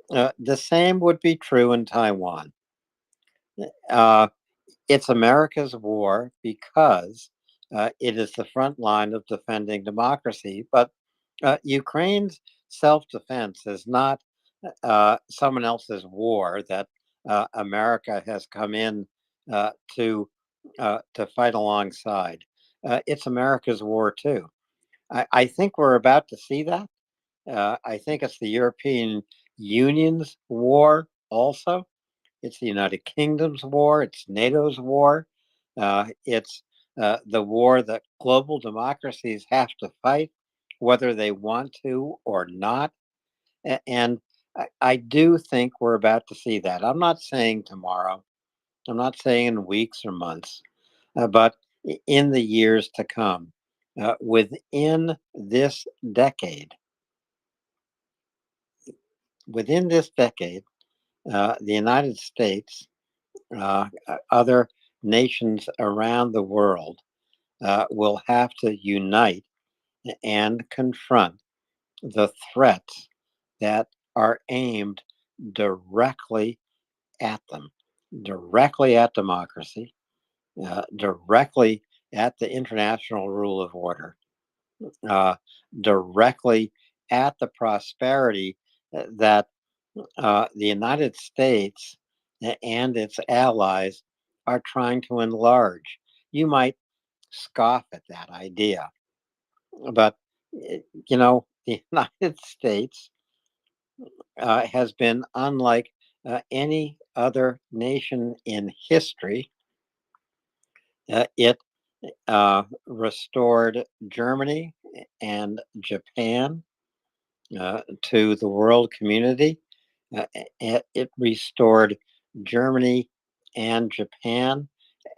The same would be true in Taiwan. Uh, it's America's war because it is the front line of defending democracy. But Ukraine's self defense is not someone else's war that America has come in uh, to to fight alongside. It's America's war too. I think we're about to see that. I think it's the European Union's war also. It's the United Kingdom's war. It's NATO's war. It's the war that global democracies have to fight, whether they want to or not. And I do think we're about to see that. I'm not saying tomorrow. I'm not saying in weeks or months, but in the years to come. Within this decade, within this decade, the United States, other nations around the world will have to unite and confront the threats that are aimed directly at them, directly at democracy, directly at the international rule of order, uh, directly at the prosperity that the United States and its allies are trying to enlarge. You might scoff at that idea, but the United States has been unlike any other nation in history. It restored Germany and Japan to the world community. It restored Germany and Japan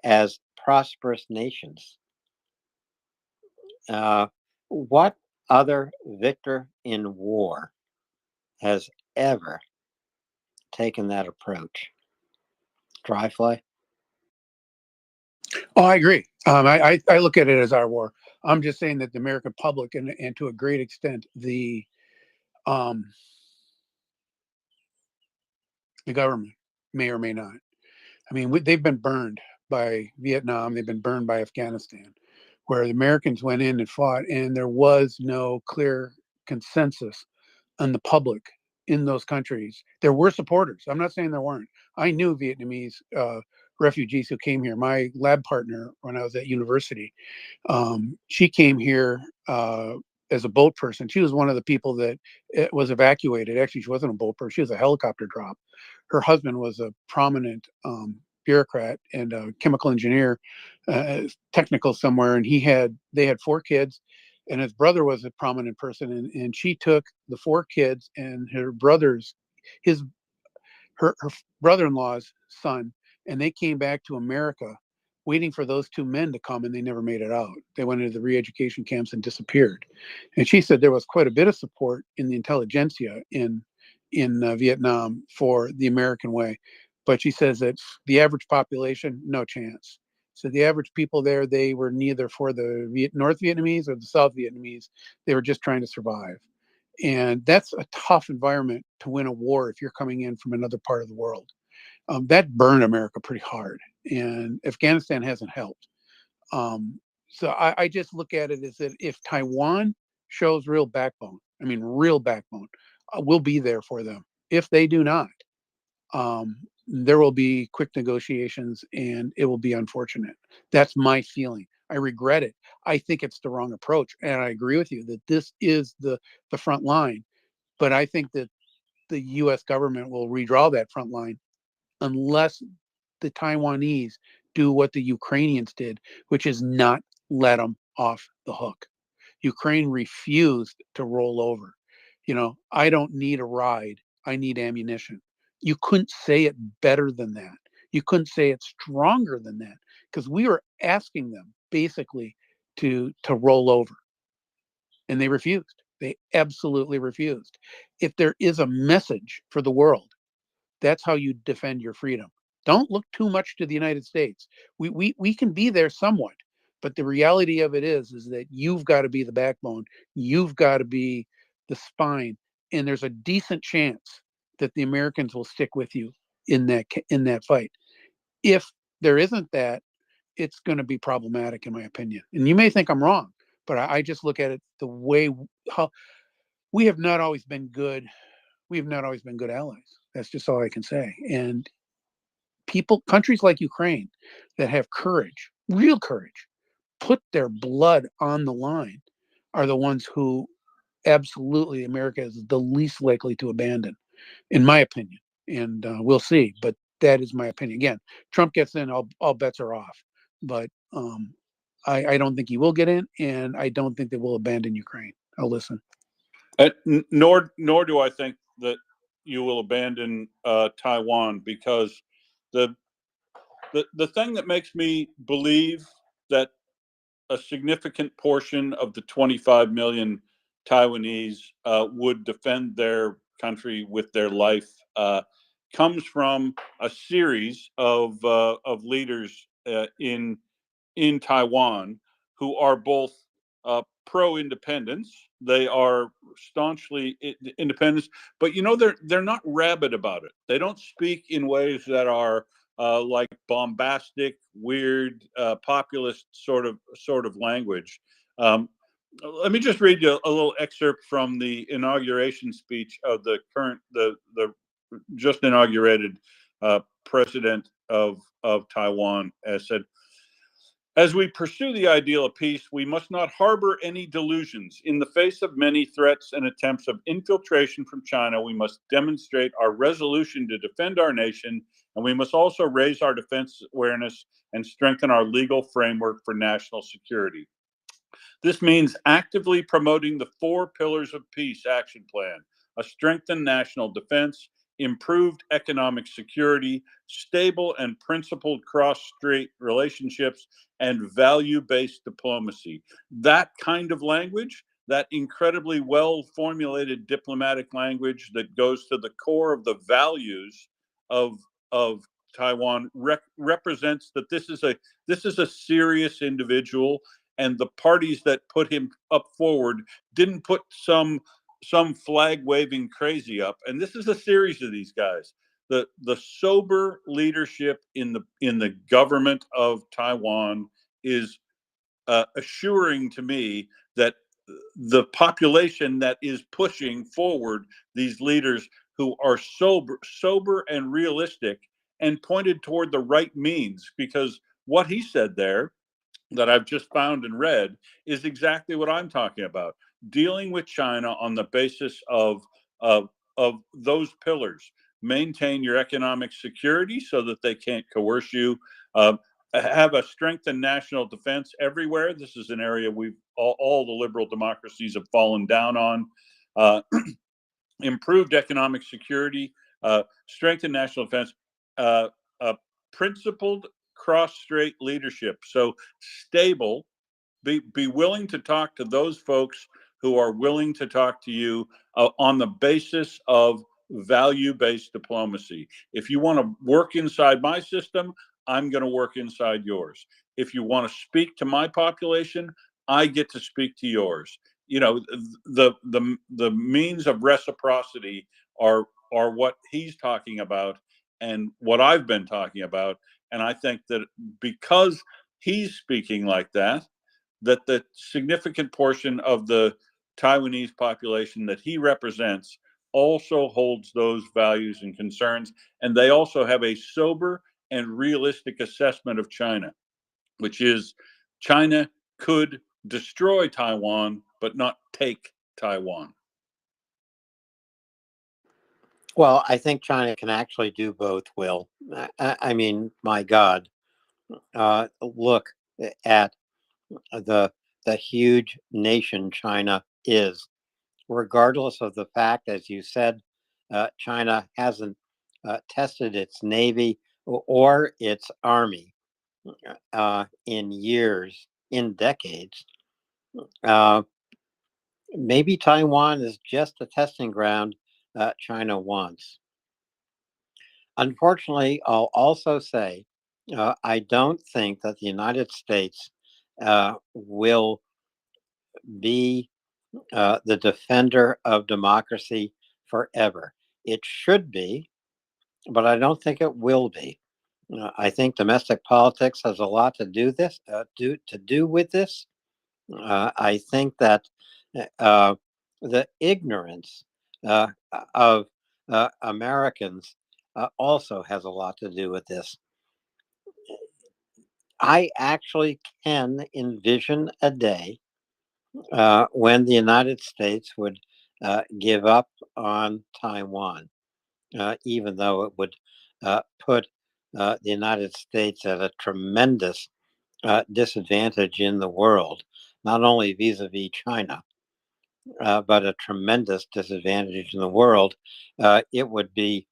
as prosperous nations. Uh, what other victor in war has ever taken that approach? Dryfly? Oh, I agree. I look at it as our war. I'm just saying that the American public and to a great extent um, the government may or may not. I mean, they've been burned by Vietnam. They've been burned by Afghanistan, where the Americans went in and fought, and there was no clear consensus on the public in those countries. There were supporters. I'm not saying there weren't. I knew Vietnamese refugees who came here. My lab partner, when I was at university, she came here as a boat person. She was one of the people that was evacuated. Actually, she wasn't a boat person. She was a helicopter drop. Her husband was a prominent bureaucrat and a chemical engineer, technical somewhere, and they had 4 kids, and his brother was a prominent person, and she took the 4 kids and his her brother-in-law's son, and they came back to America waiting for those 2 men to come, and they never made it out. They went into the re-education camps and disappeared. And she said there was quite a bit of support in the intelligentsia in Vietnam for the American way, but she says that the average population, no chance. So the average people there, they were neither for the North Vietnamese or the South Vietnamese. They were just trying to survive. And that's a tough environment to win a war if you're coming in from another part of the world. That burned America pretty hard, and Afghanistan hasn't helped. So I just look at it as that if Taiwan shows real backbone, I mean, real backbone, we'll be there for them. If they do not, there will be quick negotiations and it will be unfortunate. That's my feeling. I regret it. I think it's the wrong approach. And I agree with you that this is the front line. But I think that the US government will redraw that front line unless the Taiwanese do what the Ukrainians did, which is not let them off the hook. Ukraine refused to roll over. I don't need a ride. I need ammunition. You couldn't say it better than that. You couldn't say it stronger than that because we were asking them basically to roll over, and they refused. They absolutely refused. If there is a message for the world, that's how you defend your freedom. Don't look too much to the United States. We can be there somewhat, but the reality of it is that you've got to be the backbone. You've got to be the spine. And there's a decent chance that the Americans will stick with you in that fight. If there isn't that, it's going to be problematic, in my opinion. And you may think I'm wrong, but I just look at it the way how we have not always been good. We have not always been good allies. That's just all I can say. And countries like Ukraine that have courage, real courage, put their blood on the line, are the ones who absolutely America is the least likely to abandon, in my opinion. And we'll see. But that is my opinion. Again, Trump gets in, all bets are off. But I don't think he will get in, and I don't think they will abandon Ukraine. I'll listen. Nor do I think that you will abandon Taiwan, because the thing that makes me believe that a significant portion of the 25 million Taiwanese would defend their country with their life comes from a series of leaders in Taiwan who are both pro-independence. They are staunchly independent, but they're not rabid about it. They don't speak in ways that are like bombastic, weird, populist sort of language. Let me just read you a little excerpt from the inauguration speech of the just inaugurated president of Taiwan. As said, as we pursue the ideal of peace, we must not harbor any delusions. In the face of many threats and attempts of infiltration from China, we must demonstrate our resolution to defend our nation, and we must also raise our defense awareness and strengthen our legal framework for national security. This means actively promoting the 4 pillars of peace action plan: a strengthened national defense, improved economic security, stable and principled cross-strait relationships, and value-based diplomacy. That kind of language, that incredibly well-formulated diplomatic language that goes to the core of the values of Taiwan, represents that this is a serious individual, and the parties that put him up forward didn't put some flag waving crazy up. And this is a series of these guys. The sober leadership in the government of Taiwan is assuring to me that the population that is pushing forward these leaders who are sober and realistic and pointed toward the right means, because what he said there that I've just found and read is exactly what I'm talking about. Dealing with China on the basis of those pillars. Maintain your economic security so that they can't coerce you. Have a strengthened national defense everywhere. This is an area we've all the liberal democracies have fallen down on. Improved economic security, strengthened national defense, principled cross-strait leadership. So stable, be willing to talk to those folks who are willing to talk to you on the basis of value-based diplomacy. If you want to work inside my system, I'm going to work inside yours. If you want to speak to my population, I get to speak to yours. The means of reciprocity are what he's talking about and what I've been talking about. And I think that because he's speaking like that the significant portion of the Taiwanese population that he represents also holds those values and concerns. And they also have a sober and realistic assessment of China, which is China could destroy Taiwan, but not take Taiwan. Well, I think China can actually do both, Will. I mean, my God, look at the huge nation China is, regardless of the fact, as you said, China hasn't tested its navy or its army in years, in decades. Maybe Taiwan is just a testing ground China wants. Unfortunately, I'll also say I don't think that the United States will be the defender of democracy forever. It should be, but I don't think it will be. I think domestic politics has a lot to do with this. I think that the ignorance of Americans also has a lot to do with this. I actually can envision a day when the United States would give up on Taiwan, even though it would put the United States at a tremendous disadvantage in the world, not only vis a vis China, but a tremendous disadvantage in the world. It would be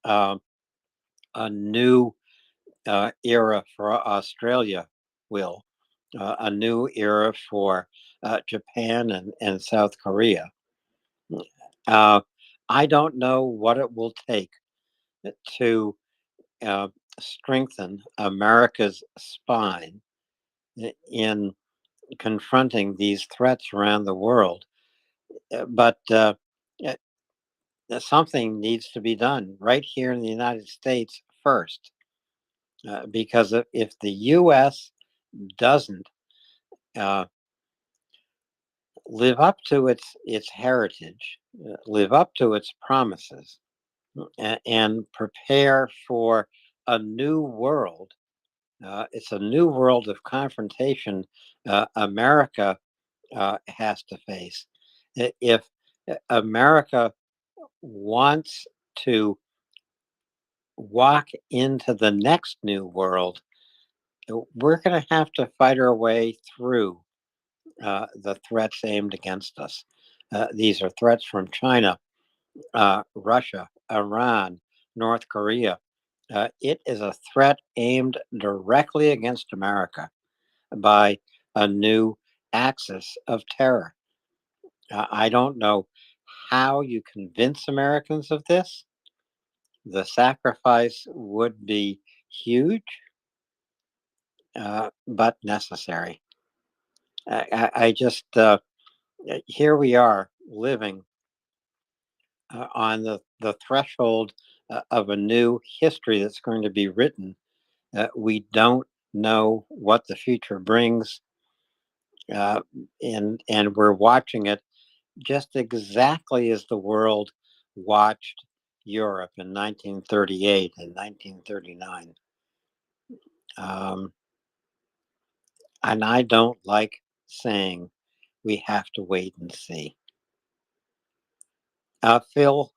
uh, a new era for Australia, will, a new era for Japan and South Korea. Uh, I don't know what it will take to uh, strengthen America's spine in confronting these threats around the world. But uh, something needs to be done right here in the United States first, because if the U.S. doesn't uh, live up to its heritage, live up to its promises, and prepare for a new world. It's a new world of confrontation America has to face. If America wants to walk into the next new world, we're going to have to fight our way through the threats aimed against us. These are threats from China, Russia, Iran, North Korea. It is a threat aimed directly against America by a new axis of terror. I don't know how you convince Americans of this. The sacrifice would be huge, but necessary. I just, here we are living on the threshold of a new history that's going to be written. We don't know what the future brings, uh, and we're watching it just exactly as the world watched Europe in 1938 and 1939. Um, and I don't like saying we have to wait and see. Phil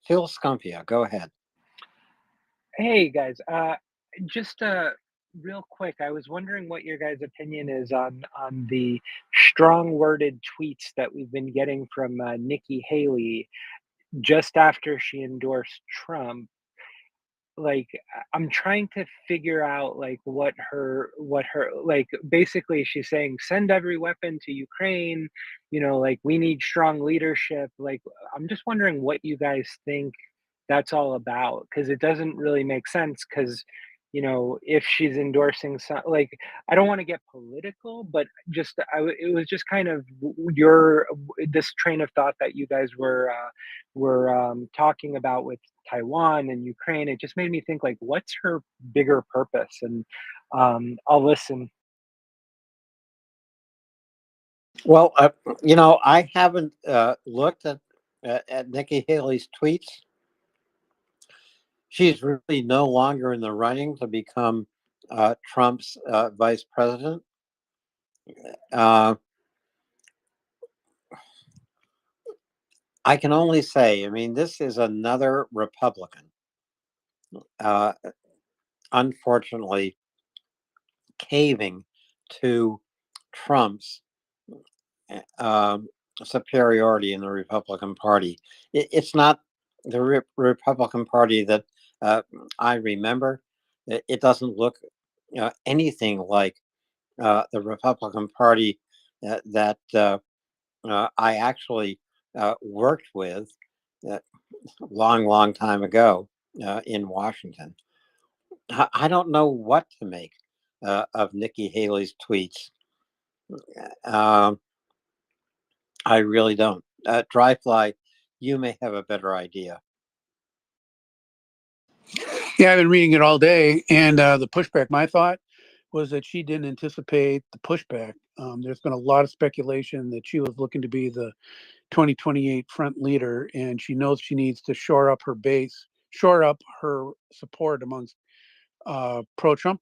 Scumpia, go ahead. Hey guys, just real quick, I was wondering what your guys' opinion is on the strong-worded tweets that we've been getting from Nikki Haley just after she endorsed Trump. Like, I'm trying to figure out like what her like basically she's saying send every weapon to Ukraine, like we need strong leadership. Like, I'm just wondering what you guys think that's all about, because it doesn't really make sense. Because if she's endorsing some, like, I don't want to get political, but just it was just kind of your this train of thought that you guys were talking about with Taiwan and Ukraine. It just made me think, like, what's her bigger purpose? And I'll listen. Well, I haven't looked at Nikki Haley's tweets. She's really no longer in the running to become Trump's vice president. Uh, I can only say, I mean, this is another Republican, uh, unfortunately, caving to Trump's um, superiority in the Republican Party. It's not the Republican Party that uh, I remember. It doesn't look anything like the Republican Party that I actually worked with a long, long time ago in Washington. I don't know what to make of Nikki Haley's tweets. Um, I really don't. Dryfly, you may have a better idea. Yeah, I've been reading it all day, and the pushback. My thought was that she didn't anticipate the pushback. There's been a lot of speculation that she was looking to be the 2028 front leader, and she knows she needs to shore up her base, shore up her support amongst pro Trump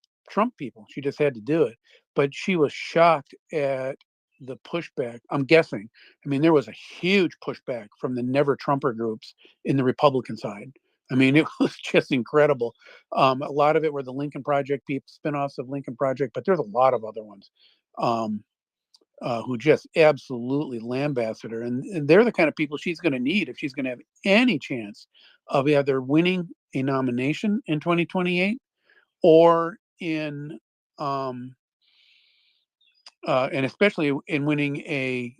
people. She just had to do it. But she was shocked at the pushback. I'm guessing. I mean, there was a huge pushback from the never Trumper groups in the Republican side. I mean, it was just incredible. A lot of it were the Lincoln Project people, spinoffs of Lincoln Project, but there's a lot of other ones who just absolutely lambasted her. And they're the kind of people she's going to need if she's going to have any chance of either winning a nomination in 2028 or in and especially in winning a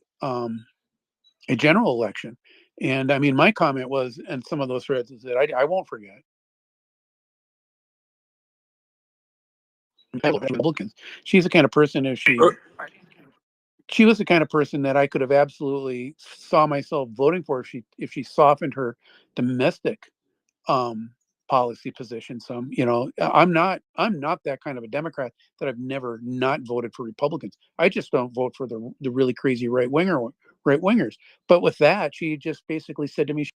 general election. And I mean, my comment was, and some of those threads is that I won't forget. Republicans. She's the kind of person if she was the kind of person that I could have absolutely saw myself voting for if she softened her domestic um, policy position some. I'm not that kind of a Democrat that I've never not voted for Republicans. I just don't vote for the really crazy right wingers. But with that, she just basically said to me,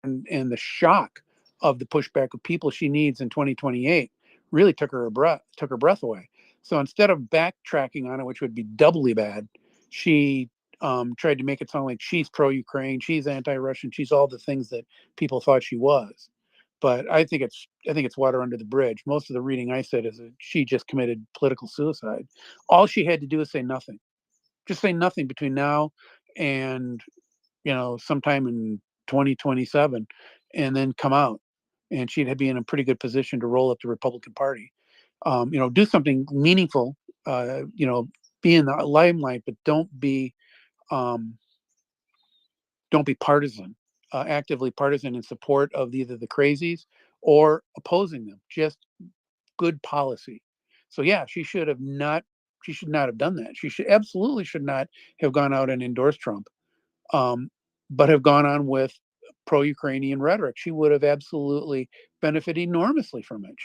and the shock of the pushback of people she needs in 2028 really took her breath away. So instead of backtracking on it, which would be doubly bad, she tried to make it sound like she's pro-Ukraine, she's anti-Russian, she's all the things that people thought she was. But I think it's water under the bridge. Most of the reading I said is that she just committed political suicide. All she had to do is say nothing. Just say nothing between now and sometime in 2027, and then come out, and she'd be in a pretty good position to roll up the Republican Party. Do something meaningful. Be in the limelight, but um, don't be partisan, actively partisan in support of either the crazies or opposing them. Just good policy. So yeah, she should have not. She should not have done that. She should not have gone out and endorsed Trump, um, but have gone on with pro-Ukrainian rhetoric. She would have absolutely benefited enormously from it.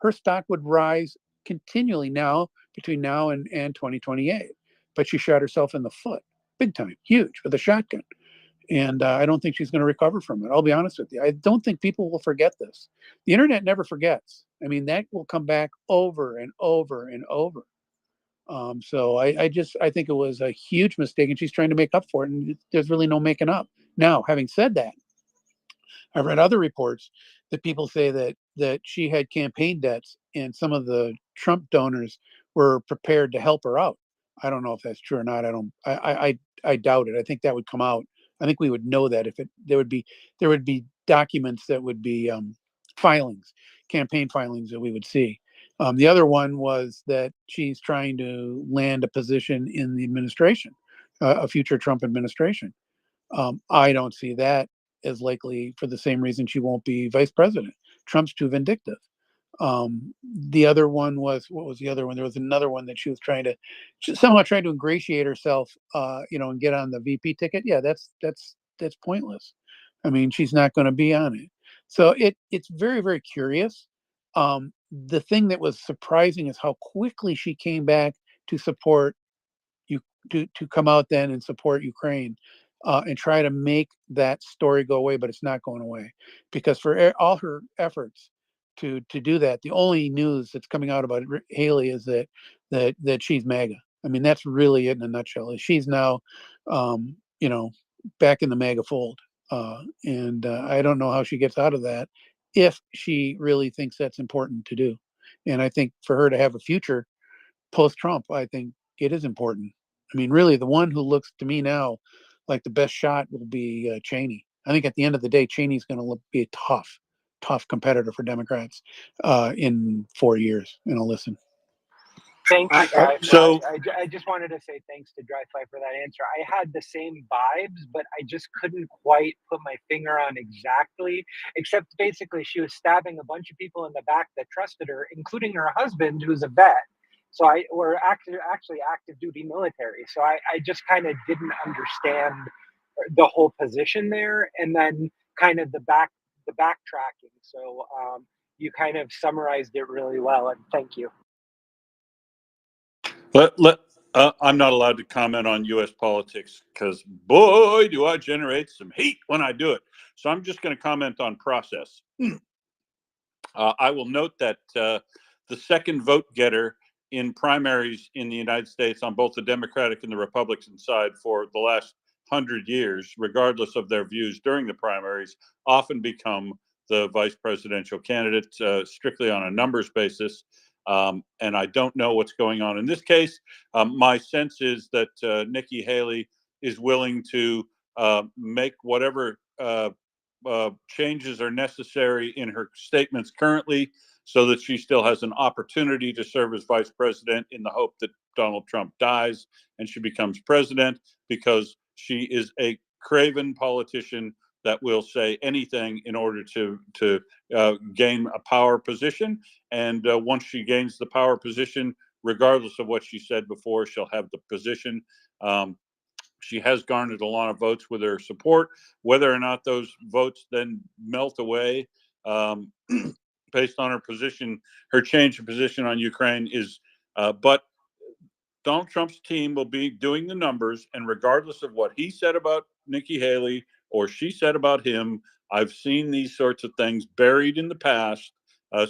Her stock would rise continually between now and 2028. But she shot herself in the foot, big time, huge, with a shotgun. And I don't think she's going to recover from it. I'll be honest with you. I don't think people will forget this. The internet never forgets. I mean, that will come back over and over and over. So I think it was a huge mistake, and she's trying to make up for it, and there's really no making up. Now, having said that, I've read other reports that people say that she had campaign debts, and some of the Trump donors were prepared to help her out. I don't know if that's true or not. I doubt it. I think that would come out. I think we would know that if there would be documents that would be filings, campaign filings that we would see. The other one was that she's trying to land a position in the administration, a future Trump administration. I don't see that as likely for the same reason she won't be vice president. Trump's too vindictive. The other one was, what was the other one? There was another one that she somehow tried to ingratiate herself, and get on the VP ticket. Yeah, that's pointless. I mean, she's not going to be on it. So it's very, very curious. The thing that was surprising is how quickly she came back to support you, to come out then and support Ukraine, and try to make that story go away, but it's not going away, because for all her efforts to do that, the only news that's coming out about Haley is that she's MAGA. I mean, that's really it in a nutshell. She's now, um, you know, back in the MAGA fold, and I don't know how she gets out of that if she really thinks that's important to do. And I think for her to have a future post-Trump, I think it is important. I mean, really, the one who looks to me now like the best shot will be Cheney. I think at the end of the day, Cheney's going to be a tough competitor for Democrats in 4 years. Listen. Thank you, Dry. So I just wanted to say thanks to Dry Fly for that answer. I had the same vibes, but I just couldn't quite put my finger on exactly, except basically she was stabbing a bunch of people in the back that trusted her, including her husband, who's a vet. So actually active duty military. So I just kind of didn't understand the whole position there, and then kind of the backtracking. So you kind of summarized it really well, and thank you. I'm not allowed to comment on U.S. politics because, boy, do I generate some heat when I do it. So I'm just going to comment on process. I will note that the second vote getter in primaries in the United States on both the Democratic and the Republican side for the last 100 years, regardless of their views during the primaries, often become the vice presidential candidate strictly on a numbers basis. And I don't know what's going on in this case. My sense is that Nikki Haley is willing to make whatever changes are necessary in her statements currently so that she still has an opportunity to serve as vice president in the hope that Donald Trump dies and she becomes president, because she is a craven politician that will say anything in order to gain a power position. And once she gains the power position, regardless of what she said before, she'll have the position. She has garnered a lot of votes with her support. Whether or not those votes then melt away based on her position, her change of position on Ukraine is, but Donald Trump's team will be doing the numbers, and regardless of what he said about Nikki Haley or she said about him, I've seen these sorts of things buried in the past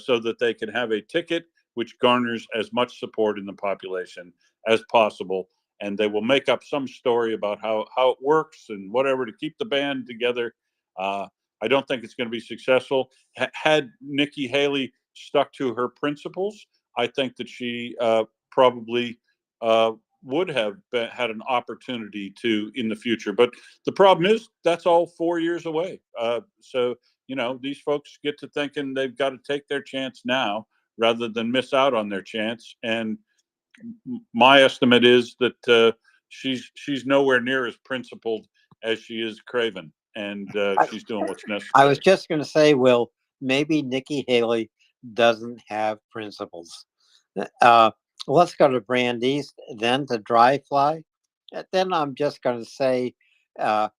so that they can have a ticket which garners as much support in the population as possible. And they will make up some story about how it works and whatever to keep the band together. I don't think it's going to be successful. Had Nikki Haley stuck to her principles, I think that she probably would have had an opportunity to in the future. But the problem is that's all 4 years away. So, these folks get to thinking they've got to take their chance now rather than miss out on their chance. And my estimate is that she's nowhere near as principled as she is craven, and she's doing what's necessary. I was just going to say, Will, maybe Nikki Haley doesn't have principles. Let's go to Brandeis, then to Dry Fly. Then I'm just going to say a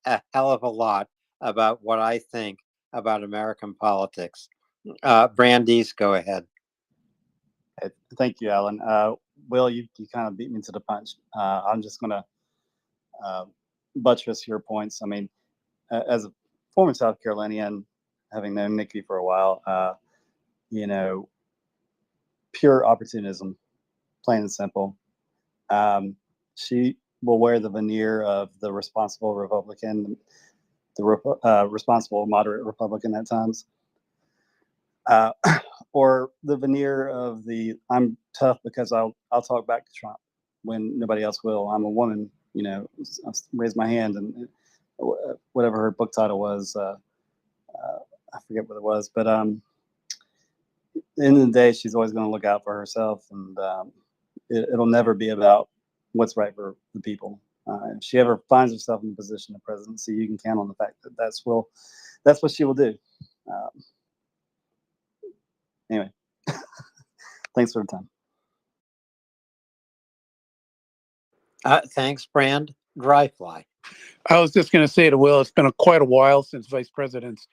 hell of a lot about what I think about American politics. Brandeis, go ahead. Thank you, Alan. Will, you kind of beat me to the punch. I'm just going to buttress your points. I mean, as a former South Carolinian, having known Nikki for a while, pure opportunism, plain and simple. She will wear the veneer of the responsible Republican, the responsible moderate Republican at times, or the veneer of the I'm tough because I'll talk back to Trump when nobody else will. I'm a woman, I'll raise my hand, and whatever her book title was, I forget what it was, but at the end of the day, she's always going to look out for herself, and it'll never be about what's right for the people. If she ever finds herself in the position of presidency, you can count on the fact that that's what she will do. Anyway, thanks for the time. Thanks, Brand. Dry Fly. I was just going to say to Will, it's been quite a while since vice presidents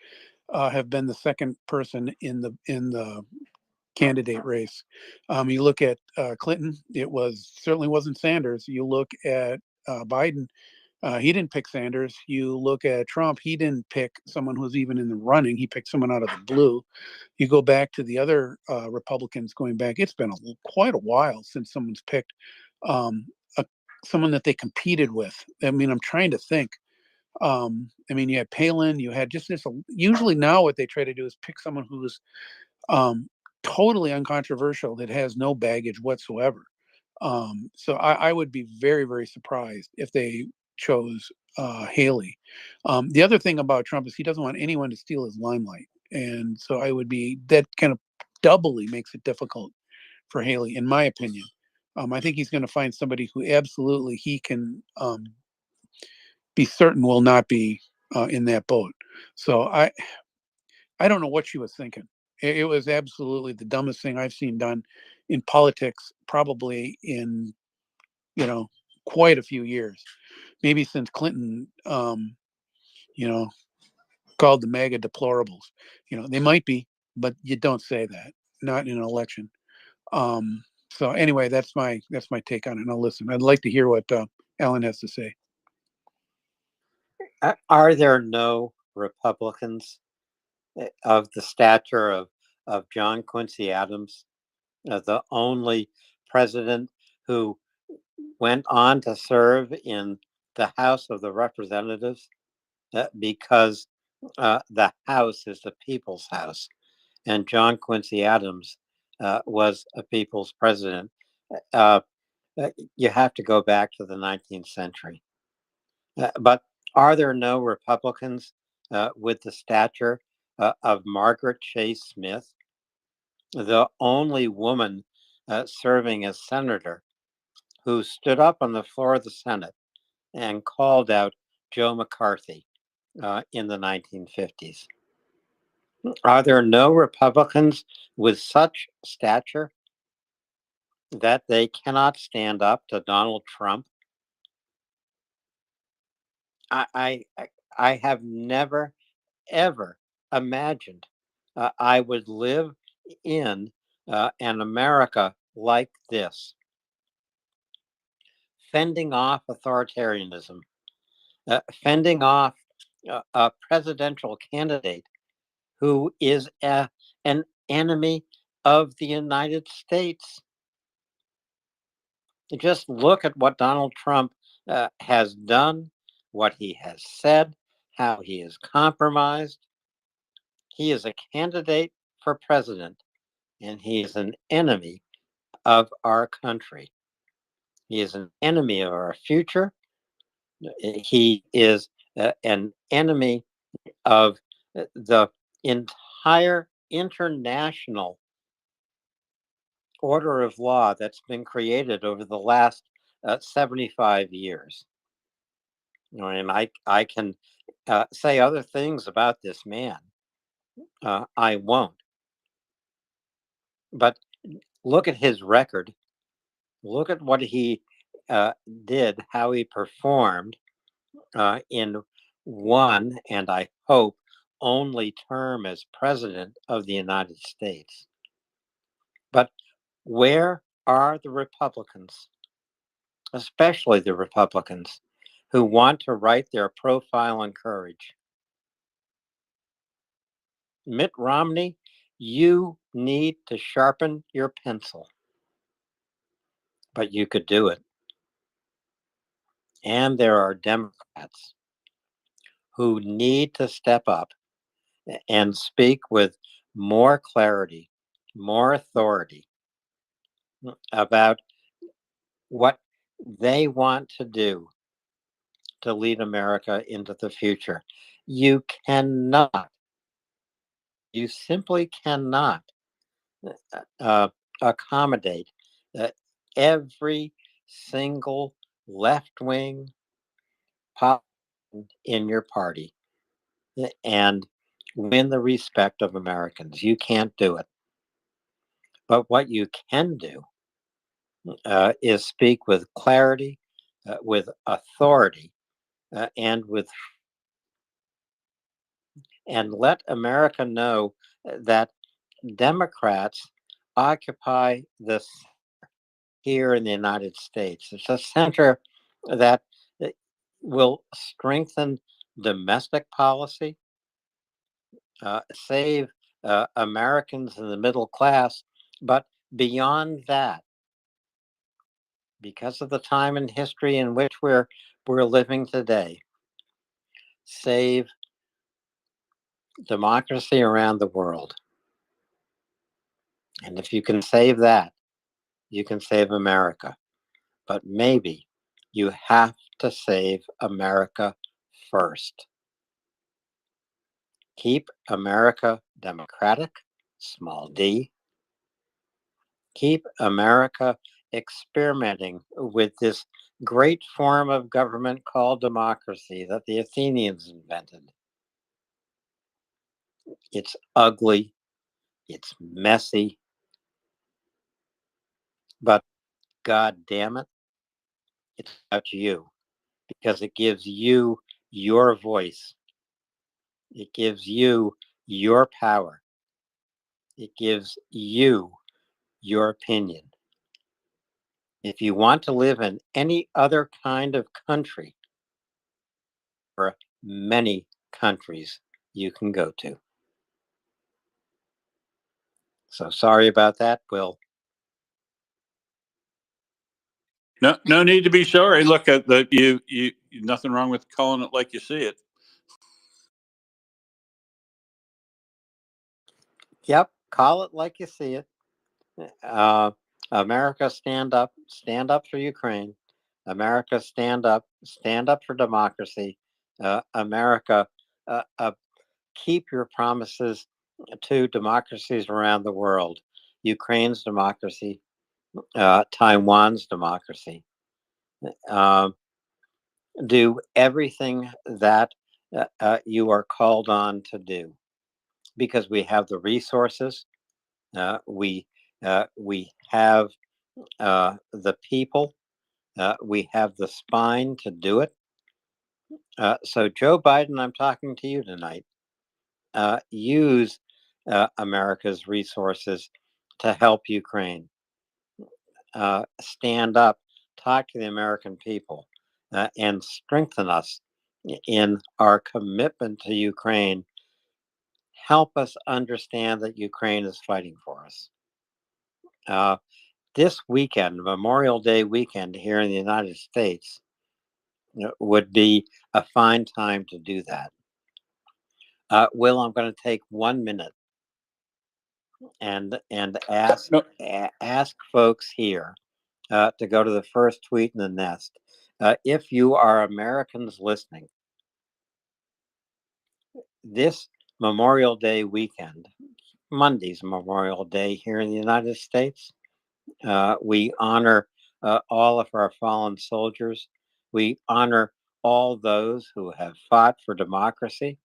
have been the second person in the candidate race. You look at Clinton, it certainly wasn't Sanders. You look at Biden, he didn't pick Sanders. You look at Trump, he didn't pick someone who's even in the running. He picked someone out of the blue. You go back to the other Republicans going back, it's been quite a while since someone's picked someone that they competed with. I mean, I'm trying to think. You had Palin, you had just this. Usually now what they try to do is pick someone who's totally uncontroversial, that has no baggage whatsoever. So I would be very, very surprised if they chose Haley. The other thing about Trump is he doesn't want anyone to steal his limelight. And so that kind of doubly makes it difficult for Haley, in my opinion. I think he's going to find somebody who absolutely he can be certain will not be in that boat. So I don't know what she was thinking. It was absolutely the dumbest thing I've seen done in politics, probably in, quite a few years, maybe since Clinton, you know, called the MAGA deplorables. You know, they might be, but you don't say that, not in an election. So anyway, that's my take on it. And I'll listen. I'd like to hear what Alan has to say. Are there no Republicans of the stature of John Quincy Adams, the only president who went on to serve in the House of the Representatives because the House is the people's house, and John Quincy Adams was a people's president. Uh, you have to go back to the 19th century. But are there no Republicans with the stature of Margaret Chase Smith, the only woman serving as senator who stood up on the floor of the Senate and called out Joe McCarthy in the 1950s? Are there no Republicans with such stature that they cannot stand up to Donald Trump? I have never ever imagined I would live in an America like this, fending off authoritarianism, fending off a presidential candidate who is an enemy of the United States. Just look at what Donald Trump has done, what he has said, how he is compromised. He is a candidate for president, and he is an enemy of our country. He is an enemy of our future. He is an enemy of the entire international order of law that's been created over the last 75 years. You know, and I can say other things about this man. I won't. But look at his record. Look at what he did, how he performed in one, and I hope only term as president of the United States. But where are the Republicans, especially the Republicans who want to write their profile on courage? Mitt Romney, you need to sharpen your pencil, but you could do it. And there are Democrats who need to step up and speak with more clarity, more authority about what they want to do to lead America into the future. You cannot, you simply cannot uh, accommodate every single left wing politician in your party and win the respect of Americans. You can't do it. But what you can do is speak with clarity, with authority, and let America know that Democrats occupy this here in the United States. It's a center that will strengthen domestic policy, save Americans in the middle class, but beyond that, because of the time in history in which we're living today, save democracy around the world. And if you can save that, you can save America. But maybe you have to save America first. Keep America democratic, small d. Keep America experimenting with this great form of government called democracy that the Athenians invented. It's ugly, it's messy, but God damn it, It's about you because it gives you your voice. It gives you your power. It gives you your opinion. If you want to live in any other kind of country, there are many countries you can go to. So sorry about that, Will. No need to be sorry. Look at the you. Nothing wrong with calling it like you see it. Yep, call it like you see it. Uh, America, stand up for Ukraine. America, stand up for democracy. America, keep your promises to democracies around the world. Ukraine's democracy, Taiwan's democracy. Do everything that you are called on to do because we have the resources. We have the people. We have the spine to do it. So, Joe Biden, I'm talking to you tonight. Use America's resources to help Ukraine. Stand up, talk to the American people, and strengthen us in our commitment to Ukraine. Help us understand that Ukraine is fighting for us. This weekend, Memorial Day weekend here in the United States, would be a fine time to do that. Will, I'm going to take 1 minute and ask No, ask folks here to go to the first tweet in the nest. If you are Americans listening, this Memorial Day weekend, Monday's Memorial Day here in the United States, we honor all of our fallen soldiers. We honor all those who have fought for democracy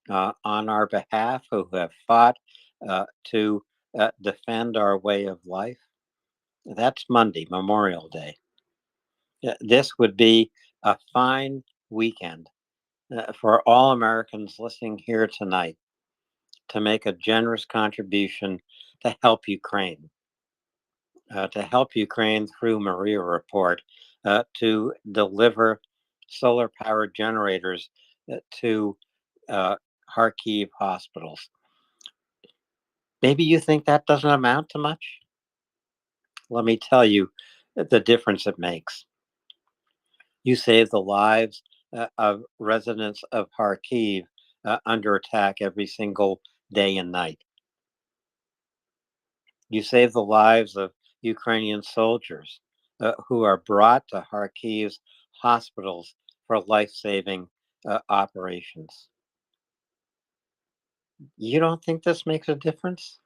on our behalf, who have fought to defend our way of life. That's Monday, Memorial Day. This would be a fine weekend for all Americans listening here tonight to make a generous contribution to help Ukraine. Through MriyaReport, to deliver solar powered generators to Kharkiv hospitals. Maybe you think that doesn't amount to much? Let me tell you the difference it makes. You save the lives of residents of Kharkiv under attack every single day and night. You save the lives of Ukrainian soldiers who are brought to Kharkiv's hospitals for life-saving operations. You don't think this makes a difference?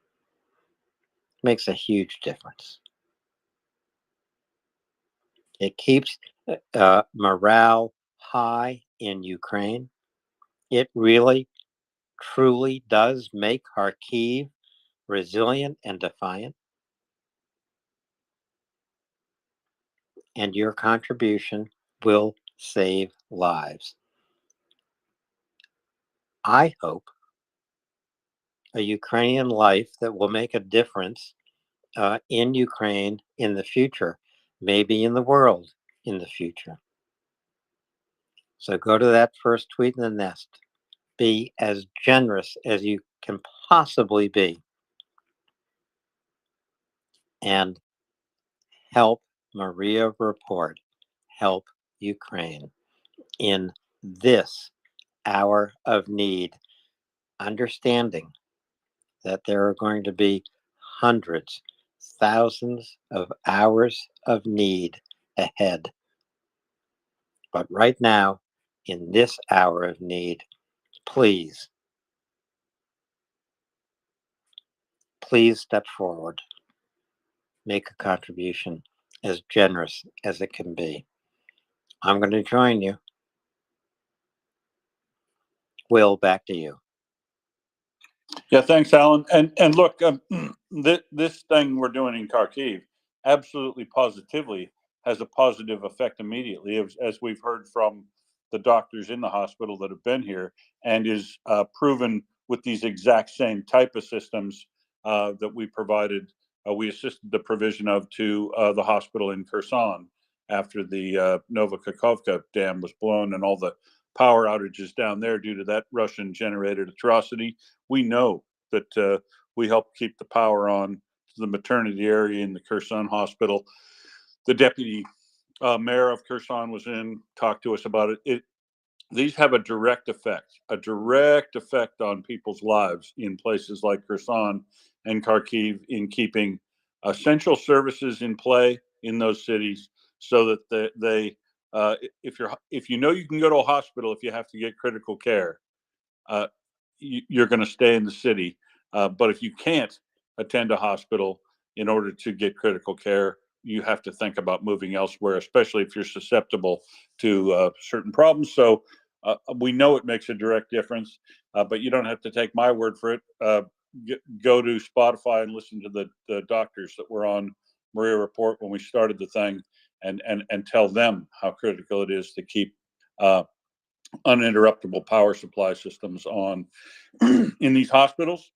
It makes a huge difference. It keeps morale high in Ukraine. It really, truly does make Kharkiv resilient and defiant. And your contribution will save lives. I hope a Ukrainian life that will make a difference in Ukraine in the future, maybe in the world in the future. So go to that first tweet in the nest. Be as generous as you can possibly be and help MriyaReport help Ukraine in this hour of need, understanding that there are going to be hundreds, thousands of hours of need ahead. But right now, in this hour of need, please step forward. Make a contribution as generous as it can be. I'm going to join you. Will, back to you. yeah, thanks, Alan. And look, this thing we're doing in Kharkiv absolutely positively has a positive effect immediately, as we've heard from the doctors in the hospital that have been here, and is proven with these exact same type of systems that we provided. We assisted the provision of to the hospital in Kherson after the Novokakhovka dam was blown and all the power outages down there due to that Russian generated atrocity. We know that we helped keep the power on to the maternity area in the Kherson hospital. The deputy mayor of Kherson was in, talked to us about it. These have a direct effect on people's lives in places like Kherson and Kharkiv in keeping essential services in play in those cities, so that if you know you can go to a hospital if you have to get critical care, you're going to stay in the city. But if you can't attend a hospital in order to get critical care, you have to think about moving elsewhere, especially if you're susceptible to certain problems. So we know it makes a direct difference, but you don't have to take my word for it. Go to Spotify and listen to the doctors that were on MriyaReport when we started the thing, and tell them how critical it is to keep uninterruptible power supply systems on in these hospitals.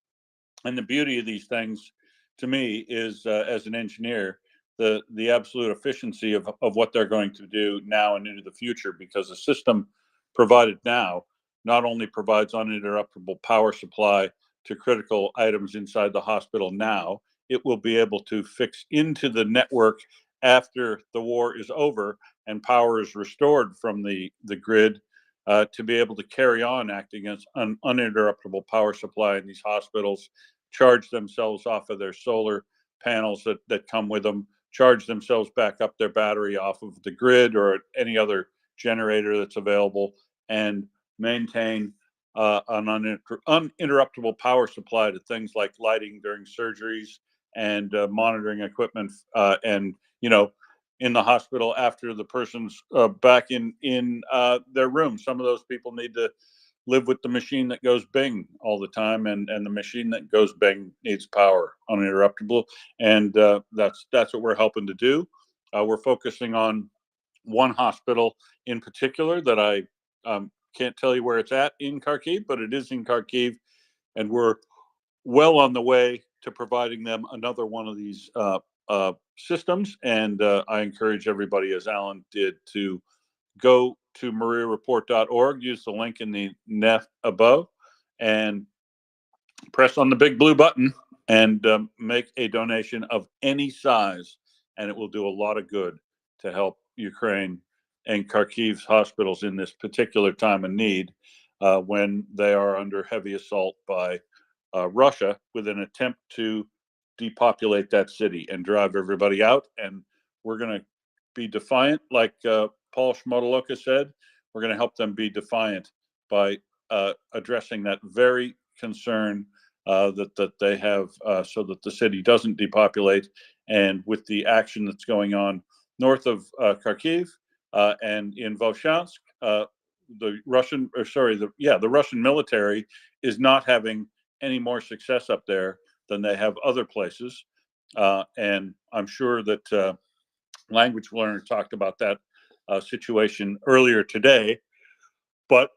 And the beauty of these things, to me, is as an engineer, the absolute efficiency of what they're going to do now and into the future, because the system provided now not only provides uninterruptible power supply to critical items inside the hospital now, it will be able to fix into the network after the war is over and power is restored from the grid, to be able to carry on acting as an uninterruptible power supply in these hospitals, charge themselves off of their solar panels that come with them, charge themselves back up their battery off of the grid or any other generator that's available, and maintain an uninterruptible power supply to things like lighting during surgeries and monitoring equipment, and in the hospital after the person's back in their room. Some of those people need to live with the machine that goes bing all the time, and the machine that goes bing needs power uninterruptible, and that's what we're helping to do. We're focusing on one hospital in particular that I can't tell you where it's at in Kharkiv, but it is in Kharkiv, and we're well on the way to providing them another one of these systems. And I encourage everybody, as Alan did, to go to MriyaReport.org, use the link in the net above, and press on the big blue button and make a donation of any size, and it will do a lot of good to help Ukraine and Kharkiv's hospitals in this particular time of need, when they are under heavy assault by Russia, with an attempt to depopulate that city and drive everybody out. And we're going to be defiant, like Paul Schmodoloka said. We're going to help them be defiant by addressing that very concern that they have, so that the city doesn't depopulate. And with the action that's going on north of Kharkiv and in Volchansk, the Russian military is not having any more success up there than they have other places. And I'm sure that Language Learner talked about that situation earlier today. But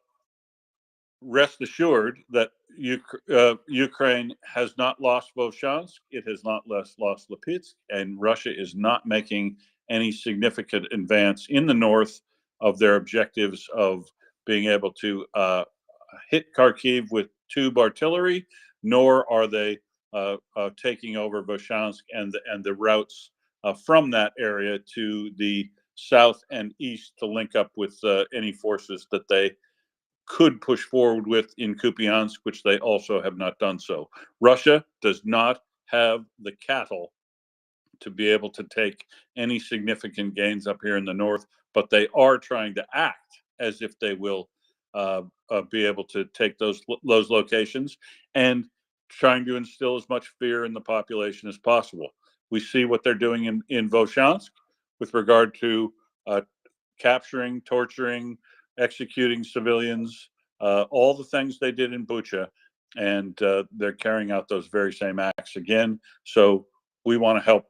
rest assured that Ukraine has not lost Volchansk, it has not lost Lipetsk, and Russia is not making any significant advance in the north of their objectives of being able to hit Kharkiv with tube artillery, nor are they taking over Volchansk and the routes from that area to the south and east to link up with any forces that they could push forward with in Kupiansk, which they also have not done so. Russia does not have the cattle to be able to take any significant gains up here in the north, but they are trying to act as if they will be able to take those locations, and trying to instill as much fear in the population as possible. We see what they're doing in Volchansk with regard to capturing, torturing, executing civilians, all the things they did in Bucha, and they're carrying out those very same acts again. So we want to help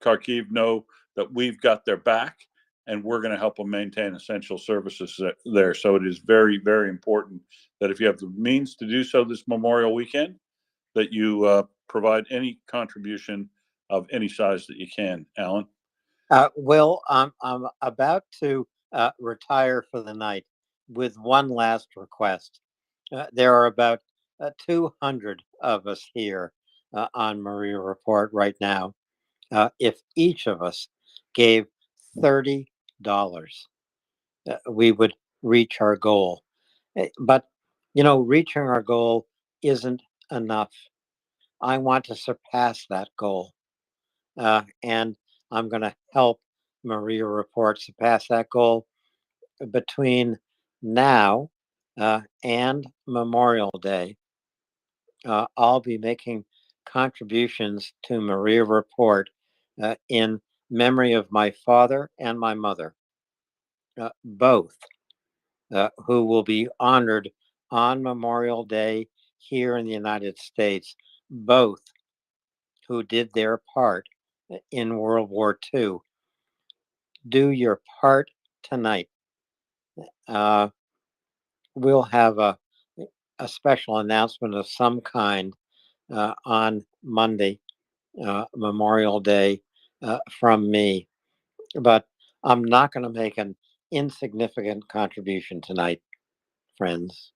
Kharkiv know that we've got their back, and we're going to help them maintain essential services there. So it is very, very important that if you have the means to do so this Memorial weekend, that you provide any contribution of any size that you can. Alan? Will, I'm about to retire for the night with one last request. There are about 200 of us here on Maria Report right now. If each of us gave $30, we would reach our goal. But, reaching our goal isn't enough. I want to surpass that goal. And I'm going to help Maria Report surpass that goal between now and Memorial Day. I'll be making contributions to Maria Report in memory of my father and my mother, both who will be honored on Memorial Day here in the United States, both who did their part in World War II. Do your part tonight. We'll have a special announcement of some kind on Monday, Memorial Day, from me. But I'm not going to make an insignificant contribution tonight, friends.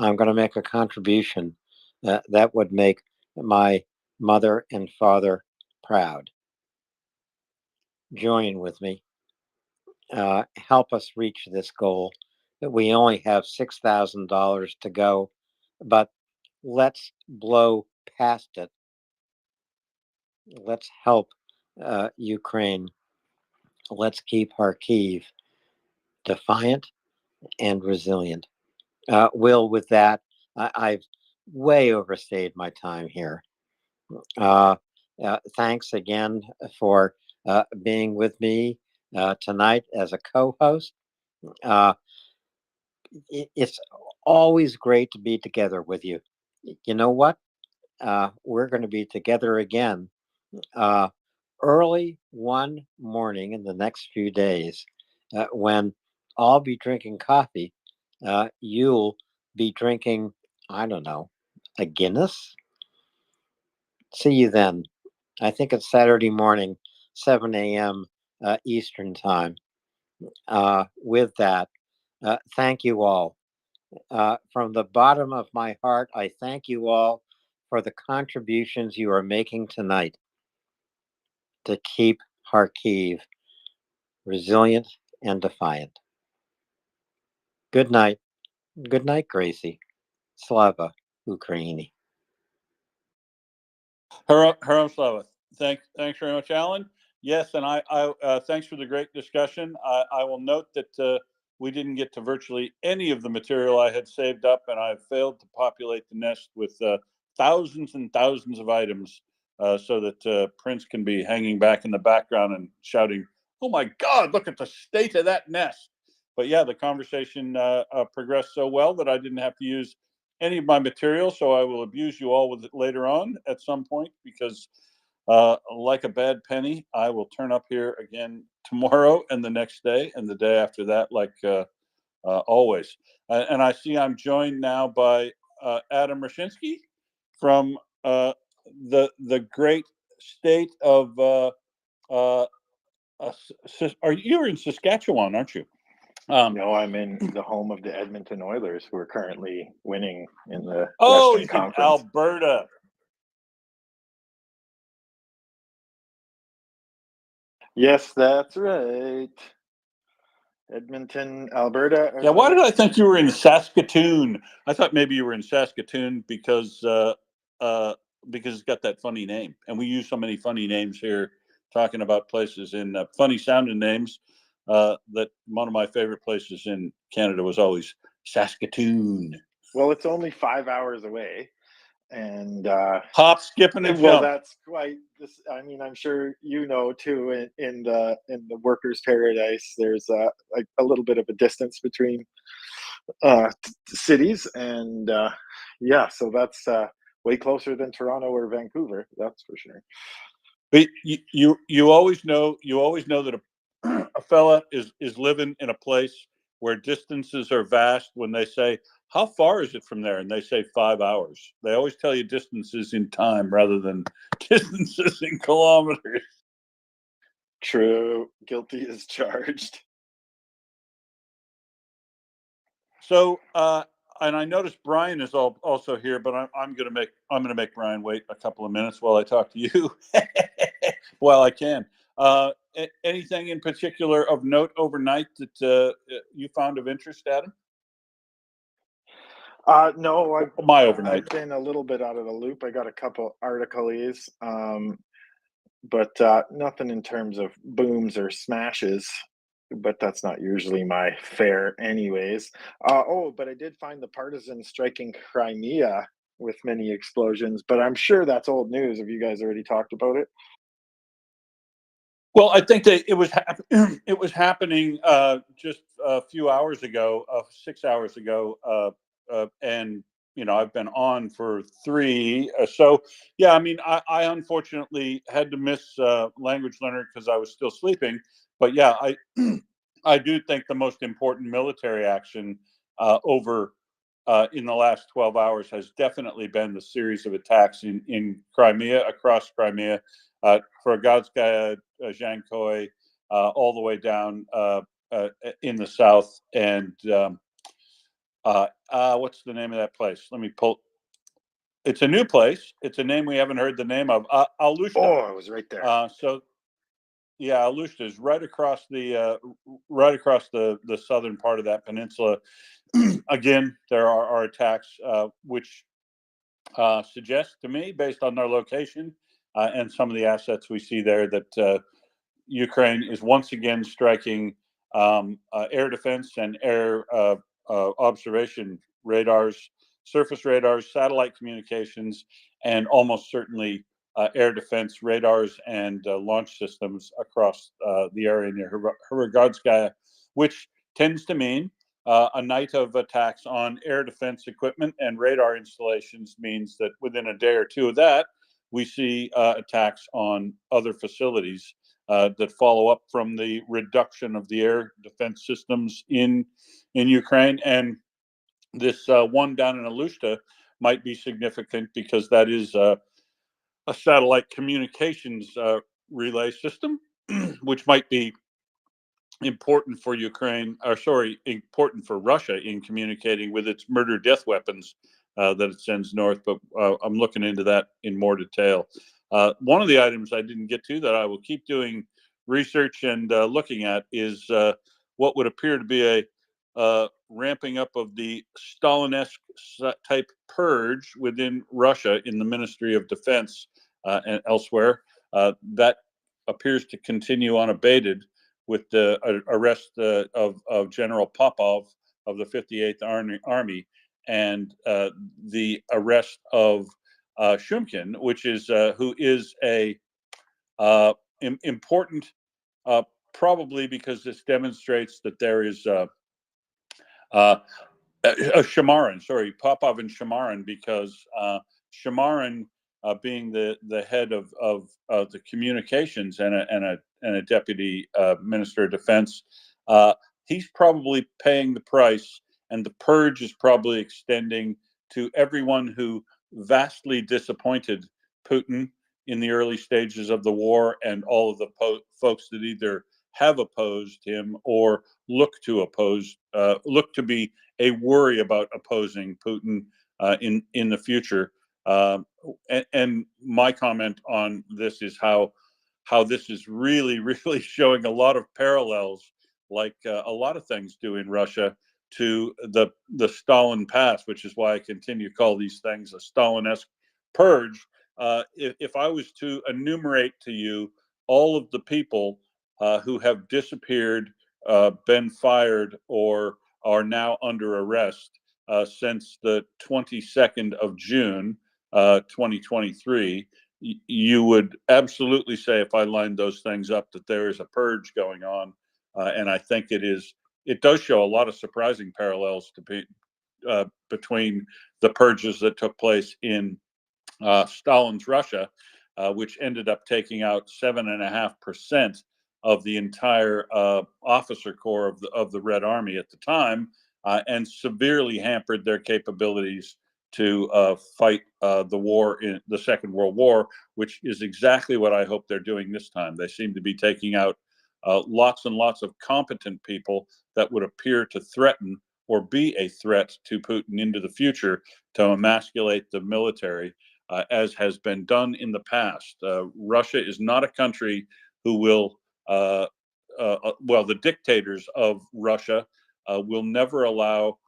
I'm going to make a contribution that would make my mother and father proud. Join with me. Help us reach this goal. We only have $6,000 to go, but let's blow past it. Let's help Ukraine. Let's keep Kharkiv defiant and resilient. Will, with that, I've way overstayed my time here. Thanks again for being with me tonight as a co-host. It's always great to be together with you. You know what? We're going to be together again early one morning in the next few days when I'll be drinking coffee. You'll be drinking, I don't know, a Guinness? See you then. I think it's Saturday morning, 7 a.m. Eastern Time. With that, thank you all. From the bottom of my heart, I thank you all for the contributions you are making tonight to keep Kharkiv resilient and defiant. Good night. Good night, Gracie. Slava Ukraini. Haram Slava. Thanks very much, Alan. Yes, and I thanks for the great discussion. I will note that we didn't get to virtually any of the material I had saved up, and I've failed to populate the nest with thousands and thousands of items so that Prince can be hanging back in the background and shouting, "Oh my God, look at the state of that nest." But yeah, the conversation progressed so well that I didn't have to use any of my material, so I will abuse you all with it later on at some point because, like a bad penny, I will turn up here again tomorrow and the next day and the day after that, like always. And I see I'm joined now by Adam Rashinsky from the great state of. You're in Saskatchewan, aren't you? No, I'm in the home of the Edmonton Oilers, who are currently winning in the Oh, Western he's in Conference. Alberta. Yes, that's right. Edmonton, Alberta. Yeah, why did I think you were in Saskatoon? I thought maybe you were in Saskatoon because it's got that funny name, and we use so many funny names here, talking about places in funny sounding names. That one of my favorite places in Canada was always Saskatoon. Well, it's only 5 hours away, and Hop, skipping, and well, jump. that's quite. I mean, I'm sure you know too. In the workers' paradise, there's like a little bit of a distance between cities, and yeah, so that's way closer than Toronto or Vancouver. That's for sure. But you always know that a fella is living in a place where distances are vast when they say, how far is it from there? And they say 5 hours. They always tell you distances in time rather than distances in kilometers. True. Guilty as charged. So, and I noticed Brian is also here, but I'm gonna make Brian wait a couple of minutes while I talk to you, while I can. Anything in particular of note overnight that you found of interest, Adam? No, My overnight. I've been a little bit out of the loop. I got a couple articles, but nothing in terms of booms or smashes. But that's not usually my fare, anyways. Oh, but I did find the partisans striking Crimea with many explosions. But I'm sure that's old news. Have you guys already talked about it? Well, I think that it was happening just a few hours ago, 6 hours ago, and I've been on for three. So yeah, I mean, I unfortunately had to miss language learner because I was still sleeping. But yeah, I do think the most important military action over in the last 12 hours has definitely been the series of attacks in Crimea, across Crimea, for Godskaya, Zhankoi, all the way down in the south. And what's the name of that place? Let me pull. It's a new place. It's a name we haven't heard the name of. Alushta. Oh, I was right there. So yeah, Alushta is right across the southern part of that peninsula. Again, there are attacks which suggest to me, based on their location and some of the assets we see there, that Ukraine is once again striking air defense and air observation radars, surface radars, satellite communications, and almost certainly air defense radars and launch systems across the area near Hrogodskaya, which tends to mean a night of attacks on air defense equipment and radar installations means that within a day or two of that, we see attacks on other facilities that follow up from the reduction of the air defense systems in Ukraine. And this one down in Alushta might be significant because that is a satellite communications relay system, which might be important for Ukraine, or sorry, important for Russia in communicating with its murder death weapons that it sends north. But I'm looking into that in more detail. One of the items I didn't get to that I will keep doing research and looking at is what would appear to be a ramping up of the Stalinesque type purge within Russia in the Ministry of Defense and elsewhere. That appears to continue unabated with the arrest of General Popov of the 58th Army and the arrest of Shumkin, which is who is a important, probably because this demonstrates that there is Shamarin, sorry, Popov and Shamarin, because Shamarin, being the head of the communications and a deputy minister of defense, he's probably paying the price, and the purge is probably extending to everyone who vastly disappointed Putin in the early stages of the war, and all of the folks that either have opposed him or look to be a worry about opposing Putin in the future. And my comment on this is how this is really really showing a lot of parallels, like a lot of things do in Russia, to the Stalin past, which is why I continue to call these things a Stalinesque purge. If I was to enumerate to you all of the people who have disappeared, been fired, or are now under arrest since the 22nd of June, 2023, you would absolutely say, if I lined those things up, that there is a purge going on. And I think it does show a lot of surprising parallels between the purges that took place in Stalin's Russia which ended up taking out 7.5% of the entire officer corps of the Red Army at the time, and severely hampered their capabilities to fight the war in the Second World War, which is exactly what I hope they're doing this time. They seem to be taking out lots and lots of competent people that would appear to threaten or be a threat to Putin into the future to emasculate the military, as has been done in the past. Russia is not a country who will, well, the dictators of Russia will never allow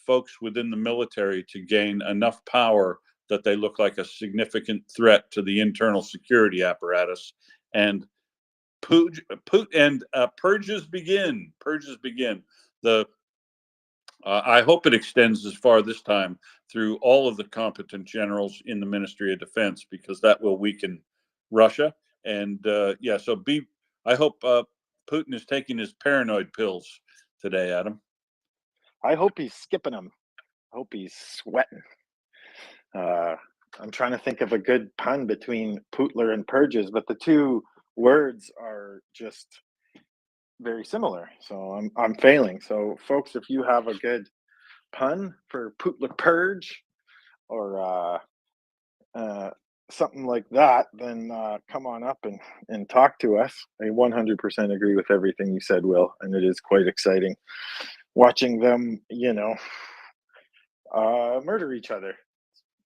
folks within the military to gain enough power that they look like a significant threat to the internal security apparatus. And purges begin. Purges begin. I hope it extends as far this time through all of the competent generals in the Ministry of Defense, because that will weaken Russia. And yeah, so I hope Putin is taking his paranoid pills today, Adam. I hope he's skipping them. I hope he's sweating. I'm trying to think of a good pun between Putler and purges, but the two words are just very similar. So I'm failing. So folks, if you have a good pun for Putler purge or something like that, then come on up and talk to us. I 100% agree with everything you said, Will, and it is quite exciting watching them, murder each other.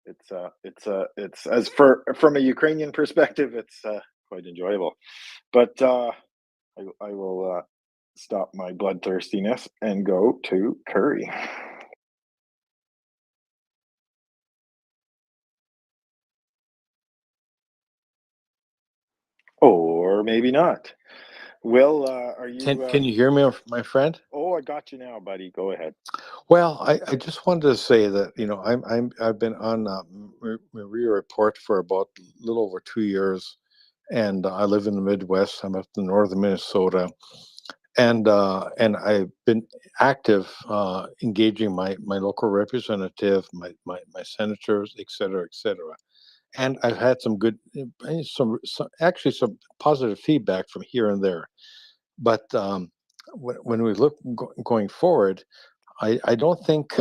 It's as from a Ukrainian perspective, it's quite enjoyable. But I will stop my bloodthirstiness and go to Curry. Or maybe not. Will, are you? Can you hear me, my friend? Oh, I got you now, buddy. Go ahead. Well, I just wanted to say that I've been on MriyaReport for about a little over 2 years, and I live in the Midwest. I'm up in northern Minnesota, and I've been active, engaging my local representative, my senators, et cetera, et cetera. And I've had some good, actually some positive feedback from here and there. But when we look going forward, I don't think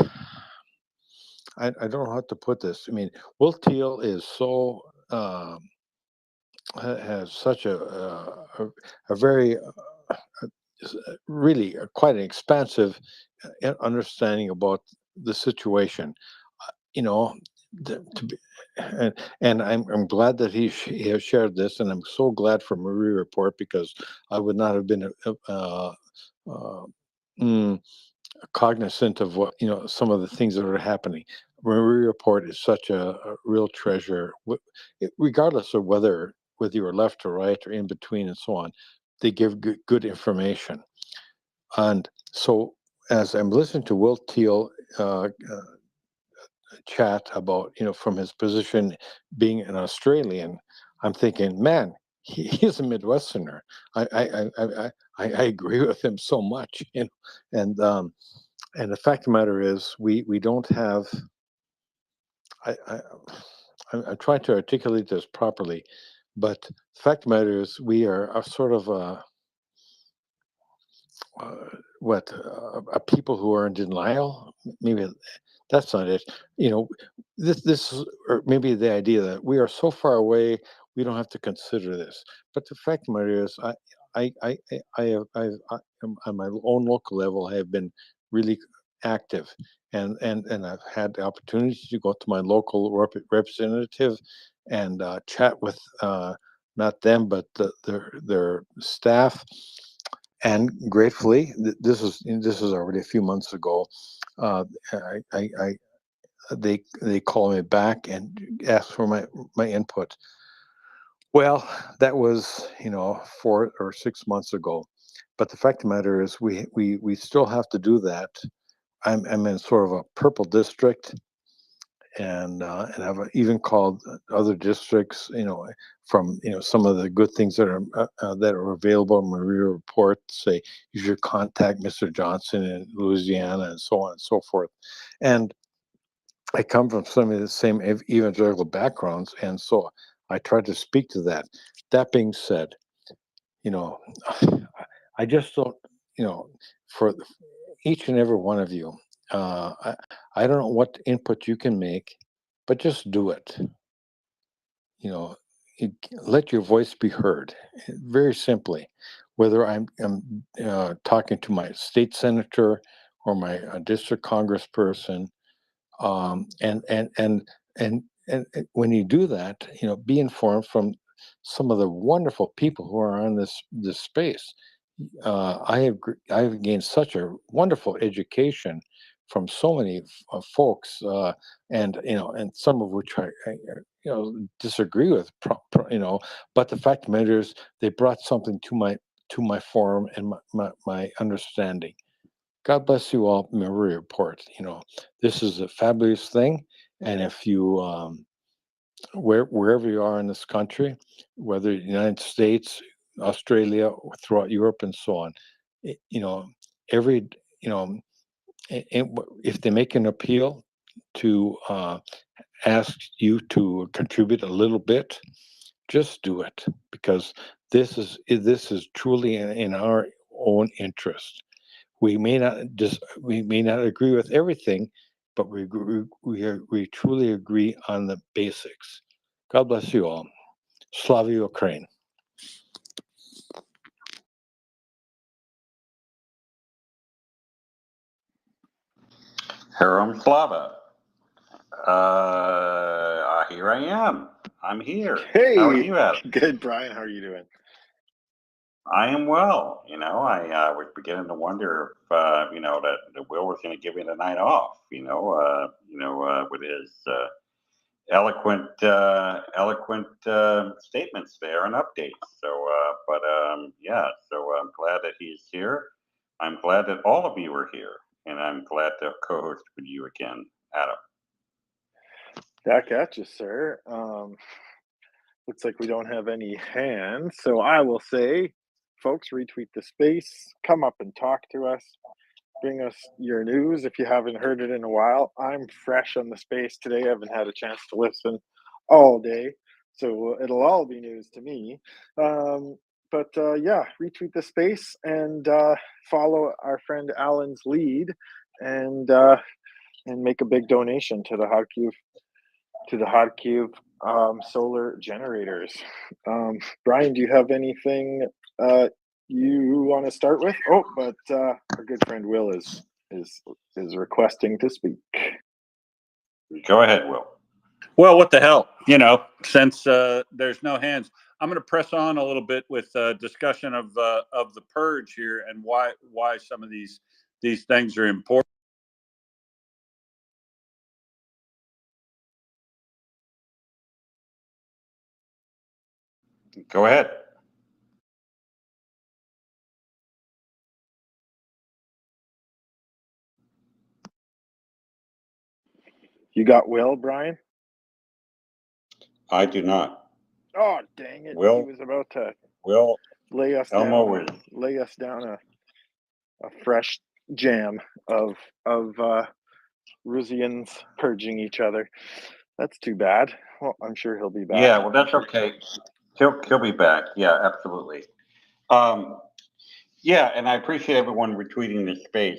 I don't know how to put this. I mean, Will Teal is so has such a very really quite an expansive understanding about the situation. You know, to be, and I'm glad that he has shared this, and I'm so glad for MriyaReport, because I would not have been mm, cognizant of what some of the things that are happening. MriyaReport is such a real treasure, regardless of whether you're left or right or in between and so on. They give good information, and so as I'm listening to Will Teal chat about from his position being an Australian, I'm thinking, man, he's a Midwesterner. I agree with him so much, and the fact of the matter is, we don't have. I'm trying to articulate this properly, but the fact of the matter is, we are sort of a people who are in denial. Maybe that's not it. This is, or maybe the idea that we are so far away, we don't have to consider this. But the fact of the matter is, on my own local level, I have been really active, and I've had the opportunity to go to my local representative and chat with not them, but their staff. And gratefully, this is already a few months ago. They call me back and ask for my input. Well, that was 4 or 6 months ago, but the fact of the matter is, we still have to do that. I'm in sort of a purple district, and I've even called other districts, from some of the good things that are available in MriyaReport. Say you should contact Mr. Johnson in Louisiana, and so on and so forth. And I come from some of the same evangelical backgrounds, and so I tried to speak to that. That being said, you know, I just don't, you know, for each and every one of you, I don't know what input you can make, but just do it. You know, let your voice be heard. Very simply, whether I'm talking to my state senator or my district congressperson, and when you do that, you know, be informed from some of the wonderful people who are on this space. I have gained such a wonderful education from so many folks, and you know, and some of which I you know disagree with, you know, but the fact of the matter is they brought something to my forum and my understanding. God bless you all, MriyaReport. You know, this is a fabulous thing, and if you wherever you are in this country, whether the United States, Australia, or throughout Europe, and so on, you know, every you know, if they make an appeal to ask you to contribute a little bit, just do it because this is truly in our own interest. We may not agree with everything, but we truly agree on the basics. God bless you all. Slava Ukraine. Haram Slava. Here I am. I'm here. Hey, How are you, Adam? good, Brian. How are you doing? I am well. You know, I was beginning to wonder if you know that Will was going to give me the night off. With his eloquent statements there and updates. Yeah. So I'm glad that he's here. I'm glad that all of you are here, and I'm glad to co-host with you again, Adam. Back at you, sir. Looks like we don't have any hands, so I will say, folks, retweet the space, come up and talk to us, bring us your news if you haven't heard it in a while. I'm fresh on the space today. I haven't had a chance to listen all day, so it'll all be news to me. Yeah, retweet the space and follow our friend Alan's lead, and make a big donation to the Kharkiv solar generators. Brian, do you have anything you want to start with? Oh, but our good friend Will is requesting to speak. Go ahead, Will. Well, what the hell? You know, since there's no hands, I'm going to press on a little bit with discussion of the purge here and why some of these things are important. Go ahead. You got Will, Brian? I do not. Oh, dang it. Will, He was about to Will lay us Elmo down a fresh jam of Rusians purging each other. That's too bad. Well, I'm sure he'll be back. Yeah, well, that's okay. He'll be back. Yeah, absolutely. Yeah, and I appreciate everyone retweeting this space.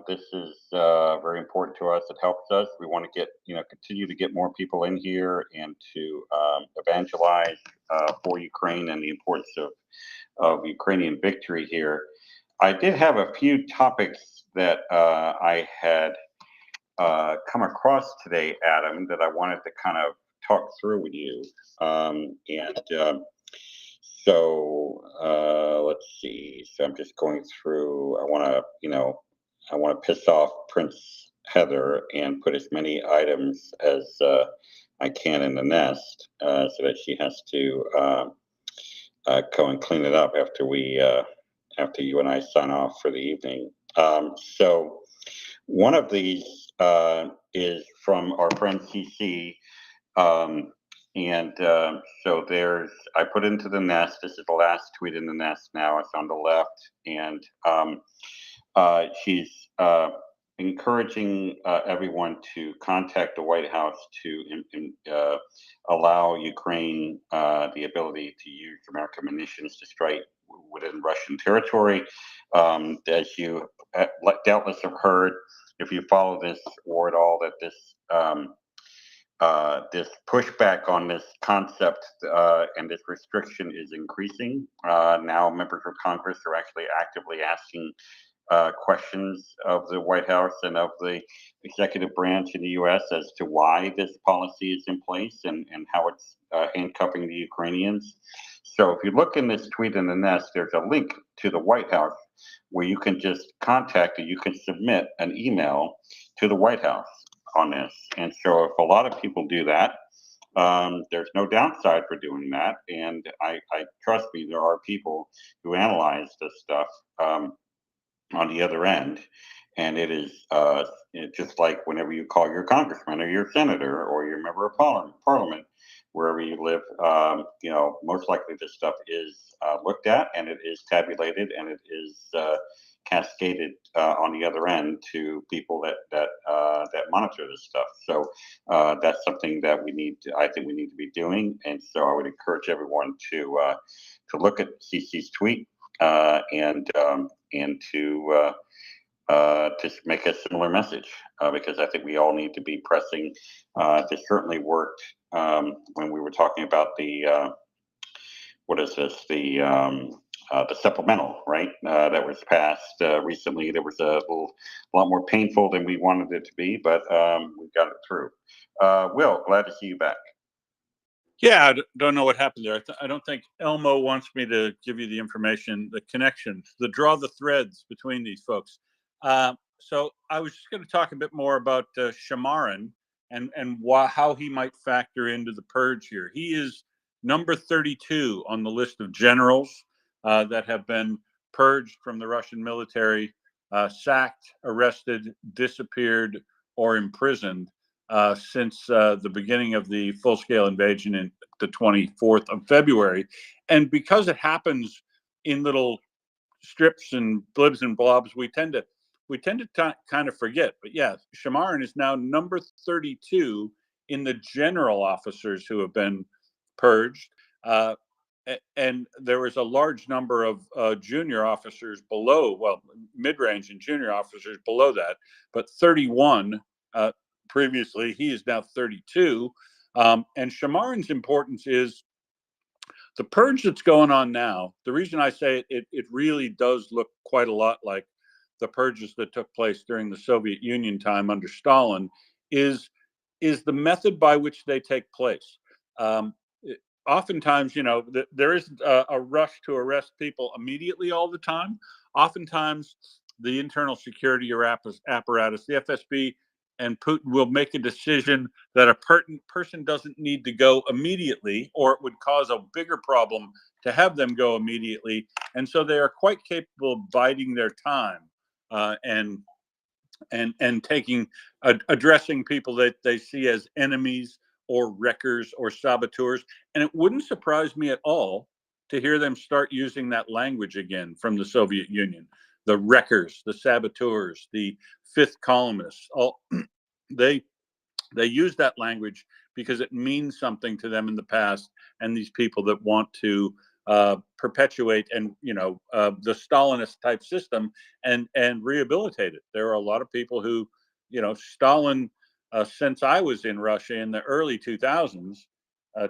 This is very important to us. It helps us. We want to continue to get more people in here and to evangelize for Ukraine and the importance of Ukrainian victory here. I did have a few topics that I had come across today, Adam, that I wanted to kind of talk through with you. Let's see. So I'm just going through. I want to piss off Prince Heather and put as many items as I can in the nest, so that she has to go and clean it up after you and I sign off for the evening. So one of these is from our friend CC. I put into the nest. This is the last tweet in the nest now. It's on the left. And she's encouraging everyone to contact the White House to allow Ukraine the ability to use American munitions to strike within Russian territory. As you doubtless have heard, if you follow this war at all, that this pushback on this concept and this restriction is increasing. Now members of Congress are actually actively asking questions of the White House and of the executive branch in the U.S. as to why this policy is in place and how it's handcuffing the Ukrainians. So if you look in this tweet in the nest, there's a link to the White House where you can just contact or you can submit an email to the White House on this. And so if a lot of people do that, there's no downside for doing that. And I trust me, there are people who analyze this stuff on the other end. And it is just like whenever you call your congressman or your senator or your member of parliament, wherever you live, most likely this stuff is looked at and it is tabulated and it is cascaded on the other end to people that monitor this stuff. So that's something that I think we need to be doing. And so I would encourage everyone to look at CC's tweet and to make a similar message because I think we all need to be pressing. This certainly worked when we were talking about the what is this the supplemental, right? That was passed recently. There was a lot more painful than we wanted it to be, but we got it through. Will, glad to see you back. Yeah, I don't know what happened there. I don't think Elmo wants me to give you the information, the connections, draw the threads between these folks. So I was just going to talk a bit more about Shamarin and how he might factor into the purge here. He is number 32 on the list of generals that have been purged from the Russian military, sacked, arrested, disappeared, or imprisoned since the beginning of the full-scale invasion in the 24th of February. And because it happens in little strips and blibs and blobs, we tend to kind of forget. But yeah, Shamarin is now number 32 in the general officers who have been purged. And there was a large number of junior officers below, well, mid-range and junior officers below that, but 31 previously. He is now 32. And Shamarin's importance is the purge that's going on now. The reason I say it really does look quite a lot like the purges that took place during the Soviet Union time under Stalin is the method by which they take place. Oftentimes, there isn't a rush to arrest people immediately all the time. Oftentimes, the internal security apparatus, the FSB, and Putin will make a decision that a person doesn't need to go immediately, or it would cause a bigger problem to have them go immediately. And so they are quite capable of biding their time and addressing people that they see as enemies or wreckers or saboteurs. And it wouldn't surprise me at all to hear them start using that language again from the Soviet Union. The wreckers, the saboteurs, the fifth columnists, they use that language because it means something to them in the past, and these people that want to perpetuate and the Stalinist type system and rehabilitate it. There are a lot of people who, Stalin, since I was in Russia in the early 2000s,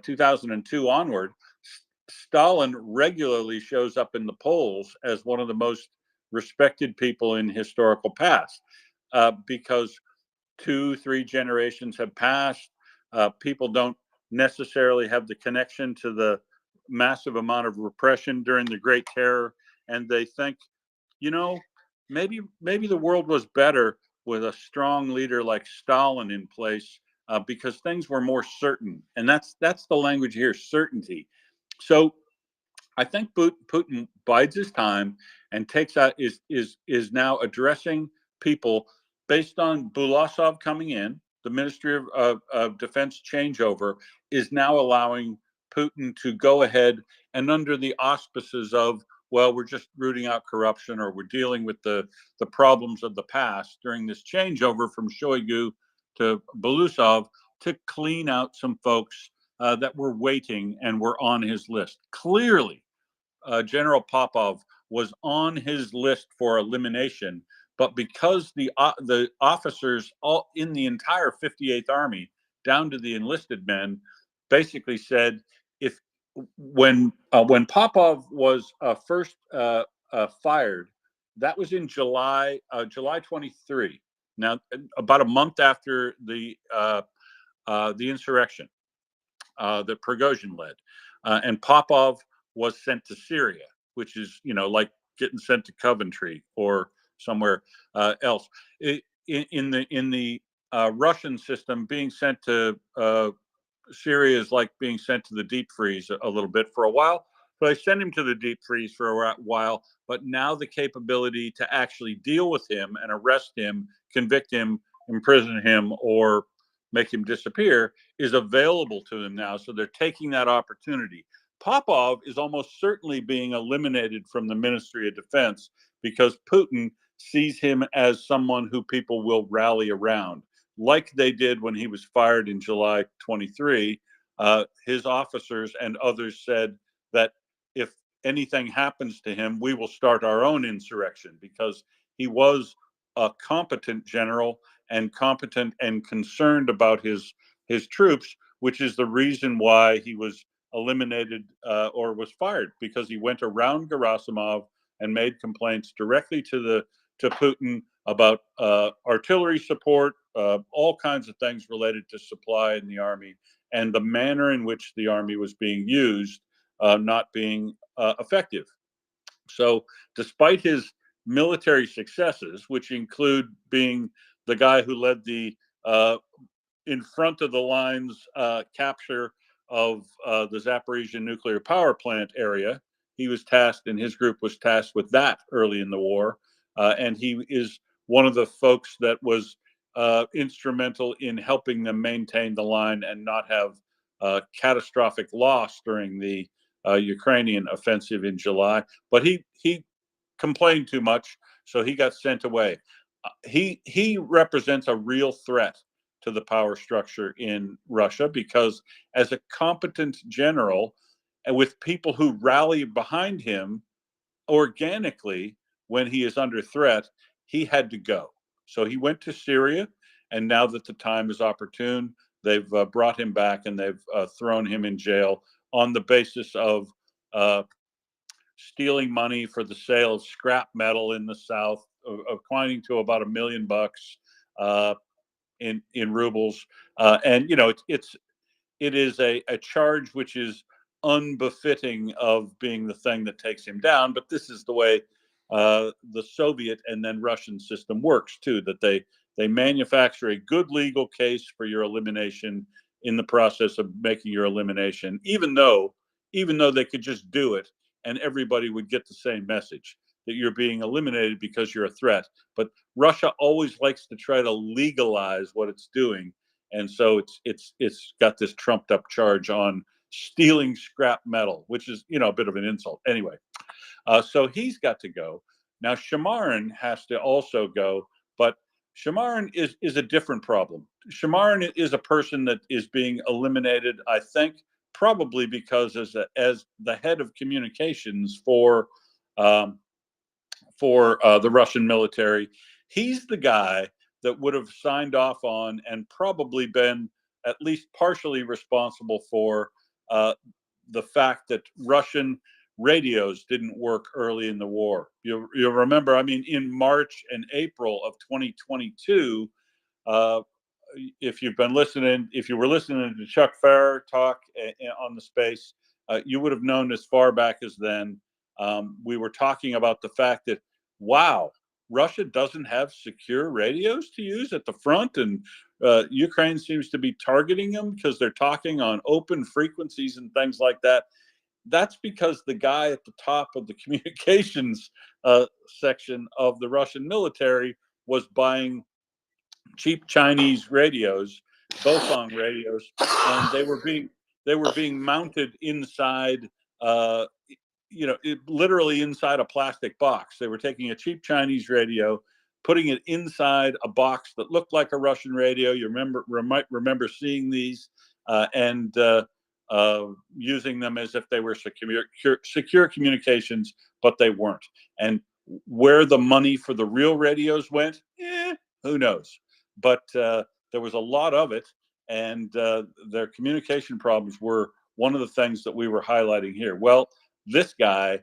2002 onward, Stalin regularly shows up in the polls as one of the most respected people in historical past because 2-3 generations have passed. People don't necessarily have the connection to the massive amount of repression during the Great Terror, and they think, maybe the world was better with a strong leader like Stalin in place because things were more certain, and that's the language here, certainty. So I think Putin bides his time and takes out is now addressing people based on Bulasov coming in. The Ministry of Defense changeover is now allowing Putin to go ahead and under the auspices of well, we're just rooting out corruption, or we're dealing with the problems of the past during this changeover from Shoigu to Belousov to clean out some folks that were waiting and were on his list. Clearly, General Popov was on his list for elimination, but because the officers all in the entire 58th Army, down to the enlisted men, basically said, if when Popov was first fired, that was in July 23. Now, about a month after the insurrection that Prigozhin led, and Popov was sent to Syria, which is, like getting sent to Coventry or somewhere else. In the Russian system, being sent to Syria is like being sent to the deep freeze a little bit for a while. So I sent him to the deep freeze for a while, but now the capability to actually deal with him and arrest him, convict him, imprison him, or make him disappear is available to them now. So they're taking that opportunity. Popov is almost certainly being eliminated from the Ministry of Defense because Putin sees him as someone who people will rally around, like they did when he was fired in July 23. His officers and others said that if anything happens to him, we will start our own insurrection, because he was a competent general and competent and concerned about his troops, which is the reason why he was eliminated or was fired, because he went around Gerasimov and made complaints directly to Putin about artillery support, all kinds of things related to supply in the army, and the manner in which the army was being used not being effective. So, despite his military successes, which include being the guy who led the in front of the lines capture of the Zaporizhia nuclear power plant area, he was tasked, and his group was tasked with that early in the war. And he is one of the folks that was instrumental in helping them maintain the line and not have catastrophic loss during the Ukrainian offensive in July. But he complained too much, so he got sent away. He represents a real threat to the power structure in Russia, because as a competent general and with people who rally behind him organically when he is under threat, he had to go. So he went to Syria, and now that the time is opportune, they've brought him back, and they've thrown him in jail on the basis of stealing money for the sale of scrap metal in the South, acquiring to about $1 million in rubles, and it is a charge which is unbefitting of being the thing that takes him down. But this is the way the Soviet and then Russian system works too. That they manufacture a good legal case for your elimination in the process of making your elimination, even though they could just do it and everybody would get the same message that you're being eliminated because you're a threat. But Russia always likes to try to legalize what it's doing, and so it's got this trumped up charge on stealing scrap metal, which is a bit of an insult. Anyway, so he's got to go. Now Shamarin has to also go, but Shamarin is a different problem. Shamarin is a person that is being eliminated, I think, probably because as the head of communications for the Russian military, he's the guy that would have signed off on and probably been at least partially responsible for the fact that Russian radios didn't work early in the war. You'll remember, in March and April of 2022, if you were listening to Chuck Farrer talk on the space, you would have known as far back as then. We were talking about the fact that, wow, Russia doesn't have secure radios to use at the front, and Ukraine seems to be targeting them because they're talking on open frequencies and things like that. That's because the guy at the top of the communications section of the Russian military was buying cheap Chinese radios, Bofang radios, and they were being mounted inside literally inside a plastic box. They were taking a cheap Chinese radio, putting it inside a box that looked like a Russian radio. You might remember seeing these, and using them as if they were secure communications, but they weren't. And where the money for the real radios went, who knows? But there was a lot of it, and their communication problems were one of the things that we were highlighting here. Well, this guy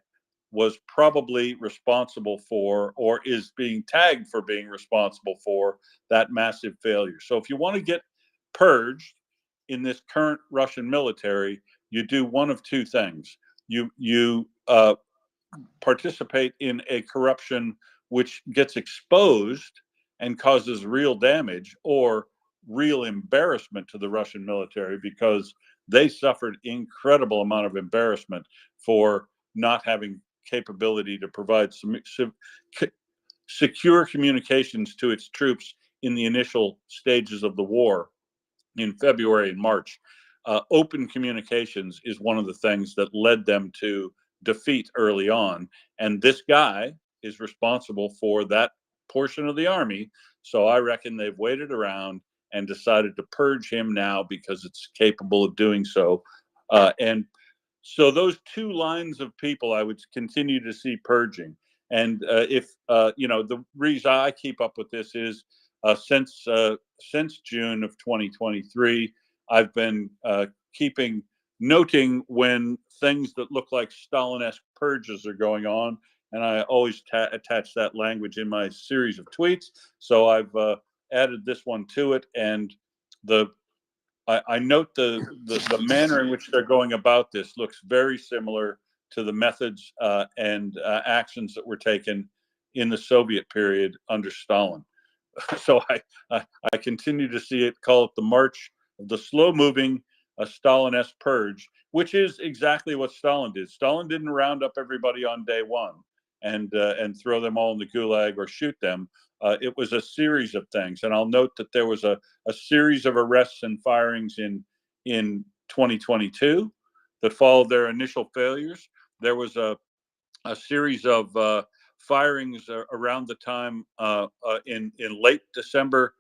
was probably responsible for, or is being tagged for being responsible for, that massive failure. So if you want to get purged in this current Russian military, you do one of two things. You participate in a corruption which gets exposed and causes real damage or real embarrassment to the Russian military, because they suffered incredible amount of embarrassment for not having capability to provide some secure communications to its troops in the initial stages of the war in February and March. Open communications is one of the things that led them to defeat early on. And this guy is responsible for that portion of the army. So I reckon they've waited around and decided to purge him now because it's capable of doing so. And so those two lines of people I would continue to see purging. And if the reason I keep up with this is since June of 2023, I've been noting when things that look like Stalin-esque purges are going on, and I always attach that language in my series of tweets. So I've added this one to it, and I note the manner in which they're going about this looks very similar to the methods and actions that were taken in the Soviet period under Stalin. So I continue to see it, call it the march of the slow-moving Stalin-esque purge, which is exactly what Stalin did. Stalin didn't round up everybody on day one and throw them all in the gulag or shoot them. It was a series of things, and I'll note that there was a series of arrests and firings in 2022 that followed their initial failures. There was a series of firings around the time in late December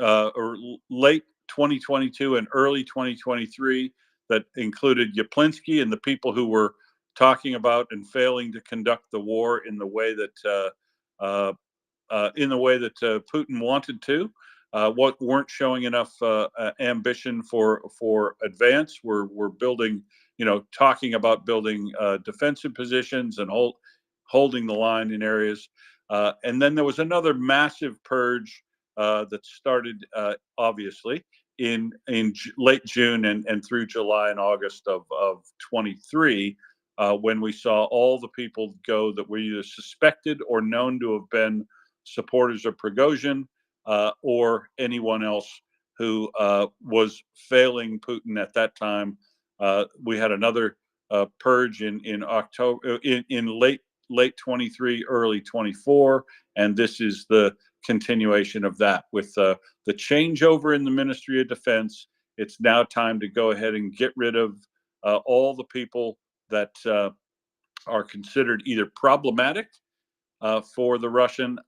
or late 2022 and early 2023 that included Yaplinsky and the people who were talking about and failing to conduct the war in the way that Putin wanted to. What weren't showing enough ambition for advance. We're building, talking about building defensive positions and holding the line in areas. And then there was another massive purge that started, obviously, in late June and through July and August of 23, when we saw all the people go that were either suspected or known to have been supporters of Prigozhin, or anyone else who was failing Putin at that time. We had another purge in October, in late 23, early 24, and this is the continuation of that. With the changeover in the Ministry of Defense, it's now time to go ahead and get rid of all the people that are considered either problematic for the Russian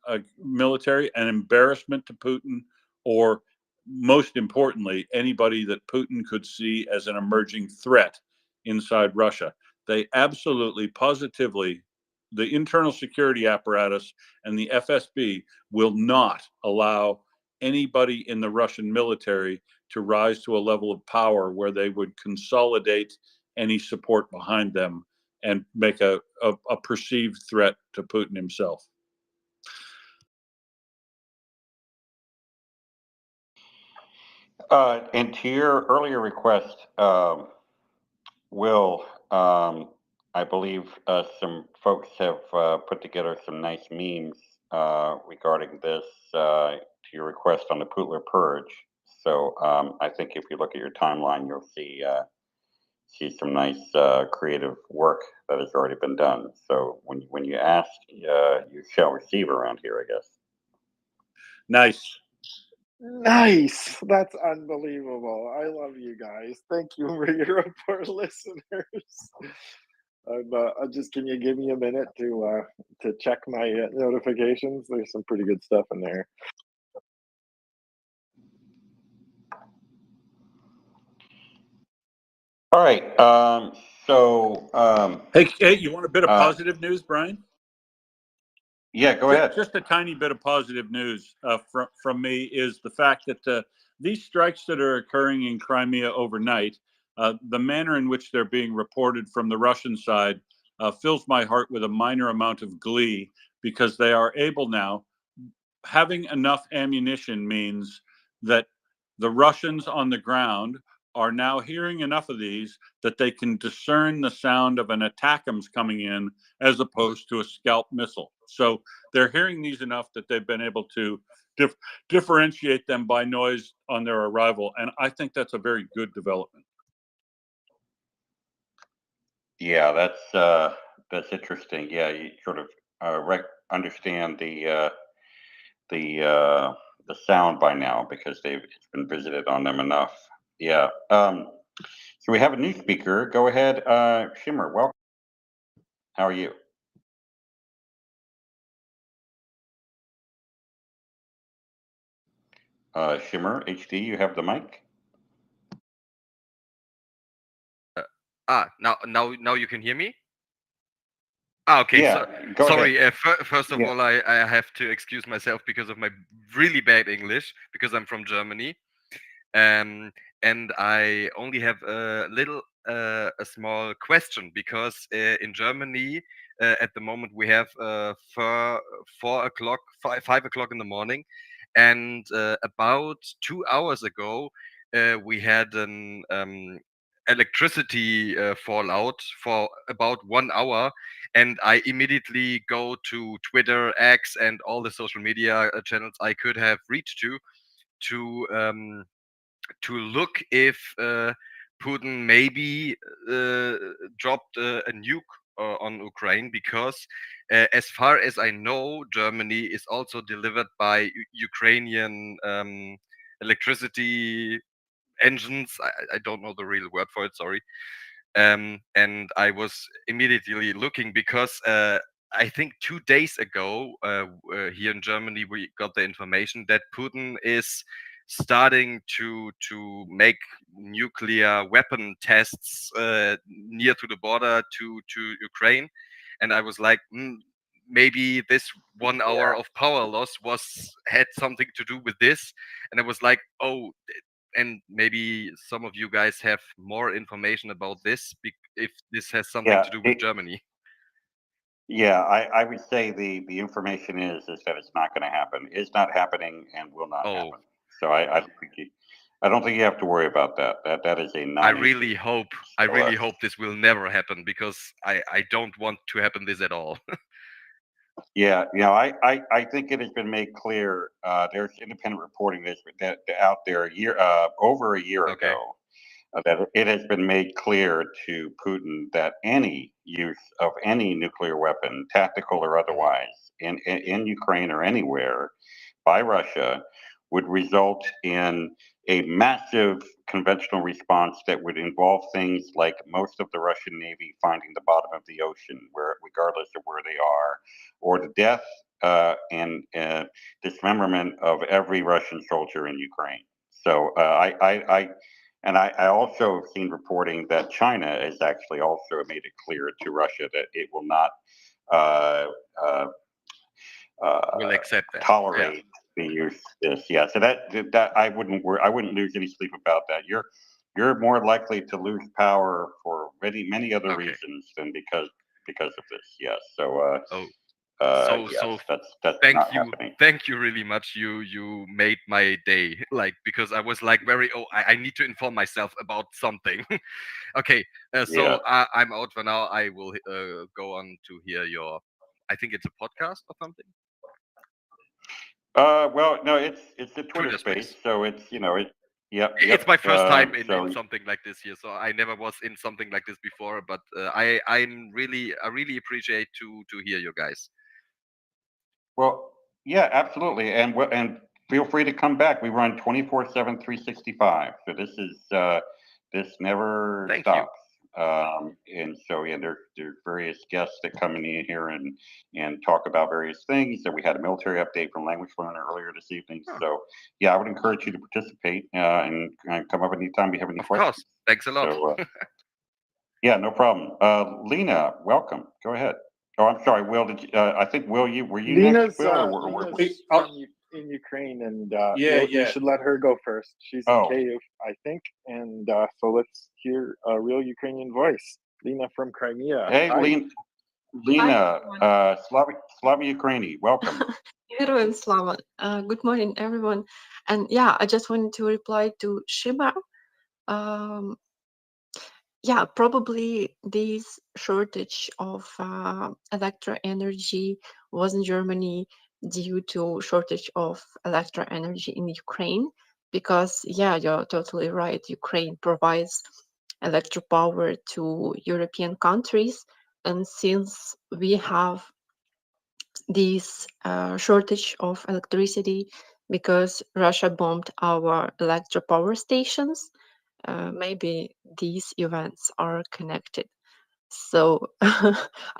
military, an embarrassment to Putin, or most importantly, anybody that Putin could see as an emerging threat inside Russia. They absolutely, positively, the internal security apparatus and the FSB will not allow anybody in the Russian military to rise to a level of power where they would consolidate any support behind them and make a perceived threat to Putin himself. And to your earlier request, Will, I believe some folks have put together some nice memes regarding this, to your request on the Putler Purge. So I think if you look at your timeline, you'll see some nice creative work that has already been done. So when you ask, you shall receive around here, I guess. Nice. Nice. That's unbelievable. I love you guys. Thank you, MriyaReport listeners. Just can you give me a minute to check my notifications? There's some pretty good stuff in there. All right. Hey, you want a bit of positive news, Brian? Yeah, go ahead. Just a tiny bit of positive news from me is the fact that these strikes that are occurring in Crimea overnight, the manner in which they're being reported from the Russian side fills my heart with a minor amount of glee, because they are able now. Having enough ammunition means that the Russians on the ground are now hearing enough of these that they can discern the sound of an ATACMS coming in as opposed to a scalp missile. So they're hearing these enough that they've been able to differentiate them by noise on their arrival. And I think that's a very good development. Yeah, that's interesting. Yeah, you sort of understand the sound by now because it's been visited on them enough. Yeah. So we have a new speaker. Go ahead, Shimmer. Welcome. How are you? Shimmer HD, you have the mic. Now you can hear me? Okay, Yeah, so go sorry. ahead. First of Yeah. all, I have to excuse myself because of my really bad English, because I'm from Germany. And I only have a small question, because in Germany at the moment we have 4 o'clock, 5 o'clock in the morning, and about 2 hours ago we had an electricity fallout for about 1 hour, and I immediately go to Twitter, X, and all the social media channels I could have reached to look if Putin maybe dropped a nuke on Ukraine, because as far as I know, Germany is also delivered by Ukrainian electricity engines. I don't know the real word for it, sorry. And I was immediately looking, because I think 2 days ago here in Germany we got the information that Putin is starting to make nuclear weapon tests near to the border to Ukraine, and I was like, maybe this 1 hour of power loss had something to do with this, and I was like, oh. And maybe some of you guys have more information about this, if this has something Yeah. to do with Germany. Yeah, I would say the information is that it's not going to happen. It's not happening and will not Oh, happen. So I don't think you have to worry about that. That is a I non-issue. really hope this will never happen, because I don't want to happen this at all. Yeah, I think it has been made clear. There's independent reporting that out there over a year Okay. ago, that it has been made clear to Putin that any use of any nuclear weapon, tactical or otherwise, in Ukraine or anywhere by Russia would result in a massive conventional response that would involve things like most of the Russian Navy finding the bottom of the ocean, where regardless of where they are, or the death and dismemberment of every Russian soldier in Ukraine. So I also have seen reporting that China has actually also made it clear to Russia that it will not uh, uh, Will accept that. tolerate the use of this. Yeah, so that I wouldn't lose any sleep about that. You're more likely to lose power for many other Okay. reasons than because of this. Yes. So So yes, that's thank not you, happening. thank you really much. You made my day, like, because I was like I need to inform myself about something. Okay, Yeah. so I'm out for now. I will go on to hear your, I think it's a podcast or something. Well, no, it's a Twitter Twitter space, space. so it's yep. It's my first time in So something like this here, so I never was in something like this before. But I really appreciate to hear you guys. well, yeah, absolutely, and feel free to come back. We run 24/7, 365. So this never Thank you. stops. And so, yeah, there's various guests that come in here and talk about various things. So we had a military update from Language Learner earlier this evening. Oh. So, yeah, I would encourage you to participate and come up anytime you have any Of questions. course. Thanks a lot. So, yeah, no problem. Lena, welcome. Go ahead. Oh, I'm sorry, Will. I think Will, were you next, Will, or Lena's in Ukraine, and Yeah, you should let her go first. She's in Oh. Kyiv, I think, and so let's hear a real Ukrainian voice. Lena from Crimea. Hey, Hi. Lena, Slava Ukraini, welcome. Героям слава. Good morning, everyone. And yeah, I just wanted to reply to Shiba. Yeah, probably this shortage of electro energy was in Germany due to shortage of electro energy in Ukraine. Because yeah, you're totally right. Ukraine provides electric power to European countries, and since we have this shortage of electricity because Russia bombed our electric power stations, maybe these events are connected. So,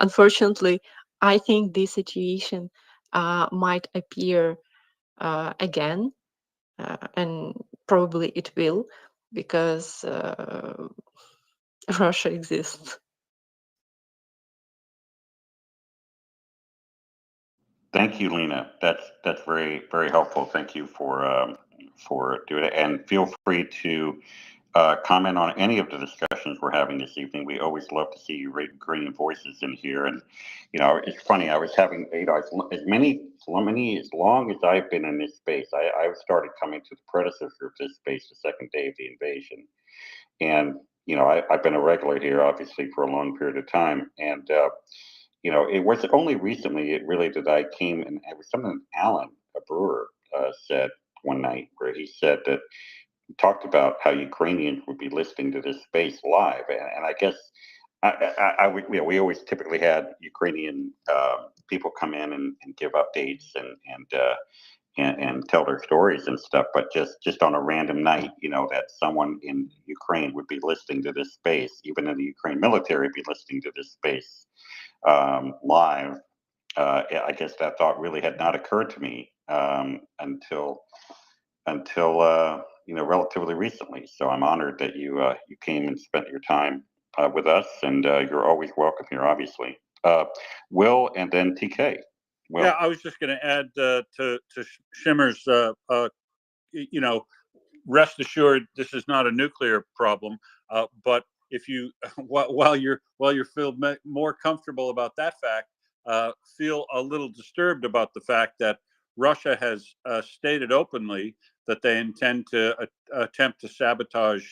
unfortunately, I think this situation might appear again, and probably it will, because Russia exists. Thank you, Lena. That's very, very helpful. Thank you for doing it. And feel free to comment on any of the discussions we're having this evening. We always love to see you Ukrainian voices in here. And it's funny. I was having as long as I've been in this space. I started coming to the predecessor of this space the second day of the invasion, and I've been a regular here, obviously, for a long period of time. And it was only recently that I came, and it was something Alan, a brewer, said one night, where he said that talked about how Ukrainians would be listening to this space live, and I guess I would, we always typically had Ukrainian people come in and give updates and tell their stories and stuff, but just on a random night, that someone in Ukraine would be listening to this space, even in the Ukraine military, be listening to this space live. I guess that thought really had not occurred to me until relatively recently. So I'm honored that you came and spent your time with us, and you're always welcome here, obviously. Will, and then TK. Will. Yeah, I was just going to add to Shimmer's. Rest assured, this is not a nuclear problem. But if you, while you're feel more comfortable about that fact, feel a little disturbed about the fact that Russia has stated openly that they intend to attempt to sabotage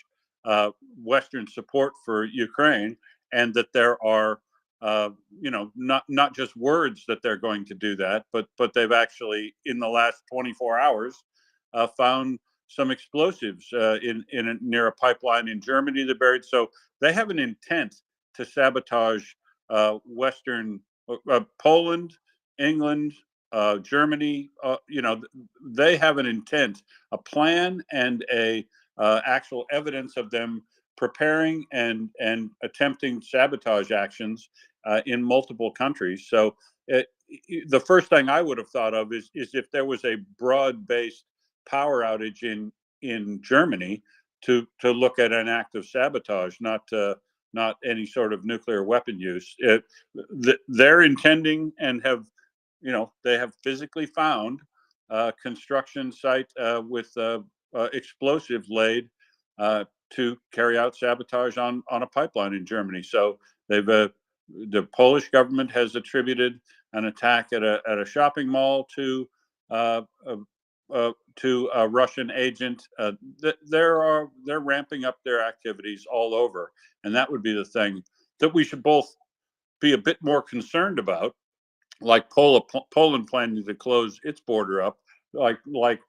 Western support for Ukraine, and that there are, not just words that they're going to do that, but they've actually, in the last 24 hours, found some explosives near a pipeline in Germany that buried. So they have an intent to sabotage Western Poland, England, Germany. They have an intent, a plan, and a actual evidence of them preparing and attempting sabotage actions in multiple countries. So the first thing I would have thought of is if there was a broad-based power outage in Germany, to look at an act of sabotage, not any sort of nuclear weapon use. They're intending and they have physically found a construction site with explosives laid to carry out sabotage on a pipeline in Germany. So the Polish government has attributed an attack at a shopping mall to a Russian agent. They're ramping up their activities all over, and that would be the thing that we should both be a bit more concerned about. Like Poland planning to close its border up, like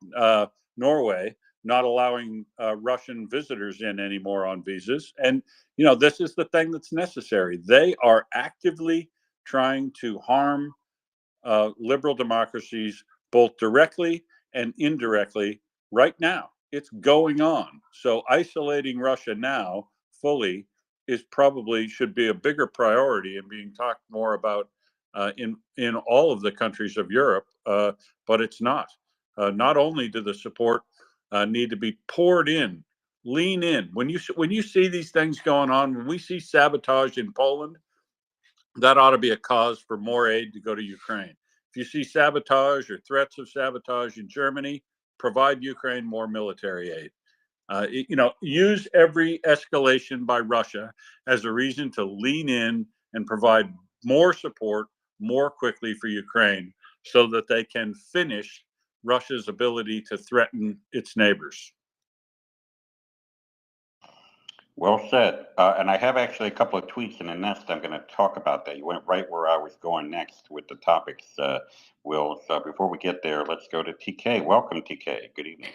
Norway not allowing Russian visitors in anymore on visas. And this is the thing that's necessary. They are actively trying to harm liberal democracies, both directly and indirectly, right now. It's going on. So isolating Russia now fully is probably should be a bigger priority and being talked more about in all of the countries of Europe, but it's not. Not only do the support need to be poured in, lean in. When you see these things going on, when we see sabotage in Poland, that ought to be a cause for more aid to go to Ukraine. If you see sabotage or threats of sabotage in Germany, provide Ukraine more military aid. Use every escalation by Russia as a reason to lean in and provide more support more quickly for Ukraine so that they can finish Russia's ability to threaten its neighbors. Well said. And I have actually a couple of tweets in the nest. I'm going to talk about that. You went right where I was going next with the topics, Will. So before we get there, let's go to TK. Welcome, TK. Good evening.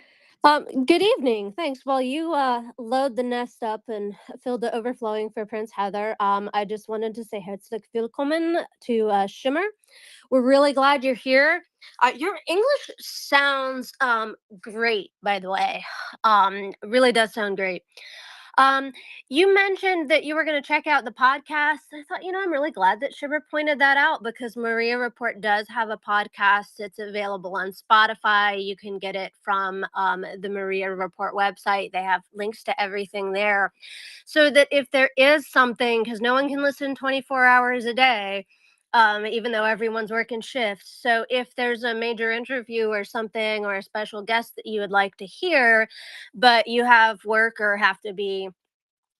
Good evening. Thanks. While you load the nest up and fill the overflowing for Prince Heather, I just wanted to say herzlich willkommen to Shimmer. We're really glad you're here. Your English sounds great, by the way. Really does sound great. You mentioned that you were going to check out the podcast. I thought, I'm really glad that Shimmer pointed that out because MriyaReport does have a podcast. It's available on Spotify. You can get it from the MriyaReport website. They have links to everything there. So that if there is something, because no one can listen 24 hours a day, even though everyone's working shifts. So if there's a major interview or something or a special guest that you would like to hear, but you have work or have to be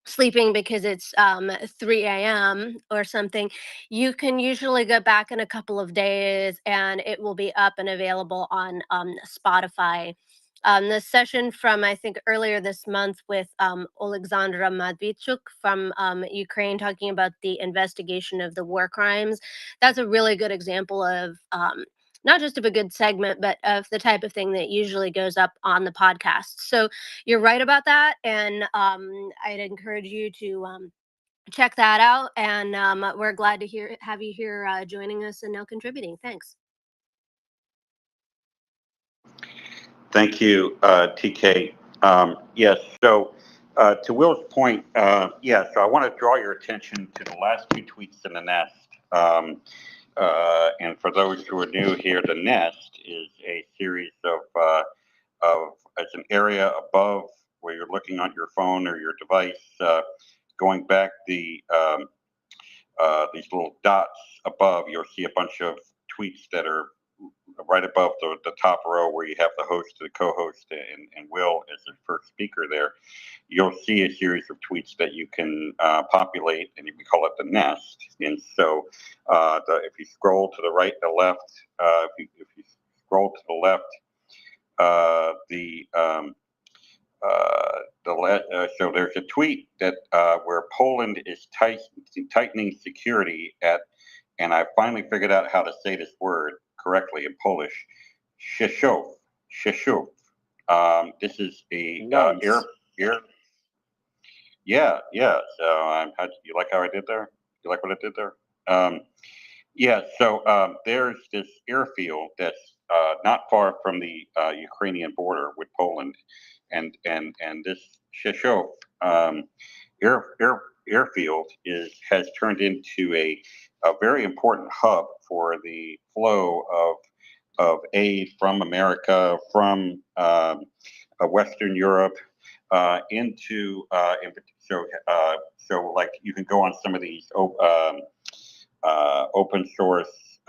sleeping because it's 3 a.m. or something, you can usually go back in a couple of days and it will be up and available on Spotify. The session from, I think, earlier this month with Oleksandra Matvichuk from Ukraine talking about the investigation of the war crimes, that's a really good example of not just of a good segment, but of the type of thing that usually goes up on the podcast. So you're right about that, and I'd encourage you to check that out. And we're glad to have you here joining us and now contributing. Thanks. Thank you, TK. Yes, so to Will's point, so I want to draw your attention to the last two tweets in the nest. And for those who are new here, the nest is a series of it's an area above where you're looking on your phone or your device, going back these little dots above, you'll see a bunch of tweets that are right above the top row where you have the host, the co-host, and Will as the first speaker there. You'll see a series of tweets that you can populate, and we call it the nest. And so if you scroll to the right and the left, if you scroll to the left, so there's a tweet that where Poland is tightening security at, and I finally figured out how to say this word correctly in Polish, Rzeszów. This is a Nice. air. Yeah. So you like how I did there? You like what I did there? So there's this airfield that's not far from the Ukrainian border with Poland, and this Rzeszów airfield has turned into a very important hub for the flow of aid from America, from Western Europe into so like you can go on some of these open source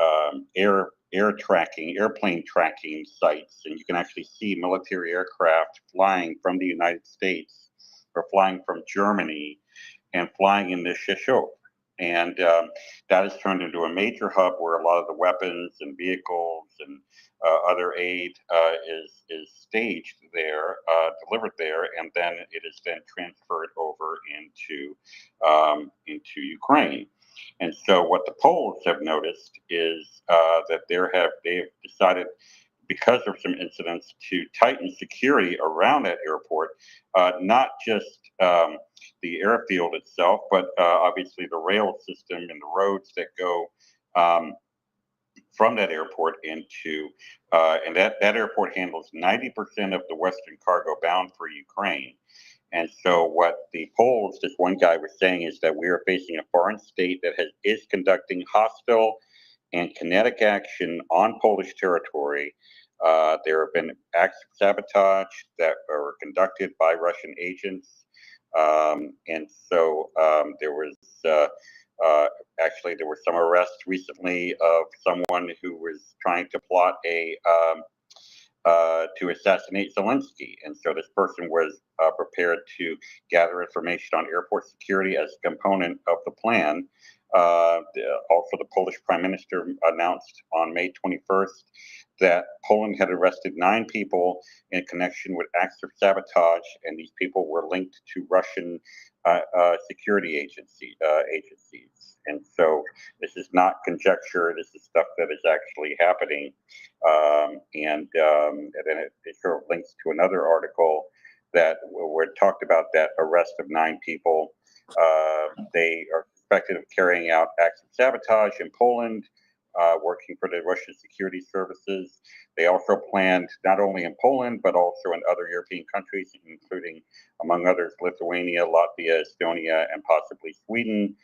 airplane tracking sites, and you can actually see military aircraft flying from the United States or flying from Germany and flying in this Rzeszów. And that has turned into a major hub where a lot of the weapons and vehicles and other aid is staged there, delivered there, and then it is then transferred over into Ukraine. And so what the Poles have noticed is that they have decided, because of some incidents, to tighten security around that airport, not just the airfield itself, but obviously the rail system and the roads that go from that airport into, and that airport handles 90% of the Western cargo bound for Ukraine. And so what the polls, this one guy was saying, is that we are facing a foreign state that is conducting hostile and kinetic action on Polish territory. There have been acts of sabotage that were conducted by Russian agents. And so there was actually there were some arrests recently of someone who was trying to plot to assassinate Zelensky. And so this person was prepared to gather information on airport security as a component of the plan. Also, the Polish Prime Minister announced on May 21st that Poland had arrested 9 people in connection with acts of sabotage, and these people were linked to Russian security agencies. And so this is not conjecture, this is stuff that is actually happening. And then it sort of links to another article that where it talked about that arrest of 9 people. They are suspected of carrying out acts of sabotage in Poland, working for the Russian security services. They also planned not only in Poland, but also in other European countries, including, among others, Lithuania, Latvia, Estonia, and possibly Sweden.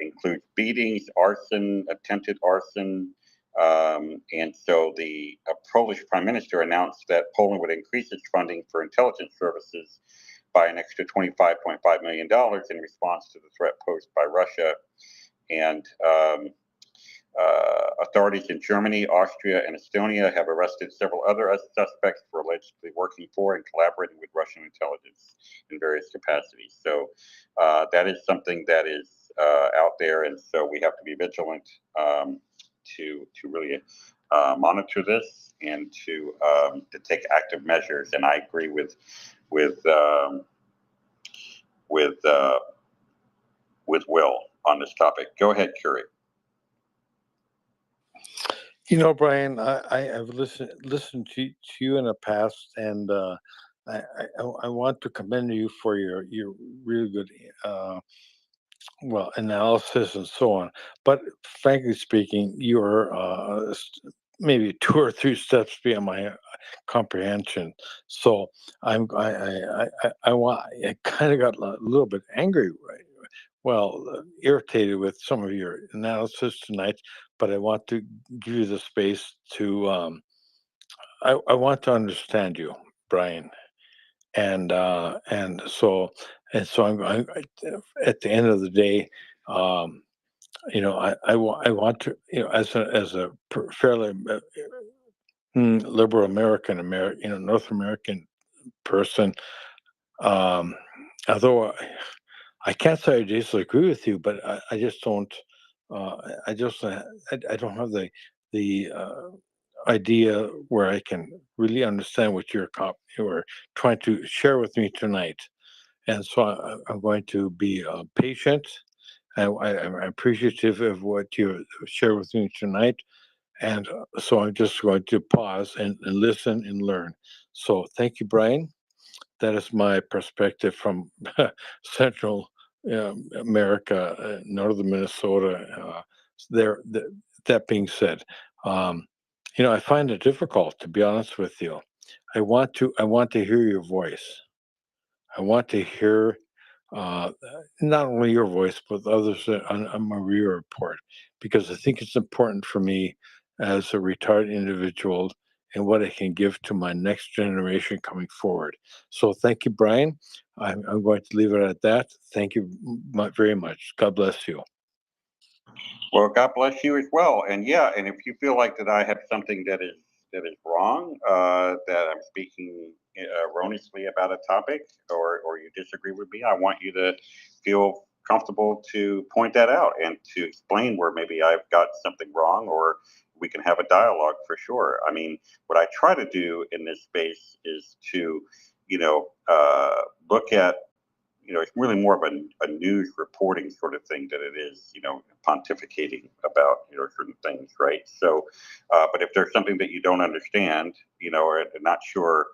Includes beatings, arson, attempted arson. And so the Polish Prime Minister announced that Poland would increase its funding for intelligence services by an extra $25.5 million in response to the threat posed by Russia. And authorities in Germany, Austria, and Estonia have arrested several other suspects for allegedly working for and collaborating with Russian intelligence in various capacities. So that is something that is out there, and so we have to be vigilant to really monitor this and to take active measures. And I agree with Will on this topic. Go ahead, Curie. You know, Brian, I've listened to you in the past, and I want to commend you for your really good analysis and so on. But frankly speaking, you're maybe 2 or 3 steps beyond my comprehension. So I kind of got a little bit angry, right? Well, irritated with some of your analysis tonight, but I want to give you the space to. I want to understand you, Brian, and so I'm at the end of the day. I want to, as a fairly liberal American, North American person. Although I can't say I disagree with you, but I just don't. I don't have the idea where I can really understand what you were trying to share with me tonight, and so I'm going to be patient. I'm appreciative of what you shared with me tonight, and so I'm just going to pause and listen and learn. So thank you, Brian. That is my perspective from Central America, northern Minnesota. That being said, I find it difficult, to be honest with you. I want to hear your voice. I want to hear not only your voice but others on MriyaReport, because I think it's important for me as a retired individual and what I can give to my next generation coming forward. So thank you, Brian. I'm going to leave it at that. Thank you very much. God bless you. Well, God bless you as well. And yeah, and if you feel like that I have something that is wrong, that I'm speaking erroneously about a topic, or you disagree with me, I want you to feel comfortable to point that out and to explain where maybe I've got something wrong, or we can have a dialogue for sure. I mean, what I try to do in this space is to, look at, it's really more of a news reporting sort of thing than it is, pontificating about, certain things, right? So, but if there's something that you don't understand, or not sure,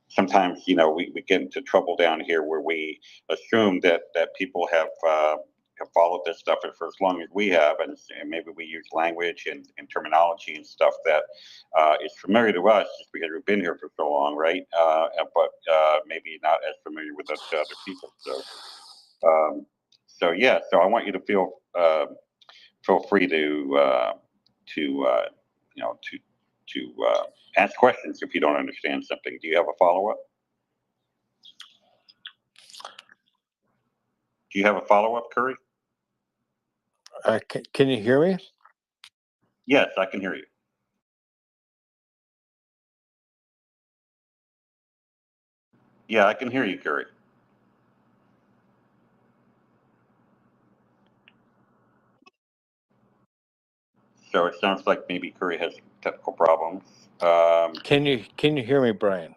sometimes, we get into trouble down here where we assume that people have have followed this stuff for as long as we have, and maybe we use language and terminology and stuff that is familiar to us just because we've been here for so long, right? But maybe not as familiar with us to other people. So yeah, so I want you to feel free to you know to ask questions if you don't understand something. Do you have a follow-up? Do you have a follow-up, Curry? Can you hear me? Yes, I can hear you. Yeah, I can hear you, Curry. So it sounds like maybe Curry has technical problems. Can you hear me, Brian?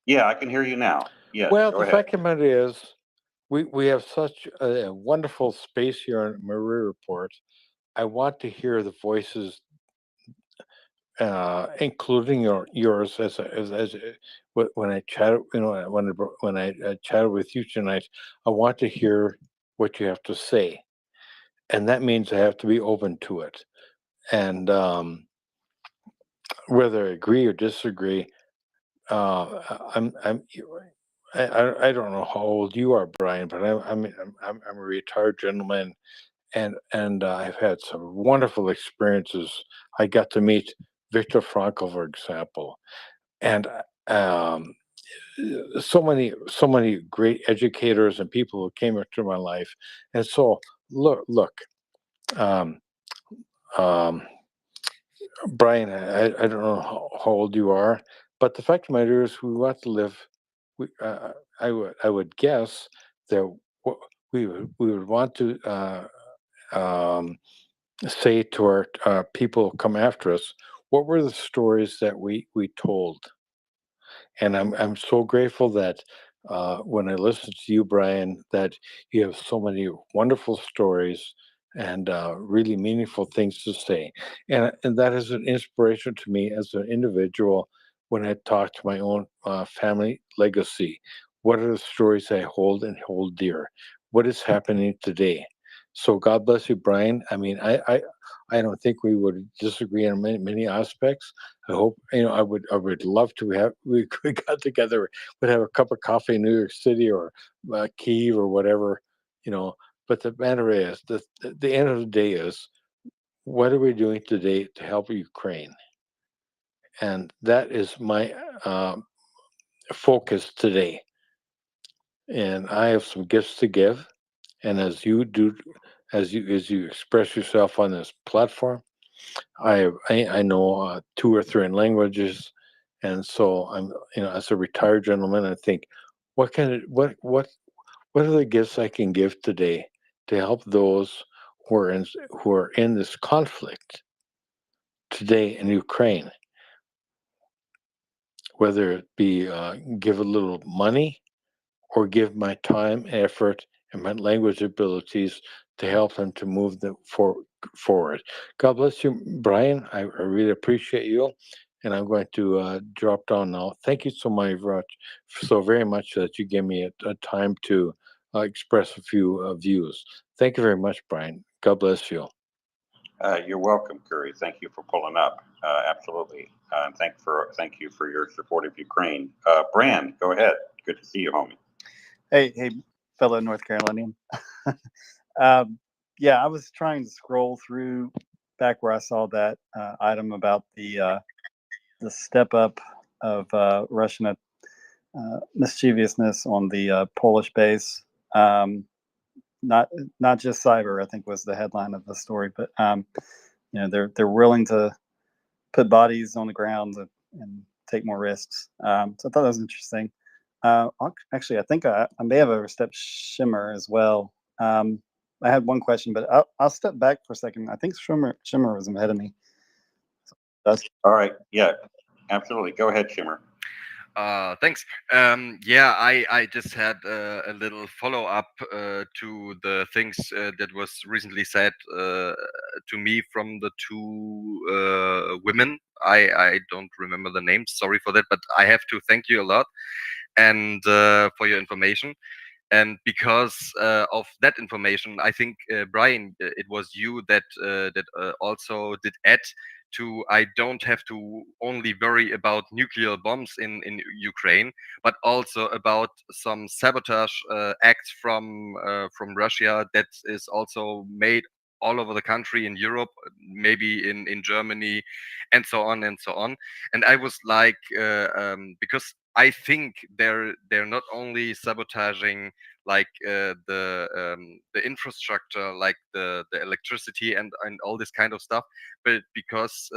Yeah, I can hear you now. Yes, Well, go the ahead. fact of the matter is, we have such a wonderful space here on MriyaReport. I want to hear the voices, including yours, when I chat. You know, when I chatted with you tonight, I want to hear what you have to say, and that means I have to be open to it. And whether I agree or disagree, I'm I don't know how old you are, Brian, but I'm a retired gentleman, and I've had some wonderful experiences. I got to meet Viktor Frankl, for example, and um, so many great educators and people who came into my life. And so look, um, um, Brian, I don't know how old you are, but the fact of the matter is, we want to live. I would guess that we would want to say to our people who come after us, what were the stories that we told? And I'm so grateful that when I listen to you, Brian, that you have so many wonderful stories and really meaningful things to say, and that is an inspiration to me as an individual. When I talk to my own family legacy, what are the stories I hold and hold dear? What is happening today? So God bless you, Brian. I mean, I don't think we would disagree on many aspects. I hope, I would love to have we could got together, would have a cup of coffee in New York City or Kiev or whatever, you know. But the matter is, the end of the day is, what are we doing today to help Ukraine? And that is my focus today. And I have some gifts to give, and as you do, as you express yourself on this platform, I know 2 or 3 languages, and so I'm, as a retired gentleman, I think, what can it, what are the gifts I can give today to help those who are in this conflict today in Ukraine, whether it be give a little money or give my time, effort, and my language abilities to help them to move them forward. God bless you, Brian. I really appreciate you. And I'm going to drop down now. Thank you so very much that you gave me a time to express a few views. Thank you very much, Brian. God bless you. You're welcome, Curry. Thank you for pulling up. Absolutely. Thank you for your support of Ukraine. Brand, go ahead. Good to see you, homie. Hey, fellow North Carolinian. Yeah, I was trying to scroll through back where I saw that item about the step up of Russian mischievousness on the Polish base. Not just cyber, I think was the headline of the story, but they're willing to put bodies on the ground and take more risks. So I thought that was interesting. Actually, I think I may have overstepped Shimmer as well. I had one question, but I'll step back for a second. I think Shimmer was ahead of me. All right. Yeah, absolutely. Go ahead, Shimmer. Thanks. Yeah, I just had a little follow up to the things that was recently said to me from the 2 women. I don't remember the names. Sorry for that, but I have to thank you a lot and for your information. And because of that information, I think Brian, it was you that also did add to, I don't have to only worry about nuclear bombs in Ukraine, but also about some sabotage acts from Russia that is also made all over the country in Europe, maybe in Germany, and so on and so on. And I was like, because I think they're not only sabotaging like the infrastructure, like the electricity and all this kind of stuff, but because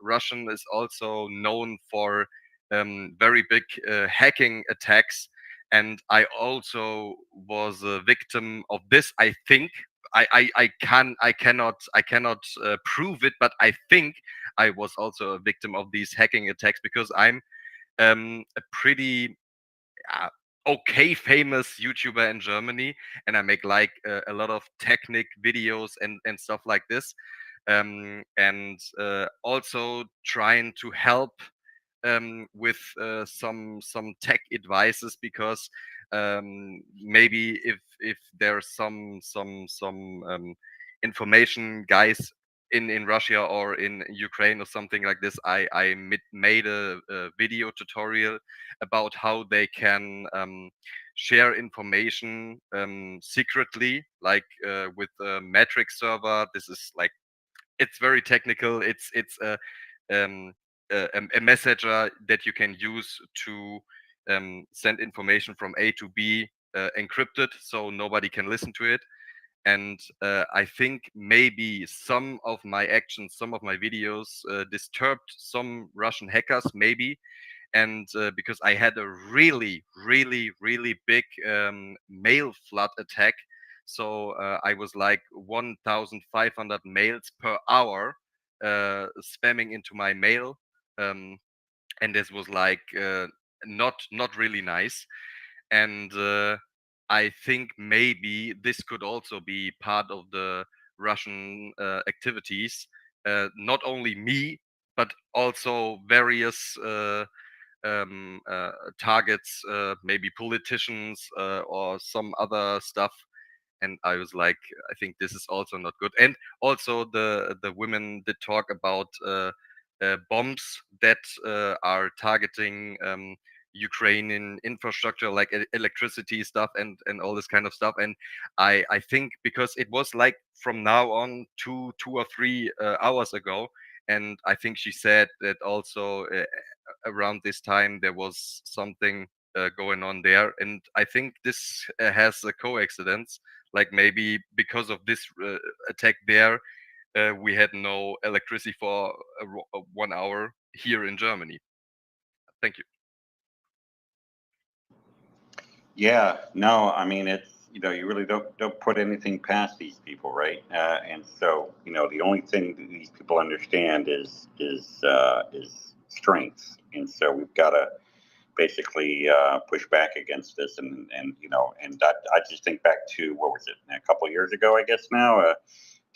Russian is also known for very big hacking attacks, and I also was a victim of this. I think I cannot prove it, but I think I was also a victim of these hacking attacks because I'm a pretty okay famous YouTuber in Germany, and I make like a lot of technic videos and stuff like this, and also trying to help with some tech advices, because maybe if there's some information guys in Russia or in Ukraine or something like this, I made a video tutorial about how they can share information secretly, like with a metric server. This is like, it's very technical. It's a messenger that you can use to send information from A to B encrypted, so nobody can listen to it. And I think maybe some of my actions, some of my videos disturbed some Russian hackers, maybe. And because I had a really big mail flood attack, so I was like 1,500 mails per hour spamming into my mail, um, and this was like not really nice. And I think maybe this could also be part of the Russian activities, not only me, but also various targets, maybe politicians or some other stuff. And I was like, I think this is also not good. And also the women did talk about bombs that are targeting Ukrainian infrastructure, like electricity stuff and all this kind of stuff. And I think because it was like from now on 2 or 3 hours ago, and I think she said that also around this time there was something going on there. And I think this has a coincidence, like maybe because of this attack there, we had no electricity for 1 hour here in Germany. Thank you. Yeah, no, I mean, it's, you really don't put anything past these people, right? And so, the only thing that these people understand is strength, and so we've got to basically push back against this, and I just think back to, what was it, a couple of years ago, I guess now.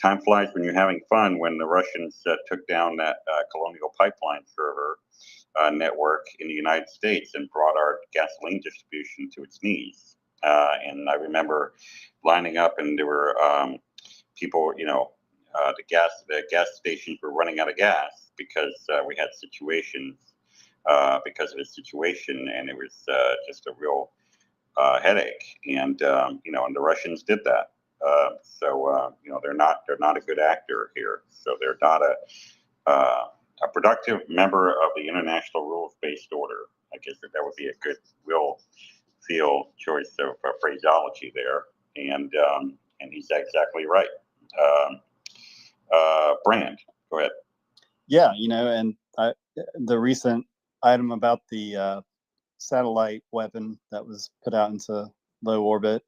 Time flies when you're having fun. When the Russians took down that Colonial Pipeline server network in the United States and brought our gasoline distribution to its knees. And I remember lining up, and there were people, the gas stations were running out of gas because we had situations because of the situation, and it was just a real headache. And and the Russians did that. They're not a good actor here. So they're not a productive member of the international rules-based order. I guess that would be a good real feel choice of phraseology there. And he's exactly right. Brand, go ahead. Yeah, and the recent item about the satellite weapon that was put out into low orbit,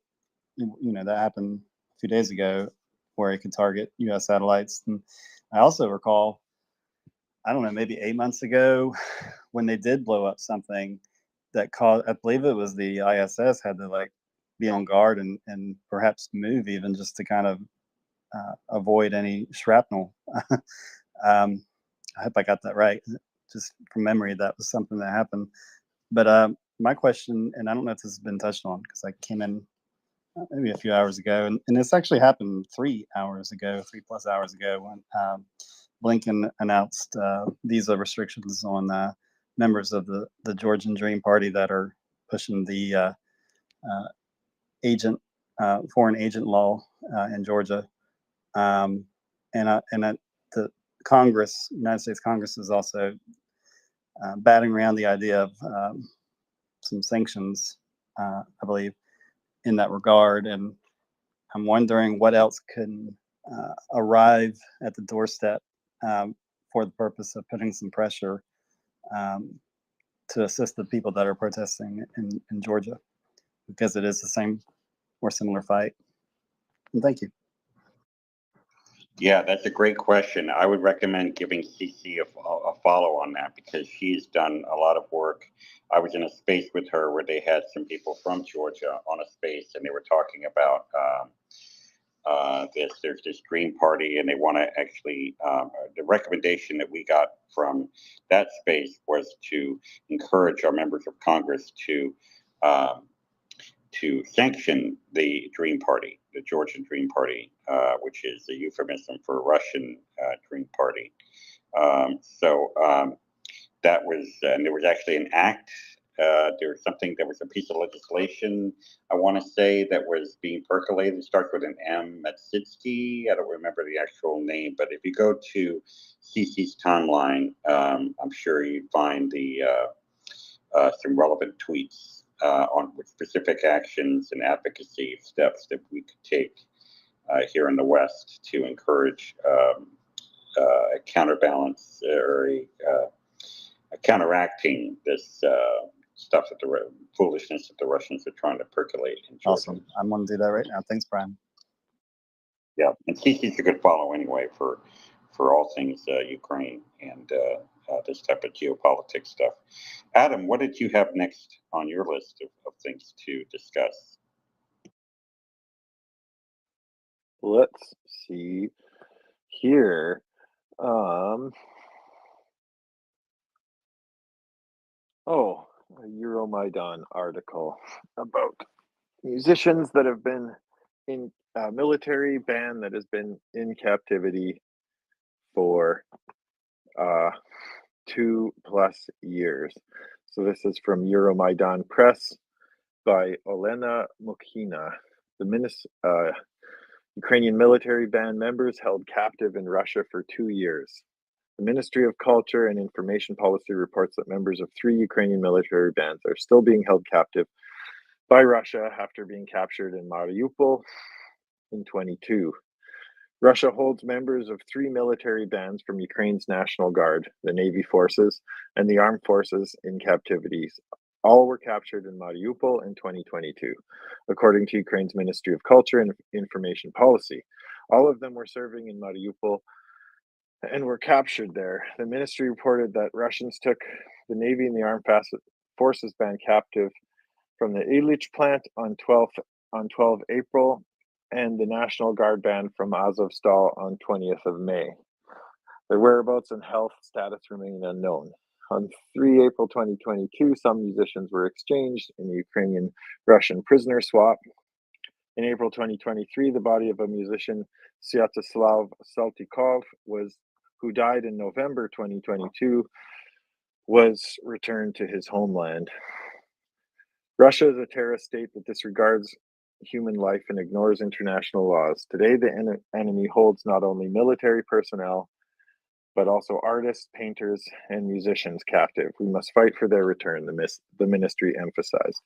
that happened a few days ago, where it could target U.S. satellites. And I also recall, I don't know, maybe 8 months ago, when they did blow up something that caused, I believe it was the ISS had to like be on guard and perhaps move even just to kind of avoid any shrapnel. I hope I got that right. Just from memory, that was something that happened. But my question, and I don't know if this has been touched on because I came in maybe a few hours ago, and this actually happened 3 hours ago, 3+ hours ago, when Blinken announced visa restrictions on members of the Georgian Dream Party that are pushing the foreign agent law in Georgia, the Congress, United States Congress, is also batting around the idea of some sanctions, I believe, in that regard. And I'm wondering what else can arrive at the doorstep for the purpose of putting some pressure to assist the people that are protesting in Georgia, because it is the same or similar fight. And thank you. Yeah, that's a great question. I would recommend giving CC a follow on that, because she's done a lot of work. I was in a space with her where they had some people from Georgia on a space, and they were talking about there's this Green Party, and they want to actually, the recommendation that we got from that space was to encourage our members of Congress to sanction the Dream Party, the Georgian Dream Party, which is a euphemism for Russian Dream Party. That was, and there was actually an act. There was a piece of legislation, I want to say, that was being percolated. It starts with an M, Matsitsky. I don't remember the actual name, but if you go to CC's timeline, I'm sure you'd find some relevant tweets on specific actions and advocacy steps that we could take here in the West to encourage a counterbalance or a counteracting this stuff that the foolishness that the Russians are trying to percolate in Georgia. Awesome. I'm going to do that right now. Thanks, Brian. Yeah, and CC's a good follow anyway for all things Ukraine and this type of geopolitics stuff. Adam, what did you have next on your list of things to discuss? Let's see here. A Euromaidan article about musicians that have been in a military band that has been in captivity for 2+ years. So this is from Euromaidan Press by Olena Mukhina. The Ukrainian military band members held captive in Russia for 2 years. The Ministry of Culture and Information Policy reports that members of 3 Ukrainian military bands are still being held captive by Russia after being captured in Mariupol in 2022. Russia holds members of 3 military bands from Ukraine's National Guard, the Navy Forces, and the Armed Forces in captivity. All were captured in Mariupol in 2022, according to Ukraine's Ministry of Culture and Information Policy. All of them were serving in Mariupol and were captured there. The ministry reported that Russians took the Navy and the Armed Forces band captive from the Ilyich plant on 12 April, and the National Guard band from Azovstal on 20th of May. Their whereabouts and health status remain unknown. On 3 April 2022, some musicians were exchanged in the Ukrainian-Russian prisoner swap. In April 2023, the body of a musician, Sviatoslav Saltykov, who died in November 2022, was returned to his homeland. Russia is a terrorist state that disregards human life and ignores international laws. Today, the enemy holds not only military personnel, but also artists, painters, and musicians captive. We must fight for their return, the ministry emphasized.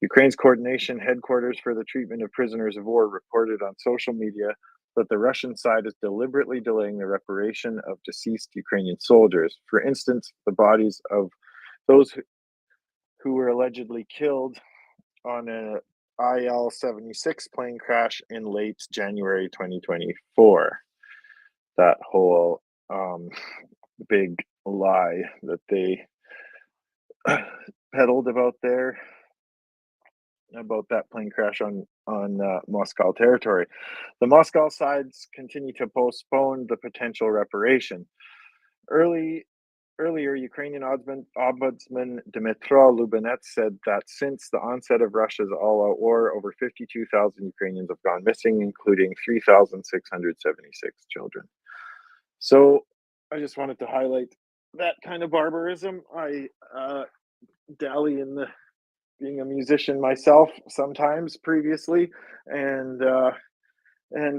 Ukraine's coordination headquarters for the treatment of prisoners of war reported on social media that the Russian side is deliberately delaying the reparation of deceased Ukrainian soldiers. For instance, the bodies of those who were allegedly killed on an IL-76 plane crash in late January 2024. That whole big lie that they peddled about that plane crash on Moscow territory. The Moscow sides continue to postpone the potential reparation. Early earlier, Ukrainian Ombudsman Dmytro Lubinets said that since the onset of Russia's all-out war, over 52,000 Ukrainians have gone missing, including 3,676 children. So I just wanted to highlight that kind of barbarism. I dally in the being a musician myself sometimes previously, and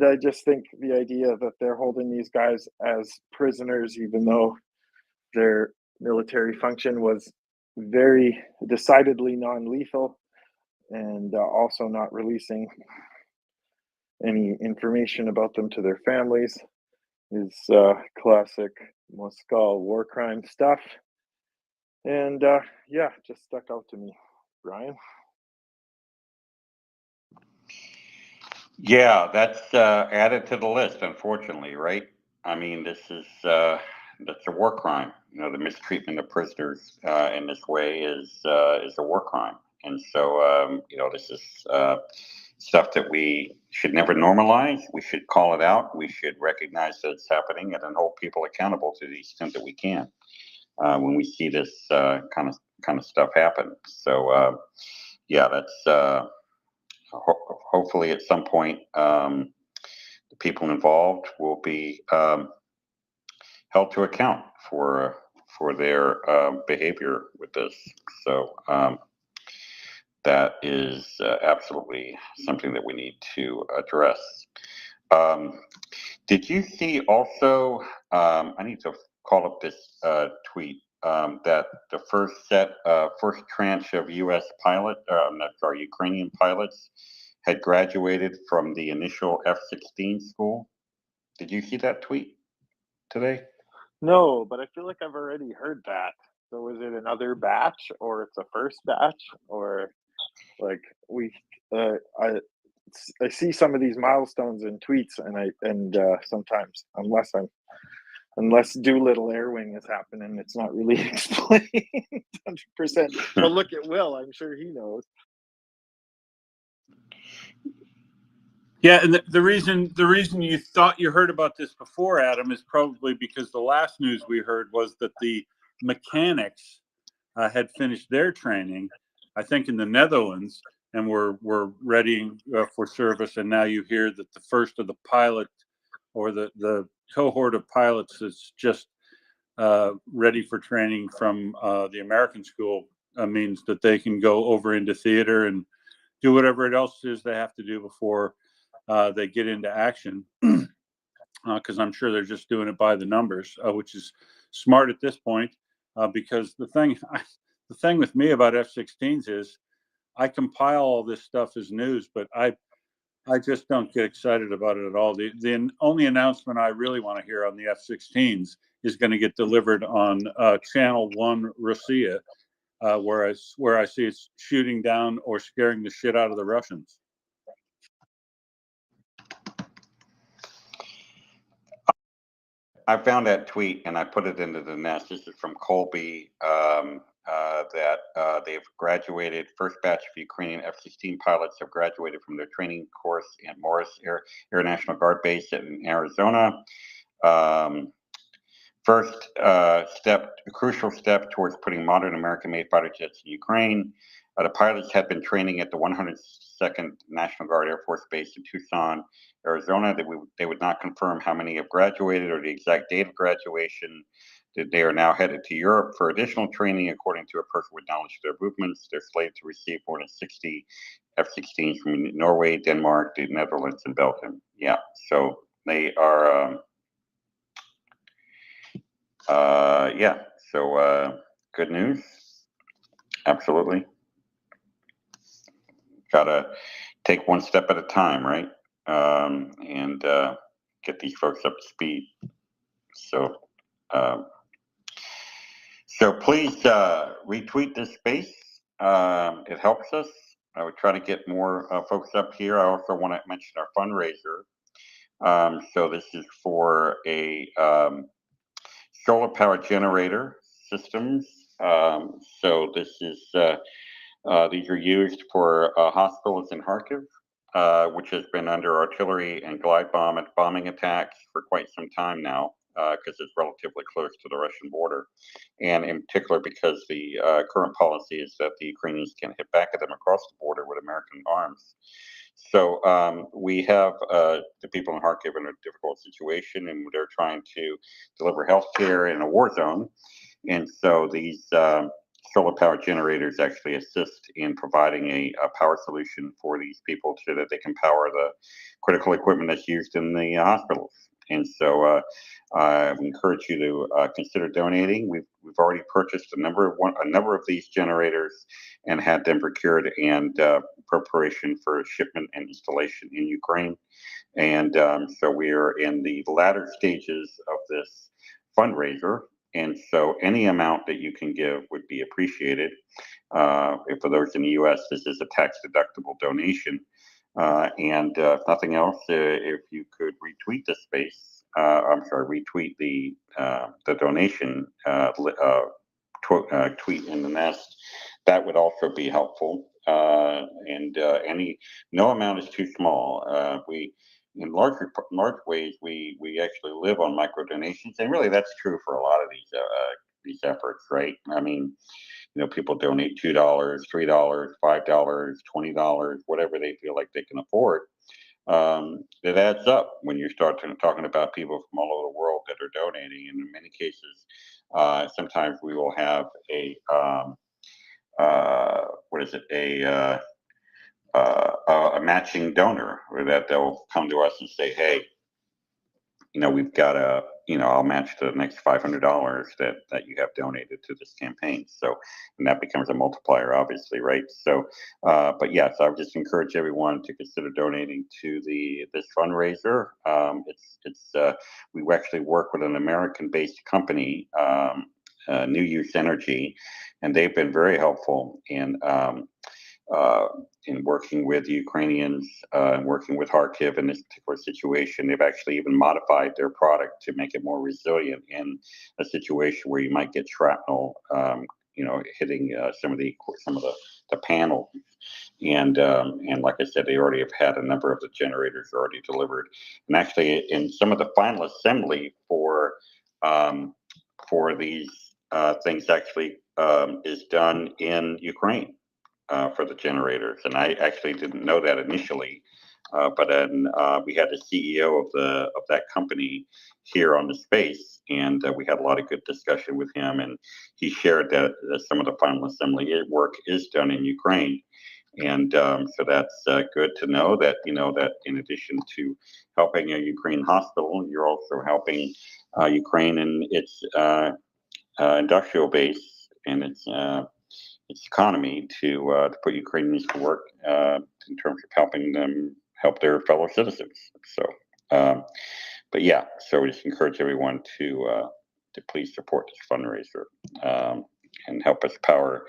I just think the idea that they're holding these guys as prisoners, even though their military function was very decidedly non-lethal, and also not releasing any information about them to their families, is classic Moscow war crime stuff. And yeah, just stuck out to me, Brian. Yeah, that's added to the list, unfortunately, right? I mean, this is that's a war crime. You know, the mistreatment of prisoners in this way is a war crime, and so you know, this is stuff that we should never normalize. We should call it out. We should recognize that it's happening and then hold people accountable to the extent that we can when we see this kind of stuff happen. So yeah, that's. Hopefully at some point the people involved will be held to account for their behavior with this. So that is absolutely something that we need to address. Did you see also, I need to call up this tweet, that the first tranche of U.S. Ukrainian pilots had graduated from the initial F-16 school? Did you see that tweet today? No, but I feel like I've already heard that. So is it another batch, or it's a first batch, or like I see some of these milestones in tweets, and sometimes unless Doolittle Air Wing is happening, it's not really explained 100%. But look at Will, I'm sure he knows. Yeah, and the reason you thought you heard about this before, Adam, is probably because the last news we heard was that the mechanics had finished their training, I think in the Netherlands, and were ready for service. And now you hear that the first of the pilot, or the cohort of pilots, is just ready for training from the American school. Means that they can go over into theater and do whatever else it is they have to do before they get into action, because I'm sure they're just doing it by the numbers, which is smart at this point. Because the thing with me about F-16s is I compile all this stuff as news, but I just don't get excited about it at all. The only announcement I really want to hear on the F-16s is going to get delivered on Channel 1 Russia, where I see it's shooting down or scaring the shit out of the Russians. I found that tweet and I put it into the nest. This is from Colby, that they've graduated. First batch of Ukrainian F-16 pilots have graduated from their training course at Morris Air National Guard Base in Arizona. First a crucial step towards putting modern American-made fighter jets in Ukraine. The pilots have been training at the 102nd National Guard Air Force Base in Tucson, Arizona. They would not confirm how many have graduated or the exact date of graduation. They are now headed to Europe for additional training, according to a person with knowledge of their movements. They're slated to receive more than 60 F-16s from Norway, Denmark, the Netherlands, and Belgium. Yeah, so they are... yeah, so good news. Absolutely. Gotta take one step at a time, right? And get these folks up to speed. So, so please retweet this space. It helps us. I would try to get more folks up here. I also want to mention our fundraiser. So this is for a solar power generator systems. So this is these are used for hospitals in Kharkiv, which has been under artillery and glide bombing attacks for quite some time now. because it's relatively close to the Russian border, and in particular because the current policy is that the Ukrainians can hit back at them across the border with American arms. So we have the people in Kharkiv in a difficult situation, and they're trying to deliver health care in a war zone. And so these solar power generators actually assist in providing a power solution for these people so that they can power the critical equipment that's used in the hospitals. And so I encourage you to consider donating. We've already purchased a number of these generators and had them procured and preparation for shipment and installation in Ukraine. And so we are in the latter stages of this fundraiser. And so any amount that you can give would be appreciated. For those in the U.S., this is a tax-deductible donation. And if nothing else, if you could retweet the space, retweet the donation tweet in the nest, that would also be helpful. And no amount is too small. In large ways, we actually live on micro donations, and really that's true for a lot of these efforts, right? I mean, people donate $2, $3, $5, $20, whatever they feel like they can afford. It adds up when you start talking about people from all over the world that are donating, and in many cases, sometimes we will have a matching donor, or that they'll come to us and say, hey, we've got I'll match the next $500 that you have donated to this campaign. So, and that becomes a multiplier, obviously, right? So, but yes, I would just encourage everyone to consider donating to this fundraiser. We actually work with an American-based company, New Use Energy, and they've been very helpful in working with the Ukrainians and working with Kharkiv in this particular situation. They've actually even modified their product to make it more resilient in a situation where you might get shrapnel, hitting some of the panel. And like I said, they already have had a number of the generators already delivered. And actually, in some of the final assembly for these things actually is done in Ukraine. For the generators, and I actually didn't know that initially, but then we had the CEO of that company here on the space, and we had a lot of good discussion with him, and he shared that some of the final assembly work is done in Ukraine, and so that's good to know that that in addition to helping a Ukraine hospital, you're also helping Ukraine in its industrial base and its economy to put Ukrainians to work in terms of helping them help their fellow citizens. So, but yeah, so we just encourage everyone to please support this fundraiser and help us power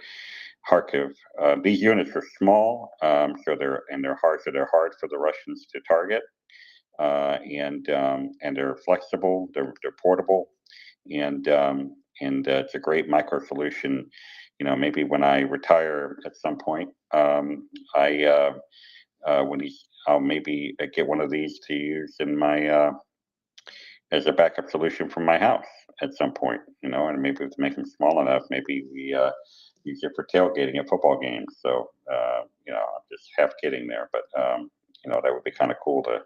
Kharkiv. These units are small, so they're hard for the Russians to target, and they're flexible, they're portable, and it's a great micro solution. Maybe when I retire at some point, I'll maybe get one of these to use in my as a backup solution for my house at some point. And maybe to make them small enough, maybe we use it for tailgating at football games. So I'm just half kidding there, but that would be kind of cool to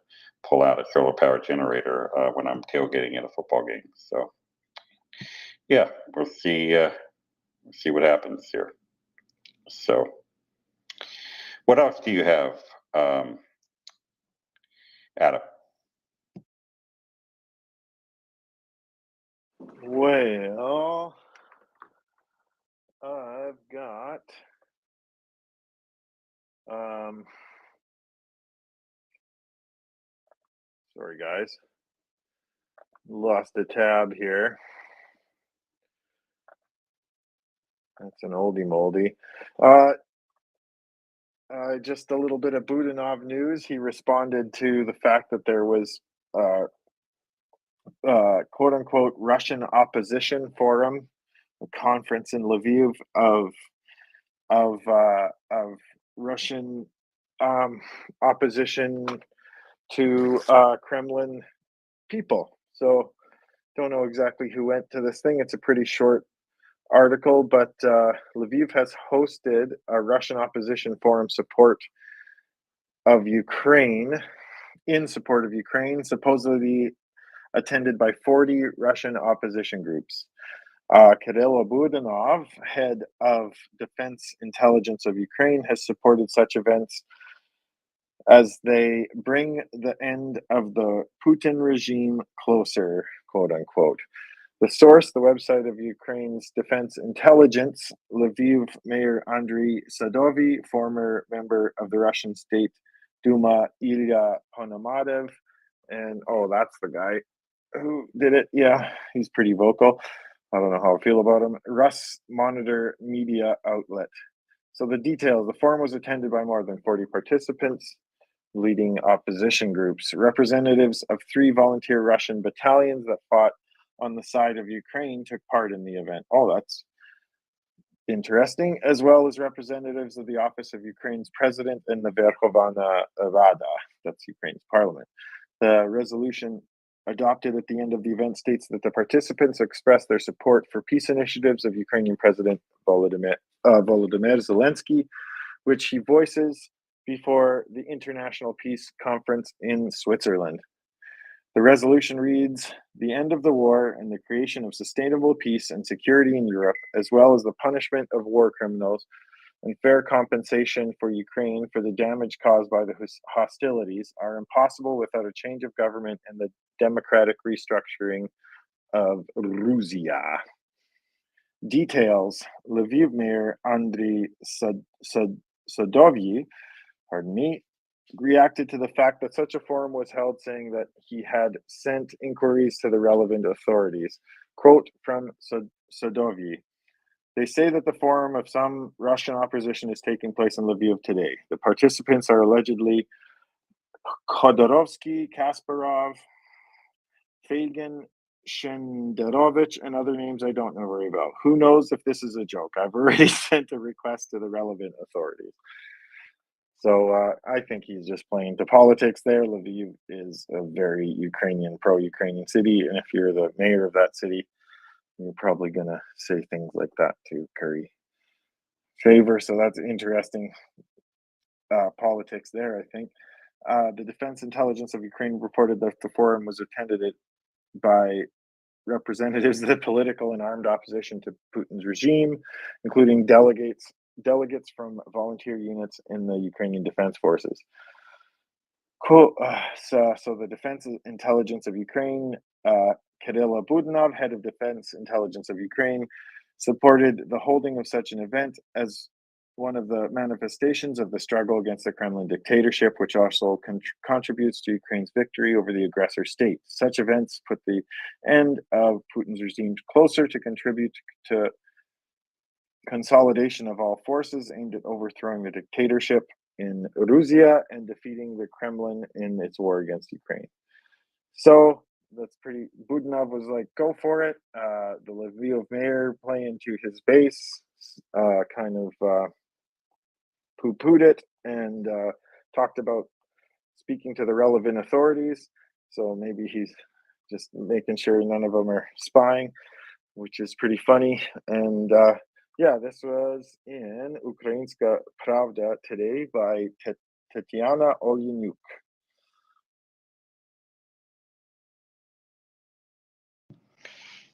pull out a solar power generator when I'm tailgating at a football game. So yeah, we'll see what happens here. So what else do you have, Adam? Well, I've got sorry guys, lost a tab here. That's an oldie moldy. Just a little bit of Budanov news. He responded to the fact that there was quote unquote Russian opposition forum, a conference in Lviv of Russian opposition to Kremlin people. So Don't know exactly who went to this thing. It's a pretty short article, but Lviv has hosted a Russian opposition forum in support of Ukraine, supposedly attended by 40 Russian opposition groups. Kirill Budanov, head of Defense Intelligence of Ukraine, has supported such events as they bring the end of the Putin regime closer, quote unquote. The source, the website of Ukraine's Defense Intelligence, Lviv Mayor Andriy Sadovy, former member of the Russian State Duma Ilya Ponomarev, and that's the guy who did it. Yeah, he's pretty vocal. I don't know how I feel about him. Russ Monitor media outlet. So the details, the forum was attended by more than 40 participants, leading opposition groups. Representatives of 3 volunteer Russian battalions that fought on the side of Ukraine took part in the event. Oh, that's interesting, as well as representatives of the office of Ukraine's president and the Verkhovna Rada, that's Ukraine's parliament. The resolution adopted at the end of the event states that the participants express their support for peace initiatives of Ukrainian President Volodymyr Zelensky, which he voices before the International Peace Conference in Switzerland. The resolution reads, the end of the war and the creation of sustainable peace and security in Europe, as well as the punishment of war criminals and fair compensation for Ukraine for the damage caused by the hostilities, are impossible without a change of government and the democratic restructuring of Russia. Details, Lviv Mayor Andriy Sadovyi, reacted to the fact that such a forum was held, saying that he had sent inquiries to the relevant authorities. Quote from Sadovyi, they say that the forum of some Russian opposition is taking place in Lviv today. The participants are allegedly Khodorovsky, Kasparov, Fagin, Shenderovich, and other names I don't know very well. Who knows if this is a joke? I've already sent a request to the relevant authorities. So I think he's just playing to politics there. Lviv is a very Ukrainian, pro-Ukrainian city, and if you're the mayor of that city, you're probably going to say things like that to curry favor. So that's interesting politics there, I think. The Defense Intelligence of Ukraine reported that the forum was attended by representatives of the political and armed opposition to Putin's regime, including delegates from volunteer units in the Ukrainian Defense Forces. Cool. So the Defense Intelligence of Ukraine, Kirill Budanov, head of Defense Intelligence of Ukraine, supported the holding of such an event as one of the manifestations of the struggle against the Kremlin dictatorship, which also contributes to Ukraine's victory over the aggressor state. Such events put the end of Putin's regime closer to contribute to consolidation of all forces aimed at overthrowing the dictatorship in Russia and defeating the Kremlin in its war against Ukraine. So that's pretty. Budanov was like, go for it. The Lviv mayor playing to his base, kind of poo-pooed it and talked about speaking to the relevant authorities. So maybe he's just making sure none of them are spying, which is pretty funny. And yeah, this was in Ukrainska Pravda today by Tatiana Oleniuk.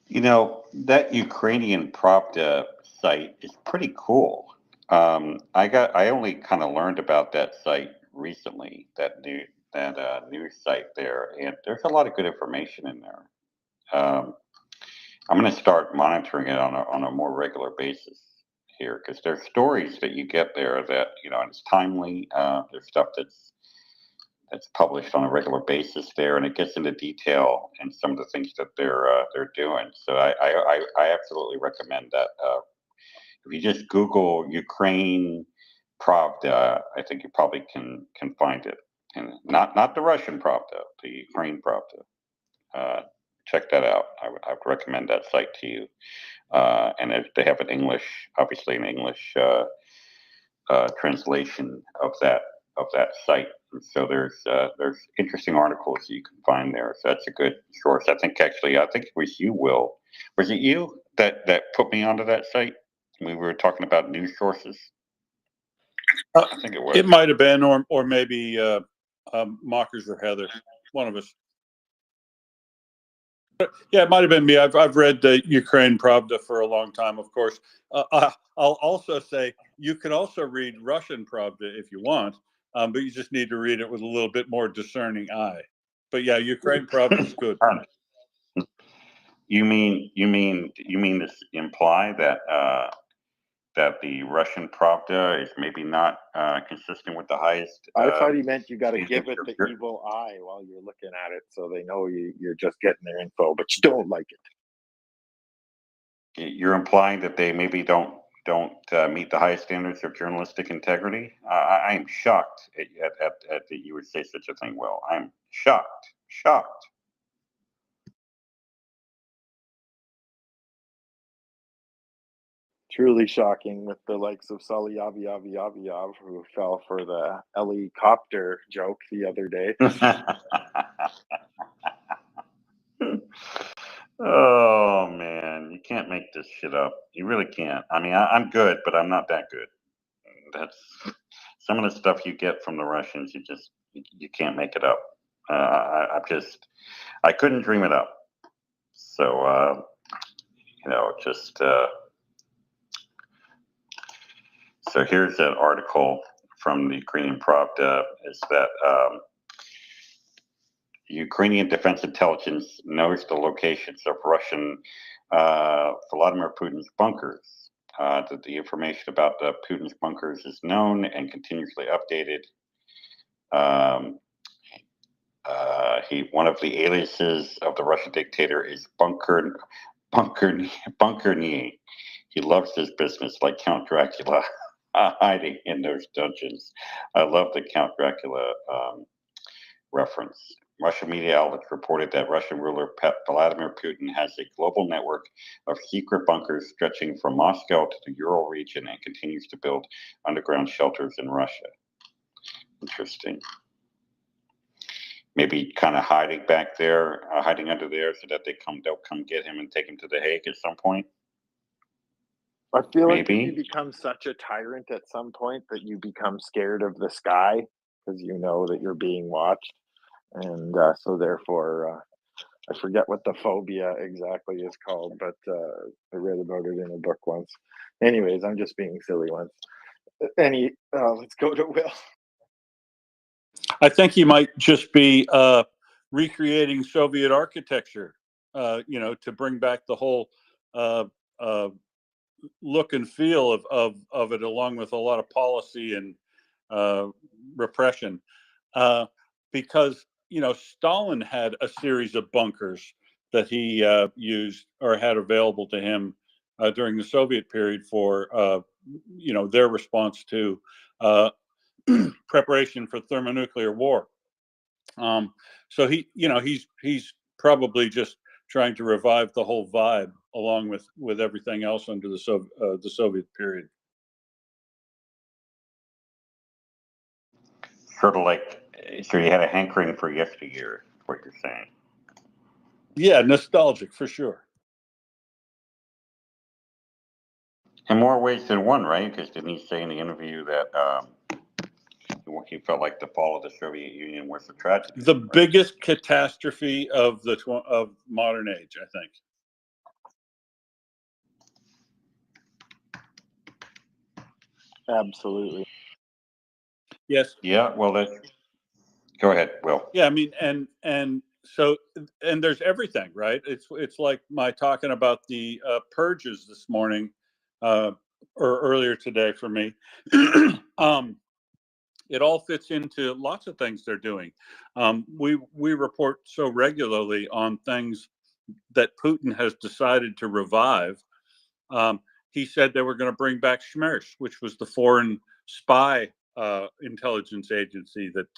You know, that Ukrainian Pravda site is pretty cool. I only kind of learned about that site recently, that news site there, and there's a lot of good information in there. I'm going to start monitoring it on a more regular basis here, because there's stories that you get there that, you know, and it's timely. There's stuff that's published on a regular basis there, and it gets into detail and some of the things that they're doing. So I absolutely recommend that. If you just Google Ukraine Pravda, I think you probably can find it, and not the Russian Pravda, the Ukraine Pravda. Check that out. I would recommend that site to you. And if they have an English, obviously an English translation of that site So there's interesting articles you can find there. So that's a good source. I think it was you, Will. Was it you that put me onto that site? We were talking about news sources. I think it was. It might have been, or maybe Mockers or Heather, one of us. But yeah, it might have been me. I've read the Ukraine Pravda for a long time, of course. I'll also say you can also read Russian Pravda if you want, but you just need to read it with a little bit more discerning eye. But yeah, Ukraine Pravda is good. You mean to imply that that the Russian Pravda is maybe not consistent with the highest? I thought he meant you got to give it the evil eye while you're looking at it, so they know you're just getting their info, but you don't like it. You're implying that they maybe don't meet the highest standards of journalistic integrity. I am shocked at that you would say such a thing. Will, I'm shocked. Truly shocking, with the likes of Salyav, who fell for the helicopter joke the other day. Oh man, you can't make this shit up. You really can't. I mean, I'm good, but I'm not that good. That's some of the stuff you get from the Russians. You can't make it up. I couldn't dream it up. So so here's that article from the Ukrainian Pravda. Is that Ukrainian Defense Intelligence knows the locations of Russian Vladimir Putin's bunkers. That the information about Putin's bunkers is known and continuously updated. One of the aliases of the Russian dictator is Bunkerny. He loves his business like Count Dracula, hiding in those dungeons. I love the Count Dracula reference. Russian media outlets reported that Russian ruler Vladimir Putin has a global network of secret bunkers stretching from Moscow to the Ural region and continues to build underground shelters in Russia. Interesting. Maybe kind of hiding back there, hiding under there, so that they'll come get him and take him to The Hague at some point. I feel like you become such a tyrant at some point that you become scared of the sky because you know that you're being watched. And so therefore, I forget what the phobia exactly is called, but I read about it in a book once. Anyways, I'm just being silly once. Let's go to Will. I think he might just be recreating Soviet architecture, to bring back the whole look and feel of it, along with a lot of policy and repression. Because Stalin had a series of bunkers that he used or had available to him during the Soviet period for their response to preparation for thermonuclear war. So he's probably just trying to revive the whole vibe along with everything else under the Soviet period. Sort of like, so you had a hankering for yesteryear, what you're saying. Yeah, nostalgic for sure. In more ways than one, right? Because didn't he say in the interview that he felt like the fall of the Soviet Union was a tragedy? The biggest catastrophe of modern age, I think. Absolutely. Yes. Yeah. Well, go ahead, Will. Yeah, I mean, and so there's everything, right? It's like my talking about the purges this morning, or earlier today for me. It all fits into lots of things they're doing. We report so regularly on things that Putin has decided to revive. He said they were going to bring back SMERSH, which was the foreign spy intelligence agency that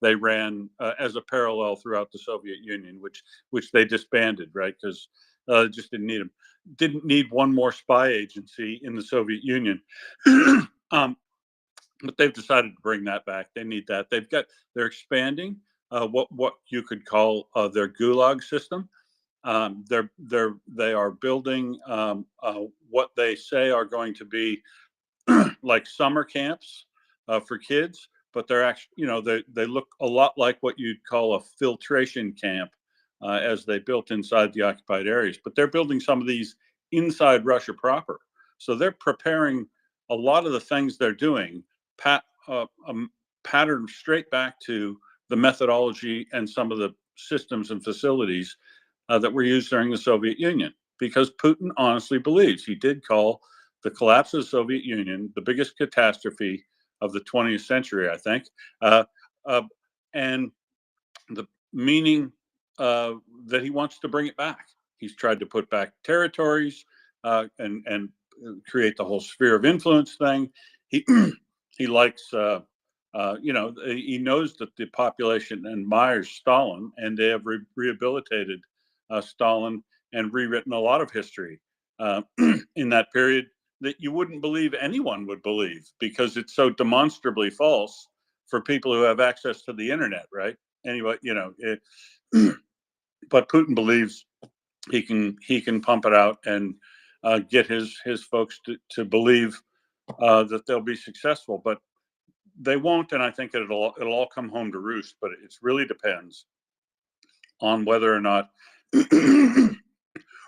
they ran as a parallel throughout the Soviet Union, which they disbanded, right? Because just didn't need them. Didn't need one more spy agency in the Soviet Union. but they've decided to bring that back. They need that. They're expanding what you could call their gulag system. They are building what they say are going to be like summer camps for kids, but they're actually, they look a lot like what you'd call a filtration camp as they built inside the occupied areas. But they're building some of these inside Russia proper. So they're preparing a lot of the things they're doing, patterned straight back to the methodology and some of the systems and facilities that were used during the Soviet Union. Because Putin honestly believes, he did call the collapse of the Soviet Union the biggest catastrophe of the 20th century, I think. And the meaning that he wants to bring it back. He's tried to put back territories and create the whole sphere of influence thing. He he likes, he knows that the population admires Stalin, and they have rehabilitated Stalin and rewritten a lot of history in that period that you wouldn't believe anyone would believe, because it's so demonstrably false for people who have access to the internet, right? Anyway, but Putin believes he can pump it out and get his folks to believe that they'll be successful, but they won't. And I think it'll all come home to roost. But it really depends on whether or not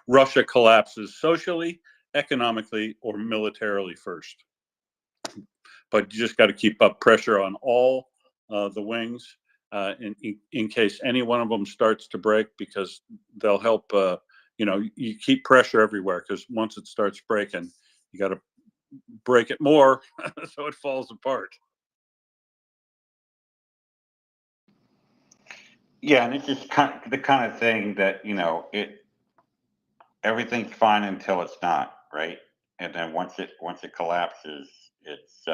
Russia collapses socially, economically, or militarily first. But you just got to keep up pressure on all the wings in case any one of them starts to break, because they'll help. You keep pressure everywhere, because once it starts breaking, you got to break it more so it falls apart. Yeah, and it's just the kind of thing that, everything's fine until it's not, right? And then once it collapses, it's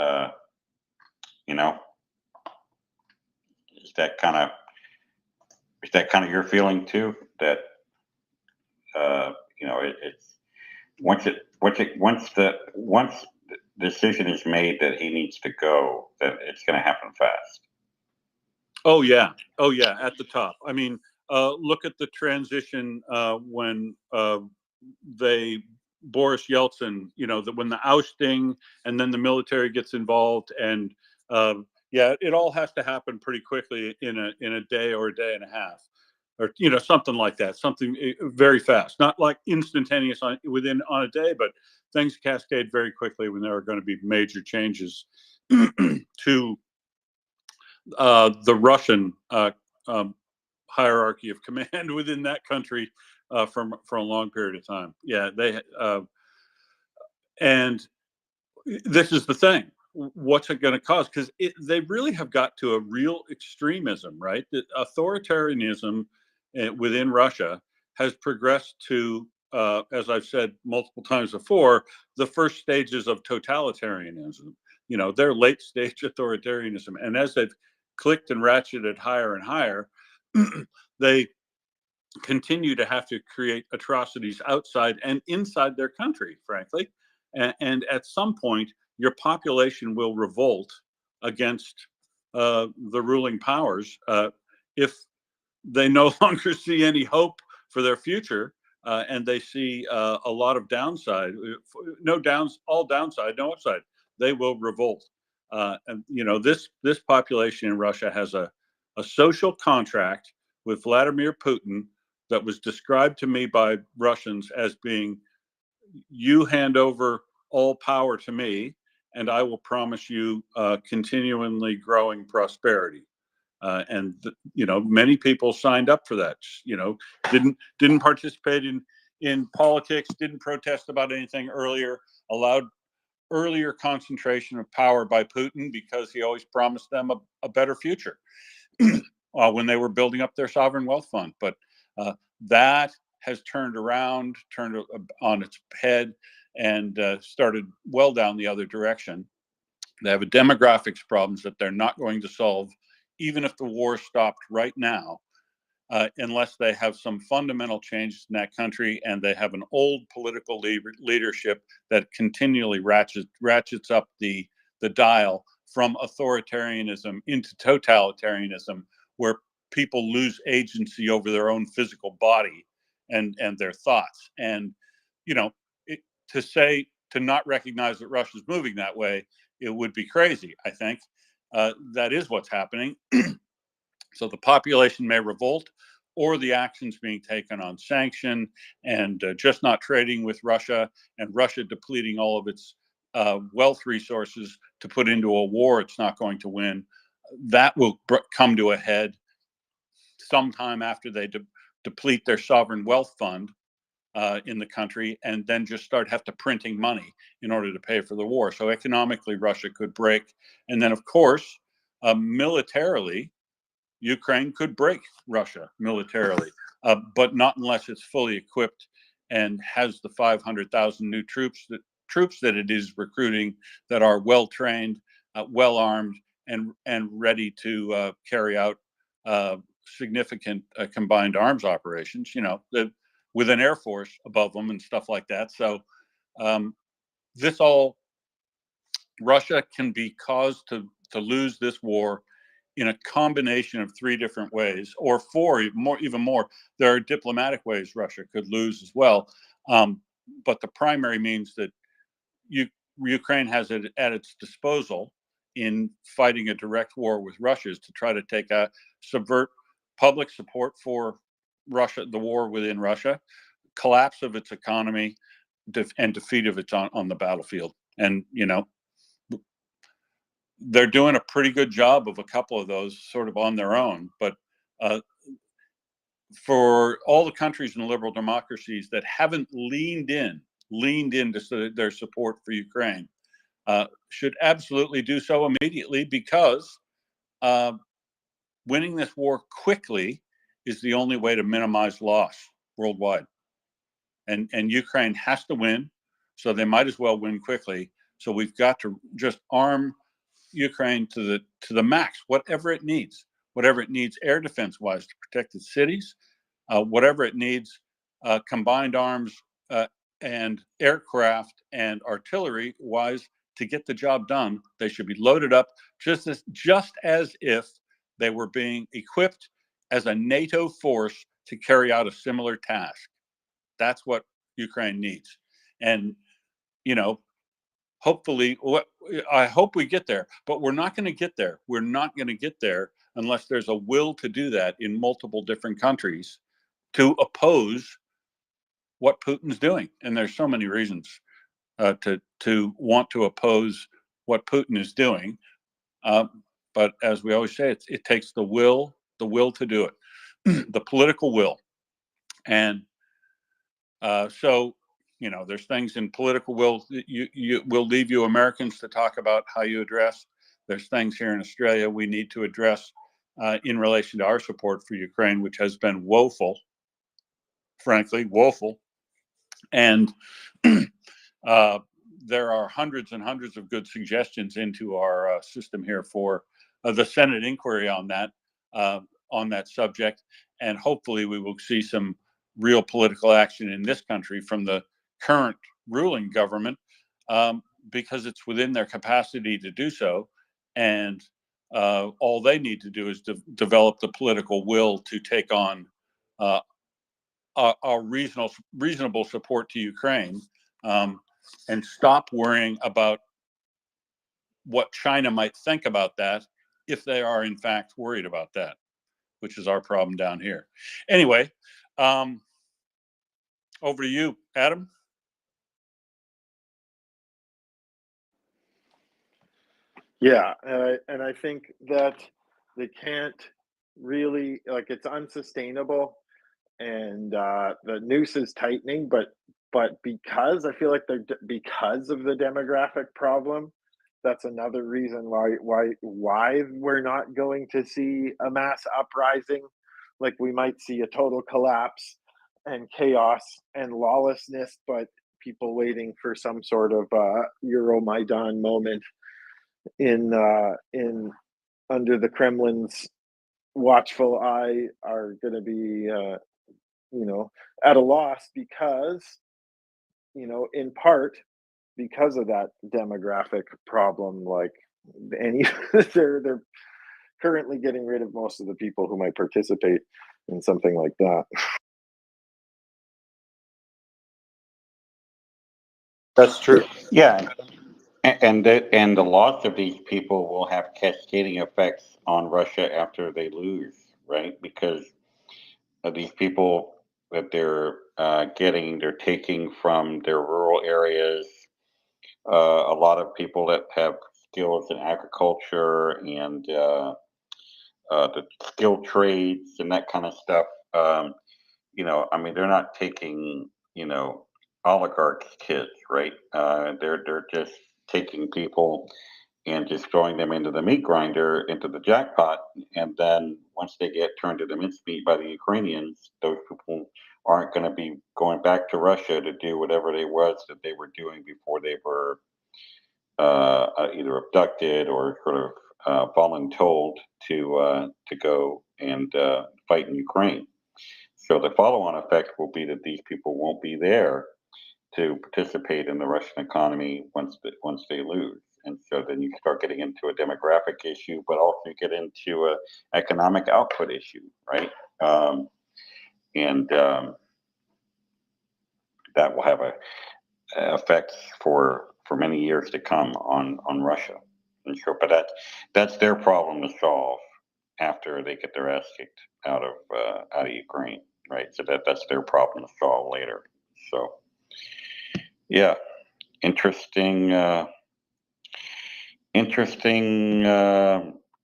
is that kind of your feeling too? That it's once the decision is made that he needs to go, that it's going to happen fast. Oh yeah, at the top. I mean, look at the transition when Boris Yeltsin, when the ousting and then the military gets involved, and it all has to happen pretty quickly in a day or a day and a half, or something like that, something very fast, not like instantaneous on a day, but things cascade very quickly when there are going to be major changes to the Russian hierarchy of command within that country for a long period of time. Yeah, and this is the thing. What's it going to cause? Because they really have got to a real extremism, right? The authoritarianism within Russia has progressed to, as I've said multiple times before, the first stages of totalitarianism. Their late stage authoritarianism, and as they've clicked and ratcheted higher and higher, they continue to have to create atrocities outside and inside their country, frankly. And at some point, your population will revolt against the ruling powers if they no longer see any hope for their future, and they see a lot of downside. All downside, no upside. They will revolt. And this population in Russia has a social contract with Vladimir Putin that was described to me by Russians as being, you hand over all power to me, and I will promise you continually growing prosperity. Many people signed up for that. Didn't participate in politics, didn't protest about anything earlier, allowed earlier concentration of power by Putin because he always promised them a better future when they were building up their sovereign wealth fund. But that has turned around, turned on its head, and started well down the other direction. They have a demographics problems that they're not going to solve, even if the war stopped right now, unless they have some fundamental changes in that country, and they have an old political leadership that continually ratchets up the dial from authoritarianism into totalitarianism, where people lose agency over their own physical body and their thoughts. And to not recognize that Russia's moving that way, it would be crazy. I think that is what's happening. So the population may revolt, or the actions being taken on sanction and just not trading with Russia, and Russia depleting all of its wealth resources to put into a war it's not going to win. That will come to a head sometime after they deplete their sovereign wealth fund in the country, and then just have to printing money in order to pay for the war. So economically, Russia could break. And then, of course, militarily, Ukraine could break Russia militarily, but not unless it's fully equipped and has the 500,000 new troops that it is recruiting, that are well trained, well armed, and ready to carry out significant combined arms operations. With an air force above them and stuff like that. So Russia can be caused to lose this war in a combination of three different ways, or four, even more. There are diplomatic ways Russia could lose as well. But the primary means that Ukraine has it at its disposal in fighting a direct war with Russia is to try to subvert public support for Russia, the war within Russia, collapse of its economy, and defeat of its on the battlefield. And they're doing a pretty good job of a couple of those sort of on their own. But for all the countries in liberal democracies that haven't leaned into their support for Ukraine, should absolutely do so immediately, because winning this war quickly is the only way to minimize loss worldwide. And Ukraine has to win, so they might as well win quickly. So we've got to just arm Ukraine to the max, whatever it needs air defense wise to protect its cities, whatever it needs, combined arms and aircraft and artillery wise to get the job done. They should be loaded up just as if they were being equipped as a NATO force to carry out a similar task. That's what Ukraine needs. And, hopefully, I hope we get there, but we're not going to get there. We're not going to get there unless there's a will to do that in multiple different countries to oppose what Putin's doing. And there's so many reasons to want to oppose what Putin is doing. But as we always say, it takes the will to do it, the political will. And so, there's things in political will that will leave you Americans to talk about how you address. There's things here in Australia we need to address in relation to our support for Ukraine, which has been woeful, frankly, woeful. And there are hundreds and hundreds of good suggestions into our system here for the Senate inquiry on that subject. And hopefully we will see some real political action in this country from the current ruling government, because it's within their capacity to do so. And all they need to do is develop the political will to take on our reasonable support to Ukraine, and stop worrying about what China might think about that, if they are in fact worried about that, which is our problem down here. Anyway, over to you, Adam. Yeah, and I think that they can't really, like, it's unsustainable, and the noose is tightening. But because I feel like because of the demographic problem, that's another reason why we're not going to see a mass uprising. Like, we might see a total collapse and chaos and lawlessness, but people waiting for some sort of Euromaidan moment in under the Kremlin's watchful eye are going to be at a loss, because in part because of that demographic problem. Like, any they're currently getting rid of most of the people who might participate in something like that. That's true. Yeah, and the loss of these people will have cascading effects on Russia after they lose, right? Because of these people that they're taking from their rural areas. A lot of people that have skills in agriculture and the skilled trades and that kind of stuff. I mean, they're not taking, oligarchs' kids, right? They're just taking people and just throwing them into the meat grinder, into the jackpot, and then once they get turned into mincemeat by the Ukrainians, those people aren't going to be going back to Russia to do whatever they was that they were doing before they were either abducted or sort of voluntold to go and fight in Ukraine. So the follow-on effect will be that these people won't be there to participate in the Russian economy once they lose. And so then you start getting into a demographic issue, but also you get into a economic output issue, right? And that will have a effects for many years to come on Russia. And so, but that's their problem to solve after they get their ass kicked out of Ukraine, right? So that's their problem to solve later. So, yeah, interesting, interesting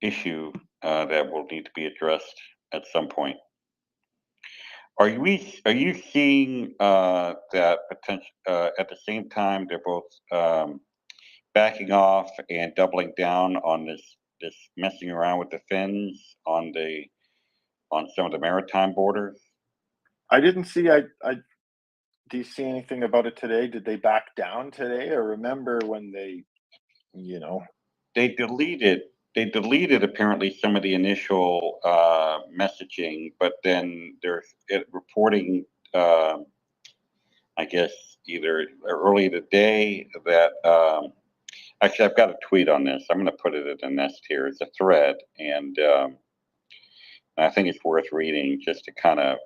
issue that will need to be addressed at some point. Are you seeing that potential at the same time they're both backing off and doubling down on this messing around with the fins on some of the maritime borders? I didn't see. Do you see anything about it today? Did they back down today? I remember when they, you know, They deleted apparently some of the initial messaging, but then there's reporting. I guess either early today that actually I've got a tweet on this. I'm going to put it in the nest here. It's a thread, and I think it's worth reading just to kind of.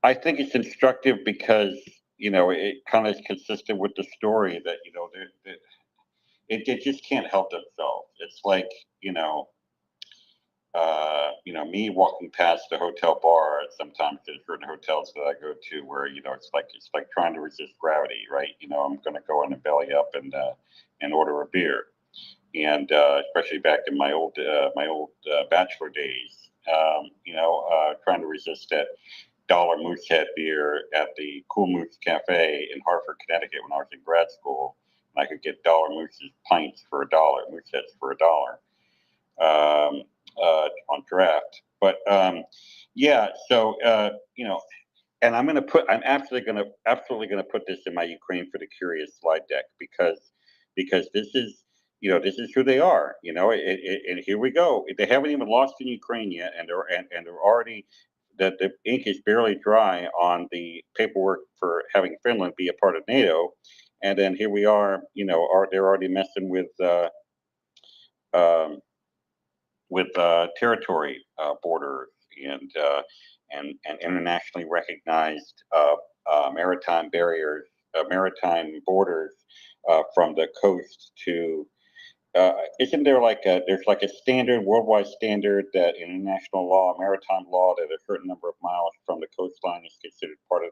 I think it's instructive because it kind of is consistent with the story that it just can't help themselves. It's like me walking past the hotel bar. Sometimes there's certain hotels that I go to where it's like trying to resist gravity, right? I'm going to go in and belly up and order a beer, and especially back in my old bachelor days, trying to resist that dollar Moosehead beer at the Cool Moose Cafe in Hartford, Connecticut when I was in grad school. And I could get dollar Moose's pints for $1, Mooseheads for $1 on draft. But yeah, so and I'm absolutely gonna put this in my Ukraine for the Curious slide deck because this is who they are. And here we go. They haven't even lost in Ukraine yet, and they're already that the ink is barely dry on the paperwork for having Finland be a part of NATO, and then here we are. They're already messing with um, territory borders and internationally recognized maritime barriers, maritime borders from the coast to. Isn't there there's like a standard, worldwide standard that in international law, maritime law, that a certain number of miles from the coastline is considered part of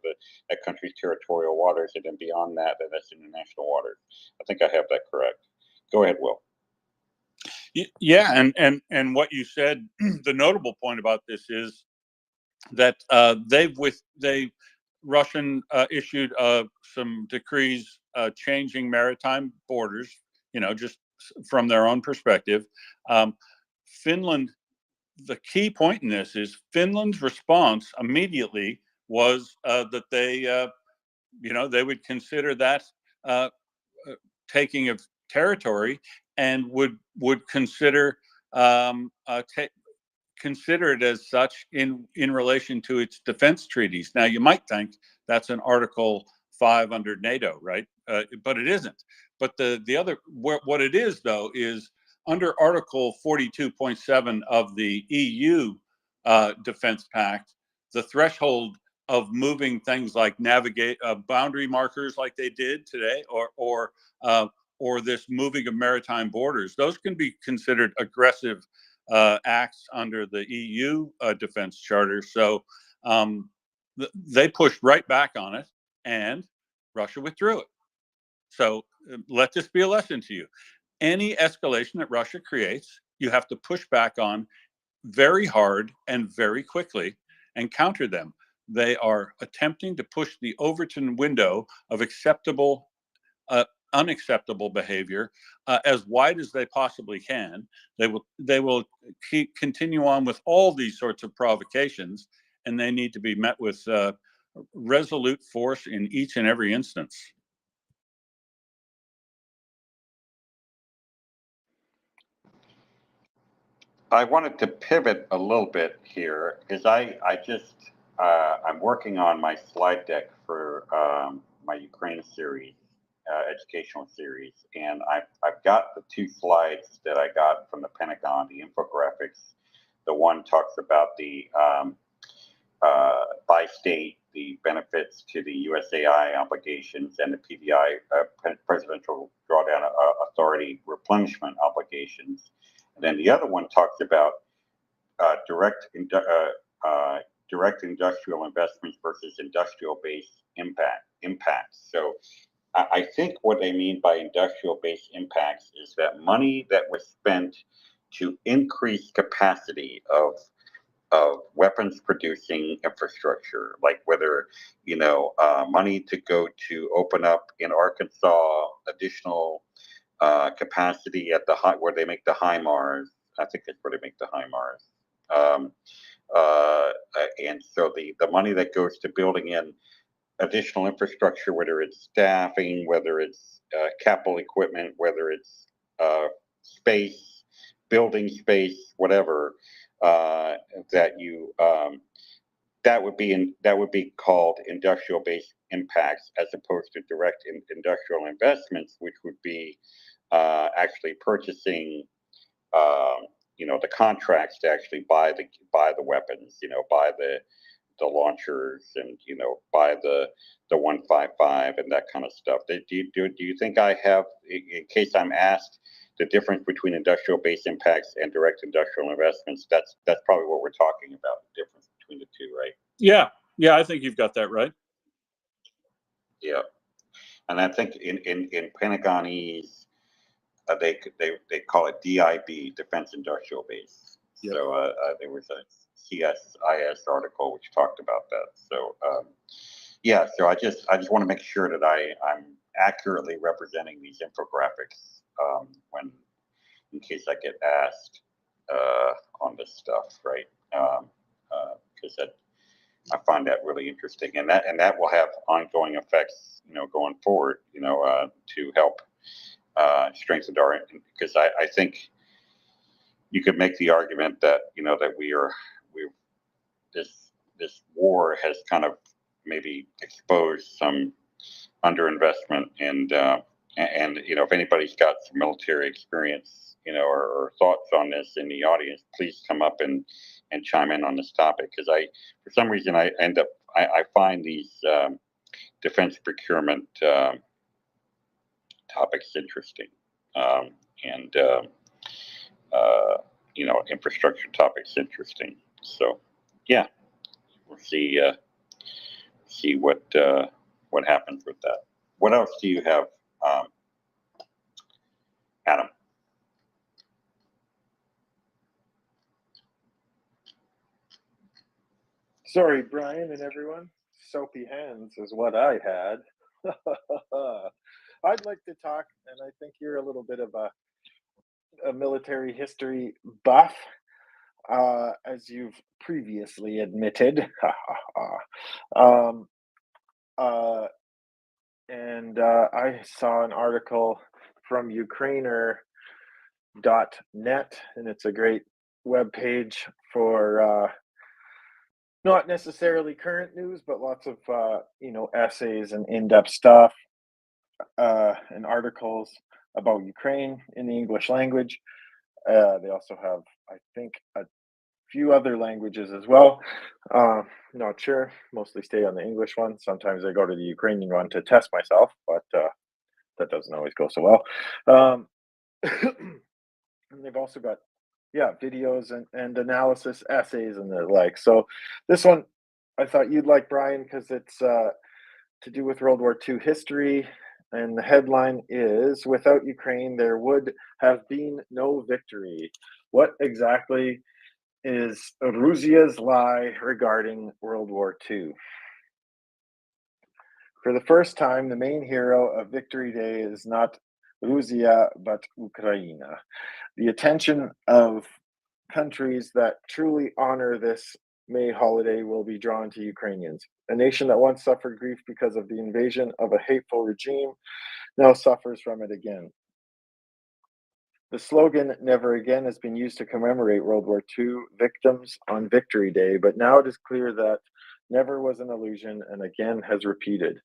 that country's territorial waters, and then beyond that, that's international waters. I think I have that correct. Go ahead, Will. Yeah, and what you said, the notable point about this is that Russian issued some decrees changing maritime borders, just from their own perspective. Finland, the key point in this is Finland's response immediately was that they would consider that taking of territory and would consider consider it as such in relation to its defense treaties. Now, you might think that's an Article 5 under NATO, right? But it isn't. But the other, what it is though, is under Article 42.7 of the EU Defense Pact, the threshold of moving things like navigate boundary markers like they did today, or this moving of maritime borders, those can be considered aggressive acts under the EU Defense Charter. So they pushed right back on it, and Russia withdrew it. So let this be a lesson to you. Any escalation that Russia creates, you have to push back on very hard and very quickly and counter them. They are attempting to push the Overton window of acceptable, unacceptable behavior as wide as they possibly can. They will continue on with all these sorts of provocations, and they need to be met with resolute force in each and every instance. I wanted to pivot a little bit here because I'm working on my slide deck for my Ukraine series, educational series, and I've got the 2 slides that I got from the Pentagon, the infographics. The one talks about the by state, the benefits to the USAI obligations, and the PDI, Presidential Drawdown Authority replenishment obligations. And then the other one talks about direct industrial investments versus industrial-based impacts. So I think what they mean by industrial-based impacts is that money that was spent to increase capacity of weapons producing infrastructure, like whether, money to go to open up in Arkansas additional capacity at the high, where they make the HIMARS. I think that's where they make the HIMARS. And so the money that goes to building in additional infrastructure, whether it's staffing, whether it's capital equipment, whether it's space, building space, whatever, that would be called industrial-based impacts, as opposed to direct industrial investments, which would be actually purchasing, the contracts to actually buy the weapons, buy the launchers, and buy the 155 and that kind of stuff. Do you think I have, in case I'm asked, the difference between industrial-based impacts and direct industrial investments? That's probably what we're talking about, the difference between the two, right? Yeah, I think you've got that right. Yeah, and I think in Pentagonese, they call it DIB, Defense Industrial Base. Yep. So there was a CSIS article which talked about that. So so I just want to make sure that I'm accurately representing these infographics when, in case I get asked on this stuff, right? Because I find that really interesting, and that will have ongoing effects, going forward, to help strengthen our, because I think you could make the argument that that this war has kind of maybe exposed some underinvestment, and if anybody's got some military experience, or thoughts on this in the audience, please come up and chime in on this topic, because for some reason I find these defense procurement topics interesting, and infrastructure topics interesting. So yeah, we'll see what happens with that. What else do you have, Adam? Sorry, Brian and everyone. Soapy hands is what I had. I'd like to talk, and I think you're a little bit of a military history buff, as you've previously admitted. And I saw an article from Ukrainer.net, and it's a great webpage for Not necessarily current news, but lots of essays and in-depth stuff and articles about Ukraine in the English language. They also have, I think, a few other languages as well. Not sure. Mostly stay on the English one. Sometimes I go to the Ukrainian one to test myself, but that doesn't always go so well. And they've also got videos and analysis essays and the like. So this one I thought you'd like, Brian, because it's to do with World War II history. And the headline is, "Without Ukraine, there would have been no victory." What exactly is Rusia's lie regarding World War II? For the first time, the main hero of Victory Day is not Rusia, but Ukraine. The attention of countries that truly honor this May holiday will be drawn to Ukrainians, a nation that once suffered grief because of the invasion of a hateful regime, now suffers from it again. The slogan "Never Again" has been used to commemorate World War II victims on Victory Day, but now it is clear that never was an illusion and again has repeated.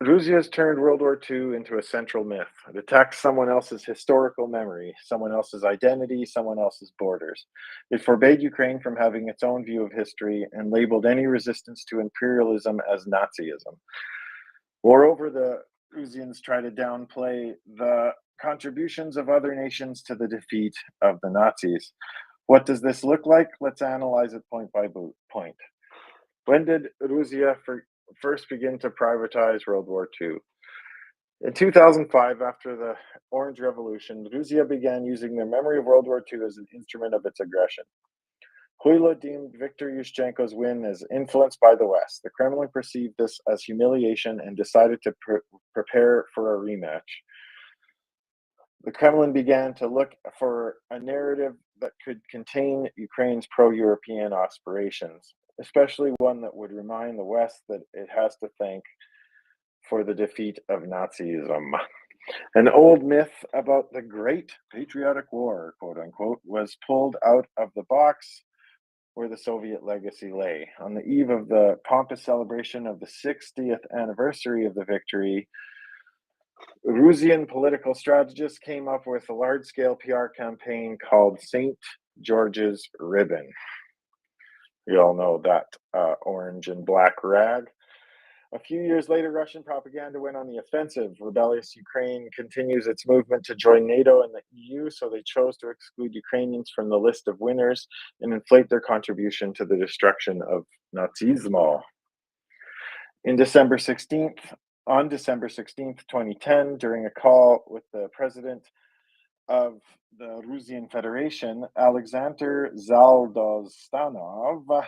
Russia has turned World War II into a central myth. It attacks someone else's historical memory, someone else's identity, someone else's borders. It forbade Ukraine from having its own view of history and labeled any resistance to imperialism as Nazism. Moreover, the Rusians try to downplay the contributions of other nations to the defeat of the Nazis. What does this look like? Let's analyze it point by point. When did Russia first begin to privatize World War II? In 2005, after the Orange Revolution, Russia began using their memory of World War II as an instrument of its aggression. Huila deemed Viktor Yushchenko's win as influenced by the West. The Kremlin perceived this as humiliation and decided to prepare for a rematch. The Kremlin began to look for a narrative that could contain Ukraine's pro-European aspirations, especially one that would remind the West that it has to thank for the defeat of Nazism. An old myth about the Great Patriotic War, quote unquote, was pulled out of the box where the Soviet legacy lay. On the eve of the pompous celebration of the 60th anniversary of the victory, Rusian political strategists came up with a large-scale PR campaign called St. George's Ribbon. You all know that orange and black rag. A few years later, Russian propaganda went on the offensive. Rebellious Ukraine continues its movement to join NATO and the EU, so they chose to exclude Ukrainians from the list of winners and inflate their contribution to the destruction of Nazismo. On December 16th, 2010, during a call with the president of the Rusian Federation, Alexander Zaldostanov,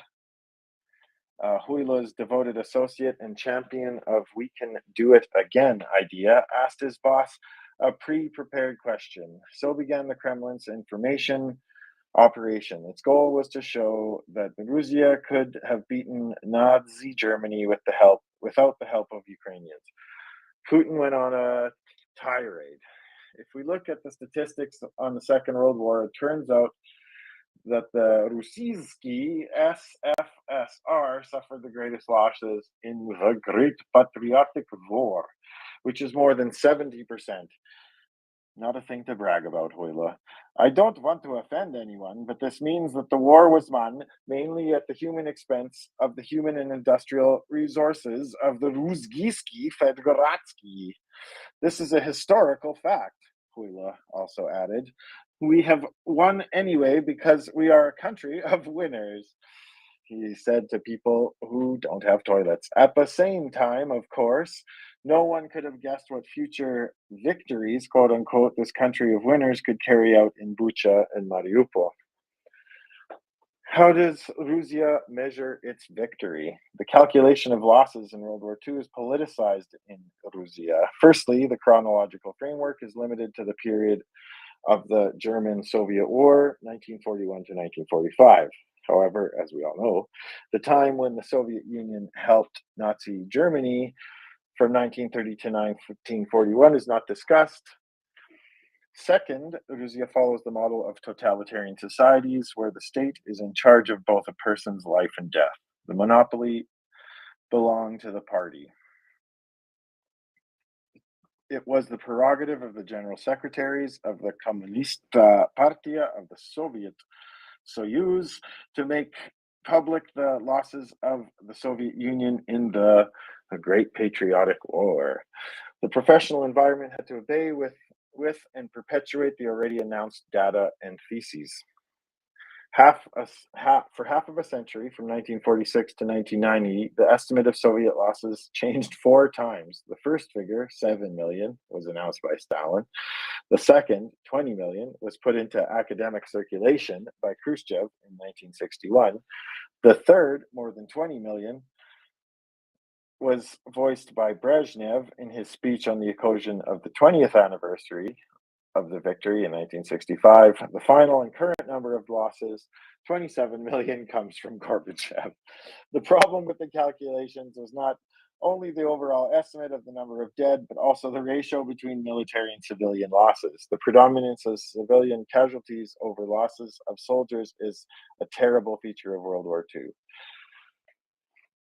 Huila's devoted associate and champion of "we can do it again" idea, asked his boss a pre-prepared question. So began the Kremlin's information operation. Its goal was to show that Russia could have beaten Nazi Germany without the help of Ukrainians. Putin went on a tirade. If we look at the statistics on the Second World War, it turns out that the Rusiski SFSR suffered the greatest losses in the Great Patriotic War, which is more than 70%. Not a thing to brag about, Huila. I don't want to offend anyone, but this means that the war was won mainly at the human expense of the human and industrial resources of the Rusgiski Federatsky. This is a historical fact, Huila also added. We have won anyway because we are a country of winners, he said to people who don't have toilets. At the same time, of course, no one could have guessed what future victories, quote unquote, this country of winners could carry out in Bucha and Mariupol. How does Russia measure its victory? The calculation of losses in World War II is politicized in Russia. Firstly, the chronological framework is limited to the period of the German-Soviet War, 1941 to 1945. However, as we all know, the time when the Soviet Union helped Nazi Germany from 1930 to 1941 is not discussed. Second, Russia follows the model of totalitarian societies where the state is in charge of both a person's life and death. The monopoly belonged to the party. It was the prerogative of the general secretaries of the Kommunista Partia of the Soviet Soyuz to make public the losses of the Soviet Union in the Great Patriotic War. The professional environment had to obey with and perpetuate the already announced data and theses. For half of a century, from 1946 to 1990, the estimate of Soviet losses changed 4 times. The first figure, 7 million, was announced by Stalin. The second, 20 million, was put into academic circulation by Khrushchev in 1961. The third, more than 20 million, was voiced by Brezhnev in his speech on the occasion of the 20th anniversary of the victory in 1965. The final and current number of losses, 27 million, comes from Gorbachev. The problem with the calculations was not only the overall estimate of the number of dead, but also the ratio between military and civilian losses. The predominance of civilian casualties over losses of soldiers is a terrible feature of World War II.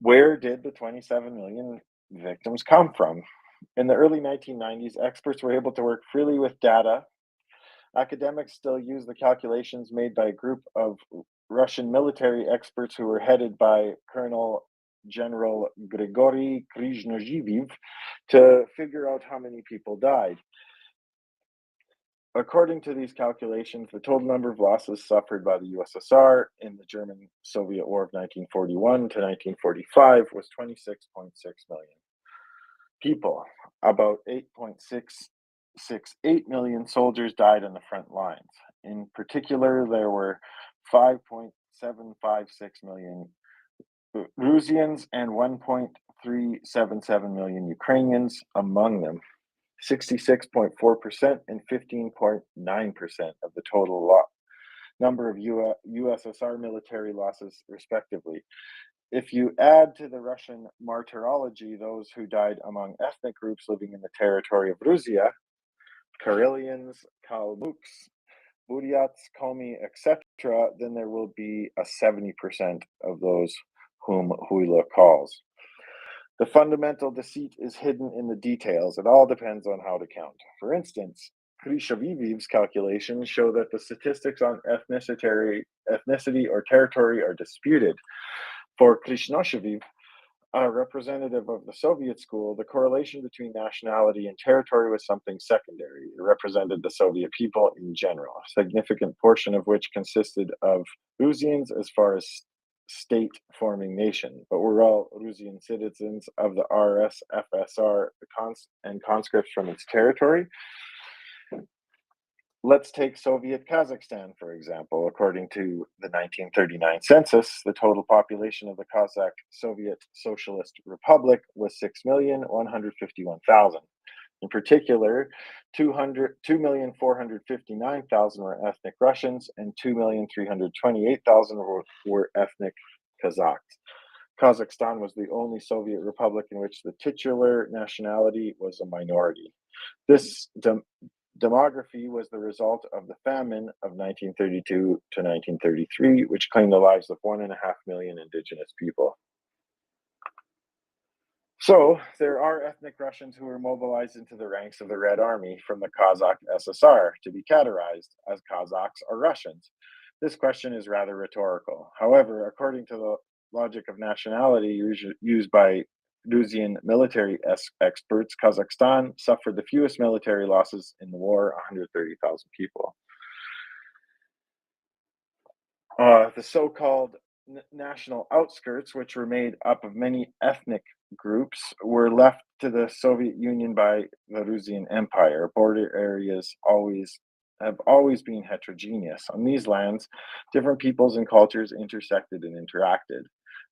Where did the 27 million victims come from? In the early 1990s, experts were able to work freely with data. Academics still use the calculations made by a group of Russian military experts who were headed by Colonel General Grigory Krishnoziviv to figure out how many people died. According to these calculations, the total number of losses suffered by the USSR in the German-Soviet War of 1941 to 1945 was 26.6 million people. About 8.668 million soldiers died on the front lines. In particular, there were 5.756 million Russians and 1.377 million Ukrainians among them. 66.4% and 15.9% of the total number of USSR military losses, respectively. If you add to the Russian martyrology those who died among ethnic groups living in the territory of Russia, Karelians, Kalmuks, Buryats, Komi, etc., then there will be a 70% of those whom Huila calls. The fundamental deceit is hidden in the details. It all depends on how to count. For instance, Khrushchev's calculations show that the statistics on ethnicity or territory are disputed. For Krishnoshev, a representative of the Soviet school, the correlation between nationality and territory was something secondary. It represented the Soviet people in general, a significant portion of which consisted of Rusians as far as state-forming nation, but we're all Rusian citizens of the RSFSR and conscripts from its territory. Let's take Soviet Kazakhstan, for example. According to the 1939 census, the total population of the Kazakh Soviet Socialist Republic was 6,151,000. In particular, 2,459,000 were ethnic Russians and 2,328,000 were ethnic Kazakhs. Kazakhstan was the only Soviet republic in which the titular nationality was a minority. This demography was the result of the famine of 1932 to 1933, which claimed the lives of 1.5 million indigenous people. So there are ethnic Russians who were mobilized into the ranks of the Red Army from the Kazakh SSR to be categorized as Kazakhs or Russians. This question is rather rhetorical. However, according to the logic of nationality used by Rusian military experts, Kazakhstan suffered the fewest military losses in the war, 130,000 people. The so-called national outskirts, which were made up of many ethnic groups, were left to the Soviet Union by the Rusian Empire. Border areas have always been heterogeneous. On these lands, different peoples and cultures intersected and interacted,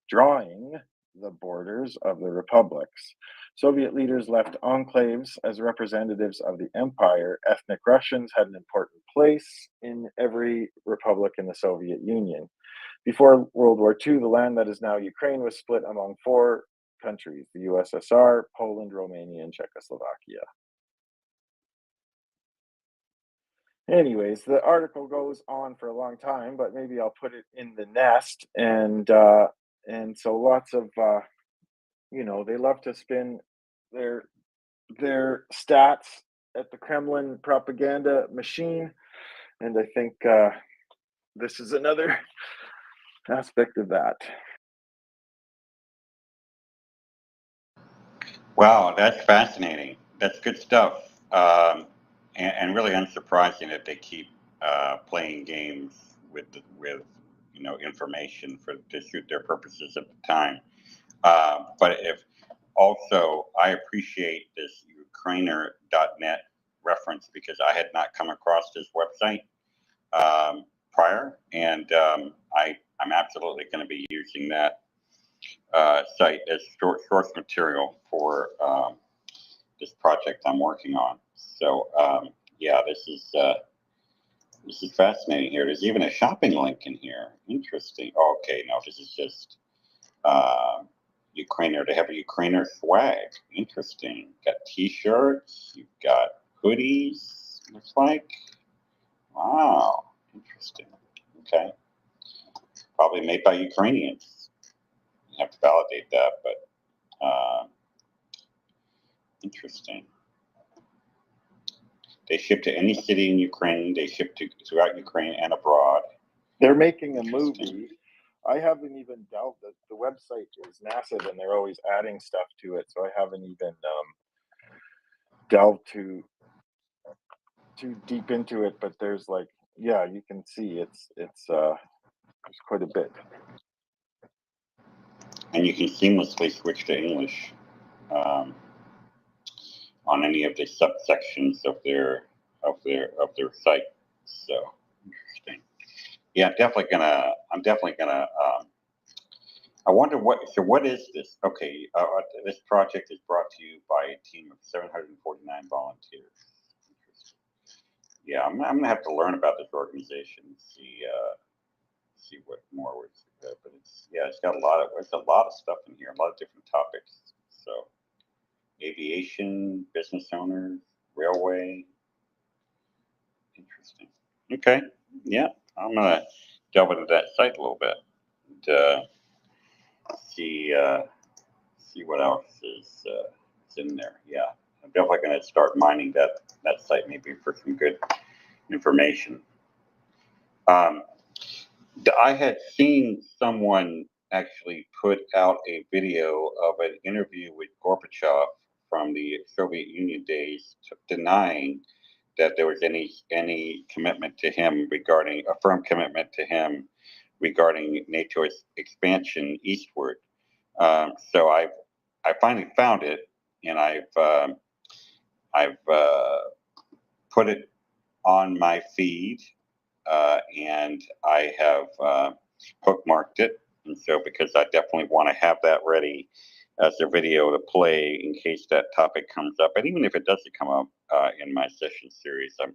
drawing the borders of the republics. Soviet leaders left enclaves as representatives of the empire. Ethnic Russians had an important place in every republic in the Soviet Union. Before World War II, the land that is now Ukraine was split among 4 countries: the USSR, Poland, Romania, and Czechoslovakia. anyways, the article goes on for a long time, but maybe I'll put it in the nest. And so lots of they love to spin their stats at the Kremlin propaganda machine, and I think this is another aspect of that. Wow, that's fascinating. That's good stuff. And really unsurprising that they keep playing games with information to suit their purposes at the time. But if also, I appreciate this Ukrainer.net reference because I had not come across this website prior, and I'm absolutely going to be using that site as source material for this project I'm working on. So yeah, this is fascinating here. There's even a shopping link in here. Interesting. Okay, no, this is just Ukrainer. They have a Ukrainer swag. Interesting. Got T-shirts. You've got hoodies. Looks like. Wow. Interesting. Okay. Probably made by Ukrainians. You have to validate that, but interesting. They ship to any city in Ukraine. They ship throughout Ukraine and abroad. They're making a movie. I haven't even delved. The website is massive, and they're always adding stuff to it. So I haven't even delved too deep into it. But there's you can see there's quite a bit. And you can seamlessly switch to English on any of the subsections of their site. So interesting. Yeah, I'm definitely gonna. I wonder what is this? Okay, this project is brought to you by a team of 749 volunteers. Yeah, I'm gonna have to learn about this organization. See what more was. But it's got a lot of stuff in here, a lot of different topics. So aviation, business owners, railway. Interesting. Okay. Yeah, I'm gonna delve into that site a little bit and see what else is in there. Yeah, I'm definitely gonna start mining that site maybe for some good information. I had seen someone actually put out a video of an interview with Gorbachev from the Soviet Union days, denying that there was any commitment to him regarding a firm commitment to him regarding NATO's expansion eastward. So I finally found it, and I've put it on my feed, and I have bookmarked it. And so, because I definitely want to have that ready as a video to play in case that topic comes up, and even if it doesn't come up in my session series, I'm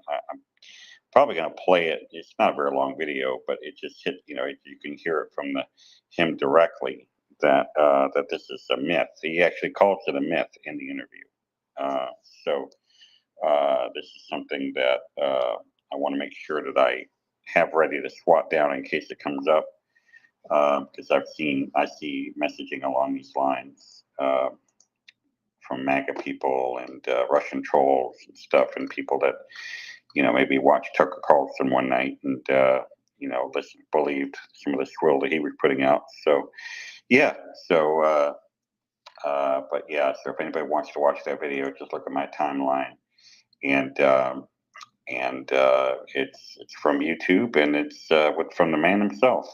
probably going to play it. It's not a very long video, but it just hit. You can hear it from him directly that this is a myth. He actually calls it a myth in the interview. So this is something that I want to make sure that I have ready to swat down in case it comes up, because I see messaging along these lines from MAGA people and Russian trolls and stuff, and people that maybe watched Tucker Carlson one night and believed some of the swill that he was putting out. So yeah, but yeah, so if anybody wants to watch that video, just look at my timeline, and it's from YouTube, and it's from the man himself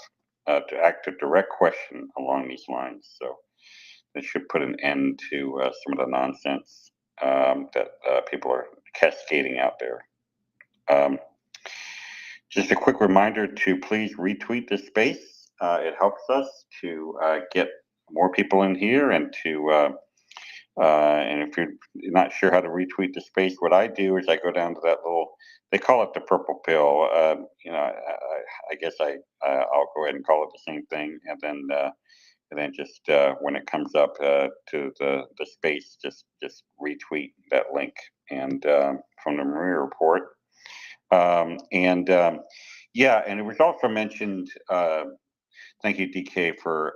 to ask a direct question along these lines. So it should put an end to some of the nonsense that people are cascading out there. Just a quick reminder to please retweet this space. It helps us to get more people in here, and if you're not sure how to retweet the space, what I do is I go down to that little, they call it the purple pill. I guess I'll go ahead and call it the same thing, and then just when it comes up to the space, just retweet that link. And from the Maria Report, Yeah, and it was also mentioned. Thank you, DK, for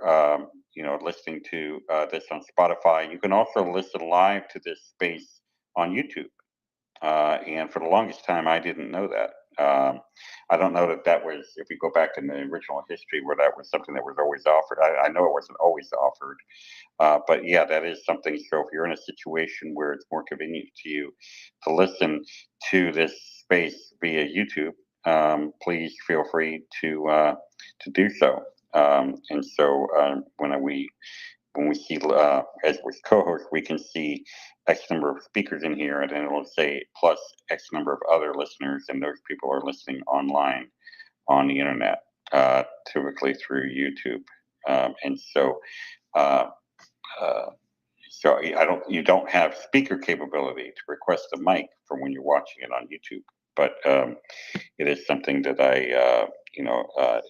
listening to this on Spotify. You can also listen live to this space on YouTube. And for the longest time, I didn't know that. I don't know that was, if we go back in the original history, where that was something that was always offered. I know it wasn't always offered, but yeah, that is something. So if you're in a situation where it's more convenient to you to listen to this space via YouTube, please feel free to do so. And so when we see, as with co-host, we can see X number of speakers in here, and then it'll say plus X number of other listeners, and those people are listening online on the internet, typically through YouTube. And so, you don't have speaker capability to request a mic from when you're watching it on YouTube, but it is something that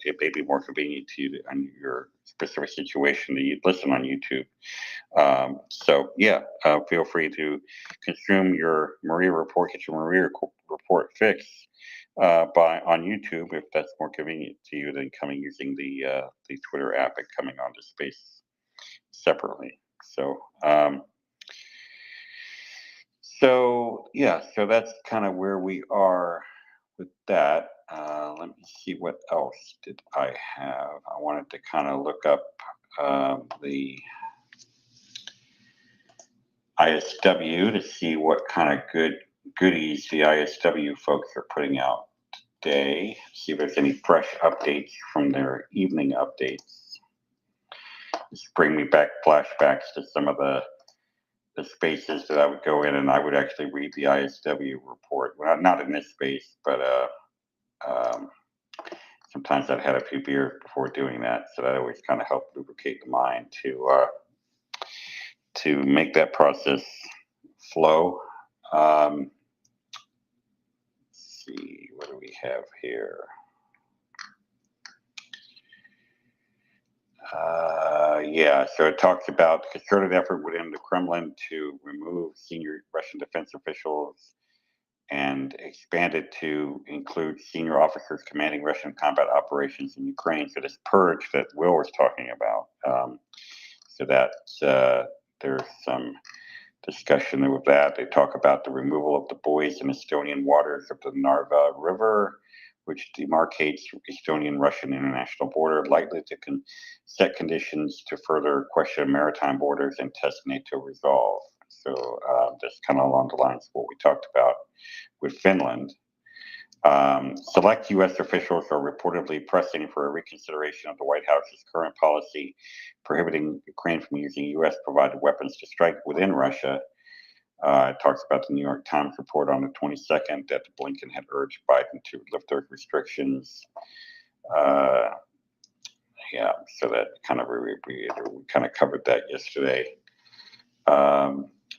it may be more convenient to you on your specific situation to listen on YouTube. So yeah, feel free to consume your Maria Report, get your Maria Report fix on YouTube if that's more convenient to you than coming using the Twitter app and coming onto Space separately. So that's kind of where we are with that. Let me see, what else did I have? I wanted to kind of look up the ISW to see what kind of goodies the ISW folks are putting out today. See if there's any fresh updates from their evening updates. Just bring me back flashbacks to some of the spaces that I would go in, and I would actually read the ISW report. Well, not in this space, but sometimes I'd had a few beers before doing that, so that always kind of helped lubricate the mind to make that process flow. Let's see, what do we have here? Yeah, so it talks about the concerted effort within the Kremlin to remove senior Russian defense officials and expanded to include senior officers commanding Russian combat operations in Ukraine. So this purge that Will was talking about. So that there's some discussion with that. They talk about the removal of the buoys in Estonian waters of the Narva River, which demarcates Estonian-Russian international border, likely to set conditions to further question maritime borders and test NATO resolve. So that's kind of along the lines of what we talked about with Finland. Select U.S. officials are reportedly pressing for a reconsideration of the White House's current policy prohibiting Ukraine from using U.S.-provided weapons to strike within Russia. It talks about the New York Times report on the 22nd that Blinken had urged Biden to lift those restrictions. Yeah, so that kind of we kind of covered that yesterday.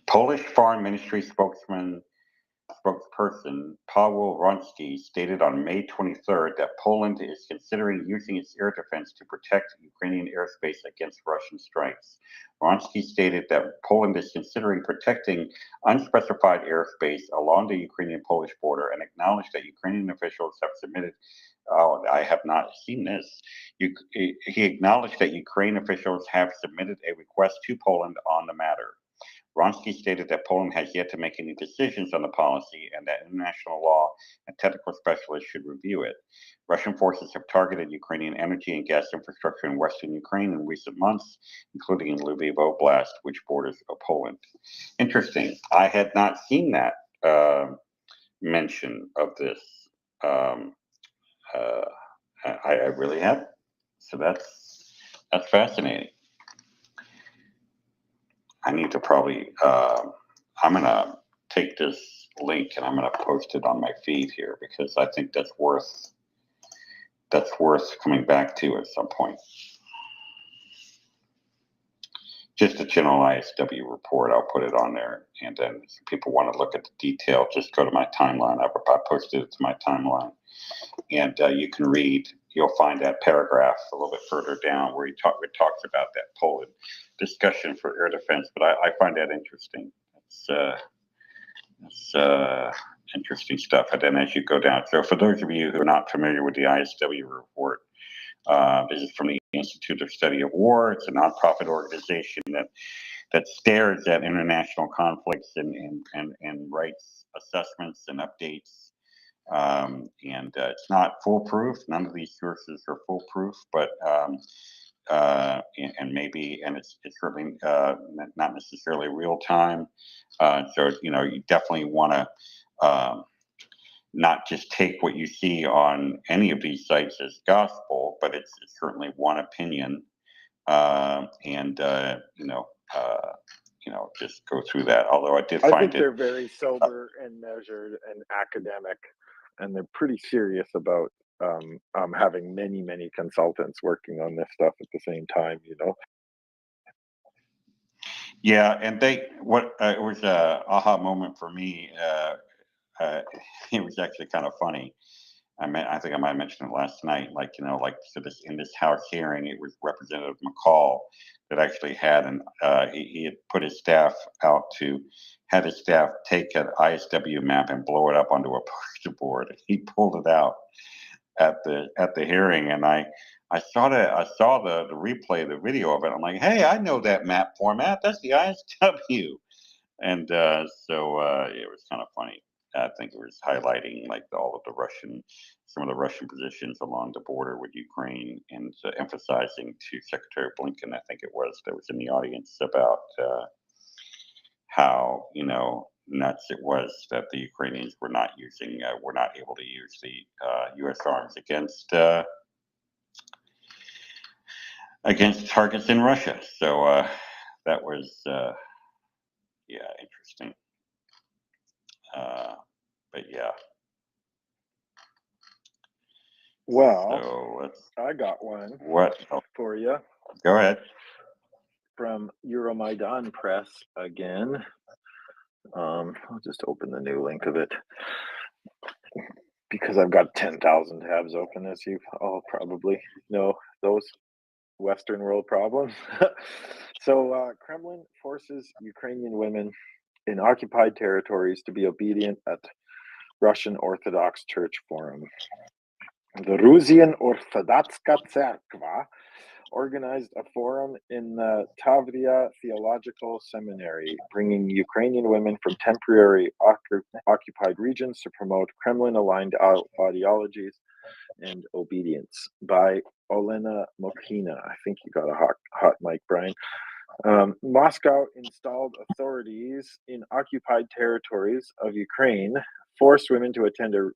Polish Foreign Ministry spokesperson Paweł Wronski stated on May 23rd that Poland is considering using its air defense to protect Ukrainian airspace against Russian strikes. Wronski stated that Poland is considering protecting unspecified airspace along the Ukrainian-Polish border and acknowledged that Ukrainian officials have submitted. Oh, I have not seen this. He acknowledged that Ukrainian officials have submitted a request to Poland on the matter. Wronski stated that Poland has yet to make any decisions on the policy and that international law and technical specialists should review it. Russian forces have targeted Ukrainian energy and gas infrastructure in western Ukraine in recent months, including in Lviv Oblast, which borders Poland. Interesting. I had not seen that mention of this. I really haven't. So that's fascinating. I need to probably, I'm going to take this link and I'm going to post it on my feed here because I think that's worth coming back to at some point. Just a general ISW report, I'll put it on there. And then if people want to look at the detail, just go to my timeline. I posted it to my timeline. And you can read, you'll find that paragraph a little bit further down where it talks about that Poland discussion for air defense. But I find that interesting. interesting stuff. And then as you go down, so for those of you who are not familiar with the ISW report, this is from the Institute of Study of War. It's a nonprofit organization that stares at international conflicts and writes assessments and updates. It's not foolproof. None of these sources are foolproof, but it's certainly not necessarily real time. So you definitely want to not just take what you see on any of these sites as gospel, but it's certainly one opinion, just go through that. Although I think find they're very sober and measured and academic, and they're pretty serious about having many consultants working on this stuff at the same time. Yeah, and it was a aha moment for me. It was actually kind of funny. I think I might have mentioned it last night. In this House hearing, it was Representative McCall that actually had he had put his staff out to have his staff take an ISW map and blow it up onto a poster board. He pulled it out at the hearing, and I saw the replay, the video of it. I'm like, hey, I know that map format. That's the ISW. And it was kind of funny. I think it was highlighting some of the Russian positions along the border with Ukraine, and emphasizing to Secretary Blinken, I think it was, that was in the audience, about how nuts it was that the Ukrainians were not able to use the U.S. arms against targets in Russia. So that was interesting. But yeah. Well, I got one. What? For you? Go ahead. From Euromaidan Press again. I'll just open the new link of it because I've got 10,000 tabs open, as you all probably know those Western world problems. So Kremlin forces Ukrainian women in occupied territories to be obedient at Russian Orthodox Church Forum. The Rusian Orthodoxka Tserkva organized a forum in the Tavria Theological Seminary, bringing Ukrainian women from temporary occupied regions to promote Kremlin-aligned ideologies and obedience, by Olena Mokhina. I think you got a hot mic, Brian. Moscow installed authorities in occupied territories of Ukraine, forced women to attend a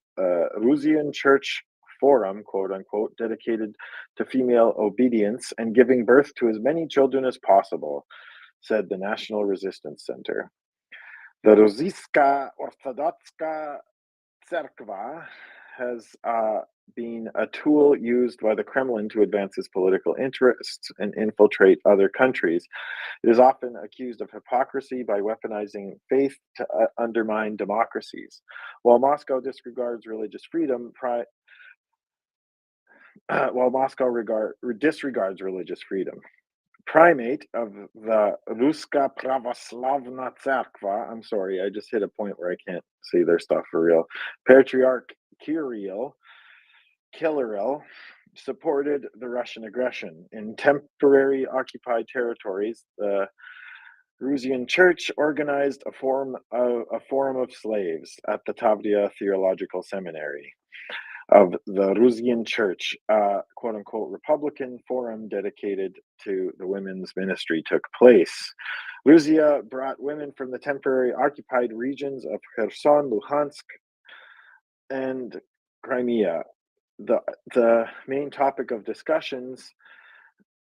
Rusian church forum, quote unquote, dedicated to female obedience and giving birth to as many children as possible, said the National Resistance Center. The Rusiska Orthodoxka Tserkva has been a tool used by the Kremlin to advance its political interests and infiltrate other countries. It is often accused of hypocrisy by weaponizing faith to undermine democracies. While Moscow disregards religious freedom, primate of the Ruska Pravoslavna Tserkva, I'm sorry, I just hit a point where I can't see their stuff for real, Patriarch Kirill supported the Russian aggression. In temporary occupied territories, the Rusian Church organized a forum of slaves at the Tavria Theological Seminary of the Rusian Church. Quote unquote Republican forum dedicated to the women's ministry took place. Rusia brought women from the temporary occupied regions of Kherson, Luhansk, and Crimea. The main topic of discussions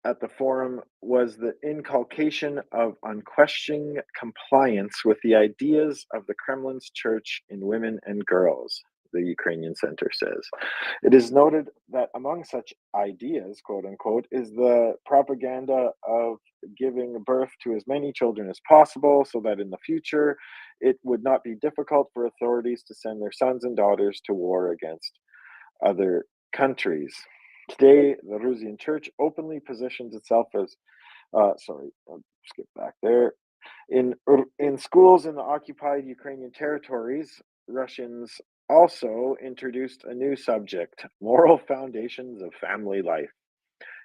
at the forum was the inculcation of unquestioning compliance with the ideas of the Kremlin's church in women and girls, the Ukrainian Center says. It is noted that among such ideas, quote unquote, is the propaganda of giving birth to as many children as possible so that in the future it would not be difficult for authorities to send their sons and daughters to war against other countries. Today, the Rusian Church openly positions itself as, I'll skip back there. In schools in the occupied Ukrainian territories, Russians also introduced a new subject, moral foundations of family life.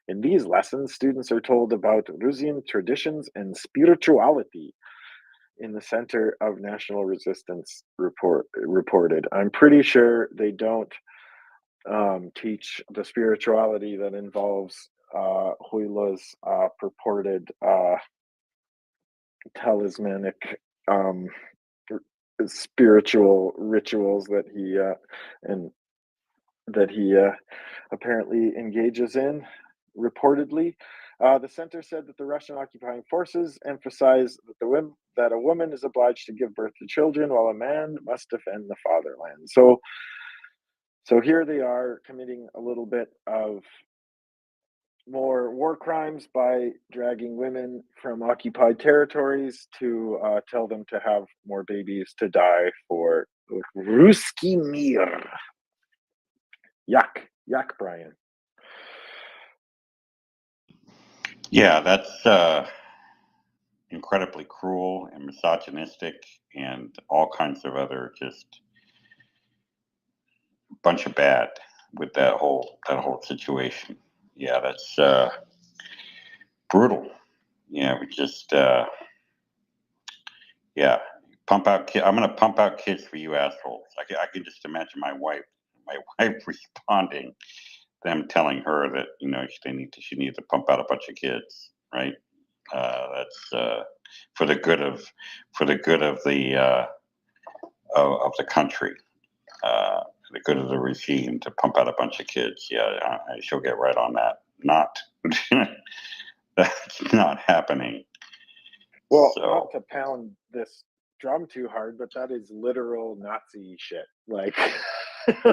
In these lessons, students are told about Russian traditions and spirituality in the center of national resistance reported. I'm pretty sure they don't teach the spirituality that involves Huila's purported talismanic um, spiritual rituals that he apparently engages in, reportedly. The center said that the Russian occupying forces emphasize that a woman is obliged to give birth to children while a man must defend the fatherland. So here they are committing a little bit of more war crimes by dragging women from occupied territories to tell them to have more babies to die for Ruski Mir. Yuck, Brian. Yeah, that's incredibly cruel and misogynistic and all kinds of other just bunch of bad with that whole situation. Yeah, that's brutal. Yeah, we just yeah, pump out kids. I'm gonna pump out kids for you assholes. I can just imagine my wife responding, them telling her that she needs to pump out a bunch of kids, right? That's for the good of the country, the good of the regime to pump out a bunch of kids. Yeah, she'll get right on that. Not that's not happening. Well, So, not to pound this drum too hard, but that is literal Nazi shit. Like,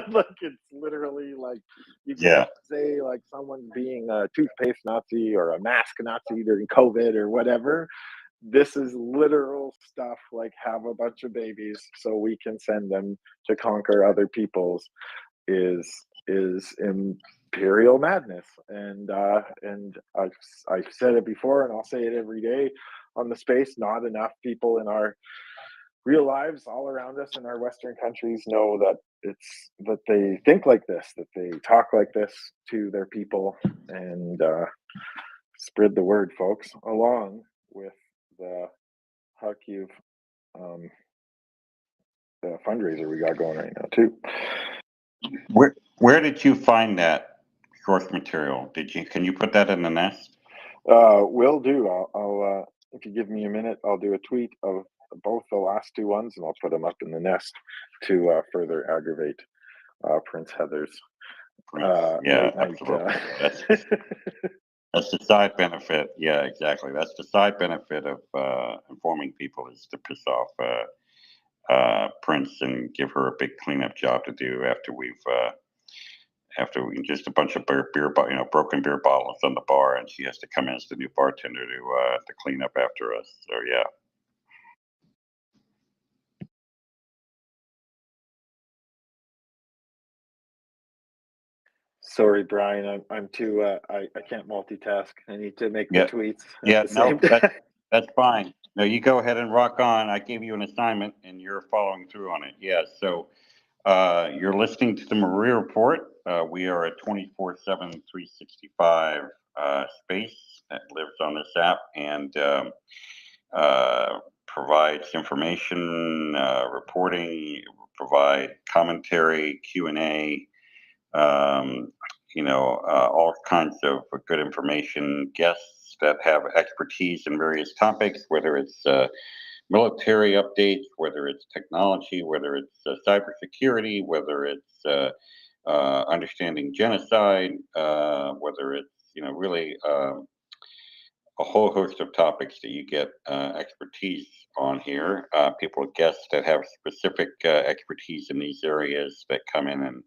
like it's literally like you can say like someone's being a toothpaste Nazi or a mask Nazi during COVID or whatever. This is literal stuff like have a bunch of babies so we can send them to conquer other peoples is imperial madness. And I've said it before and I'll say it every day on the space. Not enough people in our real lives all around us in our Western countries know that they think like this, that they talk like this to their people, and spread the word, folks, along with the Huck the fundraiser we got going right now too. where did you find that source material? Can you put that in the nest? Will do. I'll if you give me a minute, I'll do a tweet of both the last two ones, and I'll put them up in the nest to further aggravate Prince Heather's late night. That's the side benefit. Yeah, exactly. That's the side benefit of informing people, is to piss off Prince and give her a big cleanup job to do after we just a bunch of broken beer bottles on the bar, and she has to come in as the new bartender to clean up after us. So yeah. Sorry, Brian. I'm too. I can't multitask. I need to make the tweets. That's fine. No, you go ahead and rock on. I gave you an assignment, and you're following through on it. Yeah. So you're listening to the Maria Report. We are a 24/7, 365 space that lives on this app and provides information, reporting, provide commentary, Q&A. All kinds of good information, guests that have expertise in various topics, whether it's military updates, whether it's technology, whether it's cybersecurity, whether it's understanding genocide, whether it's, really a whole host of topics that you get expertise on here. People, guests that have specific expertise in these areas that come in and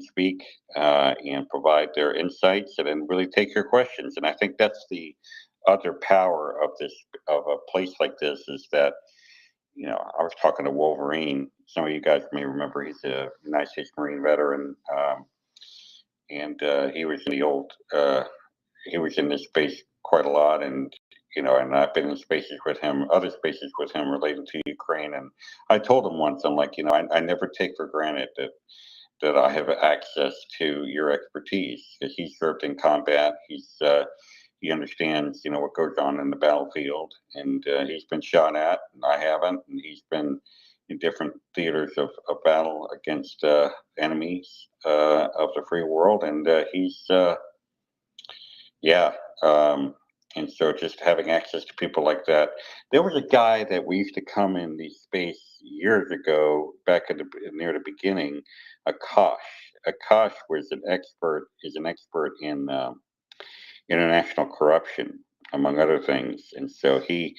speak and provide their insights and then really take your questions. And I think that's the other power of a place like this, is that, I was talking to Wolverine. Some of you guys may remember he's a United States Marine veteran. And he was in he was in this space quite a lot. And, and I've been in spaces with him, other spaces with him related to Ukraine, and I told him once, I'm like, I never take for granted that I have access to your expertise, because he served in combat. He understands, what goes on in the battlefield, and he's been shot at, and I haven't, and he's been in different theaters of battle against enemies of the free world, and yeah. And so just having access to people like that. There was a guy that we used to come in the space years ago, back near the beginning, Akash. Akash is an expert in international corruption, among other things. And so he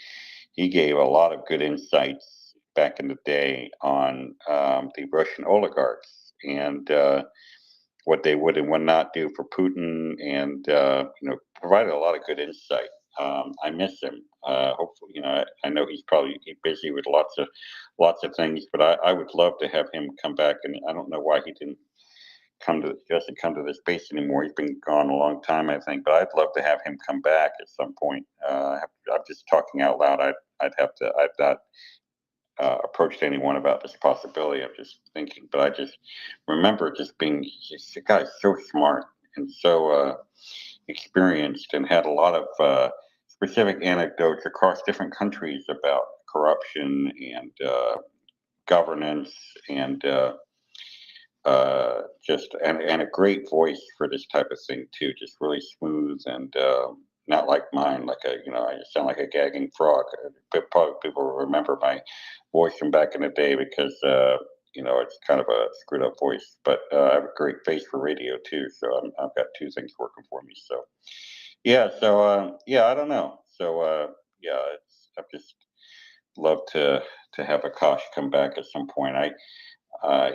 gave a lot of good insights back in the day on the Russian oligarchs and what they would and would not do for Putin, and provided a lot of good insight. I miss him. Hopefully, I know he's probably busy with lots of things, but I would love to have him come back. And I don't know why he doesn't come to this space anymore. He's been gone a long time, I think. But I'd love to have him come back at some point. I'm just talking out loud. I've not approached anyone about this possibility. I'm just thinking, but I just remember just being, the guy's so smart and so experienced, and had a lot of specific anecdotes across different countries about corruption and governance, and and a great voice for this type of thing too. Just really smooth and not like mine, like I just sound like a gagging frog. But probably people will remember my voice from back in the day because it's kind of a screwed up voice. But I have a great face for radio too, so I've got two things working for me. So yeah, I don't know. So yeah, I've just love to have Akash come back at some point.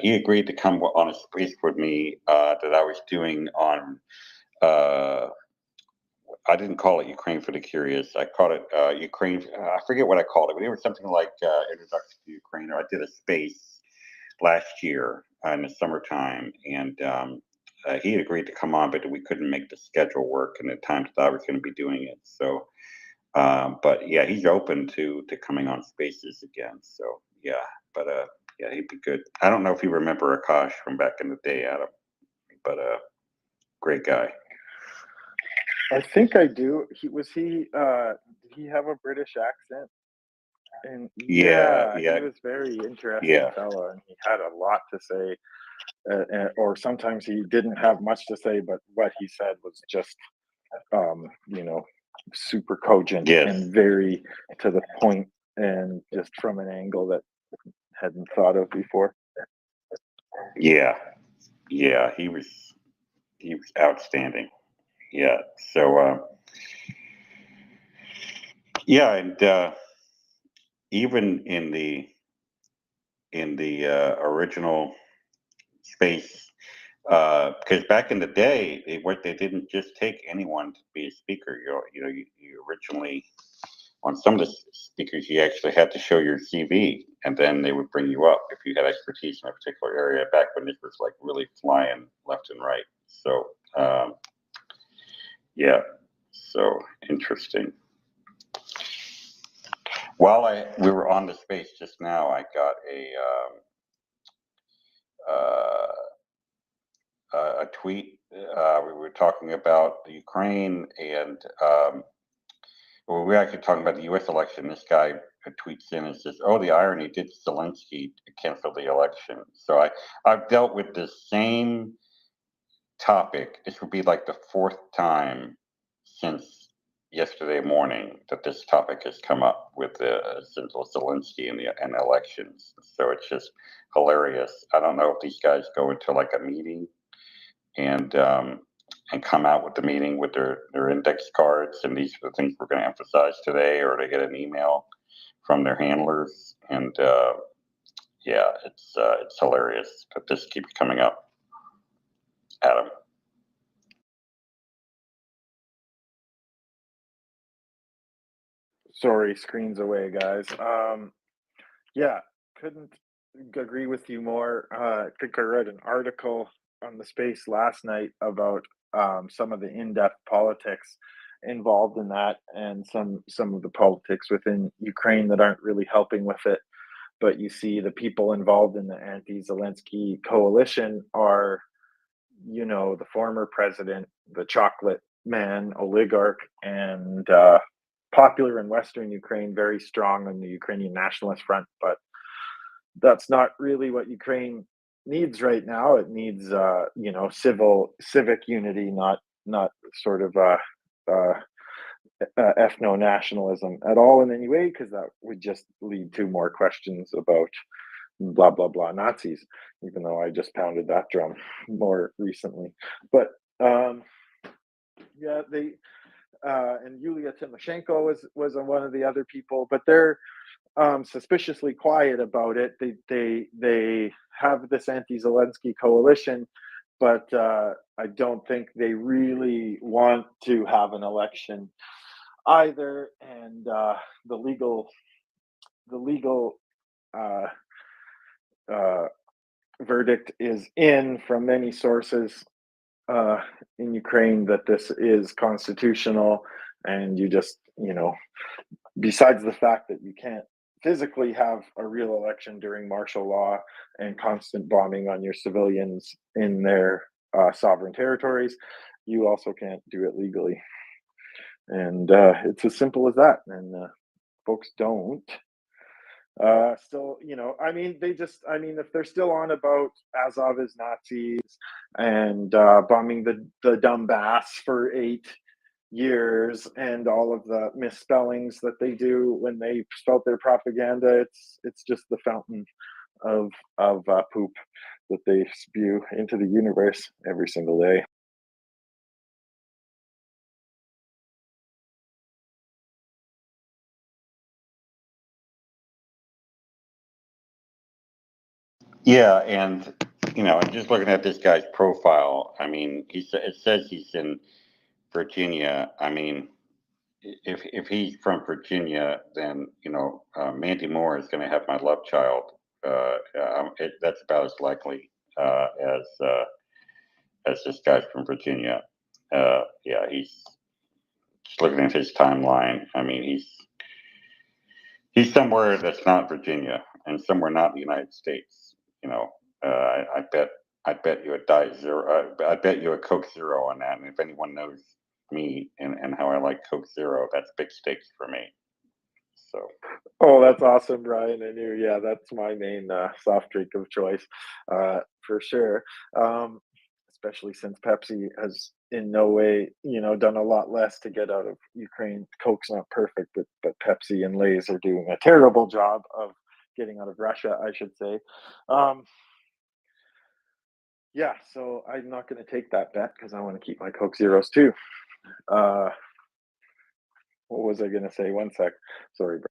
He agreed to come on a space with me that I was doing on. I didn't call it Ukraine for the Curious. I called it Ukraine. I forget what I called it, but it was something like Introduction to Ukraine. Or I did a space last year in the summertime, and he had agreed to come on, but we couldn't make the schedule work and the times that I was going to be doing it. So, but yeah, he's open to coming on spaces again. So yeah, but yeah, he'd be good. I don't know if you remember Akash from back in the day, Adam, but great guy. I think I do. Did he have a British accent? And Yeah. he was very interesting Yeah. fellow, and he had a lot to say. Or sometimes he didn't have much to say, but what he said was just, super cogent Yes. and very to the point, and just from an angle that hadn't thought of before. Yeah. He was outstanding. Yeah. So yeah, and even in the original space, because back in the day, they didn't just take anyone to be a speaker. You originally, on some of the speakers, you actually had to show your CV, and then they would bring you up if you had expertise in a particular area. Back when this was like really flying left and right. So yeah, so interesting. While we were on the space just now, I got a tweet. We were talking about the Ukraine, and well, we were actually talking about the U.S. election. This guy tweets in and says, "Oh, the irony! Did Zelensky cancel the election?" So I've dealt with the same topic. This would be like the fourth time since yesterday morning that this topic has come up with Zelensky and elections. So it's just hilarious. I don't know if these guys go into like a meeting and come out with the meeting with their index cards, and these are the things we're going to emphasize today, or they get an email from their handlers, and yeah, it's hilarious that this keeps coming up. Adam. Sorry, screen's away, guys. Yeah, couldn't agree with you more. I think I read an article on the space last night about some of the in-depth politics, involved in that, and some of the politics within Ukraine that aren't really helping with it. But you see the people involved in the anti-Zelensky coalition are, the former president, the chocolate man, oligarch, and popular in Western Ukraine, very strong on the Ukrainian nationalist front. But that's not really what Ukraine needs right now. It needs, civic unity, not sort of ethno nationalism at all in any way, because that would just lead to more questions about blah blah blah Nazis. Even though I just pounded that drum more recently, but yeah, they and Yulia Tymoshenko was one of the other people, but they're suspiciously quiet about it. They have this anti-Zelensky coalition, but I don't think they really want to have an election either. And the legal uh, uh, verdict is in from many sources in Ukraine that this is constitutional, and you just, besides the fact that you can't physically have a real election during martial law and constant bombing on your civilians in their sovereign territories, you also can't do it legally. And it's as simple as that. And folks don't. Still, if they're still on about Azov is Nazis and bombing the Donbass for 8 years and all of the misspellings that they do when they spout their propaganda, it's just the fountain of poop that they spew into the universe every single day. Yeah, and just looking at this guy's profile, I mean, it says he's in Virginia. I mean, if he's from Virginia, then Mandy Moore is going to have my love child. That's about as likely as this guy's from Virginia. Yeah, he's just looking at his timeline. I mean, he's somewhere that's not Virginia and somewhere not in the United States. I bet you a Diet Zero. I bet you a Coke Zero on that. And if anyone knows me and how I like Coke Zero, that's big stakes for me. So. Oh, that's awesome, Brian. I knew, yeah, that's my main soft drink of choice, for sure. Especially since Pepsi has in no way, done a lot less to get out of Ukraine. Coke's not perfect, but Pepsi and Lay's are doing a terrible job of getting out of Russia, I should say. Yeah, so I'm not going to take that bet because I want to keep my Coke Zeros too. What was I going to say? One sec. Sorry, bro.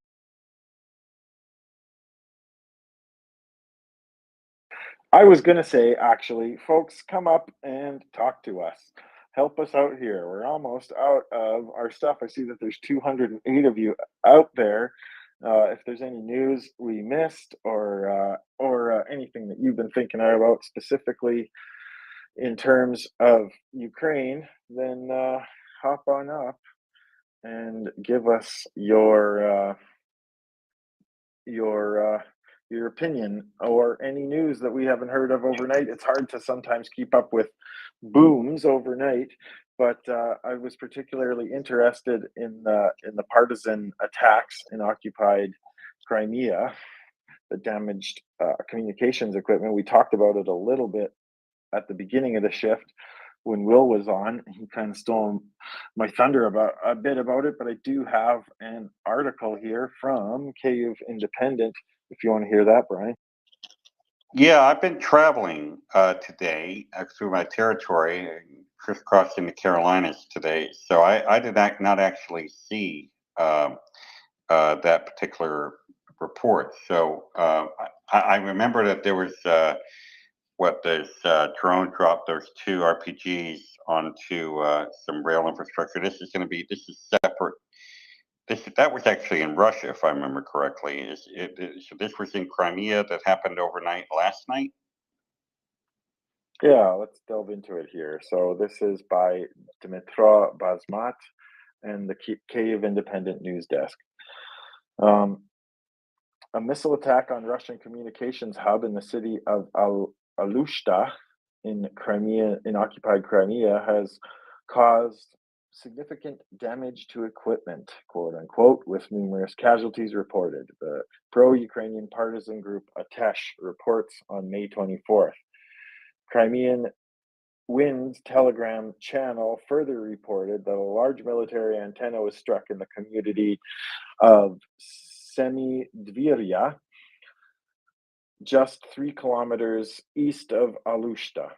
I was going to say, actually, folks, come up and talk to us. Help us out here. We're almost out of our stuff. I see that there's 208 of you out there. If there's any news we missed or anything that you've been thinking about specifically in terms of Ukraine, then hop on up and give us your opinion or any news that we haven't heard of overnight. It's hard to sometimes keep up with booms overnight, but I was particularly interested in the partisan attacks in occupied Crimea that damaged communications equipment. We talked about it a little bit at the beginning of the shift when Will was on. He kind of stole my thunder about it, but I do have an article here from Cave Independent if you want to hear that, Brian. Yeah, I've been traveling today through my territory, crisscrossing the Carolinas today. So I did not actually see that particular report. So I remember that there was those drone dropped those 2 RPGs onto some rail infrastructure. This is separate. That was actually in Russia, if I remember correctly. So this was in Crimea that happened overnight last night? Yeah, let's delve into it here. So this is by Dmitro Bazmat. and the Kyiv Independent News Desk. A missile attack on Russian communications hub in the city of Alushta in Crimea, in occupied Crimea, has caused significant damage to equipment, quote unquote, with numerous casualties reported. The pro-Ukrainian partisan group Atesh reports on May 24th. Crimean Wind Telegram channel further reported that a large military antenna was struck in the community of Semidvirya, just 3 kilometers east of Alushta.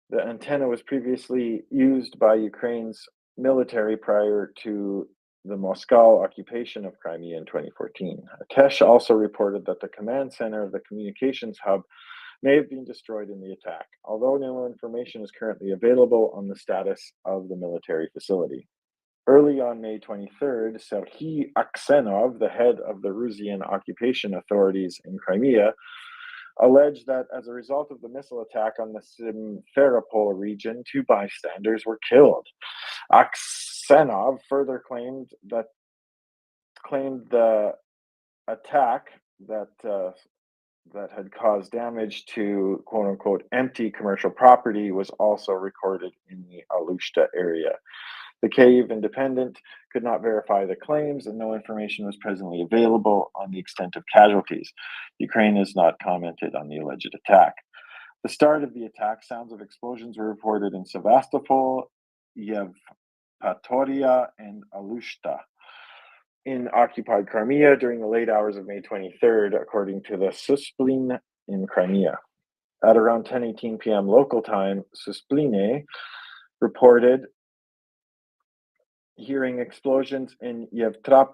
The antenna was previously used by Ukraine's military prior to the Moscow occupation of Crimea in 2014. Atesh also reported that the command center of the communications hub may have been destroyed in the attack, although no information is currently available on the status of the military facility. Early on May 23rd, Serhiy Aksenov, the head of the Rusian occupation authorities in Crimea, alleged that as a result of the missile attack on the Simferopol region, 2 bystanders were killed. Aksenov further claimed the attack that had caused damage to quote unquote empty commercial property was also recorded in the Alushta area. The Kyiv Independent could not verify the claims, and no information was presently available on the extent of casualties. Ukraine has not commented on the alleged attack. The start of the attack, sounds of explosions were reported in Sevastopol, Yevpatoria, and Alushta in occupied Crimea during the late hours of May 23rd, according to the Suspline in Crimea. At around 10:18 p.m. local time, Suspline reported hearing explosions in Yevpatoria.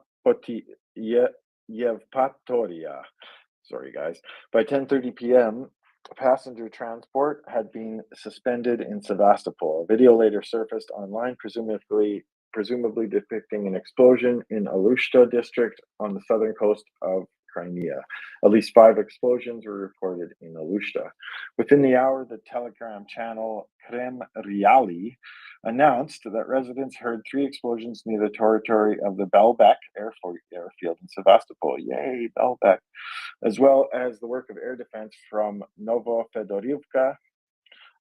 Sorry, guys. By 10:30 p.m., passenger transport had been suspended in Sevastopol. A video later surfaced online, presumably depicting an explosion in Alushta district on the southern coast of Crimea. At least 5 explosions were reported in Alushta. Within the hour, the Telegram channel Krem Reali announced that residents heard 3 explosions near the territory of the Belbek airfield in Sevastopol. Yay, Belbek! As well as the work of air defense from Novofedorivka.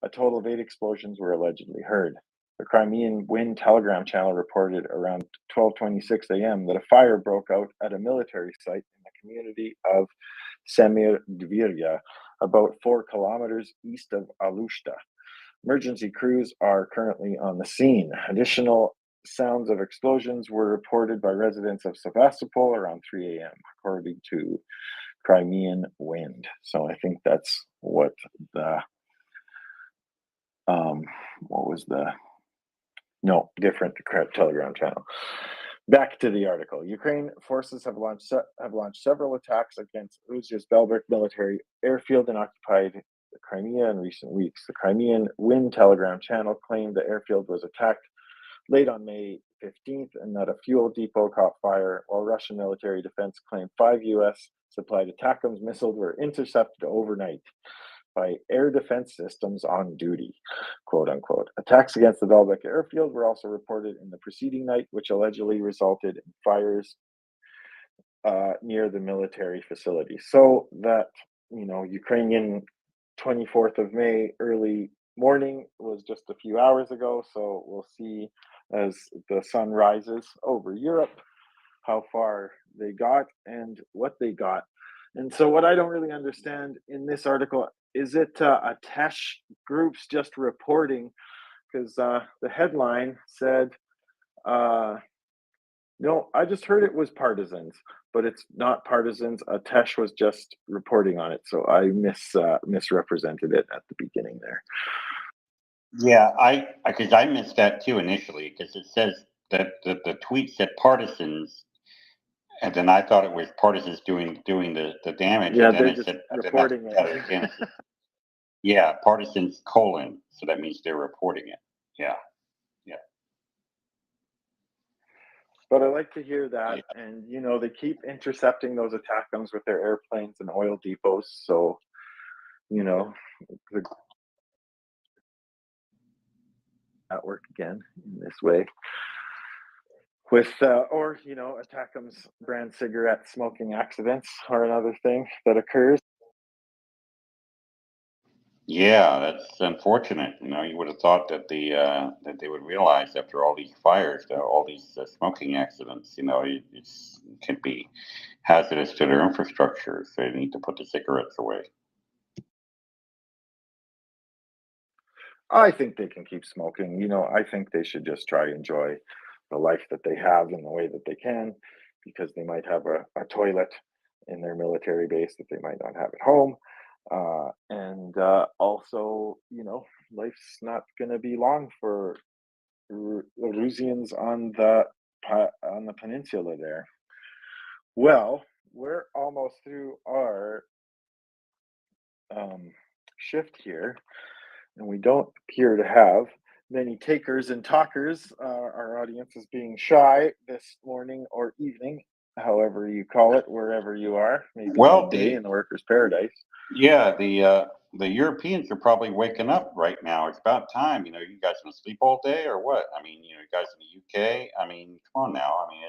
A total of 8 explosions were allegedly heard. The Crimean Wind Telegram channel reported around 12:26 a.m. that a fire broke out at a military site in the community of Semidvirya, about 4 kilometers east of Alushta. Emergency crews are currently on the scene. Additional sounds of explosions were reported by residents of Sevastopol around 3 a.m., according to Crimean Wind. So I think that's what the different Telegram channel. Back to the article. Ukraine forces have launched several attacks against Rusia's Belbek military airfield in occupied Crimea in recent weeks. The Crimean Wind Telegram channel claimed the airfield was attacked late on May 15th and that a fuel depot caught fire, while Russian military defense claimed 5 U.S. supplied ATACMS missiles were intercepted overnight by air defense systems on duty, quote unquote. Attacks against the Belbek airfield were also reported in the preceding night, which allegedly resulted in fires near the military facility. So that, Ukrainian 24th of May early morning was just a few hours ago. So we'll see as the sun rises over Europe how far they got and what they got. And so what I don't really understand in this article, is it Atesh groups just reporting? Because the headline said, no, I just heard it was partisans, but it's not partisans. Atesh was just reporting on it. So I misrepresented it at the beginning there. Yeah, because I missed that too initially, because it says that the tweet said partisans, and then I thought it was partisans doing the damage. Yeah, and then they're it just said, reporting it. again. Yeah, partisans : so that means they're reporting it. Yeah. But I like to hear that, and they keep intercepting those ATACMS with their airplanes and oil depots. So, at work again in this way. with or Attackham's brand cigarette smoking accidents are another thing that occurs. Yeah, that's unfortunate. You would have thought that that they would realize after all these fires, all these smoking accidents, it can be hazardous to their infrastructure. So they need to put the cigarettes away. I think they can keep smoking. I think they should just try to enjoy the life that they have in the way that they can, because they might have a toilet in their military base that they might not have at home. And also, life's not going to be long for Rusians on the peninsula there. Well, we're almost through our shift here, and we don't appear to have many takers and talkers. Our audience is being shy this morning or evening, however you call it, wherever you are, maybe Well, midday in the workers' paradise. yeah, the Europeans are probably waking up right now. It's about time. You guys gonna sleep all day or what? I mean, you guys in the UK. I mean, come on now. I mean,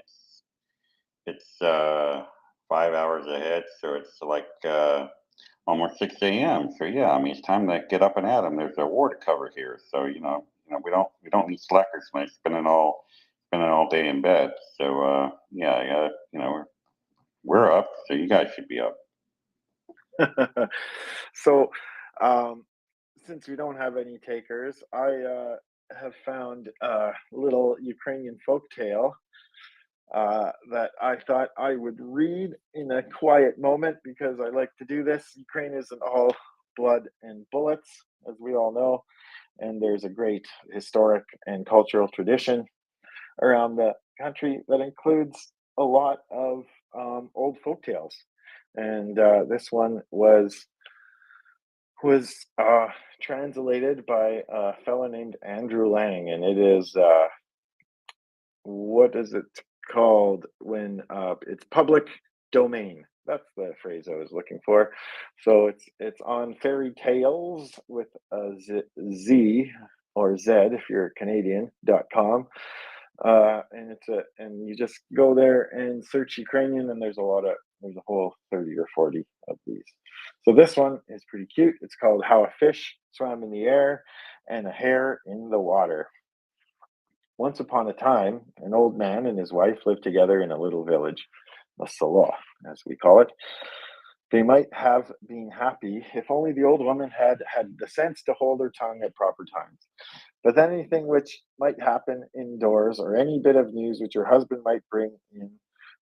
it's 5 hours ahead, so it's like almost 6 a.m. So yeah, I mean, it's time to get up and at 'em. There's a war to cover here, so we don't need slackers when spending all day in bed. So yeah, we're up, so you guys should be up. So, um, since we don't have any takers, I have found a little Ukrainian folktale that I thought I would read in a quiet moment, because I like to do this. Ukraine isn't all blood and bullets, as we all know, and there's a great historic and cultural tradition around the country that includes a lot of old folk tales. And this one was translated by a fellow named Andrew Lang, and it is what is it called when it's public domain? That's the phrase I was looking for. So it's on Fairy Tales with a Z or Z if you're Canadian.com. And you just go there and search Ukrainian, and there's a whole 30 or 40 of these. So this one is pretty cute. It's called How a Fish Swam in the Air and a Hare in the Water. Once upon a time, an old man and his wife lived together in a little village, a saloh, as we call it. They might have been happy if only the old woman had had the sense to hold her tongue at proper times. But then anything which might happen indoors, or any bit of news which her husband might bring in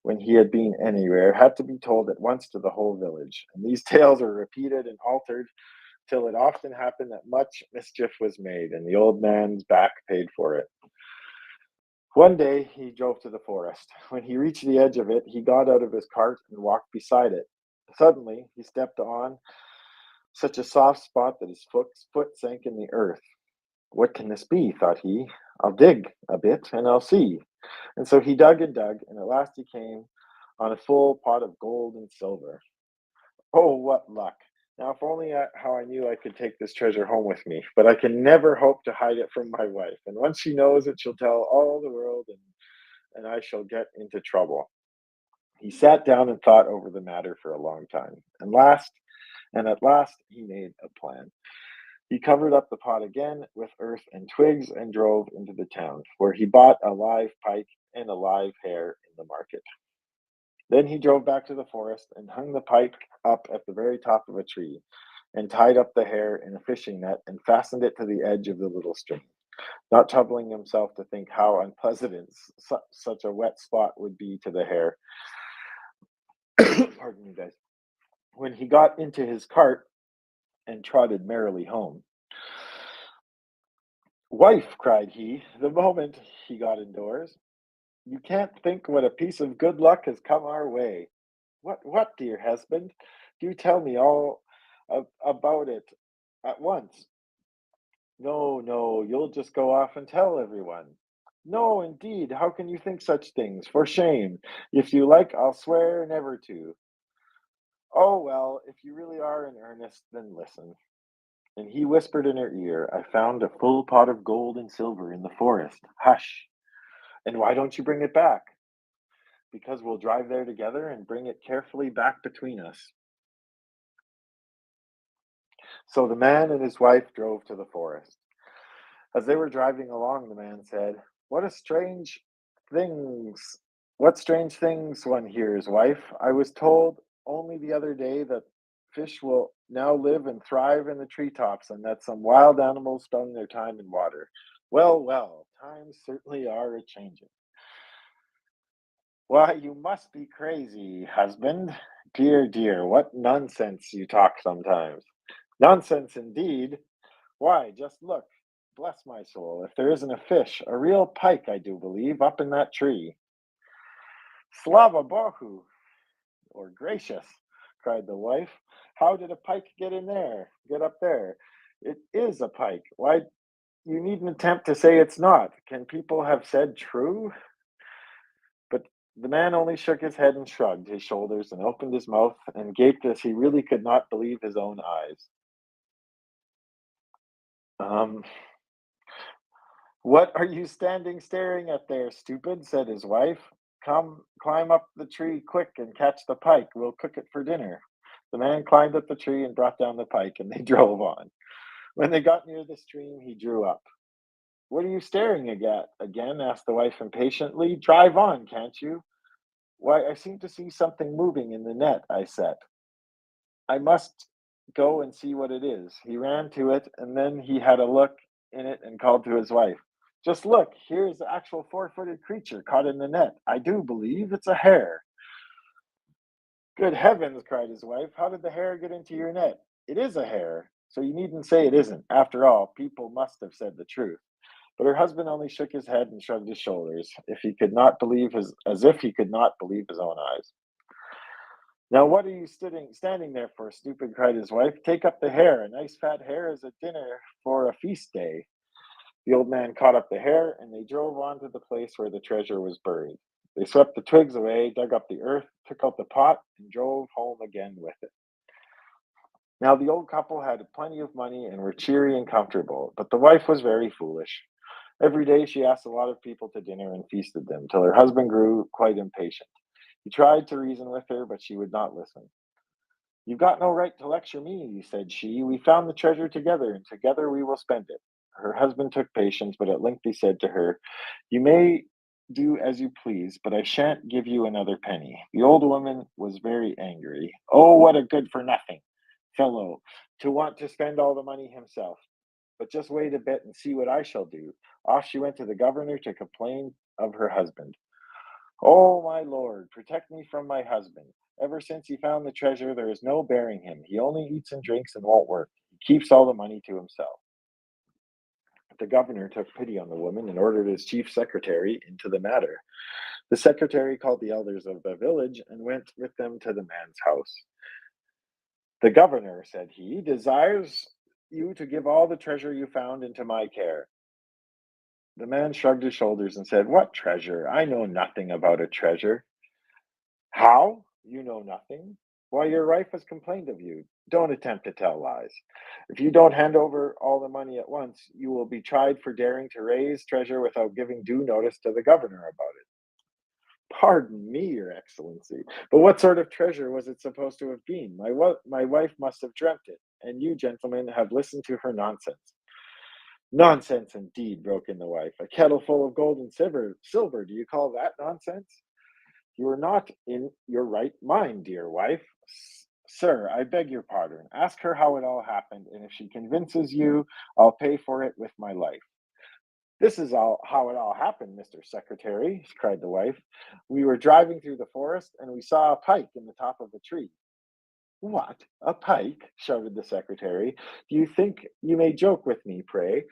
when he had been anywhere, had to be told at once to the whole village. And these tales are repeated and altered till it often happened that much mischief was made, and the old man's back paid for it. One day he drove to the forest. When he reached the edge of it, he got out of his cart and walked beside it. Suddenly he stepped on such a soft spot that his foot sank in the earth. What can this be? Thought he. I'll dig a bit and I'll see. And so he dug, and at last he came on a full pot of gold and silver. Oh, what luck! Now, if only how I knew I could take this treasure home with me, but I can never hope to hide it from my wife. And once she knows it, she'll tell all the world, and I shall get into trouble. He sat down and thought over the matter for a long time. At last, he made a plan. He covered up the pot again with earth and twigs and drove into the town, where he bought a live pike and a live hare in the market. Then he drove back to the forest and hung the pike up at the very top of a tree, and tied up the hare in a fishing net and fastened it to the edge of the little stream, not troubling himself to think how unpleasant such a wet spot would be to the hare. Pardon me, guys. When he got into his cart and trotted merrily home, "Wife," cried he, the moment he got indoors, "you can't think what a piece of good luck has come our way." What, dear husband? Do tell me all about it at once." "No, no, you'll just go off and tell everyone." "No, indeed, how can you think such things? For shame. If you like, I'll swear never to." "Oh, well, if you really are in earnest, then listen." And he whispered in her ear, "I found a full pot of gold and silver in the forest. Hush! And why don't you bring it back? Because we'll drive there together and bring it carefully back between us. So the man and his wife drove to the forest. As they were driving along, the man said, things, what strange things one hears, wife. I was told only the other day that fish will now live and thrive in the treetops and that some wild animals spend their time in water. Well, well, times certainly are a-changing. Why, you must be crazy, husband. Dear, dear, what nonsense you talk sometimes. Nonsense indeed. Why, just look. Bless my soul, if there isn't a fish, a real pike, I do believe, up in that tree. Slava Bohu, or gracious, cried the wife. How did a pike get up there? It is a pike. Why, you needn't attempt to say it's not. Can people have said true? But the man only shook his head and shrugged his shoulders and opened his mouth and gaped as he really could not believe his own eyes. What are you standing staring at there, stupid? Said his wife. Come, climb up the tree quick and catch the pike. We'll cook it for dinner. The man climbed up the tree and brought down the pike, and they drove on. When they got near the stream, he drew up. What are you staring at again? Asked the wife impatiently. Drive on, can't you? Why, I seem to see something moving in the net, I said. I must go and see what it is. He ran to it, and then he had a look in it and called to his wife. Just look, here's the actual four-footed creature caught in the net. I do believe it's a hare. Good heavens, cried his wife. How did the hare get into your net? It is a hare, so you needn't say it isn't. After all, people must have said the truth. But her husband only shook his head and shrugged his shoulders, as if he could not believe his own eyes. Now, what are you standing there for, stupid? Cried his wife. Take up the hare. A nice fat hare is a dinner for a feast day. The old man caught up the hare, and they drove on to the place where the treasure was buried. They swept the twigs away, dug up the earth, took out the pot, and drove home again with it. Now, the old couple had plenty of money and were cheery and comfortable, but the wife was very foolish. Every day she asked a lot of people to dinner and feasted them, till her husband grew quite impatient. He tried to reason with her, but she would not listen. You've got no right to lecture me, said she. We found the treasure together, and together we will spend it. Her husband took patience, but at length he said to her, You may do as you please, but I shan't give you another penny. The old woman was very angry. Oh, what a good for nothing fellow to want to spend all the money himself. But just wait a bit and see what I shall do. Off she went to the governor to complain of her husband. Oh, my lord, protect me from my husband. Ever since he found the treasure, there is no bearing him. He only eats and drinks and won't work. He keeps all the money to himself. The governor took pity on the woman and ordered his chief secretary into the matter. The secretary called the elders of the village and went with them to the man's house. The governor, said he, desires you to give all the treasure you found into my care. The man shrugged his shoulders and said, What treasure? I know nothing about a treasure. How? You know nothing? Why, your wife has complained of you. Don't attempt to tell lies. If you don't hand over all the money at once, you will be tried for daring to raise treasure without giving due notice to the governor about it. Pardon me, Your Excellency, but what sort of treasure was it supposed to have been? My wife must have dreamt it, and you, gentlemen, have listened to her nonsense. Nonsense indeed, broke in the wife. A kettle full of gold and silver, do you call that nonsense? You are not in your right mind, dear wife. Sir, I beg your pardon. Ask her how it all happened, and if she convinces you, I'll pay for it with my life. This is how it all happened, Mr. Secretary, cried the wife. We were driving through the forest, and we saw a pike in the top of a tree. What? A pike? Shouted the secretary. Do you think you may joke with me, pray?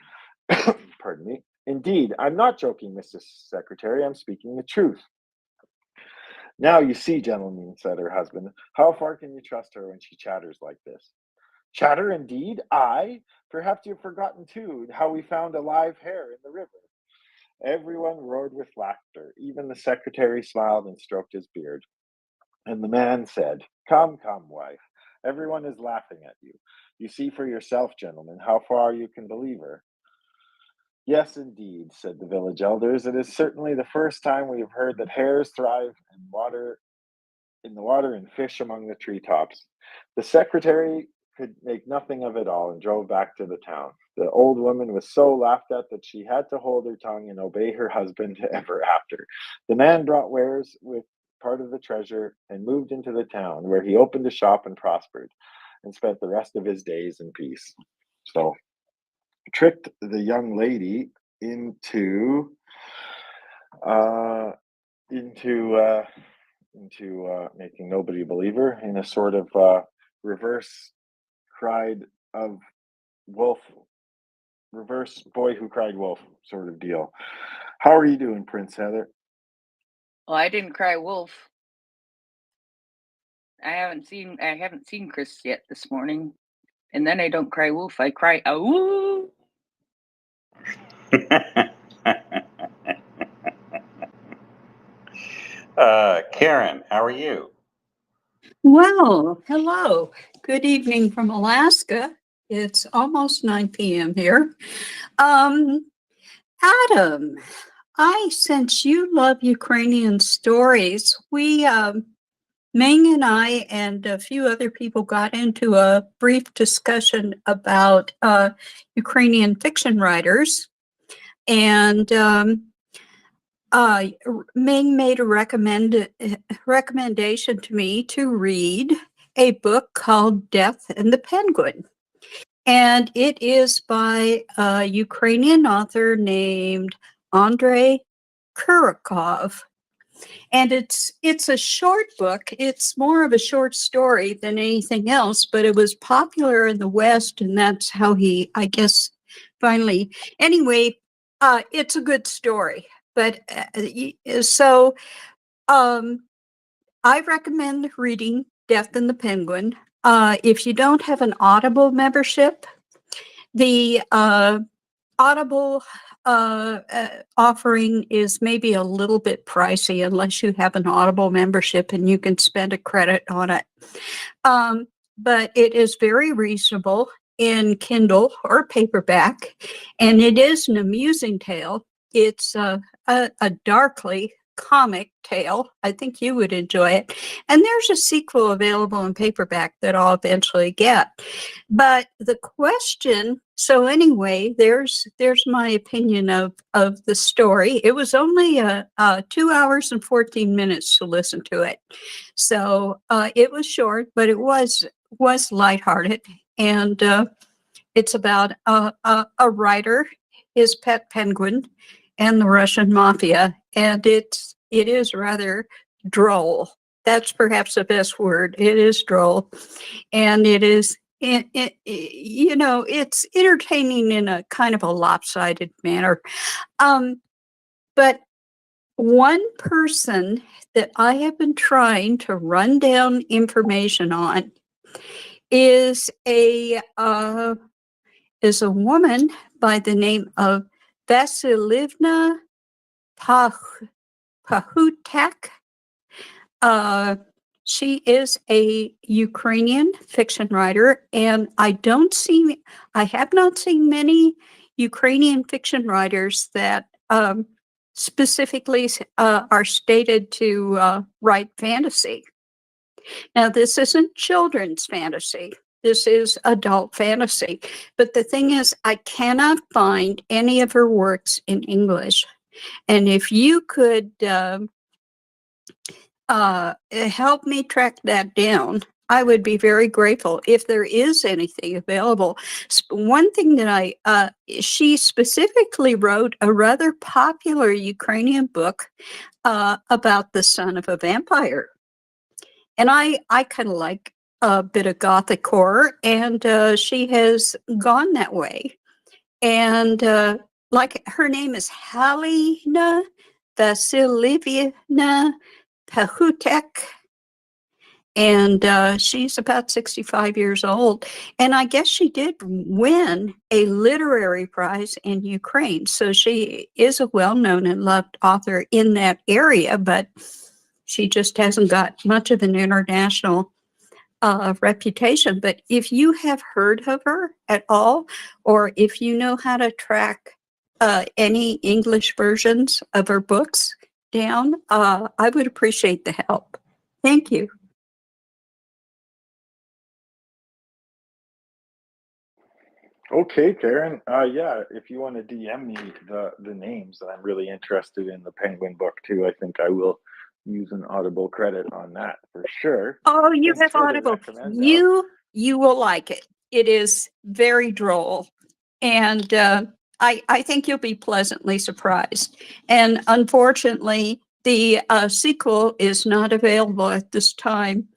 Pardon me. Indeed, I'm not joking, Mr. Secretary. I'm speaking the truth. Now you see, gentlemen, said her husband, how far can you trust her when she chatters like this? Chatter indeed? I? Perhaps you've forgotten, too, how we found a live hare in the river. Everyone roared with laughter. Even the secretary smiled and stroked his beard. And the man said, Come, come, wife. Everyone is laughing at you. You see for yourself, gentlemen, how far you can believe her. Yes, indeed, said the village elders. It is certainly the first time we have heard that hares thrive in the water and fish among the treetops. The secretary could make nothing of it all and drove back to the town. The old woman was so laughed at that she had to hold her tongue and obey her husband ever after. The man brought wares with part of the treasure and moved into the town, where he opened a shop and prospered, and spent the rest of his days in peace. So, tricked the young lady into uh, into making nobody a believer in a sort of reverse cried of wolf, reverse boy who cried wolf sort of deal. How are you doing, Prince Heather? Well, I didn't cry wolf. I haven't seen Chris yet this morning. And then I don't cry wolf. I cry ooh. Karen, how are you? Well, hello. Good evening from Alaska. It's almost 9 p.m. here. Adam, since you love Ukrainian stories, Ming and I and a few other people got into a brief discussion about Ukrainian fiction writers. And Ming made a recommendation to me to read a book called Death and the Penguin. And it is by a Ukrainian author named Andrei Kurakov. And it's a short book. It's more of a short story than anything else, but it was popular in the West, and that's how he, I guess, finally. Anyway, it's a good story. But so I recommend reading Death and the Penguin. If you don't have an Audible membership, the Audible offering is maybe a little bit pricey unless you have an Audible membership and you can spend a credit on it. But it is very reasonable in Kindle or paperback, and it is an amusing tale. It's a darkly comic tale. I think you would enjoy it. And there's a sequel available in paperback that I'll eventually get. But the question, so anyway, there's my opinion of the story. It was only 2 hours and 14 minutes to listen to it. So it was short, but it was lighthearted. And it's about a writer, his pet penguin, and the Russian mafia, and it is rather droll. That's perhaps the best word. It is droll, and it is it's entertaining in a kind of a lopsided manner. But one person that I have been trying to run down information on is a woman by the name of Vasilivna Pahutek. She is a Ukrainian fiction writer, and I have not seen many Ukrainian fiction writers that specifically are stated to write fantasy. Now, this isn't children's fantasy. This is adult fantasy. But the thing is, I cannot find any of her works in English. And if you could help me track that down, I would be very grateful if there is anything available. One thing that she specifically wrote a rather popular Ukrainian book about the son of a vampire. And I kind of like a bit of gothic horror, and she has gone that way. And like her name is Halina Vasilievna Pahutek, and she's about 65 years old. And I guess she did win a literary prize in Ukraine. So she is a well-known and loved author in that area, but she just hasn't got much of an international reputation. But if you have heard of her at all, or if you know how to track any English versions of her books down, I would appreciate the help. Thank you. Okay, Karen. Yeah, if you want to DM me the names, I'm really interested in the Penguin book too. I think I will use an Audible credit on that for sure. Oh, you Thanks have for the Audible. recommend, though. You will like it. It is very droll, and I think you'll be pleasantly surprised. And unfortunately, the sequel is not available at this time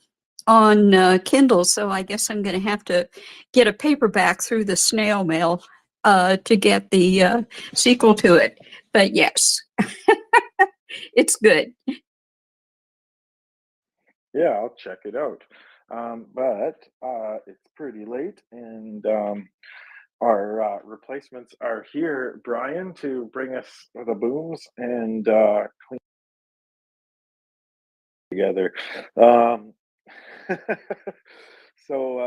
on Kindle, so I guess I'm going to have to get a paperback through the snail mail to get the sequel to it. But yes, it's good. Yeah, I'll check it out. But it's pretty late, and our replacements are here, Brian, to bring us the booms and clean together. Um, so,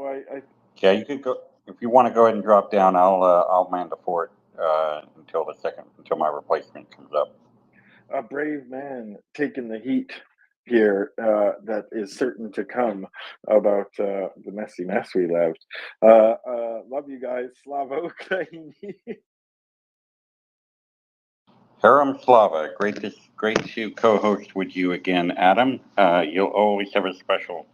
I Yeah, you could go if you want to go ahead and drop down. I'll man the fort until my replacement comes up. a brave man taking the heat here that is certain to come about the messy mess we left. Love you guys. Slava Ukraini. Haram Slava, great to co-host with you again, Adam. You'll always have a special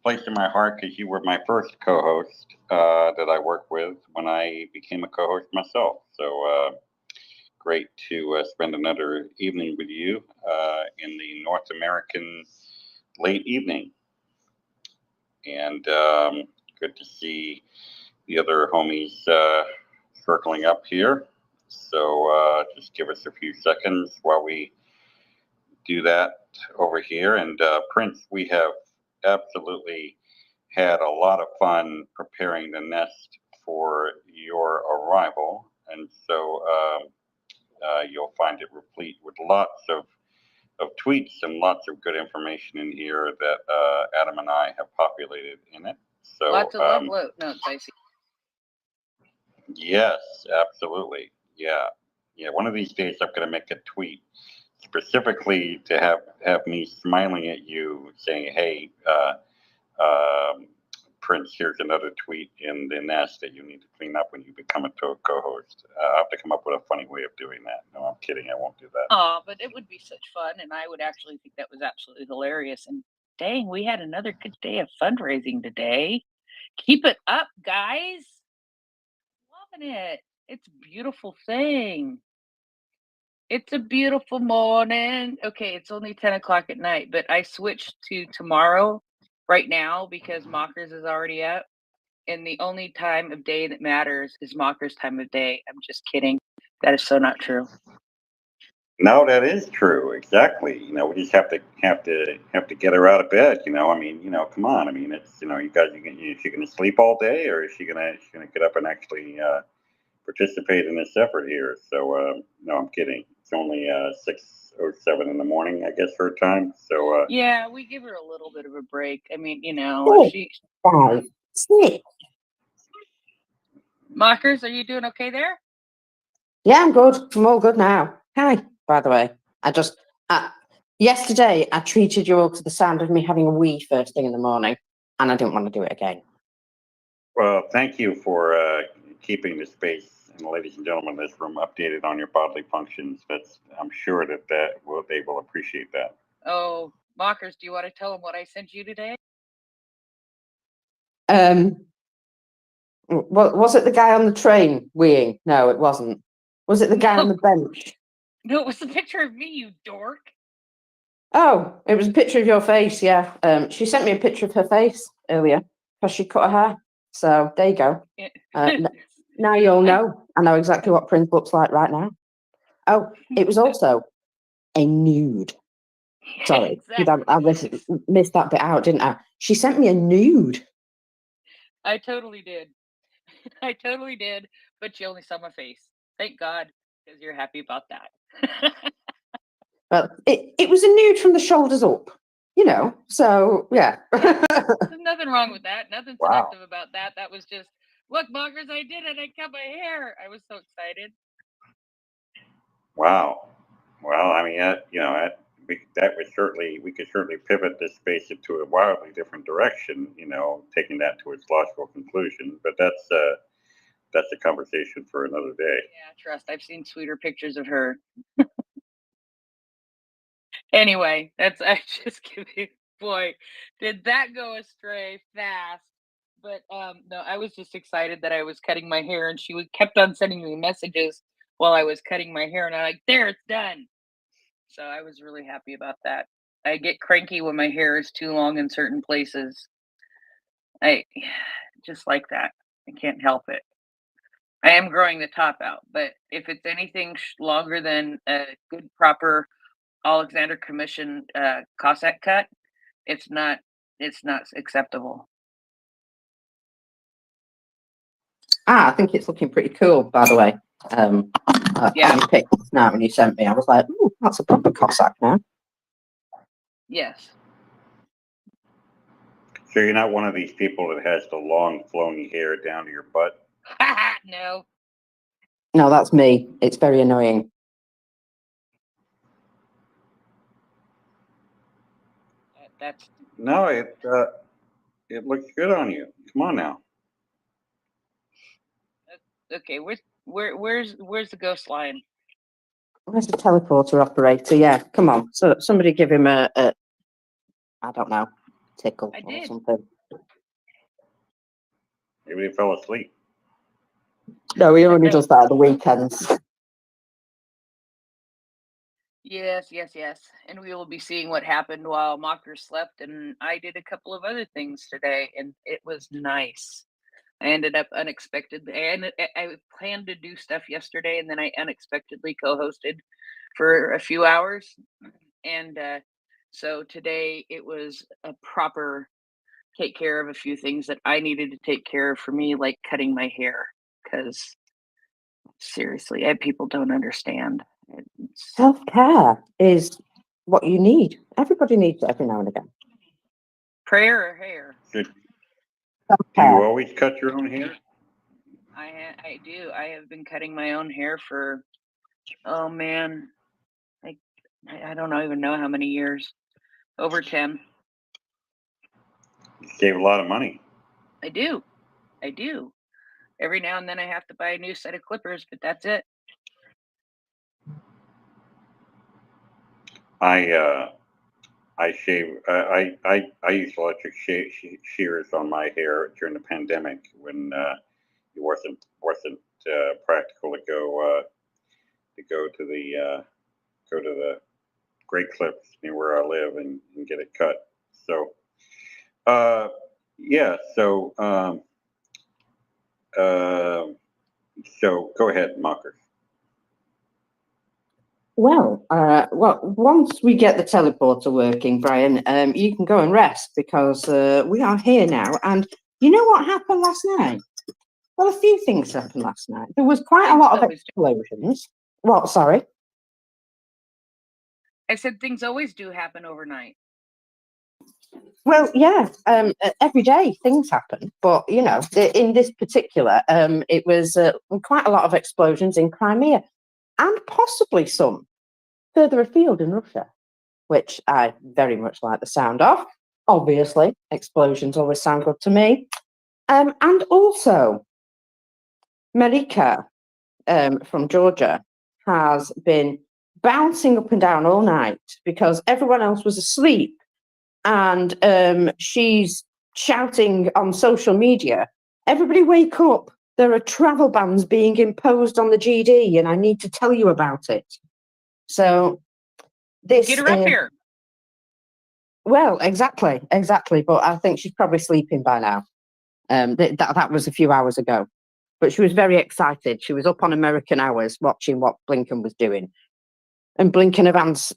place in my heart because you were my first co-host that I worked with when I became a co-host myself. So great to spend another evening with you in the North American late evening. And good to see the other homies circling up here. So just give us a few seconds while we do that over here. And Prince, we have absolutely had a lot of fun preparing the nest for your arrival. And so you'll find it replete with lots of tweets and lots of good information in here that Adam and I have populated in it. So Lots of love notes, I see. yes, absolutely. Yeah. One of these days I'm going to make a tweet specifically to have me smiling at you saying, hey, Prince, here's another tweet in the nest that you need to clean up when you become a co-host. I'll have to come up with a funny way of doing that. No, I'm kidding. I won't do that. Oh, but it would be such fun, and I would actually think that was absolutely hilarious. And dang, we had another good day of fundraising today. Keep it up, guys. Loving it. It's a beautiful thing. It's a beautiful morning. Okay, it's only 10 o'clock at night, but I switched to tomorrow right now because Mockers is already up. And the only time of day that matters is Mockers' time of day. I'm just kidding. That is so not true. No, that is true. Exactly. We just have to get her out of bed. I mean, come on. I mean, it's you guys. Is she going to sleep all day, or is she going to get up and actually participate in this effort here? So no, I'm kidding. It's only 6:07 in the morning, I guess, her time. So yeah, we give her a little bit of a break. I mean, she. 5, 6. Mockers, are you doing okay there? Yeah, I'm good. I'm all good now. Hi, by the way. I just, yesterday I treated you all to the sound of me having a wee first thing in the morning, and I didn't want to do it again. well, thank you for keeping the space and ladies and gentlemen in this room updated on your bodily functions. I'm sure that they will appreciate that. Oh, Mockers, do you want to tell them what I sent you today? Was it the guy on the train weeing? No, it wasn't. Was it the guy on the bench? No, it was a picture of me, you dork. Oh, it was a picture of your face, yeah. She sent me a picture of her face earlier because she cut her hair. So there you go. Now you'll know. I know exactly what Prince looks like right now. Oh, it was also a nude. Sorry, Exactly. I missed that bit out, didn't I? She sent me a nude. I totally did. I totally did, but you only saw my face. Thank God, because you're happy about that. Well, it was a nude from the shoulders up, so yeah. There's nothing wrong with that. Nothing Wow. seductive about that. That was just Look, Mockers, I did it. I cut my hair. I was so excited. Wow. Well, I mean, we could certainly pivot this space into a wildly different direction, taking that to its logical conclusion. But that's a conversation for another day. Yeah, trust. I've seen sweeter pictures of her. Anyway, I just kidding. Boy, did that go astray fast. But no, I was just excited that I was cutting my hair, and she kept on sending me messages while I was cutting my hair, and I'm like, there, it's done. So I was really happy about that. I get cranky when my hair is too long in certain places. I just like that. I can't help it. I am growing the top out, but if it's anything longer than a good, proper Alexander Commission Cossack cut, it's not acceptable. I think it's looking pretty cool, by the way. Yeah. You picked this now when you sent me. I was like, ooh, that's a proper Cossack now. Yes. So you're not one of these people that has the long flowing hair down to your butt? No. No, that's me. It's very annoying. That's No, it looks good on you. Come on now. okay. Where's the ghost line? Where's the teleporter operator? Yeah, come on. So somebody give him a I don't know, tickle or something. Maybe he fell asleep. No, he only does that at the weekends. Yes. And we will be seeing what happened while Mocker slept, and I did a couple of other things today, and it was nice. I ended up unexpectedly. I planned to do stuff yesterday, and then I unexpectedly co-hosted for a few hours, and so today it was a proper take care of a few things that I needed to take care of for me, like cutting my hair, because seriously, people don't understand. Self-care is what you need. Everybody needs it every now and again. Prayer or hair? Do you always cut your own hair? I do. I have been cutting my own hair for, oh man, I don't even know how many years. Over 10. You save a lot of money. I do. Every now and then I have to buy a new set of clippers, but that's it. I shave. I used electric shears on my hair during the pandemic when it wasn't practical to go to the Great Clips near where I live and get it cut. So yeah. So go ahead, Mockers. Well, once we get the teleporter working, Brian, you can go and rest because we are here now. And you know what happened last night? Well, a few things happened last night. There was quite a lot of explosions. What? Sorry? I said things always do happen overnight. Well, yeah, every day things happen, but in this particular, it was quite a lot of explosions in Crimea, and possibly some further afield in Russia, which I very much like the sound of. Obviously, explosions always sound good to me, and also, Marika from Georgia has been bouncing up and down all night because everyone else was asleep. And she's shouting on social media, everybody wake up. There are travel bans being imposed on the GD and I need to tell you about it. So this... Get her up here. Well, exactly. But I think she's probably sleeping by now. That was a few hours ago. But she was very excited. She was up on American hours watching what Blinken was doing. And Blinken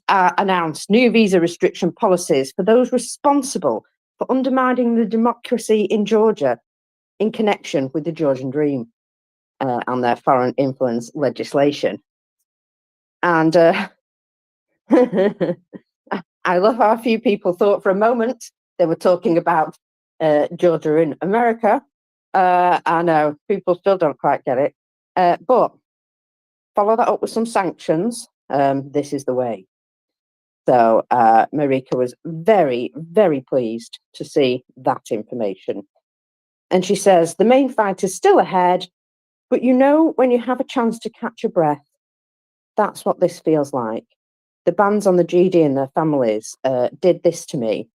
announced new visa restriction policies for those responsible for undermining the democracy in Georgia in connection with the Georgian Dream and their foreign influence legislation. And I love how a few people thought for a moment they were talking about Georgia in America, I know people still don't quite get it, but follow that up with some sanctions. This is the way. So Marika was very, very pleased to see that information. And she says, the main fight is still ahead, but you know, when you have a chance to catch your breath, that's what this feels like. The bans on the GD and their families did this to me.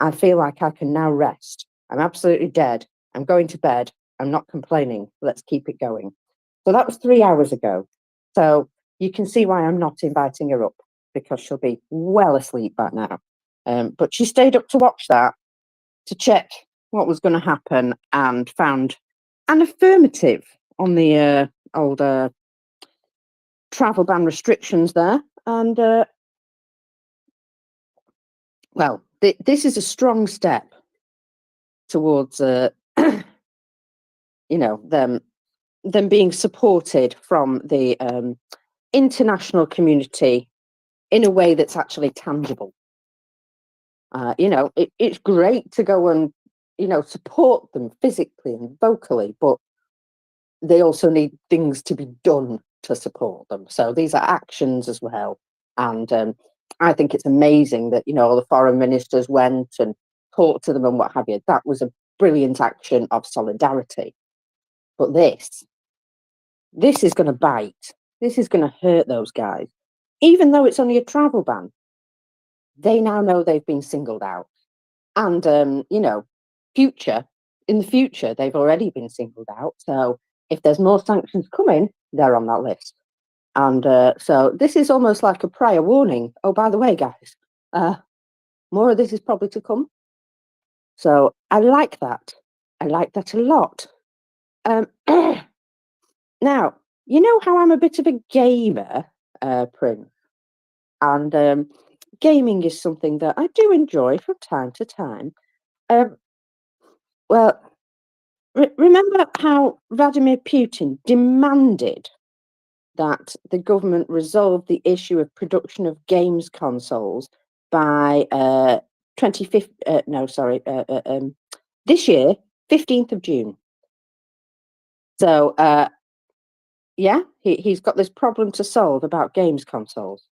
I feel like I can now rest. I'm absolutely dead. I'm going to bed. I'm not complaining. Let's keep it going. So that was 3 hours ago. So you can see why I'm not inviting her up, because she'll be well asleep by now. But she stayed up to watch that, to check what was going to happen, and found an affirmative on the old travel ban restrictions there. And well, this is a strong step towards you know, them being supported from the international community in a way that's actually tangible. You know, it's great to go and, you know, support them physically and vocally, but they also need things to be done to support them. So these are actions as well. And I think it's amazing that, you know, all the foreign ministers went and talked to them and what have you. That was a brilliant action of solidarity. But this is going to bite. This is going to hurt those guys. Even though it's only a travel ban, they now know they've been singled out. And, you know, in the future, they've already been singled out. So if there's more sanctions coming, they're on that list. And so this is almost like a prior warning. Oh, by the way, guys, more of this is probably to come. So I like that. I like that a lot. Now, you know how I'm a bit of a gamer, Prince? And gaming is something that I do enjoy from time to time. Well, remember how Vladimir Putin demanded that the government resolve the issue of production of games consoles by 25th, this year, 15th of June. So, yeah, he's got this problem to solve about games consoles.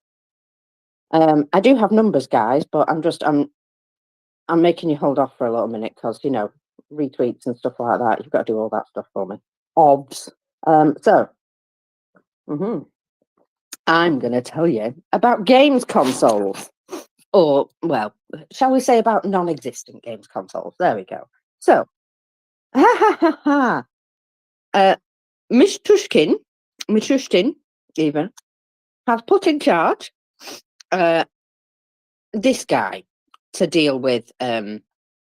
I do have numbers, guys, but I'm making you hold off for a little minute because, you know, retweets and stuff like that. You've got to do all that stuff for me. Obs. I'm going to tell you about games consoles. Or, well, shall we say about non-existent games consoles? There we go. So, Mishtushkin even, has put in charge this guy to deal with the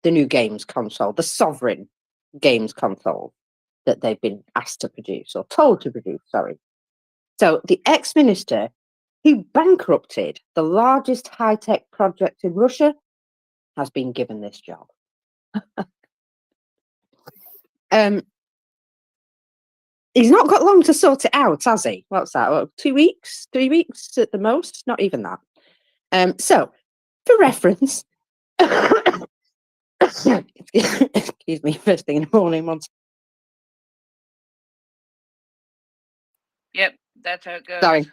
new games console, the sovereign games console that they've been asked to produce, or told to produce, sorry. So the ex-minister who bankrupted the largest high-tech project in Russia has been given this job. He's not got long to sort it out, has he? What's that? What, 2 weeks? 3 weeks at the most? Not even that. So, for reference, excuse me, first thing in the morning, once. Yep, that's how it goes. Sorry,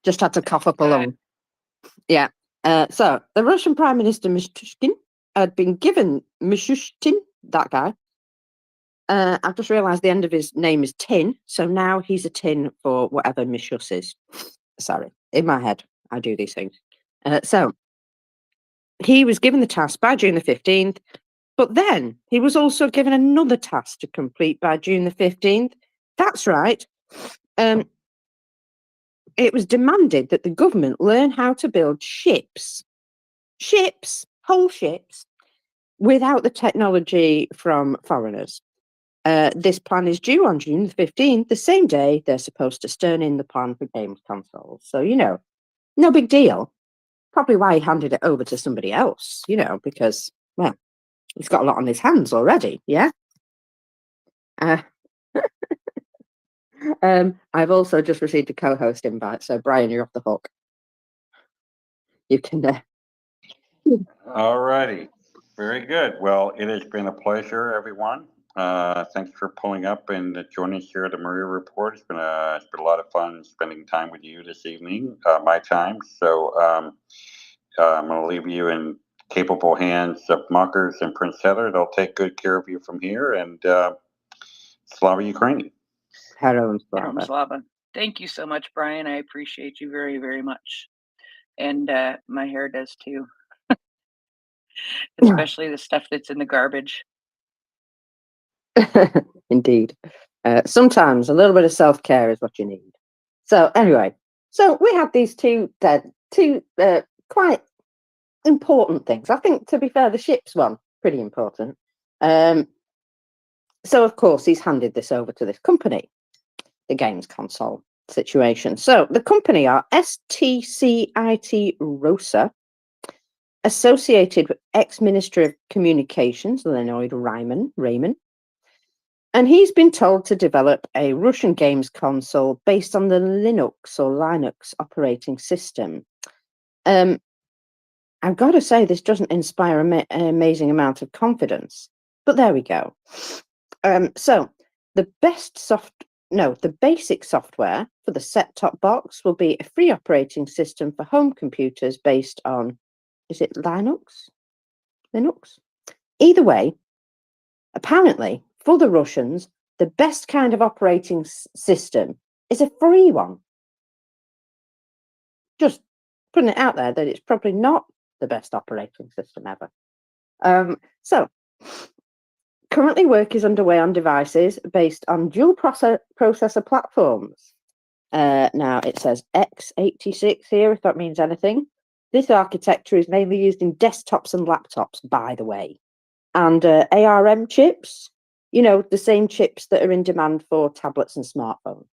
just had to cough up a lung. Yeah. So the Russian Prime Minister Mishustin had been given Mishustin, that guy. I've just realised the end of his name is Tin, so now he's a tin for whatever Mishus is. Sorry, in my head, I do these things. So he was given the task by June the 15th, but then he was also given another task to complete by June the 15th. That's right. It was demanded that the government learn how to build ships, whole ships, without the technology from foreigners. This plan is due on June the 15th, the same day they're supposed to turn in the plan for games consoles. So, you know, no big deal. Probably why he handed it over to somebody else, you know, because, well, he's got a lot on his hands already, yeah? I've also just received a co-host invite, so Brian, you're off the hook. You can... All righty. Very good. Well, it has been a pleasure, everyone. Thanks for pulling up and joining us here at the MriyaReport. It's been a lot of fun spending time with you this evening, my time. So I'm going to leave you in capable hands of Muckers and Prince Heather. They'll take good care of you from here. And Slava Ukraini. Heroin Heroin Slava. Slava. Thank you so much, Brian. I appreciate you very, very much. And my hair does too. Especially the stuff that's in the garbage. Indeed. Sometimes a little bit of self-care is what you need. So anyway, so we have these two quite important things. I think, to be fair, the ship's one, pretty important. So of course he's handed this over to this company, the games console situation. So the company are STCIT Rosa, associated with ex-Minister of Communications, Leonid Raymond. And he's been told to develop a Russian games console based on the Linux operating system. I've got to say, this doesn't inspire an amazing amount of confidence, but there we go. So the basic software for the set-top box will be a free operating system for home computers based on, is it Linux? Either way, apparently, for the Russians, the best kind of operating system is a free one. Just putting it out there that it's probably not the best operating system ever. So, currently work is underway on devices based on dual processor platforms. Now, it says x86 here, if that means anything. This architecture is mainly used in desktops and laptops, by the way. And ARM chips, you know, the same chips that are in demand for tablets and smartphones.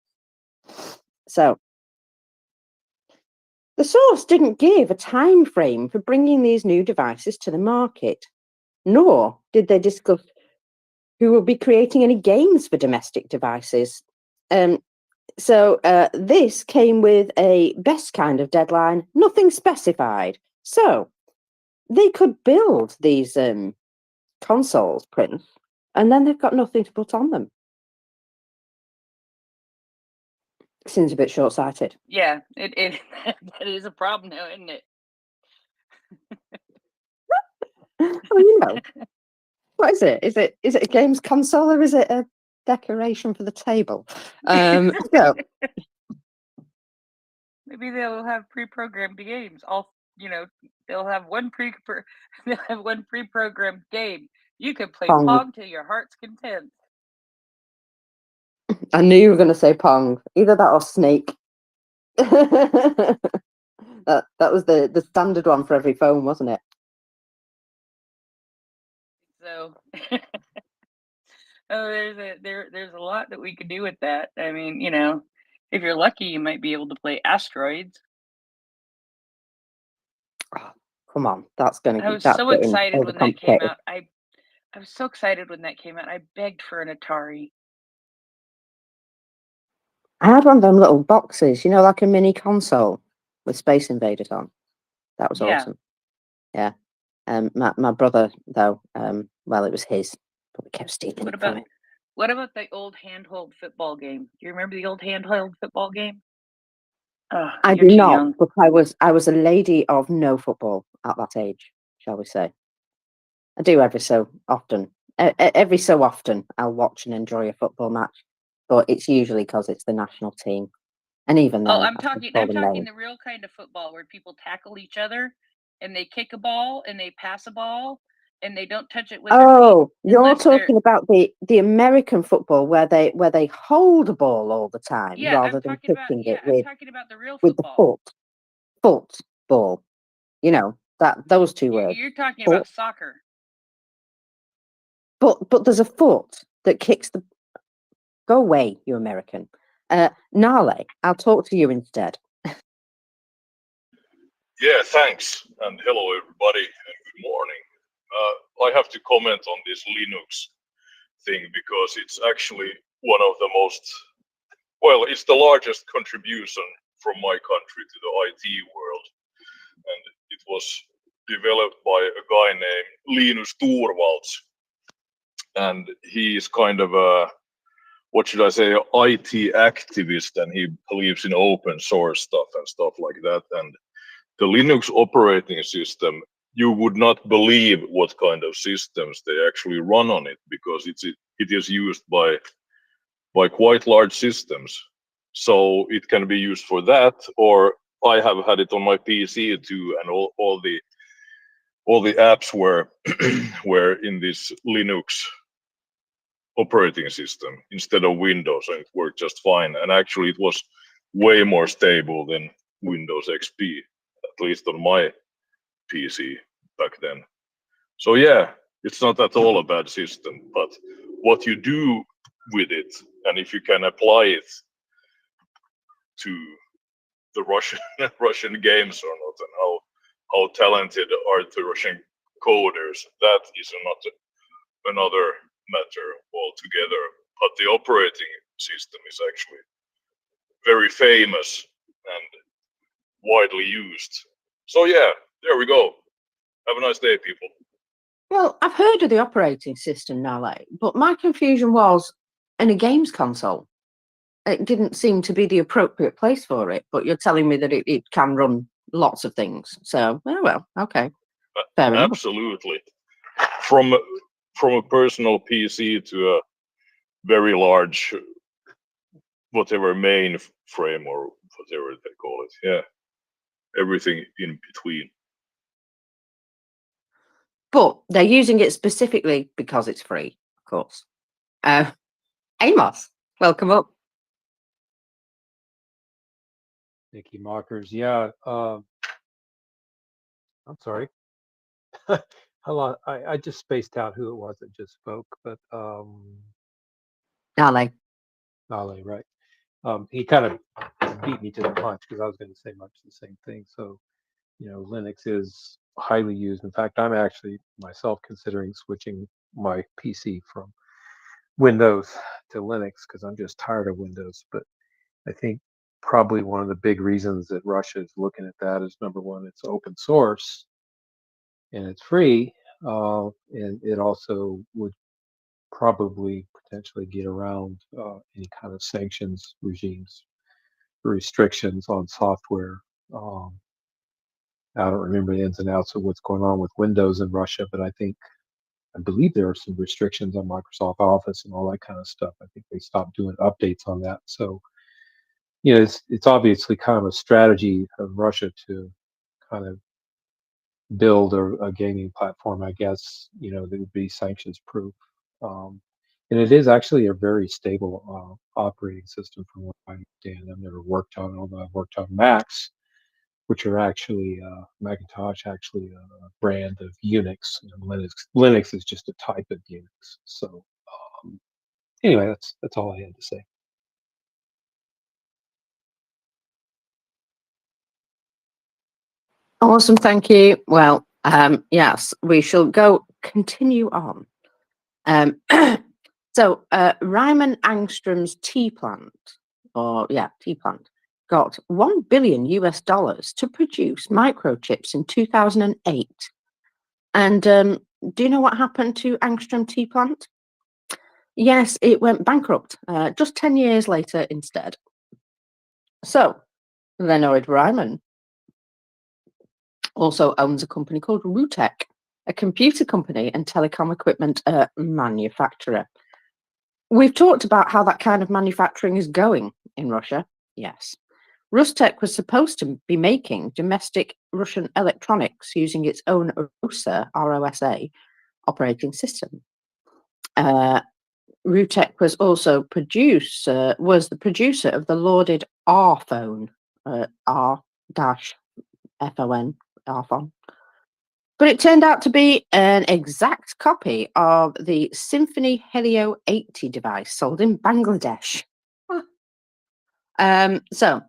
So, the source didn't give a time frame for bringing these new devices to the market, nor did they discuss who will be creating any games for domestic devices. So this came with a best kind of deadline, nothing specified. So they could build these consoles, Prince, and then they've got nothing to put on them. Seems a bit short-sighted. Yeah, it that is a problem now, isn't it? Well, you know, what is it? Is it a games console or is it a decoration for the table? So Maybe they'll have pre-programmed games. They'll have one pre-programmed game. You can play Pong. Pong to your heart's content. I knew you were going to say Pong. Either that or Snake. that was the standard one for every phone, wasn't it? So, there's a lot that we could do with that. I mean, if you're lucky, you might be able to play Asteroids. Oh, come on, that's I was so excited when that came out. I was so excited when that came out. I begged for an Atari. I had one of them little boxes, you know, like a mini console with Space Invaders on. That was awesome. Yeah. My brother, though, well, it was his, but we kept stealing it from him. What about the old handheld football game? Do you remember the old handheld football game? I do not, young. But I was a lady of no football at that age, shall we say. I do every so often. Every so often, I'll watch and enjoy a football match, but it's usually because it's the national team. And even then, I'm talking the real kind of football where people tackle each other and they kick a ball and they pass a ball and they don't touch it with their feet. You're talking about the American football where they hold the ball all the time rather than kicking it with, I'm talking about the real with football. the football. You know, those two words. You're talking about soccer. But there's a foot that kicks the. Go away, you American. Nale, I'll talk to you instead. Yeah, thanks, and hello everybody, and good morning. I have to comment on this Linux thing because it's actually one of the it's the largest contribution from my country to the IT world, and it was developed by a guy named Linus Torvalds. and he is kind of a, what should I say, IT activist, and he believes in open source stuff and stuff like that. And the Linux operating system, you would not believe what kind of systems they actually run on it, because it is used by quite large systems. So it can be used for that, or I have had it on my PC too, and all the apps were were in this Linux operating system instead of Windows, and it worked just fine. And actually, it was way more stable than Windows XP, at least on my PC back then. So yeah, it's not at all a bad system, but what you do with it, and if you can apply it to the Russian Russian games or not, and how talented are the Russian coders, that is another matter altogether. But the operating system is actually very famous and widely used. So yeah, there we go. Have a nice day, people. Well, I've heard of the operating system, Nale, but my confusion was in a games console. It didn't seem to be the appropriate place for it, but you're telling me that it can run lots of things. So, oh, well, okay. Fair enough. Absolutely. From a personal PC to a very large, whatever mainframe or whatever they call it. Yeah, everything in between. But they're using it specifically because it's free, of course. Amos, welcome up. Nikki Mockers. Yeah. I'm sorry. Hello. I just spaced out who it was that just spoke, but Nale. Nale, right. He kind of beat me to the punch because I was going to say much the same thing. So, Linux is highly used. In fact, I'm actually myself considering switching my PC from Windows to Linux because I'm just tired of Windows. But I think probably one of the big reasons that Russia is looking at that is, number one, it's open source and it's free, and it also would probably potentially get around any kind of sanctions regimes, restrictions on software. I don't remember the ins and outs of what's going on with Windows in Russia, but I believe there are some restrictions on Microsoft Office and all that kind of stuff. I think they stopped doing updates on that. So, it's obviously kind of a strategy of Russia to kind of build a gaming platform, I guess, that would be sanctions proof. And it is actually a very stable operating system from what I understand. I've never worked on it, although I've worked on Macs, which are actually Macintosh, actually a brand of Unix. Linux is just a type of Unix. So anyway, that's all I had to say. Awesome, thank you. Well, yes, we shall continue on. So Ryman Angstrom's tea plant, got $1 billion to produce microchips in 2008. And do you know what happened to Angstrom tea plant? Yes, it went bankrupt just 10 years later instead. So Leonard Ryman also owns a company called Rutech, a computer company and telecom equipment manufacturer. We've talked about how that kind of manufacturing is going in Russia. Yes. Rustech was supposed to be making domestic Russian electronics using its own ROSA operating system. Rutech was also was the producer of the lauded R-phone, R-FON, R-phone. But it turned out to be an exact copy of the Symphony Helio 80 device sold in Bangladesh. So,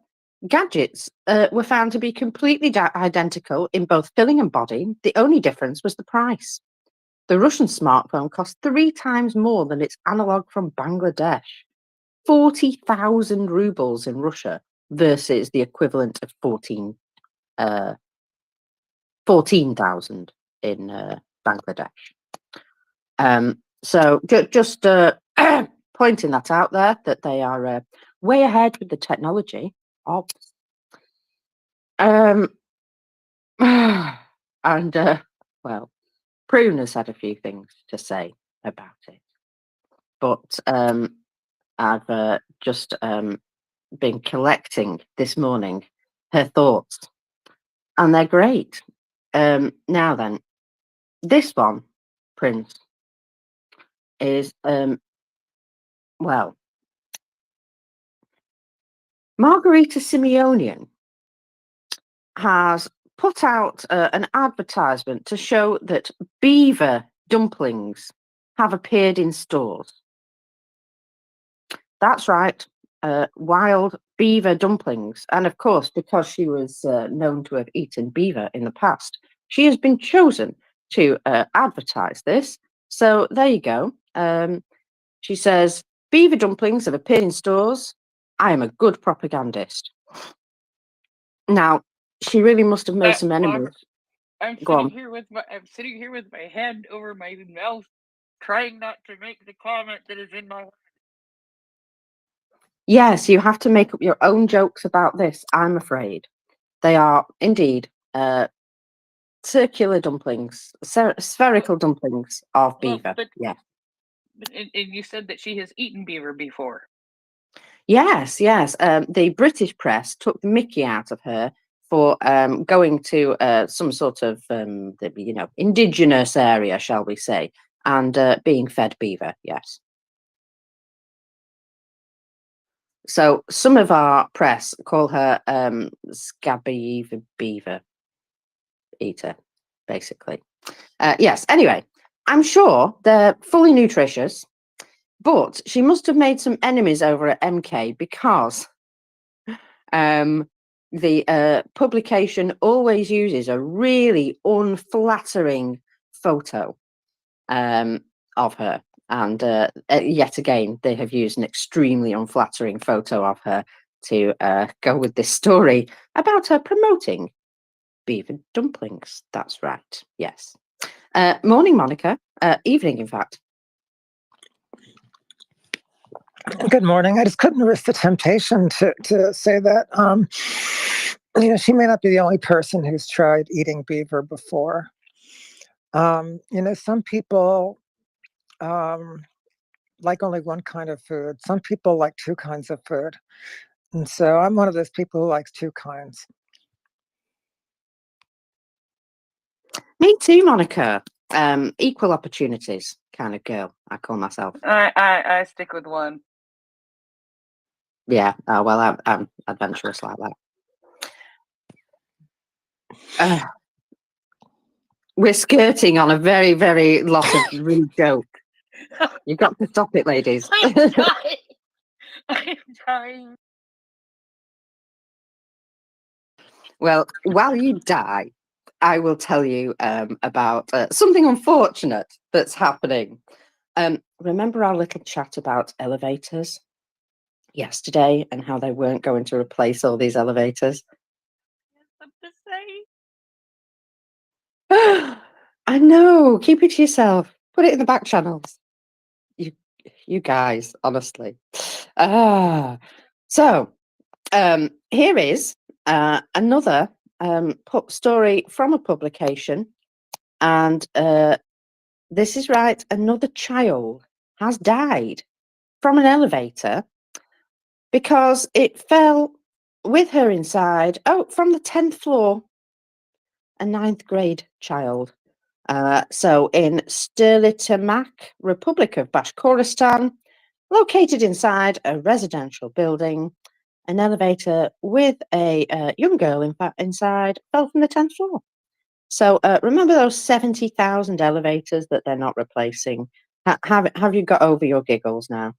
gadgets were found to be completely identical in both filling and body. The only difference was the price. The Russian smartphone cost 3 times more than its analog from Bangladesh. 40,000 rubles in Russia versus the equivalent of 14,000 in Bangladesh. So just pointing that out there, that they are way ahead with the technology. And well, Prune has had a few things to say about it, but I've just been collecting this morning her thoughts, and they're great. Now then, this one, Prince, is well, Margarita Simeonian has put out an advertisement to show that beaver dumplings have appeared in stores. That's right, wild beaver dumplings. And of course, because she was known to have eaten beaver in the past, she has been chosen to advertise this. So there you go. She says, beaver dumplings have appeared in stores. I am a good propagandist. Now, she really must have made some enemies. I'm Go on. sitting here with my hand over my mouth, trying not to make the comment that is in my head. Yes, you have to make up your own jokes about this, I'm afraid. They are indeed circular dumplings, spherical dumplings of beaver. Yeah. And you said that she has eaten beaver before. Yes, yes. The British press took the mickey out of her for going to some sort of, indigenous area, shall we say, and being fed beaver. Yes. So some of our press call her scabby beaver eater, basically. Yes. Anyway, I'm sure they're fully nutritious, but she must have made some enemies over at MK because the publication always uses a really unflattering photo of her. And yet again, they have used an extremely unflattering photo of her to go with this story about her promoting beaver dumplings. That's right. Yes. Morning, Monica. Evening, in fact. Good morning. I just couldn't resist the temptation to say that, she may not be the only person who's tried eating beaver before. Some people like only one kind of food. Some people like two kinds of food. And so I'm one of those people who likes two kinds. Me too, Monica. Equal opportunities kind of girl, I call myself. I stick with one. Yeah, well, I'm adventurous like that. We're skirting on a very, very lot of rude joke. You've got to stop it, ladies. I'm dying. I'm dying. Well, while you die, I will tell you about something unfortunate that's happening. Remember our little chat about elevators yesterday and how they weren't going to replace all these elevators? Something to say. I know. Keep it to yourself. Put it in the back channels. You guys, honestly. So here is another story from a publication, and this is right. Another child has died from an elevator because it fell with her inside. Oh, from the 10th floor. A 9th grade child. So in Stirlitamak, Republic of Bashkortostan, located inside a residential building, an elevator with a young girl inside fell from the 10th floor. So remember those 70,000 elevators that they're not replacing? Have you got over your giggles now?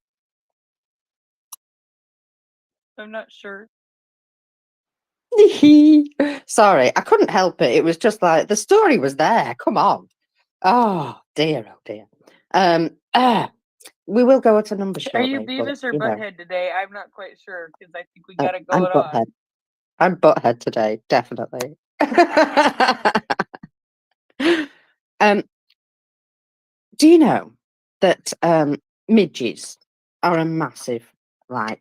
I'm not sure. Sorry, I couldn't help it. It was just like the story was there. Come on. Oh dear, oh dear. We will go to numbers shortly. Are you Beavis or Butthead today? I'm not quite sure because I think we got it I'm going Butthead. on. I'm Butthead today, definitely. Do you know that midges are a massive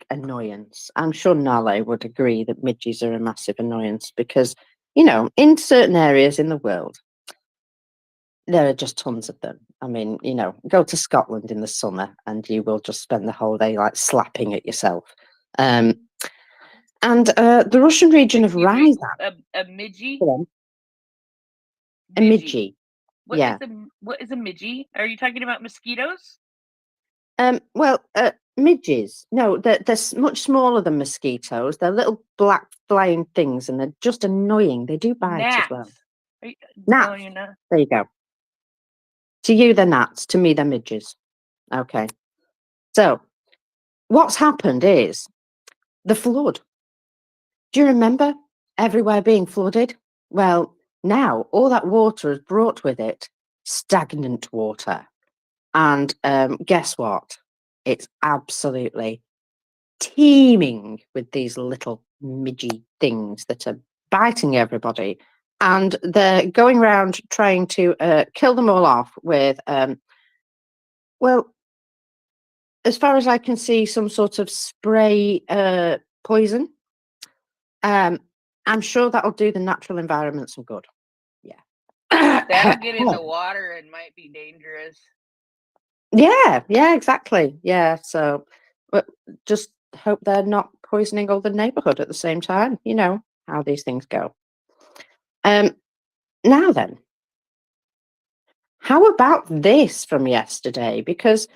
annoyance. I'm sure Nale would agree that midges are a massive annoyance because, in certain areas in the world, there are just tons of them. I mean, go to Scotland in the summer and you will just spend the whole day slapping at yourself. And the Russian region of Excuse me, Ryazan. a midgie? A midgie. What Yeah. what is a midgie? Are you talking about mosquitoes? Well, midges. No, they're much smaller than mosquitoes. They're little black flying things, and they're just annoying. They do bite as well. Gnats. Gnats. No, you're not. There you go. To you, they're gnats. To me, they're midges. Okay. So, what's happened is the flood. Do you remember everywhere being flooded? Well, now all that water has brought with it stagnant water. And guess what? It's absolutely teeming with these little midgy things that are biting everybody. And they're going around trying to kill them all off with, well, as far as I can see, some sort of spray poison. I'm sure that'll do the natural environment some good. Yeah. That'll get in the water and might be dangerous. Yeah, exactly. Yeah, so but just hope they're not poisoning all the neighborhood at the same time. You know how these things go. Now then, how about this from yesterday? Because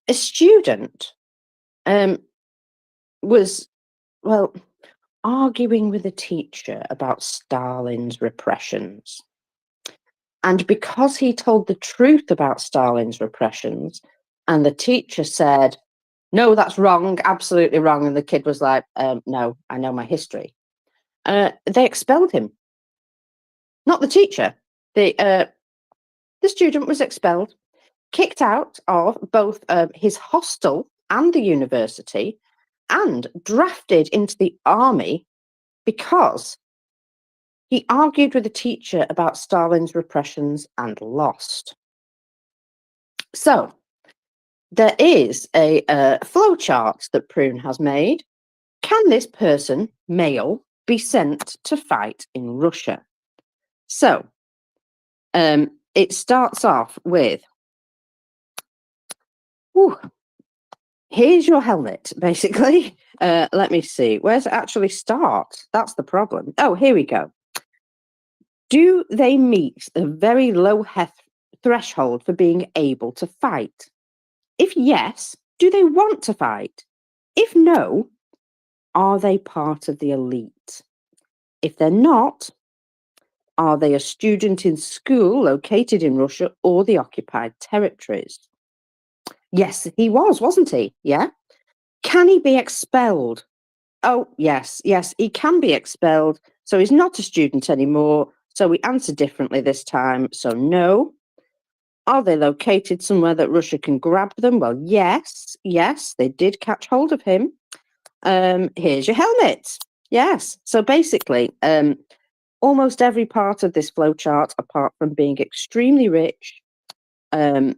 a student was, well, arguing with a teacher about Stalin's repressions. And because he told the truth about Stalin's repressions, and the teacher said, no, that's wrong, absolutely wrong. And the kid was like, no, I know my history. They expelled him. Not the teacher. The student was expelled, kicked out of both his hostel and the university, and drafted into the army because he argued with the teacher about Stalin's repressions and lost. So, there is a flowchart that Prune has made. Can this person, male, be sent to fight in Russia? So, it starts off with, here's your helmet, basically. Let me see. Where's it actually start? That's the problem. Oh, here we go. Do they meet a very low threshold for being able to fight? If yes, do they want to fight? If no, are they part of the elite? If they're not, are they a student in school located in Russia or the occupied territories? Yes, he was, wasn't he? Yeah. Can he be expelled? Oh, yes, he can be expelled. So he's not a student anymore. So we answer differently this time. So no. Are they located somewhere that Russia can grab them? Well, yes, they did catch hold of him. Here's your helmet. Yes. So basically, almost every part of this flowchart, apart from being extremely rich, or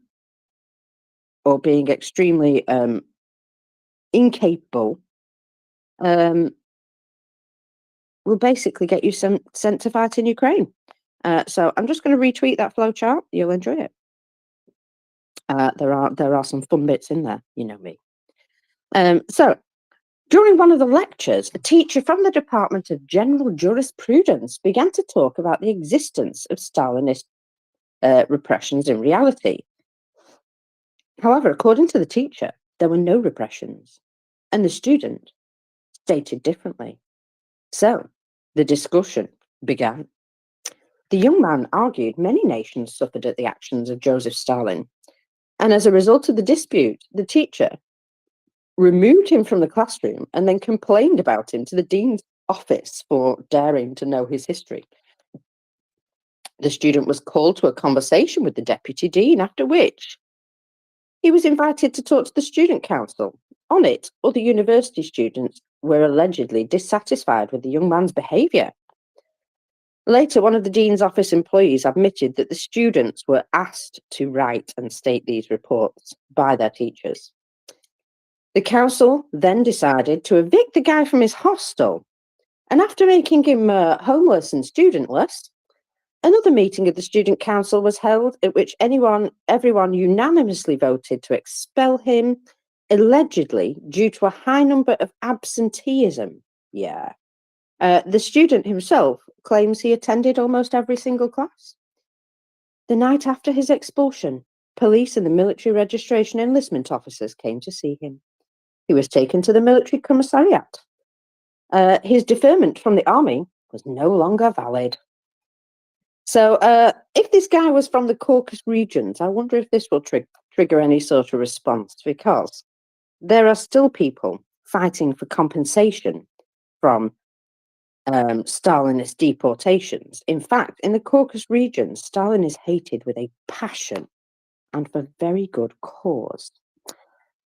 being extremely incapable, will basically get you sent to fight in Ukraine. So I'm just going to retweet that flowchart. You'll enjoy it. There are some fun bits in there. You know me. So during one of the lectures, a teacher from the Department of General Jurisprudence began to talk about the existence of Stalinist repressions in reality. However, according to the teacher, there were no repressions, and the student stated differently. So the discussion began. The young man argued many nations suffered at the actions of Joseph Stalin, and as a result of the dispute, the teacher removed him from the classroom and then complained about him to the dean's office for daring to know his history. The student was called to a conversation with the deputy dean, after which he was invited to talk to the student council. On it, other university students were allegedly dissatisfied with the young man's behaviour. Later, one of the dean's office employees admitted that the students were asked to write and state these reports by their teachers. The council then decided to evict the guy from his hostel, and after making him homeless and studentless, another meeting of the student council was held at which everyone unanimously voted to expel him, allegedly due to a high number of absenteeism. Yeah. The student himself claims he attended almost every single class. The night after his expulsion, police and the military registration enlistment officers came to see him. He was taken to the military commissariat. His deferment from the army was no longer valid. So if this guy was from the Caucasus regions, I wonder if this will trigger any sort of response, because there are still people fighting for compensation from Stalinist deportations. In fact, in the Caucasus region, Stalin is hated with a passion and for very good cause.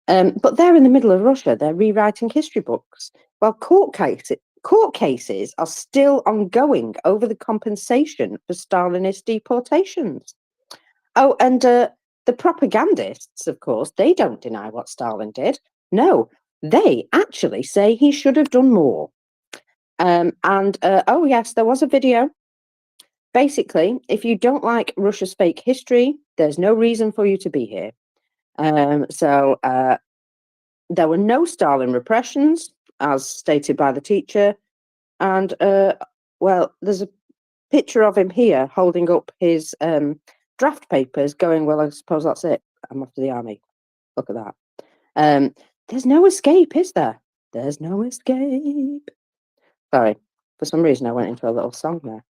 But they're in the middle of Russia. They're rewriting history books, while court cases are still ongoing over the compensation for Stalinist deportations. Oh, and the propagandists, of course, they don't deny what Stalin did. No, they actually say he should have done more. Oh yes, there was a video. Basically, if you don't like Russia's fake history, there's no reason for you to be here. There were no Stalin repressions, as stated by the teacher. And, well, there's a picture of him here holding up his draft papers going, well, I suppose that's it. I'm off to the army. Look at that. There's no escape, is there? There's no escape. Sorry, for some reason I went into a little song there.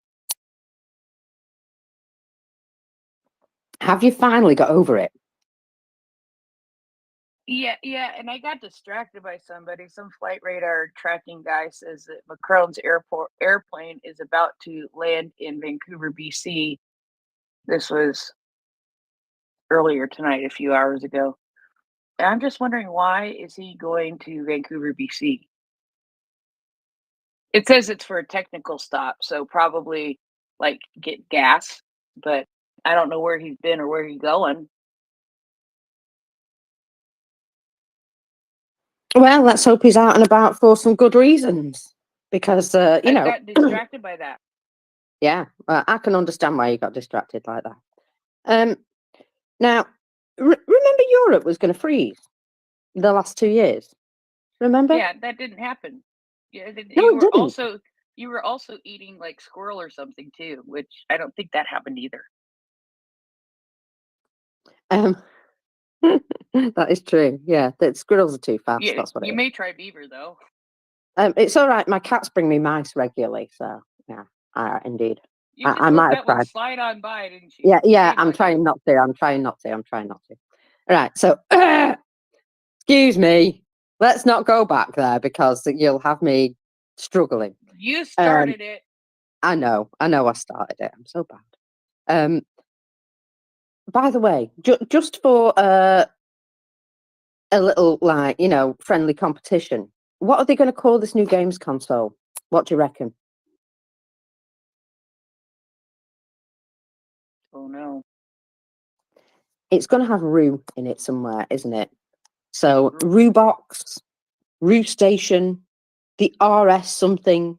Have you finally got over it? Yeah, and I got distracted by somebody. Some flight radar tracking guy says that Macron's airplane is about to land in Vancouver, BC. This was earlier tonight, a few hours ago. And I'm just wondering, why is he going to Vancouver, BC? It says it's for a technical stop, so probably like get gas, but I don't know where he's been or where he's going. Well, let's hope he's out and about for some good reasons, because I got distracted by that. Yeah, I can understand why you got distracted like that. Now, remember Europe was going to freeze the last 2 years. Remember? Yeah, that didn't happen. Yeah, No, it didn't. You were also eating like squirrel or something too, which I don't think that happened either. That is true. Yeah, the squirrels are too fast. Yeah, That's what you it is. may try beaver though. It's all right. My cats bring me mice regularly, so yeah, indeed. You just I let might that have one tried. slide on by, didn't you? Yeah. Shame I'm on trying you. not to. I'm trying not to. All right. So, excuse me. Let's not go back there because you'll have me struggling. You started it. I know. I started it. I'm so bad. By the way, just for a little, like, friendly competition, what are they going to call this new games console? What do you reckon? Oh no. It's going to have Roo in it somewhere, isn't it? So Roo Box, Roo Station, the RS something,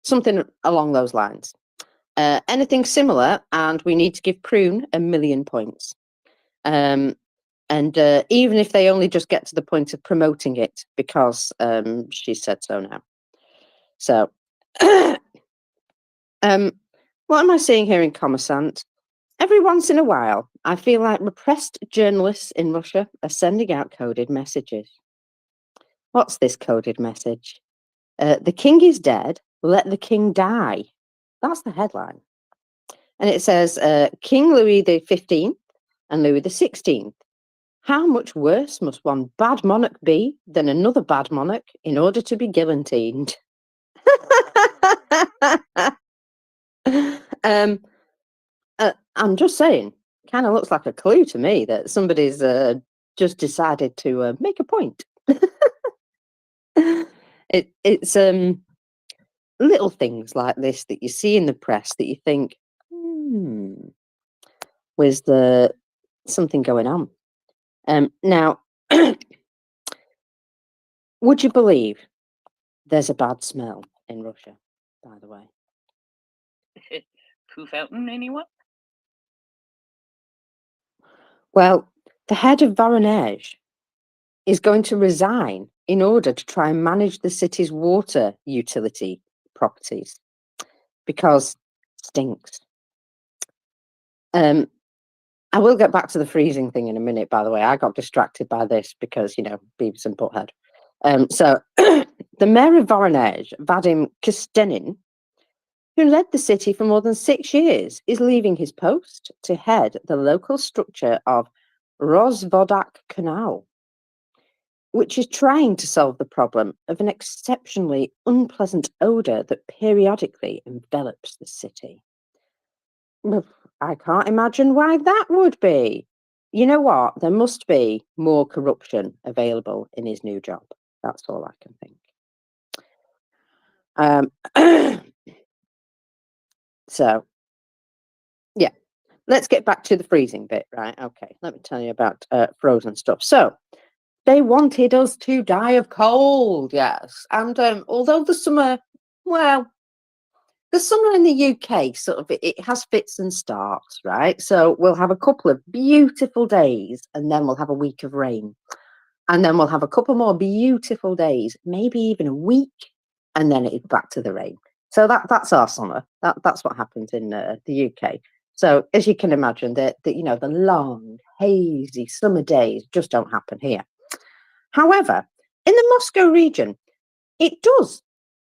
something along those lines. Anything similar, and we need to give Prune 1,000,000 points. And even if they only just get to the point of promoting it, because she said so now. So, what am I seeing here in Kommersant? Every once in a while, I feel like repressed journalists in Russia are sending out coded messages. What's this coded message? The king is dead, let the king die. That's the headline. And it says, King Louis XV and Louis XVI. How much worse must one bad monarch be than another bad monarch in order to be guillotined? I'm just saying, kind of looks like a clue to me that somebody's just decided to make a point. It's little things like this that you see in the press that you think, was there something going on? Now, would you believe there's a bad smell in Russia, by the way? Poo fountain, anyone? Well, the head of Voronezh is going to resign in order to try and manage the city's water utility properties because it stinks. I will get back to the freezing thing in a minute, by the way. I got distracted by this because, Beavis and Butthead. So the mayor of Voronezh, Vadim Kostenin, who led the city for more than 6 years, is leaving his post to head the local structure of Rozvodak Canal, which is trying to solve the problem of an exceptionally unpleasant odour that periodically envelops the city. I can't imagine why that would be. You know what? There must be more corruption available in his new job. That's all I can think. So, yeah, let's get back to the freezing bit, right? Okay, let me tell you about frozen stuff. So, they wanted us to die of cold, yes. And although the summer in the UK sort of it has fits and starts, right? So we'll have a couple of beautiful days, and then we'll have a week of rain, and then we'll have a couple more beautiful days, maybe even a week, and then it's back to the rain. So that's our summer. That's what happens in the UK. So as you can imagine, the long hazy summer days just don't happen here. However, in the Moscow region, it does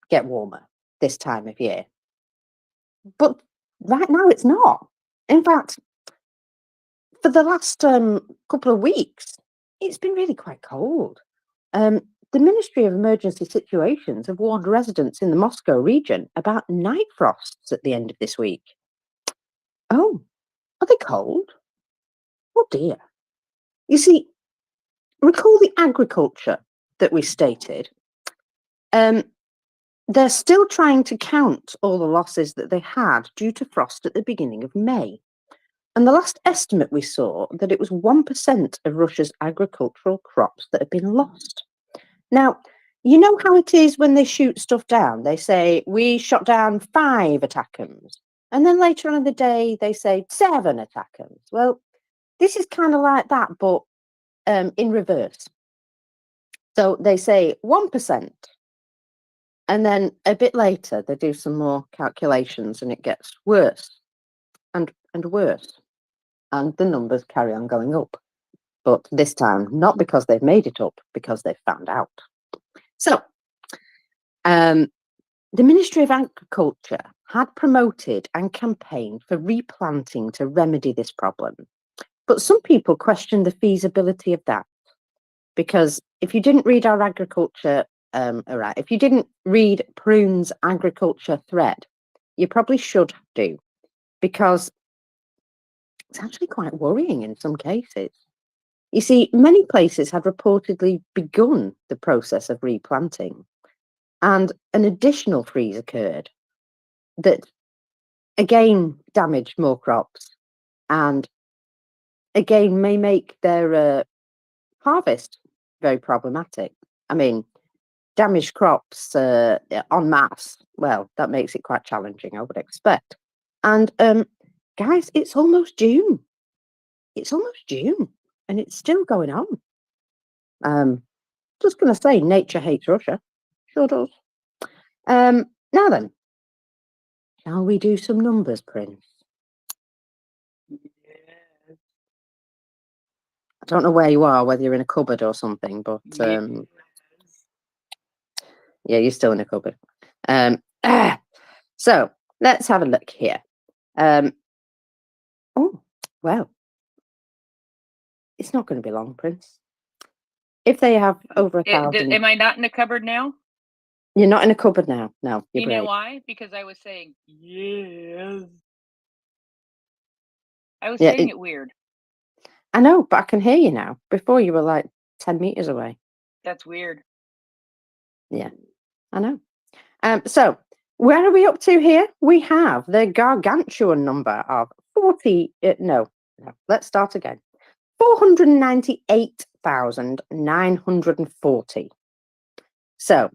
get warmer this time of year. But right now it's not. In fact, for the last couple of weeks, it's been really quite cold. The Ministry of Emergency Situations have warned residents in the Moscow region about night frosts at the end of this week. Oh, are they cold? Oh dear. You see, recall the agriculture that we stated. They're still trying to count all the losses that they had due to frost at the beginning of May. And the last estimate we saw that it was 1% of Russia's agricultural crops that had been lost. Now, you know how it is when they shoot stuff down? They say, we shot down 5 attackums. And then later on in the day, they say 7 attackums. Well, this is kind of like that, but in reverse. So they say 1%. And then a bit later, they do some more calculations and it gets worse and worse. And the numbers carry on going up. But this time, not because they've made it up, because they've found out. So, the Ministry of Agriculture had promoted and campaigned for replanting to remedy this problem. But some people question the feasibility of that. Because if you didn't read our agriculture, if you didn't read Prune's agriculture thread, you probably should do. Because it's actually quite worrying in some cases. You see, many places had reportedly begun the process of replanting, and an additional freeze occurred that again damaged more crops and again may make their harvest very problematic. I mean, damaged crops en masse, well, that makes it quite challenging, I would expect. And guys, it's almost June. It's almost June, and it's still going on. Just going to say, nature hates Russia. Sure does. Now then, shall we do some numbers, Prince? Yes. I don't know where you are, whether you're in a cupboard or something, but Yes. yeah, you're still in a cupboard. So let's have a look here. Oh, well, it's not going to be long, Prince. If they have over 1,000, Am I not in a cupboard now? you're not in a cupboard now. No, you're You know brave. why? Because I was saying yes. I was Yeah, saying it weird. I know, but I can hear you now. Before you were like 10 meters away. That's weird. Yeah, I know. So Where are we up to here? We have the gargantuan number of 40. No, let's start again. 498,940. So,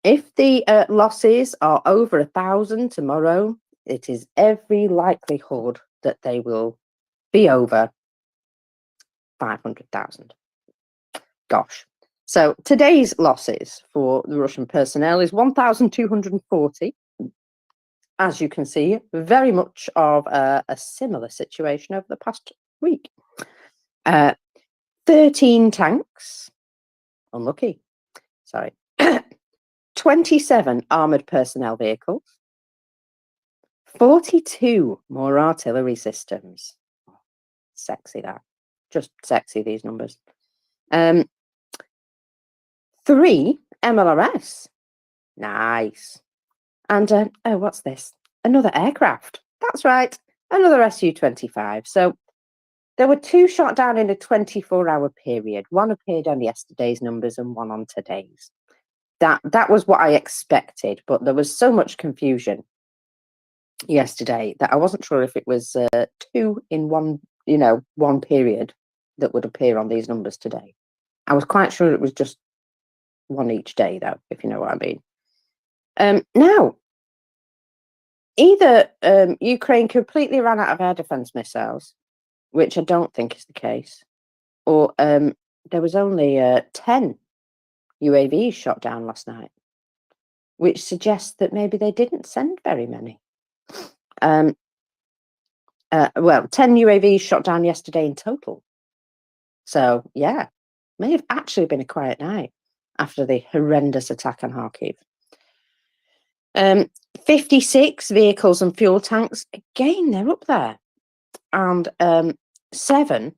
if the losses are over 1,000 tomorrow, it is every likelihood that they will be over 500,000. Gosh. So today's losses for the Russian personnel is 1,240. As you can see, very much of a similar situation over the past week. 13 tanks, unlucky, sorry. 27 armoured personnel vehicles. 42 more artillery systems. Sexy that. Just sexy, these numbers. 3 MLRS. Nice. And, oh, what's this? Another aircraft. That's right. Another Su-25. So there were 2 shot down in a 24-hour period. One appeared on yesterday's numbers and one on today's. That was what I expected, but there was so much confusion yesterday that I wasn't sure if it was 2 in one, one period that would appear on these numbers today. I was quite sure it was just one each day, though, if you know what I mean. Now, either Ukraine completely ran out of air defense missiles, which I don't think is the case, or there was only 10 UAVs shot down last night, which suggests that maybe they didn't send very many. Well, 10 UAVs shot down yesterday in total. So, yeah, may have actually been a quiet night after the horrendous attack on Kharkiv. 56 vehicles and fuel tanks, again, they're up there. And 7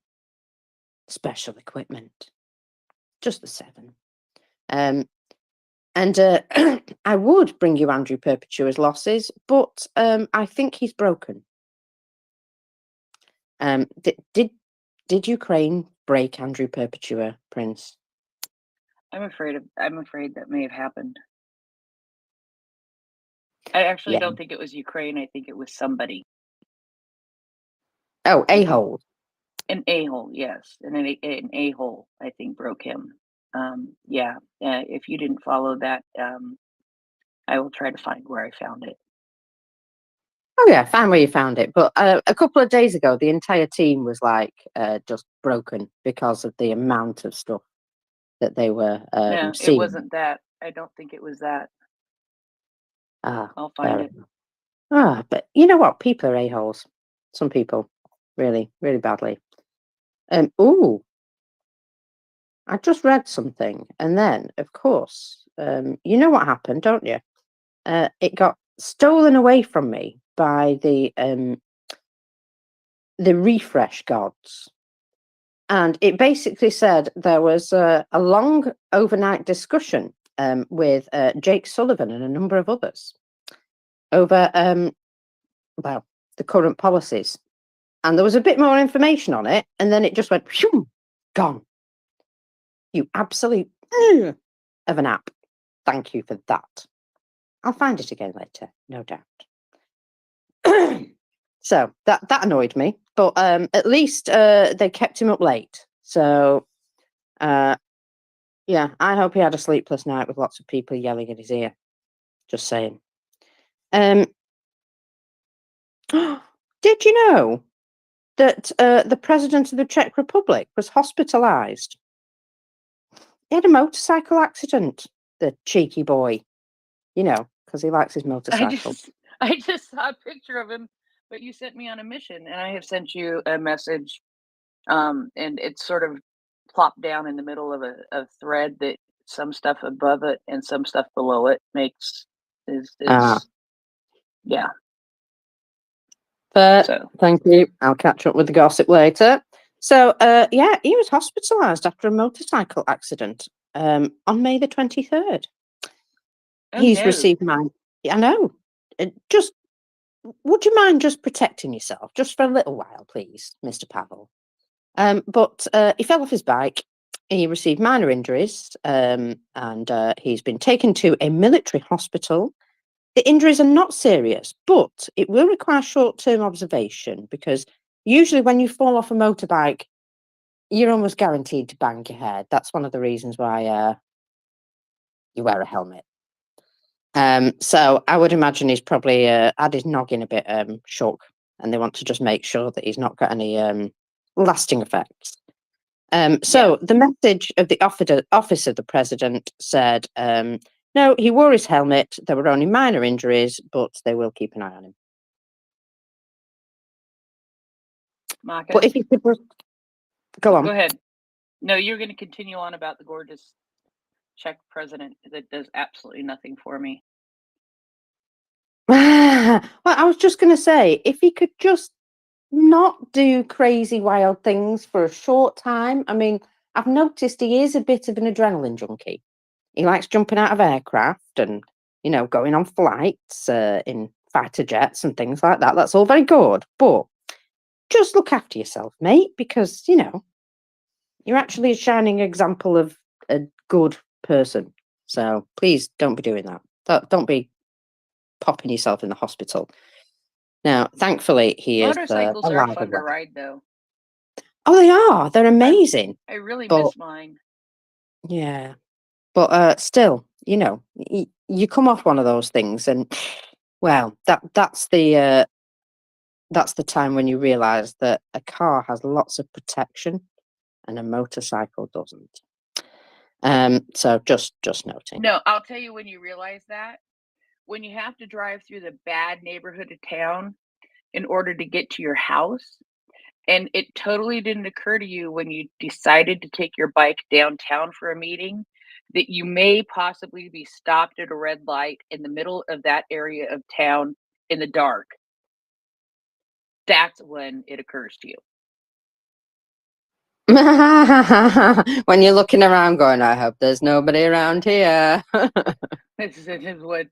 special equipment, just the 7. And I would bring you Andrew Perpetua's losses, but I think he's broken. Did Ukraine break Andrew Perpetua, Prince? I'm afraid that may have happened. I actually don't think it was Ukraine. I think it was somebody. Oh, a-hole. An a-hole, yes. And an a-hole, I think, broke him. Yeah. If you didn't follow that, I will try to find where I found it. Oh yeah, find where you found it. But a couple of days ago, the entire team was like just broken because of the amount of stuff that they were No, seeing. it wasn't that. I don't think it was that. I'll find it. But you know what? People are a-holes. Some people, really, really badly. Ooh, I just read something, and then, of course, you know what happened, don't you? It got stolen away from me by the refresh gods, and it basically said there was a long overnight discussion with Jake Sullivan and a number of others over well, the current policies, and there was a bit more information on it, and then it just went phew, gone. You absolute of an app. Thank you for that. I'll find it again later, no doubt. So that annoyed me, but at least they kept him up late. So yeah, I hope he had a sleepless night with lots of people yelling in his ear. Just saying. Did you know that the president of the Czech Republic was hospitalized? He had a motorcycle accident, the cheeky boy, because he likes his motorcycle. I just saw a picture of him, but you sent me on a mission, and I have sent you a message, and it's sort of plopped down in the middle of a thread that some stuff above it and some stuff below it makes yeah. But thank you. I'll catch up with the gossip later. So yeah, he was hospitalized after a motorcycle accident on May the 23rd. He's received mine. I know. Just would you mind just protecting yourself just for a little while, please, Mr. Pavel? But he fell off his bike. He received minor injuries, and he's been taken to a military hospital The injuries are not serious, but it will require short-term observation because usually when you fall off a motorbike, you're almost guaranteed to bang your head. That's one of the reasons why you wear a helmet. So I would imagine he's probably had his noggin a bit shook, and they want to just make sure that he's not got any lasting effects. So the message of the office of the president said, no, he wore his helmet. There were only minor injuries, but they will keep an eye on him. Maka, But if you could go on. Go ahead. No, you're going to continue on about the gorgeous Czech president that does absolutely nothing for me. Well, I was just going to say, if he could just not do crazy wild things for a short time. I mean, I've noticed he is a bit of an adrenaline junkie. He likes jumping out of aircraft and, going on flights in fighter jets and things like that. That's all very good. But just look after yourself, mate, because, you're actually a shining example of a good person. So please don't be doing that. Don't be popping yourself in the hospital. Now, thankfully, he is Motorcycles are alive fun and to well. ride, though. Oh, they are. They're amazing. I really But miss mine. yeah, but still, you come off one of those things, and well, that's the time when you realise that a car has lots of protection and a motorcycle doesn't. So just noting. No, I'll tell you when you realize that. When you have to drive through the bad neighborhood of town in order to get to your house, and it totally didn't occur to you when you decided to take your bike downtown for a meeting that you may possibly be stopped at a red light in the middle of that area of town in the dark. That's when it occurs to you. When you're looking around going, I hope there's nobody around here. What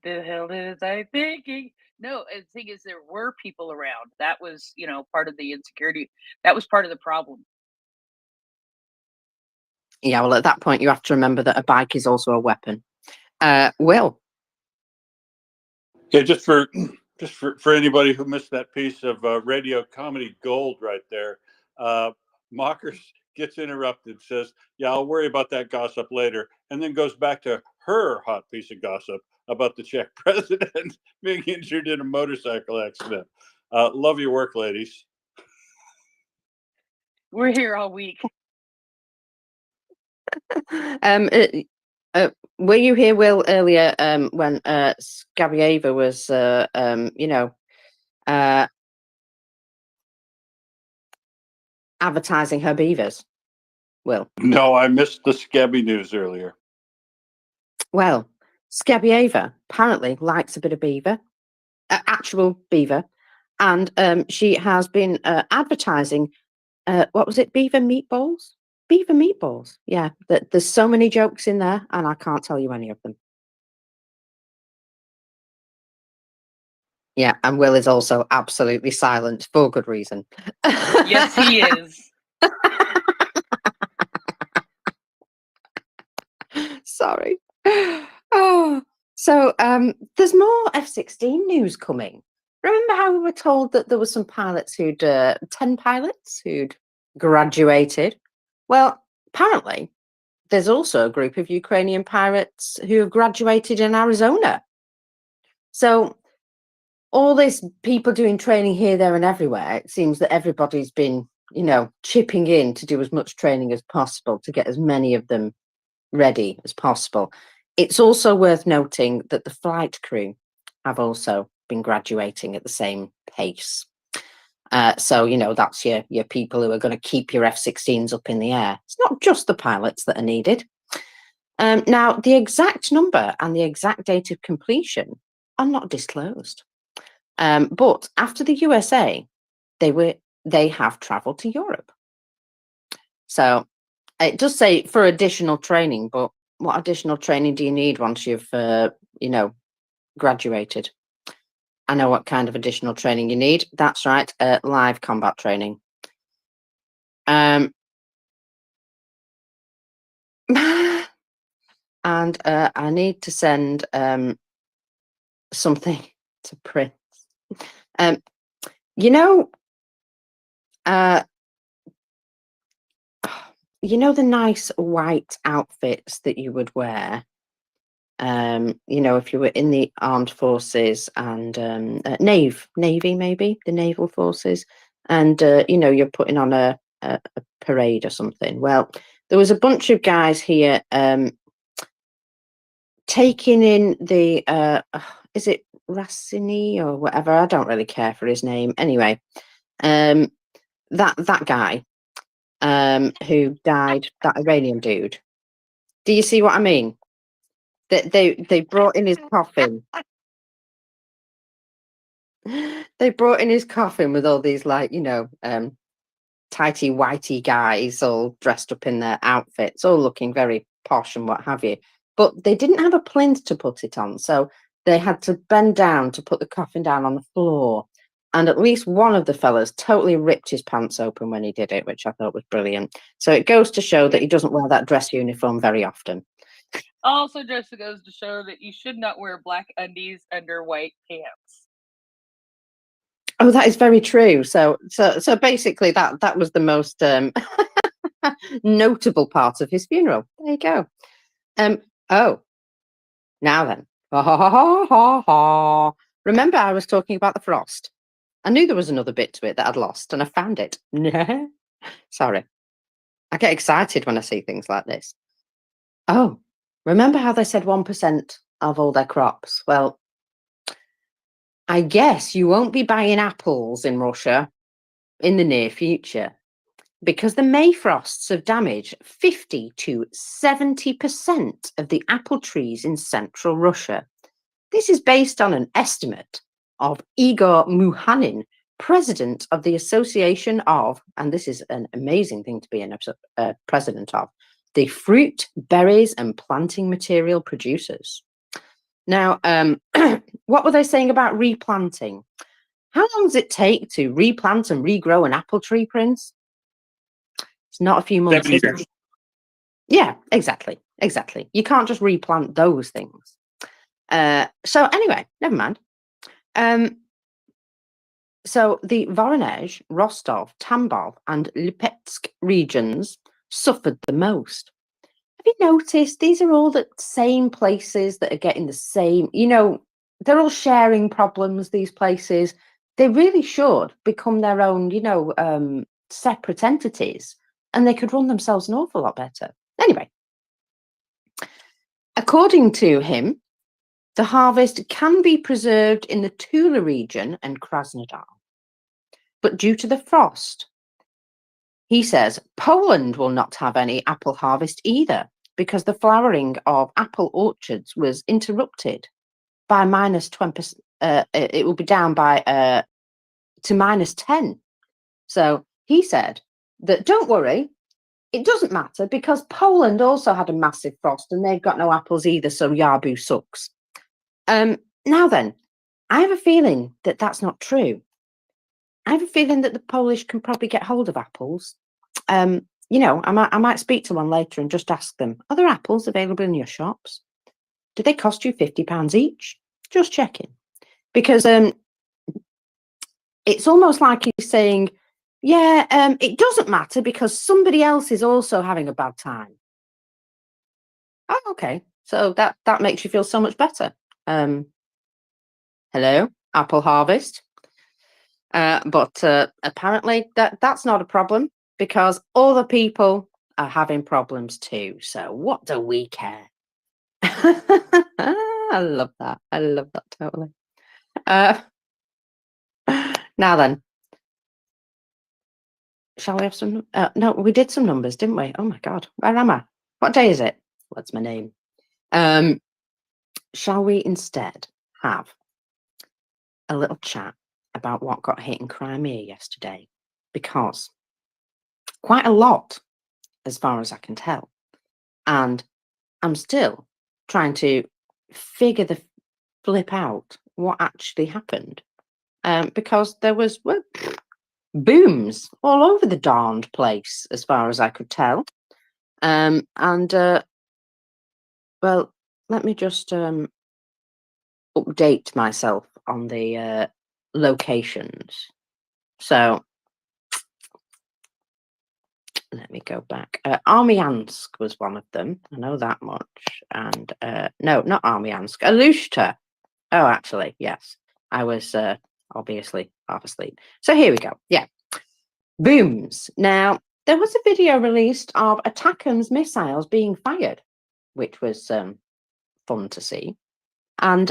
the hell is I thinking? No, the thing is, there were people around. That was, part of the insecurity. That was part of the problem. Yeah, well, at that point, you have to remember that a bike is also a weapon. Will. Yeah, just for anybody who missed that piece of radio comedy gold right there, Mockers gets interrupted, says, "Yeah, I'll worry about that gossip later," and then goes back to her hot piece of gossip about the Czech president being injured in a motorcycle accident. Love your work, ladies. We're here all week. Were you here, Will, earlier when Skabieva was, advertising her beavers? Will? No, I missed the scabby news earlier. Well, Skabieva apparently likes a bit of beaver, actual beaver, and she has been advertising, what was it, beaver meatballs? Beaver meatballs, yeah. There's so many jokes in there, and I can't tell you any of them. Yeah, and Will is also absolutely silent for good reason. Yes, he is. Sorry. Oh, so there's more F-16 news coming. Remember how we were told that there were some pilots 10 pilots who'd graduated? Well, apparently there's also a group of Ukrainian pilots who have graduated in Arizona. So all this people doing training here, there, and everywhere, it seems that everybody's been, chipping in to do as much training as possible to get as many of them ready as possible. It's also worth noting that the flight crew have also been graduating at the same pace. So, that's your people who are going to keep your F-16s up in the air. It's not just the pilots that are needed. Now, the exact number and the exact date of completion are not disclosed. But after the USA, they have traveled to Europe. So it does say for additional training, but what additional training do you need once you've, graduated? I know what kind of additional training you need. That's right, live combat training. And I need to send something to Prince. You know, you know the nice white outfits that you would wear. You know, if you were in the armed forces and navy, maybe the naval forces, and you know, you're putting on a parade or something. Well, there was a bunch of guys here taking in the is it Rassini or whatever? I don't really care for his name. Anyway, that guy who died, that Iranian dude. Do you see what I mean? That they brought in his coffin. They brought in his coffin with all these, like, you know, tighty whitey guys all dressed up in their outfits, all looking very posh and what have you. But they didn't have a plinth to put it on, so they had to bend down to put the coffin down on the floor. And at least one of the fellas totally ripped his pants open when he did it, which I thought was brilliant. So it goes to show that he doesn't wear that dress uniform very often. Also, just goes to show that you should not wear black undies under white pants. Oh, that is very true. So basically, that was the most notable part of his funeral. There you go. Oh, now then. Ha, ha, ha, ha, ha, ha. Remember, I was talking about the frost. I knew there was another bit to it that I'd lost, and I found it. Sorry. I get excited when I see things like this. Oh, remember how they said 1% of all their crops? Well, I guess you won't be buying apples in Russia in the near future because the May frosts have damaged 50 to 70% of the apple trees in central Russia. This is based on an estimate of Igor Muhanin, president of the Association of, and this is an amazing thing to be a president of, the Fruit, Berries and Planting Material Producers. Now, what were they saying about replanting? How long does it take to replant and regrow an apple tree, Prince? It's not a few months. 7 years. Yeah, exactly. You can't just replant those things. So anyway, never mind. So the Voronezh, Rostov, Tambov and Lipetsk regions suffered the most. Have you noticed these are all the same places that are getting the same, you know, they're all sharing problems, these places. They really should become their own, you know, separate entities, and they could run themselves an awful lot better. Anyway, according to him, the harvest can be preserved in the Tula region and Krasnodar. But due to the frost, he says Poland will not have any apple harvest either, because the flowering of apple orchards was interrupted by minus 20%. It will be down by to minus 10. So he said that don't worry, it doesn't matter because Poland also had a massive frost and they've got no apples either. So Yabu sucks. Now then, I have a feeling that that's not true. I have a feeling that the Polish can probably get hold of apples. You know, I might speak to one later and just ask them, are there apples available in your shops? Do they cost you £50 each? Just checking. Because it's almost like he's saying, yeah, it doesn't matter because somebody else is also having a bad time. Oh, okay. So that makes you feel so much better. Hello, apple harvest. But apparently that's not a problem because other people are having problems too. So what do we care? I love that. Totally. Now then, shall we have some? No, we did some numbers, didn't we? Oh my God, where am I? What day is it? What's my name? Shall we instead have a little chat about what got hit in Crimea yesterday? Because quite a lot, as far as I can tell. And I'm still trying to figure the flip out what actually happened. Because there was booms all over the darned place, as far as I could tell. Well, let me just update myself on the locations. So let me go back. Armyansk was one of them. I know that much. And no, not Armyansk. Alushta. Oh, actually, yes. I was obviously half asleep. So here we go. Yeah. Booms. Now, there was a video released of ATACMS missiles being fired, which was fun to see. And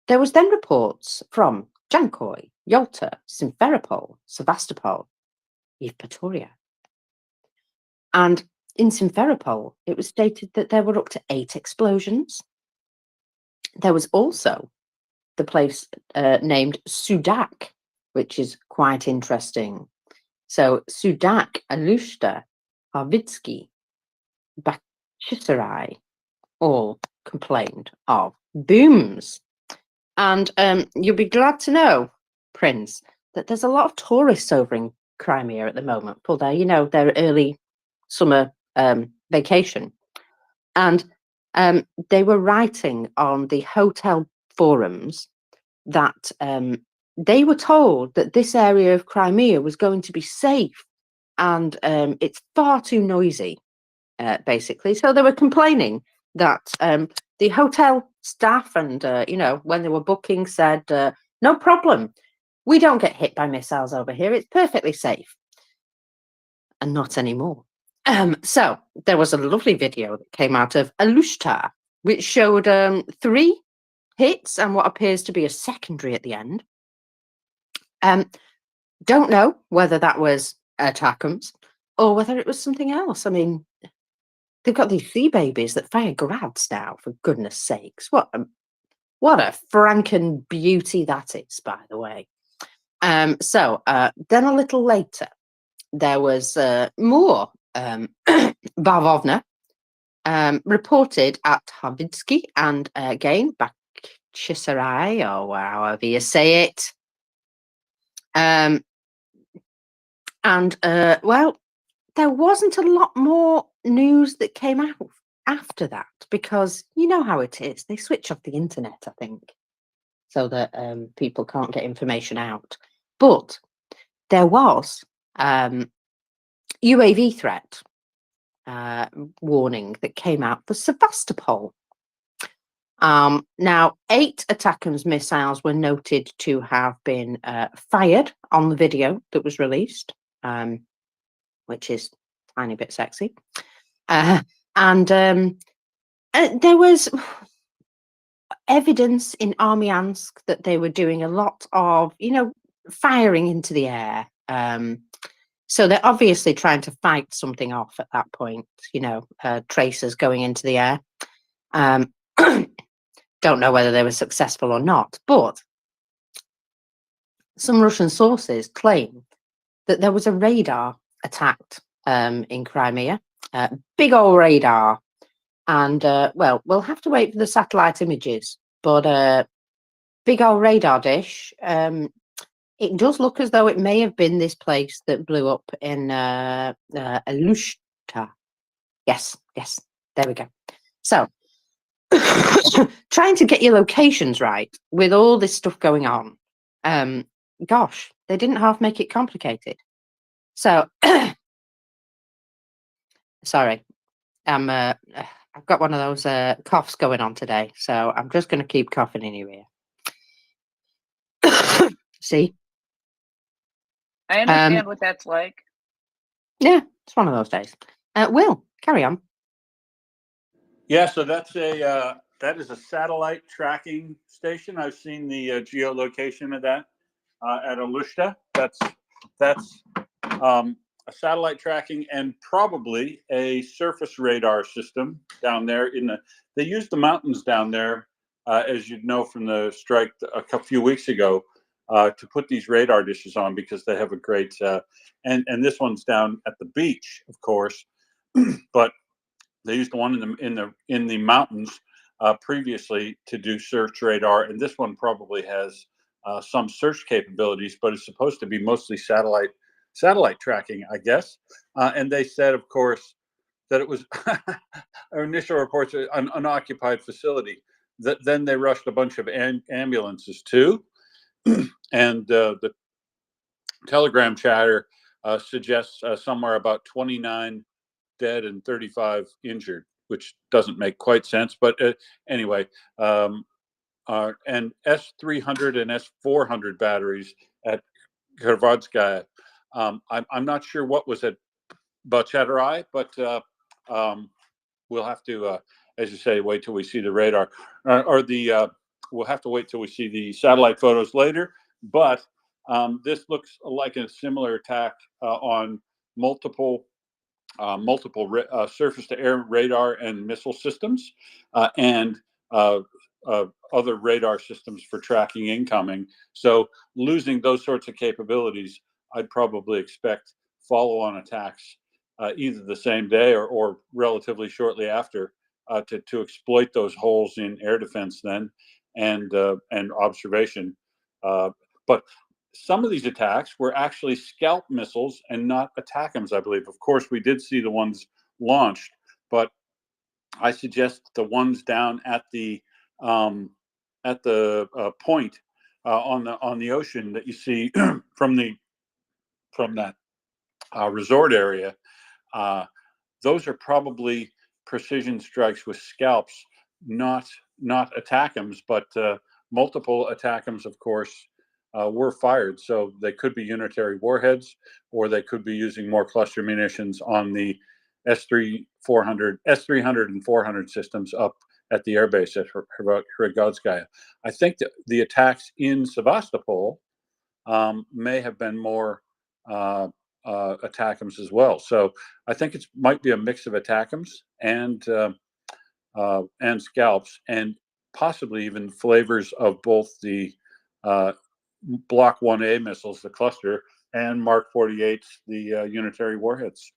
there was then reports from Jankoy, Yalta, Simferopol, Sevastopol, Yevpatoria. And in Simferopol, it was stated that there were up to 8 explosions. There was also the place named Sudak, which is quite interesting. So Sudak, Alushta, Harvitsky, Bakhchisarai all complained of booms. And you'll be glad to know, Prince, that there's a lot of tourists over in Crimea at the moment for their, their early summer vacation. And they were writing on the hotel forums that they were told that this area of Crimea was going to be safe, and it's far too noisy, basically. So they were complaining that the hotel staff and, when they were booking said, no problem, we don't get hit by missiles over here, it's perfectly safe. And not anymore. So there was a lovely video that came out of Alushta, which showed 3 hits and what appears to be a secondary at the end. Don't know whether that was ATACMS or whether it was something else. I mean, they've got these sea babies that fire grads now, for goodness sakes. What a franken beauty that is, by the way. So then a little later, there was more Bavovna reported at Harvitsky and again Bakhchisarai, or however you say it. Well, there wasn't a lot more news that came out after that, because you know how it is. They switch off the internet, I think, so that people can't get information out. But there was UAV threat warning that came out for Sevastopol. Now, 8 ATACMS missiles were noted to have been fired on the video that was released, which is a tiny bit sexy. And there was evidence in Armyansk that they were doing a lot of, firing into the air. So they're obviously trying to fight something off at that point, tracers going into the air. Don't know whether they were successful or not, but some Russian sources claim that there was a radar attacked in Crimea, big old radar. And, well, we'll have to wait for the satellite images, but big old radar dish. It does look as though it may have been this place that blew up in Alushta. Yes, there we go. So, trying to get your locations right with all this stuff going on. Gosh, they didn't half make it complicated. So, sorry, I've got one of those coughs going on today, so I'm just going to keep coughing in your ear. See? I understand what that's like. Yeah, it's one of those days. Will, carry on. Yeah, so that is a satellite tracking station. I've seen the geolocation of that at Alushta. That's a satellite tracking and probably a surface radar system down there. They use the mountains down there, as you'd know from the strike a few weeks ago, to put these radar dishes on, because they have a great and this one's down at the beach, of course, but they used the one in the mountains previously to do search radar, and this one probably has some search capabilities, but it's supposed to be mostly satellite tracking, I guess. And they said, of course, that it was our initial reports an unoccupied facility. then they rushed a bunch of ambulances too, and the Telegram chatter suggests somewhere about 29 dead and 35 injured, which doesn't make quite sense. But anyway, and S300 and S400 batteries at Kharvatskaya. I'm not sure what was at Bachatari, but we'll have to, as you say, wait till we see the radar, or the. We'll have to wait till we see the satellite photos later. But this looks like a similar attack on multiple surface-to-air radar and missile systems, and other radar systems for tracking incoming. So losing those sorts of capabilities, I'd probably expect follow-on attacks either the same day or relatively shortly after to exploit those holes in air defense then and observation. But some of these attacks were actually scalp missiles and not ATACMS, I believe. Of course, we did see the ones launched, but I suggest the ones down at the point on the ocean that you see from that resort area. Those are probably precision strikes with scalps, not ATACMS, but multiple ATACMS, of course, were fired. So they could be unitary warheads, or they could be using more cluster munitions on the S300 and 400 systems up at the airbase at Kharvatskaya. I think that the attacks in Sevastopol may have been more ATACMS as well. So I think it might be a mix of ATACMS and scalps, and possibly even flavors of both the Block 1A missiles, the cluster, and Mark 48s, the unitary warheads.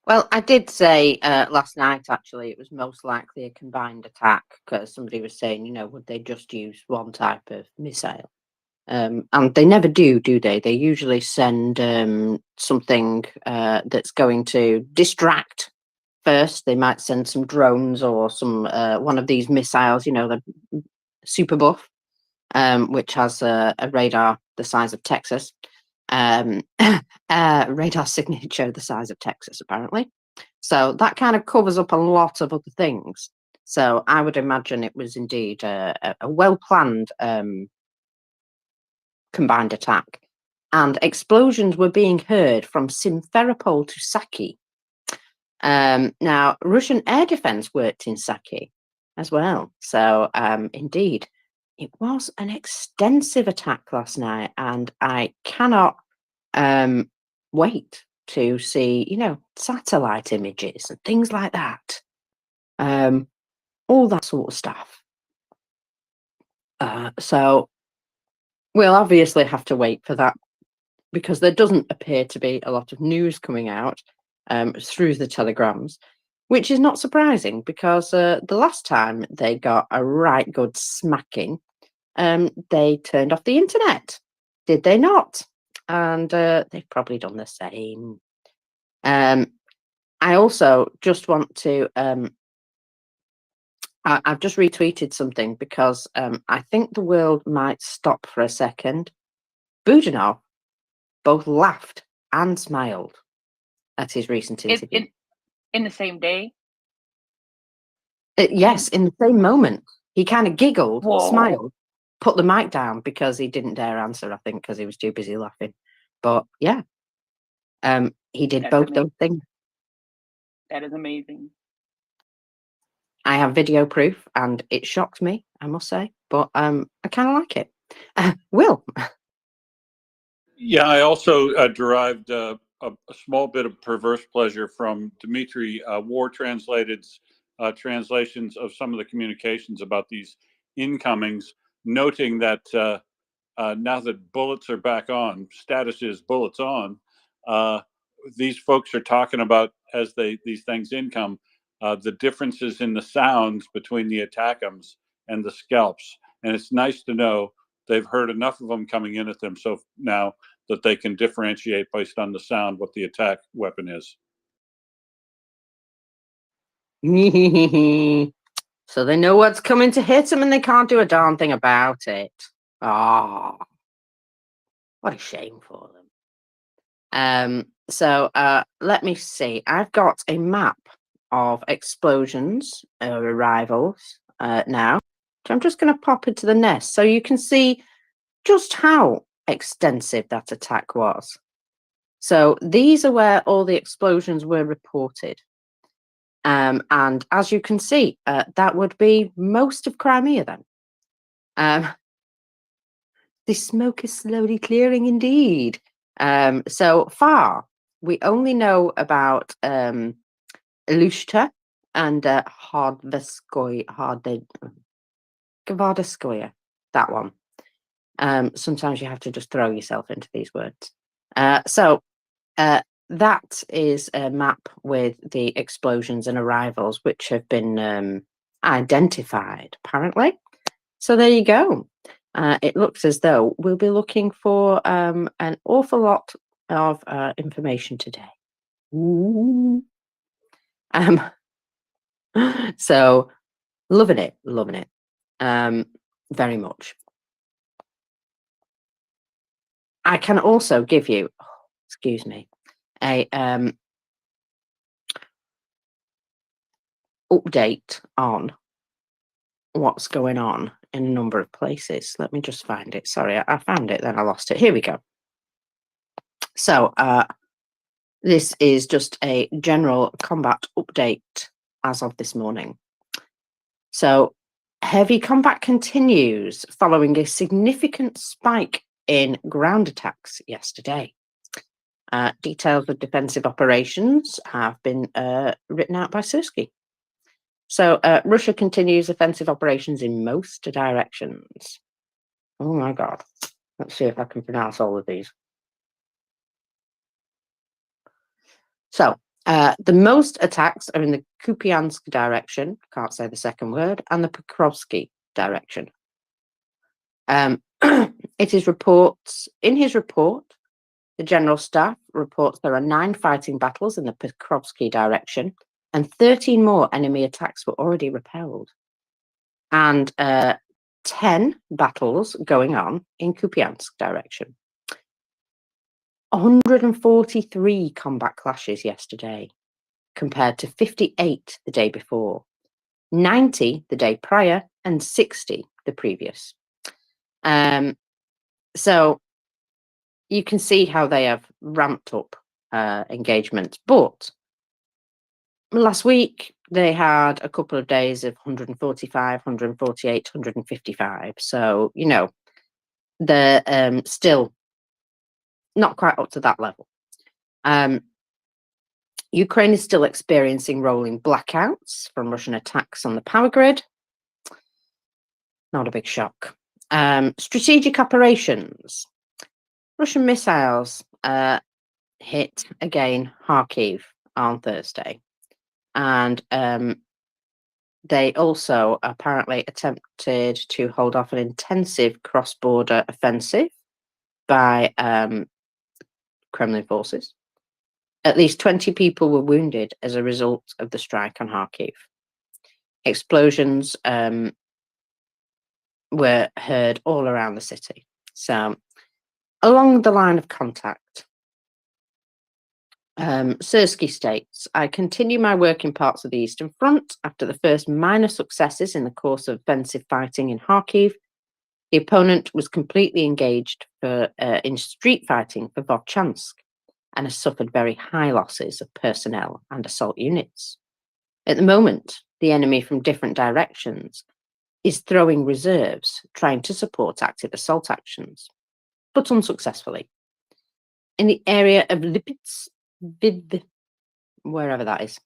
Well, I did say last night, actually, it was most likely a combined attack because somebody was saying, would they just use one type of missile? And they never do they? They usually send something that's going to distract first. They might send some drones or some one of these missiles, the super buff, which has a radar the size of Texas. Radar signature the size of Texas, apparently. So that kind of covers up a lot of other things. So I would imagine it was indeed a well-planned combined attack. And explosions were being heard from Simferopol to Saki. Now, Russian air defense worked in Saki as well. So indeed, it was an extensive attack last night, and I cannot wait to see, satellite images and things like that. All that sort of stuff. So we'll obviously have to wait for that, because there doesn't appear to be a lot of news coming out through the telegrams, which is not surprising, because the last time they got a right good smacking, they turned off the internet, did they not? And they've probably done the same. I also just want to I've just retweeted something, because I think the world might stop for a second. Budanov both laughed and smiled at his recent interview. In the same day? Yes, in the same moment. He kind of giggled, Whoa. smiled, put the mic down because he didn't dare answer, I think, because he was too busy laughing. But yeah, he did both those things. That is amazing. I have video proof, and it shocked me, I must say, but I kind of like it. Will? Yeah, I also derived a small bit of perverse pleasure from Dmitry War Translated's translations of some of the communications about these incomings, noting that now that bullets are back on, status is bullets on, these folks are talking about, as these things income, the differences in the sounds between the ATACMS and the scalps. And it's nice to know they've heard enough of them coming in at them so now that they can differentiate based on the sound what the attack weapon is. So they know what's coming to hit them and they can't do a darn thing about it. Ah, what a shame for them. So let me see. I've got a map of explosions or arrivals now. I'm just going to pop into the nest so you can see just how extensive that attack was. So these are where all the explosions were reported. And as you can see, that would be most of Crimea then. The smoke is slowly clearing indeed. So far, we only know about Ilushta and Gvardaskoye, that one. Sometimes you have to just throw yourself into these words. So that is a map with the explosions and arrivals which have been identified, apparently. So there you go. It looks as though we'll be looking for an awful lot of information today. Ooh. So loving it, very much. I can also give you, excuse me, a update on what's going on in a number of places. Let me just find it. Sorry, I found it, then I lost it. Here we go. So this is just a general combat update as of this morning. So heavy combat continues following a significant spike in ground attacks yesterday. Details of defensive operations have been written out by Sersky. So Russia continues offensive operations in most directions. Oh my God. Let's see if I can pronounce all of these. So the most attacks are in the Kupiansk direction, can't say the second word, and the Pokrovsky direction. It is reports, in his report, the General Staff reports there are 9 fighting battles in the Pokrovsky direction and 13 more enemy attacks were already repelled. And 10 battles going on in Kupiansk direction. 143 combat clashes yesterday, compared to 58 the day before, 90 the day prior, and 60 the previous. So you can see how they have ramped up engagement. But last week, they had a couple of days of 145, 148, 155. So, you know, they're still not quite up to that level. Ukraine is still experiencing rolling blackouts from Russian attacks on the power grid. Not a big shock. Strategic operations. Russian missiles hit again Kharkiv on Thursday. And they also apparently attempted to hold off an intensive cross-border offensive by Kremlin forces. At least 20 people were wounded as a result of the strike on Kharkiv. Explosions were heard all around the city. So, along the line of contact, Sersky states, I continue my work in parts of the Eastern Front. After the first minor successes in the course of offensive fighting in Kharkiv, the opponent was completely engaged in street fighting for Vovchansk and has suffered very high losses of personnel and assault units. At the moment, the enemy from different directions is throwing reserves, trying to support active assault actions, but unsuccessfully. In the area of Lipetsk, wherever that is,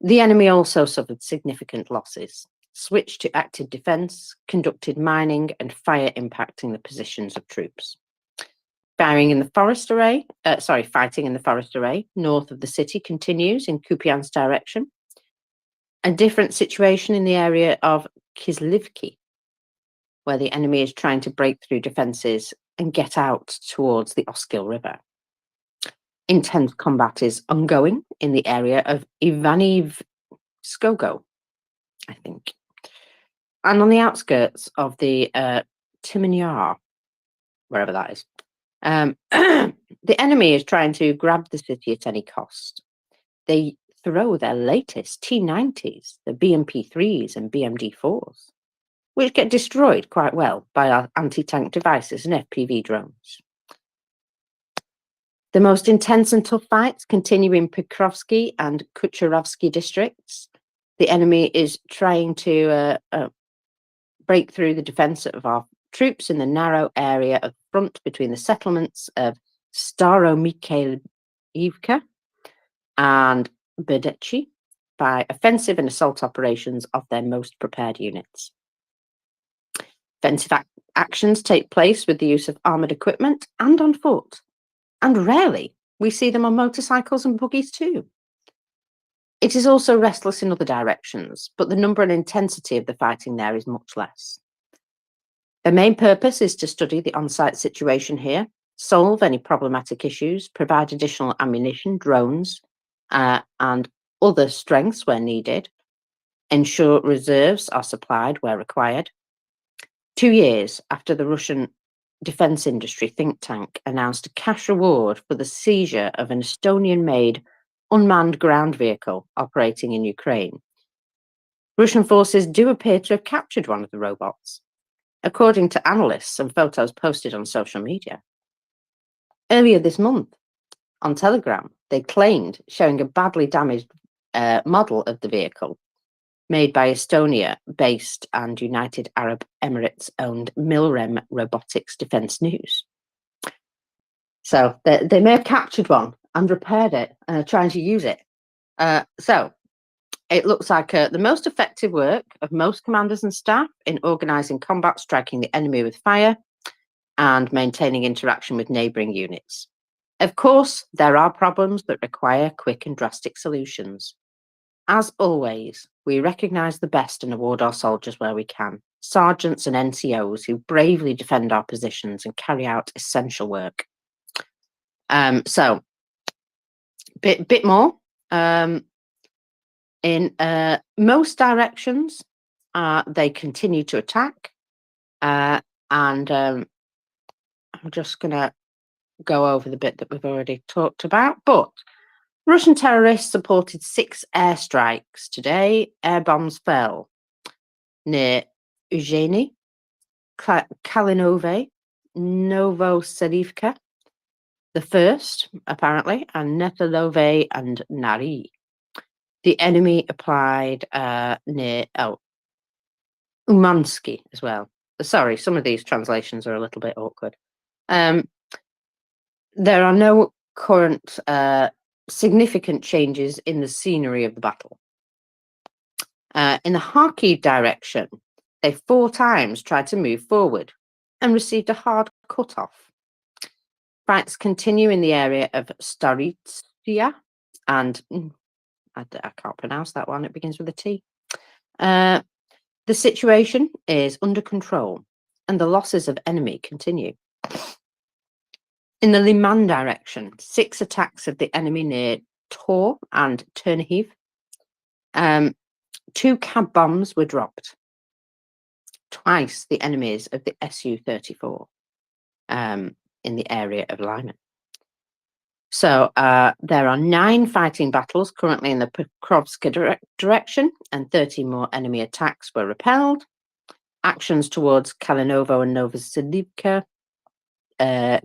the enemy also suffered significant losses, switched to active defense, conducted mining and fire impacting the positions of troops. Fighting in the forest array north of the city continues in Kupiansk direction. A different situation in the area of Kislivki, where the enemy is trying to break through defenses and get out towards the Oskil River. Intense combat is ongoing in the area of Skogo, I think. And on the outskirts of the Timanyar, wherever that is. The enemy is trying to grab the city at any cost. They throw their latest T-90s, the BMP-3s and BMD-4s, which get destroyed quite well by our anti-tank devices and FPV drones. The most intense and tough fights continue in Pokrovsky and Kucherovsky districts. The enemy is trying to break through the defense of our troops in the narrow area of front between the settlements of Staromikhailivka and Berdechi by offensive and assault operations of their most prepared units. Offensive actions take place with the use of armoured equipment and on foot, and rarely we see them on motorcycles and buggies too. It is also restless in other directions, but the number and intensity of the fighting there is much less. Their main purpose is to study the on-site situation here, solve any problematic issues, provide additional ammunition, drones, and other strengths where needed, ensure reserves are supplied where required. 2 years after the Russian defense industry think tank announced a cash reward for the seizure of an Estonian-made unmanned ground vehicle operating in Ukraine, Russian forces do appear to have captured one of the robots, according to analysts and photos posted on social media. Earlier this month, on Telegram, they claimed showing a badly damaged model of the vehicle made by Estonia-based and United Arab Emirates-owned Milrem Robotics Defence News. So they may have captured one and repaired it and are trying to use it. So it looks like the most effective work of most commanders and staff in organising combat, striking the enemy with fire, and maintaining interaction with neighbouring units. Of course, there are problems that require quick and drastic solutions. As always, we recognise the best and award our soldiers where we can, sergeants and NCOs who bravely defend our positions and carry out essential work. So, bit more. In most directions, they continue to attack, and I'm just going to go over the bit that we've already talked about, but Russian terrorists supported 6 airstrikes today. Air bombs fell near Uzheny, Kalinove, Novoselivka, the first, apparently, and Netalove and Nari. The enemy applied near Umansky as well. Sorry, some of these translations are a little bit awkward. There are no current significant changes in the scenery of the battle. In the Kharkiv direction, they 4 times tried to move forward and received a hard cut-off. Fights continue in the area of Staritsya and I can't pronounce that one, it begins with a T. The situation is under control and the losses of enemy continue. In the Liman direction, 6 attacks of the enemy near Tor and Chernihiv. 2 cab bombs were dropped. Twice the enemies of the Su-34 in the area of Lyman. So there are 9 fighting battles currently in the Pokrovsk direction, and 30 more enemy attacks were repelled. Actions towards Kalinovo and Novoselivka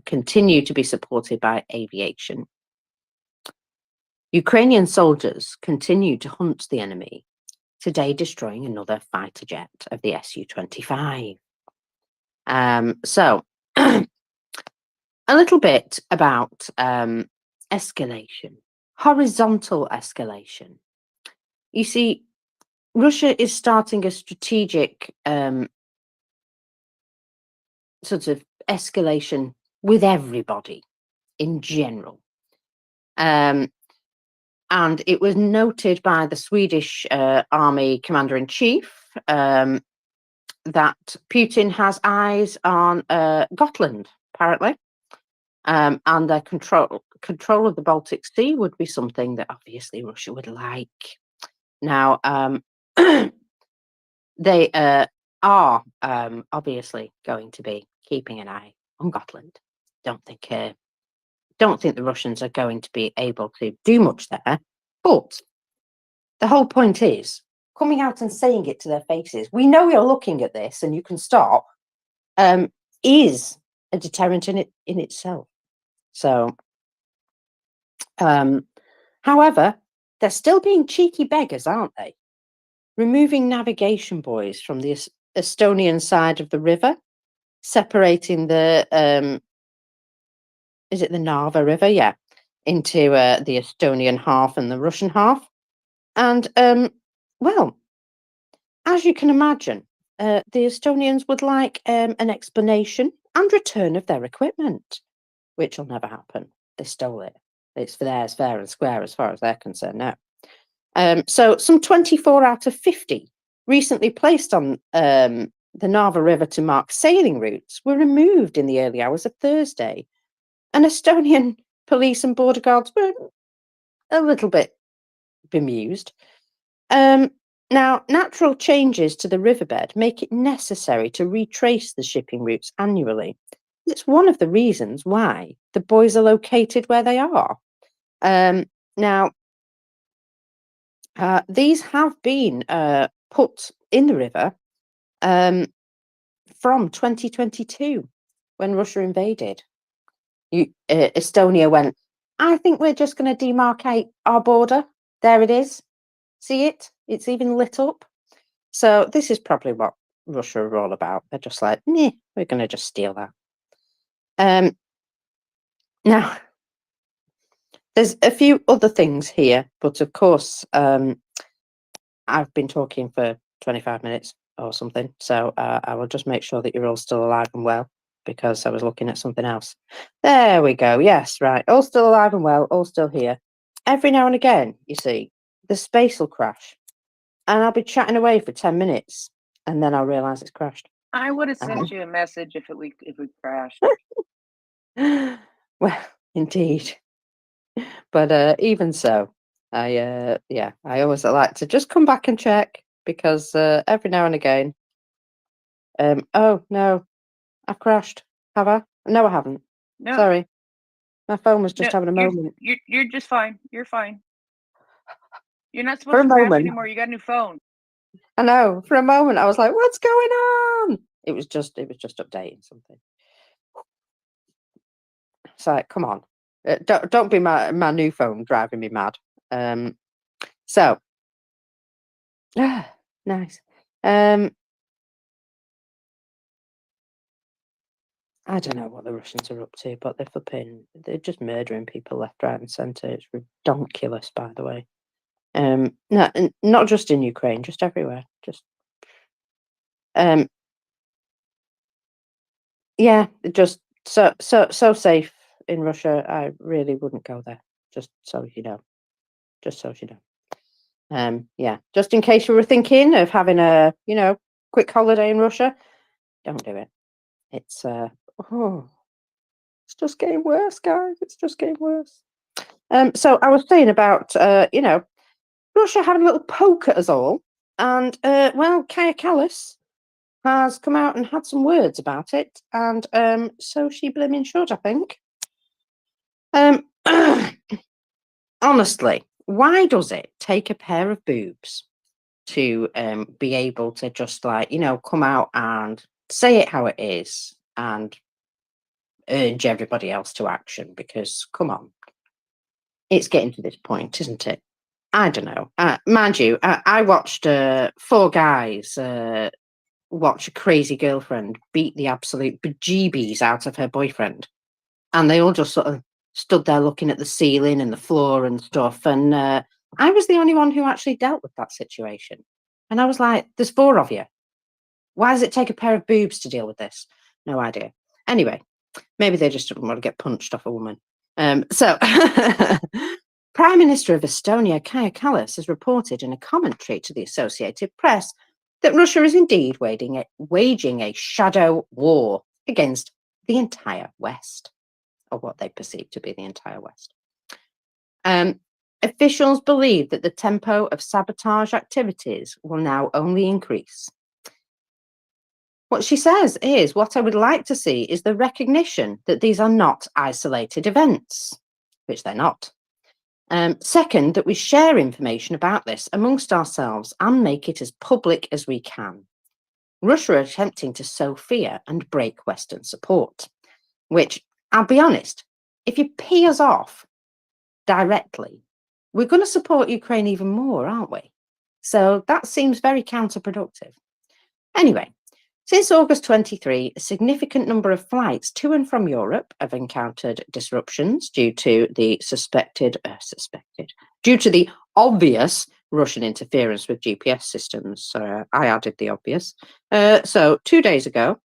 continue to be supported by aviation. Ukrainian soldiers continue to hunt the enemy, today destroying another fighter jet of the Su-25. So, a little bit about escalation, horizontal escalation. You see, Russia is starting a strategic sort of escalation with everybody in general. And it was noted by the Swedish Army Commander-in-Chief that Putin has eyes on Gotland, apparently, and their control of the Baltic Sea would be something that obviously Russia would like. Now, they are obviously going to be keeping an eye on Gotland. Don't think the Russians are going to be able to do much there. But the whole point is coming out and saying it to their faces. We know you're looking at this, and you can stop. Is a deterrent in itself. So, however, they're still being cheeky beggars, aren't they? Removing navigation buoys from the Estonian side of the river, separating the is it the Narva River? Yeah, into the Estonian half and the Russian half. And well, as you can imagine, the Estonians would like an explanation and return of their equipment, which will never happen. They stole it. It's for theirs, fair and square, as far as they're concerned now. So some 24 out of 50 recently placed on the Narva River to mark sailing routes were removed in the early hours of Thursday. And Estonian police and border guards were a little bit bemused. Now, natural changes to the riverbed make it necessary to retrace the shipping routes annually. It's one of the reasons why the buoys are located where they are. Now, these have been put in the river from 2022 when Russia invaded. Estonia went, I think we're just going to demarcate our border. There it is. See it? It's even lit up. So this is probably what Russia are all about. They're just like, nah, we're going to just steal that. Now, there's a few other things here, but of course, I've been talking for 25 minutes or something. So I will just make sure that you're all still alive and well, because I was looking at something else. There we go. Yes, right. All still alive and well, all still here. Every now and again, you see, the space will crash. And I'll be chatting away for 10 minutes, and then I'll realise it's crashed. I would have sent you a message if we crashed. Well, indeed. But even so, I always like to just come back and check, because every now and again, oh no, I've crashed. Have I? No, I haven't. No. Sorry. My phone was just No, having a moment. You're just fine. You're fine. You're not For supposed a to crash moment. anymore. You got a new phone. I know. For a moment, I was like, "What's going on?" It was just updating something. It's like, come on, don't be my new phone driving me mad. So nice. I don't know what the Russians are up to, but they're just murdering people left, right, and centre. It's ridiculous, by the way. No, not just in Ukraine, just everywhere. Just yeah, just so safe in Russia. I really wouldn't go there. Just so you know. Just so you know. Yeah, just in case you were thinking of having a quick holiday in Russia, don't do it. It's it's just getting worse, guys. It's just getting worse. So I was saying about Russia having a little poke at us all, and well, Kaya Kallas has come out and had some words about it, and so she blaming should, I think. Honestly, why does it take a pair of boobs to be able to just come out and say it how it is and urge everybody else to action? Because come on, it's getting to this point, isn't it? I don't know. Mind you, I watched 4 guys watch a crazy girlfriend beat the absolute bejeebies out of her boyfriend, and they all just sort of stood there looking at the ceiling and the floor and stuff. And I was the only one who actually dealt with that situation. And I was like, there's 4 of you. Why does it take a pair of boobs to deal with this? No idea. Anyway, maybe they just didn't want to get punched off a woman. So, Prime Minister of Estonia, Kaya Kallas, has reported in a commentary to the Associated Press that Russia is indeed waging a shadow war against the entire West, or what they perceive to be the entire West. Officials believe that the tempo of sabotage activities will now only increase. What she says is, what I would like to see is the recognition that these are not isolated events, which they're not. Second, that we share information about this amongst ourselves and make it as public as we can. Russia are attempting to sow fear and break Western support, which, I'll be honest, if you pee us off directly, we're going to support Ukraine even more, aren't we? So that seems very counterproductive. Anyway, since August 23, a significant number of flights to and from Europe have encountered disruptions due to the due to the obvious Russian interference with GPS systems. I added the obvious. So 2 days ago,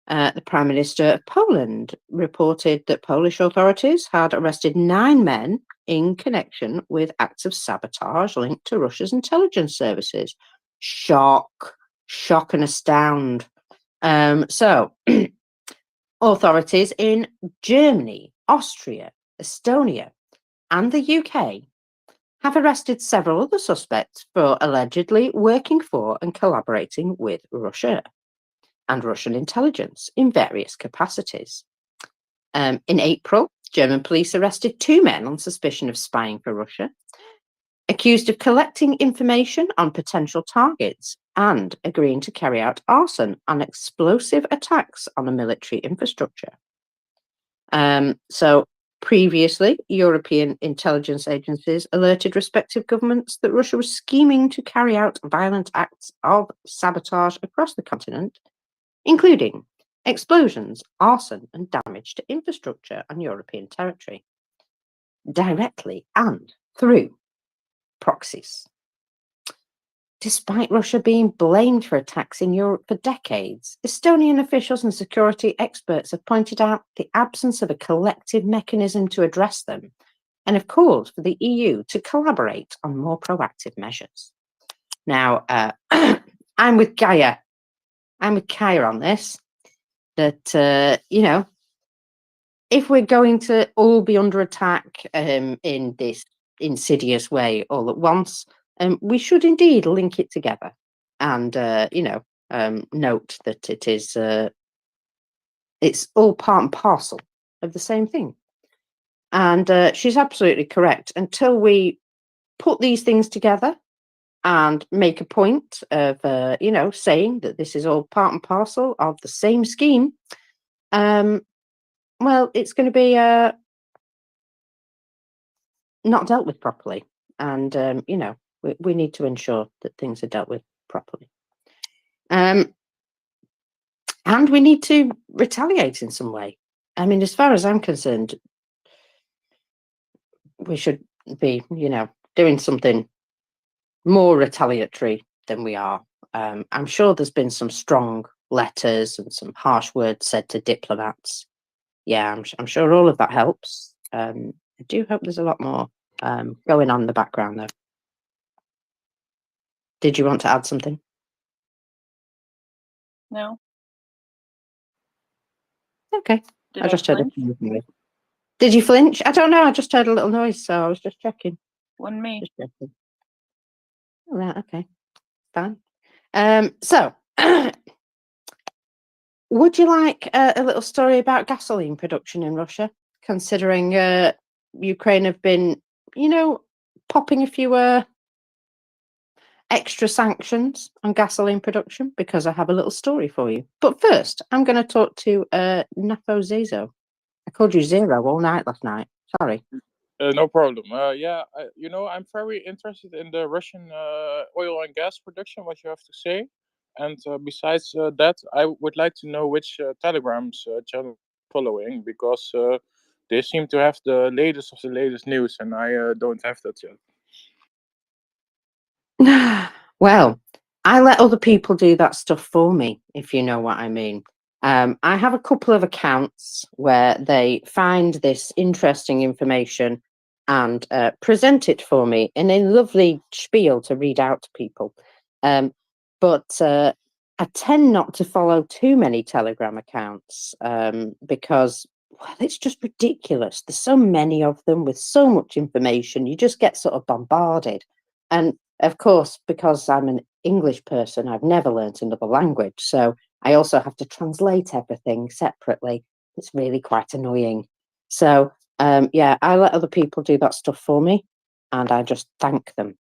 the Prime Minister of Poland reported that Polish authorities had arrested 9 men in connection with acts of sabotage linked to Russia's intelligence services. Shock and astound. So, authorities in Germany, Austria, Estonia, and the UK have arrested several other suspects for allegedly working for and collaborating with Russia and Russian intelligence in various capacities. In April, German police arrested 2 men on suspicion of spying for Russia, accused of collecting information on potential targets and agreeing to carry out arson and explosive attacks on a military infrastructure. So previously, European intelligence agencies alerted respective governments that Russia was scheming to carry out violent acts of sabotage across the continent, including explosions, arson, and damage to infrastructure on European territory, directly and through proxies. Despite Russia being blamed for attacks in Europe for decades, Estonian officials and security experts have pointed out the absence of a collective mechanism to address them and have called for the EU to collaborate on more proactive measures. Now, I'm with Gaia. I'm with Kaya on this, that, you know, if we're going to all be under attack in this insidious way all at once, we should indeed link it together and, you know, note that it is, it's all part and parcel of the same thing. And she's absolutely correct. Until we put these things together and make a point of, you know, saying that this is all part and parcel of the same scheme, well, it's going to be not dealt with properly. And, you know, we need to ensure that things are dealt with properly. And we need to retaliate in some way. I mean, as far as I'm concerned, we should be, you know, doing something more retaliatory than we are. I'm sure there's been some strong letters and some harsh words said to diplomats. Yeah, I'm sure all of that helps. I do hope there's a lot more going on in the background, though. Did you want to add something? No. Okay. Did I just heard flinch? a noise. Did you flinch? I don't know. I just heard a little noise, so I was just checking. Wasn't me. Just checking. All right. Okay. Fine. So, would you like a little story about gasoline production in Russia? Considering Ukraine have been, you know, popping a few extra sanctions on gasoline production, because I have a little story for you. But first, I'm going to talk to Napo Zizo. I called you Zero all night last night. Sorry. No problem. Yeah, you know, I'm very interested in the Russian oil and gas production, what you have to say. And besides that, I would like to know which Telegram's channel following, because they seem to have the latest of the latest news, and I don't have that yet. Well, I let other people do that stuff for me, if you know what I mean. I have a couple of accounts where they find this interesting information and present it for me in a lovely spiel to read out to people. But I tend not to follow too many Telegram accounts because well, it's just ridiculous. There's so many of them with so much information. You just get sort of bombarded. And of course, because I'm an English person, I've never learnt another language. So I also have to translate everything separately. It's really quite annoying. So yeah, I let other people do that stuff for me, and I just thank them.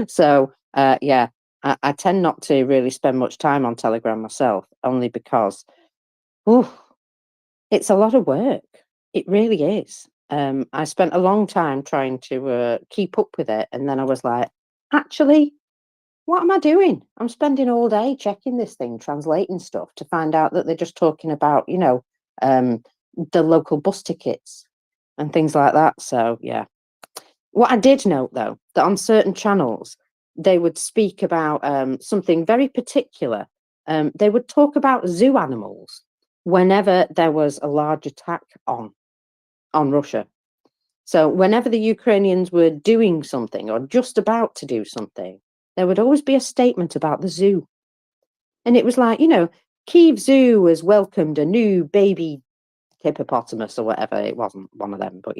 So yeah, I tend not to really spend much time on Telegram myself, only because it's a lot of work. It really is. I spent a long time trying to keep up with it, and then I was like, actually, what am I doing? I'm spending all day checking this thing, translating stuff to find out that they're just talking about, the local bus tickets and things like that. So yeah. What I did note, though, that on certain channels, they would speak about something very particular. They would talk about zoo animals whenever there was a large attack on Russia. So whenever the Ukrainians were doing something or just about to do something, there would always be a statement about the zoo. And it was like, Kyiv Zoo has welcomed a new baby hippopotamus or whatever. It wasn't one of them, but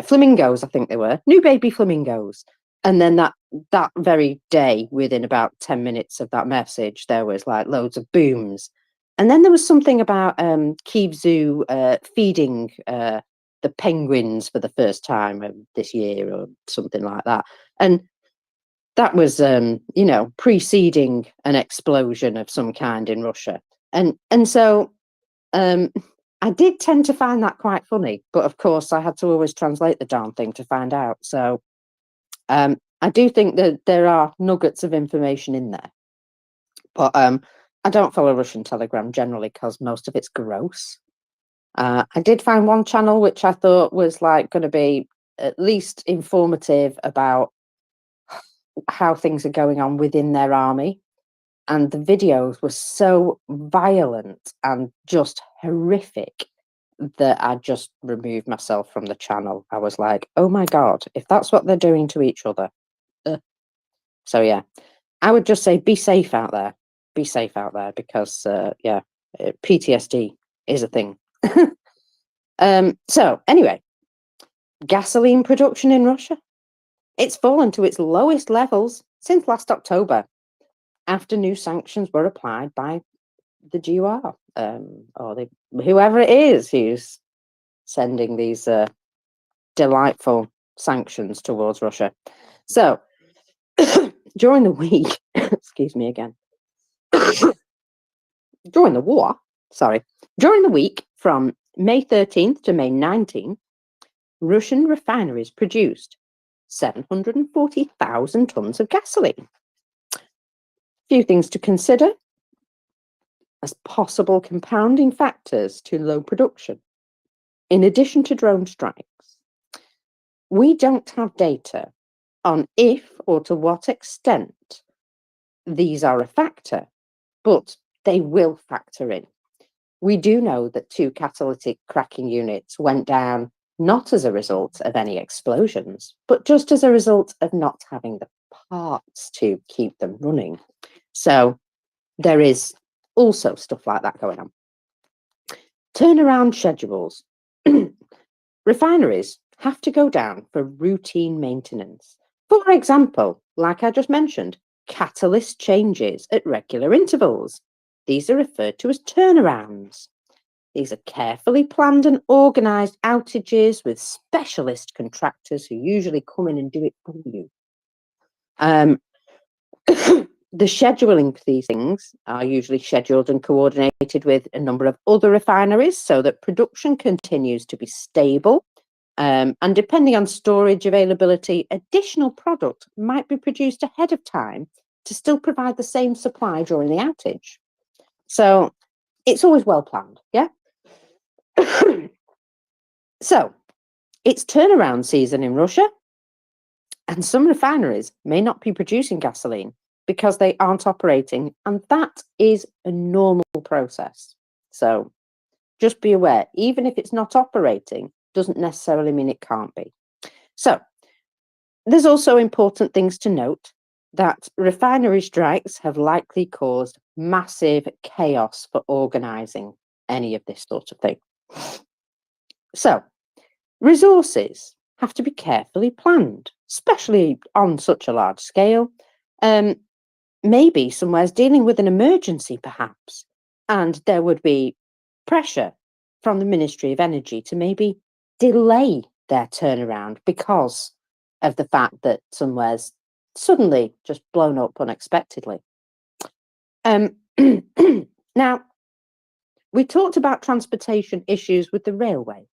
flamingos, I think they were new baby flamingos. And then that very day, within about 10 minutes of that message, there was like loads of booms. And then there was something about Kyiv Zoo feeding the penguins for the first time this year or something like that. And that was preceding an explosion of some kind in Russia. And so I did tend to find that quite funny, but of course I had to always translate the darn thing to find out. So I do think that there are nuggets of information in there, but I don't follow Russian Telegram generally because most of it's gross. I did find one channel which I thought was like going to be at least informative about how things are going on within their army. And the videos were so violent and just horrific that I just removed myself from the channel. I was like, oh my God, if that's what they're doing to each other. So yeah, I would just say be safe out there. Be safe out there because PTSD is a thing. So anyway, gasoline production in Russia. It's fallen to its lowest levels since last October, after new sanctions were applied by the GUR, or whoever it is who's sending these delightful sanctions towards Russia. So during the week, excuse me again, during the week from May 13th to May 19th, Russian refineries produced 740,000 tons of gasoline. Few things to consider as possible compounding factors to low production. In addition to drone strikes, we don't have data on if or to what extent these are a factor, but they will factor in. We do know that 2 catalytic cracking units went down not as a result of any explosions, but just as a result of not having the parts to keep them running. So there is also stuff like that going on. Turnaround schedules. Refineries have to go down for routine maintenance. For example, like I just mentioned, catalyst changes at regular intervals. These are referred to as turnarounds. These are carefully planned and organised outages with specialist contractors who usually come in and do it for you. The scheduling for these things are usually scheduled and coordinated with a number of other refineries so that production continues to be stable. And depending on storage availability, additional product might be produced ahead of time to still provide the same supply during the outage. So it's always well planned, yeah? So it's turnaround season in Russia, and some refineries may not be producing gasoline because they aren't operating, and that is a normal process. So just be aware, even if it's not operating, doesn't necessarily mean it can't be. So there's also important things to note that refinery strikes have likely caused massive chaos for organising any of this sort of thing. So, resources have to be carefully planned, especially on such a large scale. Maybe somewhere's dealing with an emergency, perhaps, and there would be pressure from the Ministry of Energy to maybe delay their turnaround because of the fact that somewhere's suddenly just blown up unexpectedly. Now, we talked about transportation issues with the railway.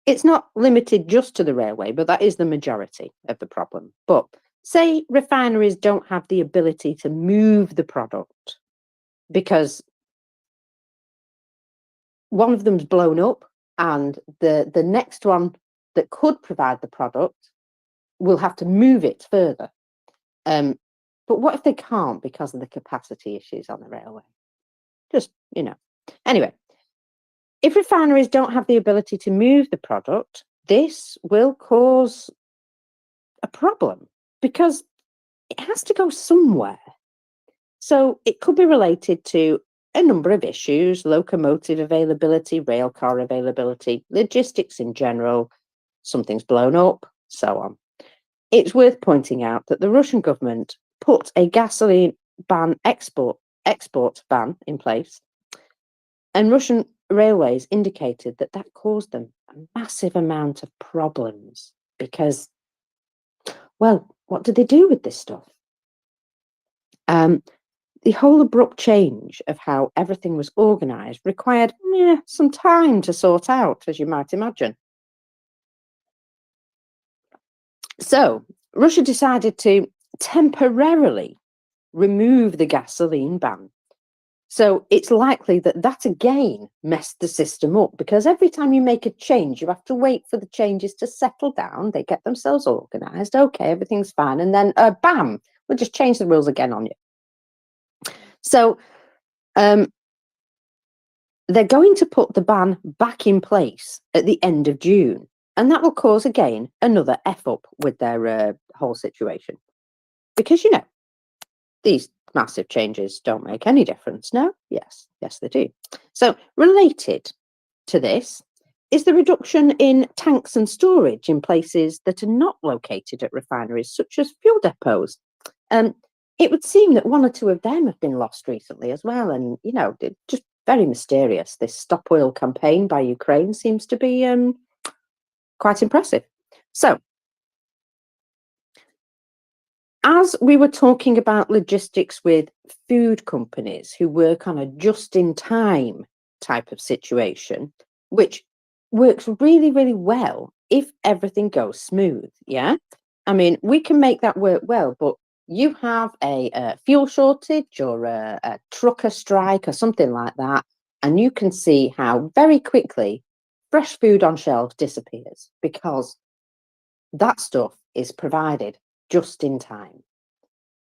It's not limited just to the railway, but that is the majority of the problem. But say refineries don't have the ability to move the product because one of them's blown up and the next one that could provide the product will have to move it further. But what if they can't because of the capacity issues on the railway? Just, Anyway, if refineries don't have the ability to move the product, this will cause a problem because it has to go somewhere. So it could be related to a number of issues: locomotive availability, rail car availability, logistics in general, something's blown up, so on. It's worth pointing out that the Russian government put a gasoline ban export ban in place, and Russian railways indicated that that caused them a massive amount of problems because, well, what do they do with this stuff? The whole abrupt change of how everything was organised required some time to sort out, as you might imagine. So Russia decided to temporarily remove the gasoline ban. So it's likely that that again messed the system up because every time you make a change, you have to wait for the changes to settle down. They get themselves organised. Okay, everything's fine. And then bam, we'll just change the rules again on you. So they're going to put the ban back in place at the end of June. And that will cause, again, another F-up with their whole situation. Because, these massive changes don't make any difference, no? Yes, they do. So related to this is the reduction in tanks and storage in places that are not located at refineries, such as fuel depots. It would seem that one or two of them have been lost recently as well. And, they're just very mysterious. This Stop Oil campaign by Ukraine seems to be quite impressive. So, as we were talking about logistics with food companies who work on a just-in-time type of situation, which works really, really well if everything goes smooth, yeah? I mean, we can make that work well, but you have a fuel shortage or a trucker strike or something like that, and you can see how very quickly fresh food on shelves disappears because that stuff is provided just in time,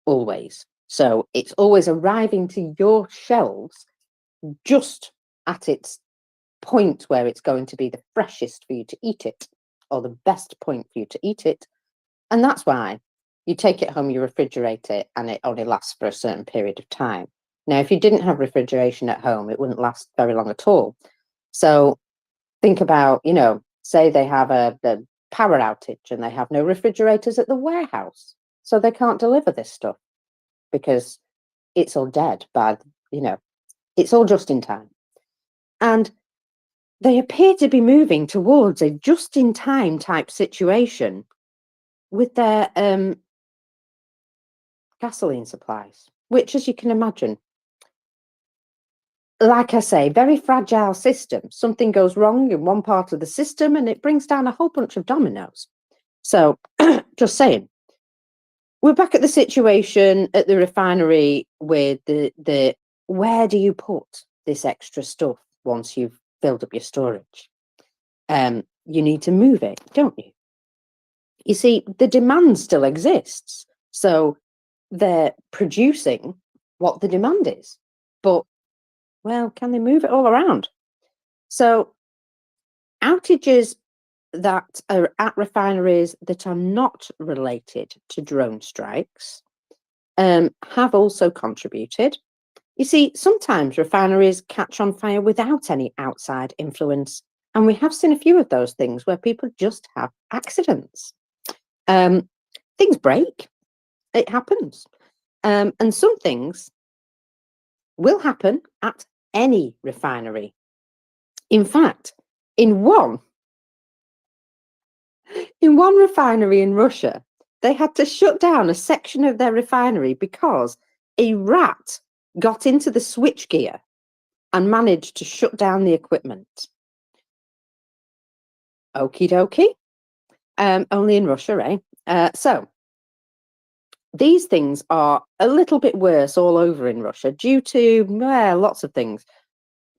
always. So it's always arriving to your shelves just at its point where it's going to be the freshest for you to eat it, or the best point for you to eat it. And that's why you take it home, you refrigerate it, and it only lasts for a certain period of time. Now, if you didn't have refrigeration at home, it wouldn't last very long at all. So think about, say they have the power outage and they have no refrigerators at the warehouse. So they can't deliver this stuff because it's all dead by, it's all just in time. And they appear to be moving towards a just in time type situation with their gasoline supplies, which, as you can imagine, like I say, very fragile system. Something goes wrong in one part of the system and it brings down a whole bunch of dominoes. So just saying, we're back at the situation at the refinery with the where do you put this extra stuff once you've filled up your storage? You need to move it, don't you? You see, the demand still exists. So they're producing what the demand is. But, well, can they move it all around? So outages that are at refineries that are not related to drone strikes have also contributed. You see, sometimes refineries catch on fire without any outside influence, and we have seen a few of those things where people just have accidents. Things break, it happens. And some things will happen at any refinery. In fact, in one refinery in Russia, they had to shut down a section of their refinery because a rat got into the switchgear and managed to shut down the equipment. Okie dokie. Only in Russia, eh? So these things are a little bit worse all over in Russia due to lots of things.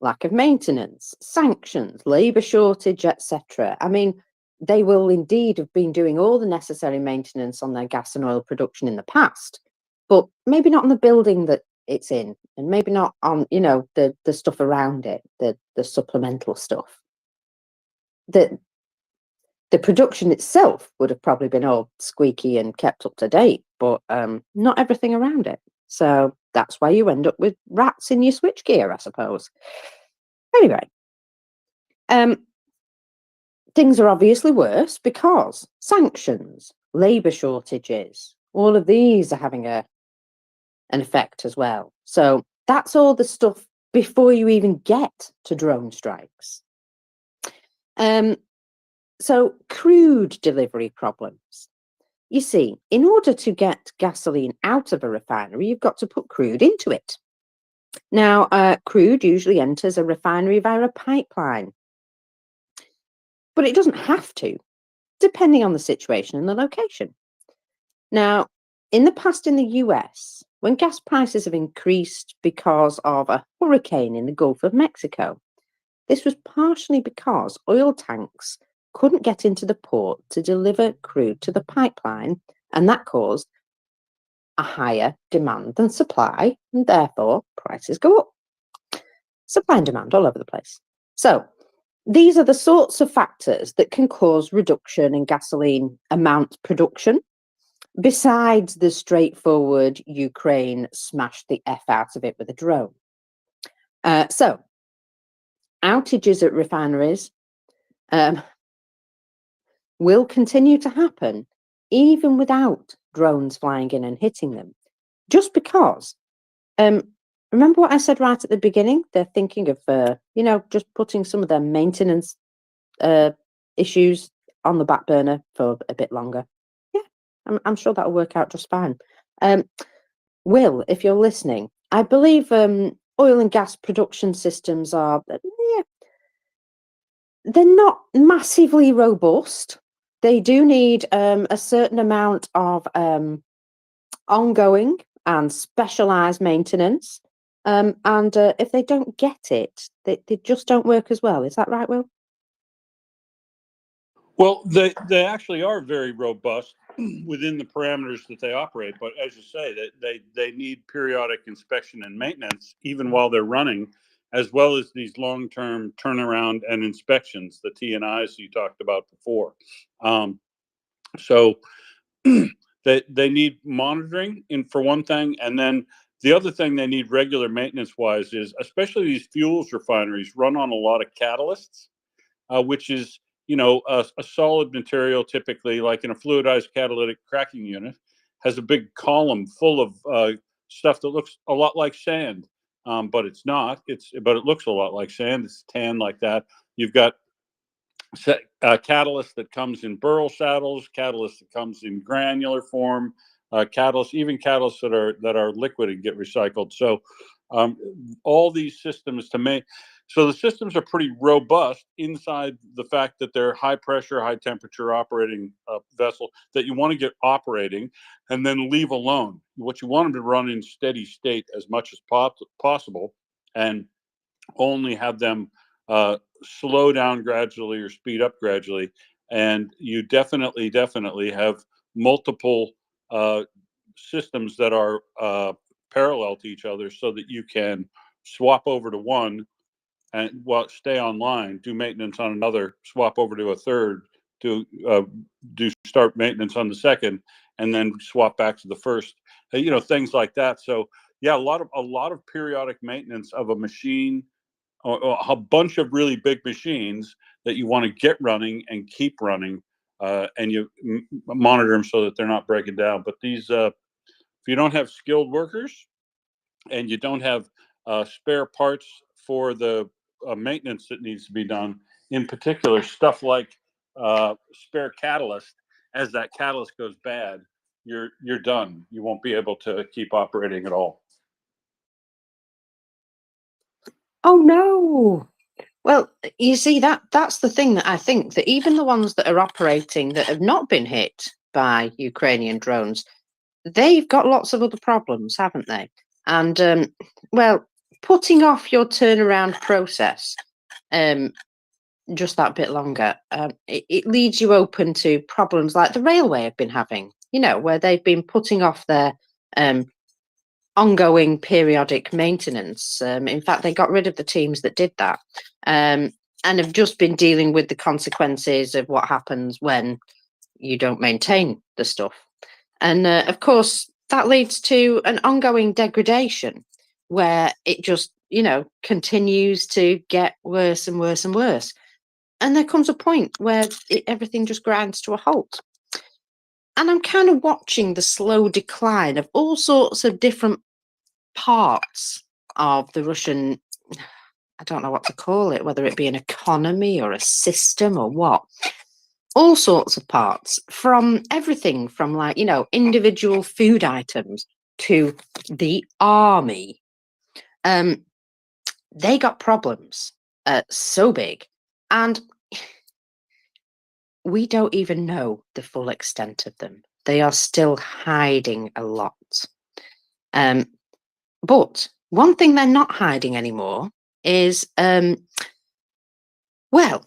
Lack of maintenance, sanctions, labour shortage, etc. I mean, they will indeed have been doing all the necessary maintenance on their gas and oil production in the past, but maybe not on the building that it's in, and maybe not on, the stuff around it, the supplemental stuff. The production itself would have probably been all squeaky and kept up to date, but not everything around it. So that's why you end up with rats in your switchgear, I suppose. Anyway, things are obviously worse because sanctions, labour shortages, all of these are having an effect as well. So that's all the stuff before you even get to drone strikes. So crude delivery problems. You see, in order to get gasoline out of a refinery, you've got to put crude into it. Now, crude usually enters a refinery via a pipeline, but it doesn't have to, depending on the situation and the location. Now, in the past in the US, when gas prices have increased because of a hurricane in the Gulf of Mexico, this was partially because oil tanks couldn't get into the port to deliver crude to the pipeline, and that caused a higher demand than supply, and therefore prices go up. Supply and demand all over the place. So these are the sorts of factors that can cause reduction in gasoline amount production, besides the straightforward Ukraine smashed the F out of it with a drone. So outages at refineries will continue to happen even without drones flying in and hitting them, just because remember what I said right at the beginning? They're thinking of just putting some of their maintenance issues on the back burner for a bit longer. Yeah, I'm sure that'll work out just fine. Will, if you're listening, I believe oil and gas production systems are they're not massively robust. They do need a certain amount of ongoing and specialized maintenance. And if they don't get it, they just don't work as well. Is that right, Will? Well, they actually are very robust within the parameters that they operate. But as you say, they need periodic inspection and maintenance even while they're running, as well as these long-term turnaround and inspections, the T&Is you talked about before. So they need monitoring, for one thing, and then the other thing they need regular maintenance-wise is, especially these fuels refineries run on a lot of catalysts, which is a solid material, typically like in a fluidized catalytic cracking unit, has a big column full of stuff that looks a lot like sand, but it's not. But it looks a lot like sand. It's tan like that. You've got catalyst that comes in burl saddles, catalyst that comes in granular form, even catalysts that are liquid and get recycled. So all these systems so the systems are pretty robust inside the fact that they're high pressure, high temperature operating vessel that you want to get operating and then leave alone. What you want them to run in steady state as much as possible, and only have them slow down gradually or speed up gradually. And you definitely have multiple systems that are parallel to each other so that you can swap over to one and stay online, do maintenance on another, swap over to a third, do start maintenance on the second, and then swap back to the first. Things like that. So yeah, a lot of periodic maintenance of a machine, or a bunch of really big machines that you want to get running and keep running, and you monitor them so that they're not breaking down. But these, if you don't have skilled workers and you don't have spare parts for the maintenance that needs to be done, in particular stuff like spare catalyst, as that catalyst goes bad, you're done. You won't be able to keep operating at all. Oh no. Well, you see, that's the thing, that I think that even the ones that are operating that have not been hit by Ukrainian drones, they've got lots of other problems, haven't they? And well, putting off your turnaround process just that bit longer, it leaves you open to problems like the railway have been having, you know, where they've been putting off their ongoing periodic maintenance. In fact, they got rid of the teams that did that, and have just been dealing with the consequences of what happens when you don't maintain the stuff. And of course, that leads to an ongoing degradation where it just, you know, continues to get worse and worse and worse. And there comes a point where everything just grinds to a halt. And I'm kind of watching the slow decline of all sorts of different parts of the Russian, I don't know what to call it, whether it be an economy or a system or what. All sorts of parts, from everything from, like, you know, individual food items to the army. They got problems so big, and we don't even know the full extent of them. They are still hiding a lot. But one thing they're not hiding anymore is, well,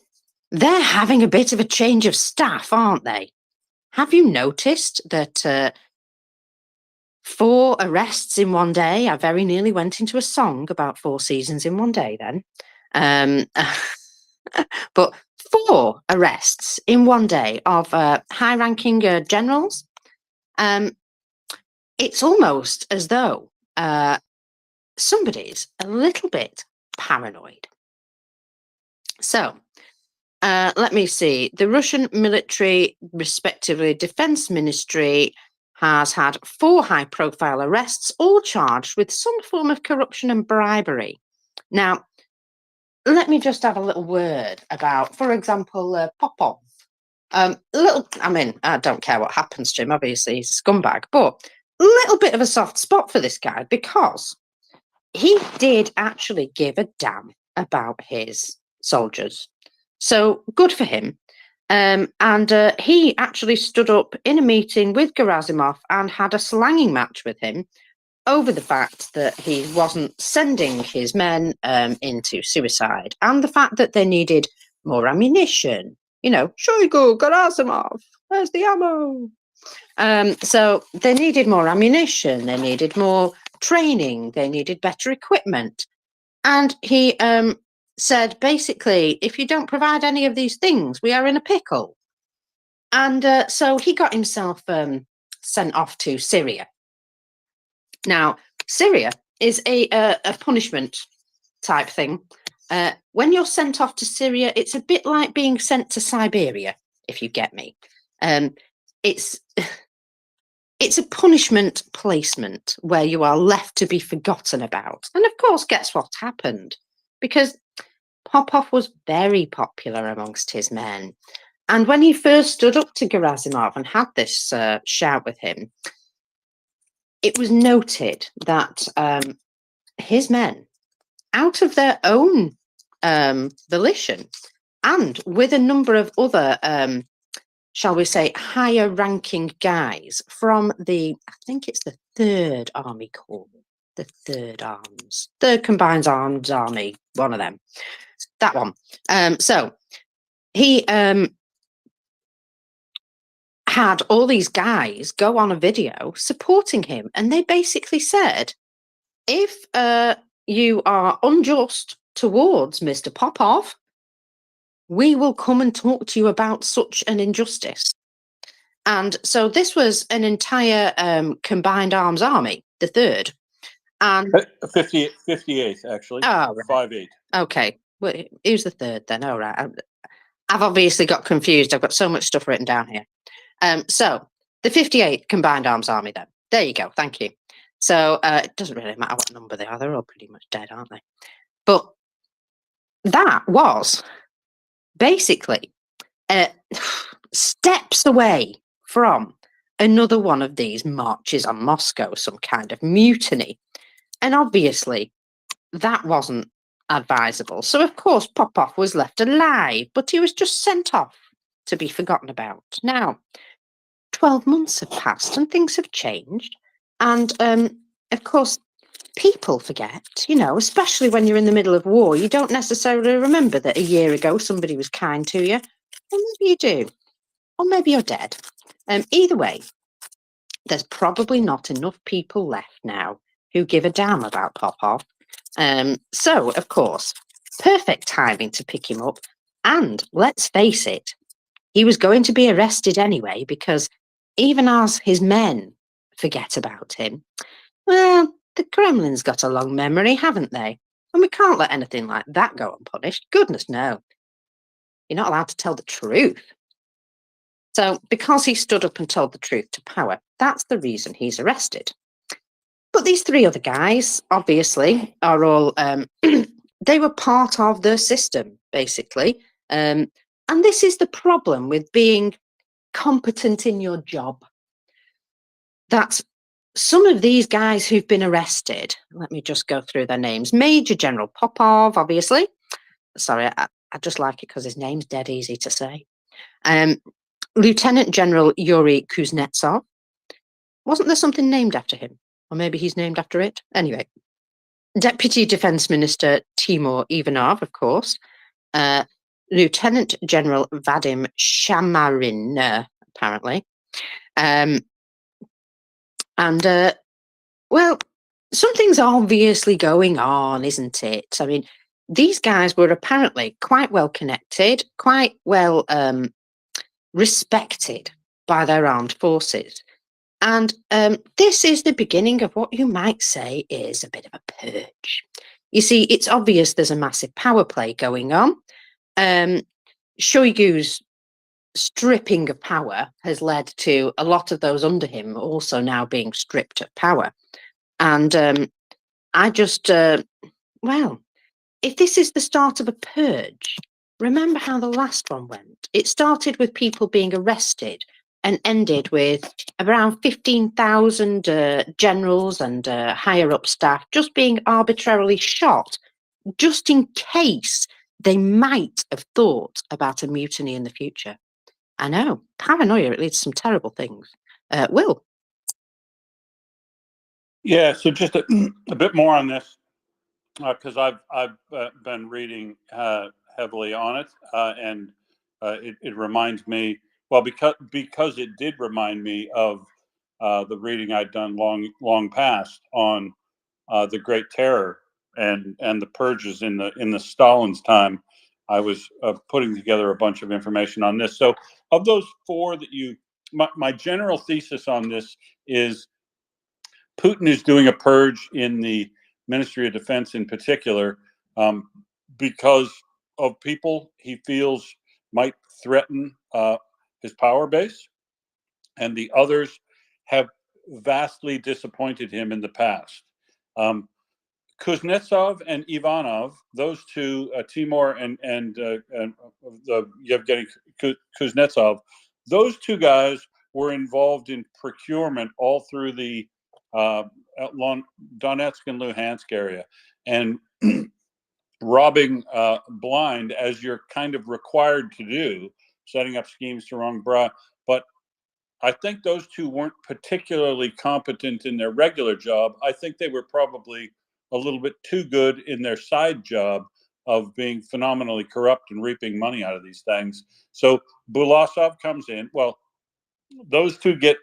they're having a bit of a change of staff, aren't they? Have you noticed that 4 arrests in one day? I very nearly went into a song about 4 seasons in one day then. But 4 arrests in one day of high-ranking generals. It's almost as though somebody's a little bit paranoid. So, let me see. The Russian military, respectively defense ministry, has had 4 high-profile arrests, all charged with some form of corruption and bribery. Now, let me just have a little word about, for example, Popov. I mean, I don't care what happens to him. Obviously, he's a scumbag, but a little bit of a soft spot for this guy, because he did actually give a damn about his soldiers. So good for him. And he actually stood up in a meeting with Gerasimov and had a slanging match with him over the fact that he wasn't sending his men into suicide, and the fact that they needed more ammunition. You know, Shoigu, Gerasimov, where's the ammo? So they needed more ammunition, they needed more training, they needed better equipment. And he said, basically, if you don't provide any of these things, we are in a pickle. And so he got himself sent off to Syria. Now, Syria is a punishment type thing. When you're sent off to Syria, it's a bit like being sent to Siberia, if you get me. It's a punishment placement where you are left to be forgotten about. And of course, guess what happened? Because Popov was very popular amongst his men. And when he first stood up to Gerasimov and had this shout with him, it was noted that his men, out of their own volition, and with a number of other, shall we say, higher ranking guys from the, I think it's the 3rd Army Corps, the 3rd Arms, 3rd Combined Arms Army, one of them, that one. So he had all these guys go on a video supporting him, and they basically said, if you are unjust towards Mr. Popov, we will come and talk to you about such an injustice. And so this was an entire combined arms army, the 3rd. And 58th, actually. oh, right. 58. Okay. Well, who's the third then? All right. I've obviously got confused. I've got so much stuff written down here. So the 58th Combined Arms Army then. There you go. Thank you. So it doesn't really matter what number they are. They're all pretty much dead, aren't they? But that was basically steps away from another one of these marches on Moscow, some kind of mutiny. And obviously, that wasn't advisable. So, of course, Popov was left alive, but he was just sent off to be forgotten about. Now, 12 months have passed and things have changed. And, of course, people forget, you know, especially when you're in the middle of war. You don't necessarily remember that a year ago somebody was kind to you. Or maybe you do. Or maybe you're dead. Either way, there's probably not enough people left now who give a damn about Popov. So, of course, perfect timing to pick him up. And let's face it, he was going to be arrested anyway, because even as his men forget about him, well, the Kremlin's got a long memory, haven't they? And we can't let anything like that go unpunished. Goodness, no. You're not allowed to tell the truth. So, because he stood up and told the truth to power, that's the reason he's arrested. But these three other guys, obviously, are all, they were part of the system, basically. And this is the problem with being competent in your job. That some of these guys who've been arrested, let me just go through their names. Major General Popov, obviously. Sorry, I just like it because his name's dead easy to say. Lieutenant General Yuri Kuznetsov. Wasn't there something named after him? Or maybe he's named after it? Anyway. Deputy Defense Minister Timur Ivanov, of course. Lieutenant General Vadim Shamarin, apparently. Well, something's obviously going on, isn't it? I mean, these guys were apparently quite well connected, quite well respected by their armed forces. And this is the beginning of what you might say is a bit of a purge. You see, it's obvious there's a massive power play going on. Shoigu's stripping of power has led to a lot of those under him also now being stripped of power. And I just, well, if this is the start of a purge, remember how the last one went. It started with people being arrested and ended with around 15,000 generals and higher up staff just being arbitrarily shot, just in case they might have thought about a mutiny in the future. I know, paranoia, it leads to some terrible things. Will? Yeah, so just a bit more on this, because I've been reading heavily on it, and it reminds me, well, because it did remind me of the reading I'd done long past on the Great Terror and the purges in the Stalin's time. I was putting together a bunch of information on this. So of those four that my general thesis on this is Putin is doing a purge in the Ministry of Defense in particular, because of people he feels might threaten his power base, and the others have vastly disappointed him in the past. Kuznetsov and Ivanov, those two, Timur and Yevgeny Kuznetsov, those two guys were involved in procurement all through the Donetsk and Luhansk area, and robbing blind, as you're kind of required to do, setting up schemes to wrong but I think those two weren't particularly competent in their regular job. I think they were probably a little bit too good in their side job of being phenomenally corrupt and reaping money out of these things. So Bulasov comes in. Well, those two get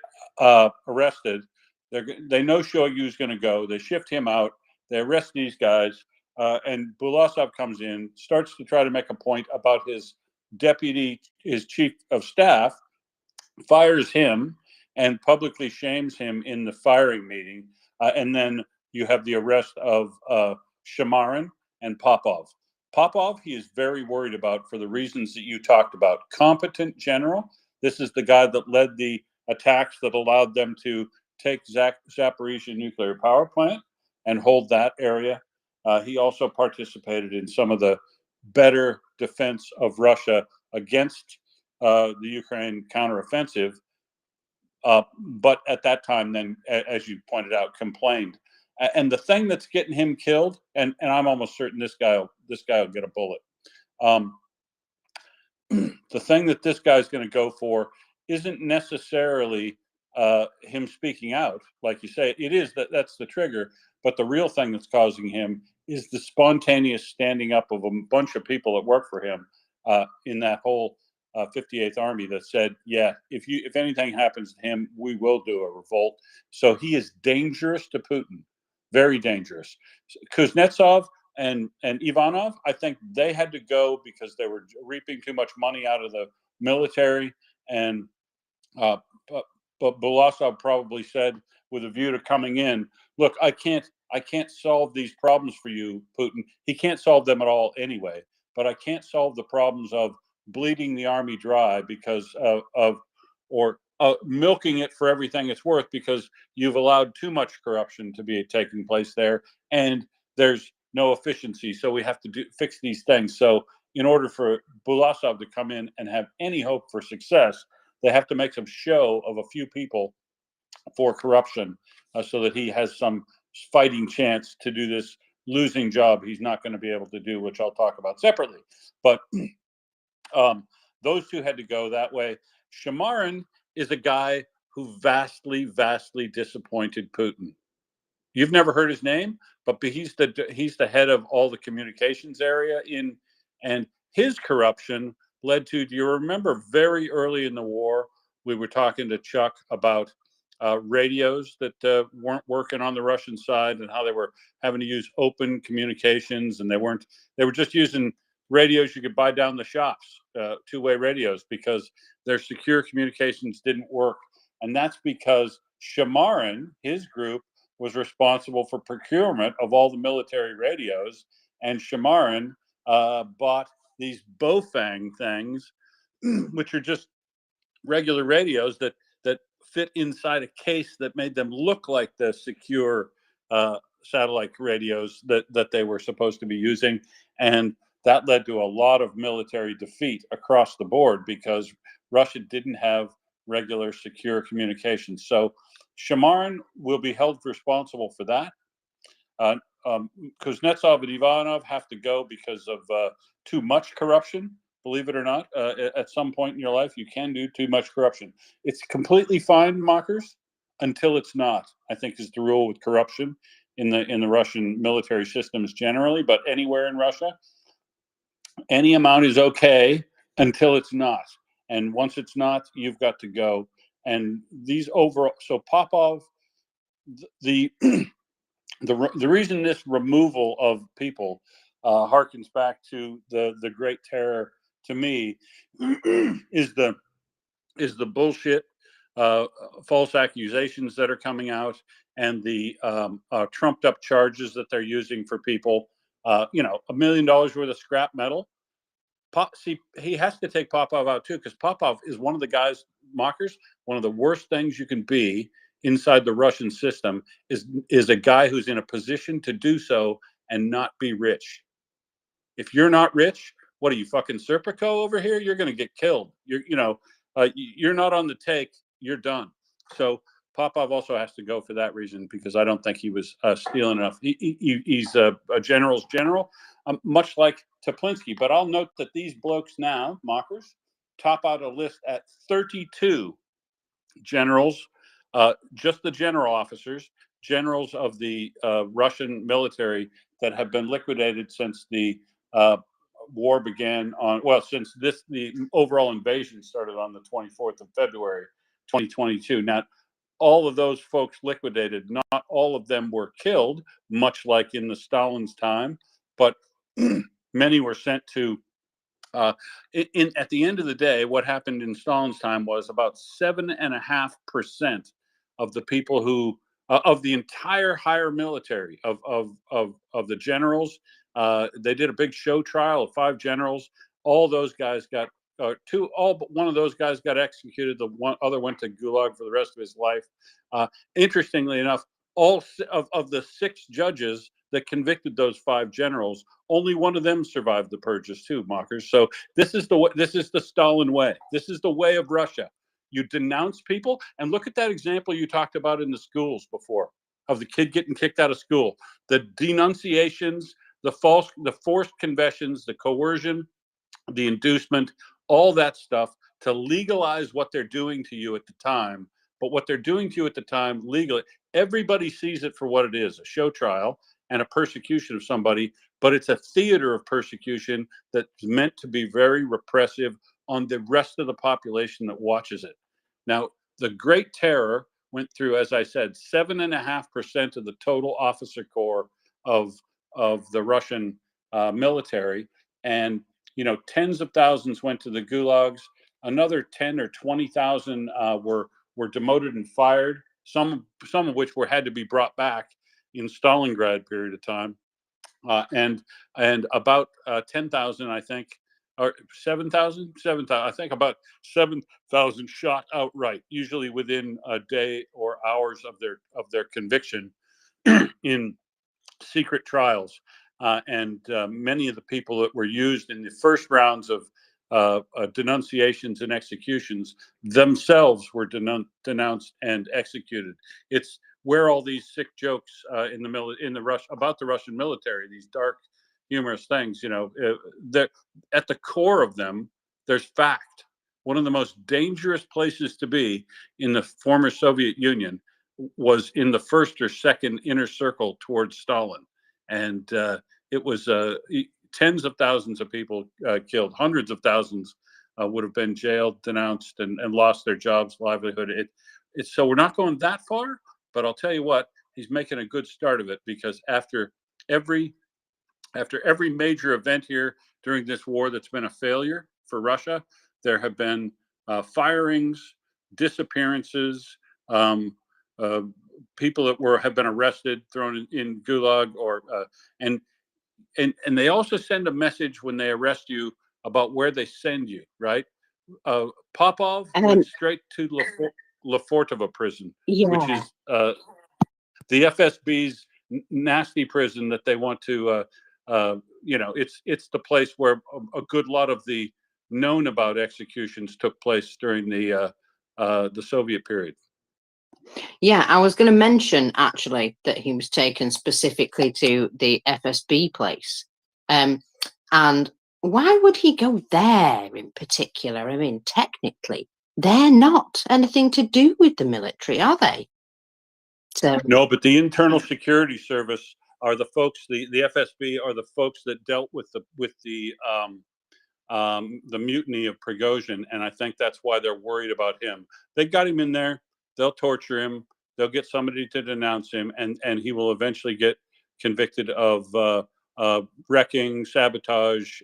arrested. They know Shoigu's going to go. They shift him out. They arrest these guys. And Bulasov comes in, starts to try to make a point about his deputy, his chief of staff, fires him and publicly shames him in the firing meeting, and then you have the arrest of Shamarin and Popov. Popov, he is very worried about for the reasons that you talked about. Competent general. This is the guy that led the attacks that allowed them to take Zaporizhzhia nuclear power plant and hold that area. He also participated in some of the better defense of Russia against the Ukraine counteroffensive. But at that time, then, as you pointed out, complained. And the thing that's getting him killed, and I'm almost certain this guy will get a bullet. The thing that this guy's going to go for isn't necessarily him speaking out, like you say. It is that's the trigger, but the real thing that's causing him is the spontaneous standing up of a bunch of people that work for him in that whole 58th Army that said, "Yeah, if anything happens to him, we will do a revolt." So he is dangerous to Putin, very dangerous. Kuznetsov and Ivanov, I think they had to go because they were reaping too much money out of the military, and but Bolasov probably said, with a view to coming in, "Look, I can't solve these problems for you, Putin." He can't solve them at all anyway, but I can't solve the problems of bleeding the army dry because of milking it for everything it's worth because you've allowed too much corruption to be taking place there, and there's no efficiency. So we have to fix these things. So in order for Bulasov to come in and have any hope for success, they have to make some show of a few people for corruption so that he has some fighting chance to do this losing job he's not going to be able to do, which I'll talk about separately. But those two had to go that way. Shamarin is a guy who vastly, vastly disappointed Putin. You've never heard his name, but he's the head of all the communications area and his corruption led to. Do you remember very early in the war we were talking to Chuck about radios that weren't working on the Russian side and how they were having to use open communications, and they were just using radios you could buy down the shops, two-way radios, because their secure communications didn't work. And that's because Shamarin, his group, was responsible for procurement of all the military radios, and Shamarin bought these Bofang things, which are just regular radios that fit inside a case that made them look like the secure satellite radios that they were supposed to be using, and that led to a lot of military defeat across the board because Russia didn't have regular secure communications. So Shamarin will be held responsible for that. Kuznetsov and Ivanov have to go because of too much corruption. Believe it or not, at some point in your life, you can do too much corruption. It's completely fine, mockers, until it's not, I think, is the rule with corruption in the Russian military systems generally, but anywhere in Russia, any amount is okay until it's not. And once it's not, you've got to go. And these overall, so Popov, the reason this removal of people harkens back to the Great Terror to me is the bullshit, false accusations that are coming out, and the trumped up charges that they're using for people. $1 million worth of scrap metal. See, he has to take Popov out too, because Popov is one of the guys, mockers. One of the worst things you can be inside the Russian system is a guy who's in a position to do so and not be rich. If you're not rich, what are you, fucking Serpico over here? You're going to get killed. You're not on the take. You're done. So Popov also has to go for that reason, because I don't think he was stealing enough. He's a general's general, much like Teplinsky. But I'll note that these blokes now, mockers, top out a list at 32 generals, just the general officers, generals of the Russian military that have been liquidated since the war began since the overall invasion started on the 24th of February, 2022. Now, all of those folks liquidated. Not all of them were killed, much like in the Stalin's time, but many were sent to. At the end of the day, what happened in Stalin's time was about 7.5% of the people who of the entire higher military of the generals. They did a big show trial of 5 generals. All those guys got all but one of those guys got executed. The one other went to gulag for the rest of his life. Interestingly enough, all of the 6 judges that convicted those 5 generals, only one of them survived the purges too, mockers. So this is the Stalin way. This is the way of Russia. You denounce people, and look at that example you talked about in the schools before of the kid getting kicked out of school. The denunciations, the forced confessions, the coercion, the inducement, all that stuff to legalize what they're doing to you at the time. But what they're doing to you at the time legally, everybody sees it for what it is, a show trial and a persecution of somebody, but it's a theater of persecution that's meant to be very repressive on the rest of the population that watches it. Now, the Great Terror went through, as I said, 7.5% of the total officer corps of the Russian military, and tens of thousands went to the gulags. Another 10 or 20,000 were demoted and fired. Some of which had to be brought back in Stalingrad period of time, and about 10,000, I think, or 7,000, I think about 7,000 shot outright, usually within a day or hours of their conviction in secret trials. And many of the people that were used in the first rounds of denunciations and executions themselves were denounced and executed. It's where all these sick jokes in the about the Russian military, these dark, humorous things, that at the core of them, there's fact. One of the most dangerous places to be in the former Soviet Union was in the first or second inner circle towards Stalin. And it was tens of thousands of people killed, hundreds of thousands would have been jailed, denounced, and lost their jobs, livelihood. So we're not going that far, but I'll tell you what, he's making a good start of it, because after every major event here during this war that's been a failure for Russia, there have been firings, disappearances, people that have been arrested, thrown in gulag, or and they also send a message when they arrest you about where they send you, right? Popov went straight to Lefortovo prison, which is the FSB's nasty prison that they want to, it's the place where a good lot of the known about executions took place during the Soviet period. Yeah, I was going to mention actually that he was taken specifically to the FSB place. And why would he go there in particular? I mean, technically, they're not anything to do with the military, are they? So no, but the Internal Security Service are the folks. The FSB are the folks that dealt with the mutiny of Prigozhin, and I think that's why they're worried about him. They got him in there. They'll torture him. They'll get somebody to denounce him, and he will eventually get convicted of wrecking, sabotage,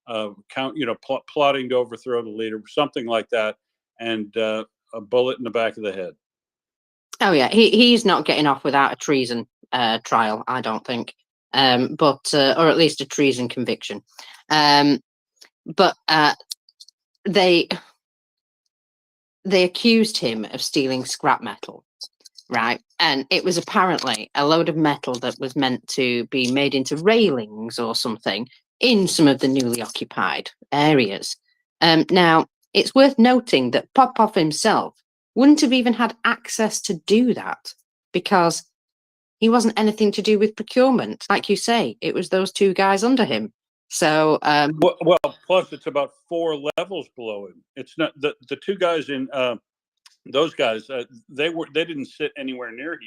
plotting to overthrow the leader, something like that, and a bullet in the back of the head. Oh yeah, he's not getting off without a treason trial, I don't think, or at least a treason conviction. But they accused him of stealing scrap metal, right? And it was apparently a load of metal that was meant to be made into railings or something in some of the newly occupied areas. Now, it's worth noting that Popov himself wouldn't have even had access to do that, because he wasn't anything to do with procurement. Like you say, it was those 2 guys under him. So well, plus it's about 4 levels below him. It's not the 2 guys in those guys. They didn't sit anywhere near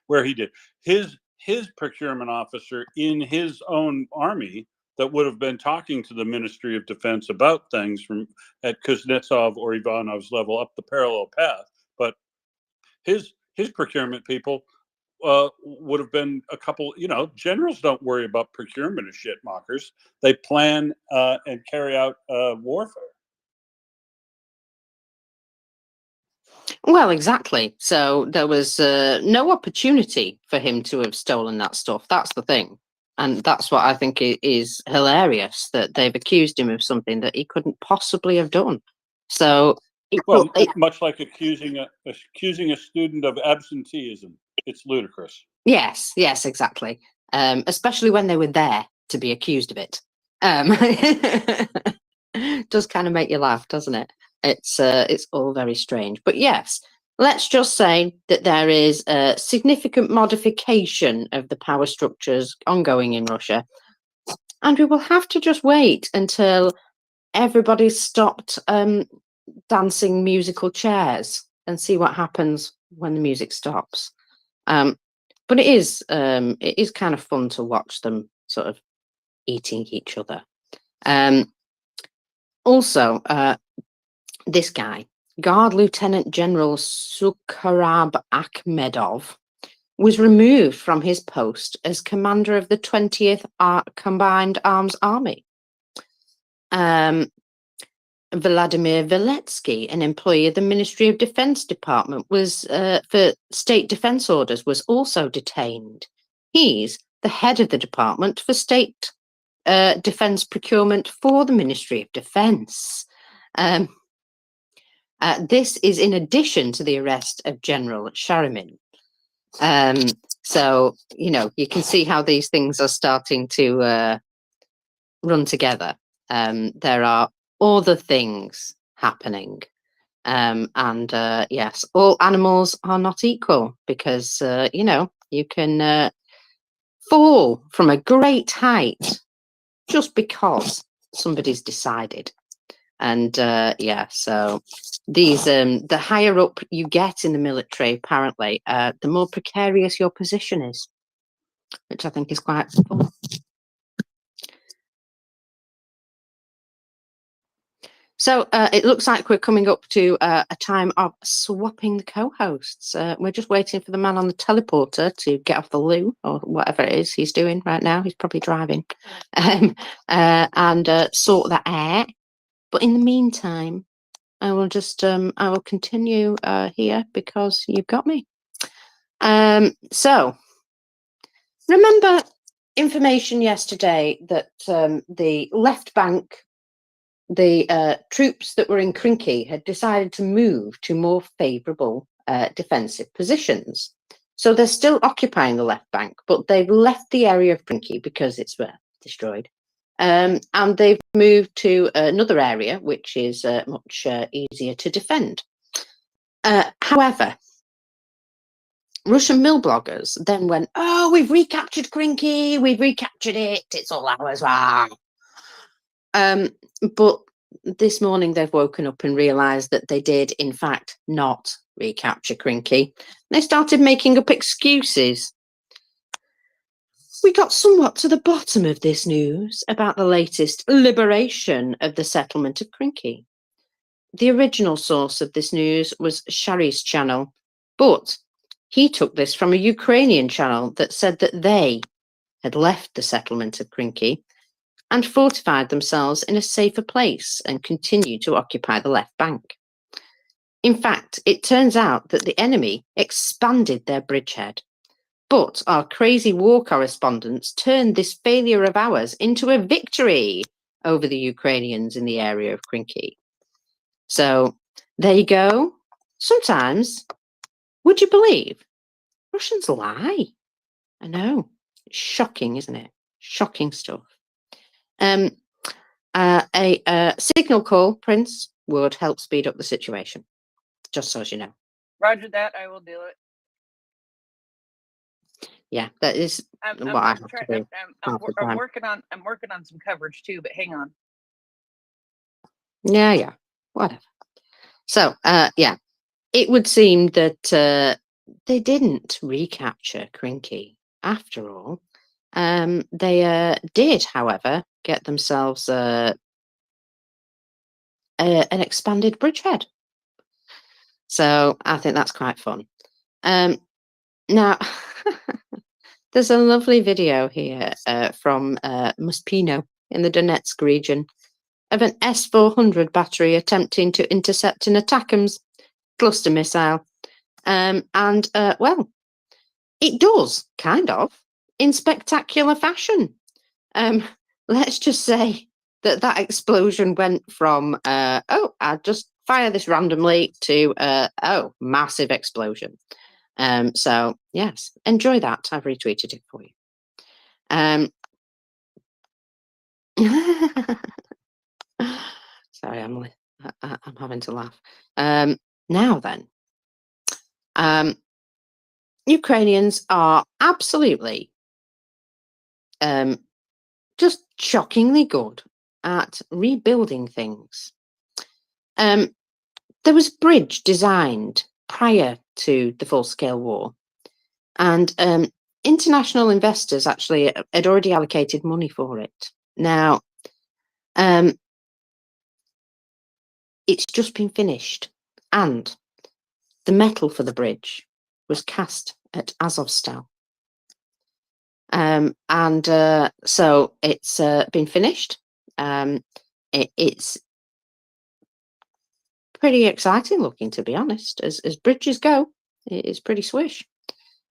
where he did. His procurement officer in his own army that would have been talking to the Ministry of Defense about things from at Kuznetsov or Ivanov's level up the parallel path. But his procurement people would have been a couple. Generals don't worry about procurement of shit, mockers. They plan and carry out warfare. Well, exactly. So there was no opportunity for him to have stolen that stuff. That's the thing. And that's what I think is hilarious, that they've accused him of something that he couldn't possibly have done. So, Well, much like accusing a student of absenteeism, it's ludicrous. yes, exactly. Especially when they were there to be accused of it. Does kind of make you laugh, doesn't it? It's all very strange. But yes, let's just say that there is a significant modification of the power structures ongoing in Russia. And we will have to just wait until everybody's stopped dancing musical chairs and see what happens when the music stops. But it is kind of fun to watch them sort of eating each other. Also, this guy, Guard Lieutenant General Sukharab Akhmedov, was removed from his post as commander of the 20th Combined Arms Army. Vladimir Veletsky, an employee of the Ministry of Defense Department, was for state defense orders, was also detained. He's the head of the department for state defense procurement for the Ministry of Defense. This is in addition to the arrest of General Sharamin. So, you know, you can see how these things are starting to run together. There are other things happening. Yes, all animals are not equal, because, you know, you can fall from a great height just because somebody's decided. And yeah, so these the higher up you get in the military, apparently, the more precarious your position is, which I think is quite fun. So it looks like we're coming up to a time of swapping the co-hosts. We're just waiting for the man on the teleporter to get off the loo, or whatever it is he's doing right now. He's probably driving, and sort that out. But in the meantime, I will just I will continue here because you've got me. So remember information yesterday that the left bank, the troops that were in Krinky, had decided to move to more favourable defensive positions. So they're still occupying the left bank, but they've left the area of Krinky because it's destroyed. And they've moved to another area, which is much easier to defend. However, Russian mill bloggers then went, "Oh, we've recaptured Krinky, we've recaptured it, it's all ours." But this morning they've woken up and realised that they did, in fact, not recapture Krinky. They started making up excuses. We got somewhat to the bottom of this news about the latest liberation of the settlement of Krinky. The original source of this news was Shari's channel, but he took this from a Ukrainian channel that said that they had left the settlement of Krinky and fortified themselves in a safer place and continued to occupy the left bank. In fact, it turns out that the enemy expanded their bridgehead, but our crazy war correspondents turned this failure of ours into a victory over the Ukrainians in the area of Krinky. So there you go. Sometimes, would you believe, Russians lie? I know. It's shocking, isn't it? Shocking stuff. A signal call, Prince, would help speed up the situation, just so as you know. Roger that. I will do it. Yeah, that is what I have to do. I'm working on some coverage too, but hang on. Yeah, whatever. So, yeah, it would seem that they didn't recapture Krinky after all. They did, however, get themselves an expanded bridgehead. So I think that's quite fun. Now, there's a lovely video here from Muspino in the Donetsk region of an S-400 battery attempting to intercept an ATACMS cluster missile. And well, it does kind of in spectacular fashion. Let's just say that explosion went from oh, I just fire this randomly to oh, massive explosion. So yes, enjoy that. I've retweeted it for you. Sorry, Emily, I'm having to laugh. Now then, Ukrainians are absolutely just shockingly good at rebuilding things. There was a bridge designed prior to the full-scale war, and international investors actually had already allocated money for it. Now, it's just been finished, and the metal for the bridge was cast at Azovstal. So it's been finished. It's pretty exciting looking, to be honest, as bridges go. It's pretty swish.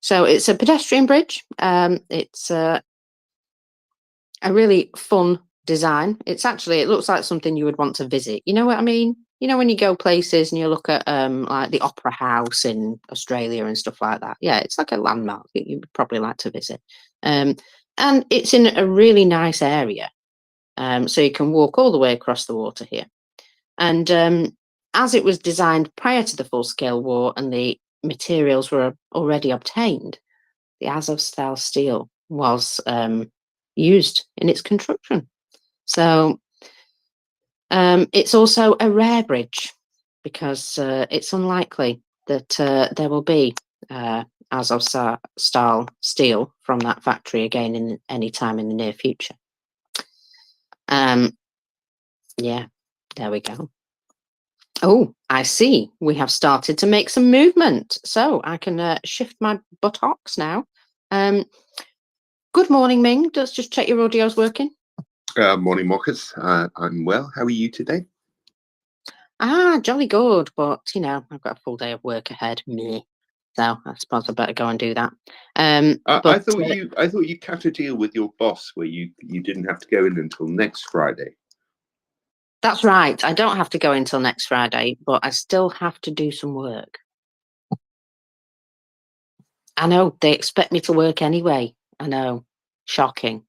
So it's a pedestrian bridge. It's a really fun design. It looks like something you would want to visit. You know what I mean? You know, when you go places and you look at like the Opera House in Australia and stuff like that. Yeah, it's like a landmark that you would probably like to visit. And it's in a really nice area. So you can walk all the way across the water here. And as it was designed prior to the full-scale war and the materials were already obtained, the Azov-style steel was used in its construction. So it's also a rare bridge because it's unlikely that there will be Azov-style steel from that factory again in any time in the near future. Yeah, there we go. Oh, I see. We have started to make some movement. So I can shift my buttocks now. Good morning, Ming. Let's just check your audio's working. Morning, Mockers. I'm well. How are you today? Jolly good. But, you know, I've got a full day of work ahead. Me. So I suppose I better go and do that. I thought you cut a deal with your boss where you didn't have to go in until next Friday. That's right. I don't have to go until next Friday, but I still have to do some work. I know, they expect me to work anyway. I know. Shocking.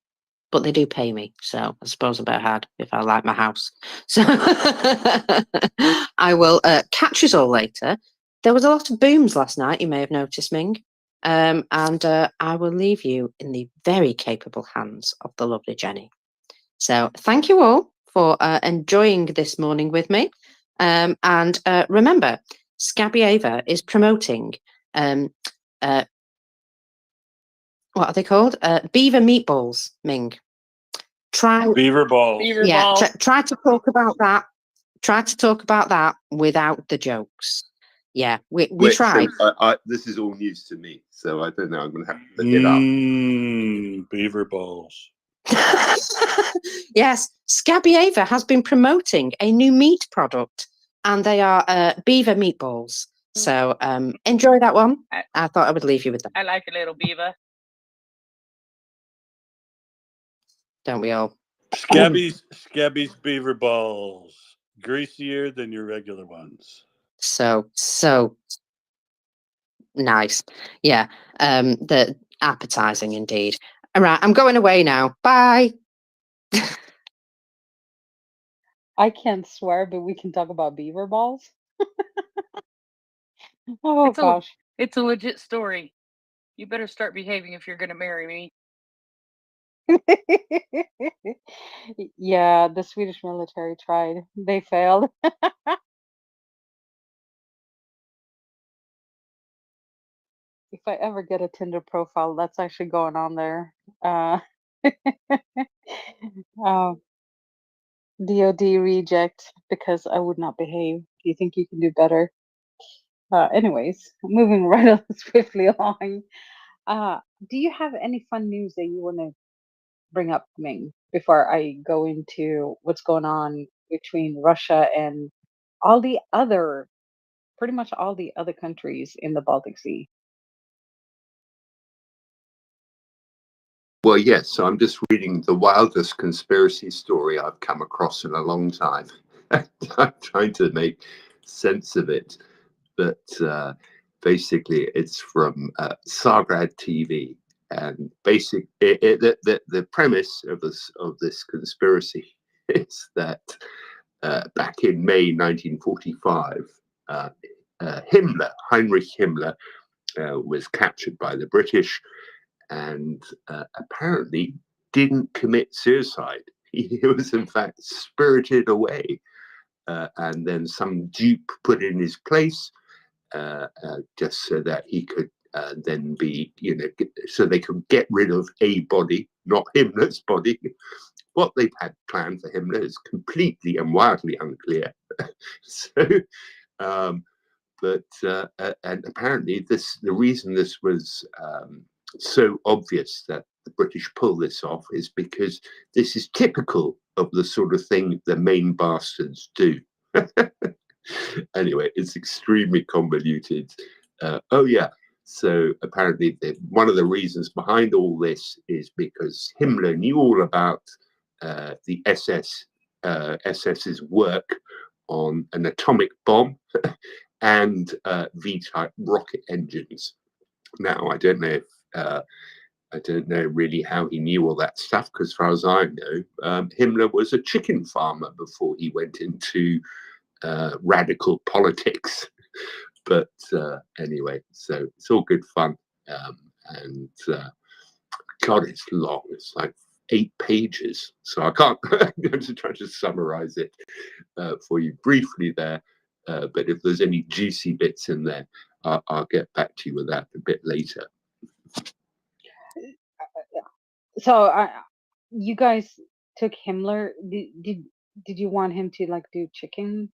But they do pay me, so I suppose I better had if I like my house. So I will catch us all later. There was a lot of booms last night, you may have noticed, Ming. And I will leave you in the very capable hands of the lovely Jenny. So thank you all for enjoying this morning with me. And remember, Scabby Ava is promoting what are they called? Beaver meatballs, Ming. Try Beaver balls. Beaver yeah, balls. try to talk about that. Try to talk about that without the jokes. Yeah, we Wait, tried. so this is all news to me, so I don't know. I'm going to have to look it up. Beaver balls. Yes, Scabby Ava has been promoting a new meat product, and they are beaver meatballs. So enjoy that one. I thought I would leave you with that. I like a little beaver. Don't we all? Scabby's beaver balls. Greasier than your regular ones. So nice. Yeah. The appetizing indeed. All right, I'm going away now. Bye. I can't swear, but we can talk about beaver balls. Oh gosh. It's a legit story. You better start behaving if you're going to marry me. Yeah, the Swedish military tried. They failed. If I ever get a Tinder profile, that's actually going on there. DOD reject because I would not behave. Do you think you can do better? Anyways, moving right swiftly along. Do you have any fun news that you want to bring up, Ming, before I go into what's going on between Russia and all the other pretty much all the other countries in the Baltic Sea. Well, yes. So I'm just reading the wildest conspiracy story I've come across in a long time. I'm trying to make sense of it, but basically, it's from Sagrad TV, and the premise of this conspiracy is that back in May 1945, Heinrich Himmler, was captured by the British, and apparently didn't commit suicide. He was in fact spirited away, and then some dupe put in his place, just so that he could then be, so they could get rid of a body, not Himmler's body. What they've had planned for Himmler is completely and wildly unclear. So, and apparently the reason this was so obvious that the British pull this off is because this is typical of the sort of thing the main bastards do. Anyway, it's extremely convoluted. Oh yeah, so apparently one of the reasons behind all this is because Himmler knew all about the SS's work on an atomic bomb and V-type rocket engines. Now, I don't know really how he knew all that stuff, because as far as I know, Himmler was a chicken farmer before he went into radical politics. But anyway, so it's all good fun. And God, it's long. It's like 8 pages. So I can't, I'm going to try to summarize it for you briefly there. But if there's any juicy bits in there, I'll get back to you with that a bit later. So you guys took Himmler. Did you want him to like do chicken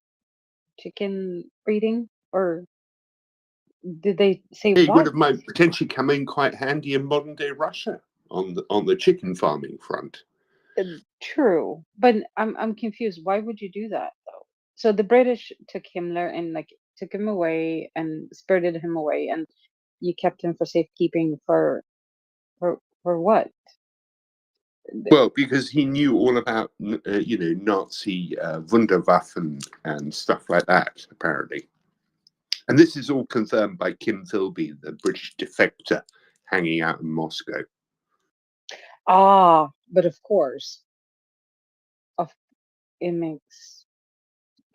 breeding, or did they say It would what? have might potentially come in quite handy in modern day Russia on the chicken farming front. True, but I'm confused. Why would you do that though? So the British took Himmler and like took him away and spirited him away, and you kept him for safekeeping for what? Well, because he knew all about Nazi Wunderwaffen and stuff like that, apparently. And this is all confirmed by Kim Philby, the British defector hanging out in Moscow. But of course, it makes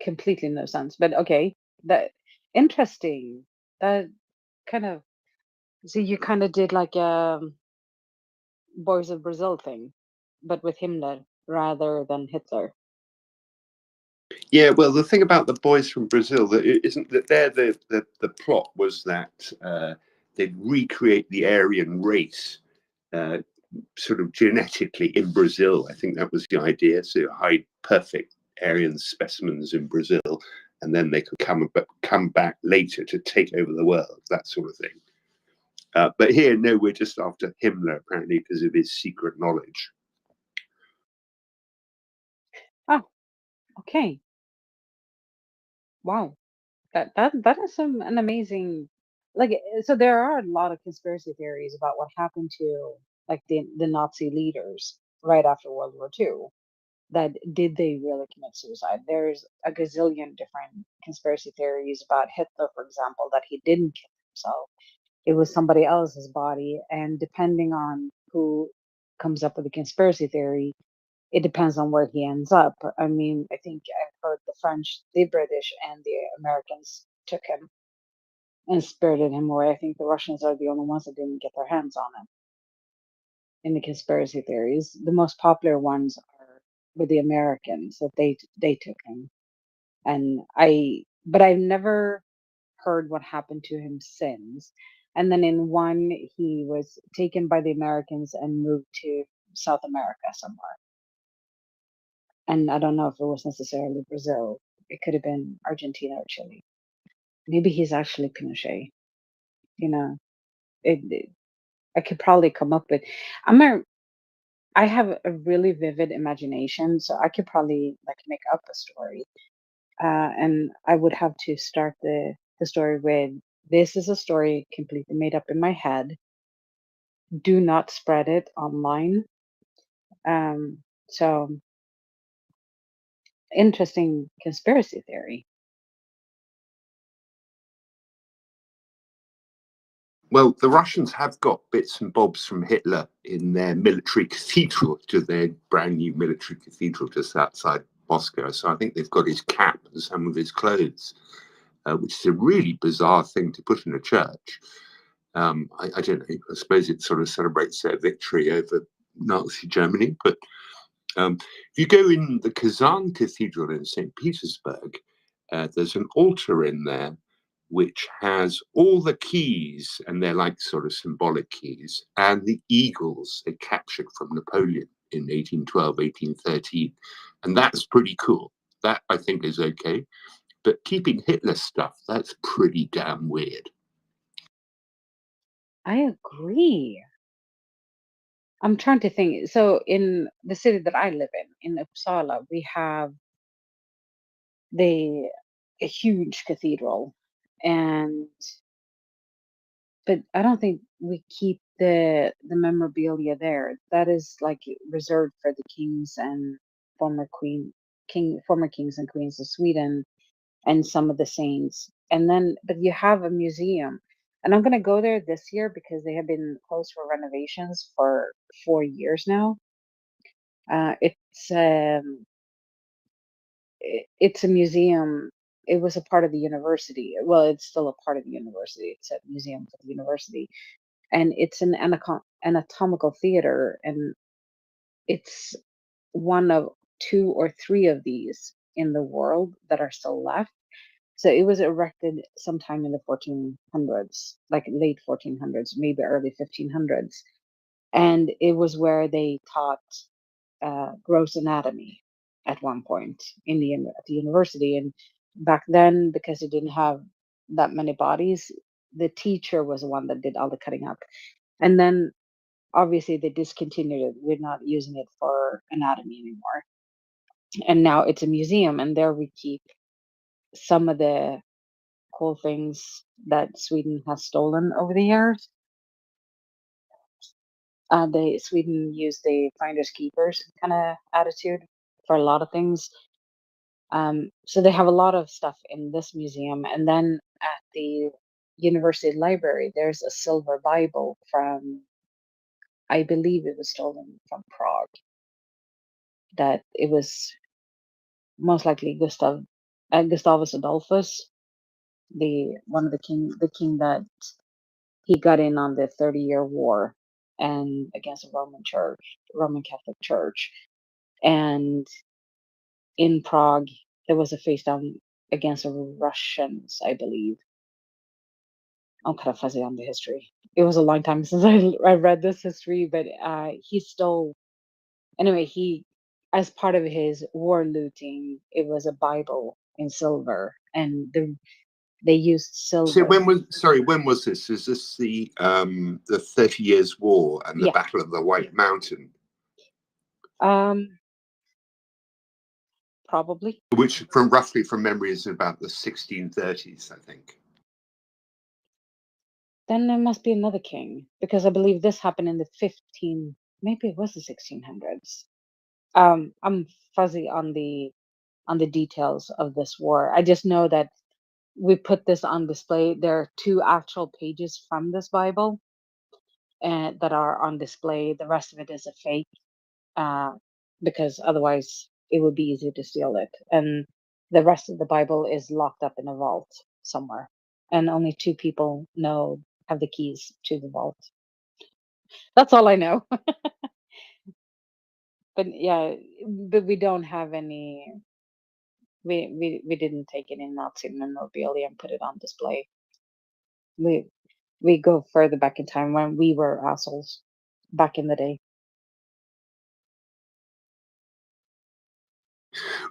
completely no sense. But okay, that interesting. That kind of, so you kind of did like a Boys of Brazil thing, but with Himmler rather than Hitler. Yeah, well, the thing about the boys from Brazil that it isn't that the plot was that they'd recreate the Aryan race sort of genetically in Brazil. I think that was the idea. So hide perfect Aryan specimens in Brazil, and then they could come back later to take over the world, that sort of thing. But here, no, we're just after Himmler apparently because of his secret knowledge. Oh, okay. Wow, that is an amazing, like, so there are a lot of conspiracy theories about what happened to like the Nazi leaders right after World War II. That did they really commit suicide? There's a gazillion different conspiracy theories about Hitler, for example, that he didn't kill himself. It was somebody else's body, and depending on who comes up with a conspiracy theory, it depends on where he ends up. I mean, I think I've heard the French, the British, and the Americans took him and spirited him away. I think the Russians are the only ones that didn't get their hands on him in the conspiracy theories. The most popular ones are with the Americans, that they took him. But I've never heard what happened to him since. And then in one, he was taken by the Americans and moved to South America somewhere. And I don't know if it was necessarily Brazil. It could have been Argentina or Chile. Maybe he's actually Pinochet. You know, I could probably come up with. I have a really vivid imagination, so I could probably like make up a story. And I would have to start the the story with, "This is a story completely made up in my head. Do not spread it online." So interesting conspiracy theory. Well, the Russians have got bits and bobs from Hitler in their military cathedral, to their brand new military cathedral just outside Moscow. So I think they've got his cap and some of his clothes, which is a really bizarre thing to put in a church. I don't know. I suppose it sort of celebrates their victory over Nazi Germany. But if you go in the Kazan Cathedral in St. Petersburg, there's an altar in there which has all the keys, and they're like sort of symbolic keys, and the eagles they captured from Napoleon in 1812, 1813. And that's pretty cool. That I think is okay. But keeping Hitler stuff, that's pretty damn weird. I agree. I'm trying to think. So in the city that I live in Uppsala, we have a huge cathedral, and but I don't think we keep the memorabilia there. That is like reserved for the kings and former kings and queens of Sweden and some of the saints. And then, but you have a museum, and I'm gonna go there this year because they have been closed for renovations for 4 years now. It's it's a museum. It was a part of the university. Well, it's still a part of the university. It's a museum for the university, and it's an anatomical theater, and it's one of two or three of these in the world that are still left. So it was erected sometime in the 1400s, like late 1400s, maybe early 1500s, and it was where they taught gross anatomy at one point at the university. And back then, because it didn't have that many bodies, the teacher was the one that did all the cutting up. And then obviously they discontinued it. We're not using it for anatomy anymore. And now it's a museum, and there we keep some of the cool things that Sweden has stolen over the years. Sweden used the finders keepers kind of attitude for a lot of things. So they have a lot of stuff in this museum, and then at the university library, there's a silver Bible from, I believe it was stolen from Prague. That it was most likely Gustavus Adolphus, the king that he got in on the 30-year war and against the Roman Catholic Church. And in Prague, there was a face down against the Russians, I believe. I'm kind of fuzzy on the history. It was a long time since I read this history, but he stole. Anyway, he, as part of his war looting, it was a Bible in silver, and they used So silver. when was this? Is this the 30 Years' War and the Yeah. Battle of the White Mountain? Probably. Which, from roughly from memory, is about the 1630s, I think. Then there must be another king, because I believe this happened in the maybe it was the 1600s. I'm fuzzy on the details of this war. I just know that we put this on display. There are two actual pages from this Bible that are on display. The rest of it is a fake, because otherwise it would be easy to steal it. And the rest of the Bible is locked up in a vault somewhere, and only two people have the keys to the vault. That's all I know. But yeah, but we don't have any. We didn't take any Nazi memorabilia and put it on display. We go further back in time when we were assholes back in the day.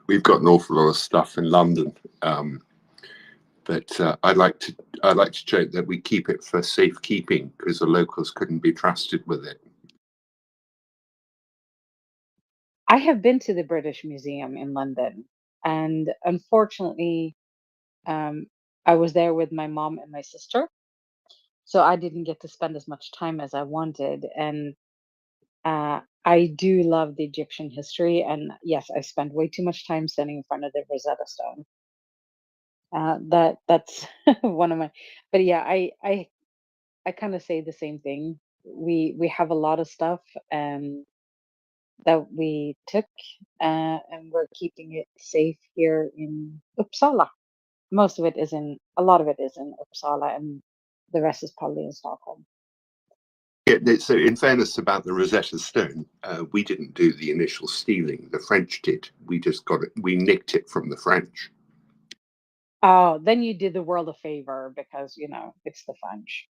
We've got an awful lot of stuff in London, but I'd like to joke that we keep it for safekeeping because the locals couldn't be trusted with it. I have been to the British Museum in London, and unfortunately, I was there with my mom and my sister, so I didn't get to spend as much time as I wanted. And I do love the Egyptian history, and yes, I spent way too much time standing in front of the Rosetta Stone. That's one of my. But yeah, I kind of say the same thing. We have a lot of stuff that we took, and we're keeping it safe here in Uppsala. Most of it is in, a lot of it is in Uppsala, and the rest is probably in Stockholm. Yeah, so in fairness about the Rosetta Stone, we didn't do the initial stealing. The French did. We just got it. We nicked it from the French. Oh, then you did the world a favor because, it's the French.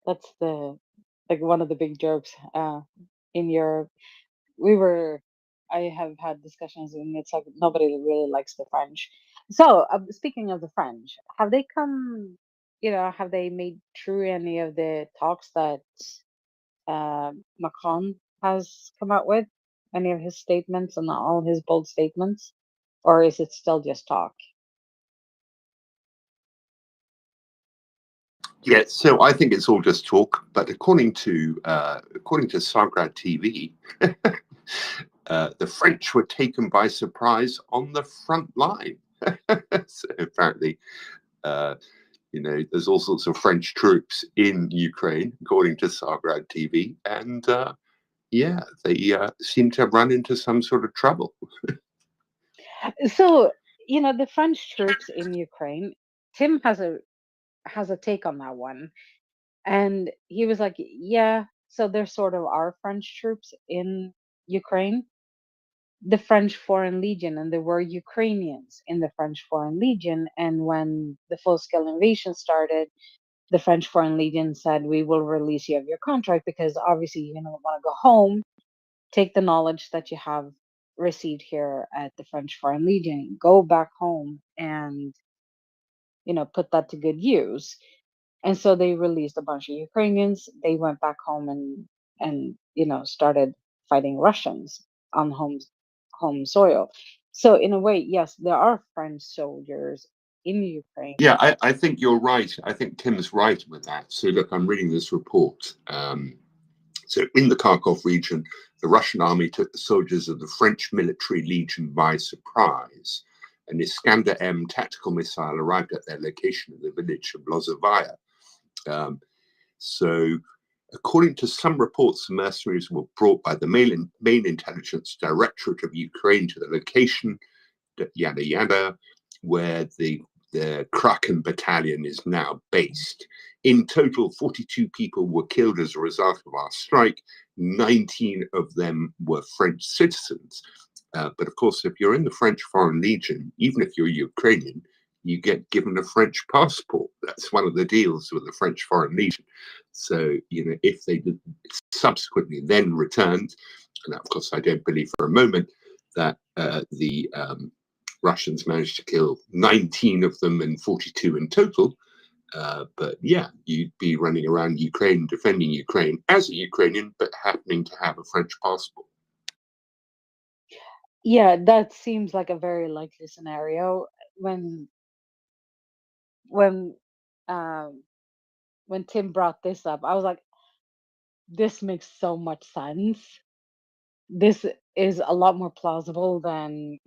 That's like one of the big jokes in your we were I have had discussions, and it's like nobody really likes the French. So, speaking of the French, have they come, have they made true any of the talks that Macron has come out with? Any of his statements and all his bold statements? Or is it still just talk? Yeah, so I think it's all just talk. But according to Zagreb TV, the French were taken by surprise on the front line. So apparently, there's all sorts of French troops in Ukraine, according to Zagreb TV, and yeah, they seem to have run into some sort of trouble. So, the French troops in Ukraine, Tim has a take on that one. And he was like, yeah, so there sort of are French troops in Ukraine, the French Foreign Legion, and there were Ukrainians in the French Foreign Legion. And when the full scale invasion started, the French Foreign Legion said, we will release you of your contract because obviously you're going to want to go home, take the knowledge that you have received here at the French Foreign Legion, go back home and, put that to good use. And so they released a bunch of Ukrainians. They went back home and started fighting Russians on home soil. So in a way, yes, there are French soldiers in Ukraine. Yeah, I think you're right. I think Tim's right with that. So look, I'm reading this report. So in the Kharkov region, the Russian army took the soldiers of the French military legion by surprise. An Iskander-M tactical missile arrived at their location in the village of Lozovaya. So according to some reports, the mercenaries were brought by the main intelligence directorate of Ukraine to the location, yada yada, where the Kraken battalion is now based. In total, 42 people were killed as a result of our strike. 19 of them were French citizens. But of course, if you're in the French Foreign Legion, even if you're Ukrainian, you get given a French passport. That's one of the deals with the French Foreign Legion. So, if they subsequently then returned, and of course, I don't believe for a moment that the Russians managed to kill 19 of them and 42 in total. But yeah, you'd be running around Ukraine, defending Ukraine as a Ukrainian, but happening to have a French passport. Yeah, that seems like a very likely scenario. When um, when Tim brought this up, I was like, this makes so much sense. This is a lot more plausible than,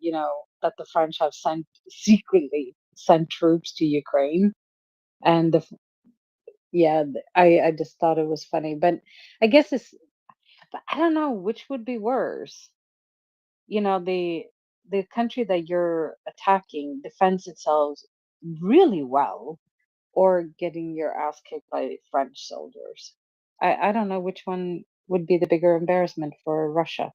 that the French have secretly sent troops to Ukraine. And I just thought it was funny. But I guess but I don't know which would be worse. The country that you're attacking defends itself really well, or getting your ass kicked by French soldiers. I don't know which one would be the bigger embarrassment for Russia.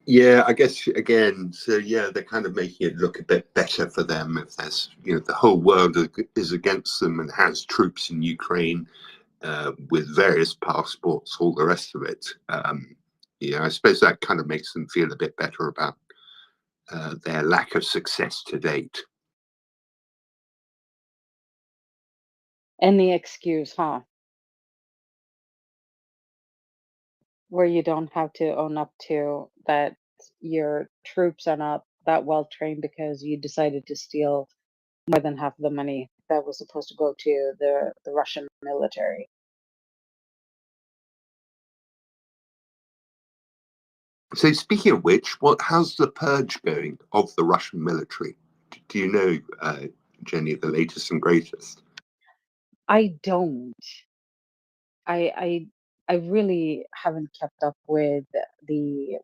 Yeah, I guess again, so yeah, they're kind of making it look a bit better for them if there's, the whole world is against them and has troops in Ukraine with various passports, all the rest of it. I suppose that kind of makes them feel a bit better about their lack of success to date. Any excuse, huh? where you don't have to own up to that your troops are not that well trained because you decided to steal more than half of the money that was supposed to go to the Russian military. So speaking of which, how's the purge going of the Russian military? Do you know, Jenny, the latest and greatest? I don't. I really haven't kept up with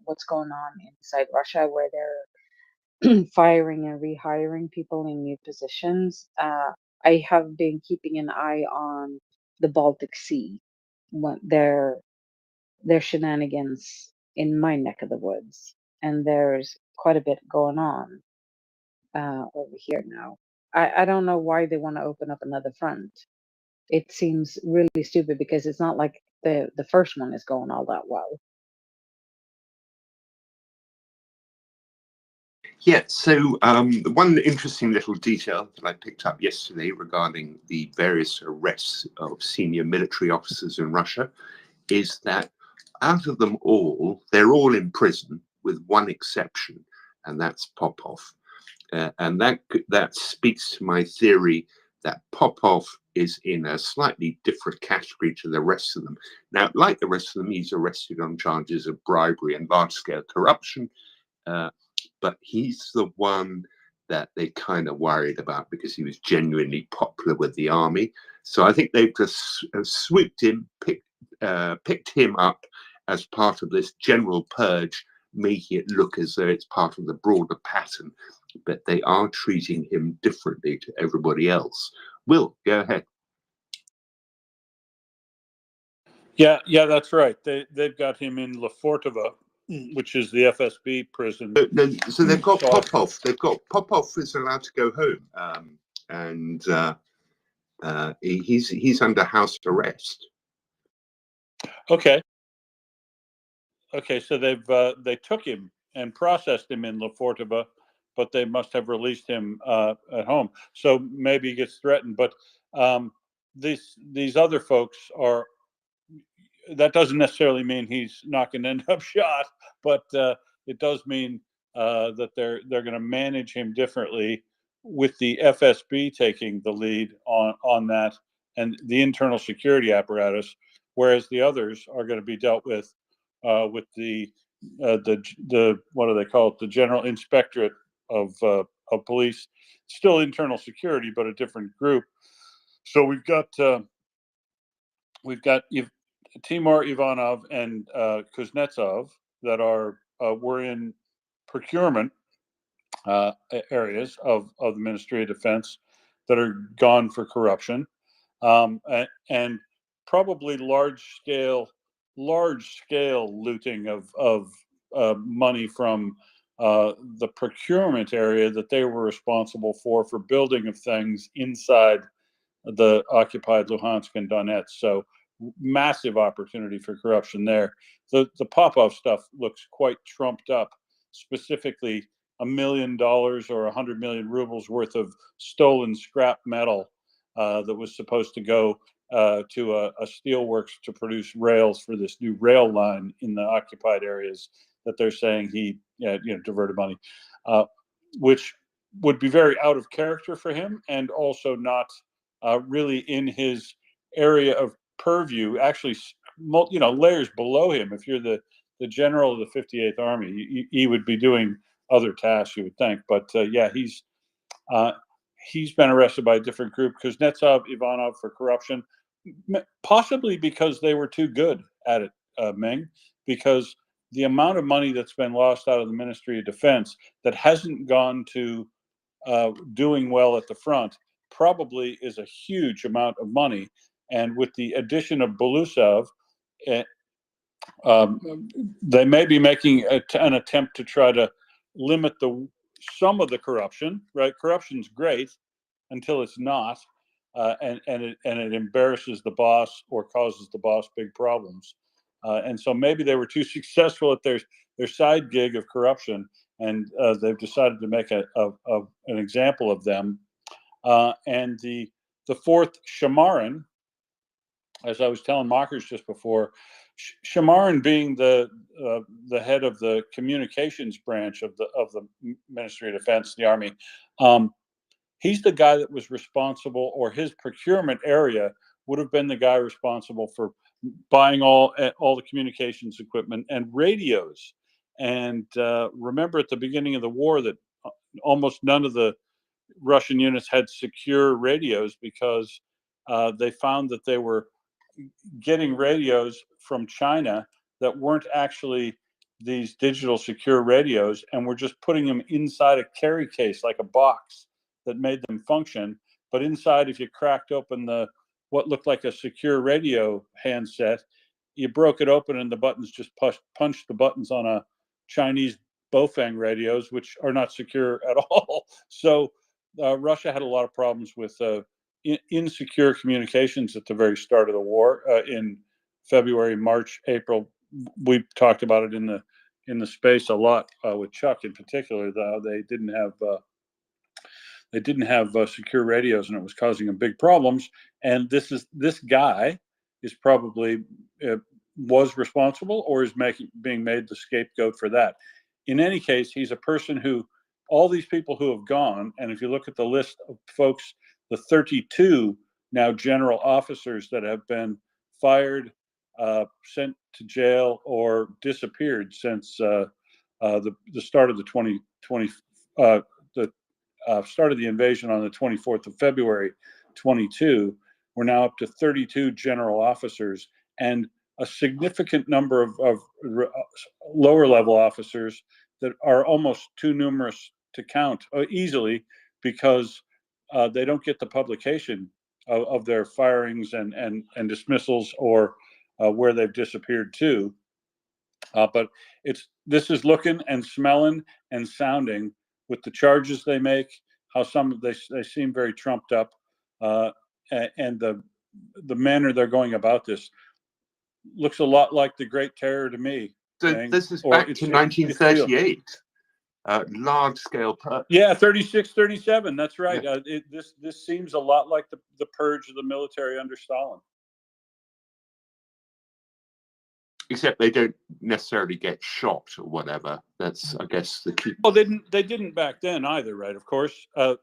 what's going on inside Russia, where they're firing and rehiring people in new positions. I have been keeping an eye on the Baltic Sea, what their shenanigans in my neck of the woods, and there's quite a bit going on over here now. I don't know why they want to open up another front. It seems really stupid because it's not like the first one is going all that well. Yeah, so one interesting little detail that I picked up yesterday regarding the various arrests of senior military officers in Russia is that out of them all, they're all in prison with one exception, and that's Popov. And that speaks to my theory that Popov is in a slightly different category to the rest of them. Now, like the rest of them, he's arrested on charges of bribery and large-scale corruption, but he's the one that they kind of worried about because he was genuinely popular with the army. So I think they've just swooped him, picked him up as part of this general purge, making it look as though it's part of the broader pattern, but they are treating him differently to everybody else. Will, go ahead. Yeah, that's right. They've got him in Lefortovo, which is the FSB prison. No, so they've got Popov. They've got Popov is allowed to go home, and he's under house arrest. Okay, so they took him and processed him in Lefortovo, but they must have released him at home. So maybe he gets threatened. But these other folks are. That doesn't necessarily mean he's not going to end up shot, but it does mean that they're going to manage him differently, with the FSB taking the lead on that and the internal security apparatus, whereas the others are going to be dealt with the what do they call it? The General Inspectorate of Police, still internal security, but a different group. So we've got Timur Ivanov and Kuznetsov that were in procurement areas of the Ministry of Defense that are gone for corruption, and probably large scale looting of money from the procurement area that they were responsible for building of things inside the occupied Luhansk and Donetsk. So massive opportunity for corruption there. The Popov stuff looks quite trumped up, specifically $1 million or 100 million rubles worth of stolen scrap metal that was supposed to go to a steelworks to produce rails for this new rail line in the occupied areas that they're saying he diverted money, which would be very out of character for him and also not really in his area of purview. Actually, layers below him. If you're the general of the 58th Army, he would be doing other tasks, you would think. But yeah, he's been arrested by a different group, Kuznetsov, Ivanov, for corruption, possibly because they were too good at it, Meng, because the amount of money that's been lost out of the Ministry of Defense that hasn't gone to doing well at the front probably is a huge amount of money. And with the addition of Belousov, they may be making an attempt to try to limit some of the corruption. Right, corruption's great until it's not, and it embarrasses the boss or causes the boss big problems. And so maybe they were too successful at their side gig of corruption, and they've decided to make an example of them. And the fourth Shamarin, as I was telling Mockers just before, Shamaran being the head of the communications branch of the Ministry of Defense, the Army, he's the guy that was responsible, or his procurement area would have been the guy responsible for buying all the communications equipment and radios. And remember at the beginning of the war that almost none of the Russian units had secure radios because they found that they were getting radios from China that weren't actually these digital secure radios, and we're just putting them inside a carry case like a box that made them function. But inside, if you cracked open what looked like a secure radio handset, you broke it open and the buttons just punched the buttons on a Chinese Bofang radios, which are not secure at all. So Russia had a lot of problems with insecure communications at the very start of the war in February, March, April. We talked about it in the space a lot with Chuck in particular. They didn't have secure radios, and it was causing them big problems. And this guy is probably was responsible, or is being made the scapegoat for that. In any case, he's a person who all these people who have gone, and if you look at the list of folks, the 32 now general officers that have been fired, sent to jail, or disappeared since the start of the 2020 the start of the invasion on the 24th of February 22. We're now up to 32 general officers and a significant number of lower level officers that are almost too numerous to count easily, because they don't get the publication of their firings and dismissals, or where they've disappeared to. But this is looking and smelling and sounding with the charges they make, how they seem very trumped up, and the manner they're going about this looks a lot like the Great Terror to me. So this is back to 1938. Large scale. Yeah, 36, 37. That's right. Yeah. This seems a lot like the purge of the military under Stalin. Except they don't necessarily get shot or whatever. That's, I guess, the key. Well, they didn't back then either, right? Of course, a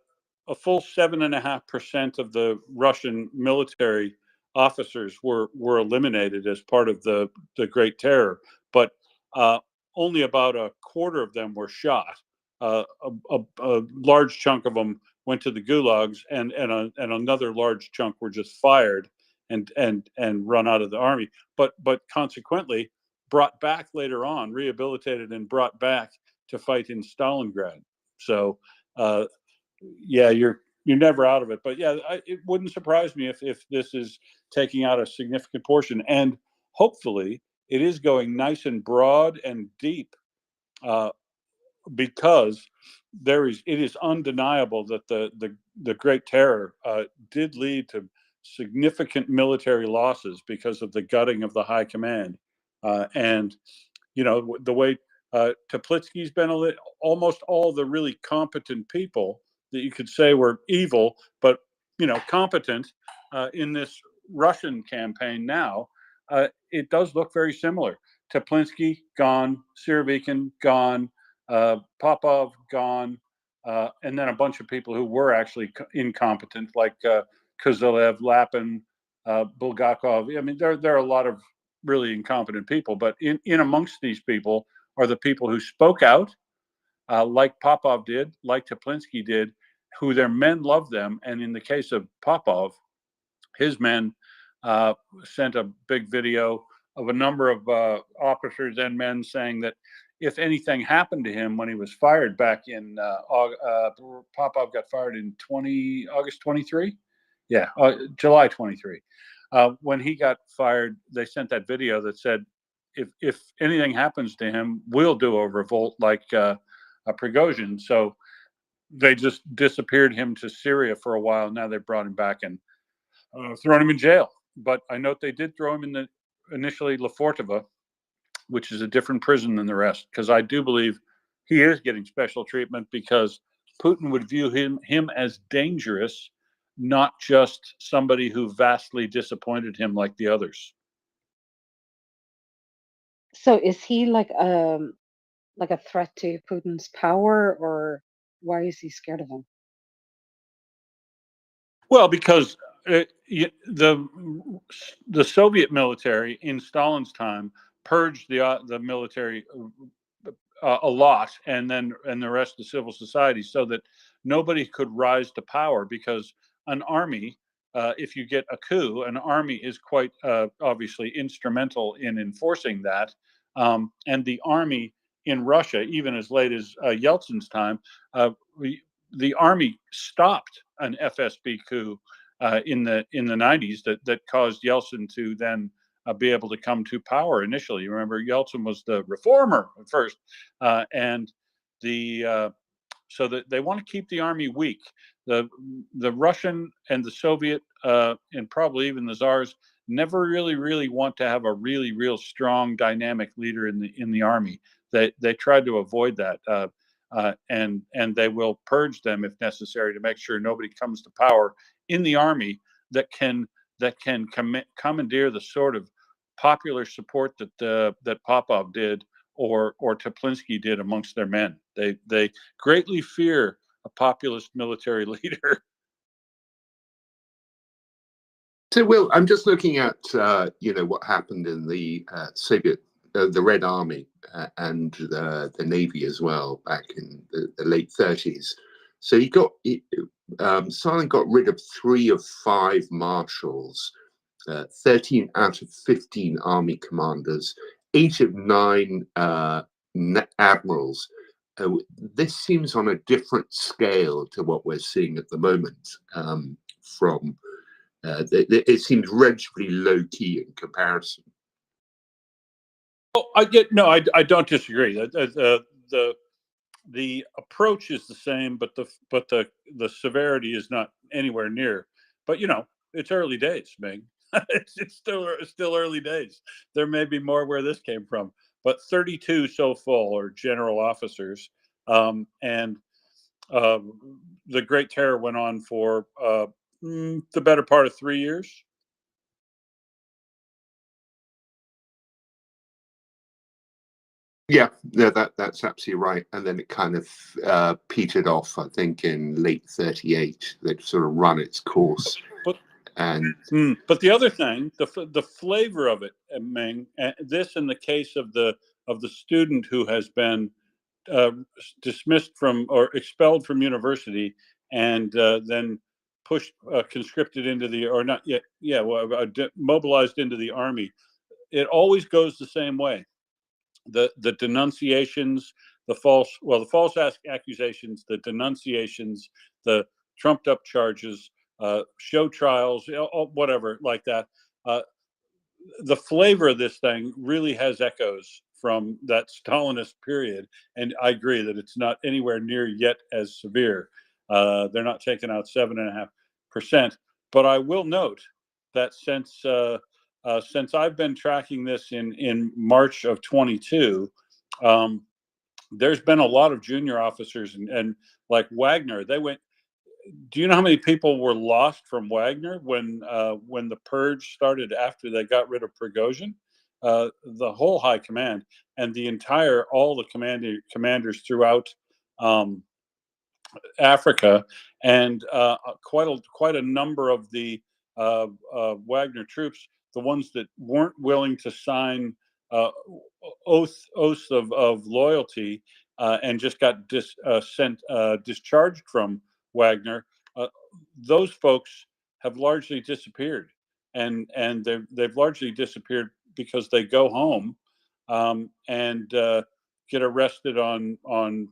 full 7.5% of the Russian military officers were eliminated as part of the Great Terror, but only about a quarter of them were shot. A large chunk of them went to the gulags, and another large chunk were just fired and run out of the army, but consequently brought back later on, rehabilitated and brought back to fight in Stalingrad. So yeah, you're never out of it. But yeah, it wouldn't surprise me if this is taking out a significant portion, and hopefully it is going nice and broad and deep, because it is undeniable that the Great Terror did lead to significant military losses because of the gutting of the high command, and the way Teplitsky's been almost all the really competent people that you could say were evil, but competent in this Russian campaign now. It does look very similar. Teplinsky gone, Surovikin gone, Popov gone, and then a bunch of people who were actually incompetent, like Kozylev, Lapin, Bulgakov. I mean, there are a lot of really incompetent people, but in amongst these people are the people who spoke out, like Popov did, like Teplinsky did, who their men loved them. And in the case of Popov, his men sent a big video of a number of officers and men saying that if anything happened to him when he was fired back in Popov got fired in August 23. Yeah, July 23. When he got fired, they sent that video that said, if anything happens to him, we'll do a revolt like a Prigozhin. So they just disappeared him to Syria for a while. Now they brought him back and thrown him in jail. But I note they did throw him in initially Lefortovo, which is a different prison than the rest, because I do believe he is getting special treatment because Putin would view him as dangerous, not just somebody who vastly disappointed him like the others. So is he like a threat to Putin's power, or why is he scared of him? Well, because the Soviet military in Stalin's time purged the military a lot, and the rest of civil society, so that nobody could rise to power, because an army, if you get a coup, an army is quite obviously instrumental in enforcing that. And the army in Russia, even as late as Yeltsin's time, uh, the army stopped an FSB coup in the 90s that caused Yeltsin to then be able to come to power initially. You remember, Yeltsin was the reformer at first, and so that they want to keep the army weak. The Russian and the Soviet, and probably even the Tsars, never really want to have a really real strong dynamic leader in the army. They tried to avoid that, and they will purge them if necessary to make sure nobody comes to power in the army that can commandeer the sort of popular support that Popov did, or Toplinsky did amongst their men. They greatly fear a populist military leader. So, Will, I'm just looking at what happened in the Soviet, the Red Army, and the Navy as well back in the late 30s. So Stalin got rid of 3 of 5 marshals, 13 out of 15 army commanders, 8 of 9 admirals. This seems on a different scale to what we're seeing at the moment. It seems relatively low key in comparison. Oh, I don't disagree. The approach is the same, but the severity is not anywhere near. But it's early days, Ming. it's still early days. There may be more where this came from, but 32 so full are general officers, and the Great Terror went on for the better part of 3 years. Yeah, no, that's absolutely right. And then it kind of petered off, I think, in late 38. They'd sort of run its course. But the other thing, the flavor of it, Ming, this in the case of the student who has been dismissed from or expelled from university, and then conscripted into the, or not yet, mobilized into the army. It always goes the same way. The denunciations, the false accusations, the denunciations, the trumped up charges, show trials, whatever like that. The flavor of this thing really has echoes from that Stalinist period, and I agree that it's not anywhere near yet as severe. They're not taking out 7.5%, but I will note that since I've been tracking this in March of 22, there's been a lot of junior officers and like Wagner. They went. Do you know how many people were lost from Wagner when the purge started after they got rid of Prigozhin? The whole high command and all the commanders throughout Africa, and quite a number of the Wagner troops, the ones that weren't willing to sign oaths of loyalty, and just got discharged from Wagner. Those folks have largely disappeared, and they've largely disappeared because they go home, and get arrested on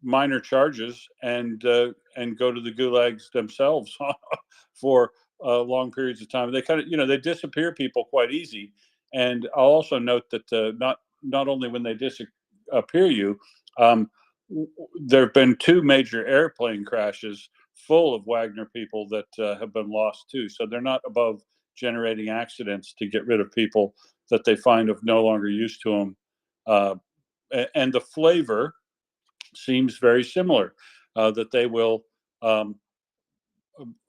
minor charges, and go to the gulags themselves for long periods of time. They kind of they disappear people quite easy. And I'll also note that not only when they disappear you, there have been 2 major airplane crashes full of Wagner people that have been lost too. So they're not above generating accidents to get rid of people that they find of no longer use to them. And the flavor seems very similar, that they will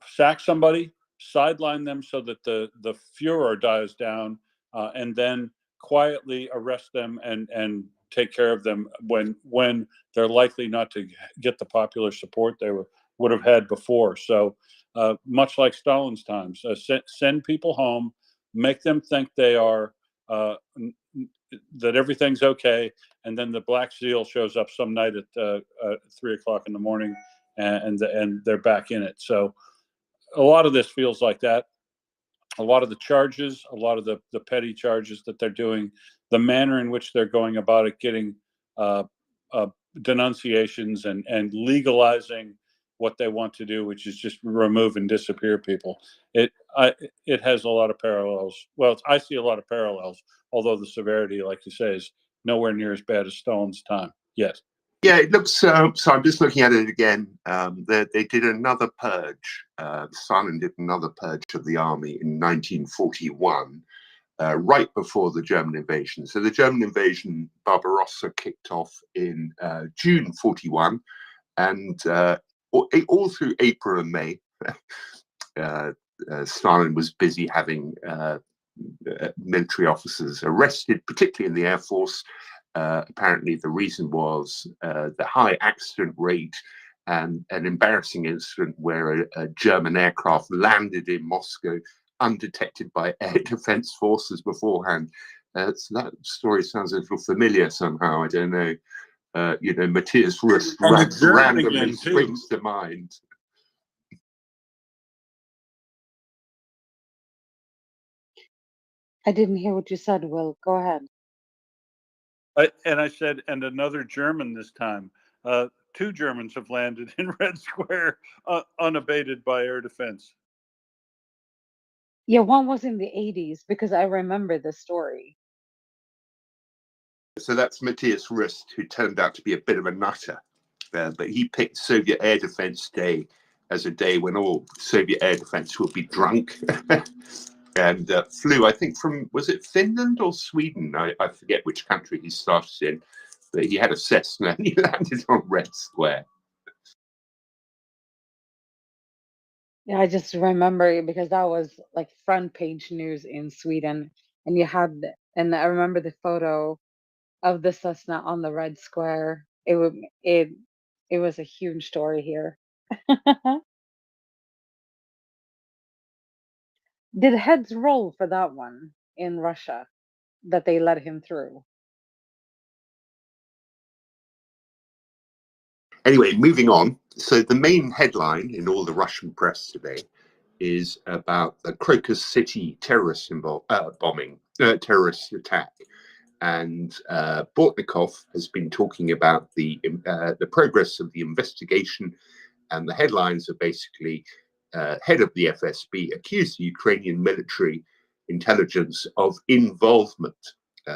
sack somebody, sideline them so that the furor dies down, and then quietly arrest them and take care of them when they're likely not to get the popular support they would have had before. So much like Stalin's times, send people home, make them think they are that everything's okay, and then the Black Seal shows up some night at 3 o'clock in the morning, and they're back in it. So a lot of this feels like that. A lot of the charges, a lot of the petty charges that they're doing, the manner in which they're going about it, getting uh, denunciations and legalizing what they want to do, which is just remove and disappear people. It has a lot of parallels. Well, I see a lot of parallels, although the severity, like you say, is nowhere near as bad as Stalin's time yet. Yeah, it looks so. I'm just looking at it again. They did another purge. Stalin did another purge of the army in 1941, right before the German invasion. So the German invasion, Barbarossa, kicked off in June 41, and all through April and May, Stalin was busy having military officers arrested, particularly in the Air Force. Apparently, the reason was the high accident rate and an embarrassing incident where a German aircraft landed in Moscow undetected by air defense forces beforehand. So that story sounds a little familiar somehow. I don't know. Matthias Rust randomly springs to mind. I didn't hear what you said. Will, go ahead. I said, and another German this time. Two Germans have landed in Red Square unabated by air defense. Yeah, one was in the 80s because I remember the story. So that's Matthias Rust, who turned out to be a bit of a nutter. But he picked Soviet Air Defense Day as a day when all Soviet air defense would be drunk. And flew, I think, from, was it Finland or Sweden? I forget which country he started in. But he had a Cessna and he landed on Red Square. Yeah, I just remember it because that was like front page news in Sweden. And you had, and I remember the photo of the Cessna on the Red Square. It was a huge story here. Did heads roll for that one in Russia that they let him through? Anyway, moving on. So the main headline in all the Russian press today is about the Crocus City terrorist bombing, terrorist attack. And Bortnikov has been talking about the progress of the investigation, and the headlines are basically head of the FSB accused the Ukrainian military intelligence of involvement.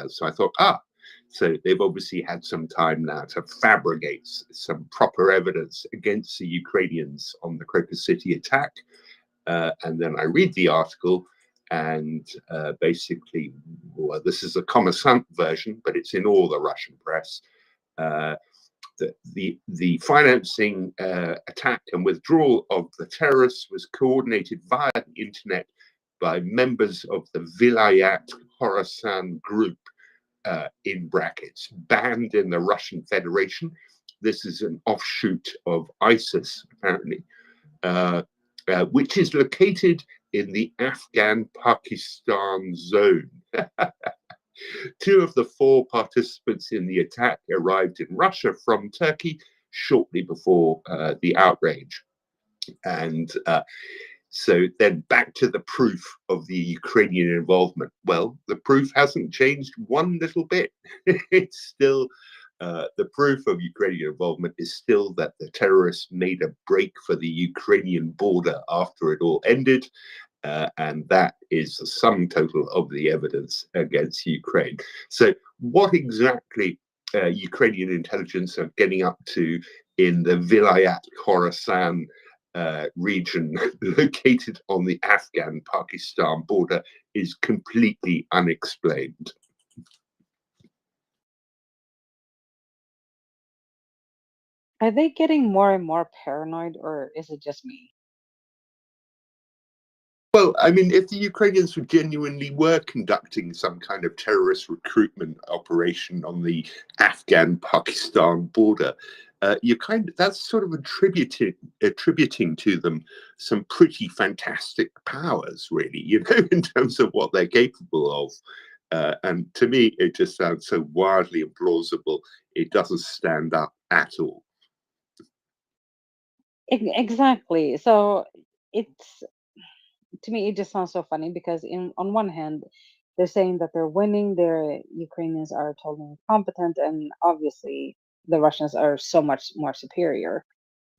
So I thought, so they've obviously had some time now to fabricate some proper evidence against the Ukrainians on the Crocus City attack. And then I read the article, and basically, well, this is a Kommersant version, but it's in all the Russian press. The financing attack and withdrawal of the terrorists was coordinated via the internet by members of the Vilayat Khorasan group, in brackets, banned in the Russian Federation. This is an offshoot of ISIS, apparently, which is located in the Afghan-Pakistan zone. Two of the four participants in the attack arrived in Russia from Turkey shortly before the outrage. And so then back to the proof of the Ukrainian involvement. Well, the proof hasn't changed one little bit. It's still, the proof of Ukrainian involvement is still that the terrorists made a break for the Ukrainian border after it all ended. And that is the sum total of the evidence against Ukraine. So what exactly Ukrainian intelligence are getting up to in the Vilayat Khorasan region located on the Afghan-Pakistan border is completely unexplained. Are they getting more and more paranoid, or is it just me? Well, I mean, if the Ukrainians genuinely were conducting some kind of terrorist recruitment operation on the Afghan-Pakistan border, that's sort of attributing to them some pretty fantastic powers, really, in terms of what they're capable of. And to me, it just sounds so wildly implausible. It doesn't stand up at all. Exactly. So it's, to me, it just sounds so funny because on one hand, they're saying that they're winning, the Ukrainians are totally incompetent, and obviously the Russians are so much more superior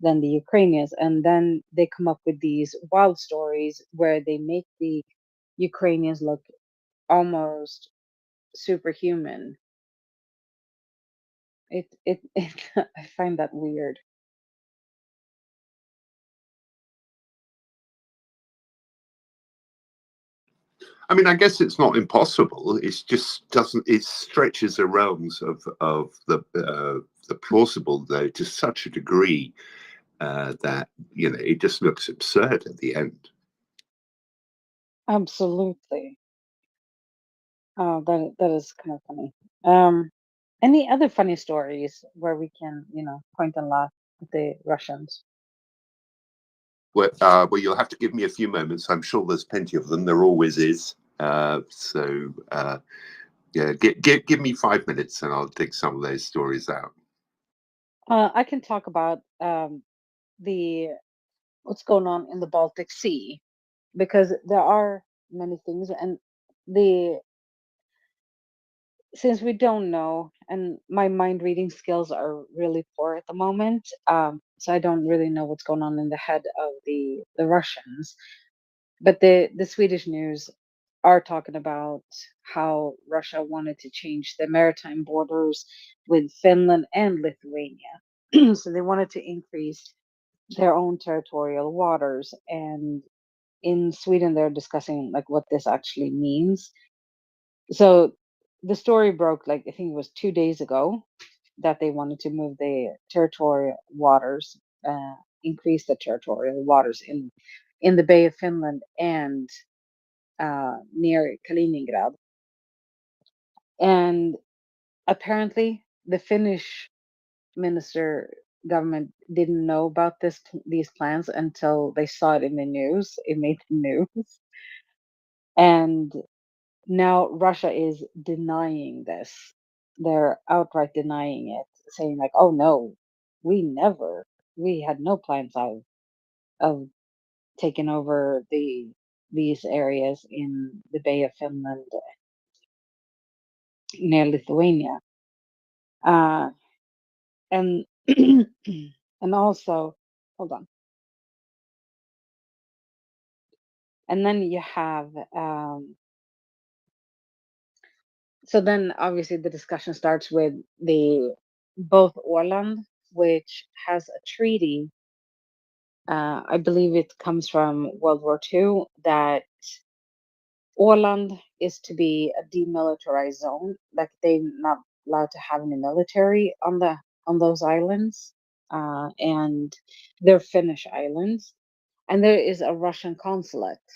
than the Ukrainians. And then they come up with these wild stories where they make the Ukrainians look almost superhuman. It I find that weird. I mean, I guess it's not impossible. It just doesn't. It stretches the realms of the plausible, though, to such a degree that it just looks absurd at the end. Absolutely. Oh, that is kind of funny. Any other funny stories where we can, point and laugh at the Russians? Well, you'll have to give me a few moments. I'm sure there's plenty of them. There always is. Yeah, give me 5 minutes, and I'll dig some of those stories out. I can talk about the what's going on in the Baltic Sea because there are many things, and the since we don't know, and my mind reading skills are really poor at the moment, so I don't really know what's going on in the head of the Russians. But the Swedish news are talking about how Russia wanted to change the maritime borders with Finland and Lithuania. So they wanted to increase their own territorial waters. And in Sweden, they're discussing like what this actually means. So the story broke like I think it was 2 days ago that they wanted to move the territorial waters, increase the territorial waters in the Bay of Finland and near Kaliningrad. And apparently, the Finnish minister government didn't know about these plans until they saw it in the news. It made the news, and now Russia is denying this. They're outright denying it, saying like, "Oh no, we had no plans of taking over these areas in the Bay of Finland near Lithuania." Uh, and and also, hold on. And then you have so then obviously the discussion starts with the both Åland, which has a treaty. I believe it comes from World War II that Åland is to be a demilitarized zone, like they're not allowed to have any military on those islands, and they're Finnish islands, and there is a Russian consulate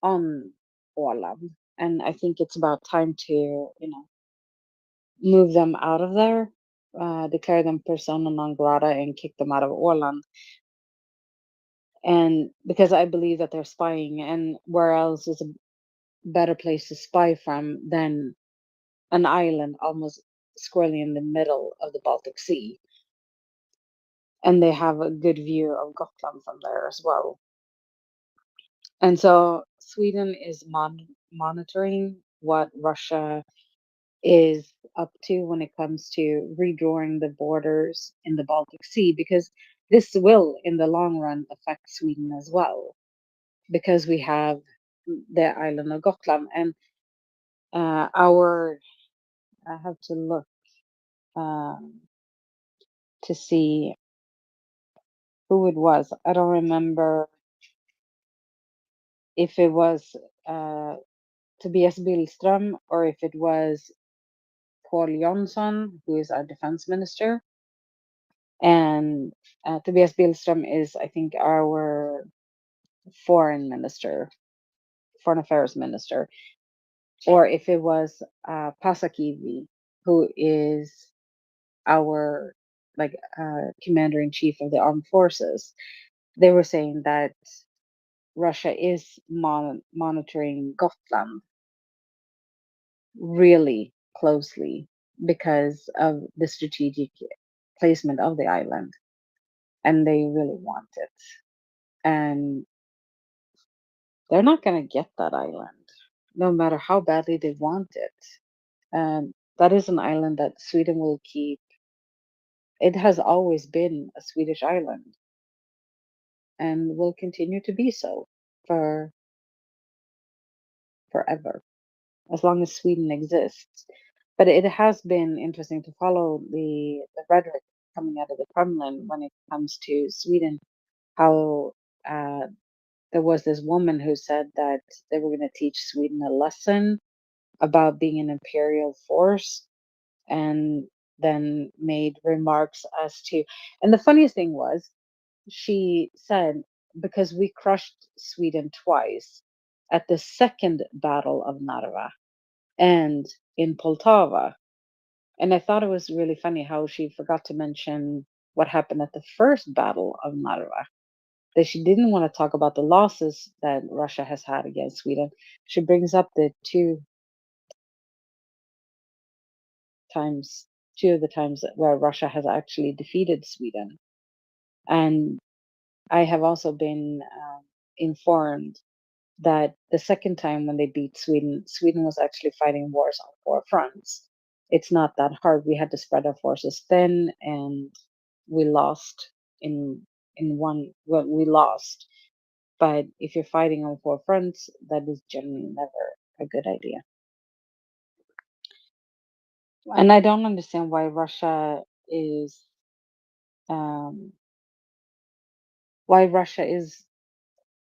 on Åland, and I think it's about time to move them out of there, declare them persona non grata, and kick them out of Åland. And because I believe that they're spying, and where else is a better place to spy from than an island almost squarely in the middle of the Baltic Sea. And they have a good view of Gotland from there as well. And so Sweden is monitoring what Russia is up to when it comes to redrawing the borders in the Baltic Sea, because this will, in the long run, affect Sweden as well, because we have the island of Gotland. And I have to look to see who it was. I don't remember if it was Tobias Billström or if it was Paul Jonsson, who is our defense minister. And Tobias Billström is, I think, our foreign minister. foreign affairs minister, or if it was Pasakivi, who is our like commander in chief of the armed forces. They were saying that Russia is monitoring Gotland really closely because of the strategic placement of the island, and they really want it. And they're not going to get that island, no matter how badly they want it. And that is an island that Sweden will keep. It has always been a Swedish island and will continue to be so for forever, as long as Sweden exists. But it has been interesting to follow the rhetoric coming out of the Kremlin when it comes to Sweden. How uh, there was this woman who said that they were going to teach Sweden a lesson about being an imperial force, and then made remarks as to. And the funniest thing was, she said, because we crushed Sweden twice at the second Battle of Narva and in Poltava. And I thought it was really funny how she forgot to mention what happened at the first Battle of Narva. That she didn't want to talk about the losses that Russia has had against Sweden. She brings up the times, two of the times where Russia has actually defeated Sweden. And I have also been informed that the second time when they beat Sweden, Sweden was actually fighting wars on four fronts. It's not that hard. We had to spread our forces thin, and we lost in one. Well, we lost. But if you're fighting on four fronts, that is generally never a good idea. And I don't understand why um, Russia is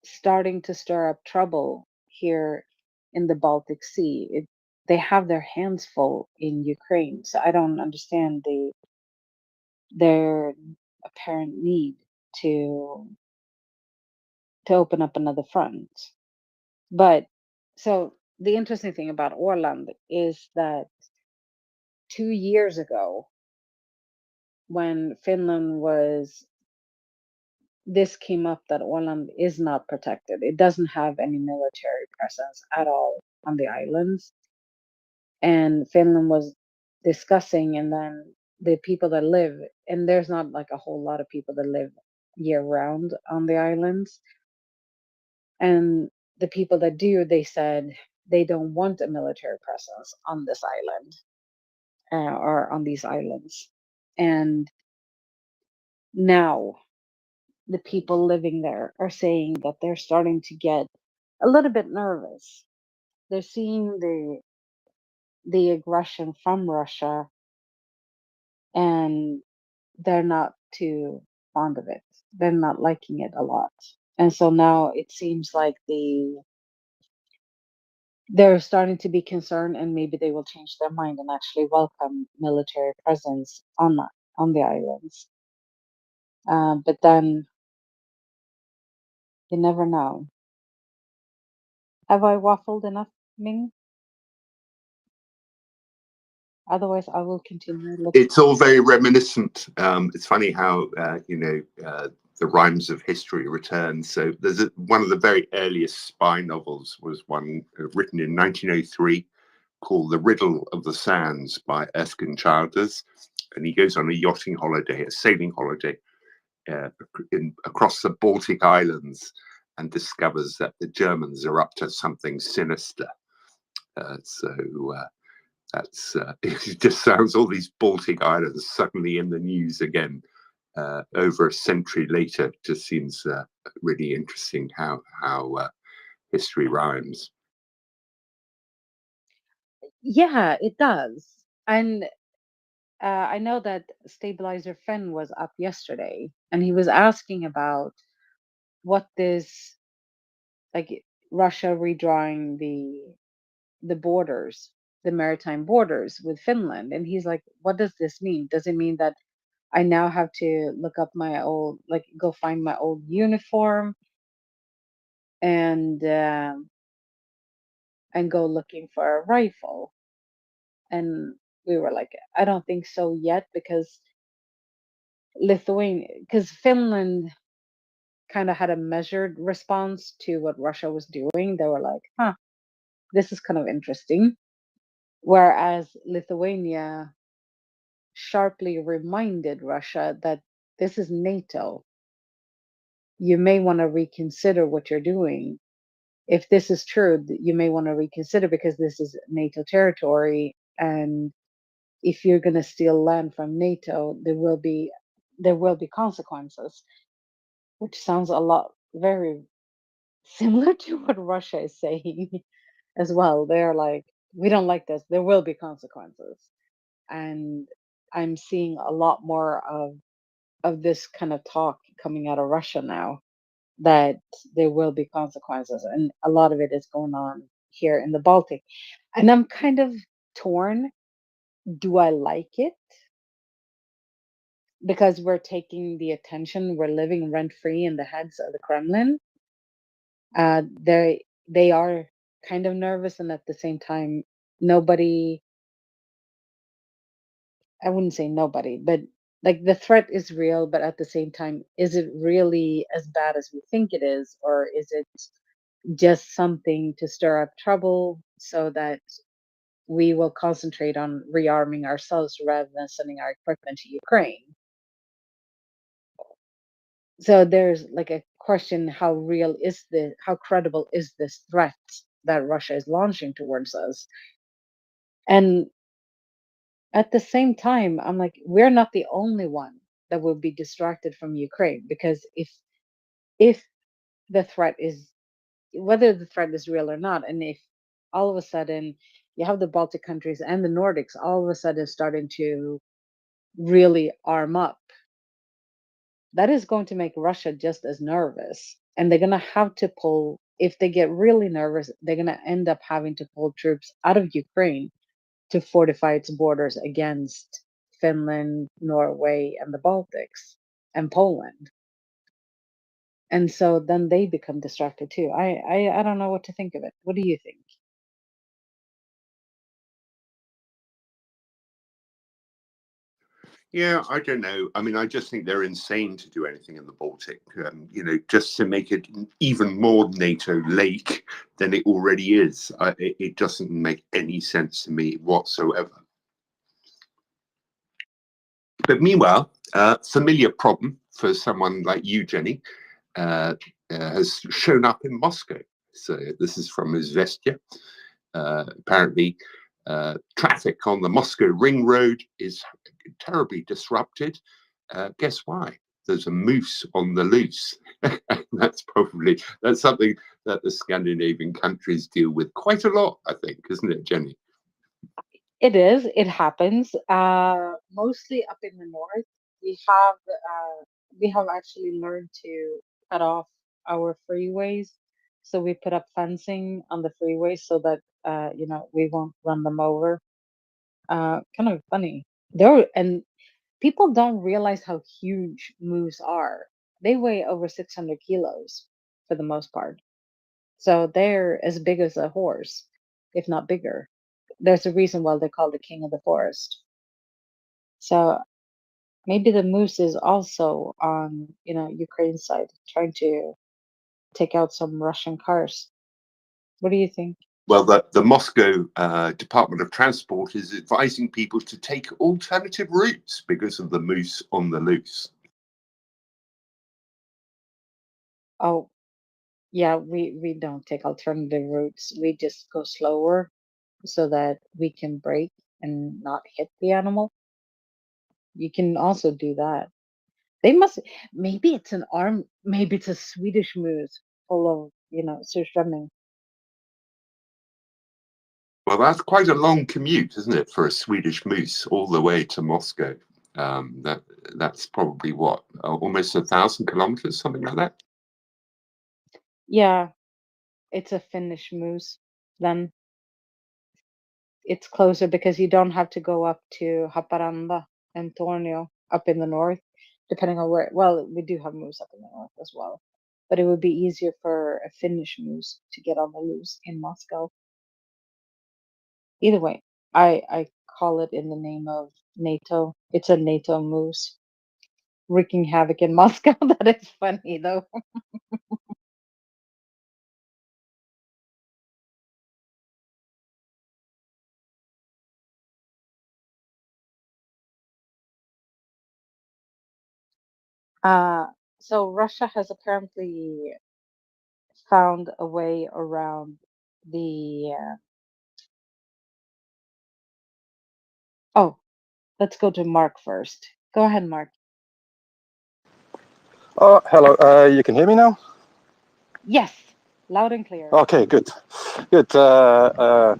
starting to stir up trouble here in the Baltic Sea. They have their hands full in Ukraine, so I don't understand their apparent need to open up another front. But so the interesting thing about Åland is that 2 years ago, when Finland was this came up that Åland is not protected. It doesn't have any military presence at all on the islands. And Finland was discussing, and then the people that live, and there's not like a whole lot of people that live year round on the islands. And the people that do, they said they don't want a military presence on this island or on these islands. And now the people living there are saying that they're starting to get a little bit nervous. They're seeing the aggression from Russia, and they're not too fond of it. They're not liking it a lot. And so now it seems like they're starting to be concerned, and maybe they will change their mind and actually welcome military presence on the islands. But then you never know. Have I waffled enough, Ming? Otherwise, I will continue looking. It's all very reminiscent. It's funny how the rhymes of history return. So there's one of the very earliest spy novels was one written in 1903 called The Riddle of the Sands by Erskine Childers, and he goes on a yachting holiday, a sailing holiday across the Baltic Islands, and discovers that the Germans are up to something sinister. That's it just sounds all these Baltic islands suddenly in the news again over a century later. Just seems really interesting how history rhymes. Yeah, it does. And I know that Stabilizer Fenn was up yesterday, and he was asking about what this, like, Russia redrawing the borders, the maritime borders with Finland. And he's like, what does this mean? Does it mean that I now have to look up my old, like, go find my old uniform and and go looking for a rifle. And we were like, I don't think so yet, because Finland kind of had a measured response to what Russia was doing. They were like, huh, this is kind of interesting. Whereas Lithuania sharply reminded Russia that this is NATO. You may want to reconsider what you're doing. If this is true, you may want to reconsider, because this is NATO territory, and if you're going to steal land from NATO, there will be consequences, which sounds a lot very similar to what Russia is saying as well. They're like, we don't like this. There will be consequences, and I'm seeing a lot more of this kind of talk coming out of Russia now, that there will be consequences, and a lot of it is going on here in the Baltic, and I'm kind of torn. Do I like it? Because we're taking the attention, we're living rent free in the heads of the Kremlin. They are kind of nervous, and at the same time, nobody. I wouldn't say nobody, but like the threat is real. But at the same time, is it really as bad as we think it is, or is it just something to stir up trouble so that we will concentrate on rearming ourselves rather than sending our equipment to Ukraine? So there's like a question: how real is this? How credible is this threat that Russia is launching towards us? And at the same time, I'm like, we're not the only one that will be distracted from Ukraine, because if the threat is, whether the threat is real or not, and if all of a sudden you have the Baltic countries and the Nordics all of a sudden starting to really arm up, that is going to make Russia just as nervous. And they're going to have to pull, if they get really nervous, they're going to end up having to pull troops out of Ukraine to fortify its borders against Finland, Norway, and the Baltics, and Poland. And so then they become distracted too. I don't know what to think of it. What do you think? Yeah, I don't know. I mean, I just think they're insane to do anything in the Baltic, just to make it even more NATO lake than it already is. It doesn't make any sense to me whatsoever. But meanwhile, familiar problem for someone like you, Jenny, has shown up in Moscow. So this is from Izvestia. Apparently, traffic on the Moscow Ring Road is terribly disrupted. Guess why? There's a moose on the loose. That's something that the Scandinavian countries deal with quite a lot, I think, isn't it, Jenny? It is. It happens. Mostly up in the north. We have actually learned to cut off our freeways. So we put up fencing on the freeways so that we won't run them over. Kind of funny. And people don't realize how huge moose are. They weigh over 600 kilos for the most part. So they're as big as a horse, if not bigger. There's a reason why they're called the king of the forest. So maybe the moose is also on, Ukraine's side, trying to take out some Russian cars. What do you think? Well, the Moscow Department of Transport is advising people to take alternative routes because of the moose on the loose. Oh, yeah, we don't take alternative routes. We just go slower so that we can brake and not hit the animal. You can also do that. They must, maybe maybe it's a Swedish moose full of, surströmming. Well, that's quite a long commute, isn't it, for a Swedish moose all the way to Moscow? That's probably what, almost 1,000 kilometers, something like that. Yeah, it's a Finnish moose. Then it's closer because you don't have to go up to Haparanda and Tornio up in the north, depending on where. Well, we do have moose up in the north as well, but it would be easier for a Finnish moose to get on the loose in Moscow. either way, I call it in the name of NATO. It's a NATO moose wreaking havoc in Moscow. That is funny though. Uh, so Russia has apparently found a way around the. Oh, let's go to Mark first. Go ahead, Mark. Oh, hello. You can hear me now? Yes, loud and clear. Okay, good. Good. Hi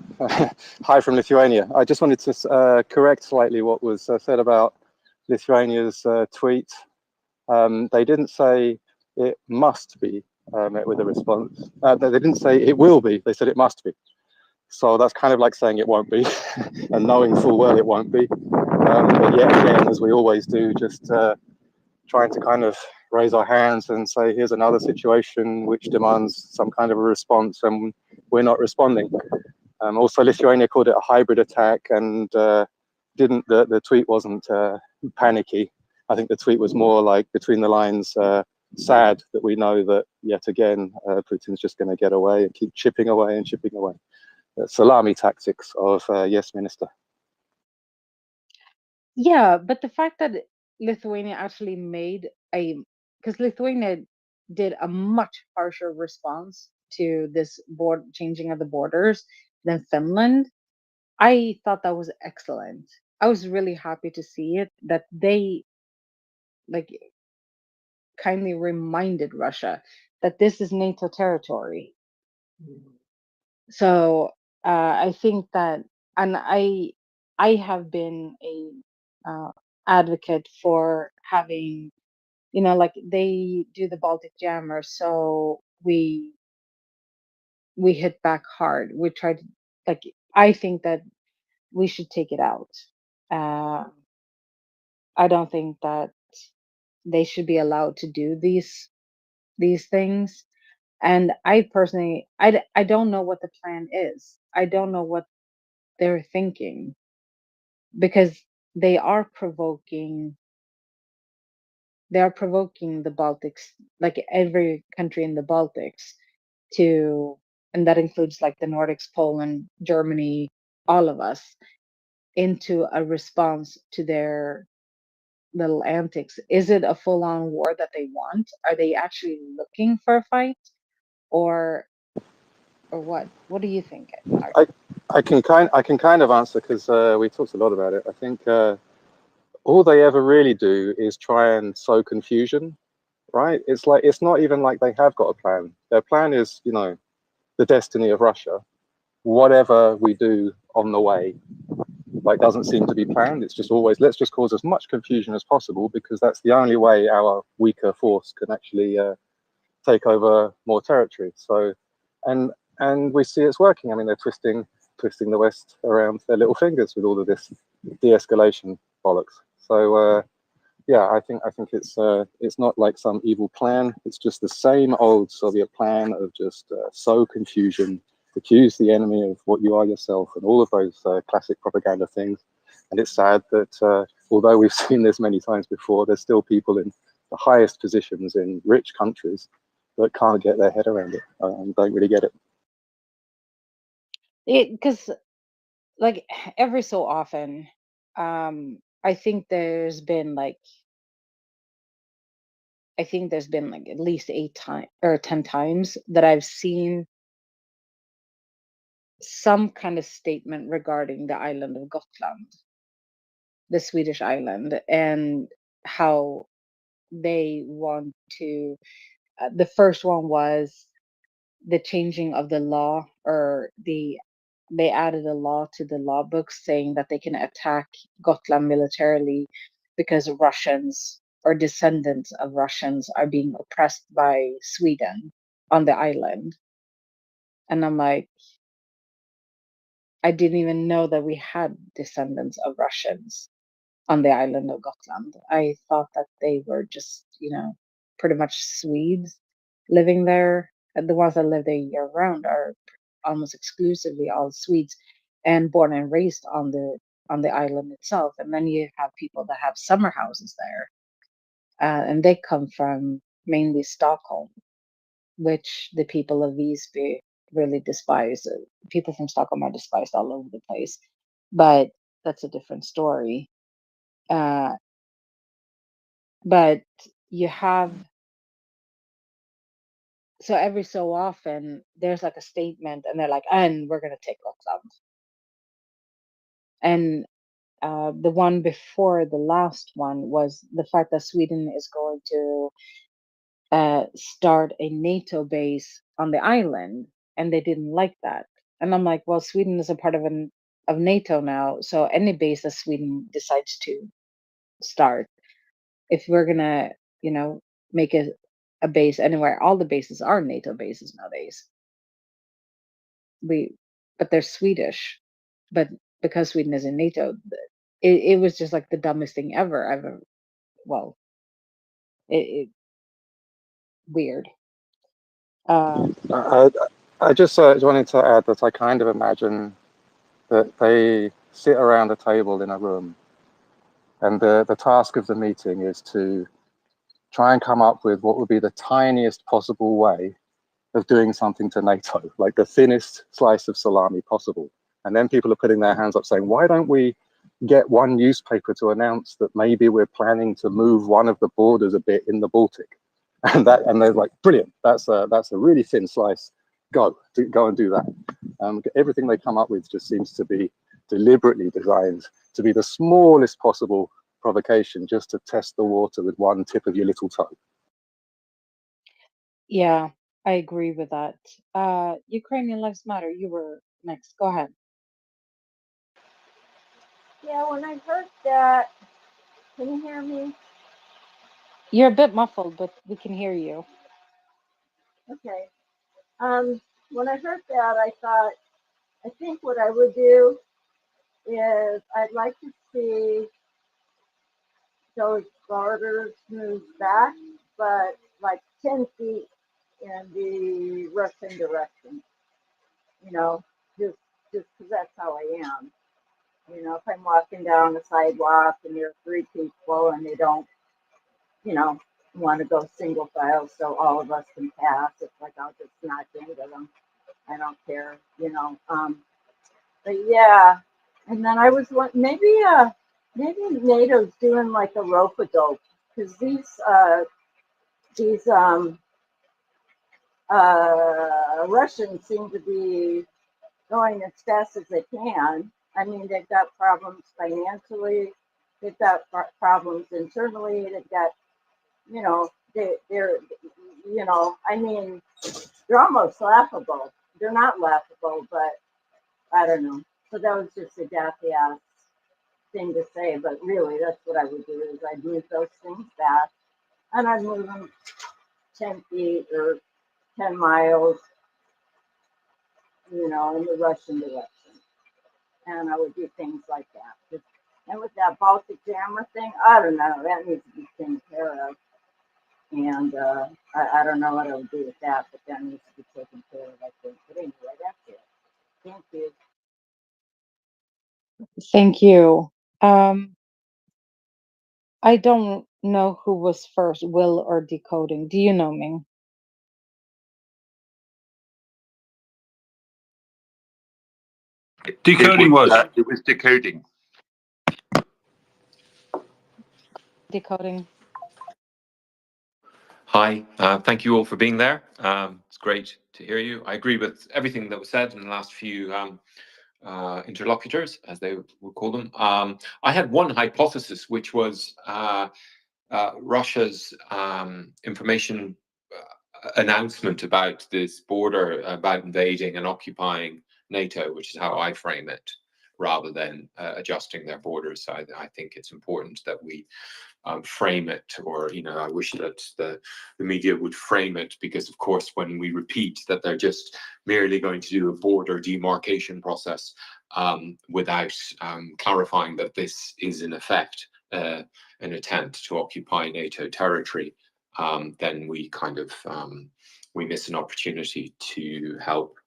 from Lithuania. I just wanted to correct slightly what was said about Lithuania's tweet. They didn't say it must be met with a response. They didn't say it will be. They said it must be. So that's kind of like saying it won't be and knowing full well it won't be. But yet again, as we always do, just trying to kind of raise our hands and say, here's another situation which demands some kind of a response, and we're not responding. Also, Lithuania called it a hybrid attack, and didn't the tweet wasn't panicky. I think the tweet was more like between the lines, sad that we know that yet again Putin's just going to get away and keep chipping away and chipping away. Salami tactics of yes, minister. Yeah, but the fact that Lithuania actually made because Lithuania did a much harsher response to this board changing of the borders than Finland. I thought that was excellent. I was really happy to see it that they like kindly reminded Russia that this is NATO territory. So I think that, and I have been a advocate for having, like they do the Baltic Jammer, so we hit back hard. We tried to, like, I think that we should take it out. Uh, I don't think that they should be allowed to do these things. And I personally, I don't know what the plan is. I don't know what they're thinking because they are provoking the Baltics, like every country in the Baltics, to, and that includes like the Nordics, Poland, Germany, all of us, into a response to their little antics. Is it a full-on war that they want? Are they actually looking for a fight, or what? What do you think, Mark? I can kind of answer because we talked a lot about it. I think all they ever really do is try and sow confusion, right? It's like it's not even like they have got a plan. Their plan is, the destiny of Russia. Whatever we do on the way, like doesn't seem to be planned. It's just always let's just cause as much confusion as possible because that's the only way our weaker force can actually take over more territory. So, and we see it's working. I mean, they're twisting the West around their little fingers with all of this de-escalation bollocks. So yeah, I think it's not like some evil plan. It's just the same old Soviet plan of just sow confusion, accuse the enemy of what you are yourself, and all of those classic propaganda things. And it's sad that although we've seen this many times before, there's still people in the highest positions in rich countries that can't get their head around it and don't really get it. Because like every so often, I think there's been like at least 8 times or 10 times that I've seen some kind of statement regarding the island of Gotland, the Swedish island, and how they want to. The first one was the changing of the law, or they added a law to the law books saying that they can attack Gotland militarily because Russians or descendants of Russians are being oppressed by Sweden on the island. And I'm like, I didn't even know that we had descendants of Russians on the island of Gotland. I thought that they were just, pretty much Swedes living there. And the ones that live there year round are almost exclusively all Swedes. and born and raised on the island itself. And then you have people that have summer houses there, and they come from mainly Stockholm, which the people of Visby really despise. People from Stockholm are despised all over the place, but that's a different story. But you have, so every so often there's like a statement and they're like, and we're going to take Gotland. And the one before the last one was the fact that Sweden is going to start a NATO base on the island, and they didn't like that. And I'm like, well, Sweden is a part of NATO now, so any base that Sweden decides to start, if we're gonna, make a base anywhere, all the bases are NATO bases nowadays. But they're Swedish, but because Sweden is in NATO, it was just like the dumbest thing ever. Well, it weird. I just wanted to add that I kind of imagine that they sit around a table in a room, and the task of the meeting is to try and come up with what would be the tiniest possible way of doing something to NATO, like the thinnest slice of salami possible. And then people are putting their hands up saying, why don't we get one newspaper to announce that maybe we're planning to move one of the borders a bit in the Baltic? And they're like, brilliant, that's a really thin slice. Go and do that. Everything they come up with just seems to be deliberately designed to be the smallest possible provocation, just to test the water with one tip of your little toe. Yeah, I agree with that. Ukrainian Lives Matter, you were next. Go ahead. Yeah, when I heard that, can you hear me? You're a bit muffled, but we can hear you. Okay. When I heard that, I thought, I think what I would do is I'd like to see those borders moved back, but like 10 feet in the Russian direction. Just because that's how I am. If I'm walking down the sidewalk and there are 3 people and they don't, want to go single file so all of us can pass, it's like I'll just knock into them. I don't care. But yeah, and then I was maybe NATO's doing like a rope-a-dope, because these Russians seem to be going as fast as they can. I mean, they've got problems financially, they've got problems internally, they've got, they're, I mean, they're almost laughable. They're not laughable, but I don't know. So that was just a daffy ass thing to say, but really that's what I would do is I'd move those things back and I'd move them 10 feet or 10 miles, in the Russian direction. And I would do things like that. And with that Baltic jammer thing, I don't know, that needs to be taken care of. And I don't know what I would do with that, but that needs to be taken care of, I think. But anyway, that's it. Thank you. Thank you. I don't know who was first, Will or Decoding. Do you know, Ming? Decoding was. It was decoding. Decoding. Hi, thank you all for being there. It's great to hear you. I agree with everything that was said in the last few interlocutors, as they would call them. I had one hypothesis, which was Russia's information announcement about this border, about invading and occupying NATO, which is how I frame it, rather than adjusting their borders. So I think it's important that we frame it, or I wish that the media would frame it, because of course when we repeat that they're just merely going to do a border demarcation process without clarifying that this is in effect an attempt to occupy NATO territory, then we kind of we miss an opportunity to help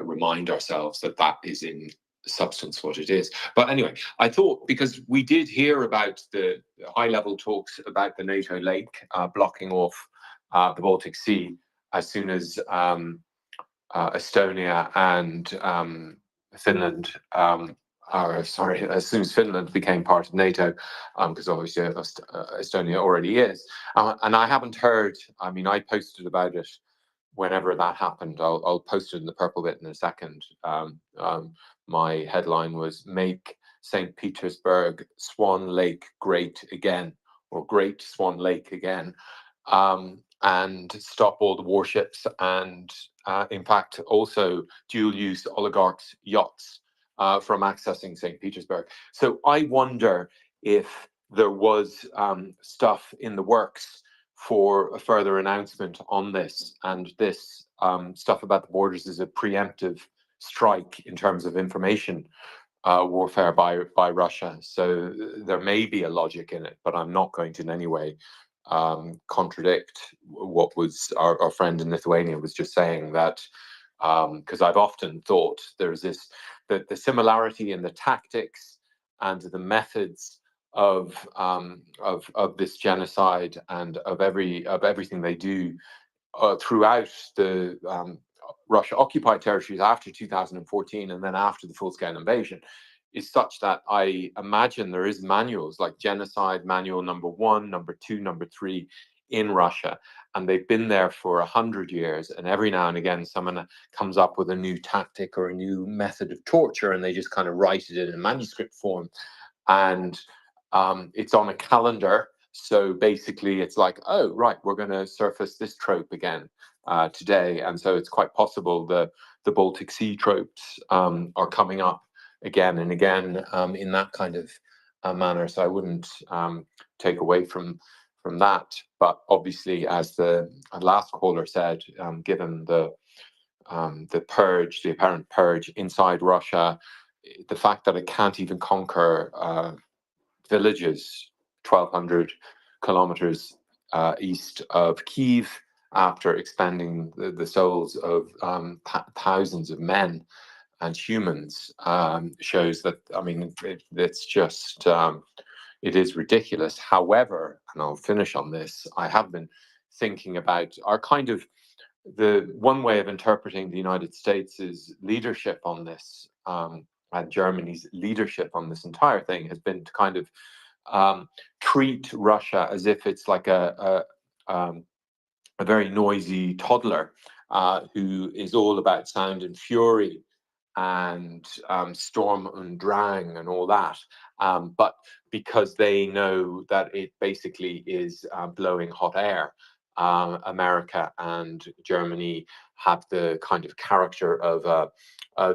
remind ourselves that that is in substance what it is. But anyway, I thought, because we did hear about the high-level talks about the NATO lake blocking off the Baltic Sea as soon as Estonia and Finland, as soon as Finland became part of NATO, because obviously Estonia already is. And I haven't heard, I mean, I posted about it whenever that happened. I'll post it in the purple bit in a second. My headline was "Make St. Petersburg Swan Lake Great Again," or "Great Swan Lake Again," and stop all the warships and, in fact, also dual-use oligarchs' yachts from accessing St. Petersburg. So I wonder if there was stuff in the works for a further announcement on this, and this stuff about the borders is a preemptive strike in terms of information warfare by Russia. So there may be a logic in it, but I'm not going to in any way contradict what was our friend in Lithuania was just saying, that because I've often thought there's this the similarity in the tactics and the methods of this genocide and of everything they do throughout the Russia occupied territories after 2014 and then after the full-scale invasion is such that I imagine there is manuals like Genocide Manual number 1, number 2, number 3 in Russia, and they've been there for 100 years, and every now and again someone comes up with a new tactic or a new method of torture and they just kind of write it in a manuscript form, and it's on a calendar. So basically it's like, oh right, we're going to surface this trope again today, and so it's quite possible the Baltic Sea tropes are coming up again and again in that kind of manner. So I wouldn't take away from that. But obviously, as the last caller said, given the purge, the apparent purge inside Russia, the fact that it can't even conquer villages 1,200 kilometers east of Kyiv after expending the souls of thousands of men and humans shows that, I mean, it's just, it is ridiculous. However, and I'll finish on this, I have been thinking about our kind of, the one way of interpreting the United States' leadership on this, and Germany's leadership on this entire thing has been to kind of treat Russia as if it's like a very noisy toddler who is all about sound and fury and Storm und Drang and all that, but because they know that it basically is blowing hot air, America and Germany have the kind of character of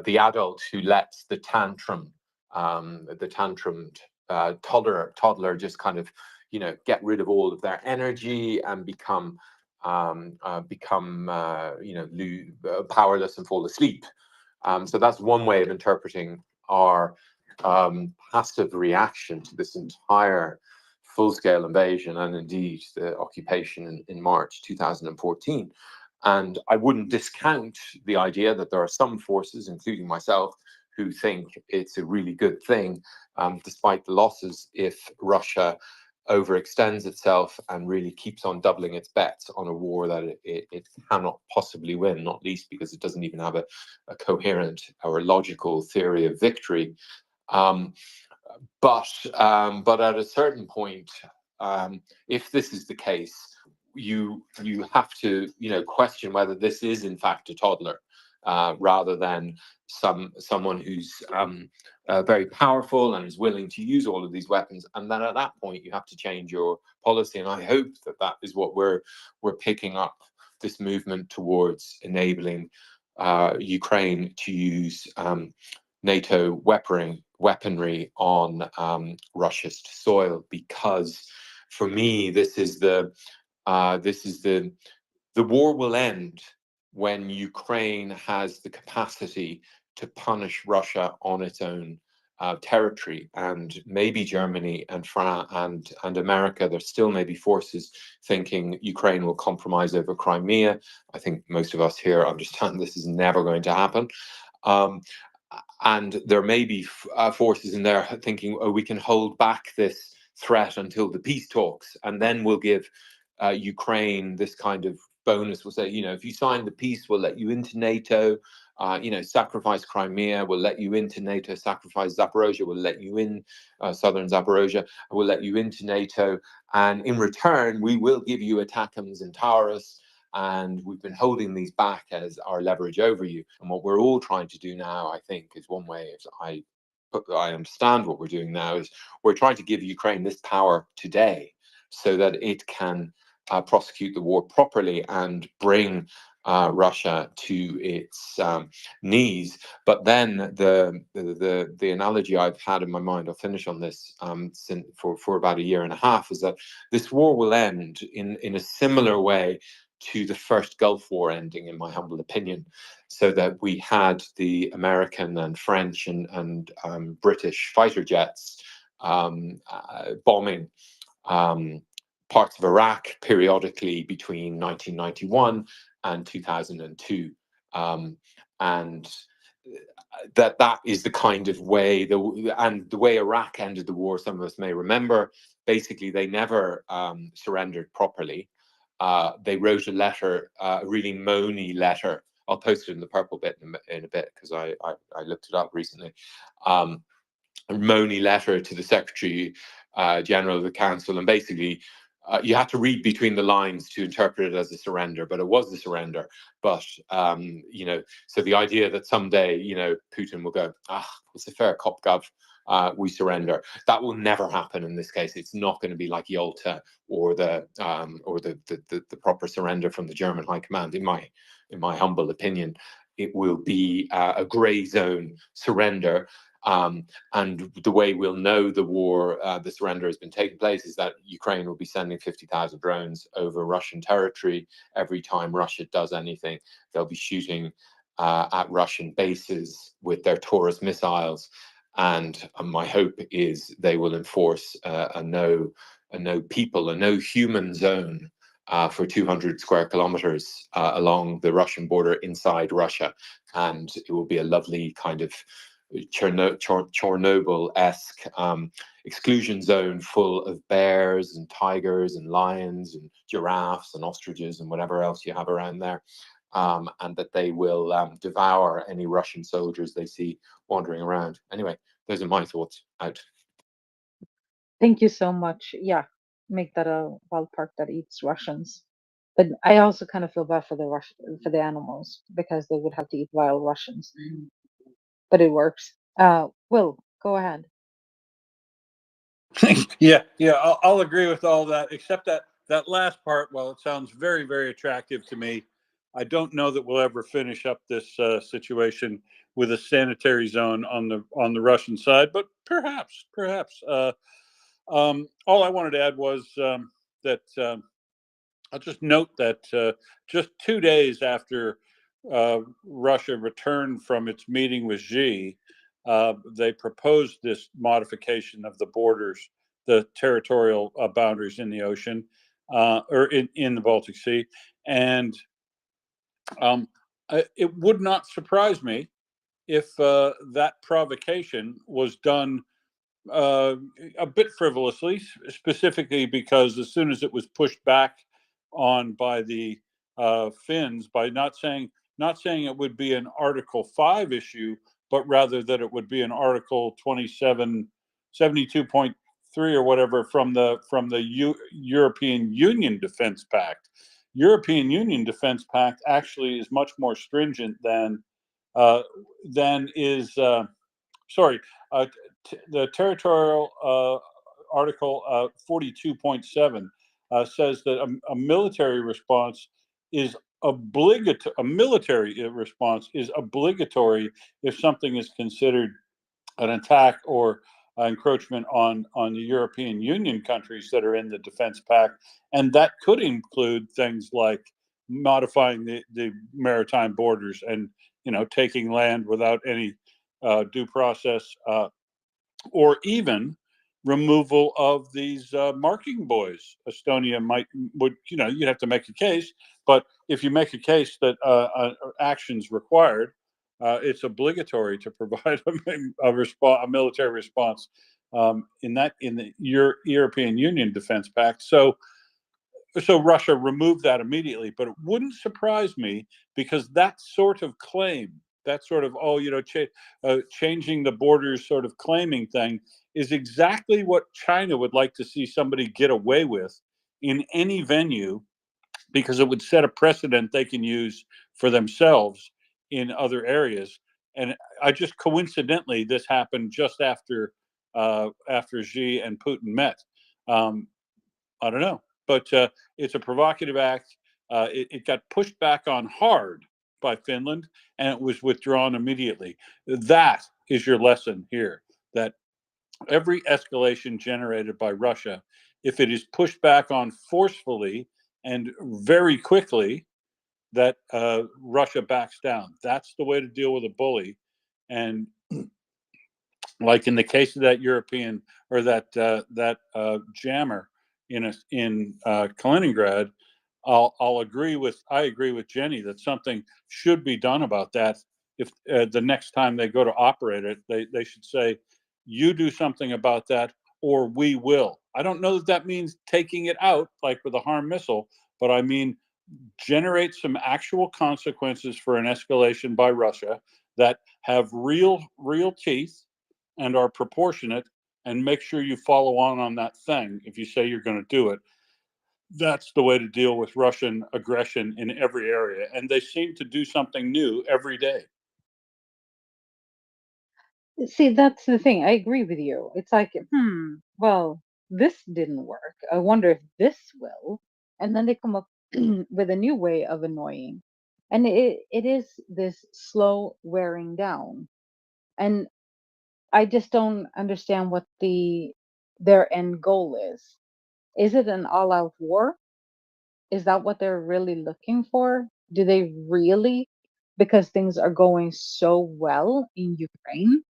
the adult who lets the tantrumed toddler just kind of, you know, get rid of all of their energy and become powerless and fall asleep. So that's one way of interpreting our passive reaction to this entire full-scale invasion and indeed the occupation in March 2014. And I wouldn't discount the idea that there are some forces, including myself, who think it's a really good thing, despite the losses, if Russia overextends itself and really keeps on doubling its bets on a war that it cannot possibly win, not least because it doesn't even have a coherent or a logical theory of victory. But at a certain point, if this is the case, you have to, you know, question whether this is in fact a toddler, rather than someone who's very powerful and is willing to use all of these weapons. And then at that point, you have to change your policy. And I hope that that is what we're picking up, this movement towards enabling Ukraine to use NATO weaponry on Russia's soil, because for me, this is the war will end when Ukraine has the capacity to punish Russia on its own territory, and maybe Germany and France and America. There still may be forces thinking Ukraine will compromise over Crimea. I think most of us here understand this is never going to happen. And there may be forces in there thinking, oh, we can hold back this threat until the peace talks, and then we'll give Ukraine this kind of bonus. We'll say, if you sign the peace, we'll let you into NATO. Sacrifice Crimea, we'll let you into NATO. Sacrifice Zaporozhye, we'll let you in, southern Zaporozhye, we'll let you into NATO. And in return, we will give you ATACMS and Taurus. And we've been holding these back as our leverage over you. And what we're all trying to do now, I think, is one way, as I understand what we're doing now, is we're trying to give Ukraine this power today so that it can prosecute the war properly and bring Russia to its knees. But then the analogy I've had in my mind, I'll finish on this for about a year and a half, is that this war will end in a similar way to the first Gulf War ending, in my humble opinion, so that we had the American and French and British fighter jets bombing parts of Iraq periodically between 1991 and 2002. And that is the kind of way, and the way Iraq ended the war, some of us may remember, basically they never surrendered properly. They wrote a letter, a really moany letter. I'll post it in the purple bit in a bit, because I looked it up recently. A moany letter to the Secretary General of the Council, and basically you have to read between the lines to interpret it as a surrender, but it was a surrender. But so the idea that someday Putin will go, it's a fair cop gov, we surrender, that will never happen in this case. It's not going to be like Yalta or the proper surrender from the German High Command. In my humble opinion, it will be a grey zone surrender. And the way we'll know the surrender has been taking place is that Ukraine will be sending 50,000 drones over Russian territory. Every time Russia does anything, they'll be shooting at Russian bases with their Taurus missiles. And my hope is they will enforce a no human zone for 200 square kilometers along the Russian border inside Russia. And it will be a lovely kind of Chernobyl-esque exclusion zone full of bears and tigers and lions and giraffes and ostriches and whatever else you have around there, and that they will devour any Russian soldiers they see wandering around. Anyway, those are my thoughts. Out. Thank you so much. Yeah, make that a wild park that eats Russians. But I also kind of feel bad for for the animals, because they would have to eat wild Russians. But it works. Will, go ahead. Yeah, I'll agree with all that, except that last part. While it sounds very, very attractive to me, I don't know that we'll ever finish up this situation with a sanitary zone on the Russian side. But perhaps. All I wanted to add was that I'll just note that just 2 days after Russia returned from its meeting with Xi, they proposed this modification of the borders, the territorial boundaries in the ocean, or in the Baltic Sea. And it would not surprise me if that provocation was done a bit frivolously, specifically because as soon as it was pushed back on by the Finns, by not saying it would be an Article 5 issue, but rather that it would be an Article 72.3 or whatever from the European Union Defense Pact. European Union Defense Pact actually is much more stringent than is the territorial Article 42.7 says that a military response is obligatory. A military response is obligatory if something is considered an attack or encroachment on the European Union countries that are in the Defense Pact, and that could include things like modifying the maritime borders and taking land without any due process or even removal of these marking buoys. Estonia would, you'd have to make a case, but if you make a case that action's required, it's obligatory to provide a military response in the European Union Defense Pact. So Russia removed that immediately, but it wouldn't surprise me, because that sort of claim, that sort of changing the borders sort of claiming thing, is exactly what China would like to see somebody get away with in any venue, because it would set a precedent they can use for themselves in other areas. And I just coincidentally, this happened just after Xi and Putin met. I don't know, but it's a provocative act. It got pushed back on hard by Finland, and it was withdrawn immediately. That is your lesson here, that every escalation generated by Russia, if it is pushed back on forcefully and very quickly, that Russia backs down. That's the way to deal with a bully. And like in the case of that European, or that jammer in Kaliningrad, I agree with Jenny that something should be done about that. If the next time they go to operate it, they should say, you do something about that, or we will. I don't know that means taking it out like with a harm missile, but I mean generate some actual consequences for an escalation by Russia that have real teeth and are proportionate, and make sure you follow on that thing if you say you're going to do it. That's the way to deal with Russian aggression in every area, and they seem to do something new every day. See, that's the thing. I agree with you. It's like, well, this didn't work. I wonder if this will. And then they come up with a new way of annoying. And it is this slow wearing down. And I just don't understand what their end goal is. Is it an all-out war? Is that what they're really looking for? Do they really, because things are going so well in Ukraine,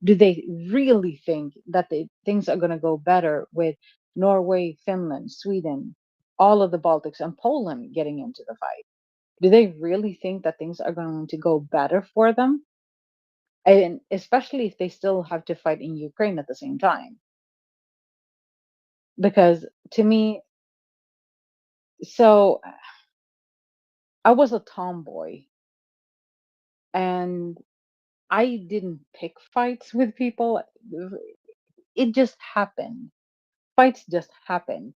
do they really think that things are going to go better with Norway, Finland, Sweden, all of the Baltics, and Poland getting into the fight? Do they really think that things are going to go better for them? And especially if they still have to fight in Ukraine at the same time. Because to me, so I was a tomboy and I didn't pick fights with people. It just happened. Fights just happened.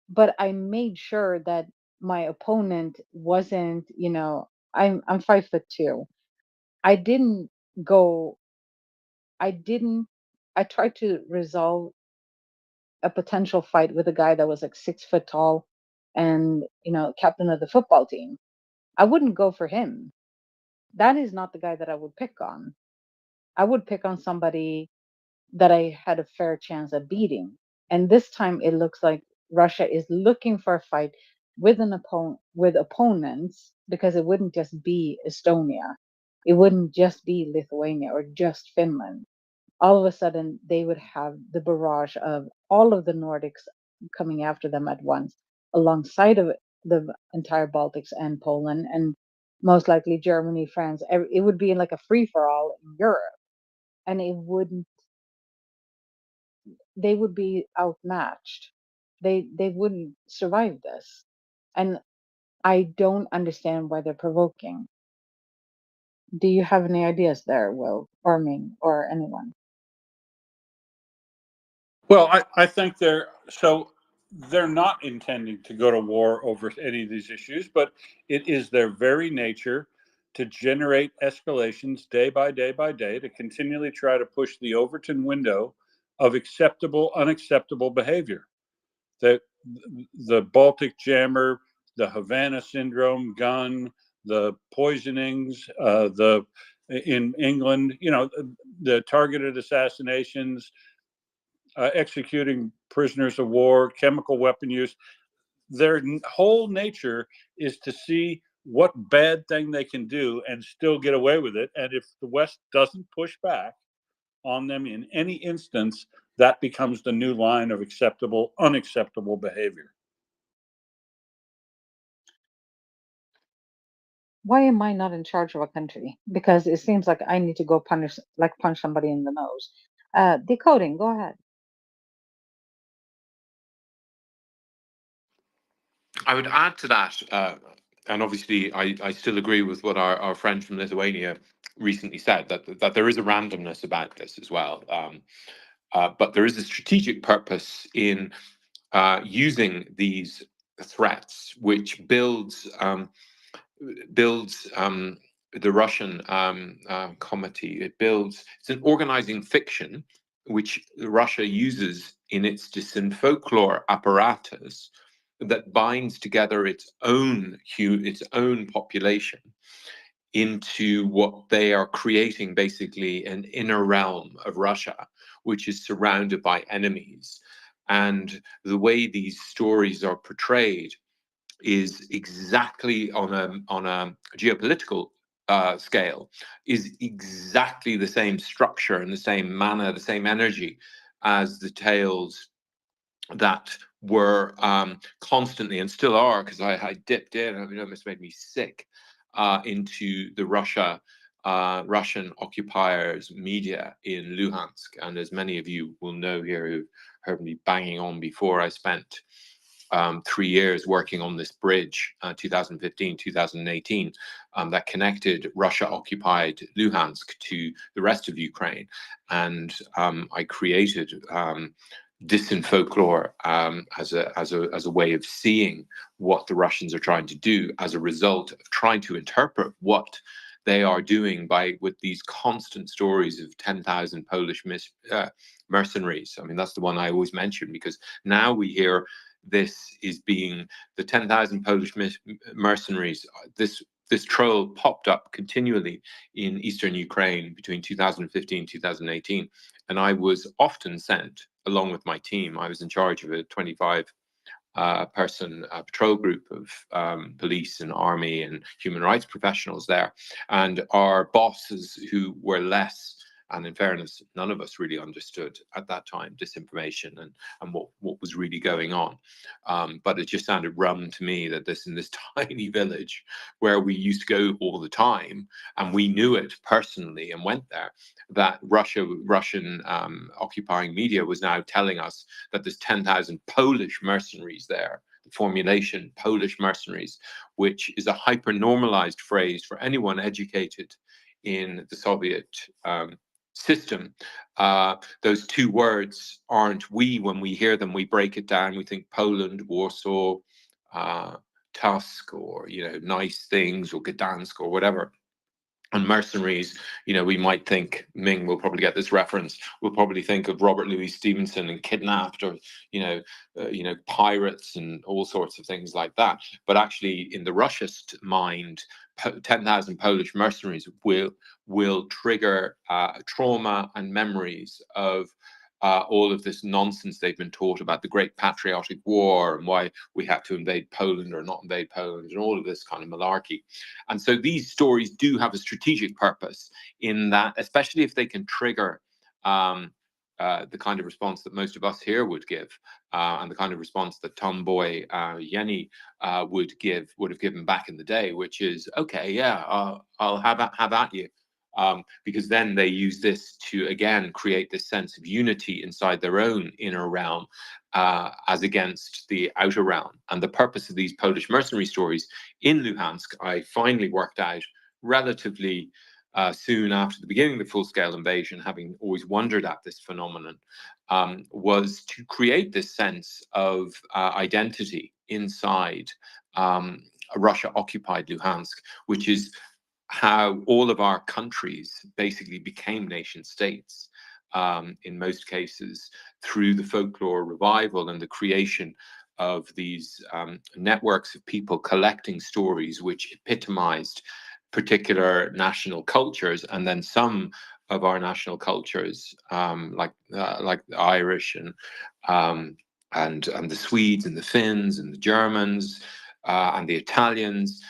But I made sure that my opponent wasn't, I'm 5'2". I didn't go, I didn't, I tried to resolve a potential fight with a guy that was like 6 foot tall and, captain of the football team. I wouldn't go for him. That is not the guy that I would pick on. I would pick on somebody that I had a fair chance of beating. And this time it looks like Russia is looking for a fight with opponents, because it wouldn't just be Estonia. It wouldn't just be Lithuania or just Finland. All of a sudden they would have the barrage of all of the Nordics coming after them at once, alongside of the entire Baltics and Poland, and most likely Germany, France. It would be like a free for all in Europe, and they would be outmatched. They wouldn't survive this, and I don't understand why they're provoking. Do you have any ideas there, Will, or Ming, or anyone? Well, I think they're not intending to go to war over any of these issues, but it is their very nature to generate escalations day by day by day, to continually try to push the Overton window of acceptable, unacceptable behavior. The Baltic jammer, the Havana syndrome gun, the poisonings, in England, the targeted assassinations, executing prisoners of war, chemical weapon use. Their whole nature is to see what bad thing they can do and still get away with it. And if the West doesn't push back on them in any instance, that becomes the new line of acceptable, unacceptable behavior. Why am I not in charge of a country? Because it seems like I need to go punch somebody in the nose. Decoding, go ahead. I would add to that, and obviously I still agree with what our friend from Lithuania recently said, that there is a randomness about this as well. But there is a strategic purpose in using these threats, which builds the Russian comity. It's an organizing fiction which Russia uses in its disinfolklore apparatus that binds together its own population into what they are creating, basically an inner realm of Russia, which is surrounded by enemies. And the way these stories are portrayed is exactly on a geopolitical scale, is exactly the same structure and the same manner, the same energy as the tales that were constantly, and still are, because I dipped in, it almost made me sick, into the Russian occupiers' media in Luhansk. And as many of you will know here who've heard me banging on before, I spent 3 years working on this bridge, 2015, 2018, that connected Russia-occupied Luhansk to the rest of Ukraine. And I created disinfolklore as a way of seeing what the Russians are trying to do as a result of trying to interpret what they are doing with these constant stories of 10,000 Polish mercenaries. I mean, that's the one I always mention, because now we hear this is being the 10,000 Polish mercenaries. This troll popped up continually in eastern Ukraine between 2015 2018, and I was often sent along with my team. I was in charge of a 25 person patrol group of police and army and human rights professionals there, and our bosses, who were less, and in fairness, none of us really understood at that time disinformation and what was really going on. But it just sounded rum to me that in this tiny village where we used to go all the time, and we knew it personally and went there, that Russian occupying media was now telling us that there's 10,000 Polish mercenaries there. The formulation Polish mercenaries, which is a hyper-normalized phrase for anyone educated in the Soviet system. Those two words aren't, when we hear them, we break it down. We think Poland, Warsaw, Tusk, or nice things, or Gdansk, or whatever. And mercenaries, we might think, Ming will probably get this reference, we'll probably think of Robert Louis Stevenson and Kidnapped, or pirates and all sorts of things like that. But actually, in the Russist mind, 10,000 Polish mercenaries will trigger trauma and memories of all of this nonsense they've been taught about the Great Patriotic War and why we had to invade Poland or not invade Poland, and all of this kind of malarkey. And so these stories do have a strategic purpose in that, especially if they can trigger the kind of response that most of us here would give, and the kind of response that Tomboy Yeni would have given back in the day, which is, okay, yeah, I'll have at you. Because then they use this to, again, create this sense of unity inside their own inner realm, as against the outer realm. And the purpose of these Polish mercenary stories in Luhansk, I finally worked out relatively soon after the beginning of the full-scale invasion, having always wondered at this phenomenon, was to create this sense of identity inside Russia-occupied Luhansk, which is how all of our countries basically became nation states, in most cases through the folklore revival and the creation of these networks of people collecting stories which epitomized particular national cultures. And then some of our national cultures, like the Irish and the Swedes and the Finns and the Germans and the Italians,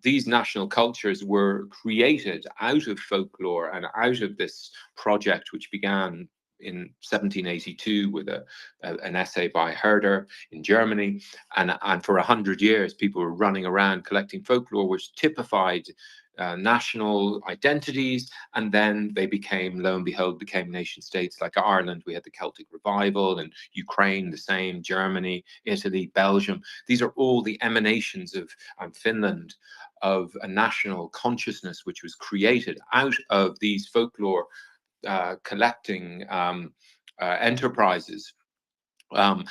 these national cultures were created out of folklore and out of this project, which began in 1782 with an essay by Herder in Germany, and for 100 years people were running around collecting folklore, which typified national identities, and then they became, lo and behold, became nation states. Like Ireland, we had the Celtic Revival, and Ukraine the same, Germany, Italy, Belgium. These are all the emanations of Finland, of a national consciousness which was created out of these folklore collecting enterprises. And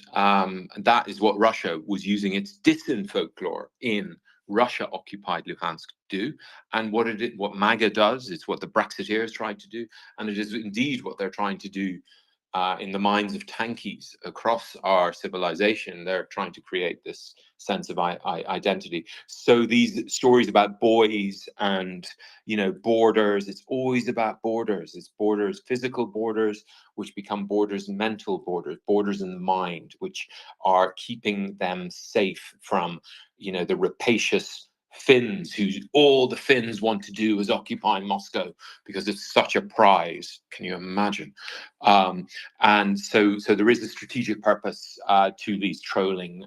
that is what Russia was using its Disin folklore in Russia-occupied Luhansk to do, and what MAGA does is what the Brexiteers tried to do, and it is indeed what they're trying to do in the minds of tankies across our civilization. They're trying to create this sense of identity. So these stories about boys and, you know, borders, it's always about borders. It's borders, physical borders, which become borders, mental borders, borders in the mind, which are keeping them safe from, you know, the rapacious Finns, who all the Finns want to do is occupy Moscow because it's such a prize. Can you imagine? And so there is a strategic purpose to these trolling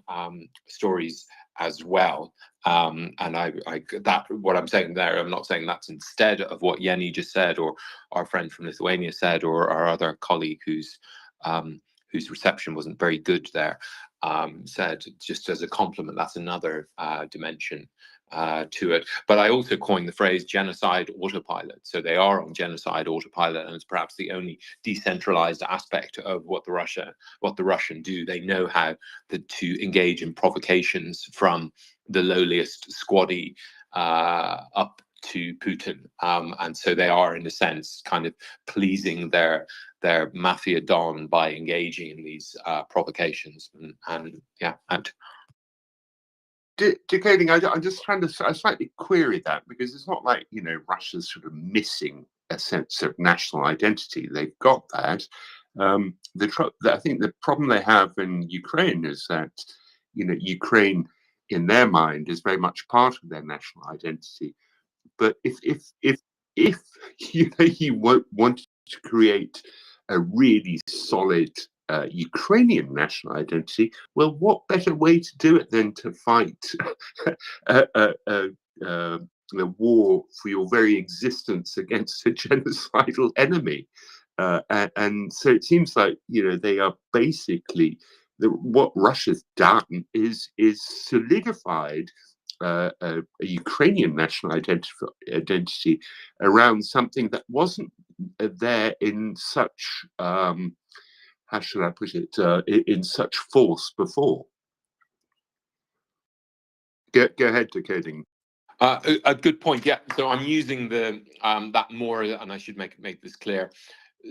stories as well. And that what I'm saying there, I'm not saying that's instead of what Jenny just said, or our friend from Lithuania said, or our other colleague whose reception wasn't very good there said, just as a compliment. That's another dimension to it. But I also coined the phrase genocide autopilot. So they are on genocide autopilot, and it's perhaps the only decentralized aspect of what the Russian do. They know how to engage in provocations from the lowliest squaddy up to Putin, and so they are, in a sense, kind of pleasing their mafia don by engaging in these provocations. And yeah, and Decoding, I'm just trying to slightly query that, because it's not like, you know, Russia's sort of missing a sense of national identity. They've got that. I think the problem they have in Ukraine is that, you know, Ukraine, in their mind, is very much part of their national identity. But if you know, you want to create a really solid Ukrainian national identity, well, what better way to do it than to fight a war for your very existence against a genocidal enemy? And so it seems like, you know, they are basically, what Russia's done is solidified a Ukrainian national identity around something that wasn't there in such, how should I put it, in such force before. Go ahead, Decoding. A good point. Yeah. So I'm using the that more, and I should make this clear.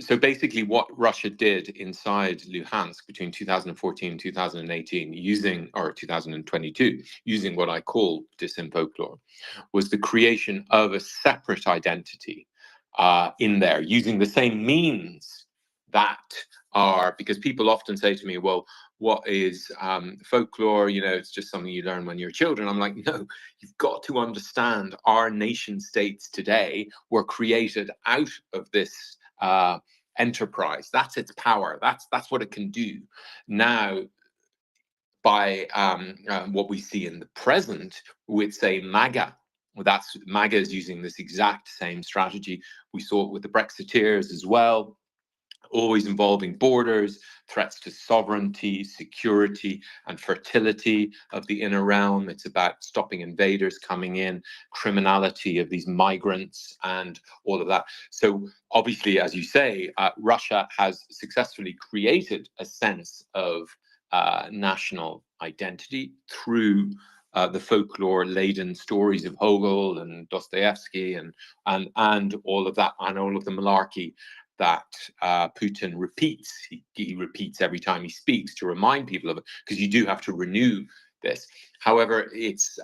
So basically, what Russia did inside Luhansk between 2014 and 2018, or 2022, using what I call Disin folklore, was the creation of a separate identity in there, using the same means that are, because people often say to me, well, what is folklore? You know, it's just something you learn when you're children. I'm like, no, you've got to understand our nation states today were created out of this enterprise. That's its power. That's what it can do. Now, by what we see in the present with, say, MAGA, MAGA is using this exact same strategy. We saw it with the Brexiteers as well, always involving borders, threats to sovereignty, security, and fertility of the inner realm. It's about stopping invaders coming in, criminality of these migrants, and all of that. So obviously, as you say, Russia has successfully created a sense of national identity through the folklore-laden stories of Hogol and Dostoevsky and all of that, and all of the malarkey that Putin repeats. He repeats every time he speaks to remind people of it, because you do have to renew this. However, it's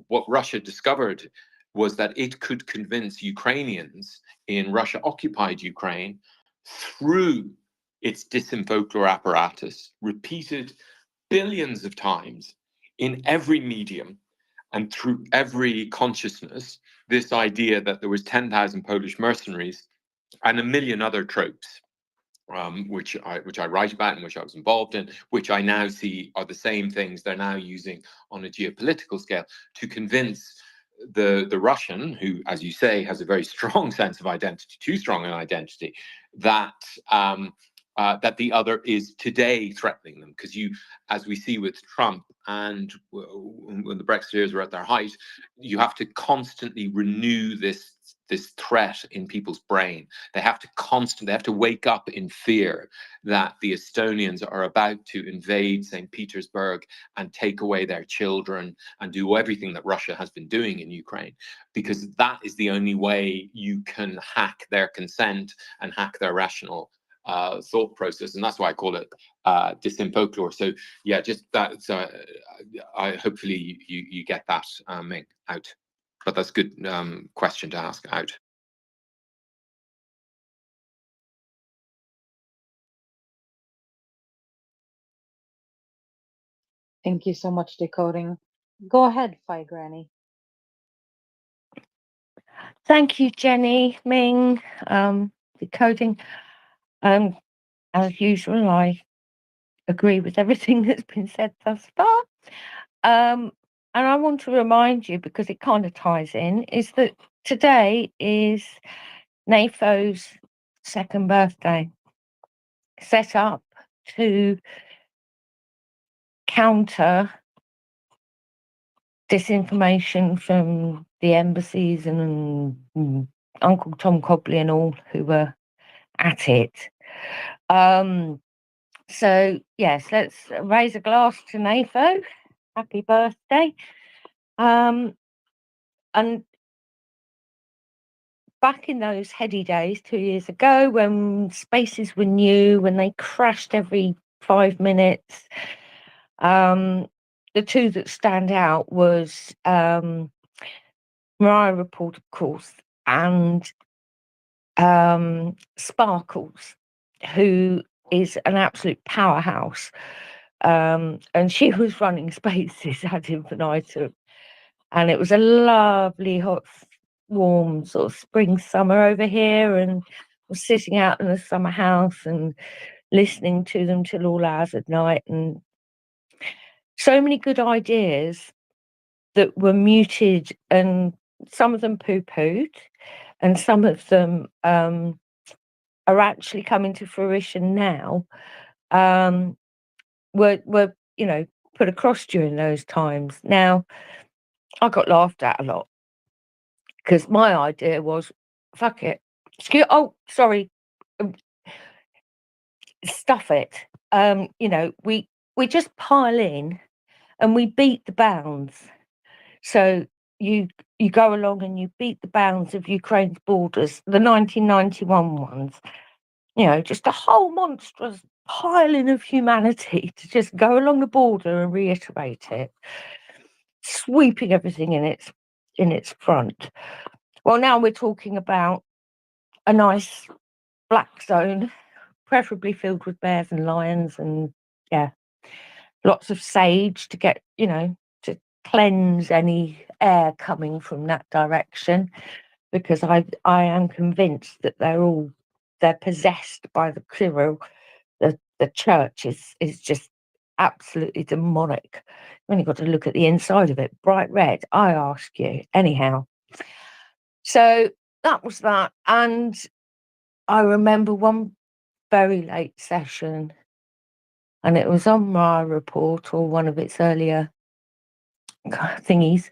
what Russia discovered was that it could convince Ukrainians in Russia-occupied Ukraine through its Disin folklore apparatus, repeated billions of times in every medium and through every consciousness this idea that there was 10,000 Polish mercenaries and a million other tropes, which I write about and which I was involved in, which I now see are the same things they're now using on a geopolitical scale to convince the Russian, who, as you say, has a very strong sense of identity, too strong an identity, that that the other is today threatening them. Because you, as we see with Trump and when the Brexiteers were at their height, you have to constantly renew this threat in people's brain. They have to wake up in fear that the Estonians are about to invade St. Petersburg and take away their children and do everything that Russia has been doing in Ukraine, because that is the only way you can hack their consent and hack their rational thought process. And that's why I call it disinfolklore. So yeah, just that. I hopefully you get that Ming, out. But that's a good question to ask out. Thank you so much, Decoding. Go ahead, Fi Granny. Thank you, Jenny, Ming, Decoding. As usual, I agree with everything that's been said thus far. And I want to remind you, because it kind of ties in, is that today is NAFO's second birthday, set up to counter disinformation from the embassies and Uncle Tom Cobley and all who were at it. So yes, let's raise a glass to NAFO. Happy birthday. And back in those heady days 2 years ago, when spaces were new, when they crashed every 5 minutes, the two that stand out was MriyaReport, of course, and Sparkles, who is an absolute powerhouse. And she was running spaces ad infinitum. And it was a lovely, hot, warm sort of spring summer over here, and was sitting out in the summer house and listening to them till all hours of night, and so many good ideas that were muted, and some of them poo-pooed, and some of them are actually coming to fruition now, were put across during those times. Now, I got laughed at a lot because my idea was, fuck it. Sorry. Stuff it. We just pile in and we beat the bounds. So you go along and you beat the bounds of Ukraine's borders, the 1991 ones. Just a whole monstrous piling of humanity to just go along the border and reiterate it, sweeping everything in its front. Well, now we're talking about a nice black zone, preferably filled with bears and lions, and lots of sage to get, to cleanse any air coming from that direction, because I am convinced that they're possessed by the Kirill. The church is just absolutely demonic. You've only got to look at the inside of it, bright red, I ask you. Anyhow, so that was that. And I remember one very late session, and it was on MriyaReport or one of its earlier thingies,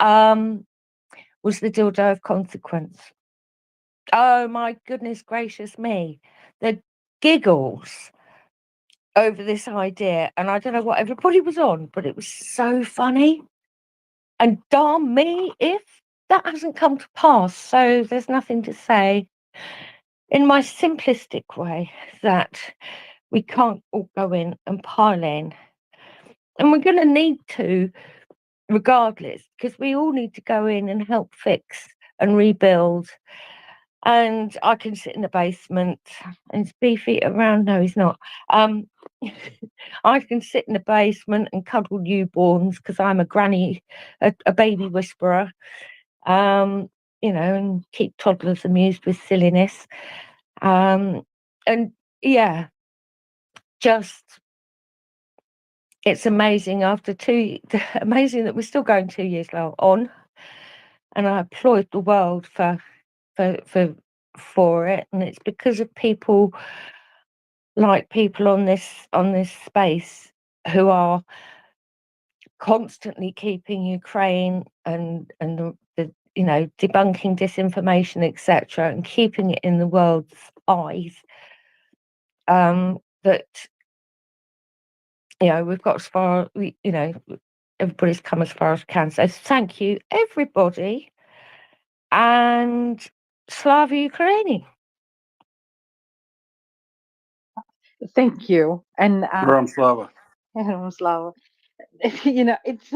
was the dildo of consequence. Oh my goodness gracious me, the giggles over this idea, and I don't know what everybody was on, but it was so funny. And darn me if that hasn't come to pass. So there's nothing to say in my simplistic way that we can't all go in and pile in. And we're going to need to, regardless, because we all need to go in and help fix and rebuild. And I can sit in the basement and is Beefy around? No, he's not. I can sit in the basement and cuddle newborns because I'm a granny, a baby whisperer, and keep toddlers amused with silliness. And yeah, just it's amazing amazing that we're still going 2 years on, and I applaud the world for it, and it's because of people on this space who are constantly keeping Ukraine and the debunking disinformation, etc., and keeping it in the world's eyes. That we've got as far, everybody's come as far as can. So thank you, everybody, and Slava Ukraini. Thank you. And Ram Slava. Slava. It's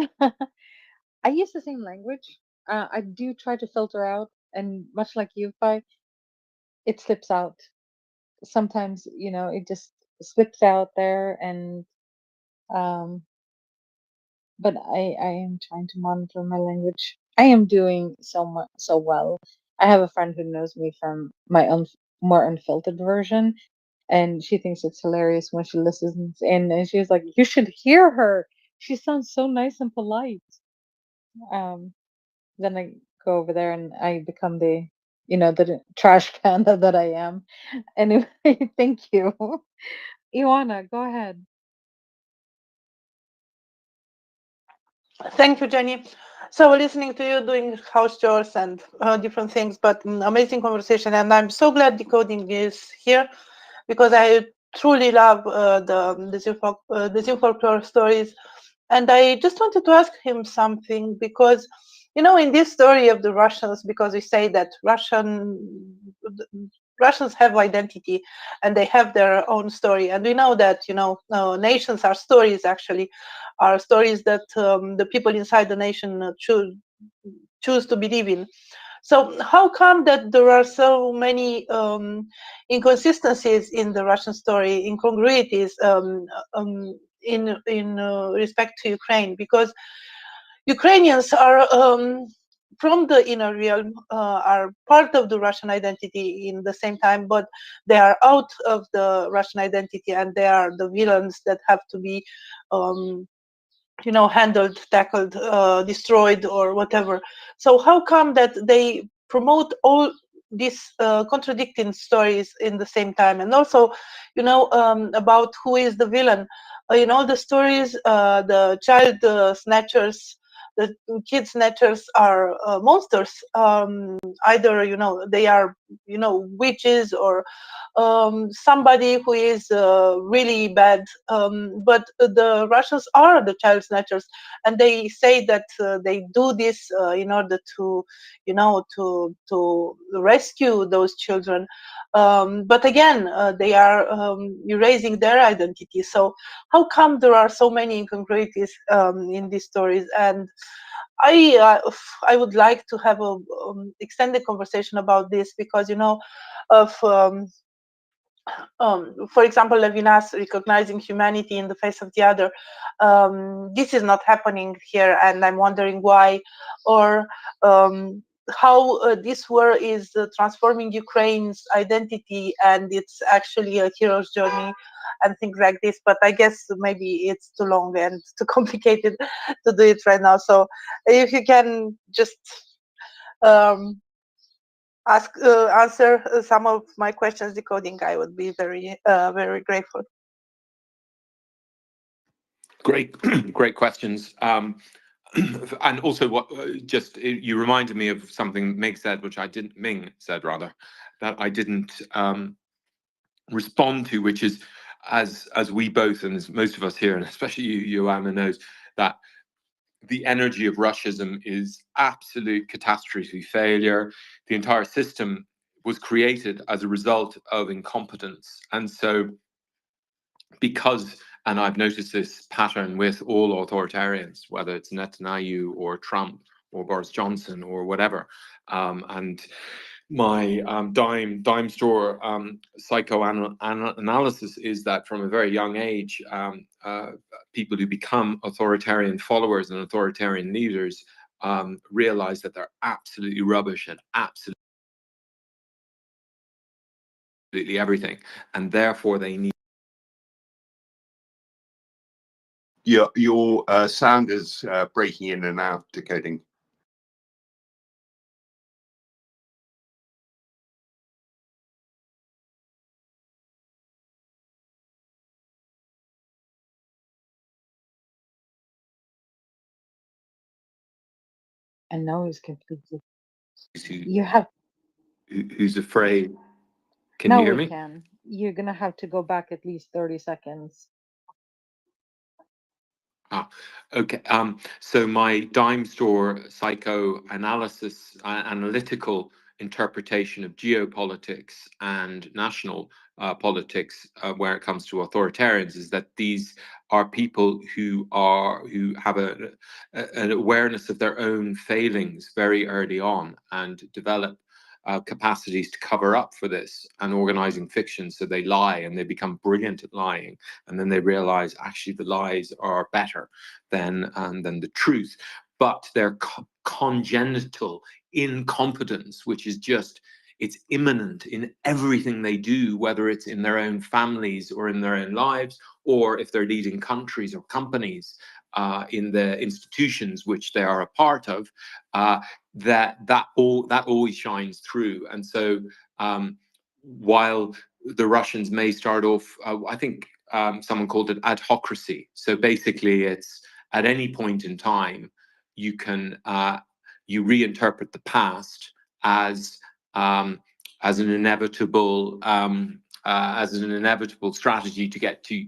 I use the same language. I do try to filter out, and much like you, Pi, it slips out. Sometimes, it just slips out there, and but I am trying to monitor my language. I am doing so well. I have a friend who knows me from my more unfiltered version, and she thinks it's hilarious when she listens in, and she's like, "You should hear her. She sounds so nice and polite." Um, then I go over there and I become the trash can that I am. Anyway, thank you. Ioana, go ahead. Thank you, Jenny. So listening to you doing house chores and different things, but amazing conversation. And I'm so glad Decoding is here because I truly love the folklore stories. And I just wanted to ask him something because, in this story of the Russians, because we say that Russians have identity and they have their own story. And we know that, nations are stories, actually, are stories that the people inside the nation choose to believe in. So how come that there are so many inconsistencies in the Russian story, incongruities in respect to Ukraine? Because Ukrainians are from the inner realm, are part of the Russian identity in the same time, but they are out of the Russian identity, and they are the villains that have to be handled, tackled, destroyed, or whatever. So how come that they promote all these contradicting stories in the same time? And also, about who is the villain. The stories, the child snatchers, the kid snatchers are monsters. Either they are witches or somebody who is really bad. But the Russians are the child snatchers, and they say that they do this in order to to rescue those children. But again, they are erasing their identity. So how come there are so many incongruities in these stories? And I would like to have a extended conversation about this, because of for example, Levinas recognizing humanity in the face of the other. This is not happening here, and I'm wondering why, or how this war is transforming Ukraine's identity, and it's actually a hero's journey and things like this. But I guess maybe it's too long and too complicated to do it right now. So if you can just answer some of my questions decoding, I would be very very grateful. Great, great questions. And also, what you reminded me of something Mig said, which I didn't. Ming said rather, that I didn't respond to, which is as we both, and as most of us here, and especially you, Joanna, knows that the energy of Russianism is absolute catastrophe, failure. The entire system was created as a result of incompetence. And so because, and I've noticed this pattern with all authoritarians, whether it's Netanyahu or Trump or Boris Johnson or whatever, and my dime store psychoanalysis is that from a very young age, people who become authoritarian followers and authoritarian leaders realize that they're absolutely rubbish and absolutely everything, and therefore they need. Your sound is breaking in and out, decoding. And now it's completely. Who, You have. who's afraid? Can Now you hear we me? can. You're gonna have to go back at least 30 seconds. Ah, okay. So my dime store psychoanalysis, analytical interpretation of geopolitics and national politics, where it comes to authoritarians, is that these are people who have an awareness of their own failings very early on and develop capacities to cover up for this and organizing fiction. So they lie and they become brilliant at lying, and then they realize actually the lies are better than the truth. But their congenital incompetence, which is just, it's imminent in everything they do, whether it's in their own families or in their own lives, or if they're leading countries or companies in the institutions which they are a part of, that always shines through. And so while the Russians may start off, I think someone called it adhocracy. So basically, it's at any point in time, you can you reinterpret the past as an inevitable strategy to get to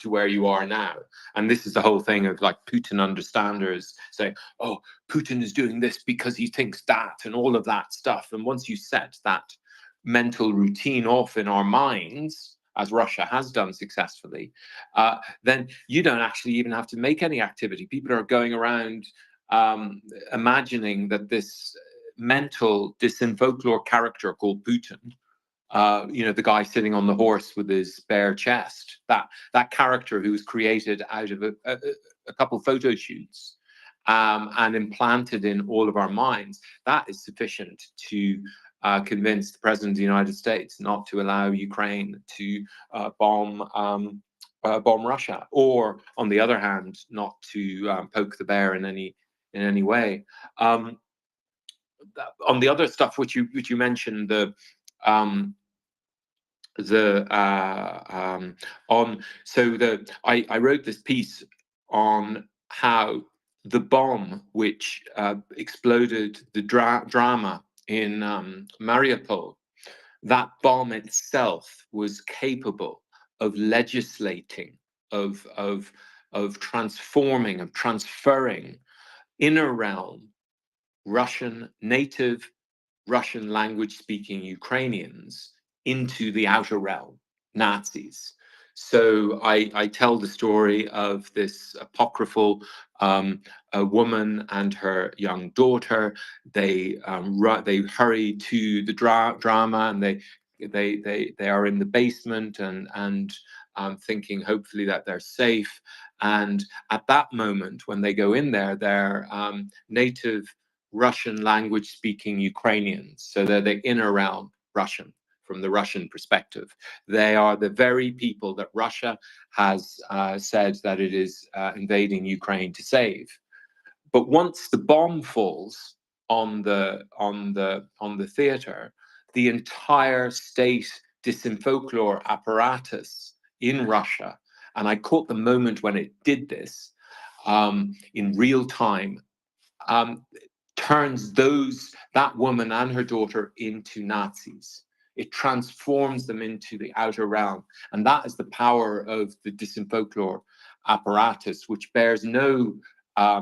where you are now. And this is the whole thing of like Putin understanders saying, oh, Putin is doing this because he thinks that, and all of that stuff. And once you set that mental routine off in our minds, as Russia has done successfully, then you don't actually even have to make any activity. People are going around imagining that this mental disinfolklore character called Putin, the guy sitting on the horse with his bare chest, that character who was created out of a couple of photo shoots and implanted in all of our minds, that is sufficient to convince the President of the United States not to allow Ukraine to bomb Russia, or on the other hand, not to poke the bear in any way. On the other stuff which you mentioned, I wrote this piece on how the bomb which exploded the drama in Mariupol, that bomb itself was capable of legislating, of transforming, of transferring inner realm native Russian language speaking Ukrainians into the outer realm, Nazis. So I tell the story of this apocryphal a woman and her young daughter. They hurry to the drama, and they are in the basement and thinking hopefully that they're safe. And at that moment, when they go in there, they're native Russian language speaking Ukrainians. So they're the inner realm Russian from the Russian perspective. They are the very people that Russia has said that it is invading Ukraine to save. But once the bomb falls on the theater, the entire state disinfolklore apparatus in Russia, and I caught the moment when it did this in real time, turns that woman and her daughter into Nazis. It transforms them into the outer realm. And that is the power of the disinfolklore apparatus, which bears no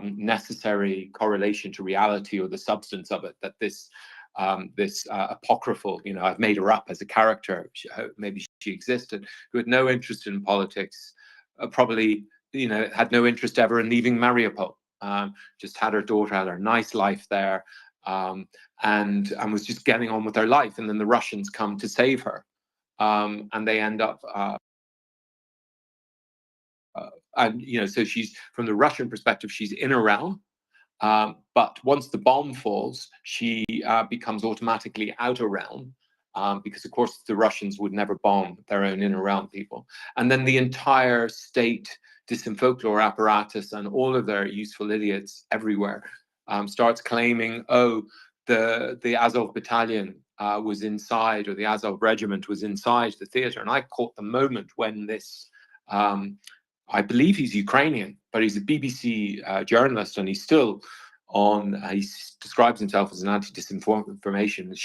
necessary correlation to reality or the substance of it, that this apocryphal, I've made her up as a character, maybe she existed, who had no interest in politics, probably, had no interest ever in leaving Mariupol. Just had her daughter, had her nice life there, and was just getting on with her life. And then the Russians come to save her, and they end up. And so she's, from the Russian perspective, she's in a realm. But once the bomb falls, she becomes automatically outer realm, because, of course, the Russians would never bomb their own inner realm people. And then the entire state folklore apparatus and all of their useful idiots everywhere starts claiming, oh, the Azov battalion was inside, or the Azov regiment was inside the theater. And I caught the moment when this I believe he's Ukrainian, but he's a BBC journalist, and he's still on. He describes himself as an anti-disinformation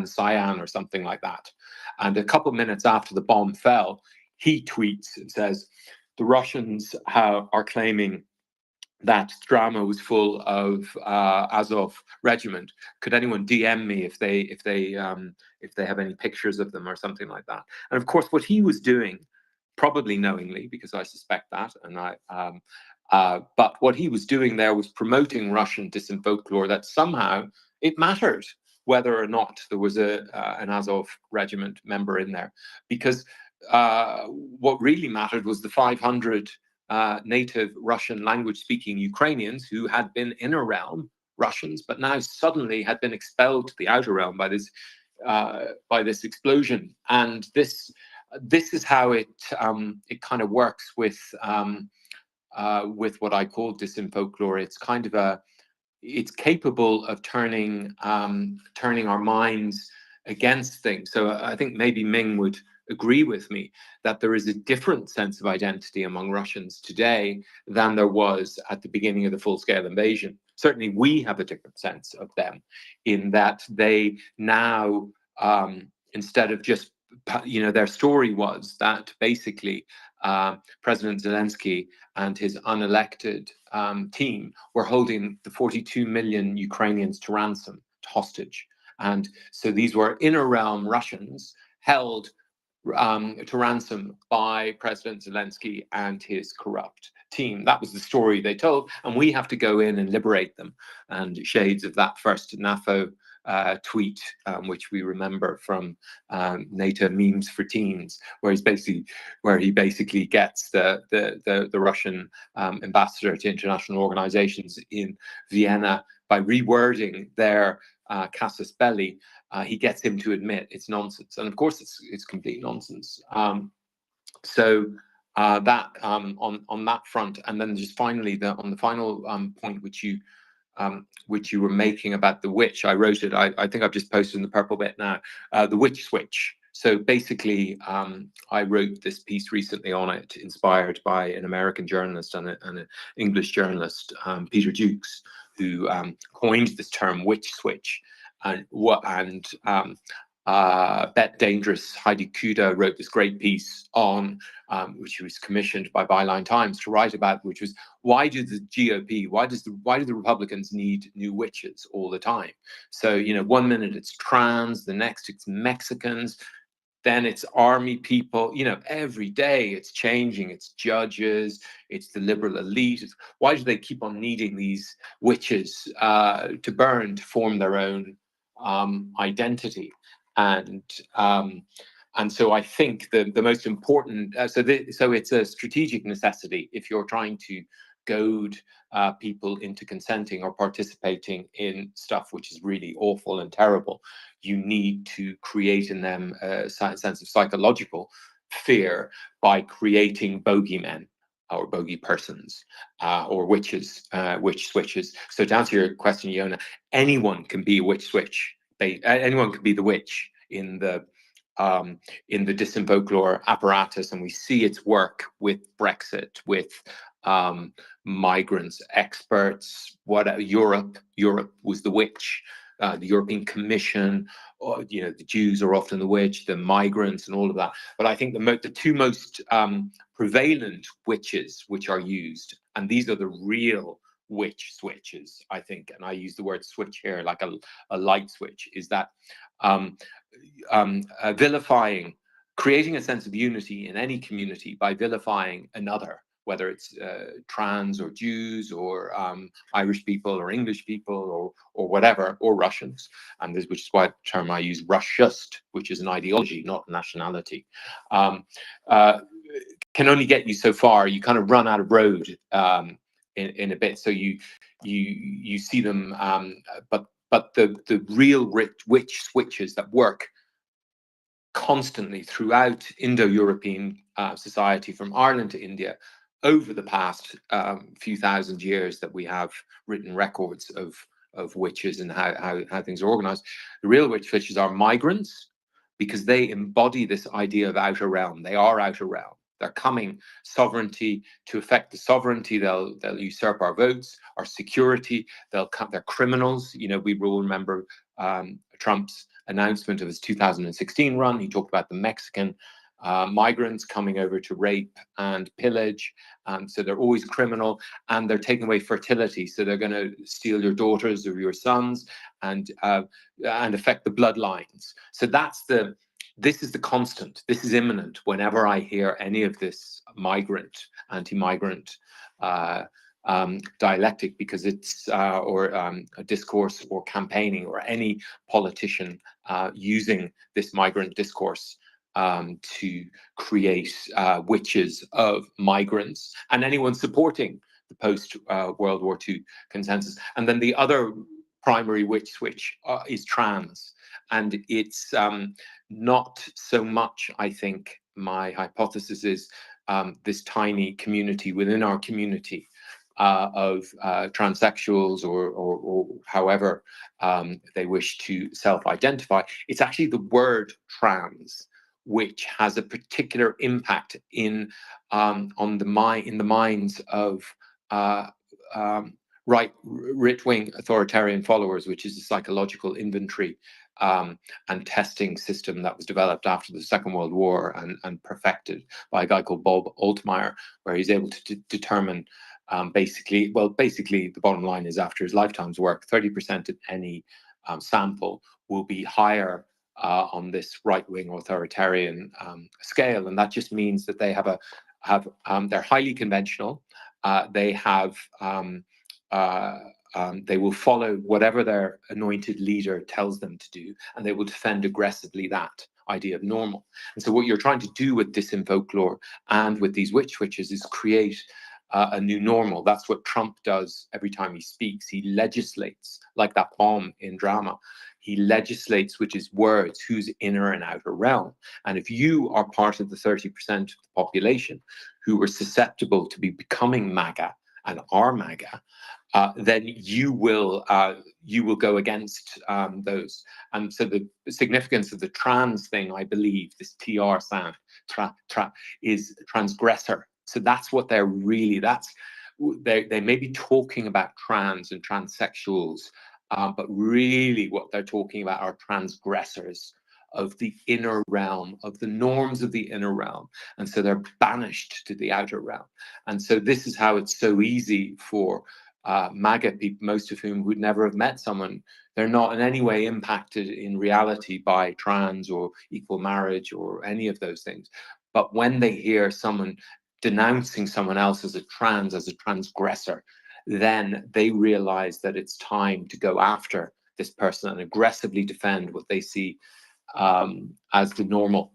Cyan or something like that. And a couple of minutes after the bomb fell, he tweets and says, "The Russians are claiming that drama was full of Azov regiment. Could anyone DM me if they have any pictures of them," or something like that. And of course, what he was doing, probably knowingly, because I suspect that, and but what he was doing there was promoting Russian folklore, that somehow it mattered whether or not there was an Azov regiment member in there, because what really mattered was the 500 native Russian language-speaking Ukrainians who had been inner realm Russians, but now suddenly had been expelled to the outer realm by this explosion. And this is how it kind of works with what I call folklore. It's kind of it's capable of turning our minds against things. So I think maybe Ming would agree with me that there is a different sense of identity among Russians today than there was at the beginning of the full-scale invasion. Certainly we have a different sense of them, in that they now, instead of just, their story was that basically President Zelensky and his unelected team were holding the 42 million Ukrainians to ransom, to hostage. And so these were inner realm Russians held to ransom by President Zelensky and his corrupt team. That was the story they told, and we have to go in and liberate them. And shades of that first NAFO tweet, which we remember from NATO memes for teens, where he basically gets the Russian ambassador to international organizations in Vienna by rewording their casus belli. He gets him to admit it's nonsense, and of course it's complete nonsense. So that on that front, and then just finally on the final point which you were making about the witch, I wrote it. I think I've just posted in the purple bit now. The witch switch. So basically, I wrote this piece recently on it, inspired by an American journalist and an English journalist, Peter Jukes, who coined this term witch switch. And Bet Dangerous Heidi Kuda wrote this great piece on, which was commissioned by Byline Times to write about, which was, why do the GOP, why do the Republicans need new witches all the time? So, 1 minute it's trans, the next it's Mexicans, then it's army people, every day it's changing. It's judges, it's the liberal elite. Why do they keep on needing these witches to burn, to form their own identity? And so I think the most important, so it's a strategic necessity if you're trying to goad people into consenting or participating in stuff which is really awful and terrible. You need to create in them a sense of psychological fear by creating bogeymen or bogey persons or witches, witch switches. So to answer your question, Yona, anyone can be a witch switch. Anyone can be the witch in the folklore apparatus, and we see its work with Brexit, with migrants, experts. Europe was the witch. The European Commission, or, the Jews are often the witch, the migrants, and all of that. But I think the two most prevalent witches which are used, and these are the real witch switches, I think, and I use the word switch here like a light switch, is that vilifying, creating a sense of unity in any community by vilifying another, whether it's trans or Jews or Irish people or English people or whatever, or Russians. And this, which is why the term I use, Russiast, which is an ideology, not nationality, can only get you so far. You kind of run out of road in a bit. So you see them, but the real witch switches that work constantly throughout Indo-European society, from Ireland to India, over the past few thousand years that we have written records of witches and how things are organized. The real witch switches are migrants, because they embody this idea of outer realm. They are outer realm. They're coming sovereignty to affect the sovereignty. They'll usurp our votes, our security. They're criminals. You know, we will remember Trump's announcement of his 2016 run. He talked about the Mexican migrants coming over to rape and pillage. So they're always criminal, and they're taking away fertility. So they're going to steal your daughters or your sons and affect the bloodlines. So this is the constant. This is imminent whenever I hear any of this migrant, anti-migrant dialectic, because it's a discourse or campaigning, or any politician using this migrant discourse to create witches of migrants, and anyone supporting the post World War II consensus. And then the other primary witch switch is trans, and it's not so much, I think, my hypothesis is this tiny community within our community of transsexuals or however they wish to self-identify. It's actually the word trans which has a particular impact in the minds of right-wing authoritarian followers, which is a psychological inventory and testing system that was developed after the Second World War and perfected by a guy called Bob Altmaier, where he's able to determine basically the bottom line is, after his lifetime's work, 30% of any sample will be higher on this right-wing authoritarian scale, and that just means that they they're highly conventional. They will follow whatever their anointed leader tells them to do, and they will defend aggressively that idea of normal. And so what you're trying to do with disin folklore and with these witch switches is create a new normal. That's what Trump does every time he speaks. He legislates, like that bomb in drama. He legislates, which is words, who's inner and outer realm. And if you are part of the 30% of the population who are susceptible to be becoming MAGA and are MAGA, then you will go against those. And so the significance of the trans thing, I believe, this TR sound, is transgressor. So that's what they're really, they may be talking about trans and transsexuals, but really what they're talking about are transgressors of the inner realm, of the norms of the inner realm. And so they're banished to the outer realm. And so this is how it's so easy for MAGA people, most of whom would never have met someone. They're not in any way impacted in reality by trans or equal marriage or any of those things. But when they hear someone denouncing someone else as a transgressor, then they realize that it's time to go after this person and aggressively defend what they see as the normal.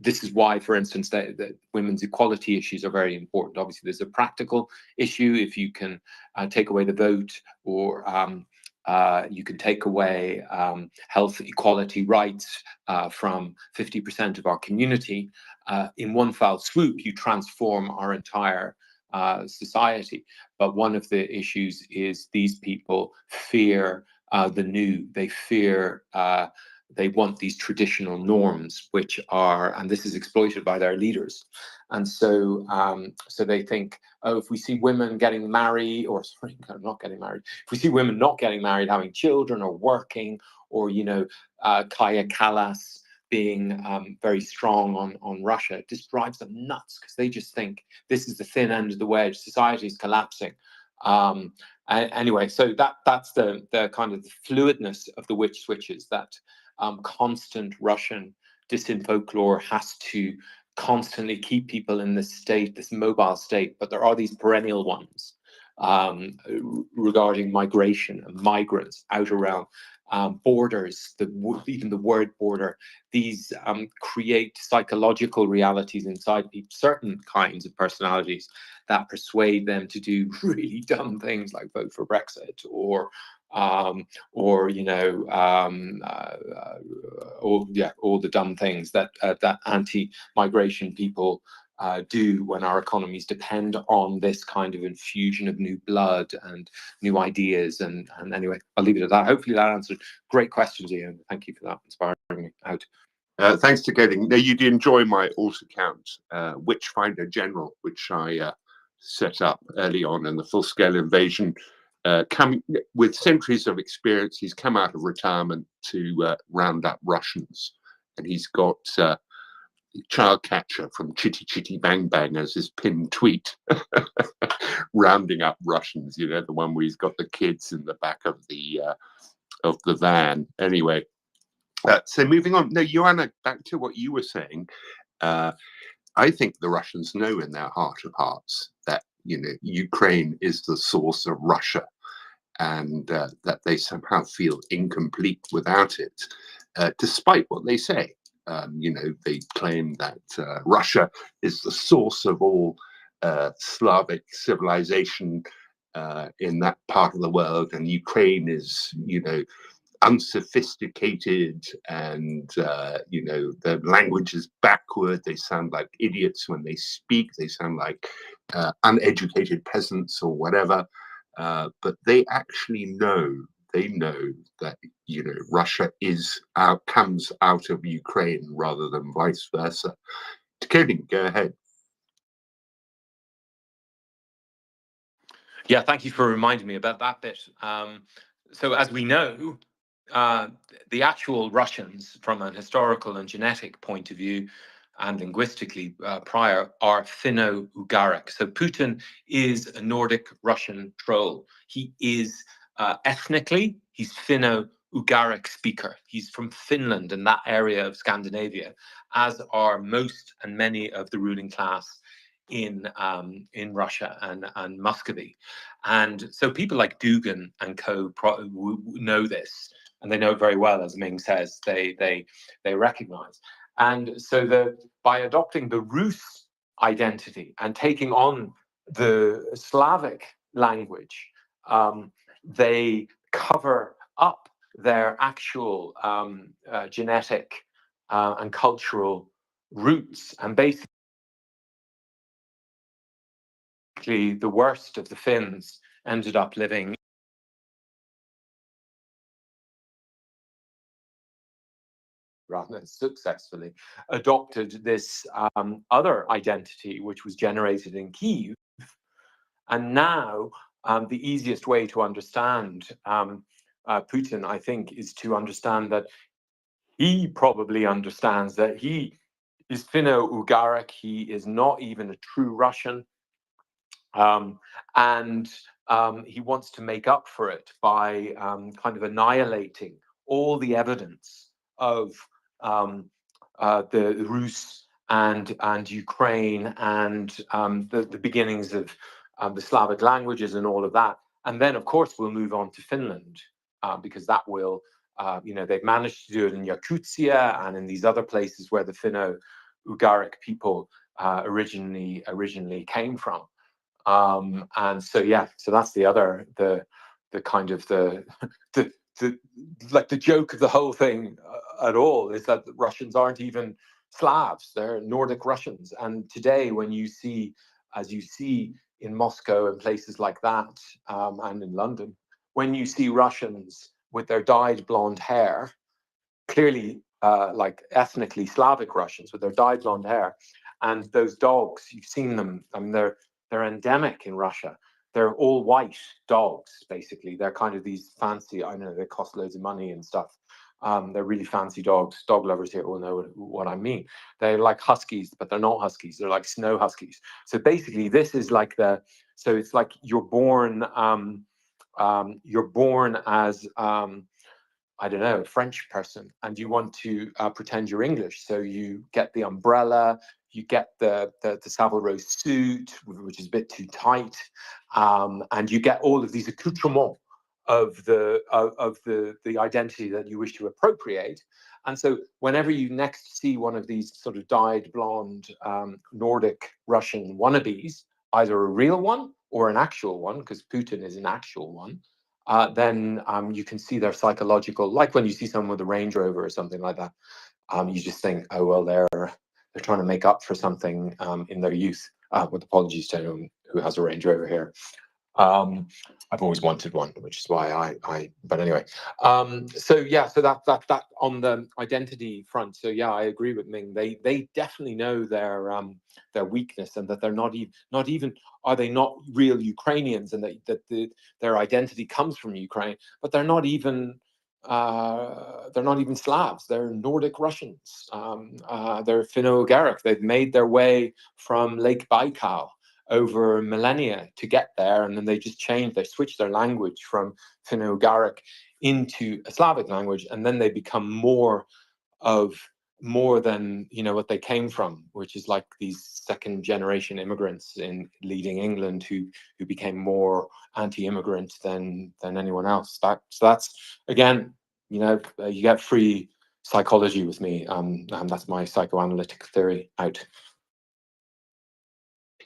This is why, for instance, that women's equality issues are very important. Obviously, there's a practical issue. If you can take away the vote, or you can take away health equality rights from 50% of our community, in one foul swoop, you transform our entire society. But one of the issues is these people fear the new. They fear they want these traditional norms, which are, and this is exploited by their leaders. And so they think, oh, if we see women getting married, or sorry, not getting married, if we see women not getting married, having children or working, or, Kaya Kallas being very strong on Russia, it just drives them nuts, because they just think this is the thin end of the wedge, society is collapsing. Anyway, so that's the kind of the fluidness of the witch switches that constant Russian disin folklore has to constantly keep people in this state, this mobile state, but there are these perennial ones regarding migration and migrants out around borders, even the word border. These create psychological realities inside people, certain kinds of personalities that persuade them to do really dumb things like vote for Brexit or you know, all the dumb things that that anti-migration people do when our economies depend on this kind of infusion of new blood and new ideas. And anyway, I'll leave it at that. Hopefully that answered. Great questions, Ian. Thank you for that, inspiring me out. Thanks to Getting. Now, you did enjoy my alt account, Witchfinder General, which I set up early on in the full-scale invasion. Coming with centuries of experience, he's come out of retirement to round up Russians, and he's got Child Catcher from Chitty Chitty Bang Bang as his pinned tweet, rounding up Russians. You know, the one where he's got the kids in the back of the van. Anyway, so moving on. No, Joanna, back to what you were saying. I think the Russians know in their heart of hearts that, you know, Ukraine is the source of Russia, and that they somehow feel incomplete without it, despite what they say. You know, they claim that Russia is the source of all Slavic civilization in that part of the world, and Ukraine is, you know, unsophisticated, and you know, the language is backward. They sound like idiots when they speak. They sound like uneducated peasants or whatever. But they actually know. They know that, you know, Russia comes out of Ukraine rather than vice versa. Coding, go ahead. Yeah, thank you for reminding me about that bit. So as we know, the actual Russians, from an historical and genetic point of view, and linguistically prior, are Finno-Ugaric. So Putin is a Nordic Russian troll. He is ethnically, he's Finno-Ugaric speaker. He's from Finland and that area of Scandinavia, as are most and many of the ruling class in Russia and Muscovy. And so people like Dugan and co know this, and they know it very well, as Ming says, they recognize. And so by adopting the Rus identity and taking on the Slavic language, they cover up their actual genetic and cultural roots, and basically the worst of the Finns ended up living rather successfully adopted this other identity, which was generated in Kyiv. And now the easiest way to understand Putin, I think, is to understand that he probably understands that he is Finno-Ugaric. He is not even a true Russian. And he wants to make up for it by kind of annihilating all the evidence of the Rus and Ukraine and the beginnings of the Slavic languages and all of that. And then, of course, we'll move on to Finland because that will, you know, they've managed to do it in Yakutia and in these other places where the Finno-Ugaric people originally came from. And so, yeah, so that's the other, the kind of the like the joke of the whole thing at all is that the Russians aren't even Slavs, they're Nordic Russians. And today, when you see, as you see in Moscow and places like that, and in London, when you see Russians with their dyed blonde hair, clearly like ethnically Slavic Russians with their dyed blonde hair, and those dogs, you've seen them, I mean, they're endemic in Russia. They're all white dogs, basically. They're kind of these fancy, I know they cost loads of money and stuff. They're really fancy dogs. Dog lovers here will know what I mean. They're like huskies, but they're not huskies. They're like snow huskies. So basically, this is like so it's like you're born as, I don't know, a French person, and you want to pretend you're English. So you get the umbrella, you get the Savile Row suit, which is a bit too tight, and you get all of these accoutrements of the identity that you wish to appropriate. And so whenever you next see one of these sort of dyed blonde Nordic Russian wannabes, either a real one or an actual one, because Putin is an actual one, then you can see their psychological, like when you see someone with a Range Rover or something like that, you just think, oh, well, they're trying to make up for something in their youth. With apologies to anyone who has a Range Rover here. I've always wanted one, which is why but anyway. So yeah, so that on the identity front. So yeah, I agree with Ming. They definitely know their weakness, and that they're not even are they not real Ukrainians, and that their identity comes from Ukraine, but they're not even Slavs. They're Nordic Russians. They're Finno-Ugaric. They've made their way from Lake Baikal over millennia to get there, and then they just switch their language from Finno-Ugaric into a Slavic language, and then they become more than what they came from, which is like these second generation immigrants in leading England who became more anti-immigrant than anyone else. So that's again, you get free psychology with me, and that's my psychoanalytic theory out.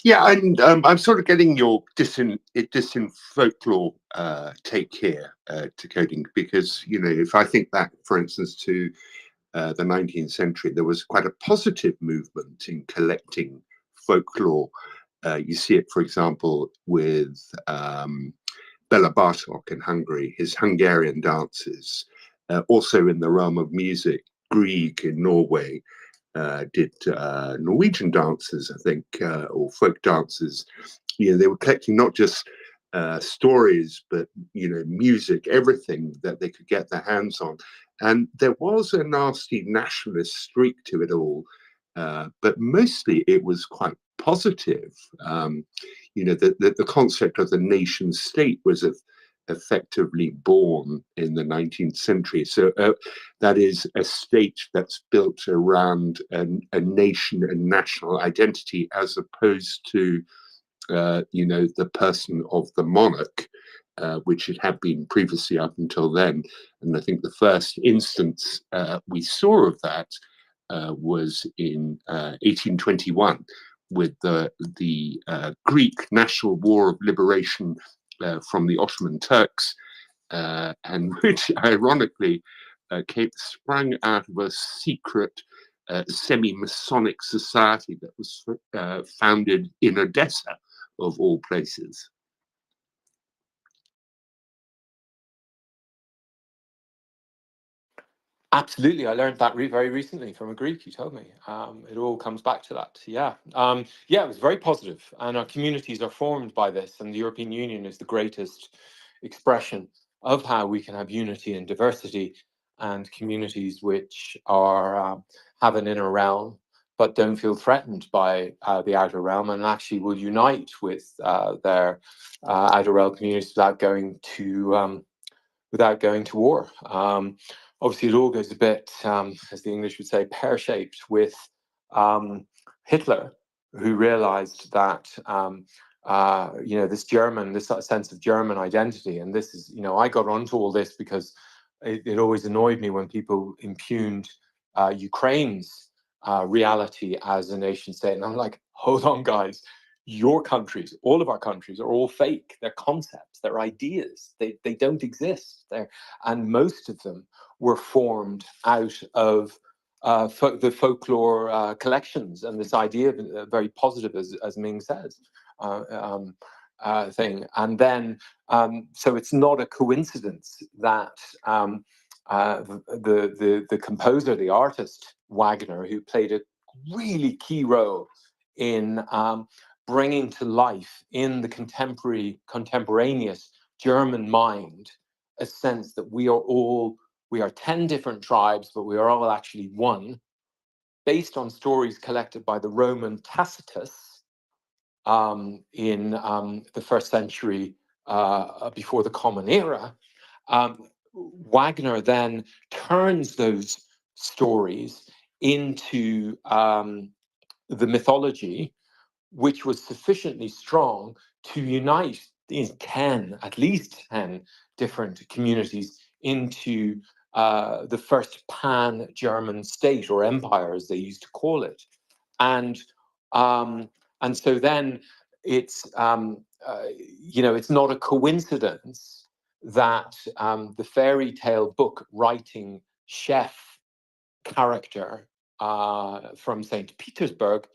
Yeah, and I'm sort of getting your disin folklore take here to coding, because if I think back, for instance, to the 19th century, there was quite a positive movement in collecting folklore. You see it, for example, with Bela Bartok in Hungary, his Hungarian dances. Also in the realm of music, Grieg in Norway did Norwegian dances, I think, or folk dances. They were collecting not just stories, but music, everything that they could get their hands on. And there was a nasty nationalist streak to it all, but mostly it was quite positive. The concept of the nation state was effectively born in the 19th century. So that is a state that's built around a nation and national identity, as opposed to the person of the monarch, which it had been previously up until then. And I think the first instance we saw of that was in 1821 with the Greek National War of Liberation from the Ottoman Turks, and which ironically sprang out of a secret semi-Masonic society that was founded in Odessa, of all places. Absolutely, I learned that very recently from a Greek who told me. It all comes back to that. Yeah, it was very positive, and our communities are formed by this, and the European Union is the greatest expression of how we can have unity and diversity, and communities which are have an inner realm but don't feel threatened by the outer realm, and actually will unite with their outer realm communities without going to war. Obviously, it all goes a bit, as the English would say, pear-shaped with Hitler, who realized that this sense of German identity, and this is, I got onto all this because it always annoyed me when people impugned Ukraine's reality as a nation state, and I'm like, hold on, guys. Your countries, all of our countries, are all fake. They're concepts, they're ideas. They don't exist. And most of them were formed out of the folklore collections, and this idea of very positive, as Ming says, thing. And then, so it's not a coincidence that the composer, the artist Wagner, who played a really key role in bringing to life in the contemporaneous German mind a sense that we are 10 different tribes, but we are all actually one, based on stories collected by the Roman Tacitus in the first century before the Common Era. Wagner then turns those stories into the mythology, which was sufficiently strong to unite these 10, at least 10 different communities into the first pan-German state, or empire, as they used to call it. And so then it's, it's not a coincidence that the fairy tale book writing chef character from St. Petersburg,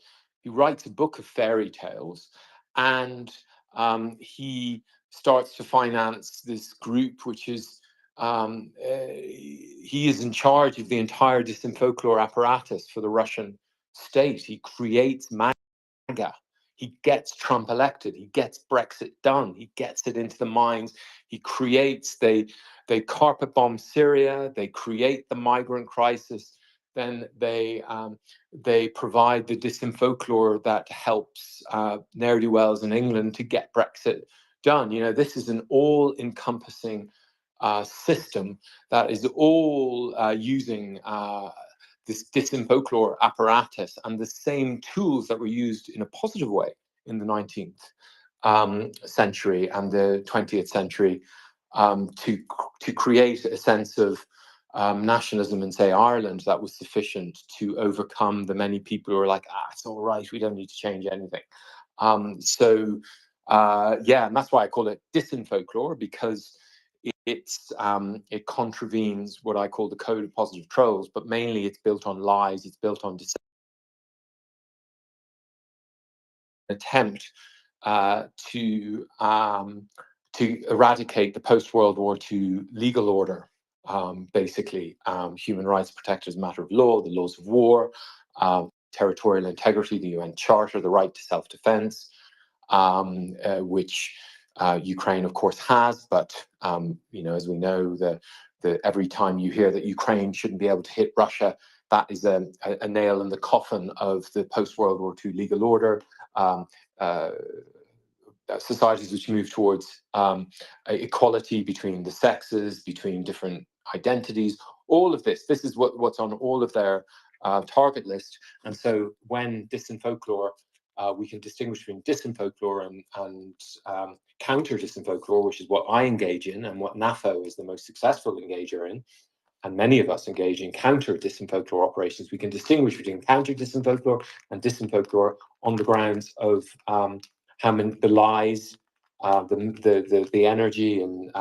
he writes a book of fairy tales, and he starts to finance this group, which is, he is in charge of the entire disinfolklore apparatus for the Russian state. He creates MAGA. He gets Trump elected. He gets Brexit done. He gets it into the minds. He creates, they carpet bomb Syria. They create the migrant crisis. Then they provide the disinfolklore that helps ne'er-do-wells in England to get Brexit done. This is an all-encompassing system that is all using this disinfolklore apparatus and the same tools that were used in a positive way in the 19th century and the 20th century to create a sense of nationalism in, say, Ireland that was sufficient to overcome the many people who are like, it's all right, we don't need to change anything. And that's why I call it disinfolklore, because it contravenes what I call the code of positive trolls, but mainly it's built on lies, it's built on attempt to eradicate the post-World War II legal order. Basically, human rights protected as a matter of law, the laws of war, territorial integrity, the UN Charter, the right to self-defense, which Ukraine, of course, has. But as we know, every time you hear that Ukraine shouldn't be able to hit Russia, that is a nail in the coffin of the post-World War II legal order. Societies which move towards equality between the sexes, between different identities, all of this is what's on all of their target list. And so when disinfolklore, we can distinguish between disinfolklore and counter disinfolklore, which is what I engage in and what NAFO is the most successful engager in, and many of us engage in counter disinfolklore operations. We can distinguish between counter disinfolklore and disinfolklore on the grounds of how many the lies, the energy, and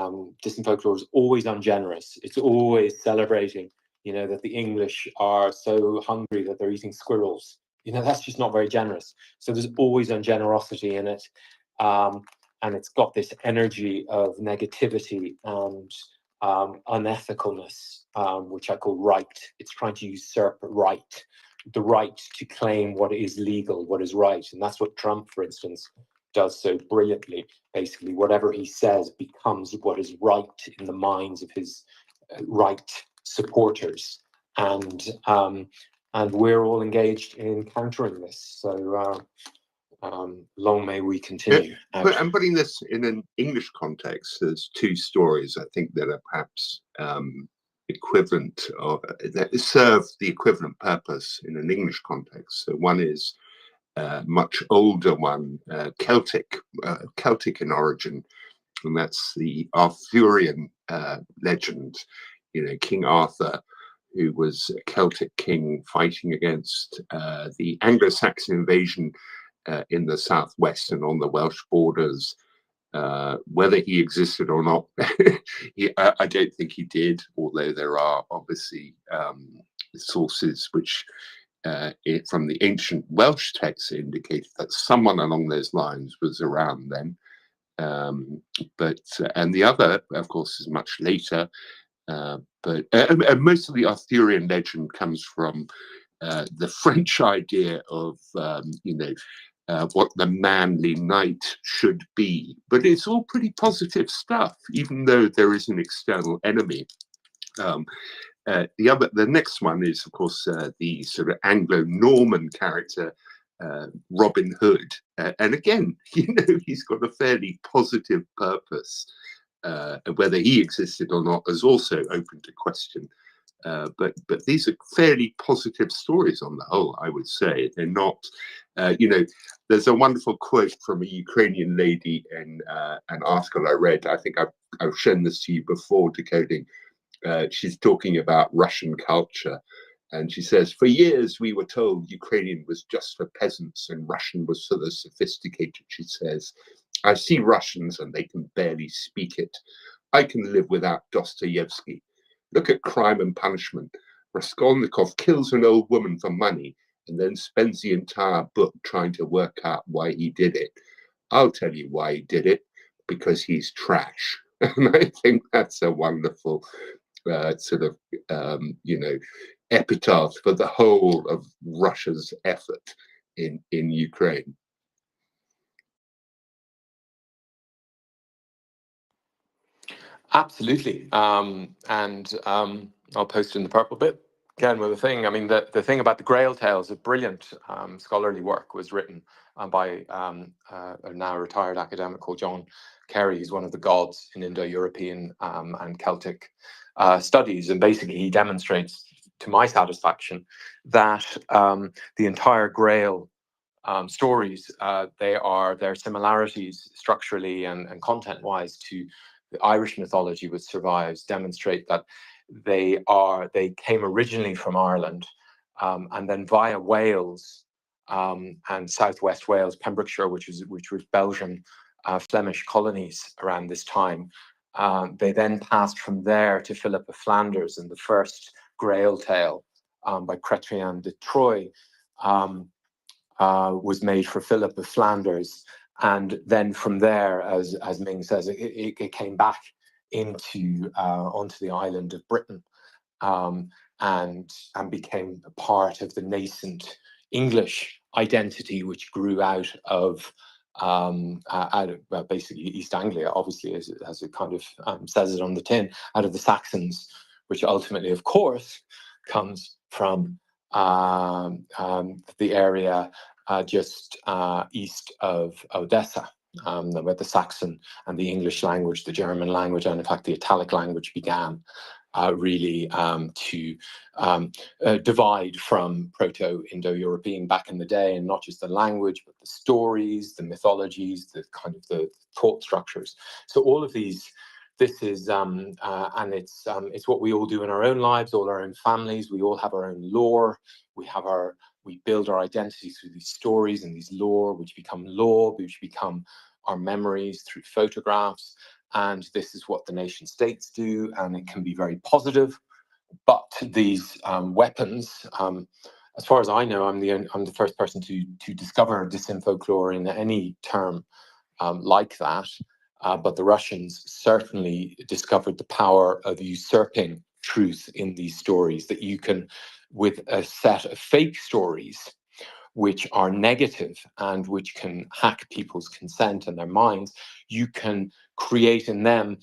disinfolklore is always ungenerous. It's always celebrating, that the English are so hungry that they're eating squirrels. That's just not very generous. So there's always ungenerosity in it, and it's got this energy of negativity and unethicalness, which I call right. It's trying to usurp right, the right to claim what is legal, what is right. And that's what Trump, for instance, does so brilliantly. Basically, whatever he says becomes what is right in the minds of his right supporters. And we're all engaged in countering this. So long may we continue. I'm putting this in an English context. There's two stories I think that are perhaps equivalent, or that serve the equivalent purpose in an English context. So one is much older one, Celtic in origin, and that's the Arthurian legend. King Arthur, who was a Celtic king fighting against the Anglo-Saxon invasion in the southwest and on the Welsh borders. Whether he existed or not, I don't think he did, although there are obviously sources which from the ancient Welsh texts indicated that someone along those lines was around then. And the other, of course, is much later. But most of the Arthurian legend comes from the French idea of, what the manly knight should be. But it's all pretty positive stuff, even though there is an external enemy. The next one is, of course, the sort of Anglo-Norman character, Robin Hood. And again, he's got a fairly positive purpose. Whether he existed or not is also open to question. but these are fairly positive stories on the whole, I would say. They're not, there's a wonderful quote from a Ukrainian lady in an article I read. I think I've shown this to you before, Decoding. She's talking about Russian culture. And she says, for years we were told Ukrainian was just for peasants and Russian was for the sophisticated. She says, I see Russians and they can barely speak it. I can live without Dostoevsky. Look at Crime and Punishment. Raskolnikov kills an old woman for money and then spends the entire book trying to work out why he did it. I'll tell you why he did it, because he's trash. And I think that's a wonderful epitaph for the whole of Russia's effort in Ukraine. Absolutely. I'll post in the purple bit again with the thing. I mean, the thing about the Grail Tales, a brilliant scholarly work, was written by a now retired academic called John Kerry. He's one of the gods in Indo-European and Celtic studies. And basically, he demonstrates, to my satisfaction, that the entire Grail stories, their similarities structurally and content-wise to the Irish mythology which survives, demonstrate that they came originally from Ireland, and then via Wales and southwest Wales, Pembrokeshire, which was Belgian Flemish colonies around this time. They then passed from there to Philip of Flanders, and the first Grail tale by Chrétien de Troyes was made for Philip of Flanders, and then from there, as Ming says, it came back onto the island of Britain, and became a part of the nascent English identity, which grew out of basically East Anglia, obviously, as it kind of says it on the tin, out of the Saxons, which ultimately, of course, comes from the area just east of Odessa, where the Saxon and the English language, the German language, and in fact the Italic language began really to divide from Proto-Indo-European back in the day, and not just the language, but the stories, the mythologies, the kind of the thought structures. So all of these, this is, and it's what we all do in our own lives, all our own families. We all have our own lore. We build our identity through these stories and these lore, which become law, which become our memories through photographs. And this is what the nation states do, and it can be very positive. But these weapons, as far as I know, I'm the first person to discover disinfolklore in any term like that. But the Russians certainly discovered the power of usurping truth in these stories, that you can, with a set of fake stories, which are negative and which can hack people's consent and their minds, you can create in them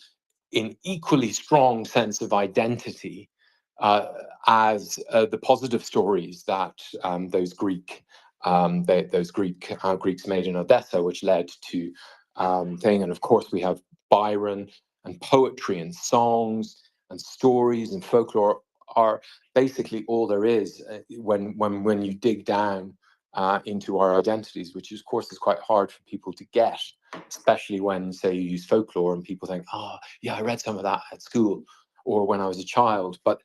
an equally strong sense of identity as the positive stories that those Greeks made in Odessa, which led to thing. And of course, we have Byron and poetry and songs and stories and folklore are basically all there is when you dig down into our identities, which of course is quite hard for people to get, especially when, say, you use folklore and people think, oh, yeah, I read some of that at school or when I was a child. But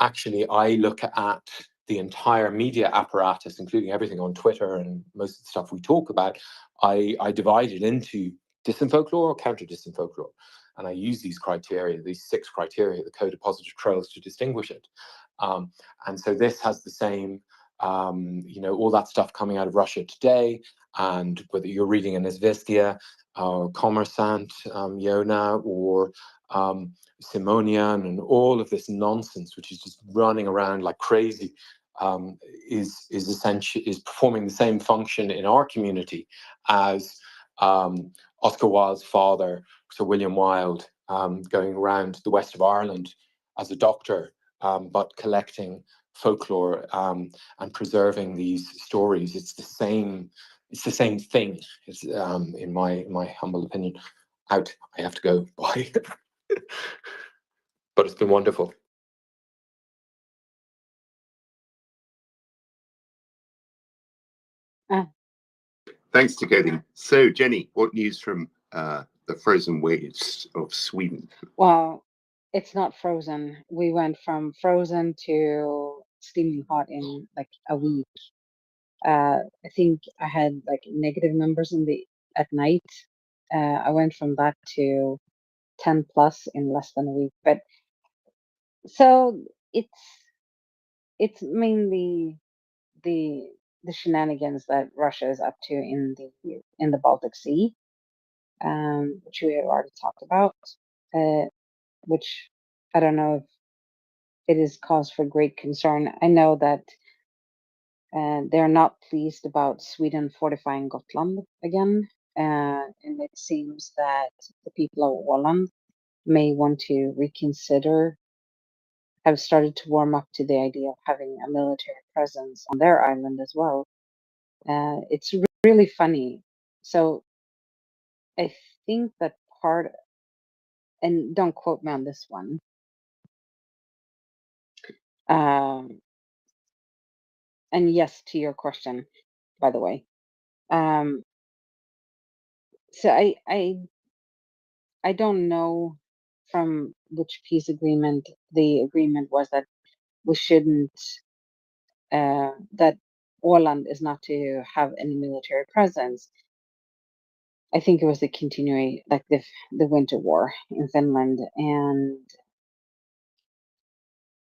actually, I look at the entire media apparatus, including everything on Twitter and most of the stuff we talk about, I divide it into disinfolklore or counter-disinfolklore. And I use these criteria, these 6 criteria, the Code of Positive Trolls, to distinguish it. And so this has the same, all that stuff coming out of Russia today, and whether you're reading an Izvestia or Kommersant, Yona, or Simonian, and all of this nonsense, which is just running around like crazy, is essentially performing the same function in our community as Oscar Wilde's father, Sir William Wilde, going around the west of Ireland as a doctor, but collecting folklore and preserving these stories. It's the same thing. It's, in my humble opinion. I have to go. Bye. But it's been wonderful. Thanks to coding. So, Jenny, what news from the frozen waves of Sweden? Well, it's not frozen. We went from frozen to steaming hot in like a week. I think I had like negative numbers at night. I went from that to 10 plus in less than a week. But so it's mainly the shenanigans that Russia is up to in the Baltic Sea, which we have already talked about, which I don't know if it is cause for great concern. I know that they're not pleased about Sweden fortifying Gotland again, and it seems that the people of Åland may want to reconsider, have started to warm up to the idea of having a military presence on their island as well. It's really funny. So I think that part, and don't quote me on this one, and yes to your question, by the way. So I don't know from which peace agreement the agreement was that we shouldn't, that Åland is not to have any military presence. I think it was the continuing, like the winter war in Finland, and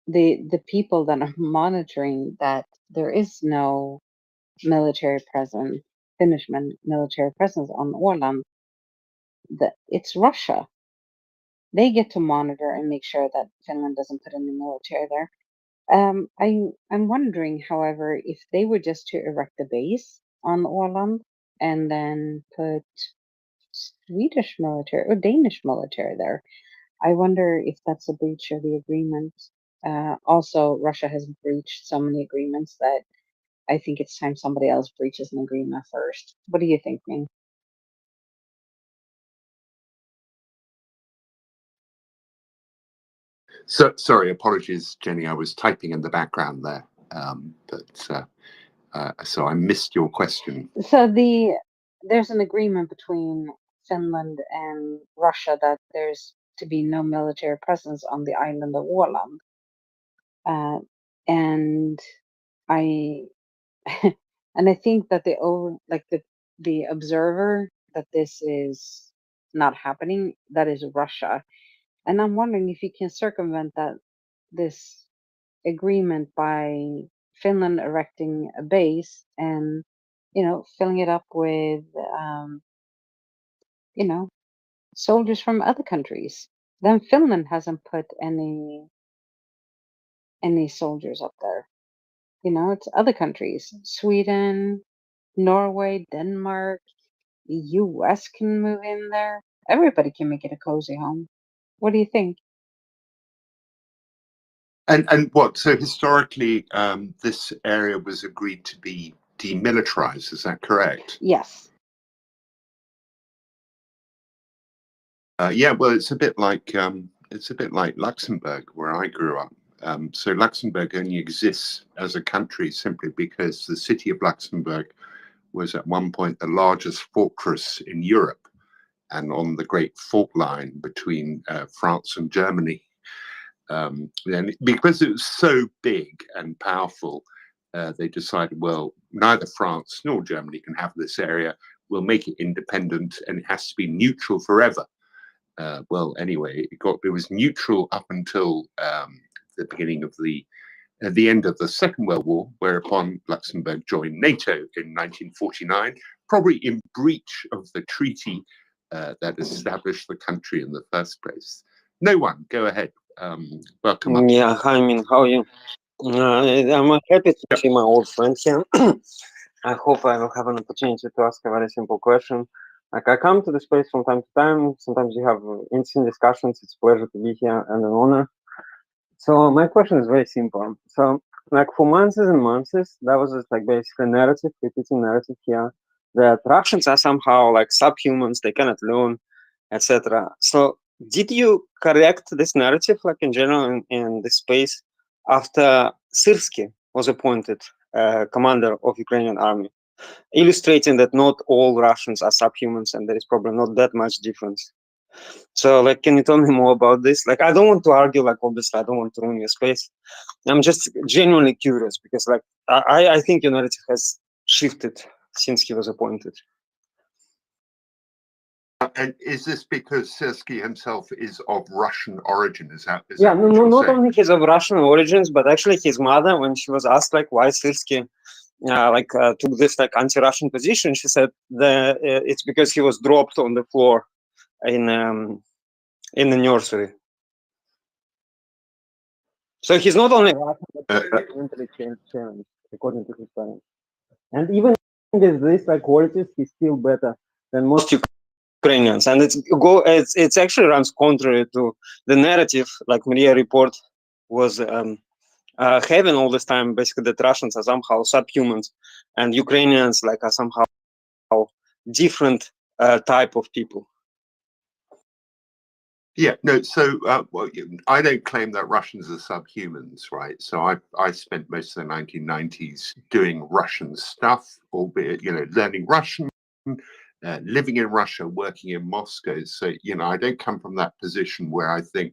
the people that are monitoring that there is no military presence, Finnish military presence on Åland, that it's Russia. They get to monitor and make sure that Finland doesn't put any military there. I'm wondering, however, if they were just to erect a base on Åland and then put Swedish military or Danish military there. I wonder if that's a breach of the agreement. Also, Russia has breached so many agreements that I think it's time somebody else breaches an agreement first. What do you think, Ming? So, sorry, apologies, Jenny. I was typing in the background there, so I missed your question. So there's an agreement between Finland and Russia that there's to be no military presence on the island of Åland, and I and I think that the observer that this is not happening, that is Russia, and I'm wondering if you can circumvent this agreement by Finland erecting a base and filling it up with soldiers from other countries. Then Finland hasn't put any soldiers up there. It's other countries. Sweden, Norway, Denmark, the US can move in there. Everybody can make it a cozy home. What do you think? And what? So historically, this area was agreed to be demilitarized. Is that correct? Yes. Yeah. Well, it's a bit like Luxembourg, where I grew up. So Luxembourg only exists as a country simply because the city of Luxembourg was at one point the largest fortress in Europe, and on the great fault line between France and Germany. And because it was so big and powerful, they decided, well, neither France nor Germany can have this area. We'll make it independent, and it has to be neutral forever. Well, anyway, it was neutral up until the beginning of the end of the Second World War, whereupon Luxembourg joined NATO in 1949, probably in breach of the treaty that established the country in the first place. No one, go ahead. Welcome up. Yeah, hi, Min. How are you? I'm happy to see my old friend here. I hope I will have an opportunity to ask a very simple question. Like, I come to the space from time to time. Sometimes you have interesting discussions. It's a pleasure to be here and an honor. So my question is very simple. So, like, for months and months, that was just like basically narrative, repeating narrative here, that Russians are somehow like subhumans, they cannot learn, etc. So did you correct this narrative, like in general, in this space, after Syrsky was appointed commander of Ukrainian army? illustrating that not all Russians are subhumans and there is probably not that much difference. So like, can you tell me more about this? Like, I don't want to argue, like, obviously I don't want to ruin your space. I'm just genuinely curious because like, I think your narrative has shifted since he was appointed. And is this because Sersky himself is of Russian origin? Is that Yeah, what no, you're not saying? only he's of Russian origins, but actually his mother, when she was asked like why Sirsky took this like anti-Russian position, she said it's because he was dropped on the floor in the nursery. So he's not only Russian, but mentally challenged, according to his parents. And even with these like qualities, he's still better than most Ukrainians. And it's actually runs contrary to the narrative, like MriyaReport was having all this time, basically that Russians are somehow subhumans and Ukrainians like are somehow different type of people. Yeah, no. So well, I don't claim that Russians are subhumans, right? So I spent most of the 1990s doing Russian stuff, albeit learning Russian, living in Russia, working in Moscow. So I don't come from that position where I think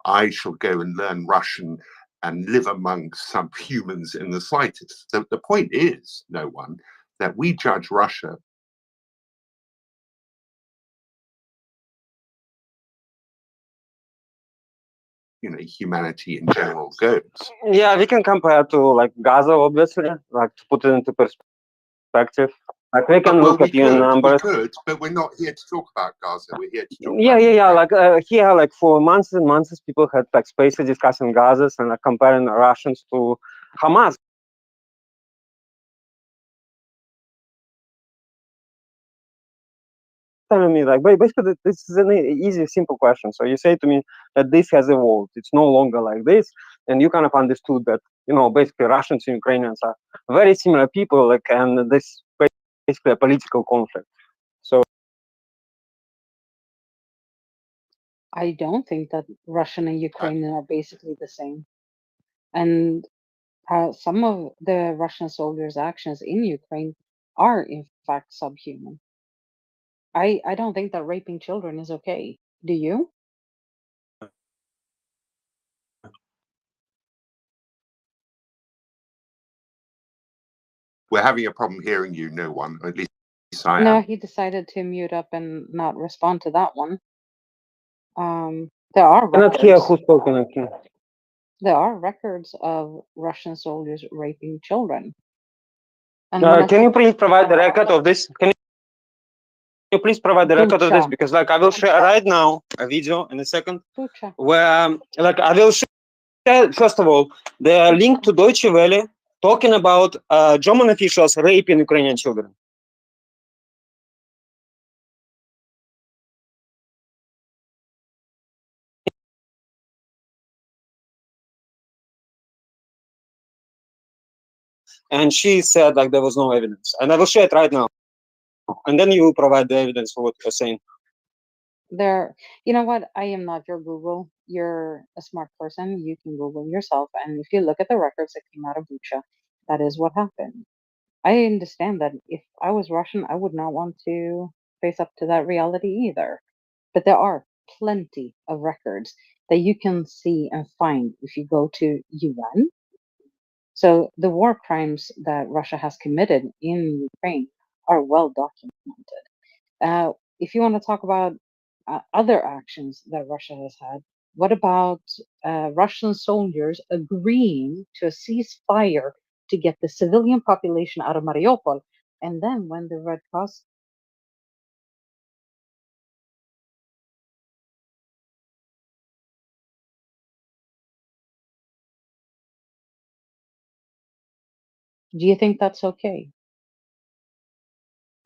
I shall go and learn Russian and live among subhumans in the slightest. The point is, no one, that we judge Russia humanity in general goes. Yeah, we can compare to like Gaza, obviously, like to put it into perspective. Like we can look at UN numbers. We could, but we're not here to talk about Gaza. We're here to talk Yeah. Like here, like for months and months, people had like spaces discussing Gazas and like comparing Russians to Hamas. Telling me like basically this is an easy, simple question. So you say to me that this has evolved. It's no longer like this, and you kind of understood that basically Russians and Ukrainians are very similar people, like, and this basically a political conflict. So I don't think that Russian and Ukrainian are basically the same. And some of the Russian soldiers' actions in Ukraine are, in fact, subhuman. I don't think that raping children is okay. Do you? We're having a problem hearing you, no one. At least I No, am. he decided to mute up and not respond to that one. There are cannot hear records. who's talking again. There are records of Russian soldiers raping children. And Can you please provide the record of this? Can you please provide the record of this? Because like I will share right now a video in a second where like I will share first of all the link to Deutsche Welle talking about German officials raping Ukrainian children. And she said like there was no evidence, and I will share it right now, and then you will provide the evidence for what you're saying. You know what? I am not your Google. You're a smart person. You can Google yourself. And if you look at the records that came out of Bucha, that is what happened. I understand that if I was Russian, I would not want to face up to that reality either. But there are plenty of records that you can see and find if you go to UN. So the war crimes that Russia has committed in Ukraine are well documented. If you want to talk about other actions that Russia has had, what about Russian soldiers agreeing to a ceasefire to get the civilian population out of Mariupol? And then when the Red Cross do you think that's okay?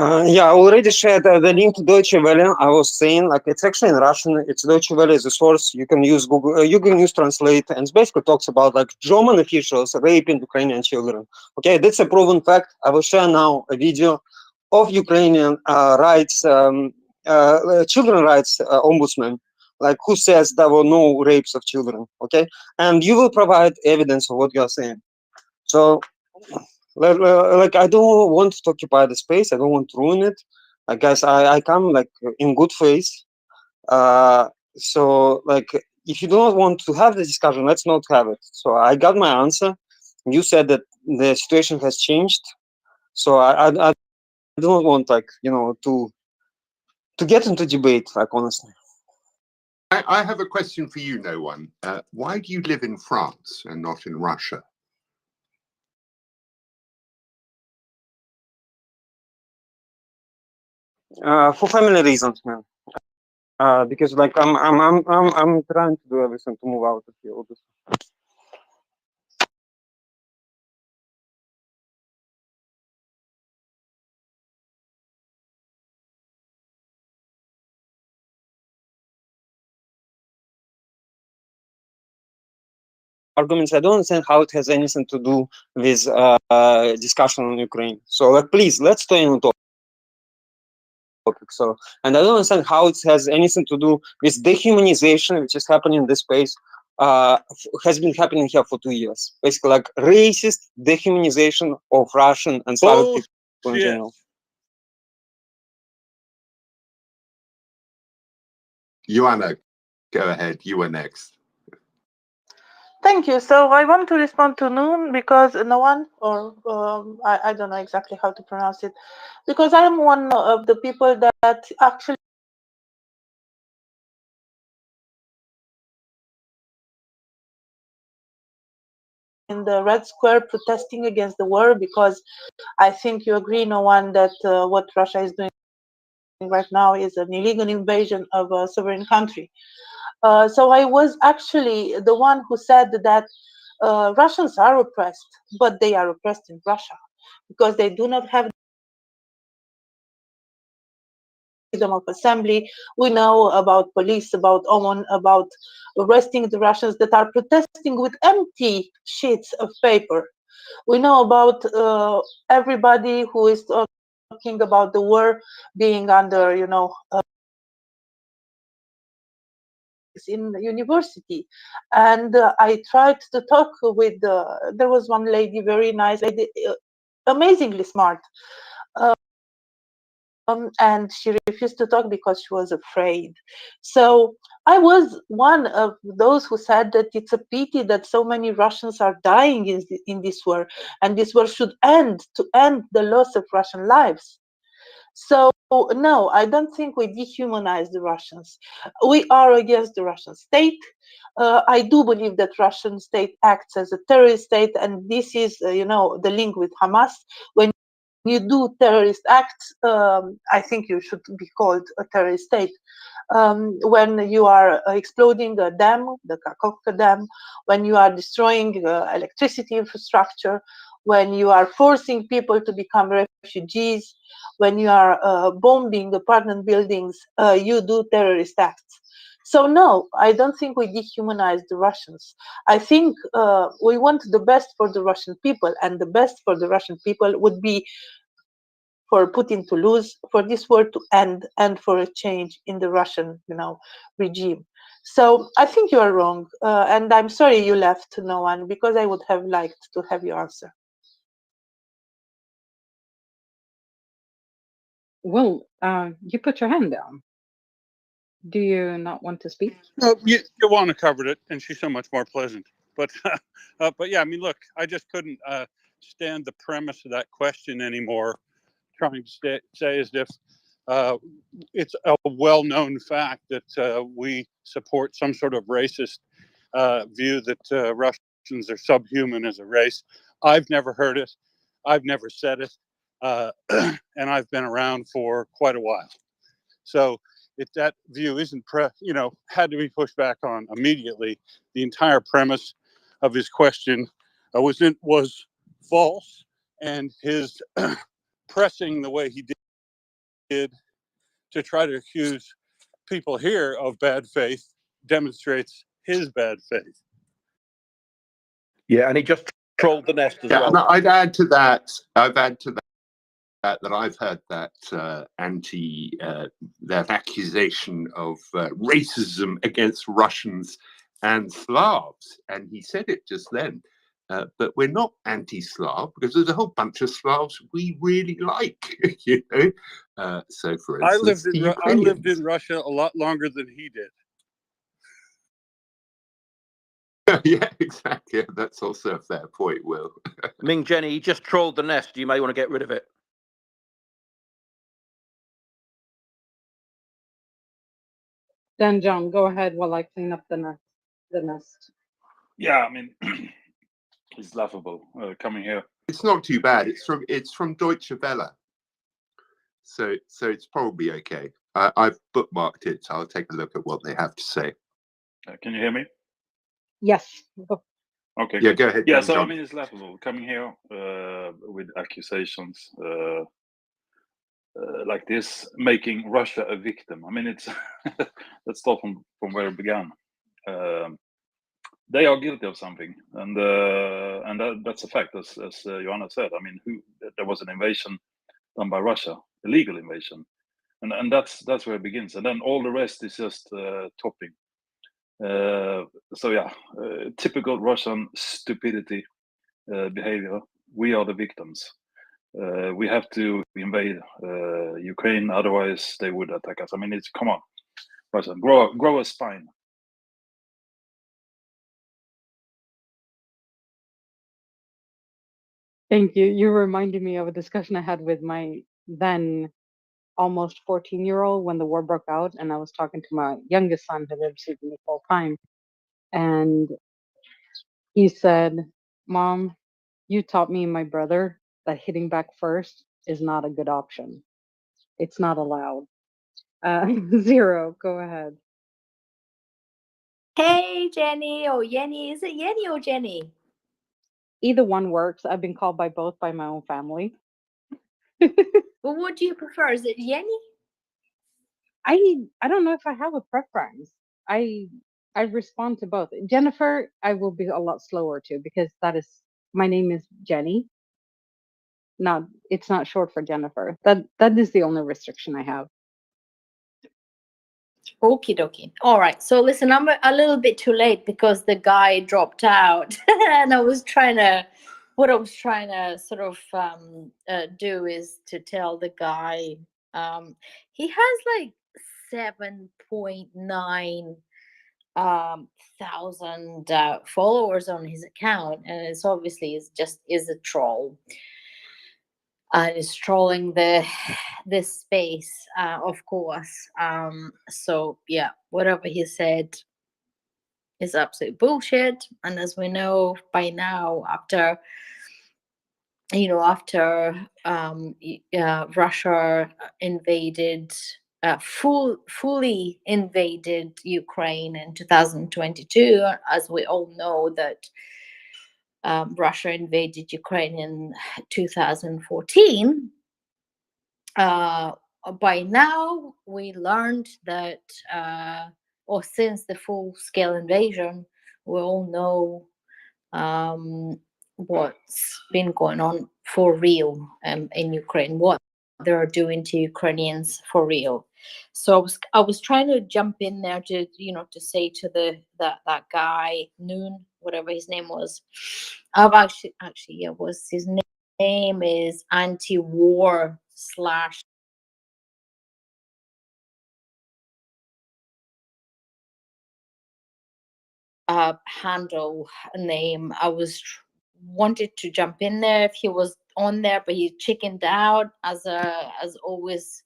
Yeah, I already shared the link to Deutsche Welle. I was saying, like, it's actually in Russian. It's Deutsche Welle as a source. You can use Google. You can use Translate, and it basically talks about like German officials raping Ukrainian children. Okay, that's a proven fact. I will share now a video of Ukrainian children rights ombudsman, like who says there were no rapes of children. Okay, and you will provide evidence of what you are saying. So Like I don't want to occupy the space. I don't want to ruin it. I guess I come like in good faith. So like if you do not want to have the discussion, let's not have it. So I got my answer. You said that the situation has changed. So I do not want like to get into debate. Like honestly. I have a question for you, no one. Why do you live in France and not in Russia? For family reasons, man. Because like I'm trying to do everything to move out of here. Obviously. Arguments. I don't understand how it has anything to do with discussion on Ukraine. So like, please, let's stay on topic. So, and I don't understand how it has anything to do with dehumanization, which is happening in this space. Has been happening here for 2 years. Basically, like racist dehumanization of Russian and Slavic people in general. Joanna, go ahead. You were next. Thank you. So I want to respond to Noon because no one, or I don't know exactly how to pronounce it, because I'm one of the people that actually in the Red Square protesting against the war, because I think you agree, no one, that what Russia is doing right now is an illegal invasion of a sovereign country. So I was actually the one who said that Russians are oppressed, but they are oppressed in Russia because they do not have freedom of assembly. We know about police, about OMON, about arresting the Russians that are protesting with empty sheets of paper. We know about everybody who is talking about the war being under, in the university. And I tried to talk with, there was one lady, very nice lady, amazingly smart. And she refused to talk because she was afraid. So I was one of those who said that it's a pity that so many Russians are dying in this war, and this war should end to end the loss of Russian lives. So no, I don't think we dehumanize the Russians. We are against the Russian state. I do believe that Russian state acts as a terrorist state, and this is, the link with Hamas. When you do terrorist acts, I think you should be called a terrorist state. When you are exploding a dam, the Kakhovka Dam, when you are destroying electricity infrastructure, when you are forcing people to become refugees, when you are bombing apartment buildings, you do terrorist acts. So no, I don't think we dehumanize the Russians. I think we want the best for the Russian people, and the best for the Russian people would be for Putin to lose, for this war to end, and for a change in the Russian, regime. So I think you are wrong, and I'm sorry you left, no one, because I would have liked to have your answer. Well, you put your hand down. Do you not want to speak? No, Joanna covered it, and she's so much more pleasant. But yeah, I mean, look, I just couldn't stand the premise of that question anymore. Trying to say as if it's a well-known fact that we support some sort of racist view that Russians are subhuman as a race. I've never heard it. I've never said it. And I've been around for quite a while. So if that view isn't, had to be pushed back on immediately, the entire premise of his question was false, and his pressing the way he did to try to accuse people here of bad faith demonstrates his bad faith. Yeah, and he just trolled the nest as well. No, I'd add to that. I've heard that that accusation of racism against Russians and Slavs, and he said it just then. but we're not anti-Slav because there's a whole bunch of Slavs we really like, you know. So, for I instance, lived the in I lived Ukrainians. in Russia a lot longer than he did. Yeah, exactly. That's also a fair point, Will. Ming Jenny, he just trolled the nest. You may want to get rid of it. Then John, go ahead while I clean up the nest. Yeah, I mean, it's laughable coming here. It's not too bad. It's from Deutsche Welle, so it's probably okay. I've bookmarked it, so I'll take a look at what they have to say. Can you hear me? Yes. Okay. Yeah, Good. go ahead. Yeah, Dan, so I John. mean, it's laughable coming here with accusations like this, making Russia a victim. I mean, it's let's start from where it began. They are guilty of something, and that's a fact, as Joanna said. I mean, there was an invasion done by Russia, illegal invasion, and that's where it begins, and then all the rest is just topping. So yeah, typical Russian stupidity behavior. We are the victims. We have to invade Ukraine, otherwise they would attack us. I mean, it's come on, Russia, grow a spine. Thank you. You reminded me of a discussion I had with my then almost 14-year-old when the war broke out, and I was talking to my youngest son who lives with me full time, and he said, "Mom, you taught me and my brother that hitting back first is not a good option. It's not allowed." Zero, go ahead. Hey, Jenny or Yenny. Is it Yenny or Jenny? Either one works. I've been called by both by my own family. Well, what do you prefer? Is it Yenny? I don't know if I have a preference. I respond to both. Jennifer, I will be a lot slower to because that is my name is Jenny. It's not short for Jennifer. That is the only restriction I have. Okie dokie. All right. So listen, I'm a little bit too late because the guy dropped out, and what I was trying to sort of do is to tell the guy he has like 7.9 thousand followers on his account, and it's obviously is a troll. And is trolling this space, of course. So yeah, whatever he said is absolute bullshit. And as we know by now, after Russia invaded, fully invaded Ukraine in 2022, as we all know that Russia invaded Ukraine in 2014. By now, we learned that, or since the full-scale invasion, we all know what's been going on for real in Ukraine, what they're doing to Ukrainians for real. So I was trying to jump in there to say to that guy Noon, whatever his name was. I've actually yeah, was his name is anti-war / handle name. I wanted to jump in there if he was on there, but he chickened out as always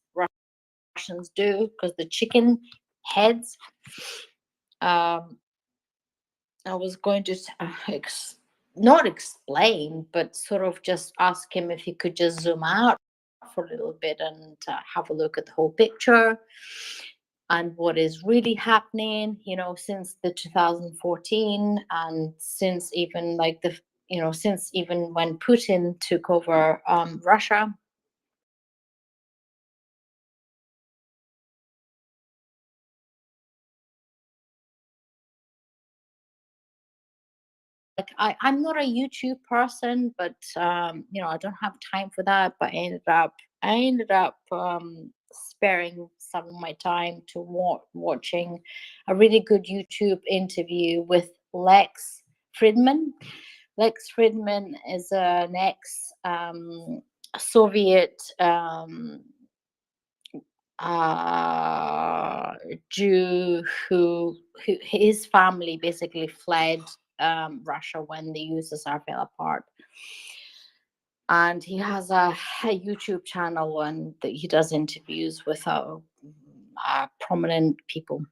Russians do, because the chicken heads. I was going to not explain, but sort of just ask him if he could just zoom out for a little bit and have a look at the whole picture and what is really happening, since the 2014, and since even since even when Putin took over Russia. Like I'm not a YouTube person, but I don't have time for that. But I ended up sparing some of my time to watching a really good YouTube interview with Lex Friedman, Lex Fridman is an ex Soviet Jew who his family basically fled Russia when the USSR fell apart. And he has a YouTube channel and he does interviews with prominent people.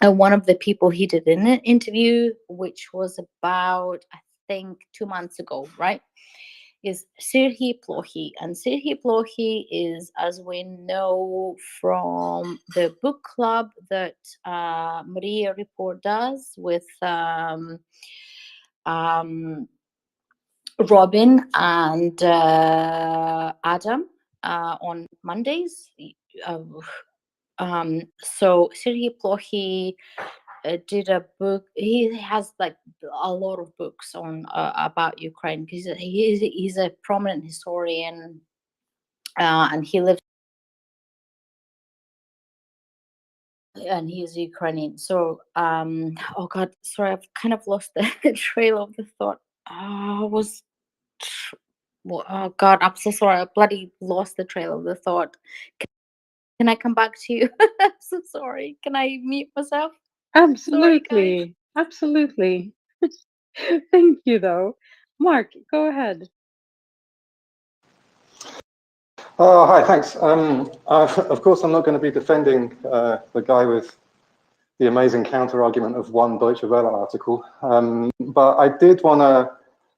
And one of the people he did an interview, which was about, I think, 2 months ago, right, is Serhiy Plokhy. And Serhiy Plokhy is, as we know from the book club that MriyaReport does with Robin and Adam on Mondays. So Serhiy Plokhy did a book. He has like a lot of books on about Ukraine. He's a prominent historian, and he lives and he's Ukrainian. So oh God, sorry, I've kind of lost the trail of the thought. Oh God, I'm so sorry. I bloody lost the trail of the thought. Can I come back to you? I'm so sorry. Can I mute myself? Sorry, guys. Absolutely. Absolutely. Thank you, though. Mark, go ahead. Oh, hi, thanks. Of course, I'm not going to be defending the guy with the amazing counter-argument of one Deutsche Welle article, but I did want to,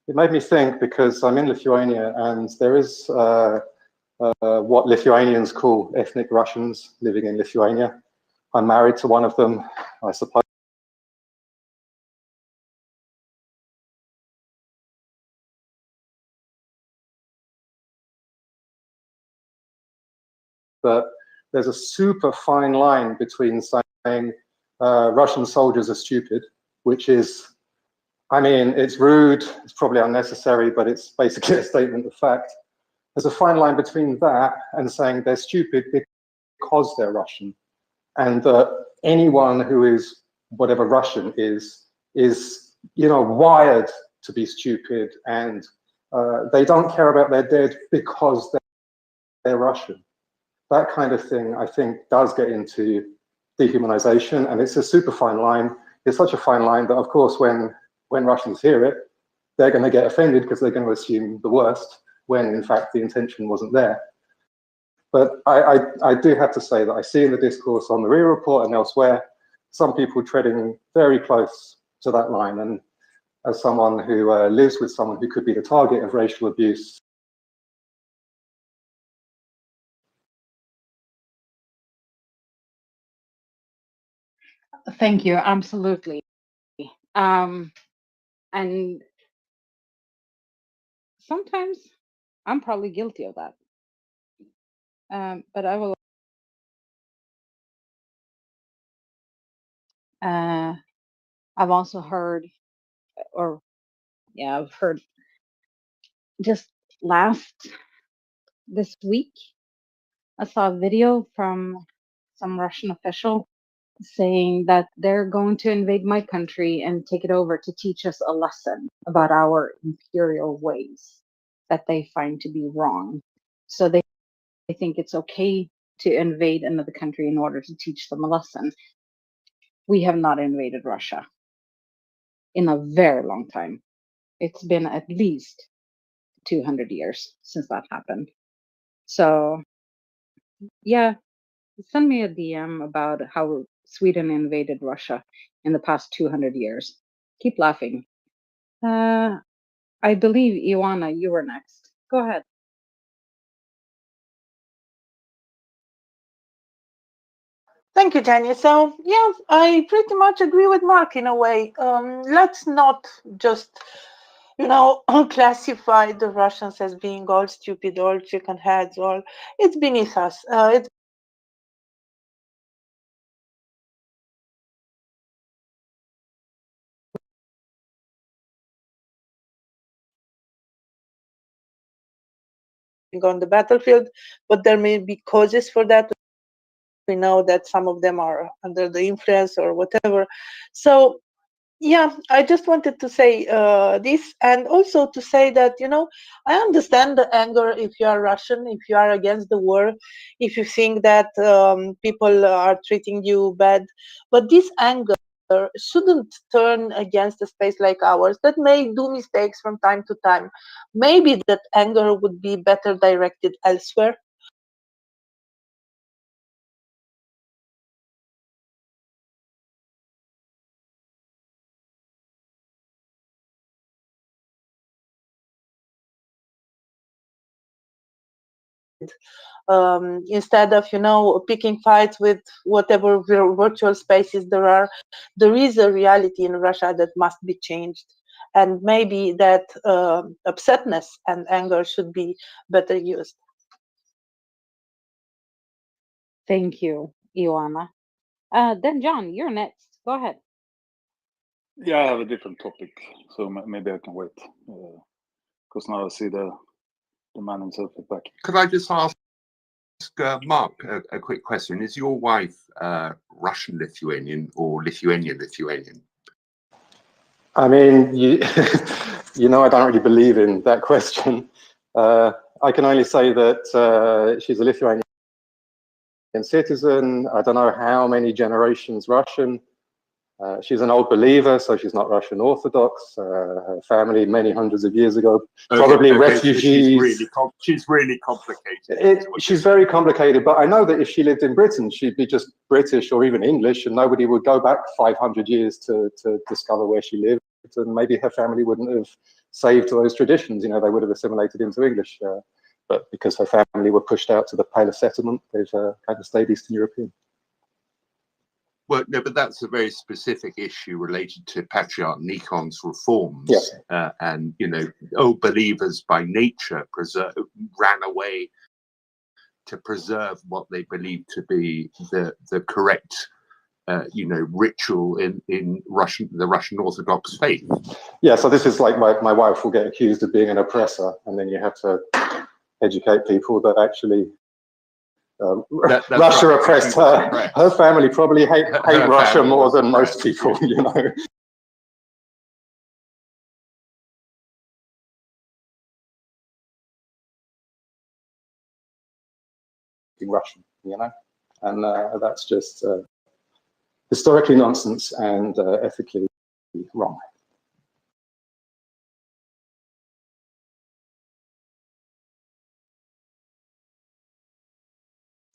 it made me think because I'm in Lithuania and there is what Lithuanians call ethnic Russians living in Lithuania. I'm married to one of them, I suppose. But there's a super fine line between saying Russian soldiers are stupid, which is, I mean, it's rude, it's probably unnecessary, but it's basically a statement of fact. There's a fine line between that and saying they're stupid because they're Russian. And anyone who is whatever Russian is, you know, wired to be stupid, and they don't care about their dead because they're Russian. That kind of thing, I think, does get into dehumanization, and it's a super fine line. It's such a fine line that, of course, when Russians hear it, they're going to get offended because they're going to assume the worst, when in fact the intention wasn't there. But I do have to say that I see in the discourse on the MriyaReport and elsewhere, some people treading very close to that line. And as someone who lives with someone who could be the target of racial abuse, Thank you. Absolutely. And sometimes I'm probably guilty of that. But I will. I've also heard, or yeah, I've heard just this week, I saw a video from some Russian official saying that they're going to invade my country and take it over to teach us a lesson about our imperial ways that they find to be wrong. So they think it's okay to invade another country in order to teach them a lesson. We have not invaded Russia in a very long time. It's been at least 200 years since that happened. So yeah, send me a DM about how Sweden invaded Russia in the past 200 years. Keep laughing. I believe, Ioana, you were next. Go ahead. Thank you, Jenny. So, yeah, I pretty much agree with Mark in a way. Let's not just, you know, classify the Russians as being all stupid, all chicken heads, all. It's beneath us. It's on the battlefield, but there may be causes for that. We know that some of them are under the influence or whatever. So Yeah, I just wanted to say this, and also to say that, you know, I understand the anger if you are Russian, if you are against the war, if you think that people are treating you bad, but this anger shouldn't turn against a space like ours that may do mistakes from time to time. Maybe that anger would be better directed elsewhere. Instead of, you know, picking fights with whatever virtual spaces there is a reality in Russia that must be changed, and maybe that upsetness and anger should be better used. Thank you, Ioana. Then John, you're next. Go ahead. Yeah, I have a different topic, so maybe I can wait, because now I see the man himself is back. Could I just ask Mark a quick question? Is your wife Russian Lithuanian or Lithuanian Lithuanian? I mean, you know, I don't really believe in that question. I can only say that she's a Lithuanian citizen. I don't know how many generations Russian. She's an old believer, so she's not Russian Orthodox. Her family, many hundreds of years ago, probably refugees. So she's really complicated. She's very complicated, but I know that if she lived in Britain, she'd be just British or even English, and nobody would go back 500 years to discover where she lived, and maybe her family wouldn't have saved those traditions. You know, they would have assimilated into English. But because her family were pushed out to the Pale Settlement, they've kind of stayed Eastern European. Well, no, but that's a very specific issue related to Patriarch Nikon's reforms. Yeah. And, you know, old believers by nature ran away to preserve what they believed to be the correct, you know, ritual in the Russian Orthodox faith. Yeah, so this is like my wife will get accused of being an oppressor, and then you have to educate people that actually Russia right, oppressed her. Her family probably hate Russia more than most people, you know. Russian, you know, and that's just historically nonsense and ethically wrong.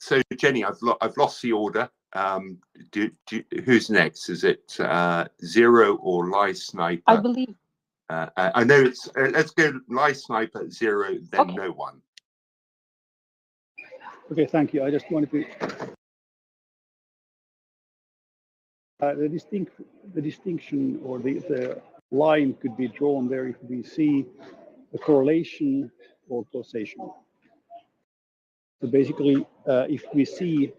So Jenny, I've lost the order. Who's next? Is it Zero or Lie Sniper? I believe. I know it's. Let's go Lie Sniper, Zero, then okay. No one. Okay, thank you. I just wanted to. The distinction or the line could be drawn there if we see a correlation or causation. So basically, if we see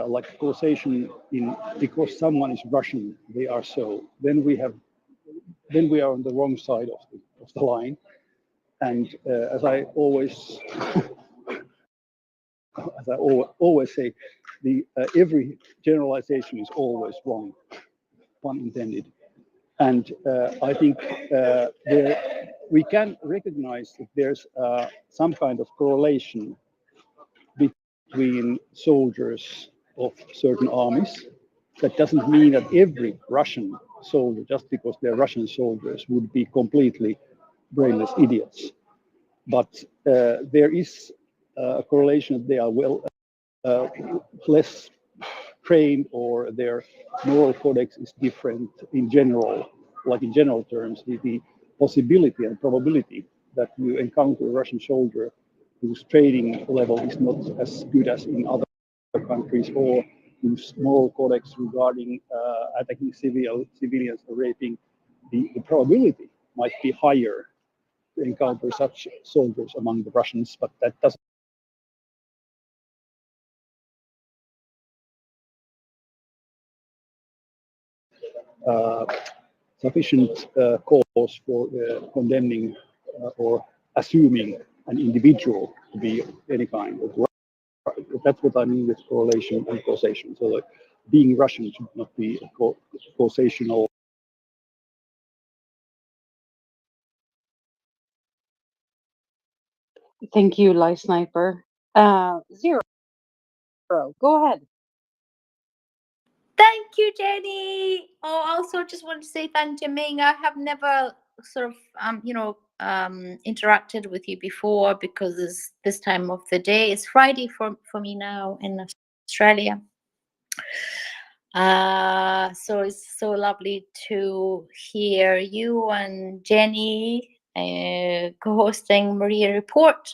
like causation in because someone is Russian, they are so, then we are on the wrong side of the line. And as I always say, every generalization is always wrong, pun intended. And I think we can recognize that there's some kind of correlation between soldiers of certain armies. That doesn't mean that every Russian soldier, just because they're Russian soldiers, would be completely brainless idiots. But there is a correlation that they are less trained, or their moral codex is different in general. Like in general terms, the possibility and probability that you encounter a Russian soldier whose training level is not as good as in other countries, or whose moral codex regarding attacking civilians or raping, the probability might be higher to encounter such soldiers among the Russians, but that doesn't sufficient cause for condemning or assuming an individual to be any kind of. That's what I mean with correlation and causation. So, like, being Russian should not be causational Thank you, Live Sniper. Zero, go ahead. Thank you, Jenny. Oh, also just want to say thank you, Ming. I have never sort of interacted with you before because it's this time of the day. It's Friday for me now in Australia. So it's so lovely to hear you and Jenny co-hosting MriyaReport.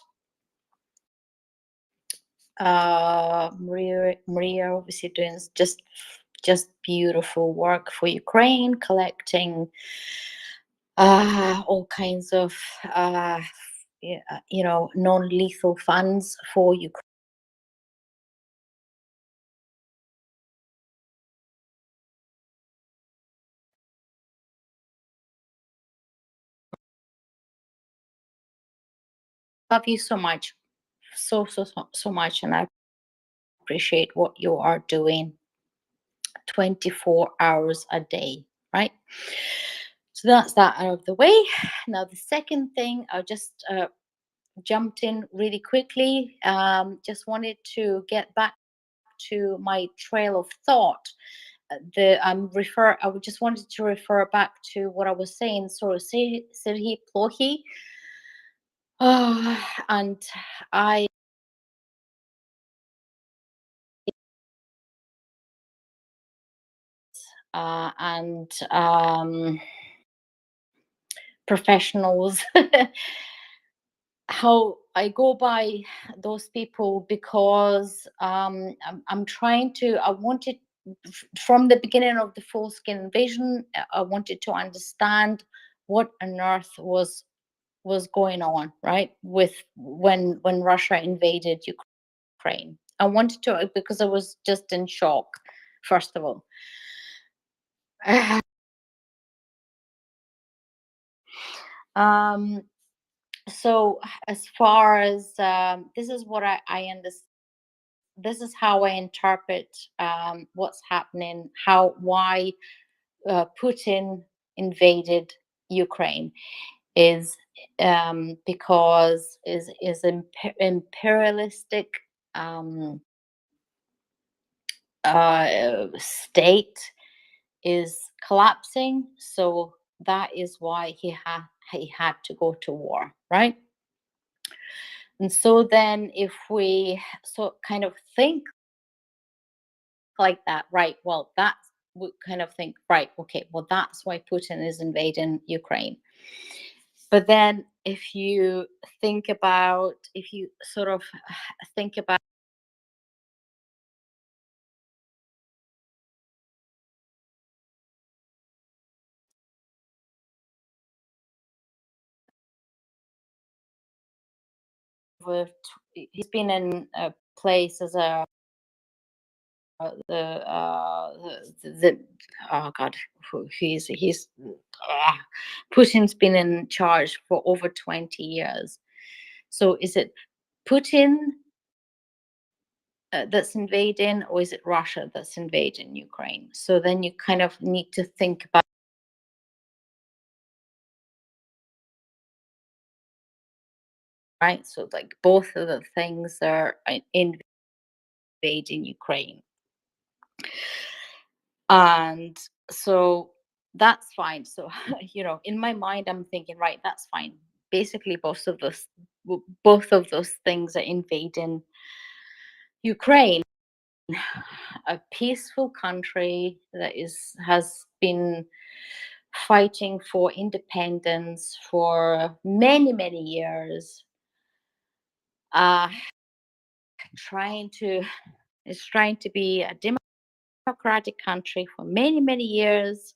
Maria obviously doing just beautiful work for Ukraine, collecting all kinds of non-lethal funds for Ukraine. Love you so much, so much, and I appreciate what you are doing 24 hours a day, right? So that's that out of the way. Now the second thing, I just jumped in really quickly. Just wanted to get back to my trail of thought. I just wanted to refer back to what I was saying. So Serhii Plohi, and I. And professionals, how I go by those people because I'm trying to, I wanted from the beginning of the full scale invasion, I wanted to understand what on earth was going on, right? With when Russia invaded Ukraine. I wanted to, because I was just in shock, first of all. So as far as this is what I understand, this is how I interpret what's happening, why Putin invaded Ukraine is because is imperialistic state is collapsing, so that is why he had to go to war, right? And so then if we kind of think like that, right, well, that's, we kind of think, right, okay, well, that's why Putin is invading Ukraine. But then if you sort of think about he's been in a place as a the oh god, he's Putin's been in charge for over 20 years. So is it Putin that's invading, or is it Russia that's invading Ukraine? So then you kind of need to think about, right? So like both of the things are invading Ukraine. And so that's fine. So, in my mind, I'm thinking, right, that's fine. Basically, both of those things are invading Ukraine, a peaceful country that has been fighting for independence for many, many years, trying to be a democratic country for many, many years.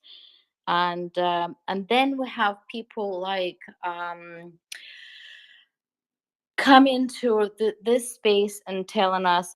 And then we have people like come into this space and telling us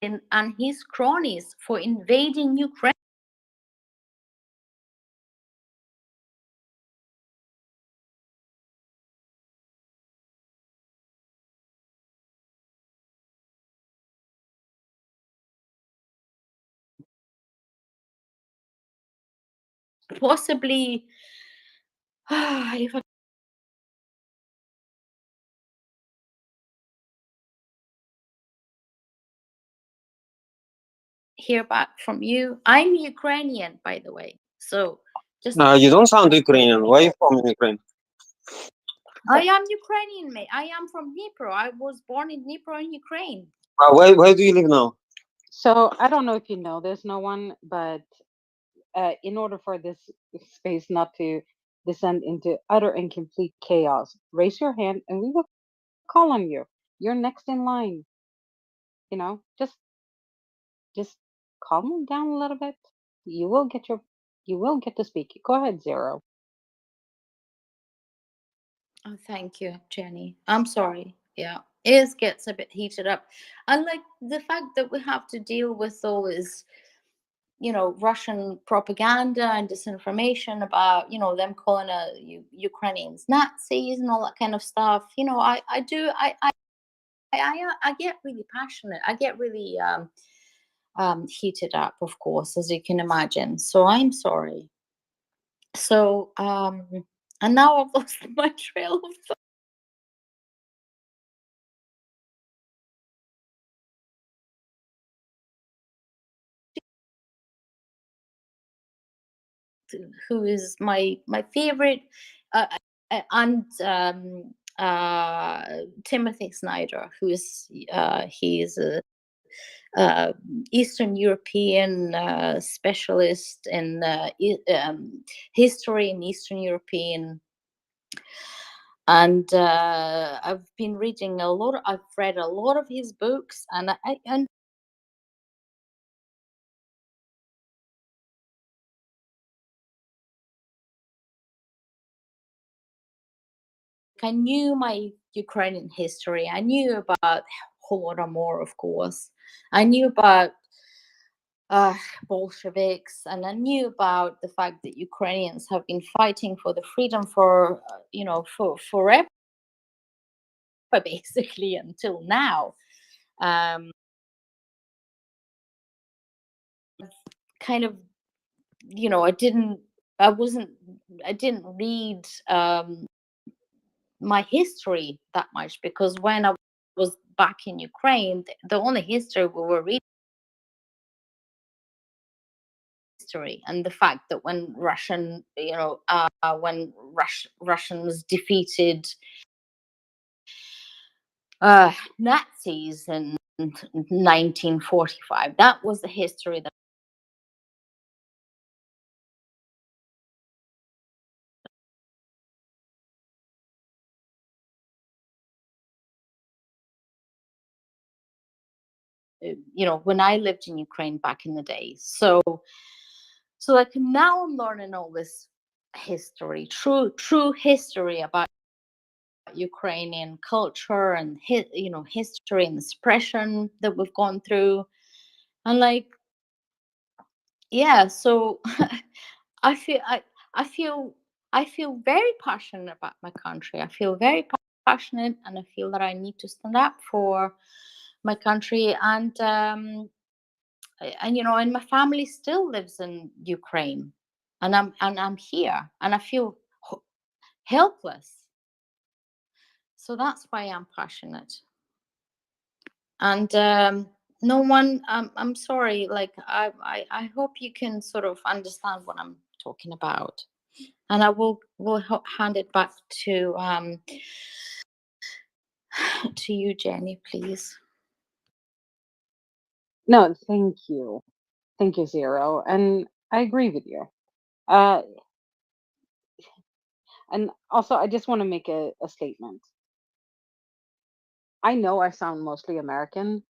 and his cronies for invading Ukraine. Possibly, if I hear back from you. I'm Ukrainian, by the way. So just You don't sound Ukrainian. Where are you from in Ukraine? I am Ukrainian, mate. I am from Dnipro. I was born in Dnipro in Ukraine. Where do you live now? So I don't know if you know this, no one, but in order for this space not to descend into utter and complete chaos, raise your hand and we will call on you. You're next in line. You know, just calm down a little bit. You will get to speak. Go ahead, Zero. Oh, thank you, Jenny. I'm sorry. Yeah, it gets a bit heated up. And like the fact that we have to deal with all this, Russian propaganda and disinformation about, them calling Ukrainians Nazis and all that kind of stuff. I get really passionate. I get really heated up, of course, as you can imagine. So I'm sorry. So and now I've lost my trail of thought. Who is my favorite, and Timothy Snyder, who is he's a Eastern European specialist in history in Eastern European. And I've been reading a lot. I've read a lot of his books, and I knew my Ukrainian history. I knew about Holodomor, of course. I knew about Bolsheviks, and I knew about the fact that Ukrainians have been fighting for the freedom for forever, basically until now. Kind of, I didn't read my history that much, because when I was back in Ukraine, the only history we were reading history, and the fact that when Russians defeated Nazis in 1945, that was the history that when I lived in Ukraine back in the day. So like now I'm learning all this history, true history about Ukrainian culture and history and suppression that we've gone through. And like, yeah, so I feel very passionate about my country. I feel very passionate, and I feel that I need to stand up for my country. And and my family still lives in Ukraine, and I'm here, and I feel helpless. So that's why I'm passionate. And no one, I'm sorry, like I hope you can sort of understand what I'm talking about. And I will hand it back to you, Jenny, please. No, thank you. Thank you, Zero. And I agree with you. And also, I just want to make a statement. I know I sound mostly American.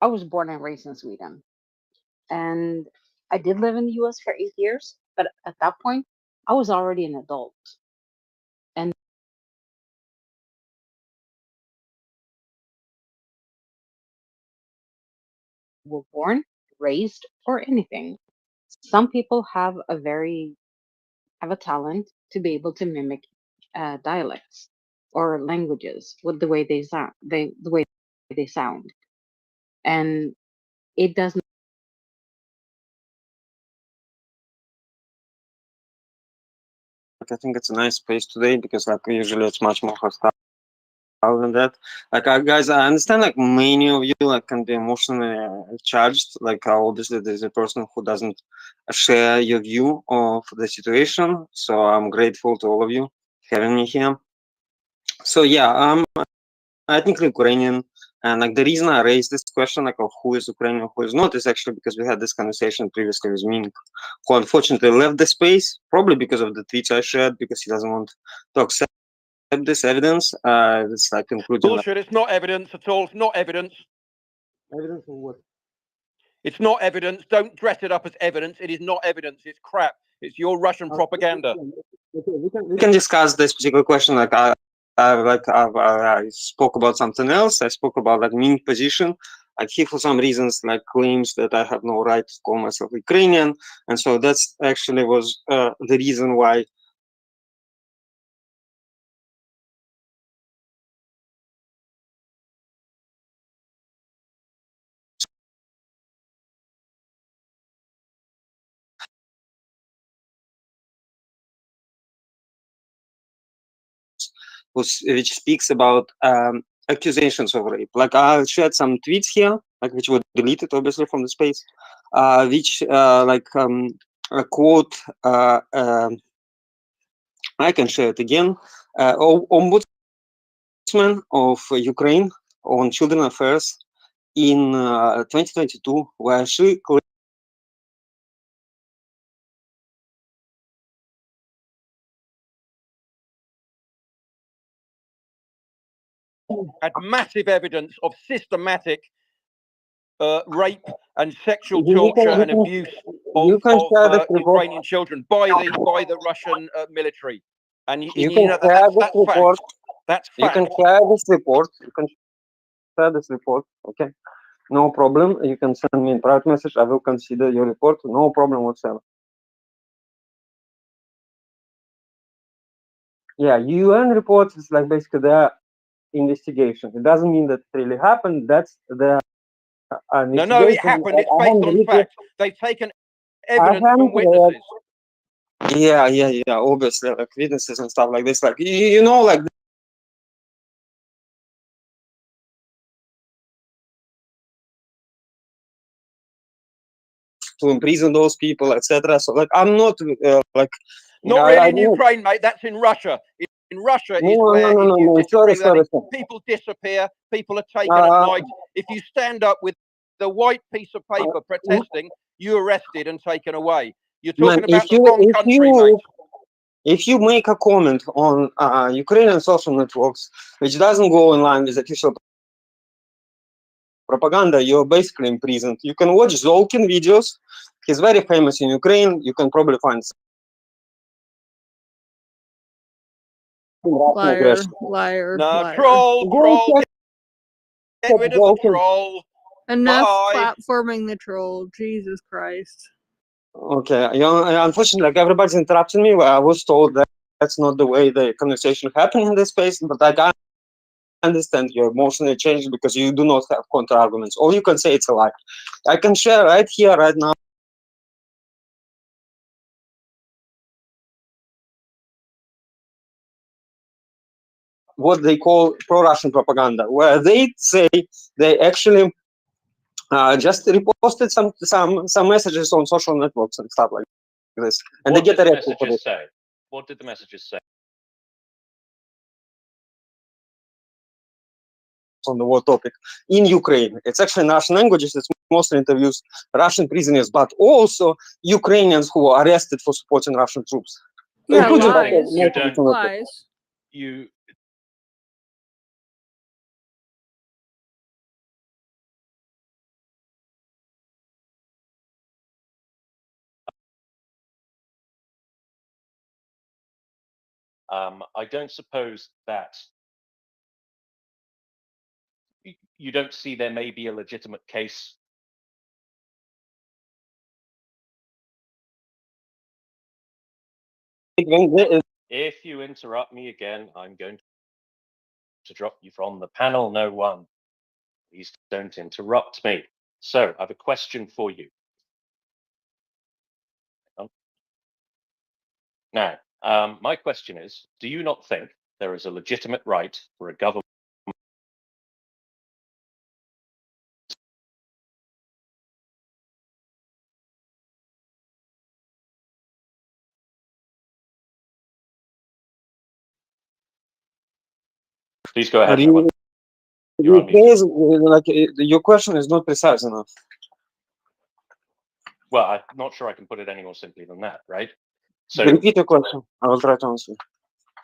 I was born and raised in Sweden. And I did live in the US for 8 years, but at that point, I was already an adult. And were born, raised, or anything. Some people have a talent to be able to mimic dialects or languages with the way they sound, the way they sound, and it doesn't. I think it's a nice space today because like usually it's much more hostile than that. Like guys, I understand like many of you like can be emotionally charged. Like obviously there's a person who doesn't share your view of the situation. So I'm grateful to all of you having me here. So yeah, I'm ethnically Ukrainian, and like the reason I raised this question like of who is Ukrainian, who is not, is actually because we had this conversation previously with Mink, who unfortunately left the space, probably because of the tweets I shared, because he doesn't want to accept this evidence. It's like including Bullshit. It's not evidence at all. It's not evidence. Evidence of what? It's not evidence. Don't dress it up as evidence. It is not evidence. It's crap. It's your Russian propaganda. We can discuss this particular question. Like I spoke about something else. I spoke about like Mink position. Like he, for some reasons, like claims that I have no right to call myself Ukrainian, and so that's actually was the reason why. Which speaks about accusations of rape. Like I shared some tweets here, like which were deleted obviously from the space, which a quote. I can share it again. Ombudsman of Ukraine on children affairs in 2022, where she had massive evidence of systematic rape and sexual You torture can- and abuse you of can share this report. Ukrainian children by the Russian military. And You can know share that's this report. fact. That's You fact. can share this report. You can share this report. Okay, no problem. You can send me a private message. I will consider your report. No problem whatsoever. Yeah, UN report is like basically their investigation. It doesn't mean that it really happened. That's the investigation. No, it happened. It's based on facts. They've taken evidence from witnesses. Yeah. Obviously, like witnesses and stuff like this. Like you know, like to imprison those people, etc. So like I'm not like Not really in Ukraine, mate. That's in Russia. In Russia is where if you disagree with anything, people disappear, people are taken at night. If you stand up with the white piece of paper protesting, you're arrested and taken away. You're talking about the wrong country, mate. If you make a comment on Ukrainian social networks, which doesn't go in line with official propaganda, you're basically imprisoned. You can watch Zolkin videos. He's very famous in Ukraine. You can probably find Liar. No, troll. Get rid of the troll. Enough Bye. platforming the troll. Jesus Christ. Okay, unfortunately, like everybody's interrupting me. I was told that that's not the way the conversation happened in this space, but like I understand you're emotionally changed because you do not have counter arguments. All you can say it's a lie. I can share right here, right now. What they call pro-Russian propaganda, where they say they actually just reposted some messages on social networks and stuff like this, and they get arrested for this. What did the messages say? On the war topic in Ukraine. It's actually in Russian languages. It's mostly interviews Russian prisoners, but also Ukrainians who were arrested for supporting Russian troops. Yeah, including lies. You I don't suppose that you don't see there may be a legitimate case If you interrupt me again, I'm going to drop you from the panel. No one. Please don't interrupt me. So I have a question for you. Now, my question is, do you not think there is a legitimate right for a government Please go ahead. Your question is not precise enough. Well, I'm not sure I can put it any more simply than that, right? So repeat your question. I will try to answer.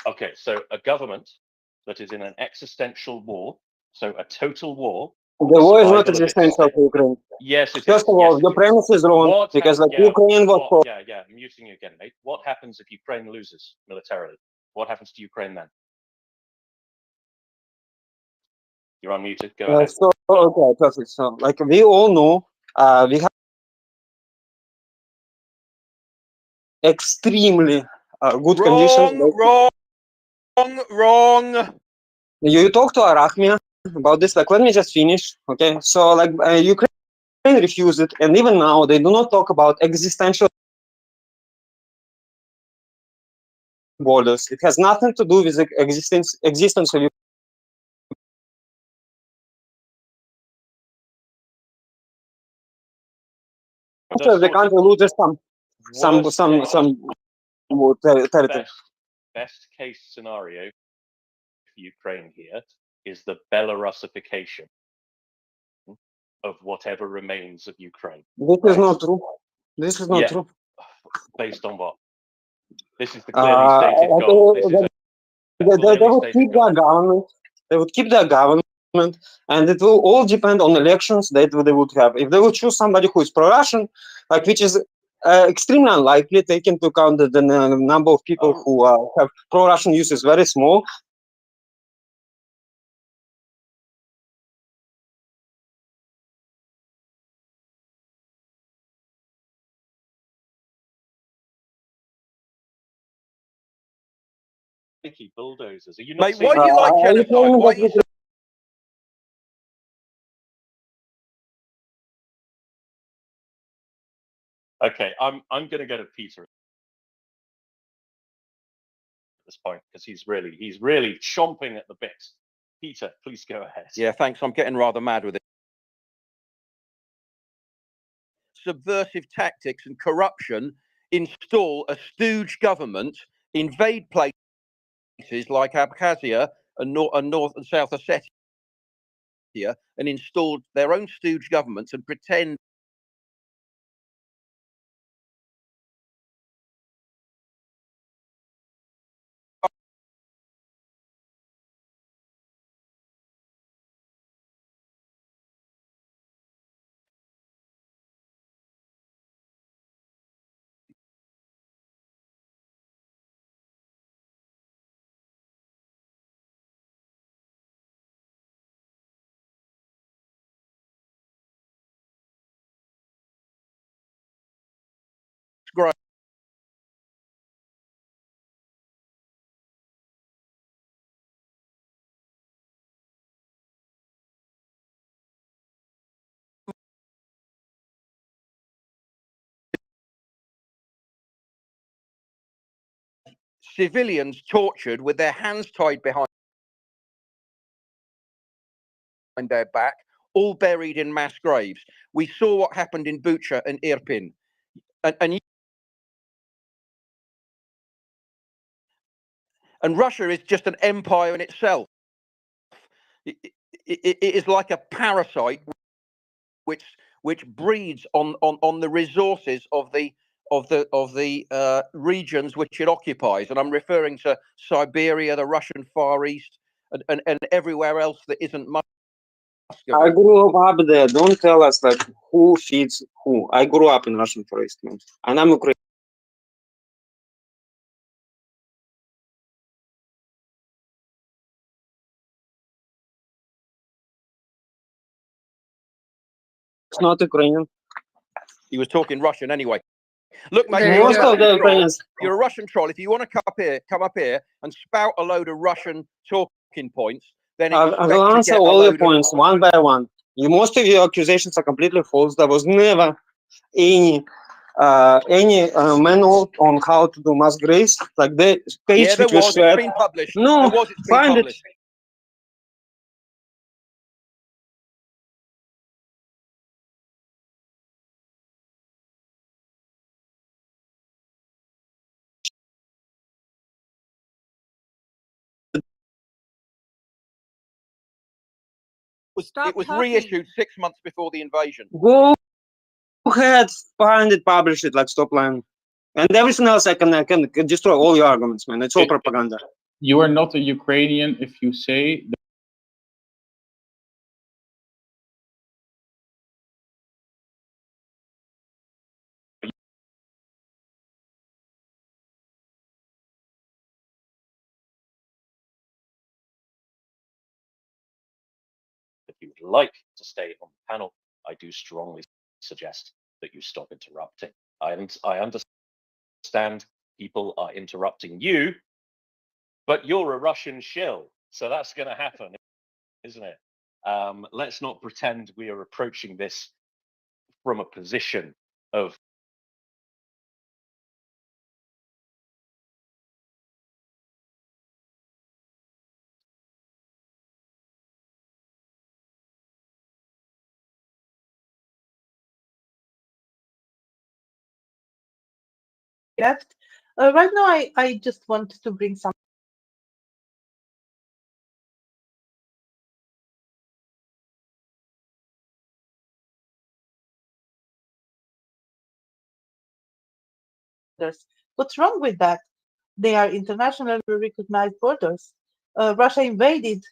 Okay, so a government that is in an existential war, so a total war. The war is not existential for Ukraine. Yes, it is. First of all, your premise is wrong because Ukraine was. Yeah, I'm muting you again, mate. What happens if Ukraine loses militarily? What happens to Ukraine then? You're unmuted. Go ahead. So okay, perfect. So like we all know, we have extremely good conditions. Wrong. You talk to Arachmia about this. Like, let me just finish. Okay, so like Ukraine refused it, and even now they do not talk about existential borders. It has nothing to do with the existence of the country loses some territory. Best case scenario for Ukraine here is the Belarusification of whatever remains of Ukraine. This is not true. This is not true. Based on what? This is the clearly stated goal. They would keep their government. They would keep their government, and it will all depend on elections that they would have. If they would choose somebody who is pro-Russian, like which is extremely unlikely, taking into account that the number of people who have pro-Russian use is very small. Bulldozers. Are you not? Mate, why do you like genocide? Why are you so Okay, I'm going to go to Peter at this point because he's really chomping at the bit. Peter, please go ahead. Yeah, thanks. I'm getting rather mad with it. Subversive tactics and corruption install a stooge government, invade places like Abkhazia and North and South Ossetia, and install their own stooge governments and pretend civilians tortured with their hands tied behind their back, all buried in mass graves. We saw what happened in Bucha and Irpin. And Russia is just an empire in itself. It is like a parasite which breeds on the resources of the regions which it occupies, and I'm referring to Siberia, the Russian Far East, and everywhere else that isn't Muscovy. I grew up there. Don't tell us like who feeds who. I grew up in Russian Far East, man, and I'm Ukrainian. It's not Ukrainian. He was talking Russian anyway. Look, mate, There you're you a go. Russian troll. You're a Russian troll. If you want to come up here and spout a load of Russian talking points, then I expect will to answer get a all your load of points one by one. Most of your accusations are completely false. There was never any manual on how to do mass grace, like the page Yeah, there which was was. It's shared. been published. No, There was. It's been find it. published. Stop It was talking. reissued 6 months before the invasion. Go ahead, find it, publish it, like stop lying. And everything else I can destroy all your arguments, man. It's all propaganda. You are not a Ukrainian if you say If you would like to stay on the panel, I do strongly suggest that you stop interrupting. I understand people are interrupting you, but you're a Russian shill, so that's going to happen, isn't it? Let's not pretend we are approaching this from a position of Left. Right now, I just want to bring some. What's wrong with that? They are internationally recognized borders. Russia invaded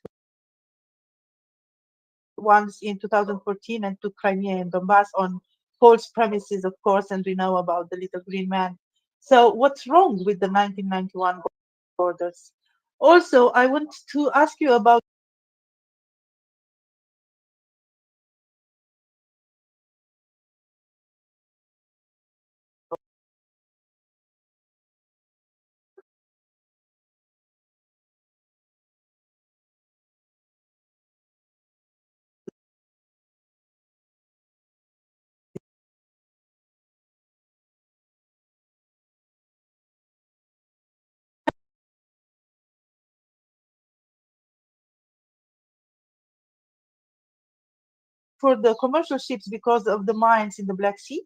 once in 2014 and took Crimea and Donbass on false premises, of course, and we know about the little green man. So what's wrong with the 1991 borders? Also, I want to ask you about for the commercial ships because of the mines in the Black Sea.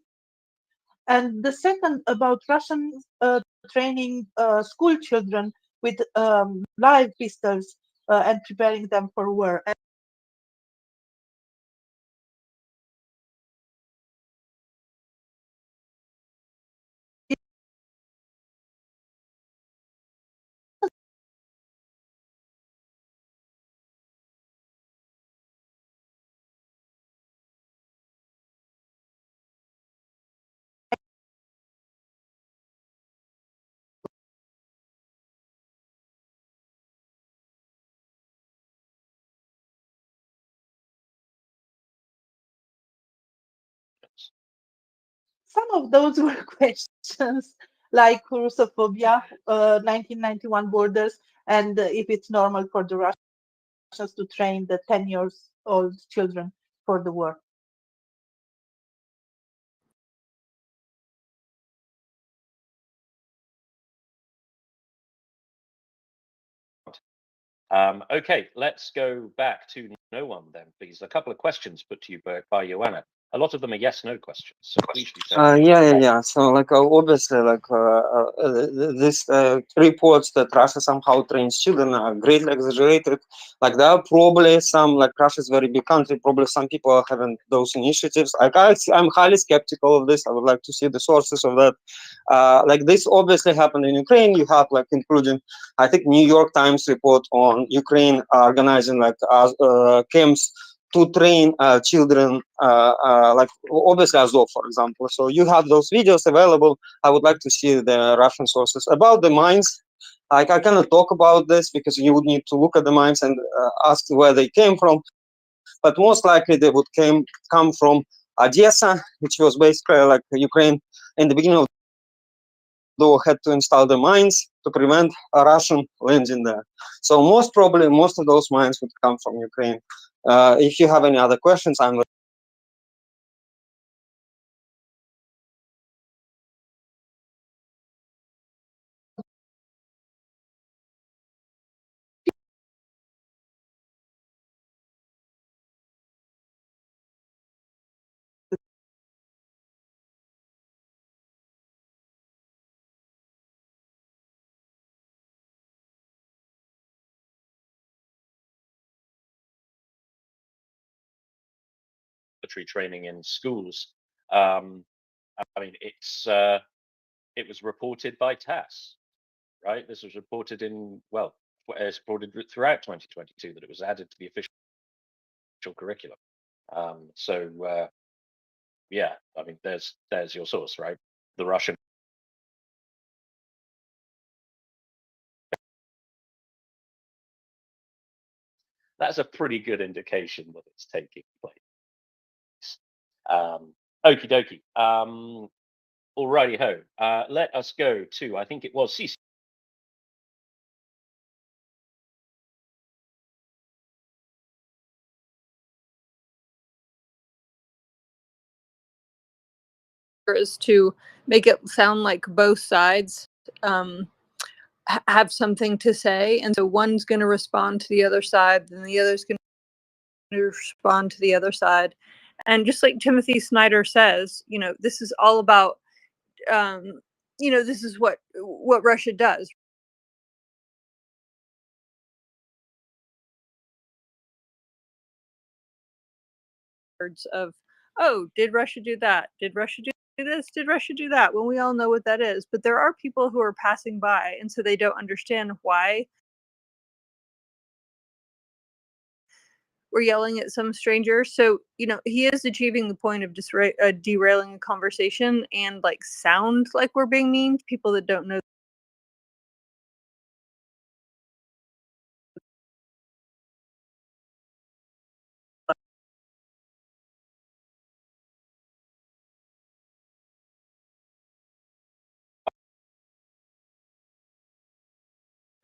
And the second about Russian training school children with live pistols and preparing them for war. Some of those were questions like Russophobia, 1991 borders, and if it's normal for the Russians to train the 10 years old children for the war. Okay, let's go back to no one then, please. A couple of questions put to you by Joanna. A lot of them are yes/no questions, so please do so. Yeah. So, like, obviously, like, this reports that Russia somehow trains children are greatly exaggerated. Like, there are probably some, like, Russia is a very big country, probably some people are having those initiatives. Like, I'm highly skeptical of this. I would like to see the sources of that. Like, this obviously happened in Ukraine. You have, like, including, I think, New York Times report on Ukraine organizing, like, camps to train children, like obviously Azov, for example. So you have those videos available. I would like to see the Russian sources about the mines. Like, I cannot talk about this because you would need to look at the mines and ask where they came from. But most likely they would come from Odessa, which was basically like Ukraine in the beginning of though had to install the mines to prevent a Russian landing there. So most probably, most of those mines would come from Ukraine. If you have any other questions, I'm training in schools. I mean, it was reported by TASS, right? This was reported in, well, it's reported throughout 2022 that it was added to the official curriculum. Yeah, I mean, there's your source, right? The Russian. That's a pretty good indication that it's taking place. Okie dokie. Alrighty ho. Let us go to, I think it was Cece. Is to make it sound like both sides have something to say, and so one's going to respond to the other side, and the other's going to respond to the other side. And just like Timothy Snyder says, you know, this is all about, you know, this is what Russia does. Of, oh, did Russia do that? Did Russia do this? Did Russia do that? When we all know what that is. But there are people who are passing by, and so they don't understand why we're yelling at some stranger. So, you know, he is achieving the point of just derailing a conversation and like sound like we're being mean to people that don't know.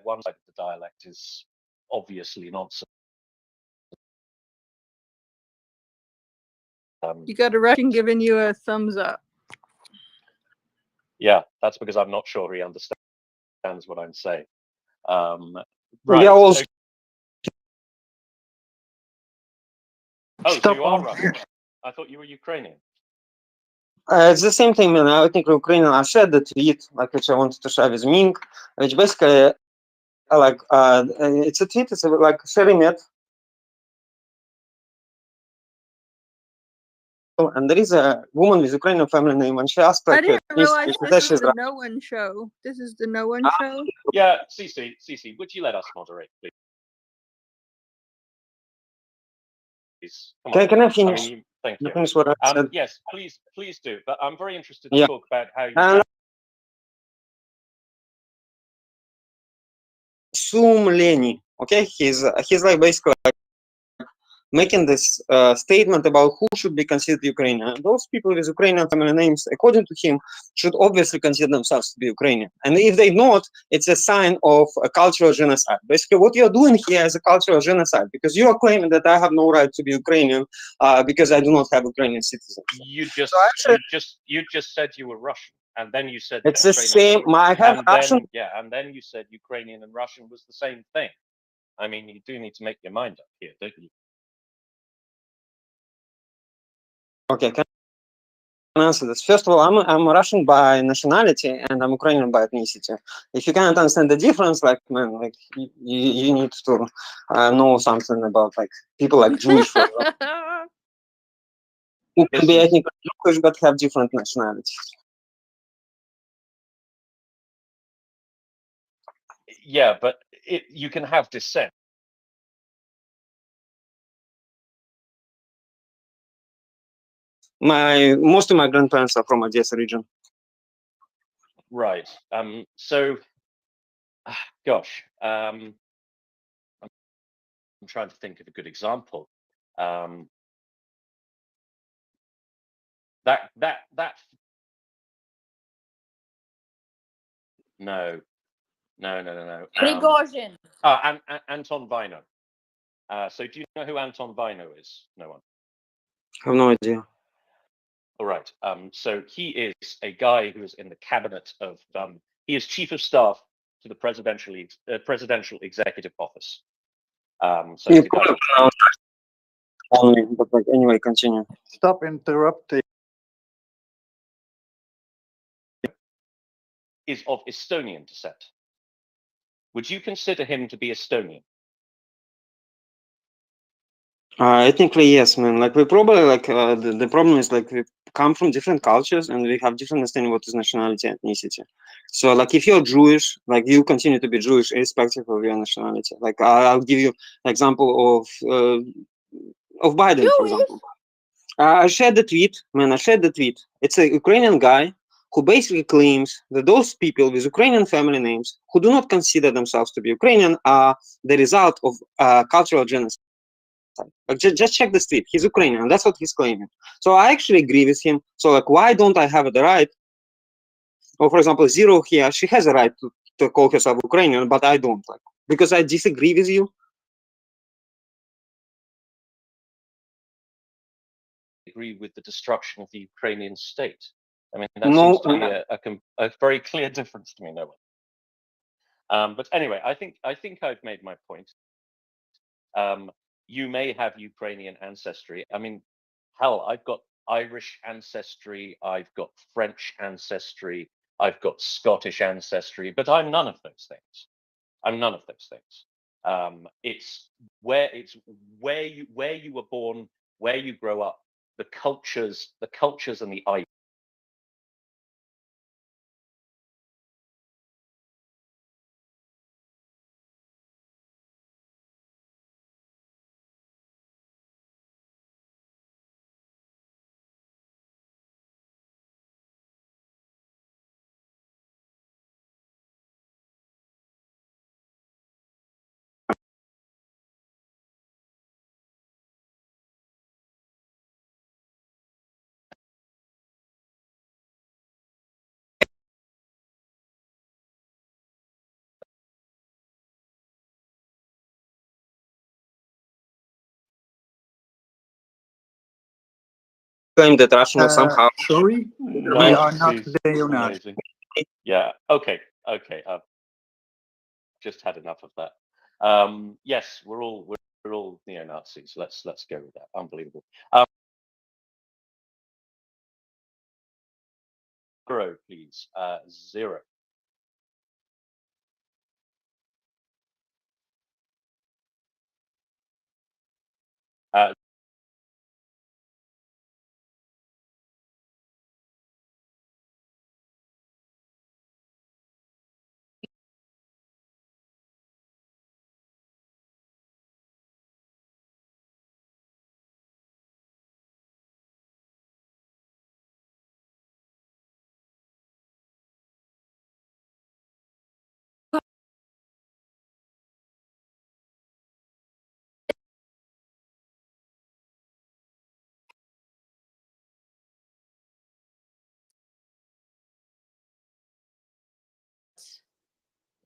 One side of the dialect is obviously nonsense. You got a Russian giving you a thumbs up. Yeah, that's because I'm not sure he understands what I'm saying. Right. Yeah, also, okay. Oh, so you are Russian? I thought you were Ukrainian. it's the same thing, man. I think Ukrainian. I shared the tweet, like which I wanted to share with Ming, which basically, like, it's a tweet. It's like sharing it, and there is a woman with Ukrainian family name, and she asked, like, I didn't realize this is the right. No One Show. This is the No One Show. Yeah, Cece, would you let us moderate, please? Come on. Can I finish? I mean, thank you. Finish what I said? Yes, please do. But I'm very interested to talk about how you. Lenny, okay, he's like basically like making this statement about who should be considered Ukrainian. Those people with Ukrainian family names, according to him, should obviously consider themselves to be Ukrainian. And if they not, it's a sign of a cultural genocide. Basically, what you're doing here is a cultural genocide, because you are claiming that I have no right to be Ukrainian because I do not have Ukrainian citizenship. You just said you were Russian, and then you said it's the same. I have Russian. And then you said Ukrainian and Russian was the same thing. I mean, you do need to make your mind up here, don't you? Okay, can I answer this? First of all, I'm Russian by nationality and I'm Ukrainian by ethnicity. If you cannot understand the difference, like, man, like you need to know something about like people like Jewish, for example, who can be ethnically Jewish but have different nationalities. Yeah, but you can have dissent. Most of my grandparents are from Odessa region. Right. So, gosh, I'm trying to think of a good example. That No. Prigozhin. Anton Vino. So do you know who Anton Vino is? No one. I have no idea. All right. So he is a guy who is in the cabinet of. He is chief of staff to the presidential executive office. So You he's a guy. could pronounce only, but like anyway, continue. Stop interrupting. Is of Estonian descent. Would you consider him to be Estonian? Ethnically, yes, man. Like we probably like the problem is like we come from different cultures and we have different understanding what is nationality and ethnicity. So like if you're Jewish, like you continue to be Jewish irrespective of your nationality. Like I'll give you an example of Biden, for example. I shared the tweet, man. I shared the tweet. It's a Ukrainian guy who basically claims that those people with Ukrainian family names who do not consider themselves to be Ukrainian are the result of cultural genocide. Like just check the tweet. He's Ukrainian, and that's what he's claiming. So I actually agree with him. So like, why don't I have the right? Or for example, Zero here, she has a right to call herself Ukrainian, but I don't. Like because I disagree with you. Agree with the destruction of the Ukrainian state. I mean, that seems to be a very clear difference to me. No one. But anyway, I think I've made my point. You may have Ukrainian ancestry. I mean, hell, I've got Irish ancestry, I've got French ancestry, I've got Scottish ancestry, but I'm none of those things. I'm none of those things. It's where you were born, where you grow up, the cultures and the ideas. Claim that Russian somehow. Sorry, No, we are not please, Leonard. amazing. Yeah. Okay. I've just had enough of that. Yes, we're all neo-Nazis. Let's go with that. Unbelievable. Zero, please. Zero.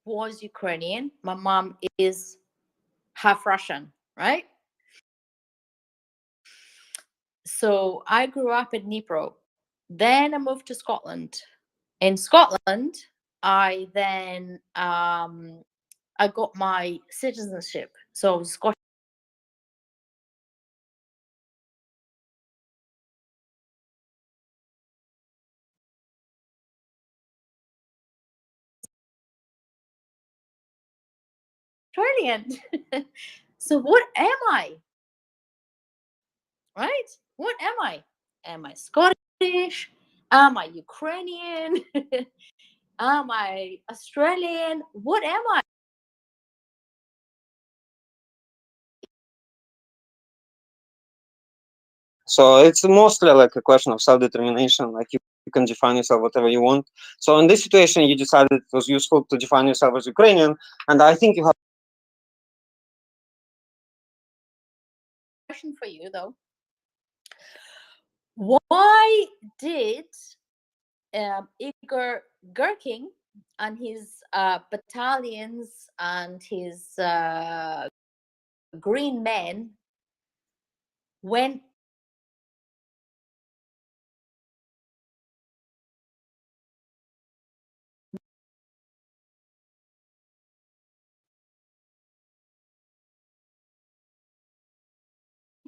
Was Ukrainian. My mom is half Russian, right? So I grew up in Dnipro. Then I moved to Scotland. In Scotland, I then I got my citizenship. So I was Scottish. Australian. So what am I? Right? What am I? Am I Scottish? Am I Ukrainian? Am I Australian? What am I? So it's mostly like a question of self-determination. Like you can define yourself whatever you want. So in this situation, you decided it was useful to define yourself as Ukrainian, and I think you have. Question for you though. Why did Igor Girkin and his battalions and his green men went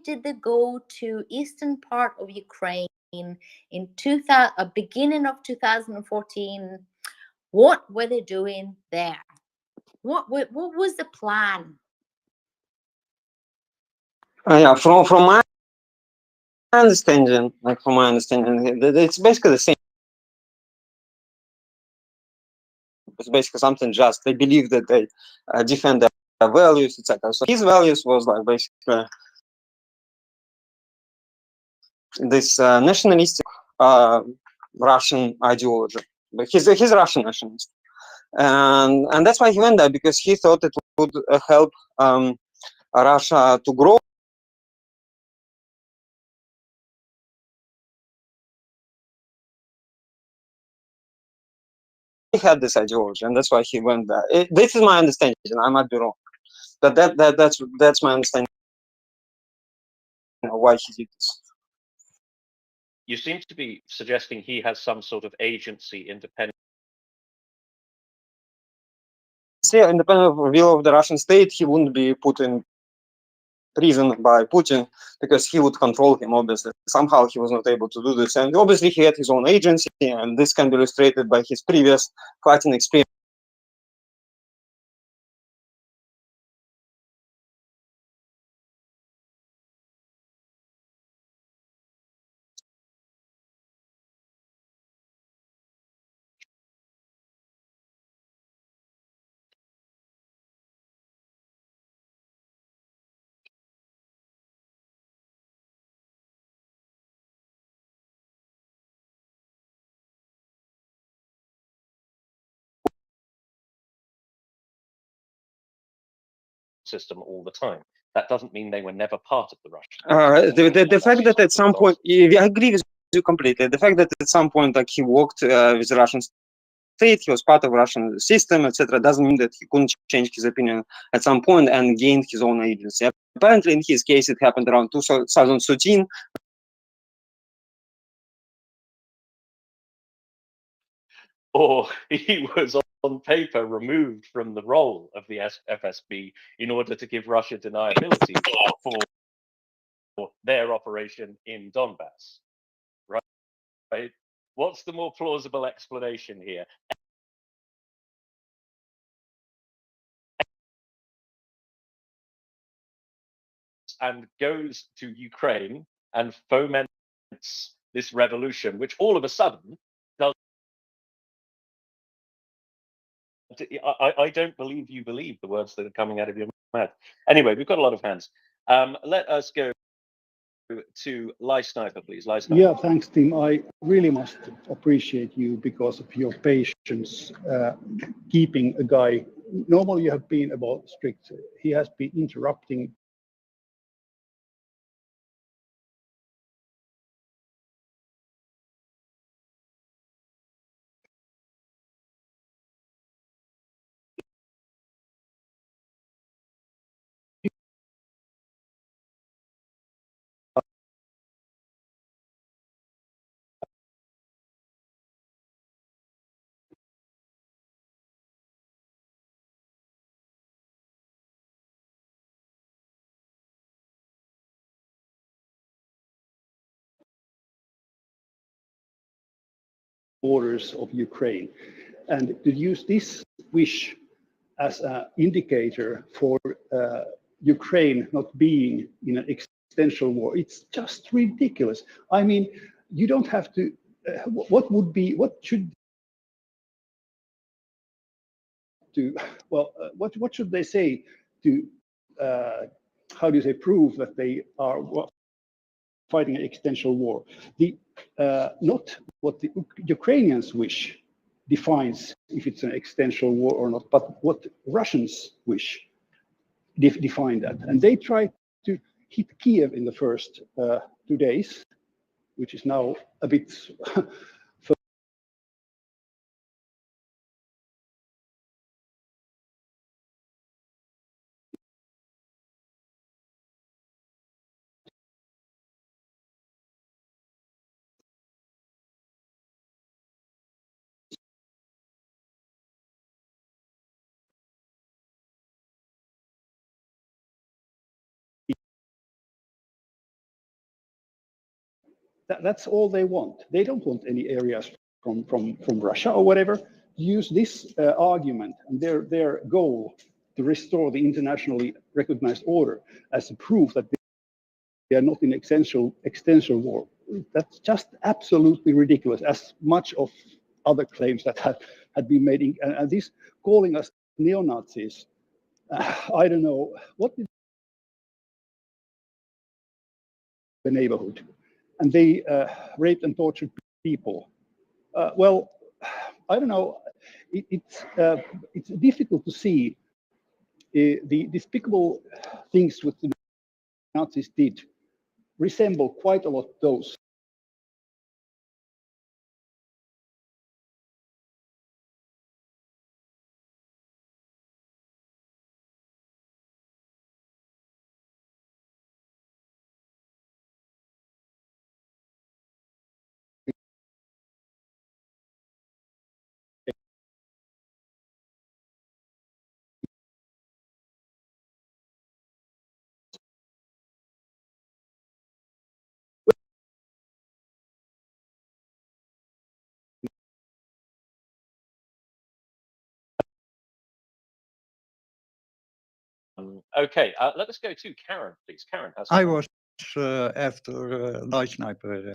did they go to eastern part of Ukraine in beginning of 2014? What were they doing there? What was the plan? Yeah, from my understanding, it's basically the same. It's basically something just they believe that they defend their values, etc. So his values was like basically this nationalistic Russian ideology. But he's Russian nationalist, and that's why he went there, because he thought it would help Russia to grow. He had this ideology, and that's why he went there. This is my understanding. I might be wrong, but that's my understanding of why he did this. You seem to be suggesting he has some sort of agency, independent. Yeah, independent of the will of the Russian state, he wouldn't be put in prison by Putin, because he would control him, obviously. Somehow he was not able to do this. And obviously he had his own agency, and this can be illustrated by his previous fighting experience. System all the time. That doesn't mean they were never part of the Russian. The fact that at some point, I agree with you completely. The fact that at some point, like, he worked with the Russian state, he was part of Russian system, etc., doesn't mean that he couldn't change his opinion at some point and gain his own agency. Apparently, in his case, it happened around 2013. Or he was on paper removed from the role of the FSB in order to give Russia deniability for their operation in Donbass. Right? What's the more plausible explanation here? And goes to Ukraine and foments this revolution, which all of a sudden does. I don't believe you believe the words that are coming out of your mouth. Anyway, we've got a lot of hands. Let us go to Live Sniper, please. Live Sniper. Yeah, thanks, Tim. I really must appreciate you because of your patience keeping a guy. Normally, you have been about strict. He has been interrupting. Borders of Ukraine, and to use this wish as an indicator for Ukraine not being in an existential war, it's just ridiculous. I mean, you don't have to. What should do? Well, what should they say to? How do you say, prove that they are fighting an existential war? Not what the Ukrainians wish defines if it's an existential war or not, but what Russians wish define that. And they tried to hit Kiev in the first 2 days, which is now a bit That's all they want. They don't want any areas from Russia or whatever. Use this argument and their goal to restore the internationally recognized order as a proof that they are not in extension war. That's just absolutely ridiculous, as much of other claims that had been made. And this calling us neo-Nazis, I don't know, what did the neighborhood? And they raped and tortured people. Well, I don't know, it's difficult to see the despicable things which the Nazis did resemble quite a lot those. Okay, let us go to Karen, please. Karen has. I was after Night Sniper.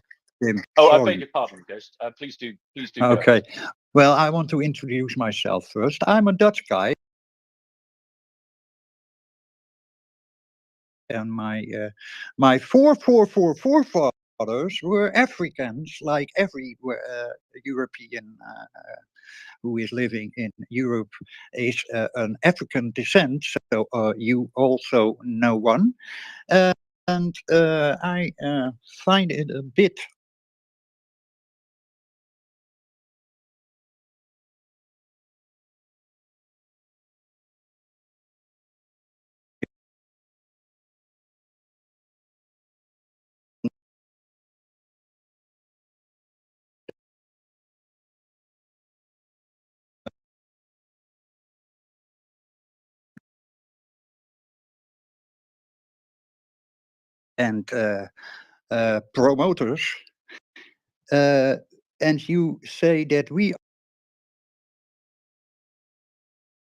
Oh, I sorry. beg your pardon, Ghost. Please do Okay. go. Well, I want to introduce myself first. I'm a Dutch guy. And my forefathers were Africans, like every European who is living in Europe is an African descent. So you also know one. And I find it a bit and promoters. And you say that we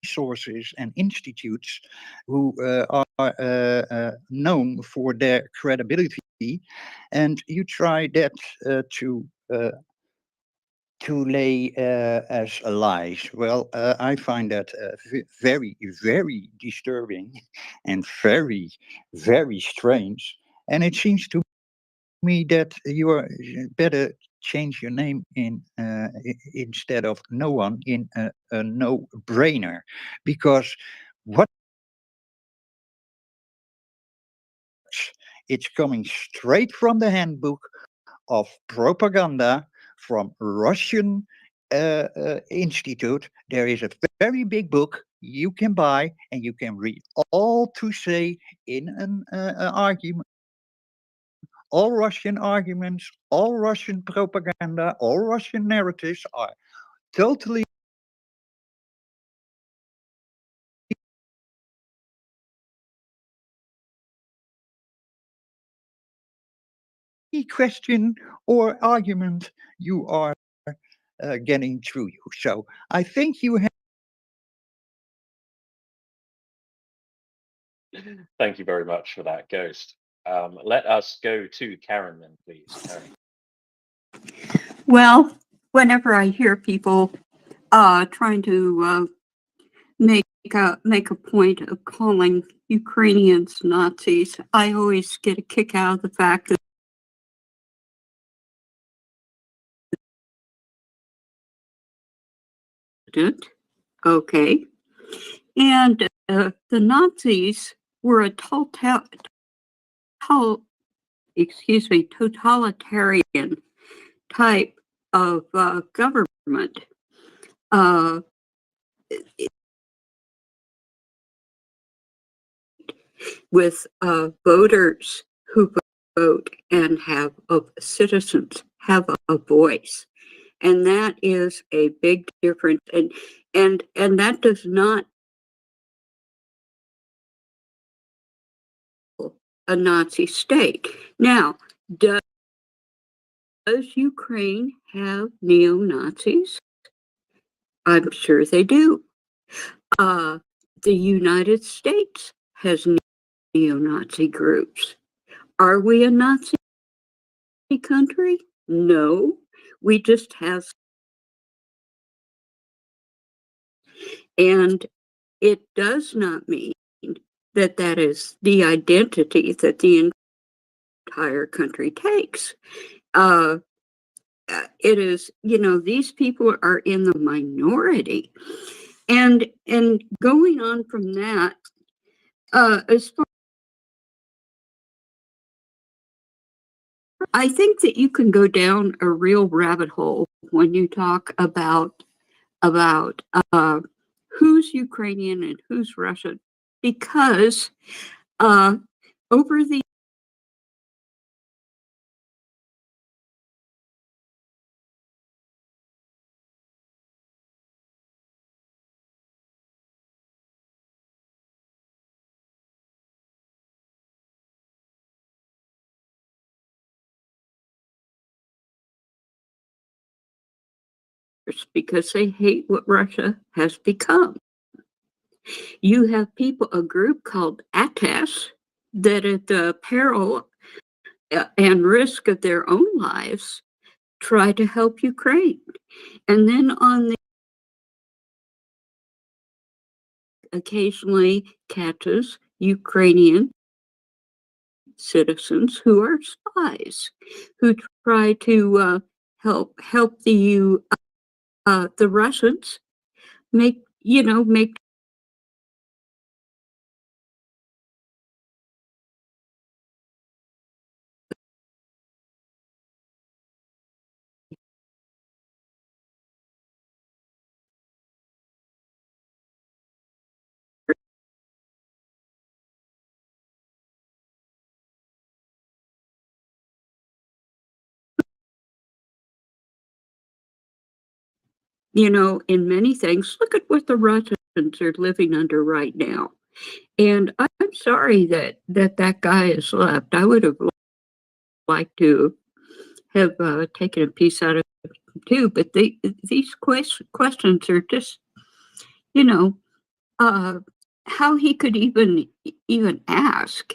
resources and institutes who are known for their credibility, and you try that to lay as lies. Well, I find that very, very disturbing and very, very strange. And it seems to me that you are better change your name in instead of no one in a no-brainer, because what it's coming straight from the handbook of propaganda from Russian institute. There is a very big book you can buy and you can read all to say in an argument. All Russian arguments, all Russian propaganda, all Russian narratives are totally question or argument you are getting through you. So I think you have. Thank you very much for that, Ghost. Let us go to Karen then, please. Karen. Well, whenever I hear people trying to make a point of calling Ukrainians Nazis, I always get a kick out of the fact that okay, and the Nazis were a totalitarian type of government. With voters who vote and have citizens have a voice, and that is a big difference. And that does not a Nazi state. Now, does Ukraine have neo-Nazis? I'm sure they do. The United States has neo-Nazi groups. Are we a Nazi country? No, we just have. And it does not mean that that is the identity that the entire country takes. It is, you know, these people are in the minority. And going on from that, as far I think that you can go down a real rabbit hole when you talk about who's Ukrainian and who's Russian, because over the because they hate what Russia has become. You have people, a group called ATAS, that at the peril and risk of their own lives try to help Ukraine. And then on the occasionally catches Ukrainian citizens who are spies, who try to help the Russians make in many things. Look at what the Russians are living under right now. And I'm sorry that guy has left. I would have liked to have taken a piece out of it too. But these questions are just, how he could even ask,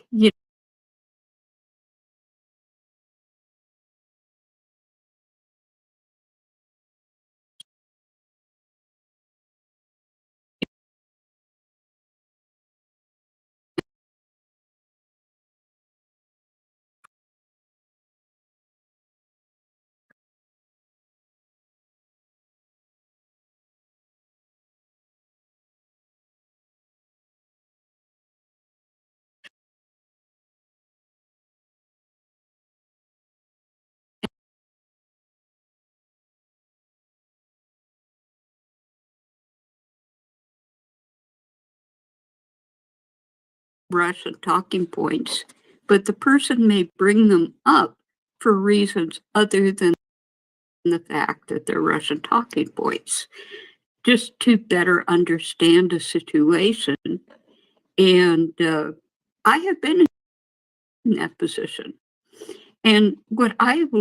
Russian talking points, but the person may bring them up for reasons other than the fact that they're Russian talking points, just to better understand a situation. And I have been in that position. And what I have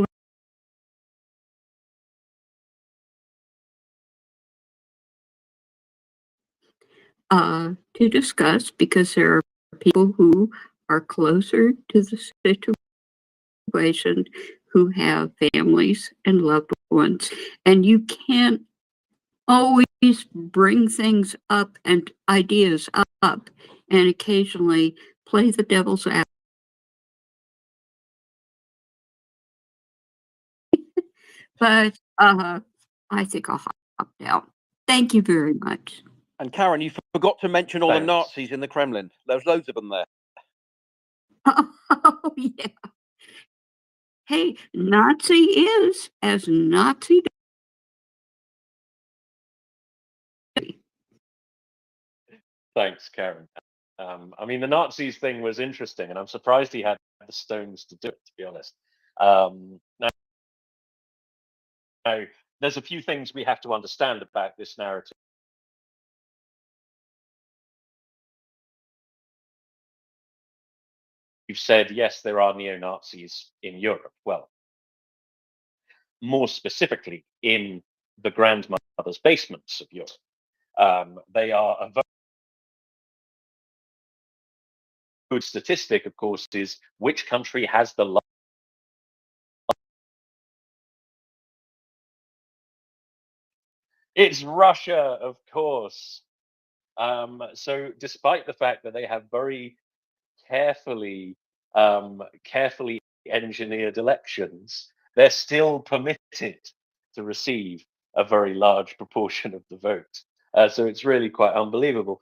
learned to discuss, because there are people who are closer to the situation, who have families and loved ones, and you can't always bring things up and ideas up and occasionally play the devil's advocate. But I think I'll hop out. Thank you very much. And Karen, you forgot to mention all the Thanks. Nazis in the Kremlin. There's loads of them there. Oh, yeah. Hey, Nazi is as Nazi. Thanks, Karen. I mean, the Nazis thing was interesting, and I'm surprised he had the stones to do it, to be honest. Now, there's a few things we have to understand about this narrative. You've said, yes, there are neo-Nazis in Europe. Well, more specifically in the grandmother's basements of Europe. They are a very good statistic, of course, is which country has the It's Russia, of course. So despite the fact that they have very carefully carefully engineered elections, they're still permitted to receive a very large proportion of the vote. So it's really quite unbelievable.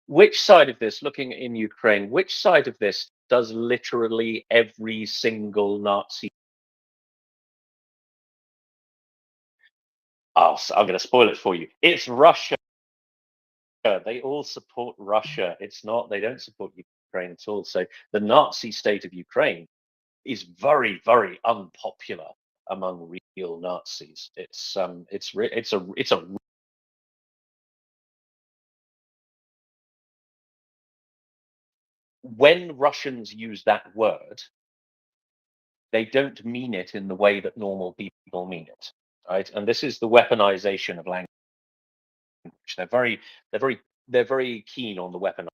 Which side of this, looking in Ukraine, which side of this does literally every single Nazi? Oh, so I'm going to spoil it for you. It's Russia. They all support Russia. It's not, they don't support Ukraine at all. So the Nazi state of Ukraine is very, very unpopular among real Nazis. It's a when Russians use that word, they don't mean it in the way that normal people mean it, right? And this is the weaponization of language. They're very keen on the weapon.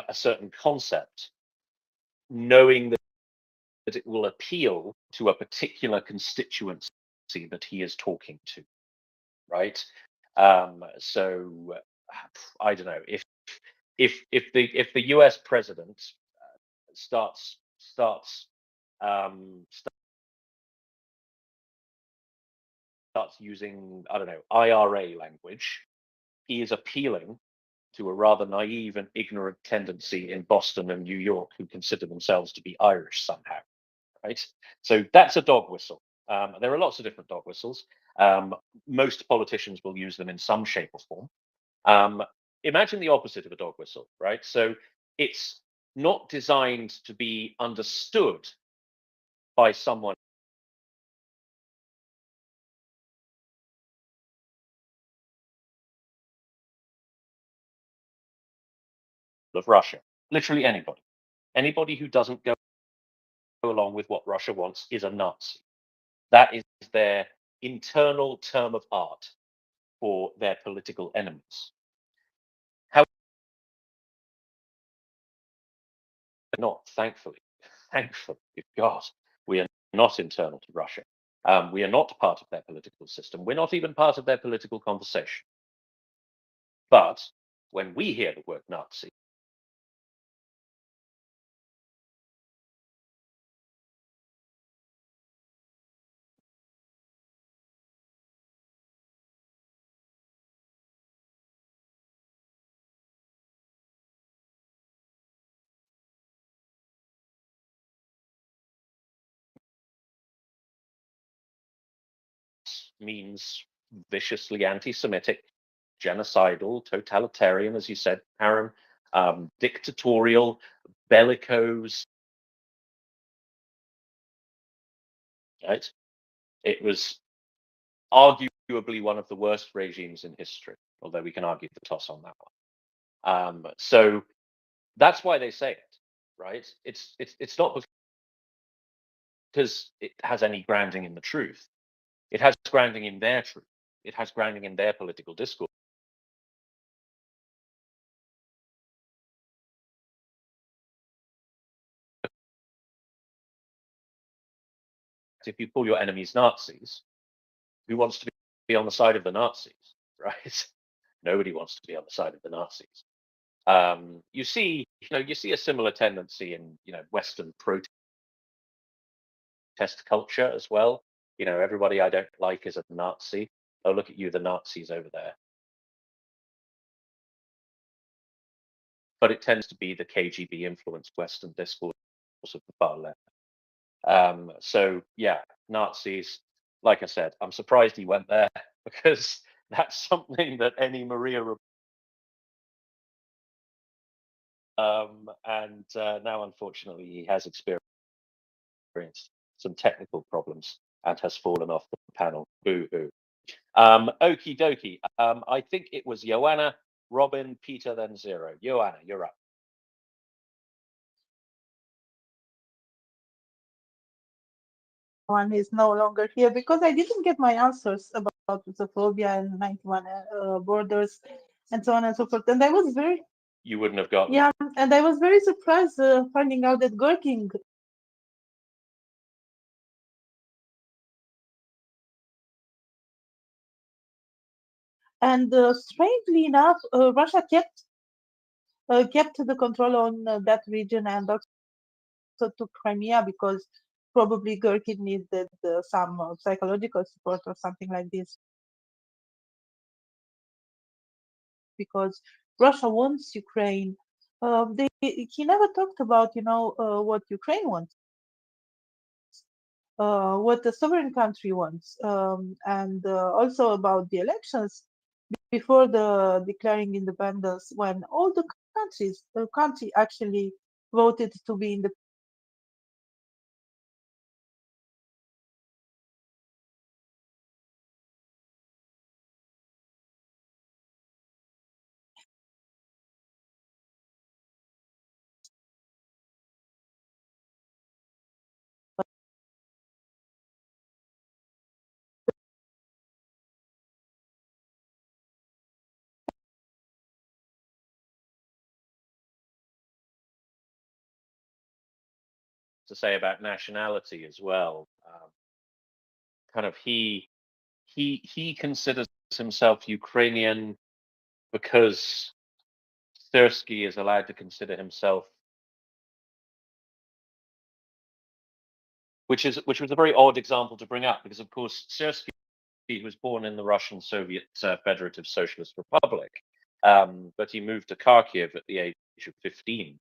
A certain concept, knowing that it will appeal to a particular constituency that he is talking to, right? So I don't know if the U.S. president starts using, I don't know, IRA language, he is appealing to a rather naive and ignorant tendency in Boston and New York who consider themselves to be Irish somehow, right? So that's a dog whistle. There are lots of different dog whistles. Most politicians will use them in some shape or form. Imagine the opposite of a dog whistle, right? So it's not designed to be understood by someone of Russia. Literally anybody. Anybody who doesn't go along with what Russia wants is a Nazi. That is their internal term of art for their political enemies. How not, thankfully, God, we are not internal to Russia. We are not part of their political system. We're not even part of their political conversation. But when we hear the word Nazi, means viciously anti-Semitic, genocidal, totalitarian, as you said, Aaron, dictatorial, bellicose. Right? It was arguably one of the worst regimes in history, although we can argue the toss on that one. So that's why they say it, right? It's not because it has any grounding in the truth. It has grounding in their truth. It has grounding in their political discourse. If you call your enemies Nazis, who wants to be on the side of the Nazis, right? Nobody wants to be on the side of the Nazis. You see a similar tendency in Western protest culture as well. you know, everybody I don't like is a Nazi. Oh, look at you, the Nazis over there. But it tends to be the KGB influenced Western discourse of the far left. So yeah, Nazis. Like I said, I'm surprised he went there because that's something that any Maria. And now, unfortunately, he has experienced some technical problems and has fallen off the panel. Boo hoo. Okie dokie. I think it was Joanna, Robin, Peter, then Zero. Joanna, you're up. One is no longer here because I didn't get my answers about Russophobia and 91 borders and so on and so forth. And I was very, You wouldn't have gotten. yeah, and I was very surprised finding out that Gherkin and strangely enough, Russia kept the control on that region and also to Crimea because probably Gherkin needed some psychological support or something like this. Because Russia wants Ukraine. He never talked about, what Ukraine wants, what the sovereign country wants, and also about the elections before the declaring independence, when all the country actually voted to be independent. To say about nationality as well. Kind of he considers himself Ukrainian because Sersky is allowed to consider himself, which was a very odd example to bring up because of course Sersky was born in the Russian Soviet Federative Socialist Republic, but he moved to Kharkiv at the age of 15,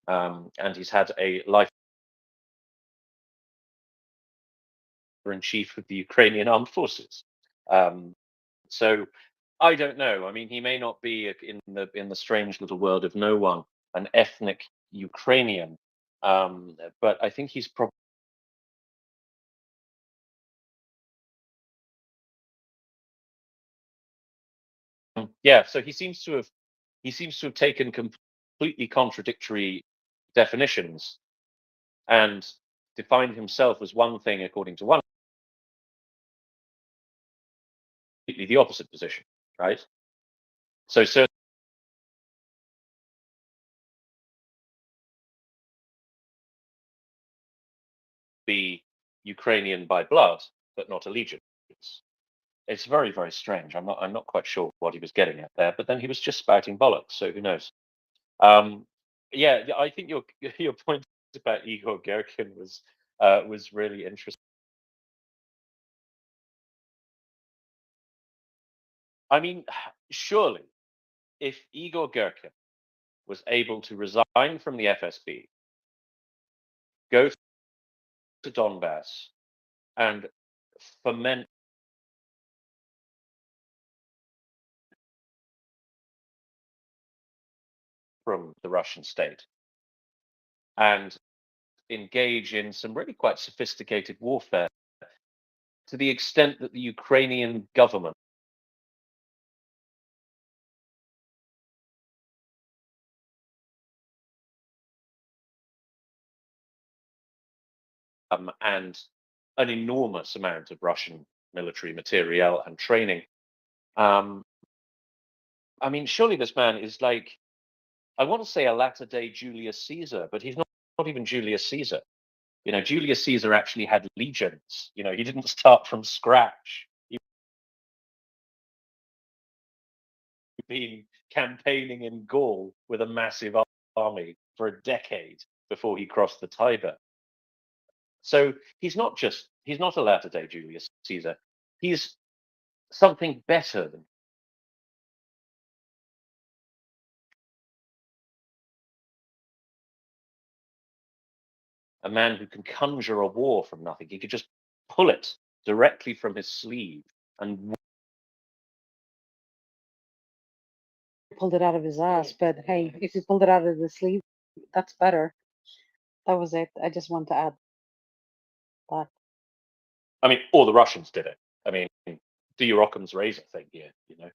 and he's had a life in chief of the Ukrainian Armed Forces. So I don't know. I mean, he may not be in the strange little world of no one, an ethnic Ukrainian, but I think he's probably. Yeah, so he seems to have taken completely contradictory definitions and defined himself as one thing according to one, completely the opposite position, right? So certainly be Ukrainian by blood, but not allegiance. It's very, very strange. I'm not quite sure what he was getting at there, but then he was just spouting bollocks, so who knows? Yeah, I think your point about Igor Gerkin was really interesting. I mean, surely, if Igor Gerkin was able to resign from the FSB, go to Donbass, and foment from the Russian state, and engage in some really quite sophisticated warfare to the extent that the Ukrainian government and an enormous amount of Russian military materiel and training. I mean, surely this man is like, I want to say a latter-day Julius Caesar, but he's not even Julius Caesar. You know, Julius Caesar actually had legions. You know, he didn't start from scratch. He'd been campaigning in Gaul with a massive army for a decade before he crossed the Tiber. So he's not a latter-day Julius Caesar. He's something better than a man who can conjure a war from nothing. He could just pull it directly from his sleeve and Pulled it out of his ass, but hey, if he pulled it out of the sleeve, that's better. That was it. I just want to add that. I mean, or the Russians did it. I mean, do your Occam's razor thing here, you know.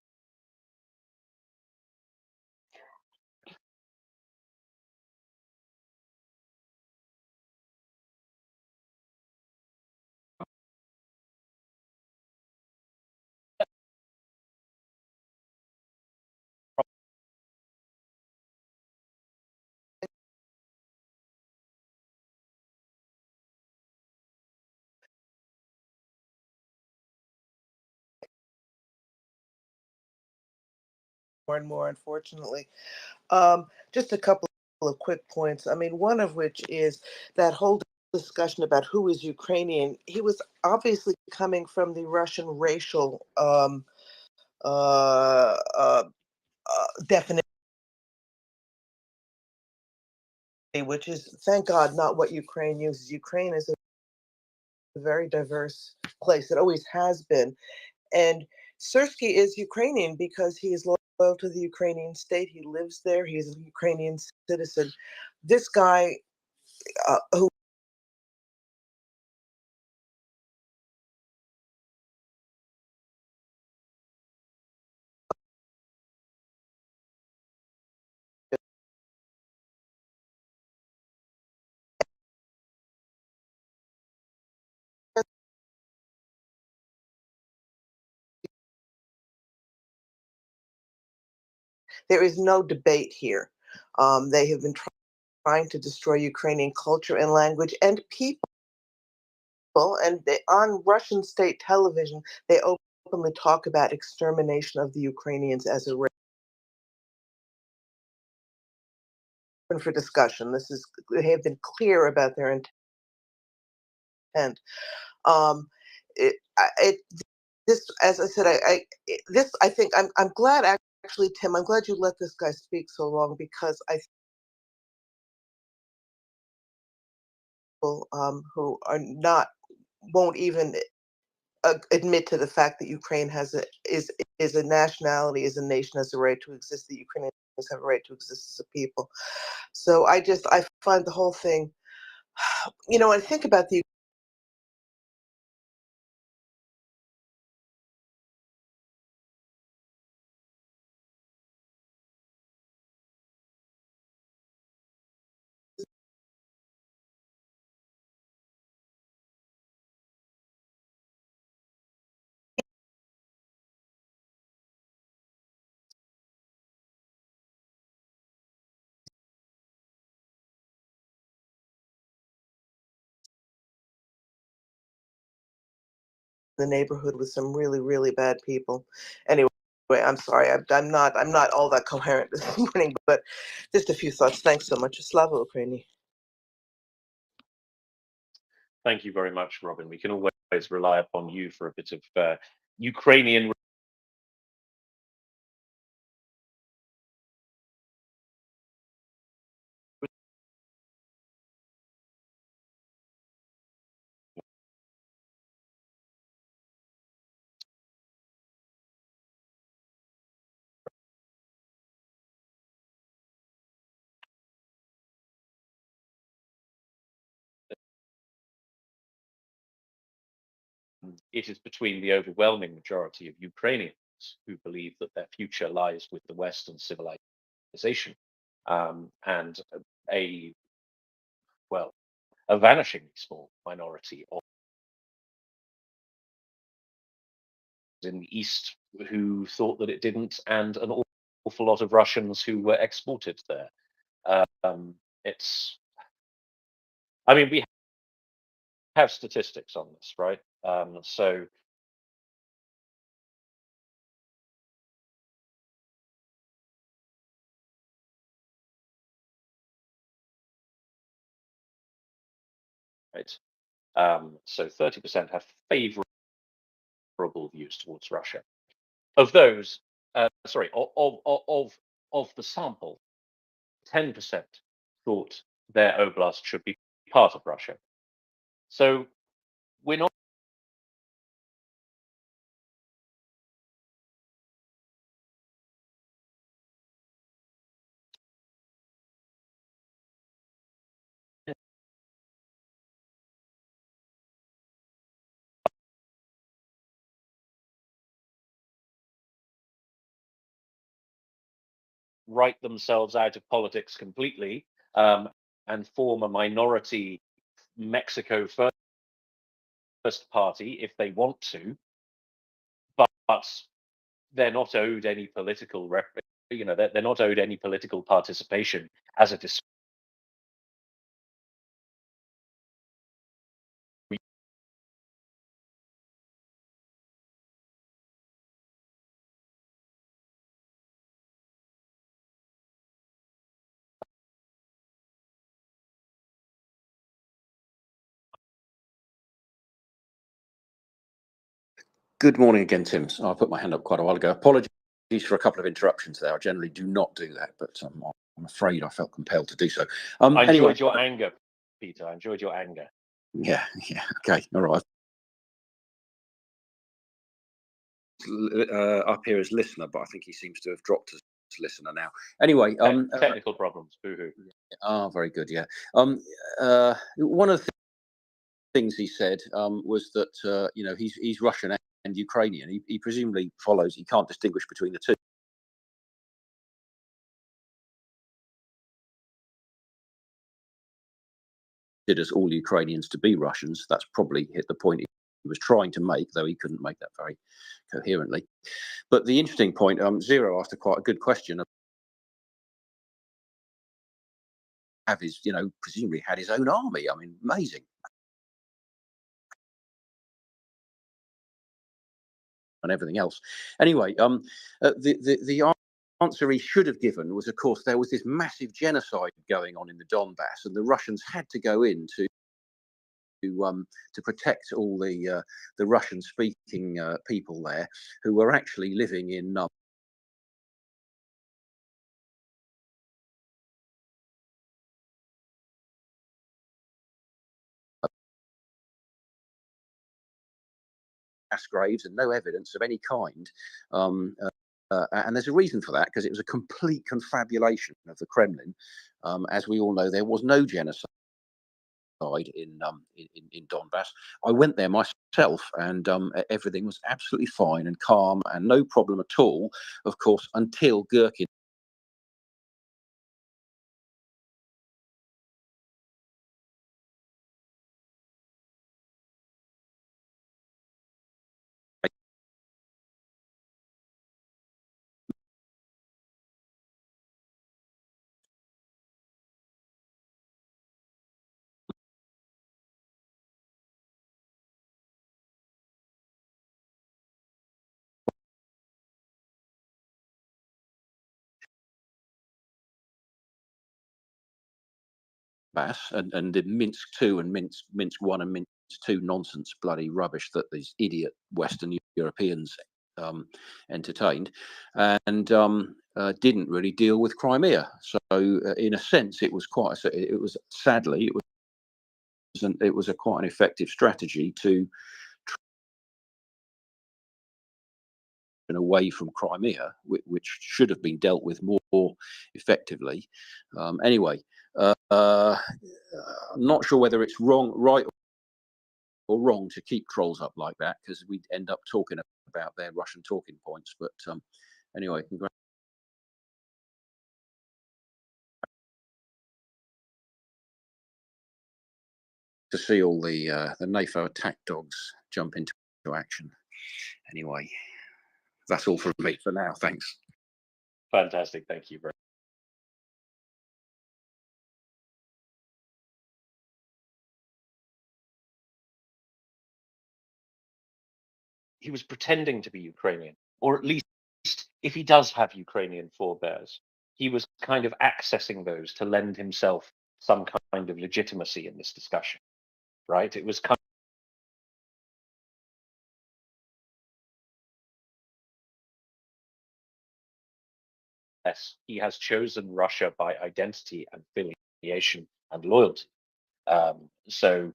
More and more, unfortunately. Just a couple of quick points. I mean, one of which is that whole discussion about who is Ukrainian. He was obviously coming from the Russian racial definition, which is, thank God, not what Ukraine uses. Ukraine is a very diverse place. It always has been. And Sersky is Ukrainian because he is loyal to the Ukrainian state. He lives there. He's a Ukrainian citizen. This guy who there is no debate here. They have been trying to destroy Ukrainian culture and language and people. And on Russian state television, they openly talk about extermination of the Ukrainians as a race. For discussion, they have been clear about their intent. This, as I said, I think I'm glad actually, Tim. I'm glad you let this guy speak so long because I people who are not won't even admit to the fact that Ukraine is a nationality, is a nation, has a right to exist. The Ukrainians have a right to exist as a people. So I find the whole thing, you know, I think about the neighborhood with some really, really bad people. Anyway, I'm sorry. I'm not all that coherent this morning, but just a few thoughts. Thanks so much. Slava Ukraini. Thank you very much, Robin. We can always rely upon you for a bit of Ukrainian. It is between the overwhelming majority of Ukrainians who believe that their future lies with the Western civilization, and a well, a vanishingly small minority of in the East who thought that it didn't, and an awful lot of Russians who were exported there. It's, I mean, we have statistics on this, right? So right. So 30% have favorable views towards Russia. Of those, sorry, of the sample, 10% thought their oblast should be part of Russia. So we're not write themselves out of politics completely and form a minority Mexico first party if they want to, but they're not owed any political they're not owed any political participation as a Good morning again, Tim. So I put my hand up quite a while ago. Apologies for a couple of interruptions there. I generally do not do that, but I'm afraid I felt compelled to do so. I anyway, enjoyed your anger, Peter. I enjoyed your anger. Yeah, okay, all right. Up here as listener, but I think he seems to have dropped as listener now. Anyway, technical problems. Boo-hoo. Very good. Yeah. One of the things he said was that he's Russian and Ukrainian. He presumably follows. He can't distinguish between the two. Considers all Ukrainians to be Russians. That's probably hit the point he was trying to make, though he couldn't make that very coherently. But the interesting point, Zero asked quite a good question. Have his, presumably had his own army. I mean, amazing. And everything else. Anyway, the answer he should have given was, of course, there was this massive genocide going on in the Donbass, and the Russians had to go in to protect all the Russian-speaking people there who were actually living in mass graves and no evidence of any kind. And there's a reason for that, because it was a complete confabulation of the Kremlin. As we all know, there was no genocide in Donbass. I went there myself, and everything was absolutely fine and calm and no problem at all, of course, until Gherkin and the Minsk 2 and Minsk 1 and Minsk 2 nonsense, bloody rubbish that these idiot Western Europeans entertained, and didn't really deal with Crimea. So in a sense, it was sadly quite an effective strategy to away from Crimea, which should have been dealt with more effectively. Anyway, I'm not sure whether it's right or wrong to keep trolls up like that, because we'd end up talking about their Russian talking points. But anyway, to see all the NATO attack dogs jump into action. Anyway, that's all from me for now. Thanks. Fantastic. Thank you very much. He was pretending to be Ukrainian, or at least if he does have Ukrainian forebears, he was kind of accessing those to lend himself some kind of legitimacy in this discussion. right? It was kind he has chosen Russia by identity and affiliation and loyalty. So,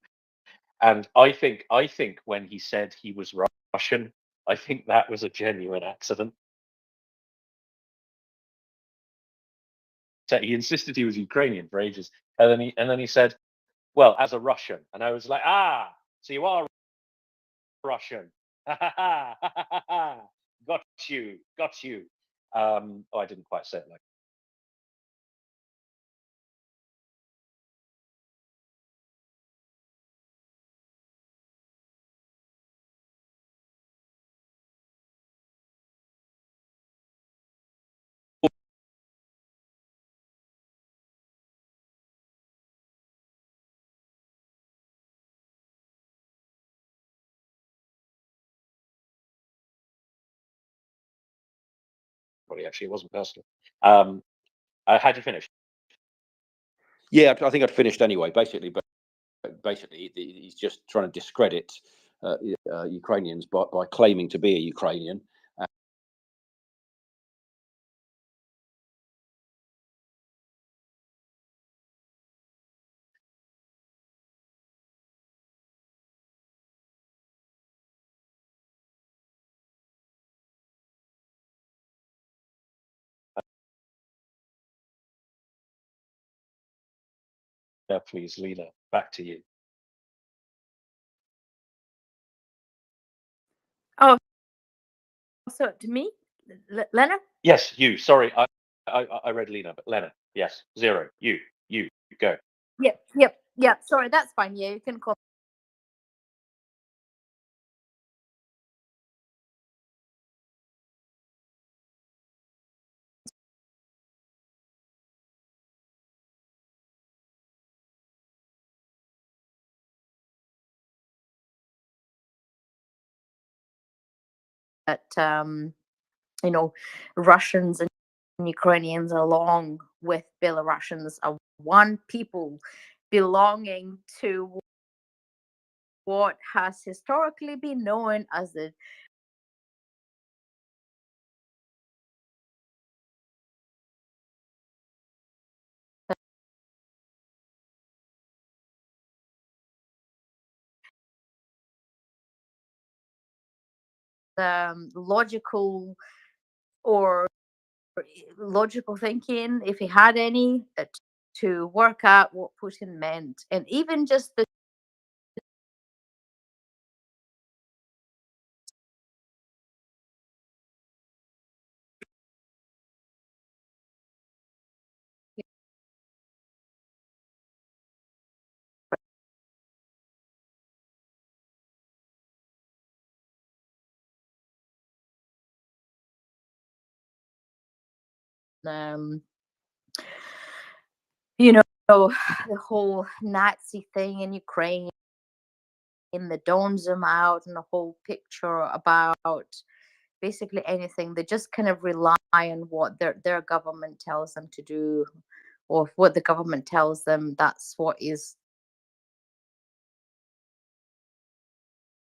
and I think when he said he was Russian, I think that was a genuine accident. So he insisted he was Ukrainian for ages, and then he said, "Well, as a Russian," and I was like, "Ah, so you are Russian? Got you, got you." Oh, I didn't quite say it like. Probably actually it wasn't personal. How'd you finish? Yeah, I think I'd finished anyway, basically. But basically, he's just trying to discredit Ukrainians by claiming to be a Ukrainian. Please, Lena, back to you. Oh, so to me, Lena? Yes, you. Sorry, I read Lena, but Lena. Yes, 0. You go. Yep. Sorry, that's fine. Yeah, you can call. That you know, Russians and Ukrainians, along with Belarusians, are one people belonging to what has historically been known as the logical or logical thinking, if he had any, to work out what Putin meant, and even just the um, you know, the whole Nazi thing in Ukraine, in the Don't Zoom Out, and the whole picture about basically anything. They just kind of rely on what their government tells them to do, or what the government tells them. That's what is.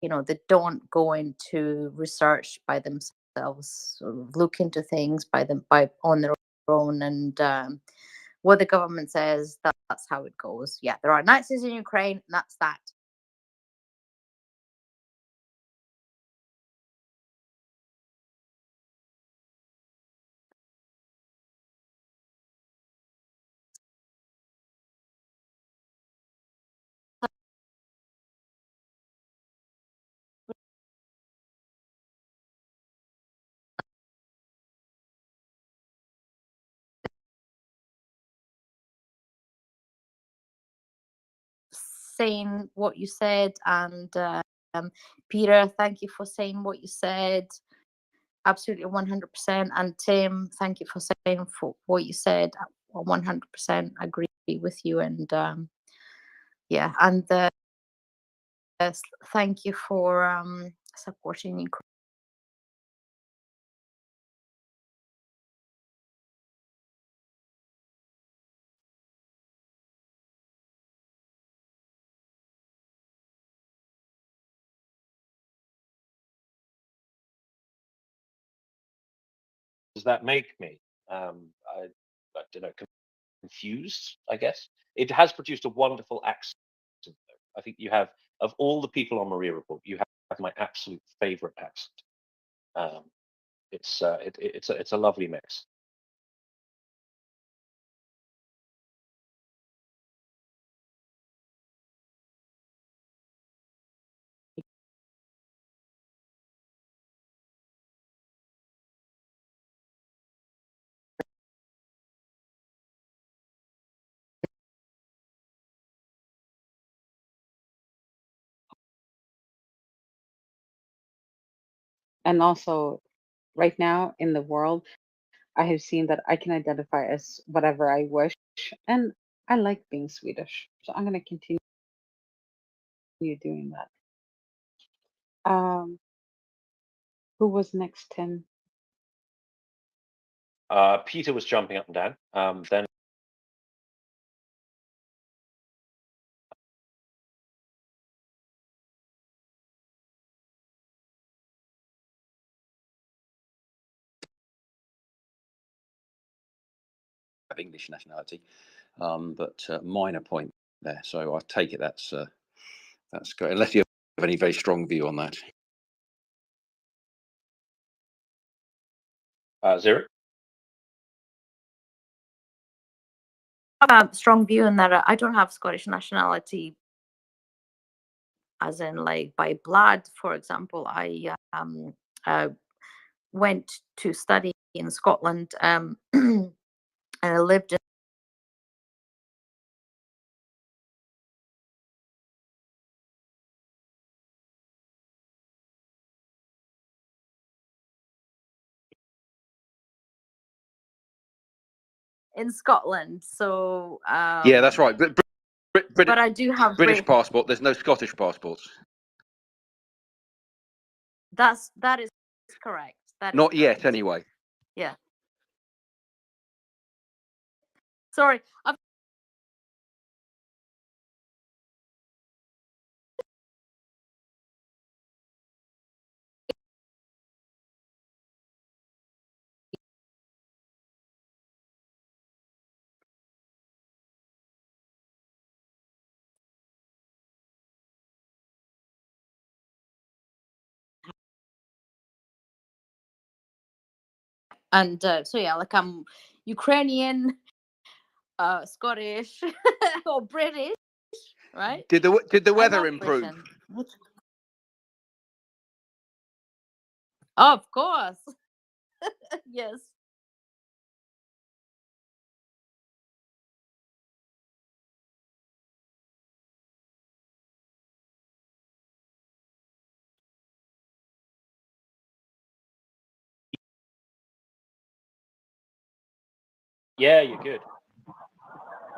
They don't go into research by themselves, or look into things by on their own, and what the government says, that's how it goes. Yeah, there are Nazis in Ukraine, and that's that. Saying what you said, and Peter, thank you for saying what you said. Absolutely 100%. And Tim, thank you for saying for what you said. 100% agree with you. And yeah, and thank you for supporting Ukraine. does that make me? I don't know, confused, I guess. It has produced a wonderful accent, though. I think you have, of all the people on MriyaReport, you have my absolute favorite accent. It's a lovely mix. And also, right now in the world, I have seen that I can identify as whatever I wish, and I like being Swedish, so I'm going to continue doing that. Who was next, Tim? Peter was jumping up and down. Then Of English nationality, but minor point there. So I take it that's good. Unless you have any very strong view on that. Zero. I have a strong view in that I don't have Scottish nationality, as in like by blood. For example, I went to study in Scotland, and I lived in Scotland. So Yeah, that's right. but I do have British passport. There's no Scottish passports. that is correct. That is Not yet, correct. anyway. Yeah. Sorry. And so yeah, like I'm Ukrainian, Scottish, or British, right? Did the I weather love improve? Britain. Oh, of course. Yes. Yeah, you're good.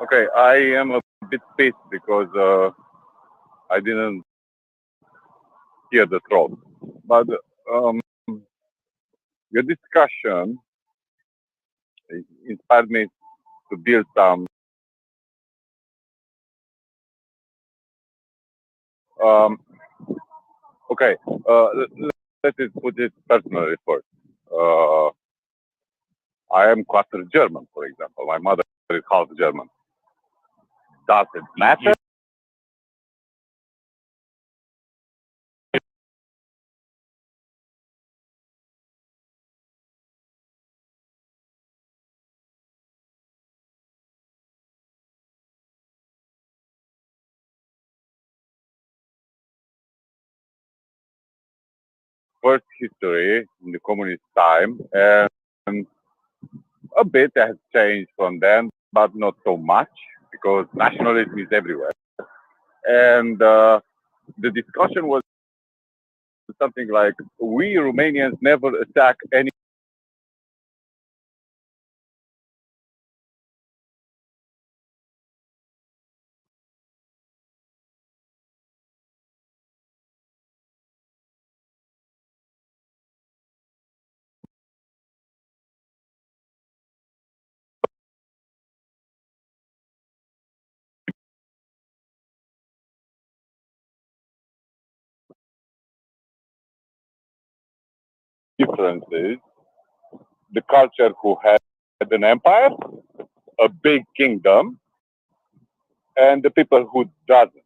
Okay, I am a bit pissed because I didn't hear the throat. But your discussion inspired me to build some. Okay, let us put it personally first. I am quarter German, for example. My mother is half German. Does it matter? First history in the communist time, and a bit has changed from then, but not so much because nationalism is everywhere. And the discussion was something like, we Romanians never attack any differences, the culture who had an empire, a big kingdom, and the people who doesn't.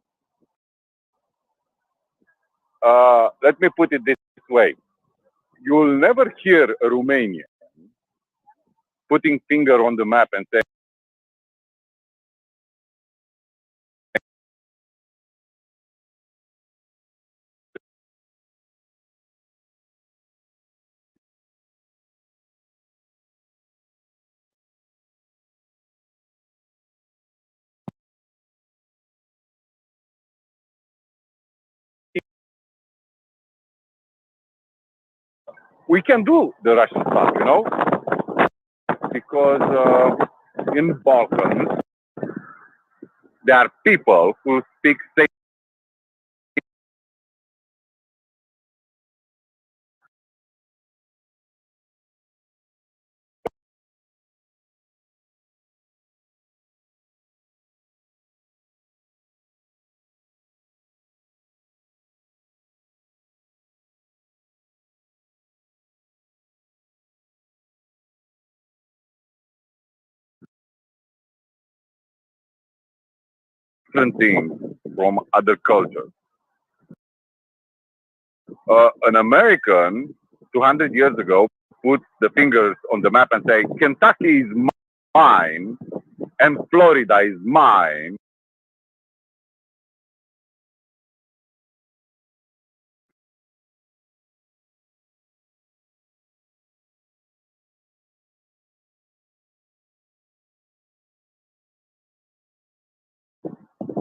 Let me put it this way. You'll never hear a Romanian putting finger on the map and saying, we can do the Russian stuff, you know? Because in Balkans, there are people who speak different things from other cultures. An American 200 years ago put the fingers on the map and say, Kentucky is mine and Florida is mine.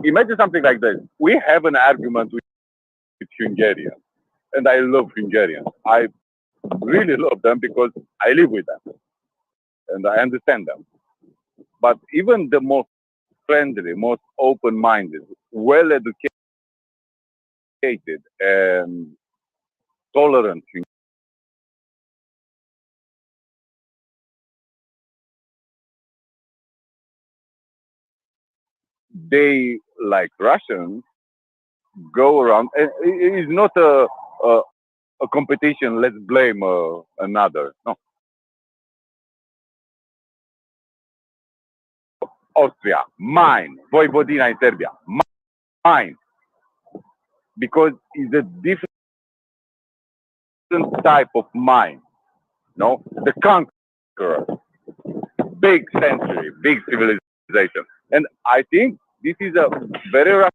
Imagine something like this. We have an argument with Hungarians, and I love Hungarians. I really love them because I live with them and I understand them. But even the most friendly, most open-minded, well-educated, and tolerant, they, like Russians, go around. And it's not a competition. Let's blame another. No, Austria, mine. Vojvodina in Serbia, mine. Because it's a different type of mind. No, the conqueror, big century, big civilization, and I think this is a very Russian.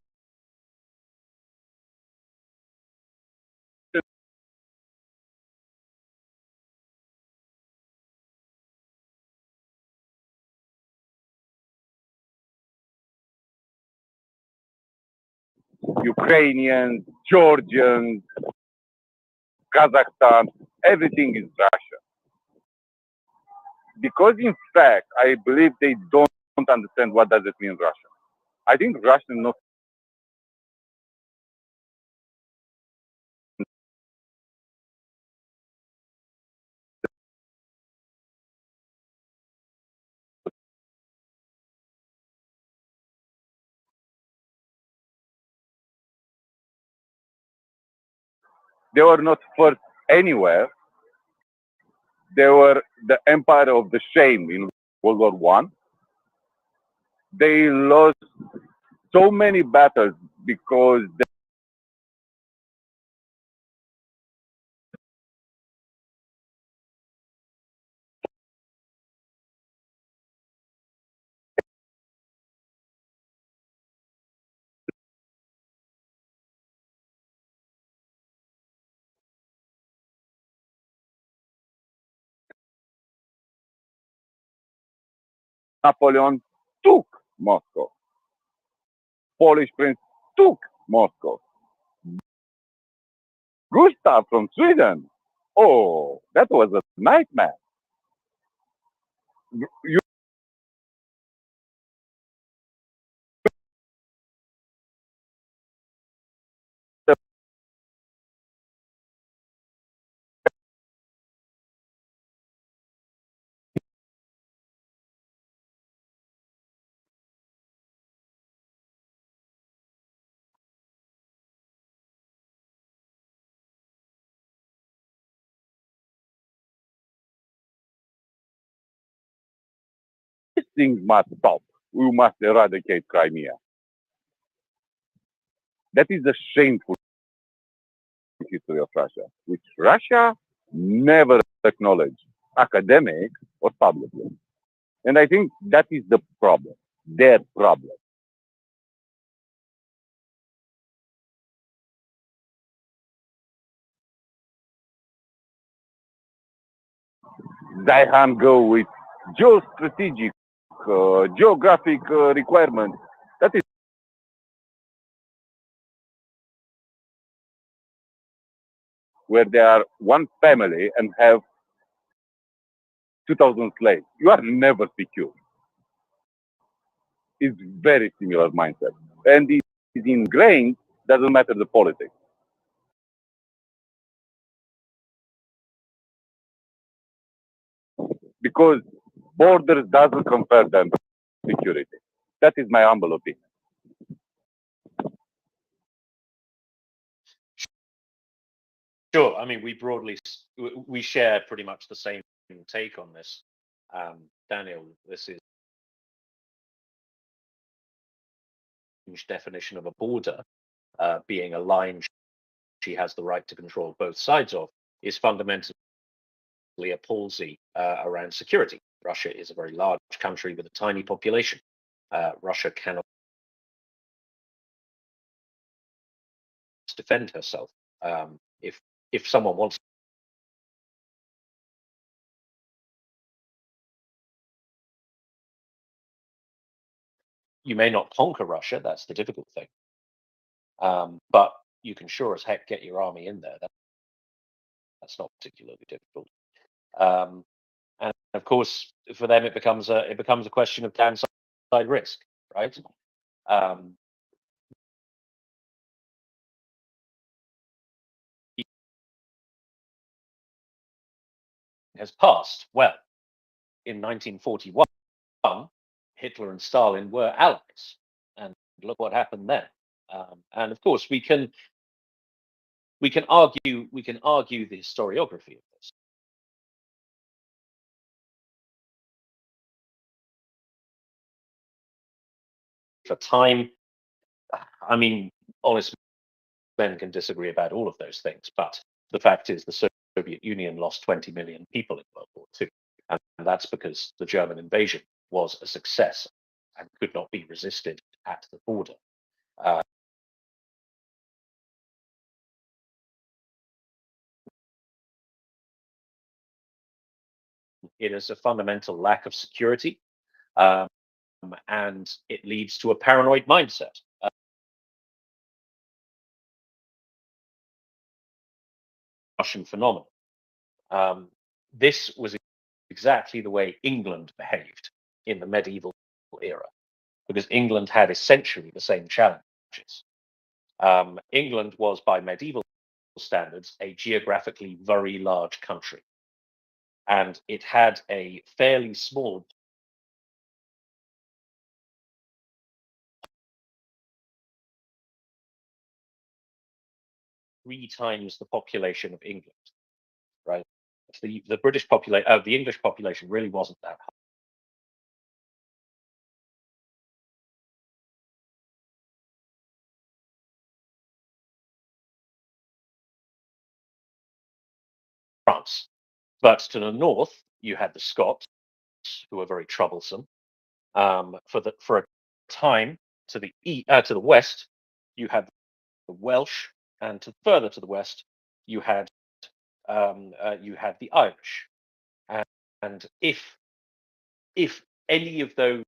Ukrainians, Georgians, Kazakhstan, everything is Russia. Because in fact, I believe they don't understand what does it mean Russia. I think Russian not they were not first anywhere. They were the empire of the shame in World War One. They lost so many battles because Napoleon took Moscow. Polish prince took Moscow. Gustav from Sweden. Oh, that was a nightmare. You things must stop. We must eradicate Crimea. That is the shameful history of Russia, which Russia never acknowledged, academic or publicly. And I think that is the problem, their problem. They can go with geostrategic, geographic requirements. That is where they are one family and have 2,000 slaves. You are never secure. It's very similar mindset. And it is ingrained, doesn't matter the politics. Because borders doesn't confer them security. That is my humble opinion. Sure. I mean, we share pretty much the same take on this. Daniel, this is definition of a border being a line she has the right to control both sides of is fundamentally a palsy around security. Russia is a very large country with a tiny population. Russia cannot defend herself. If someone wants, you may not conquer Russia. That's the difficult thing. But you can sure as heck get your army in there. That's not particularly difficult. And of course, for them, it becomes a question of downside risk, right? Has passed. Well, in 1941, Hitler and Stalin were allies, and look what happened then. And of course, we can argue the historiography of this. For time, I mean, honest men can disagree about all of those things, but the fact is the Soviet Union lost 20 million people in World War II, and that's because the German invasion was a success and could not be resisted at the border. It is a fundamental lack of security, and it leads to a paranoid mindset. Russian phenomenon. This was exactly the way England behaved in the medieval era, because England had essentially the same challenges. England was, by medieval standards, a geographically very large country, and it had a fairly small three times the population of England, right? The British population, the English population really wasn't that high. France. But to the north, you had the Scots, who were very troublesome. For a time, to the west, you had the Welsh, and further to the west, you had the Irish. And if any of those,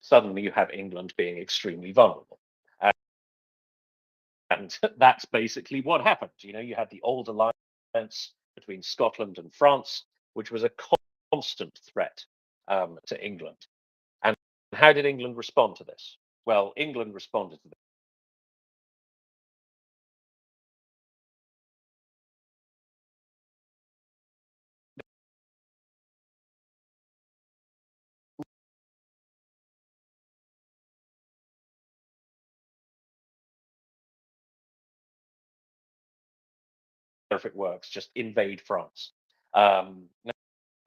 suddenly you have England being extremely vulnerable. And that's basically what happened. You had the old alliance between Scotland and France, which was a constant threat to England. And how did England respond to this? Well, England responded to this. If it works, just invade France.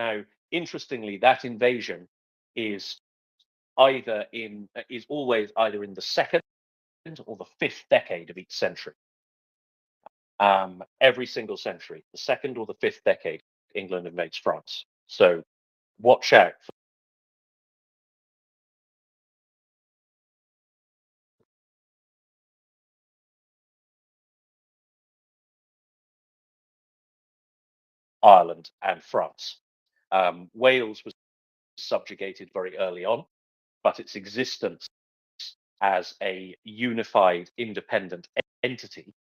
Now, interestingly, that invasion is always either in the second or the fifth decade of each century. Every single century, the second or the fifth decade, England invades France. So watch out for Ireland and France. Wales was subjugated very early on, but its existence as a unified, independent entity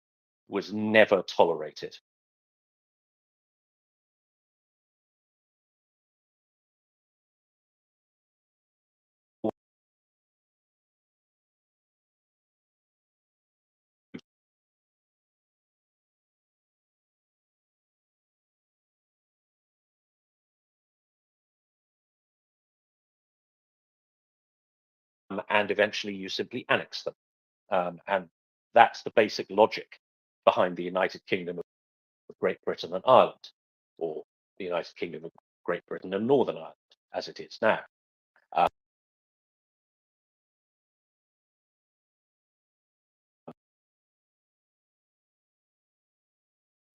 was never tolerated. And eventually you simply annex them. And that's the basic logic behind the United Kingdom of Great Britain and Ireland, or the United Kingdom of Great Britain and Northern Ireland, as it is now. The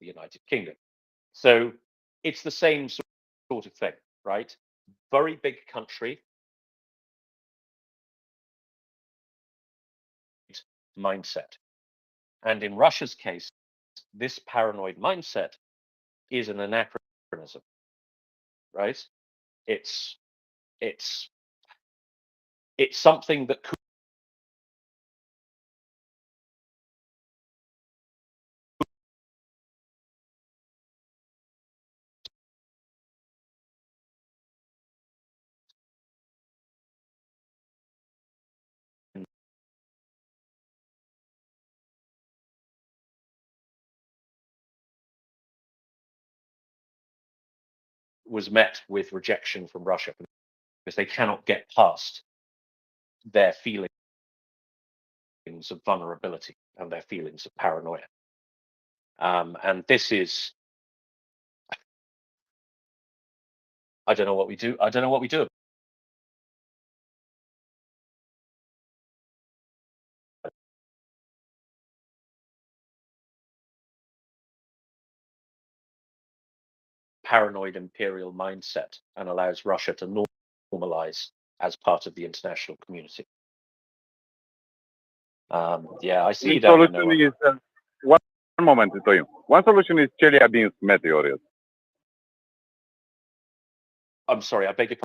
United Kingdom. So it's the same sort of thing, right? Very big country, mindset. And in Russia's case, this paranoid mindset is an anachronism, right? It's something that was met with rejection from Russia because they cannot get past their feelings of vulnerability and their feelings of paranoia. And this is, I don't know what we do. I don't know what we do. Paranoid imperial mindset and allows Russia to normalize as part of the international community. Yeah, I see that. Solution is one moment, Toyim. One solution is Chelyabinsk meteors. I'm sorry, I beg your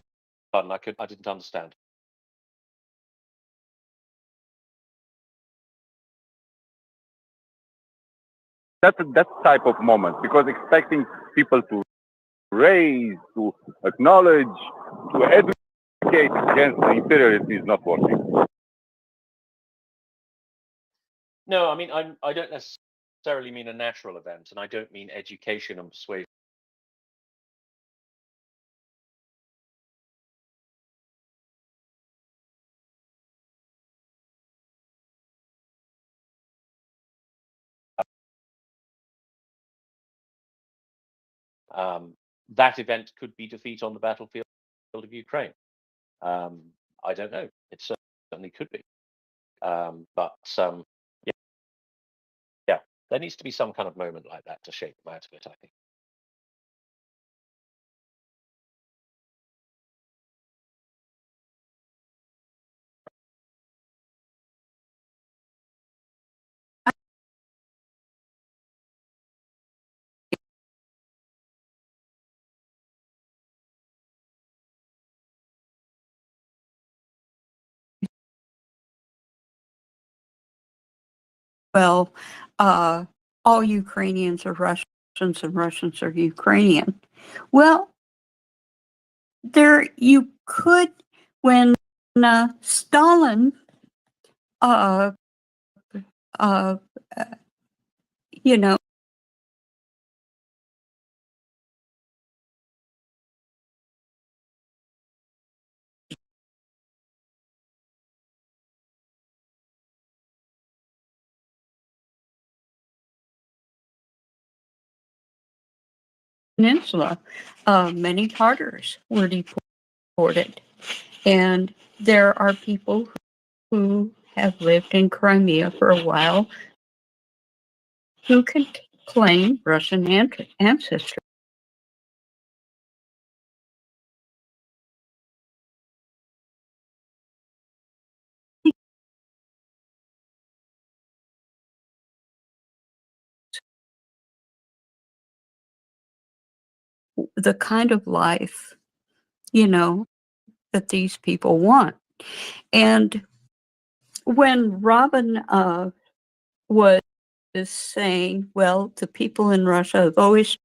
pardon. I didn't understand. That's that type of moment, because expecting people to raise, to acknowledge, to educate against the imperialism is not working. No, I mean, I don't necessarily mean a natural event, and I don't mean education and persuasion. That event could be defeat on the battlefield of Ukraine. I don't know. It certainly could be. But yeah, there needs to be some kind of moment like that to shake them out of it, I think. Well, all Ukrainians are Russians and Russians are Ukrainian. Well, there you could, when Stalin, you know, Peninsula. Many Tartars were deported. And there are people who have lived in Crimea for a while who can claim Russian ancestry. The kind of life, that these people want. And when Robin was saying, well, the people in Russia have always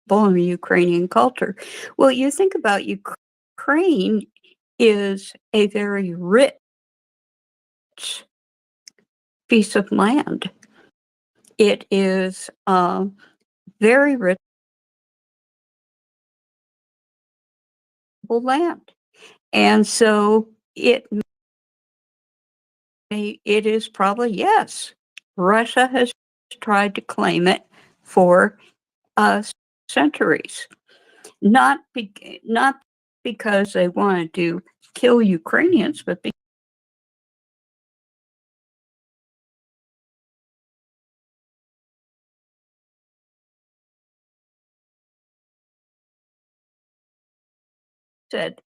stolen Ukrainian culture. Well, you think about Ukraine is a very rich piece of land. It is very rich land. And so it is probably, yes, Russia has tried to claim it for centuries. Not because they wanted to kill Ukrainians, but said,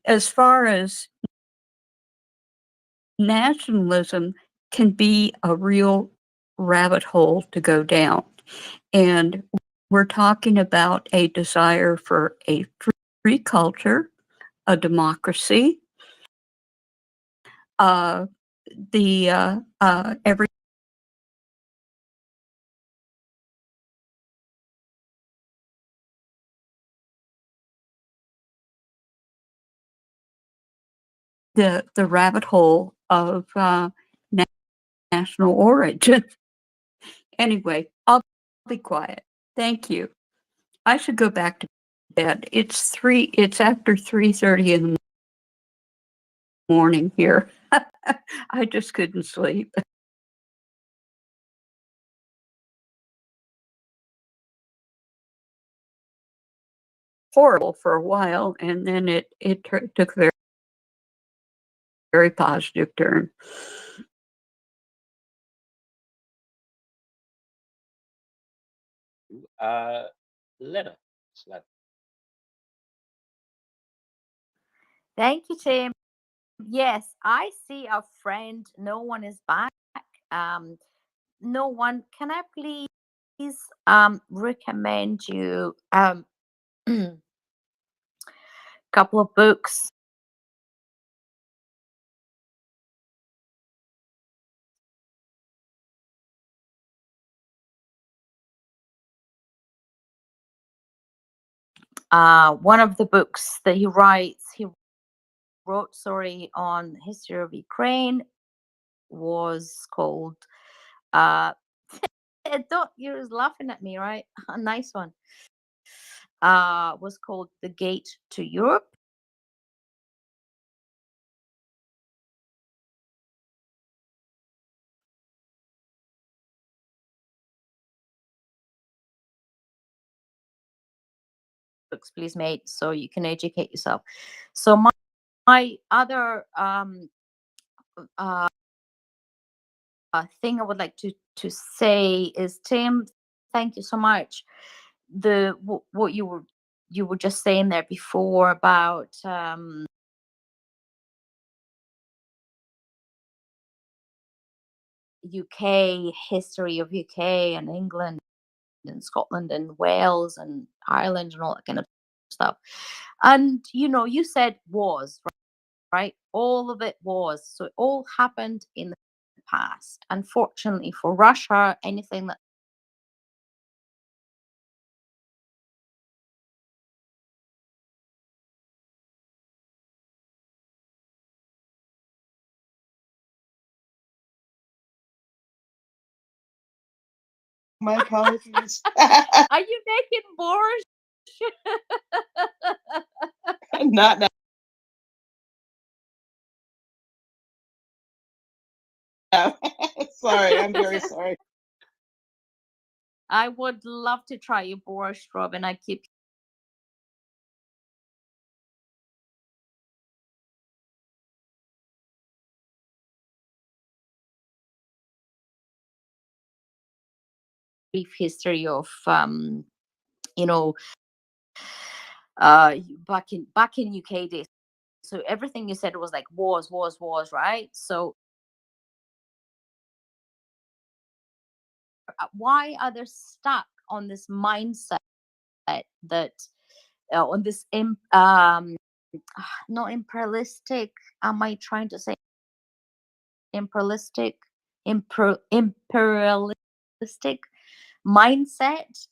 as far as nationalism can be a real rabbit hole to go down. And we're talking about a desire for a free culture, a democracy, every the rabbit hole of national origin. Anyway, I'll be quiet. Thank you. I should go back to bed. It's after 3:30 in the morning here. I just couldn't sleep. Horrible for a while, and then it took a very positive turn. Lena. Thank you, Tim. Yes, I see a friend. No one is back. No one. Can I please recommend you couple of books? One of the books that he wrote, on history of Ukraine was called don't, you're laughing at me, right? A nice one. Was called The Gate to Europe. Books, please, mate, so you can educate yourself. So my other thing I would like to say is, Tim, thank you so much. What you were just saying there before about UK history of UK and England and Scotland and Wales and Ireland and all that kind of stuff. And you said was, right? All of it was. So it all happened in the past. Unfortunately for Russia, anything that My apologies. are you making borscht? Not now. Sorry, I'm very sorry. I would love to try your borscht, Robin. I keep brief history of you know back in UK days. So everything you said was like wars, right? So why are they stuck on this mindset that on this not imperialistic, am I trying to say imperialistic imperialistic mindset?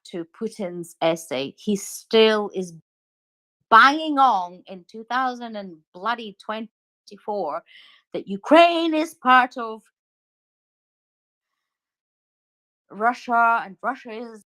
To Putin's essay, he still is banging on in 2024 that Ukraine is part of Russia and Russia is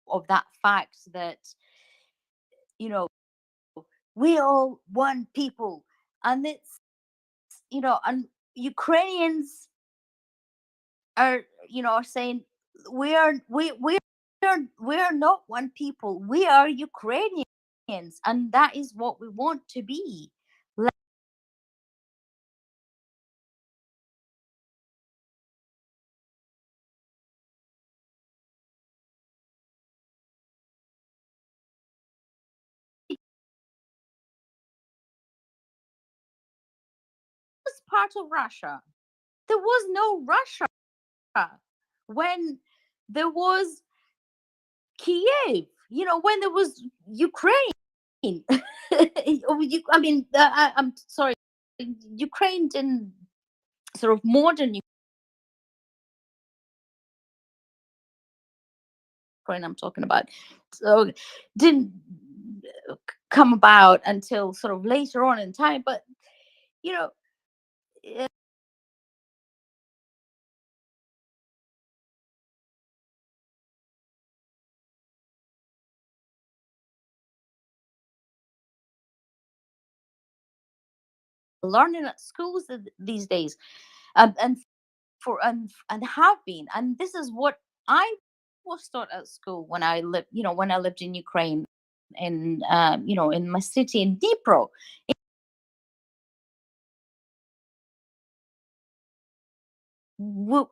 of that fact that, you know, we all one people, and it's, you know, and Ukrainians are, you know, are saying we're not one people, we are Ukrainians, and that is what we want to be. Was part of Russia. There was no Russia when there was Kiev, you know, when there was Ukraine. I mean, I'm sorry, Ukraine didn't sort of modern Ukraine I'm talking about, so didn't come about until sort of later on in time. But you know, learning at schools these days, and have been, and this is what I was taught at school when I lived, you know, when I lived in Ukraine, in you know, in my city in Dnipro.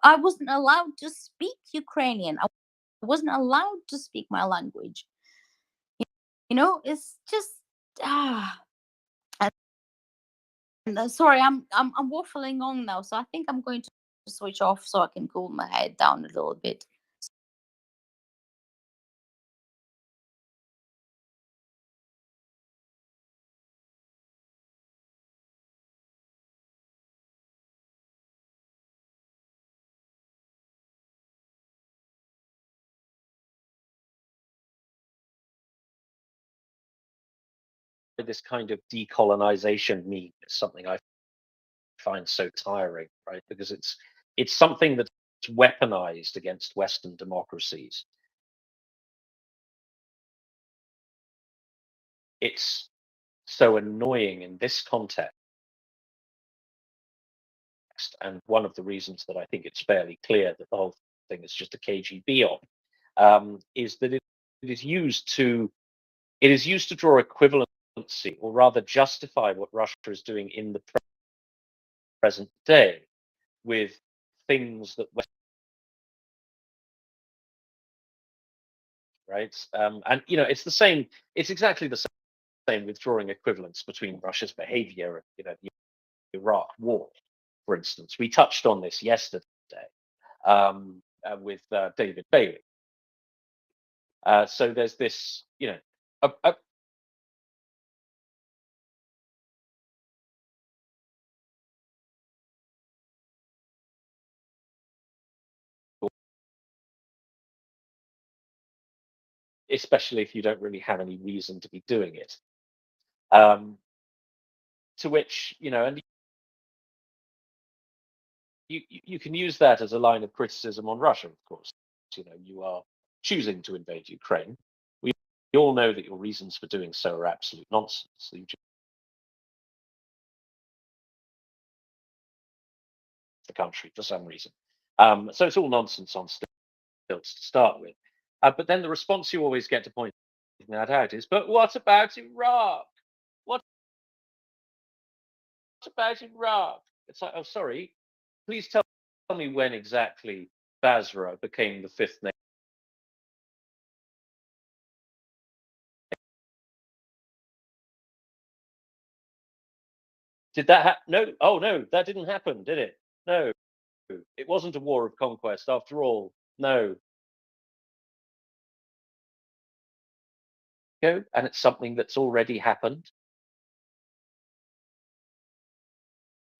I wasn't allowed to speak Ukrainian. I wasn't allowed to speak my language. You know, it's just and sorry, I'm waffling on now, so I think I'm going to switch off so I can cool my head down a little bit. This kind of decolonization meme is something I find so tiring, right? Because it's something that's weaponized against Western democracies. It's so annoying in this context, and one of the reasons that I think it's fairly clear that the whole thing is just a KGB op, is that it is used to draw equivalency, or rather justify what Russia is doing in the present day with things that right, and you know, it's the same. It's exactly the same with drawing equivalence between Russia's behavior and, you know, the Iraq War, for instance. We touched on this yesterday with David Bailey. So there's this, you know, especially if you don't really have any reason to be doing it. To which, and you can use that as a line of criticism on Russia, of course. You are choosing to invade Ukraine. We all know that your reasons for doing so are absolute nonsense. So you just the country for some reason. So it's all nonsense on stilts to start with. But then the response you always get to point that out is, but what about Iraq? What about Iraq? It's like, oh, sorry, please tell me when exactly Basra became the fifth nation. Did that happen? No. Oh, no, that didn't happen, did it? No, it wasn't a war of conquest after all. No. And it's something that's already happened.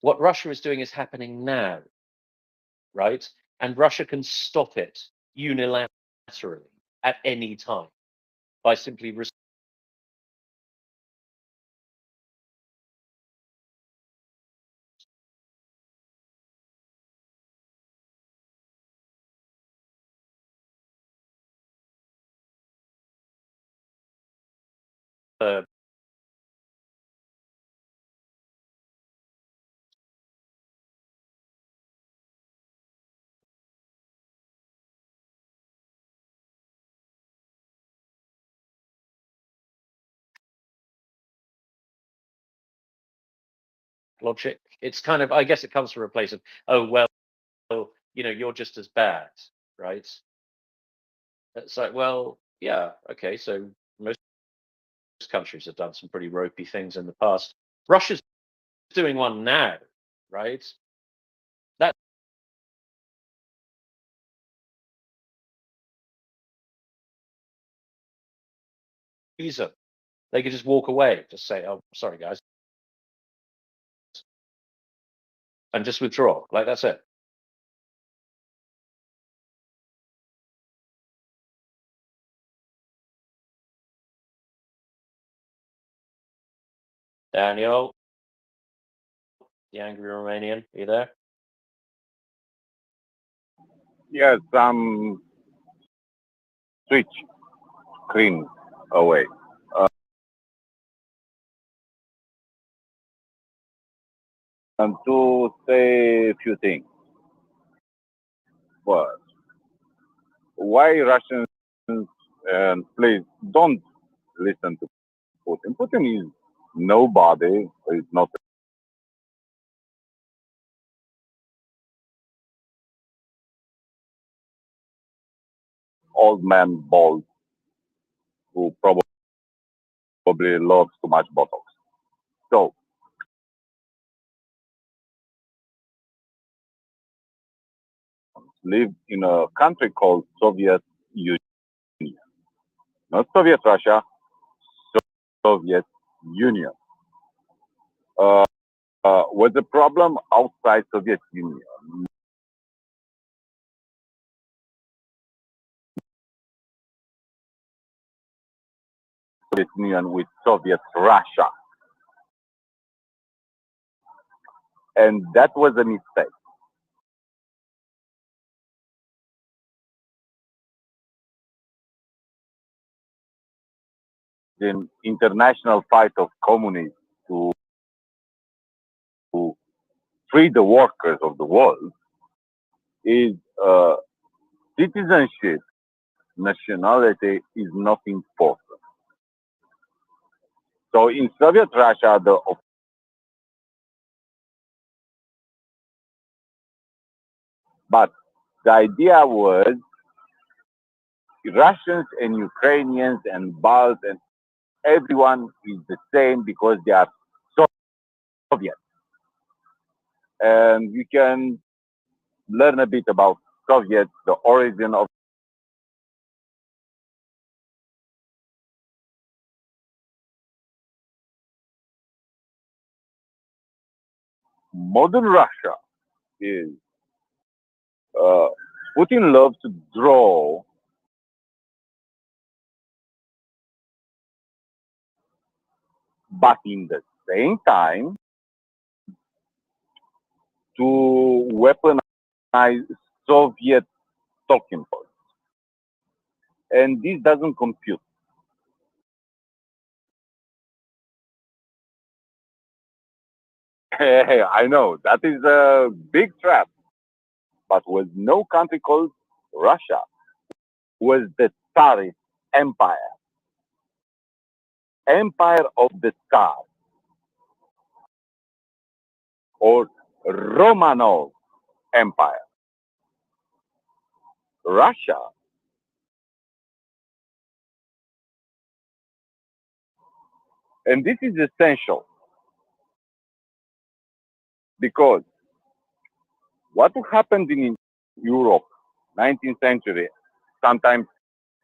What Russia is doing is happening now, right? And Russia can stop it unilaterally at any time by simply logic. It's kind of, I guess it comes from a place of, oh, well, you're just as bad, right? It's like, well, yeah, okay, so most countries have done some pretty ropey things in the past. Russia's doing one now, right? That reason they could just walk away, just say, oh, sorry, guys, and just withdraw. Like, that's it. Daniel, the angry Romanian, are you there? Yes, switch screen away. And to say a few things. But why Russians, and please don't listen to Putin. Putin is nobody. He's not old man bald who probably loves too much Botox. So live in a country called Soviet Union, not Soviet Russia, Soviet Union. Was the problem outside Soviet Union? Soviet Union with Soviet Russia, and that was a mistake. The international fight of communists to free the workers of the world is citizenship, nationality is not important. So in Soviet Russia, but the idea was Russians and Ukrainians and Balts and everyone is the same because they are Soviet. And you can learn a bit about Soviet, the origin of modern Russia is Putin loves to draw but in the same time to weaponize Soviet talking points. And this doesn't compute. Hey, I know that is a big trap, but was no country called Russia, was the Tsarist Empire, Empire of the Tsar, or Romanov Empire. Russia, and this is essential because what happened in Europe, 19th century, sometimes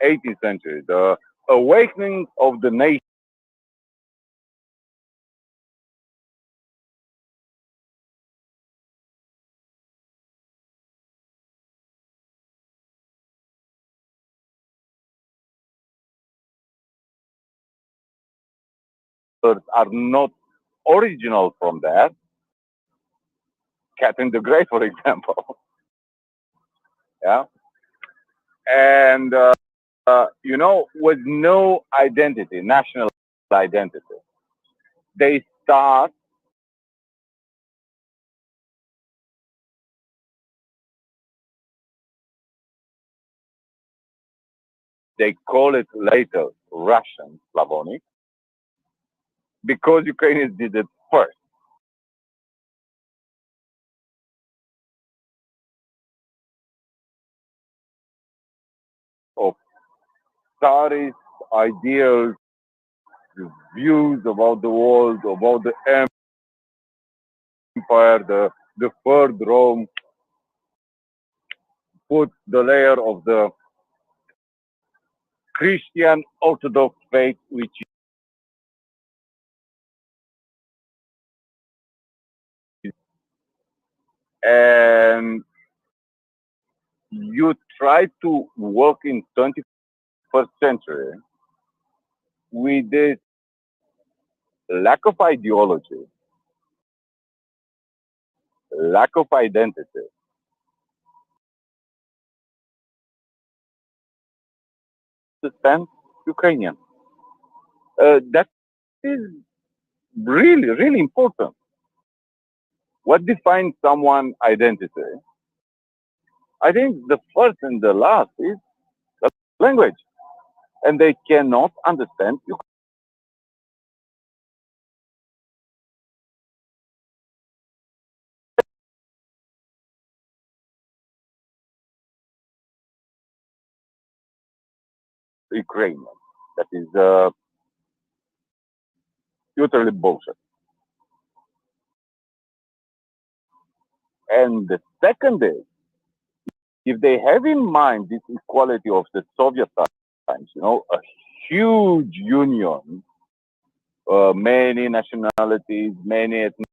18th century, the awakening of the nation are not original from there. Catherine the Great, for example. Yeah. And, with no identity, national identity. They start, they call it later Russian Slavonic, because Ukrainians did it first. Of Tsarist ideals, views about the world, about the empire, the third Rome, put the layer of the Christian Orthodox faith, which is, and you try to work in 21st century with this lack of ideology, lack of identity. Understand Ukrainian. That is really, really important. What defines someone's identity? I think the first and the last is the language. And they cannot understand Ukrainian. That is utterly bullshit. And the second is, if they have in mind this equality of the Soviet times, a huge union, many nationalities, many ethnic,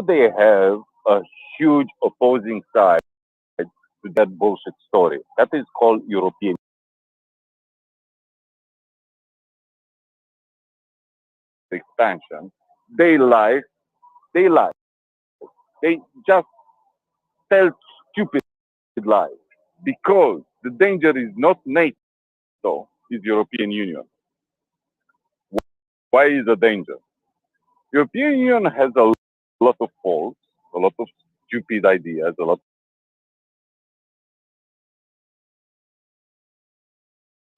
they have a huge opposing side to that bullshit story. That is called European expansion. They lie, they lie. They just tell stupid lies because the danger is not NATO, it's European Union. Why is the danger? European Union has a lot of faults, a lot of stupid ideas, a lot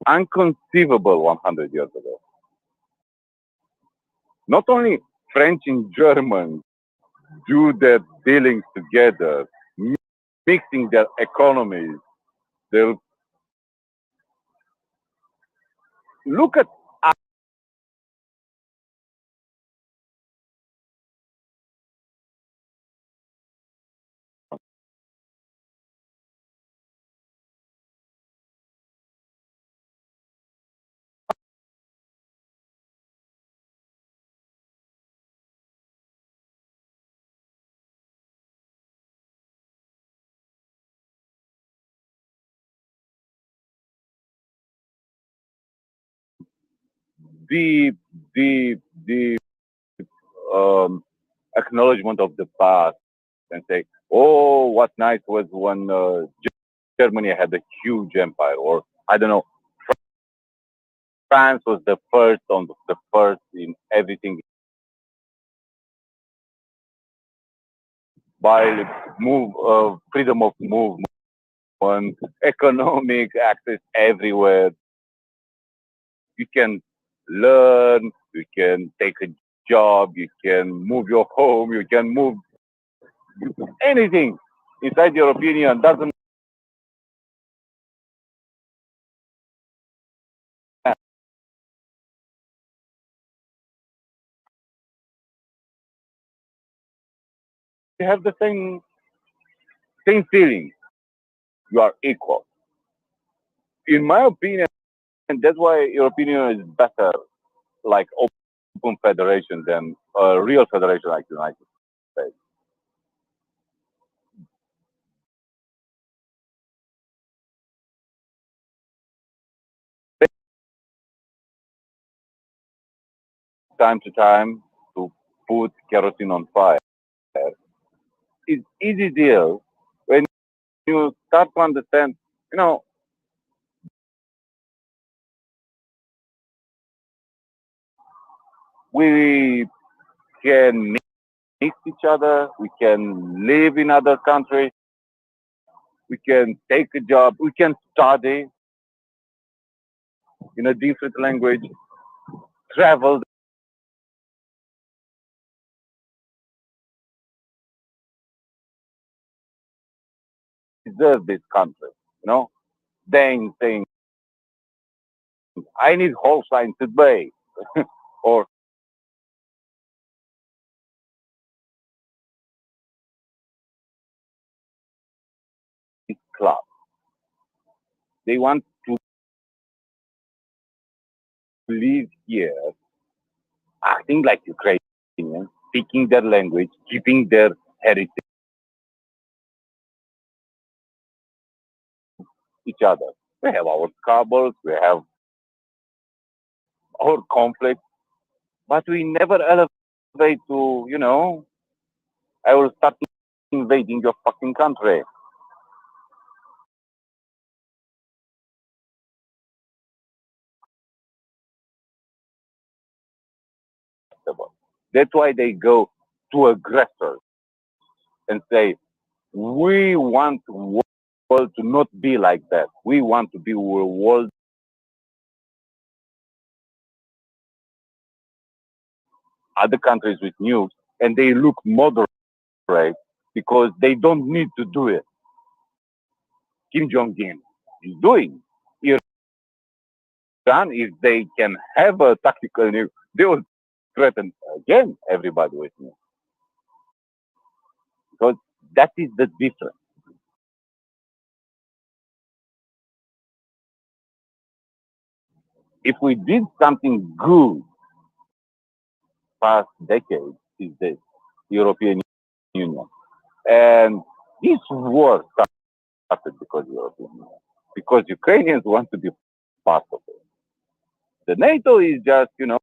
unconceivable 100 years ago. Not only French and German do their dealings together, mixing their economies. They'll look at deep, deep, deep acknowledgement of the past and say, oh, what nice was when Germany had a huge empire, or I don't know, France was the first in everything by freedom of movement, economic access everywhere. You can learn, you can take a job, you can move your home, you can move anything inside your opinion. Doesn't matter. You have the same feeling. You are equal. In my opinion, and that's why your opinion is better, like open federation than a real federation like the United States. Time to time to put kerosene on fire. It's easy deal when you start to understand, you know, we can meet each other, we can live in other countries, we can take a job, we can study in a different language, travel, deserve this country, you know, then saying, I need whole sign today, or this club. They want to live here, acting like Ukrainians, speaking their language, keeping their heritage, each other. We have our squabbles, we have our conflicts, but we never elevate to, you know, I will start invading your fucking country. That's why they go to aggressors and say, we want the world to not be like that. We want to be a world other countries with nukes, and they look moderate because they don't need to do it. Kim Jong-un is doing. Iran, if they can have a tactical nuke, they will threaten again everybody with nukes. Because that is the difference. If we did something good past decades, is the European Union. And this war started because of the European Union. Because Ukrainians want to be part of it. The NATO is just, you know,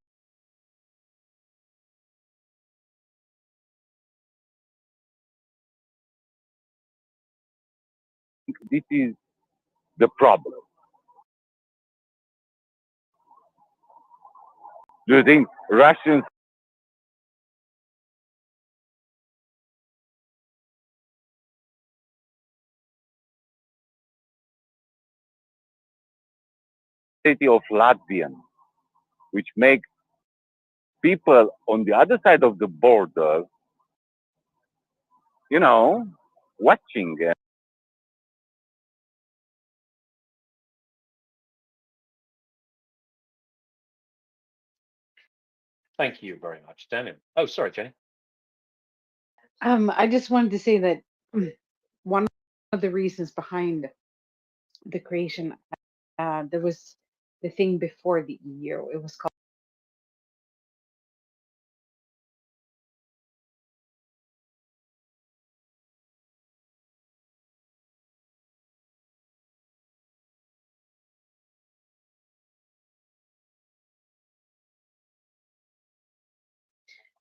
this is the problem. Do you think Russians city of Latvian, which makes people on the other side of the border, you know, watching? Thank you very much, Daniel. Oh, sorry, Jenny. I just wanted to say that one of the reasons behind the creation, there was the thing before the EU. It was called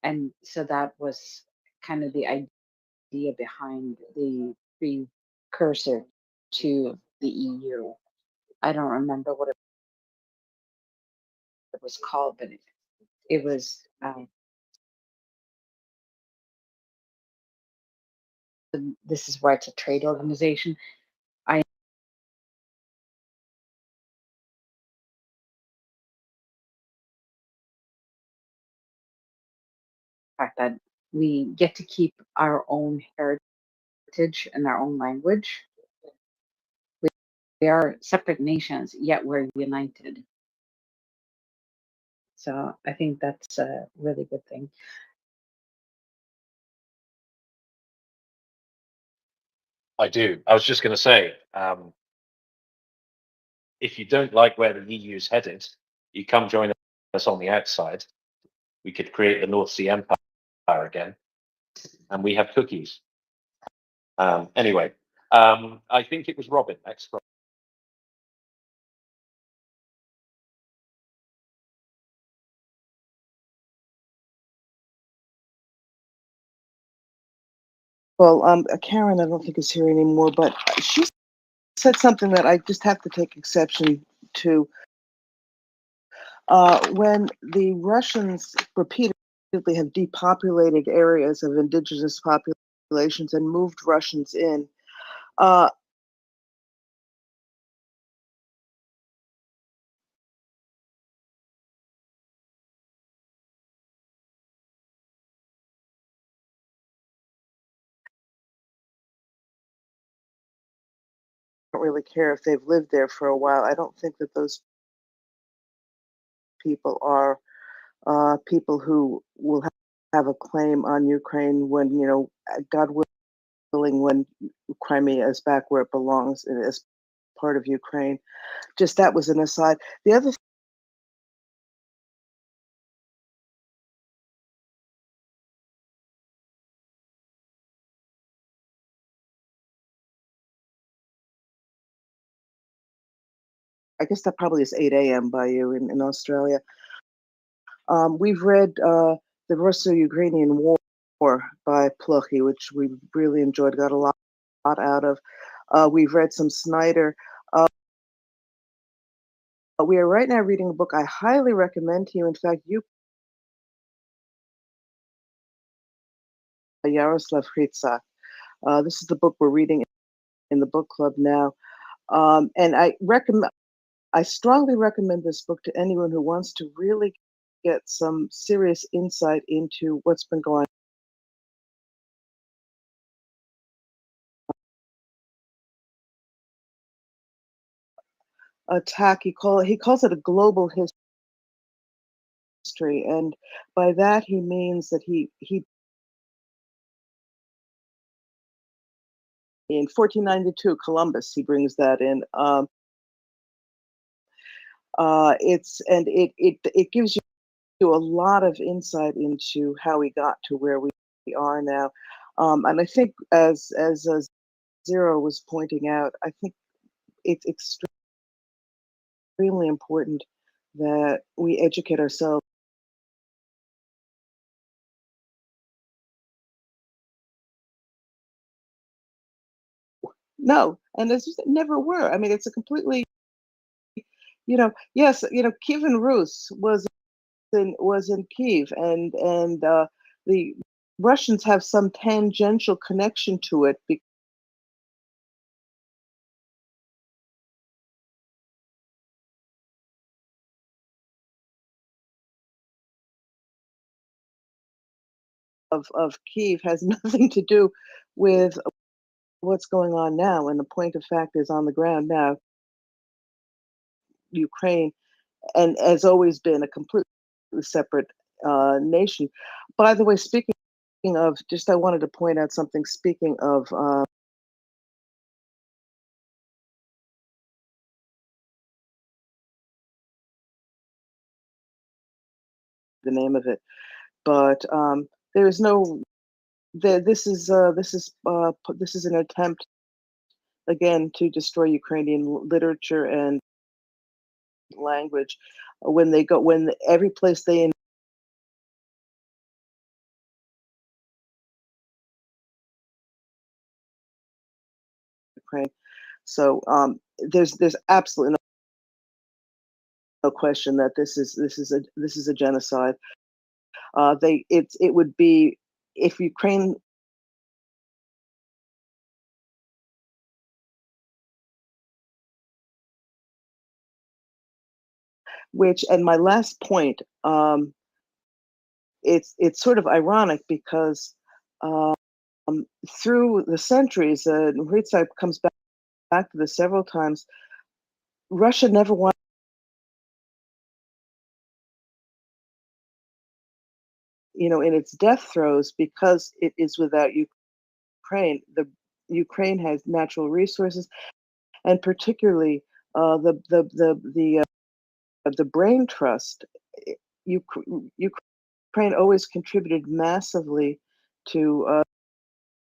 And so that was kind of the idea behind the precursor to the EU. I don't remember what it was called, but it was this is why it's a trade organization. I fact that we get to keep our own heritage and our own language. We are separate nations, yet we're united. So I think that's a really good thing. I do. I was just going to say, if you don't like where the EU's headed, you come join us on the outside. We could create the North Sea Empire again, and we have cookies. Anyway, I think it was Robin next. Well, Karen, I don't think is here anymore, but she said something that I just have to take exception to. When the Russians repeatedly have depopulated areas of indigenous populations and moved Russians in, I don't really care if they've lived there for a while. I don't think that those people are people who will have a claim on Ukraine when, God willing, when Crimea is back where it belongs as part of Ukraine. Just that was an aside. The other I guess that probably is 8 a.m. by you in Australia. We've read the Russo-Ukrainian War by Plukhy, which we really enjoyed, got a lot out of. We've read some Snyder. We are right now reading a book I highly recommend to you. In fact, you, Yaroslav Hritsak. This is the book we're reading in the book club now. And I strongly recommend this book to anyone who wants to really get some serious insight into what's been going on. Attack, he calls it a global history, and by that he means that he in 1492 Columbus, he brings that in. It gives you a lot of insight into how we got to where we are now, and I think as Zero was pointing out, I think it's extremely important that we educate ourselves. No, and it's just never were. I mean, it's a completely, yes, Kievan Rus was in Kiev, and the Russians have some tangential connection to it because of Kiev has nothing to do with what's going on now. And the point of fact is, on the ground now, Ukraine, and has always been a completely separate nation. By the way, speaking of, I wanted to point out something. Speaking of the name of it, but there is no. This is an attempt again to destroy Ukrainian literature and language. When every place they Ukraine. So there's absolutely no question that this is a genocide. It would be if Ukraine and my last point, it's sort of ironic because through the centuries, Maritza comes back to this several times. Russia never wanted, in its death throes because it is without Ukraine. The Ukraine has natural resources, and particularly the brain trust. Ukraine always contributed massively to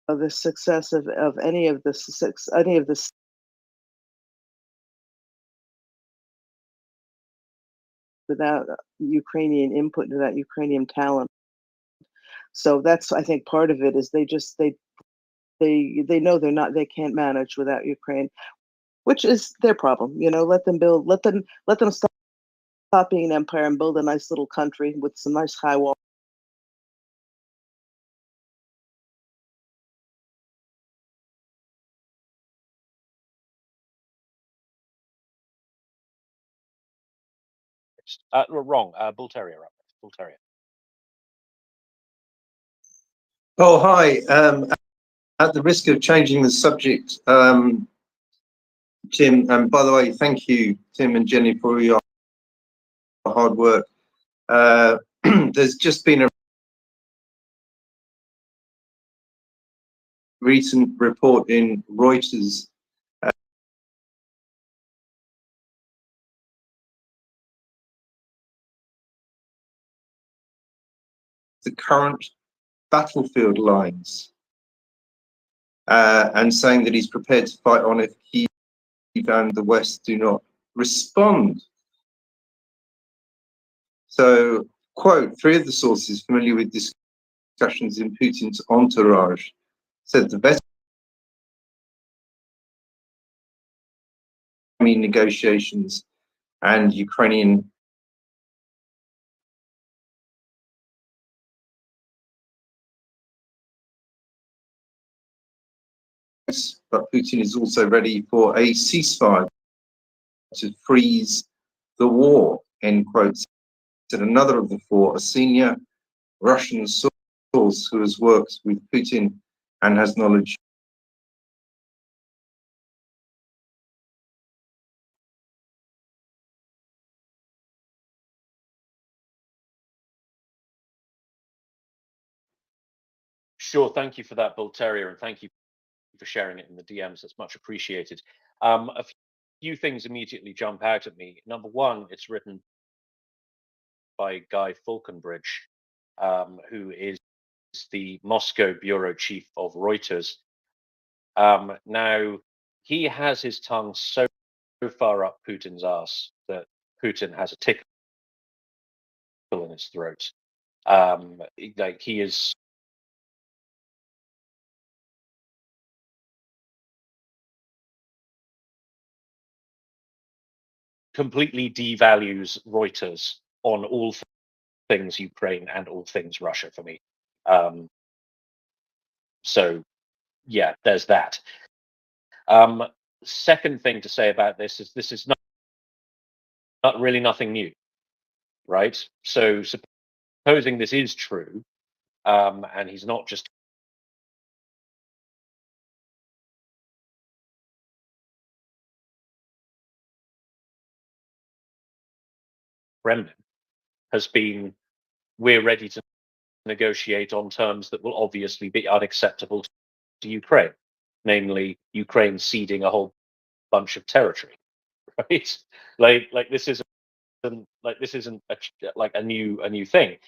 the success of any of the without Ukrainian input, without Ukrainian talent. So that's, I think, part of it is they know they can't manage without Ukraine, which is their problem. Let them stop being an empire and build a nice little country with some nice high walls. Wrong. Bull Terrier up. Bull Terrier. Oh, hi. At the risk of changing the subject, Tim, and by the way, thank you, Tim and Jenny, for your hard work. There's just been a recent report in Reuters the current battlefield lines and saying that he's prepared to fight on if Kyiv and the West do not respond. So, quote, 3 of the sources familiar with discussions in Putin's entourage said the best negotiations and Ukrainian but Putin is also ready for a ceasefire to freeze the war, end quote, said another of the 4, a senior Russian source who has worked with Putin and has knowledge. Sure, thank you for that, Bull Terrier, and thank you for sharing it in the DMs. That's much appreciated. A few things immediately jump out at me. Number one, it's written by Guy Falconbridge, who is the Moscow bureau chief of Reuters. Now, he has his tongue so far up Putin's ass that Putin has a tickle in his throat. Like he is completely devalues Reuters on all things Ukraine and all things Russia for me. So, yeah, there's that. Second thing to say about this is not really nothing new, right? So supposing this is true, and he's not just Kremlin, has been, we're ready to negotiate on terms that will obviously be unacceptable to Ukraine, namely Ukraine ceding a whole bunch of territory, right? Like this isn't a new thing.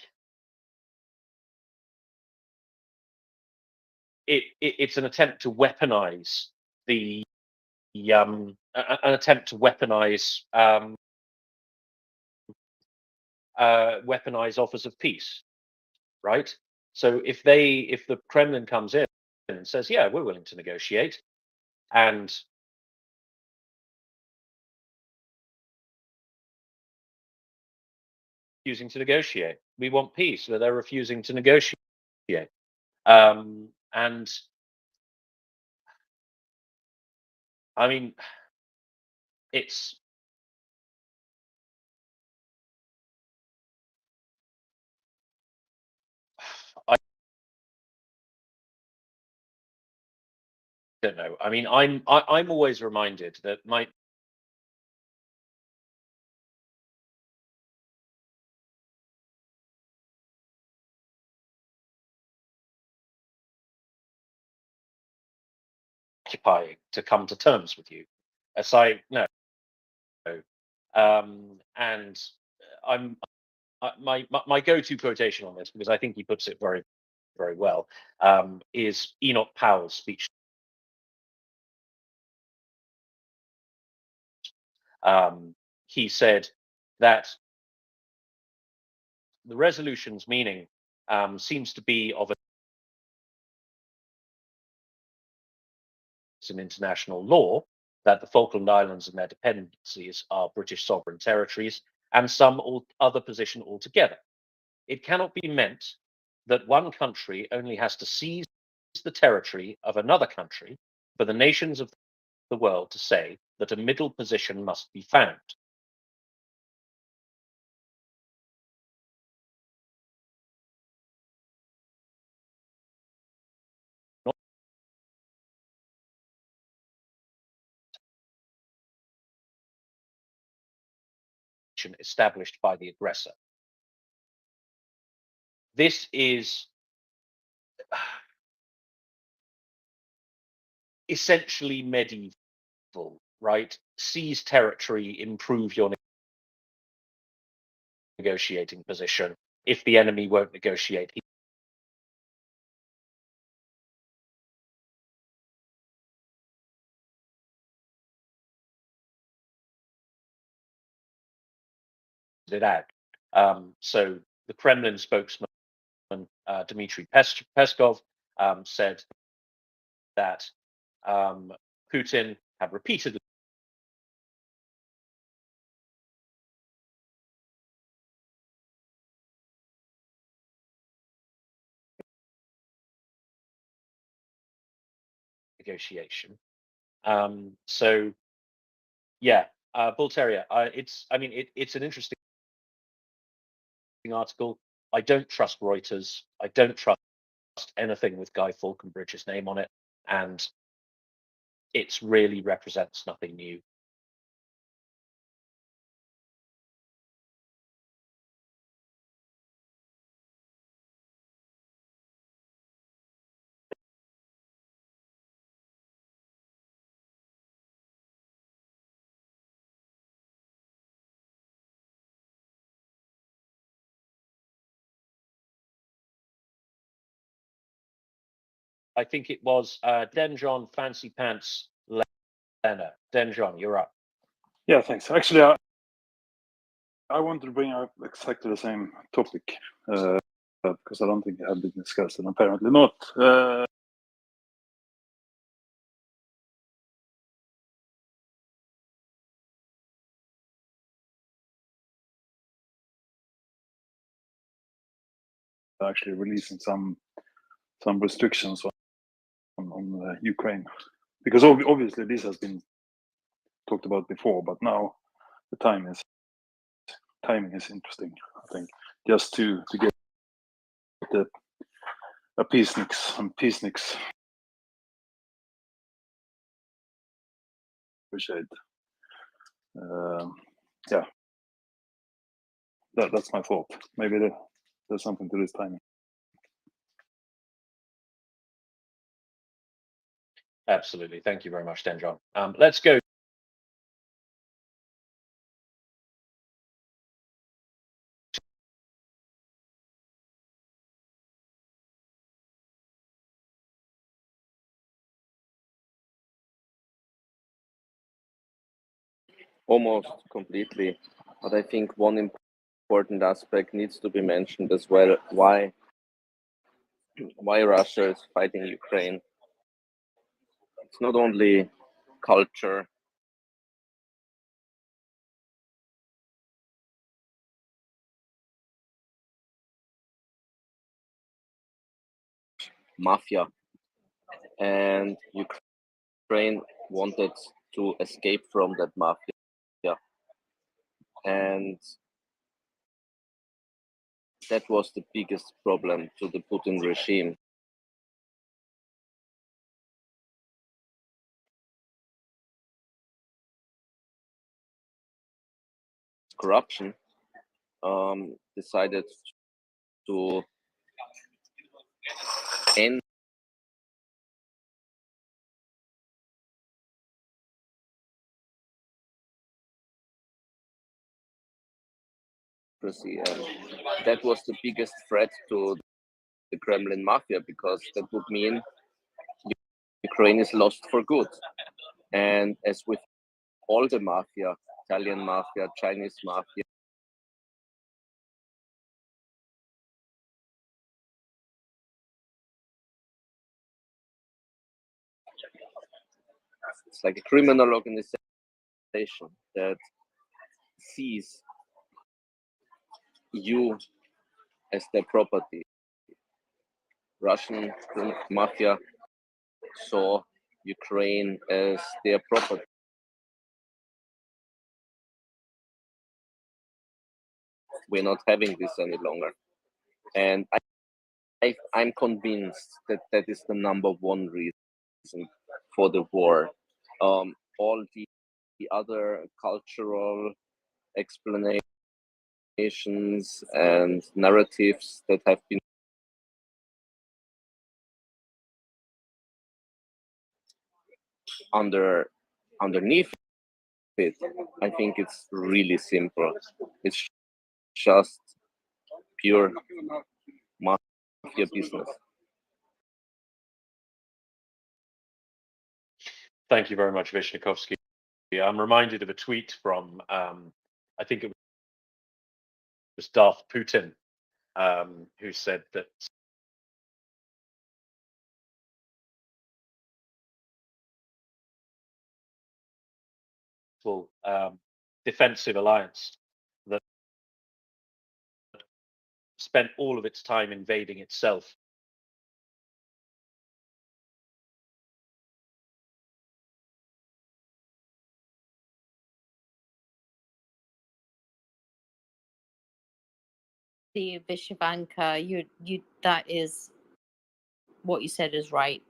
It's an attempt to weaponize an attempt to weaponize weaponize offers of peace, right? So if the Kremlin comes in and says, yeah, we're willing to negotiate, and refusing to negotiate. We want peace, but they're refusing to negotiate. And I mean, it's I don't know. I mean, I'm always reminded that my occupying to come to terms with you. As I no, and I'm my go-to quotation on this, because I think he puts it very, very well, is Enoch Powell's speech. He said that the resolution's meaning seems to be of in international law, that the Falkland Islands and their dependencies are British sovereign territories, and some other position altogether. It cannot be meant that one country only has to seize the territory of another country for the nations of the world to say that a middle position must be found. Established by the aggressor. This is essentially medieval, right? Seize territory, improve your negotiating position. If the enemy won't negotiate, it out. So the Kremlin spokesman, Dmitry Peskov, said that Putin had repeatedly negotiation. So yeah, Bull Terrier. It's an interesting article. I don't trust Reuters. I don't trust anything with Guy Falconbridge's name on it, and it really represents nothing new. I think it was Denjon Fancy Pants Lena. Denjon, you're up. Yeah, thanks. Actually, I wanted to bring up exactly the same topic because I don't think it had been discussed, and apparently not. Actually releasing some restrictions on Ukraine, because obviously this has been talked about before, but now the timing is interesting. I think just to get a peaceniks. Appreciate. Yeah, that's my thought. Maybe there's something to this timing. Absolutely. Thank you very much, Denjon. Let's go. Almost completely, but I think one important aspect needs to be mentioned as well. Why Russia is fighting Ukraine. It's not only culture. Mafia, and Ukraine wanted to escape from that mafia, and that was the biggest problem to the Putin regime. Corruption, decided to end democracy, and that was the biggest threat to the Kremlin mafia, because that would mean Ukraine is lost for good. And as with all the mafia, Italian mafia, Chinese mafia, it's like a criminal organization that sees you as their property. Russian mafia saw Ukraine as their property. We're not having this any longer. And I'm convinced that that is the number one reason for the war. All the other cultural explanations and narratives that have been underneath it, I think it's really simple. It's just pure mafia business. Thank you very much, Vishnikovsky. I'm reminded of a tweet from, I think it was Darth Putin, who said that defensive alliance that spent all of its time invading itself. The Vishivanka, you that is what you said is right.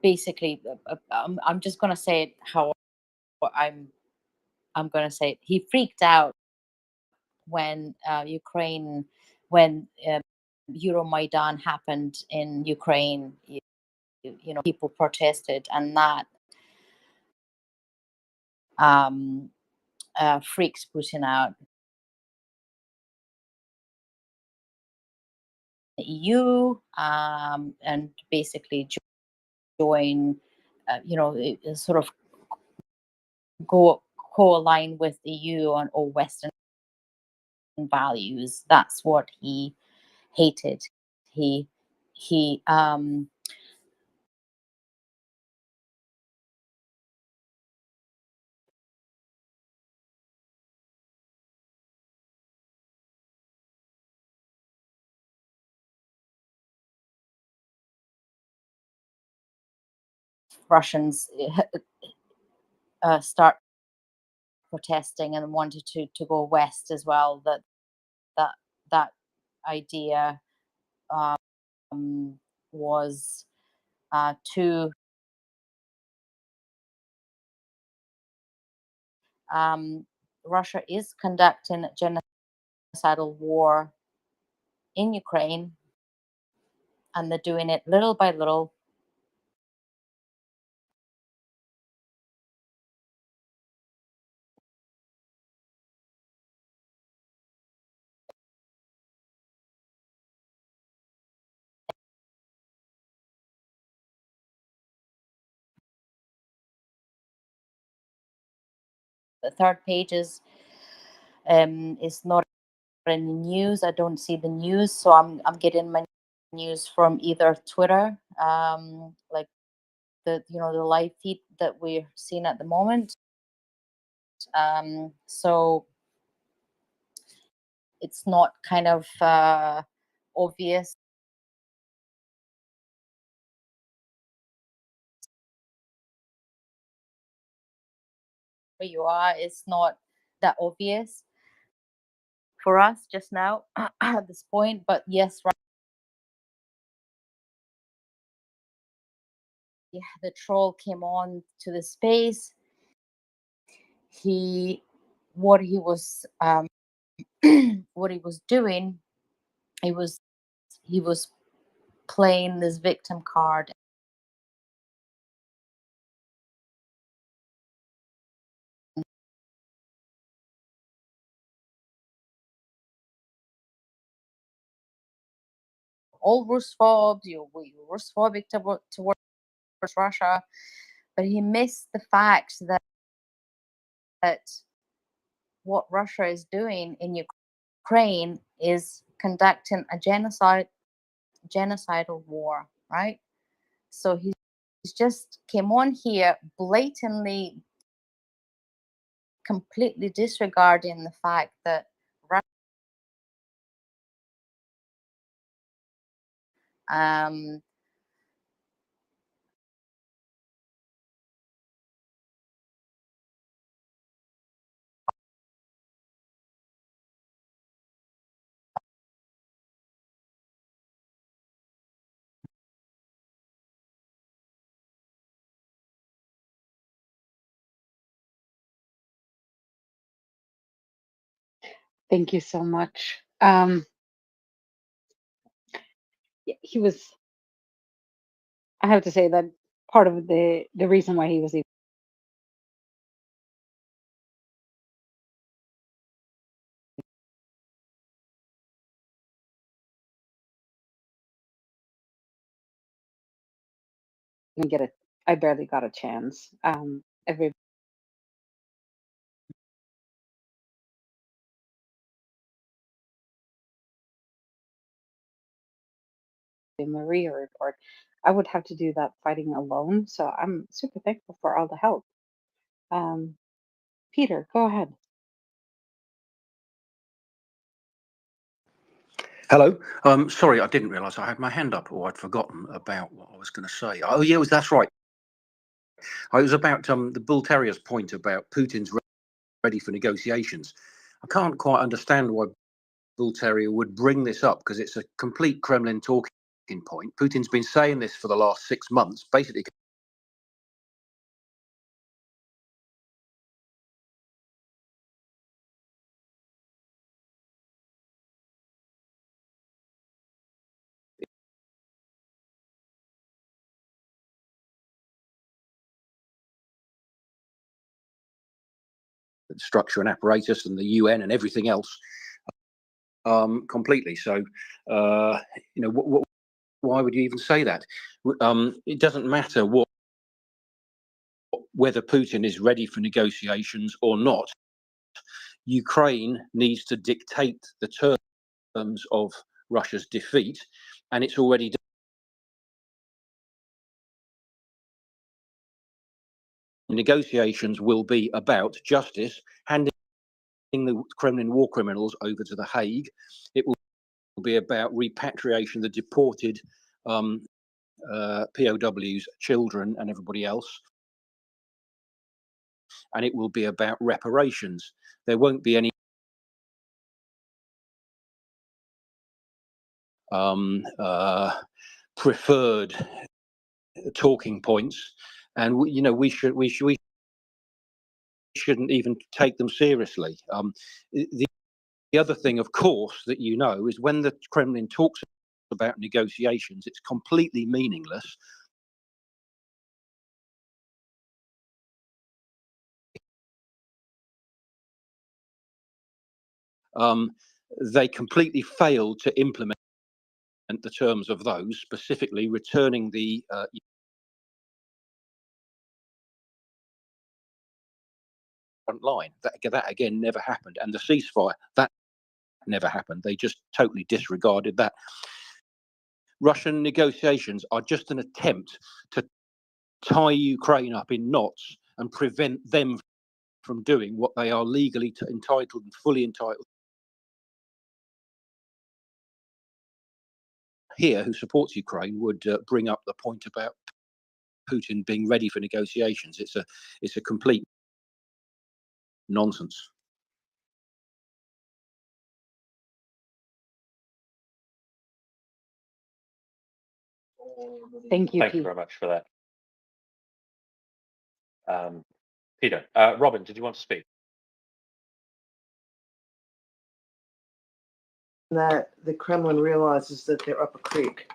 Basically, I'm just gonna say it how I'm gonna say it. He freaked out when Ukraine, when Euromaidan happened in Ukraine. You know, people protested, and that freaks Putin out. The EU and basically join, sort of co-align with the EU on all Western values. That's what he hated. He Russians start protesting and wanted to go west as well. That idea was to Russia is conducting a genocidal war in Ukraine, and they're doing it little by little. The third page is not in the news. I don't see the news, so I'm getting my news from either Twitter, like the the live feed that we're seeing at the moment. So it's not kind of obvious. Where you are, it's not that obvious for us just now at this point. But yes, right. Yeah, the troll came on to the space. What he was what he was doing, he was playing this victim card. All Rusphobes, you're Rusphobic towards Russia, but he missed the fact that what Russia is doing in Ukraine is conducting a genocidal war, right? So he just came on here blatantly, completely disregarding the fact that Thank you so much. He was. I have to say that part of the reason why he was even get it. I barely got a chance. Every Maria report, I would have to do that fighting alone. So I'm super thankful for all the help. Peter, go ahead. Hello. Sorry, I didn't realise I had my hand up, or I'd forgotten about what I was going to say. Oh, yeah, that's right. It was about the Bull Terrier's point about Putin's ready for negotiations. I can't quite understand why Bull Terrier would bring this up, because it's a complete Kremlin talking point. Putin's been saying this for the last 6 months, basically. Structure and apparatus and the UN and everything else completely. So, why would you even say that? It doesn't matter whether Putin is ready for negotiations or not. Ukraine needs to dictate the terms of Russia's defeat, and it's already done. Negotiations will be about justice, handing the Kremlin war criminals over to The Hague. It will be about repatriation of the deported POWs, children, and everybody else. And it will be about reparations. There won't be any preferred talking points, and we shouldn't even take them seriously. The other thing, of course, that is when the Kremlin talks about negotiations, it's completely meaningless. They completely failed to implement the terms of those, specifically returning the front line. That again never happened, and the ceasefire, that never happened. They just totally disregarded that. Russian negotiations are just an attempt to tie Ukraine up in knots and prevent them from doing what they are legally entitled and fully entitled. Here, who supports Ukraine, would bring up the point about Putin being ready for negotiations. It's a complete nonsense. Thank you, Thank you Pete. very much for that. Peter, Robin, did you want to speak? That the Kremlin realizes that they're up a creek.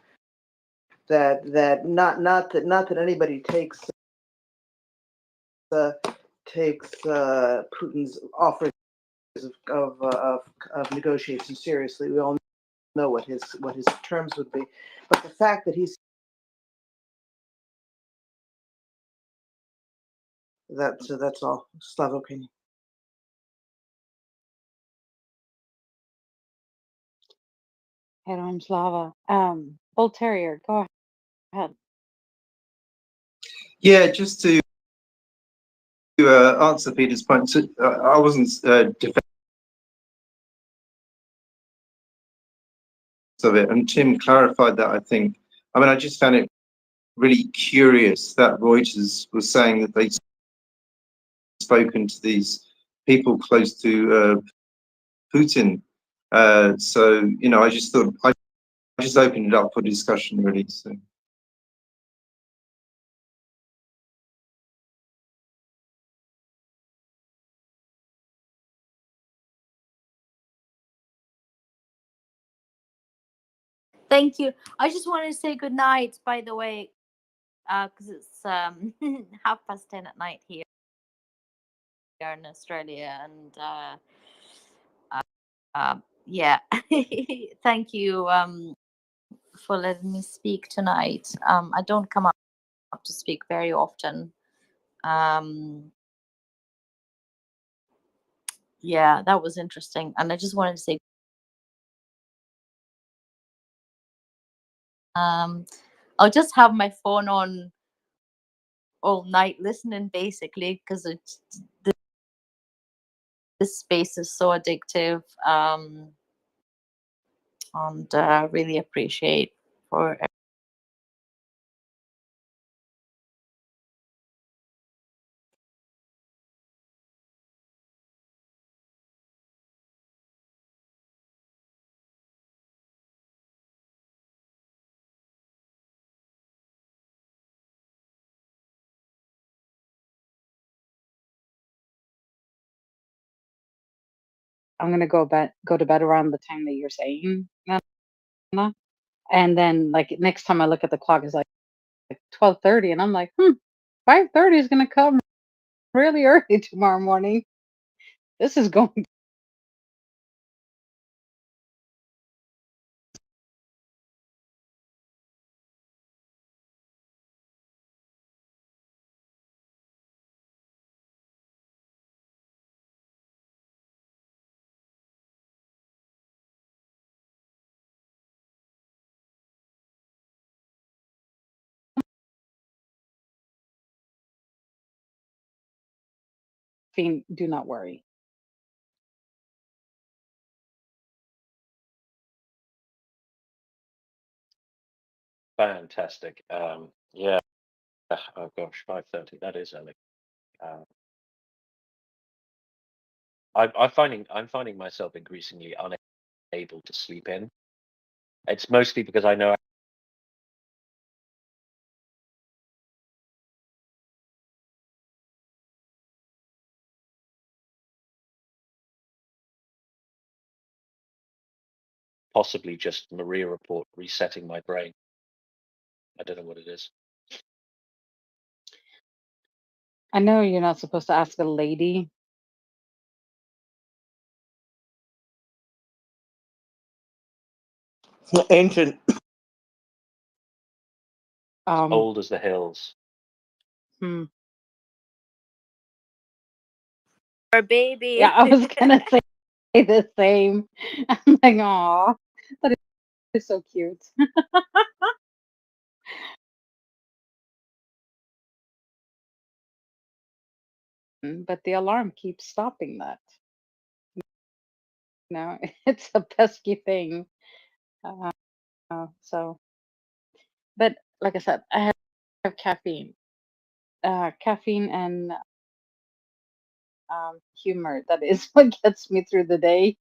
That not that anybody takes Putin's offers of negotiation seriously. We all know what his terms would be, but the fact that that's all. Slava opinion. Head on Slava. Bull Terrier, go ahead. Yeah, just to answer Peter's point, so, I wasn't defensive of it, and Tim clarified that. I think. I mean, I just found it really curious that Reuters was saying that they'd spoken to these people close to Putin. So you know, I just thought I just opened it up for discussion, really. So. Thank you. I just wanted to say good night, by the way, because it's 10:30 at night here in Australia, and yeah, thank you for letting me speak tonight. I don't come up to speak very often. Yeah, that was interesting, and I just wanted to say I'll just have my phone on all night listening, basically, because it's this space is so addictive, and really appreciate for I'm gonna go to bed around the time that you're saying, Nana. And then like next time I look at the clock, it's like 12:30, and I'm like, 5:30 is gonna come really early tomorrow morning. This is going. Do not worry. Fantastic. Yeah. Oh gosh, 5:30. That is early. I'm finding myself increasingly unable to sleep in. It's mostly because I know possibly just MriyaReport resetting my brain. I don't know what it is. I know you're not supposed to ask a lady. Ancient. Old as the hills. Hmm. our baby. Yeah, I was gonna say the same. I'm like, aw, that is so cute. but the alarm keeps stopping that. No, it's a pesky thing. So, but like I said, I have caffeine, caffeine and humor. That is what gets me through the day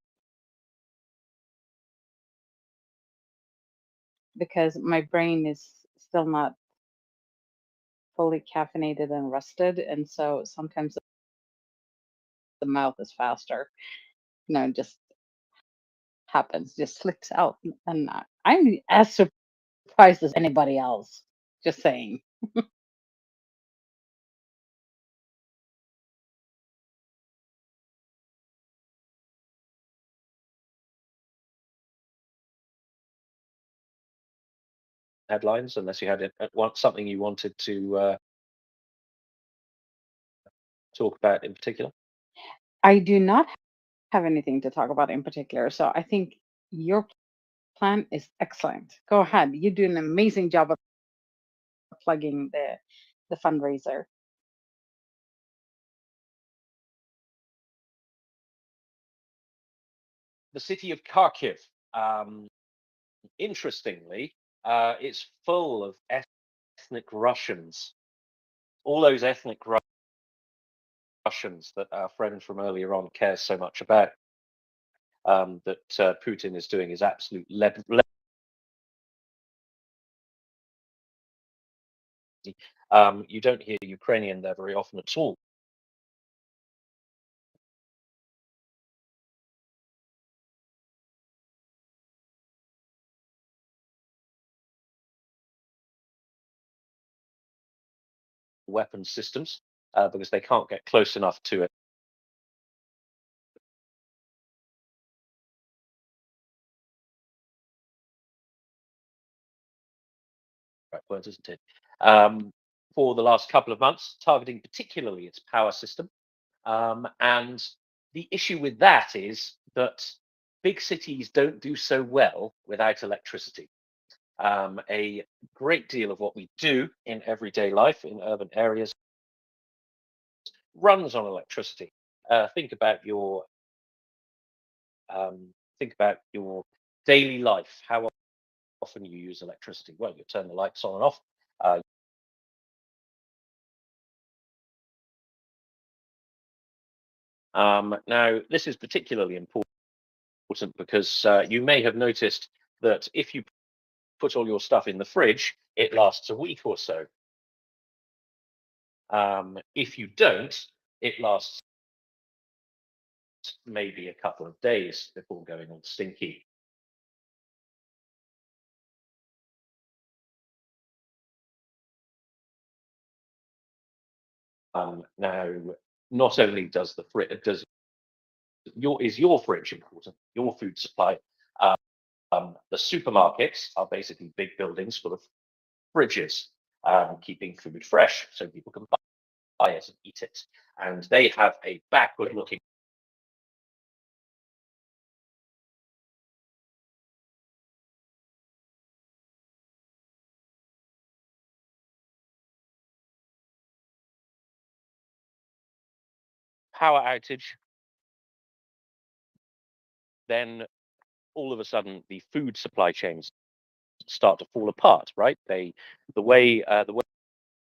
because my brain is still not fully caffeinated and rested, and so sometimes the mouth is faster. Just happens, just slips out, and I'm as surprised as anybody else. Just saying. Headlines, unless you had something you wanted to talk about in particular. I do not have anything to talk about in particular, so I think your plan is excellent. Go ahead. You do an amazing job of plugging the fundraiser. The city of Kharkiv, interestingly, it's full of ethnic Russians. All those ethnic Russians that our friend from earlier on cares so much about, that Putin is doing his absolute you don't hear Ukrainian there very often at all. Weapon systems, because they can't get close enough to it. Right word, isn't it? For the last couple of months, targeting particularly its power system. And the issue with that is that big cities don't do so well without electricity. A great deal of what we do in everyday life in urban areas runs on electricity. Think about your daily life. How often you use electricity? Well, you turn the lights on and off. Now, this is particularly important because you may have noticed that if you put all your stuff in the fridge, it lasts a week or so. If you don't, it lasts maybe a couple of days before going all stinky. Now, not only does the fridge is your fridge important, your food supply. The supermarkets are basically big buildings full of fridges, keeping food fresh so people can buy it and eat it. And they have a backward-looking power outage. Then all of a sudden, the food supply chains start to fall apart. Right? The way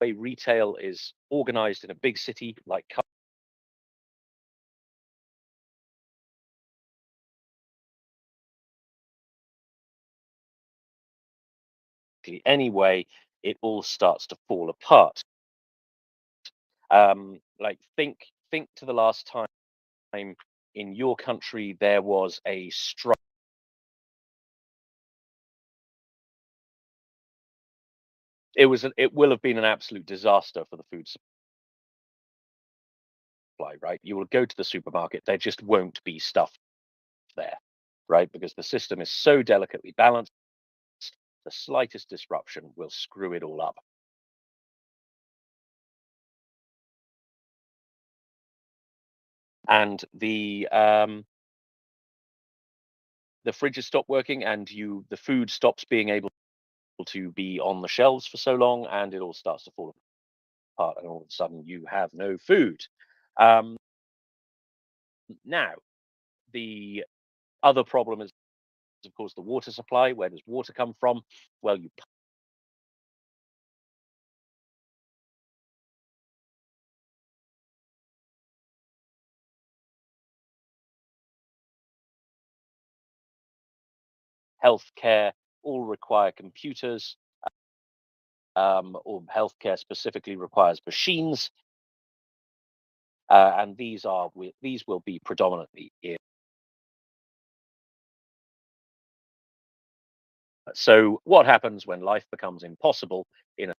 retail is organized in a big city like anyway, it all starts to fall apart. Like think to the last time in your country there was a strike. It will have been an absolute disaster for the food supply, right? You will go to the supermarket, there just won't be stuff there, right? Because the system is so delicately balanced, the slightest disruption will screw it all up. And the fridges stop working, and the food stops being able to be on the shelves for so long, and it all starts to fall apart, and all of a sudden you have no food. Now, the other problem is, of course, the water supply. Where does water come from? Well, you healthcare all require computers, or healthcare specifically requires machines, and these will be predominantly in. So what happens when life becomes impossible in a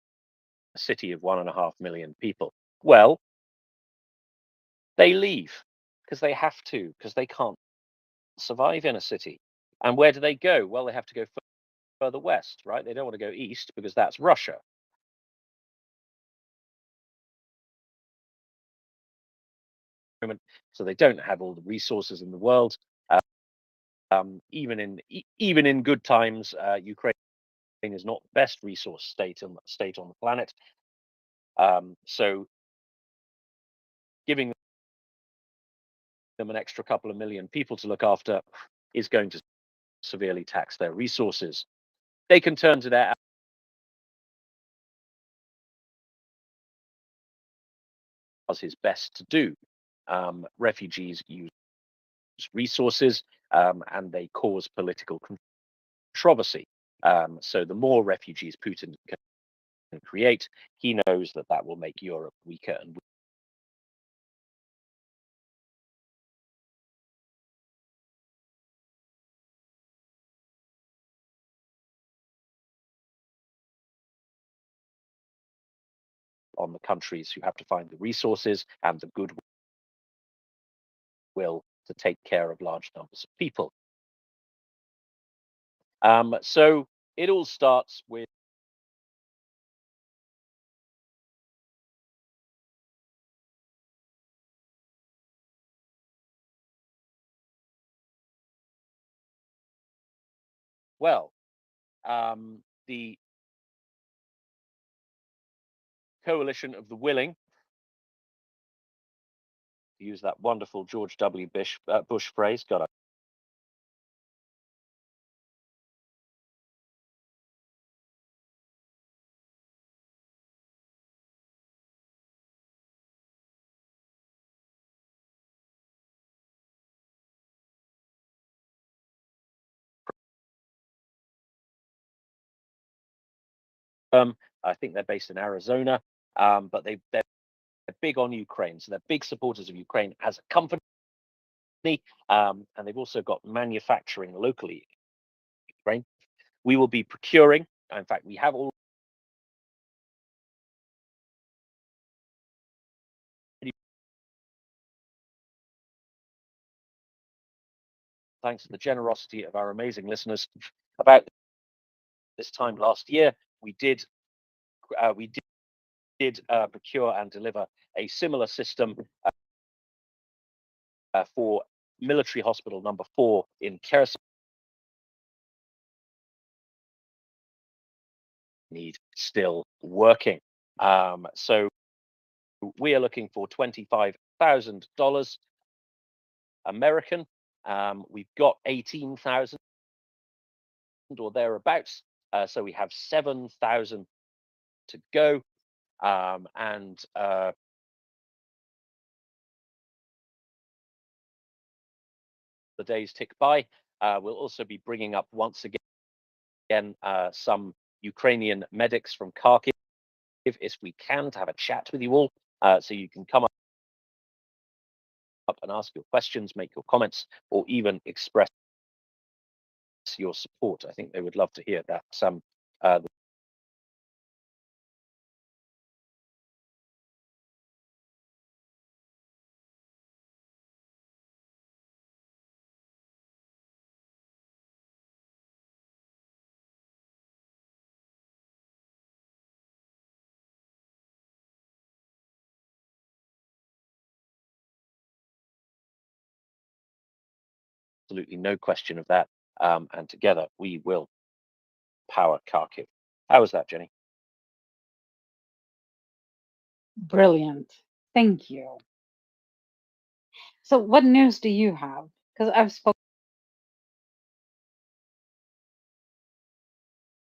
city of 1.5 million people? Well, they leave because they have to, because they can't survive in a city. And where do they go? Well, they have to go further west, right? They don't want to go east because that's Russia. So they don't have all the resources in the world. Even in good times, Ukraine is not the best resource state on the planet. So giving them an extra couple of million people to look after is going to severely tax their resources. They can turn to their as is best to do. Refugees use resources, and they cause political controversy. So the more refugees Putin can create, he knows that will make Europe weaker and on the countries who have to find the resources and the goodwill to take care of large numbers of people. So it all starts with the coalition of the willing, to use that wonderful George W. Bush phrase, got I think they're based in Arizona, but they're big on Ukraine. So they're big supporters of Ukraine as a company, and they've also got manufacturing locally in Ukraine. We will be procuring, in fact, we have all thanks to the generosity of our amazing listeners. About this time last year, we did procure and deliver a similar system for military hospital number 4 in Kherson. Need still working. So we are looking for $25,000 American. We've got 18,000 or thereabouts. So we have 7,000 to go. And the days tick by. We'll also be bringing up once again some Ukrainian medics from Kharkiv, if we can, to have a chat with you all, so you can come up and ask your questions, make your comments, or even express your support. I think they would love to hear that. Absolutely no question of that. And together we will power Kharkiv. How was that, Jenny? Brilliant. Thank you. So what news do you have? Because I've spoken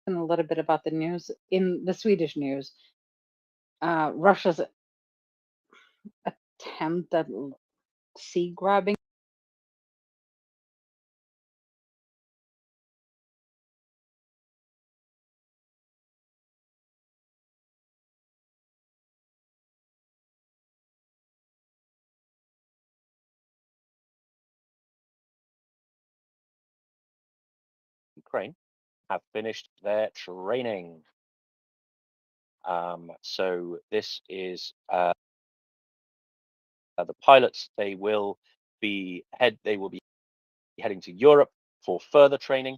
a little bit about the news in the Swedish news. Russia's attempt at sea grabbing. Ukraine have finished their training. So this is the pilots. They will be heading to Europe for further training.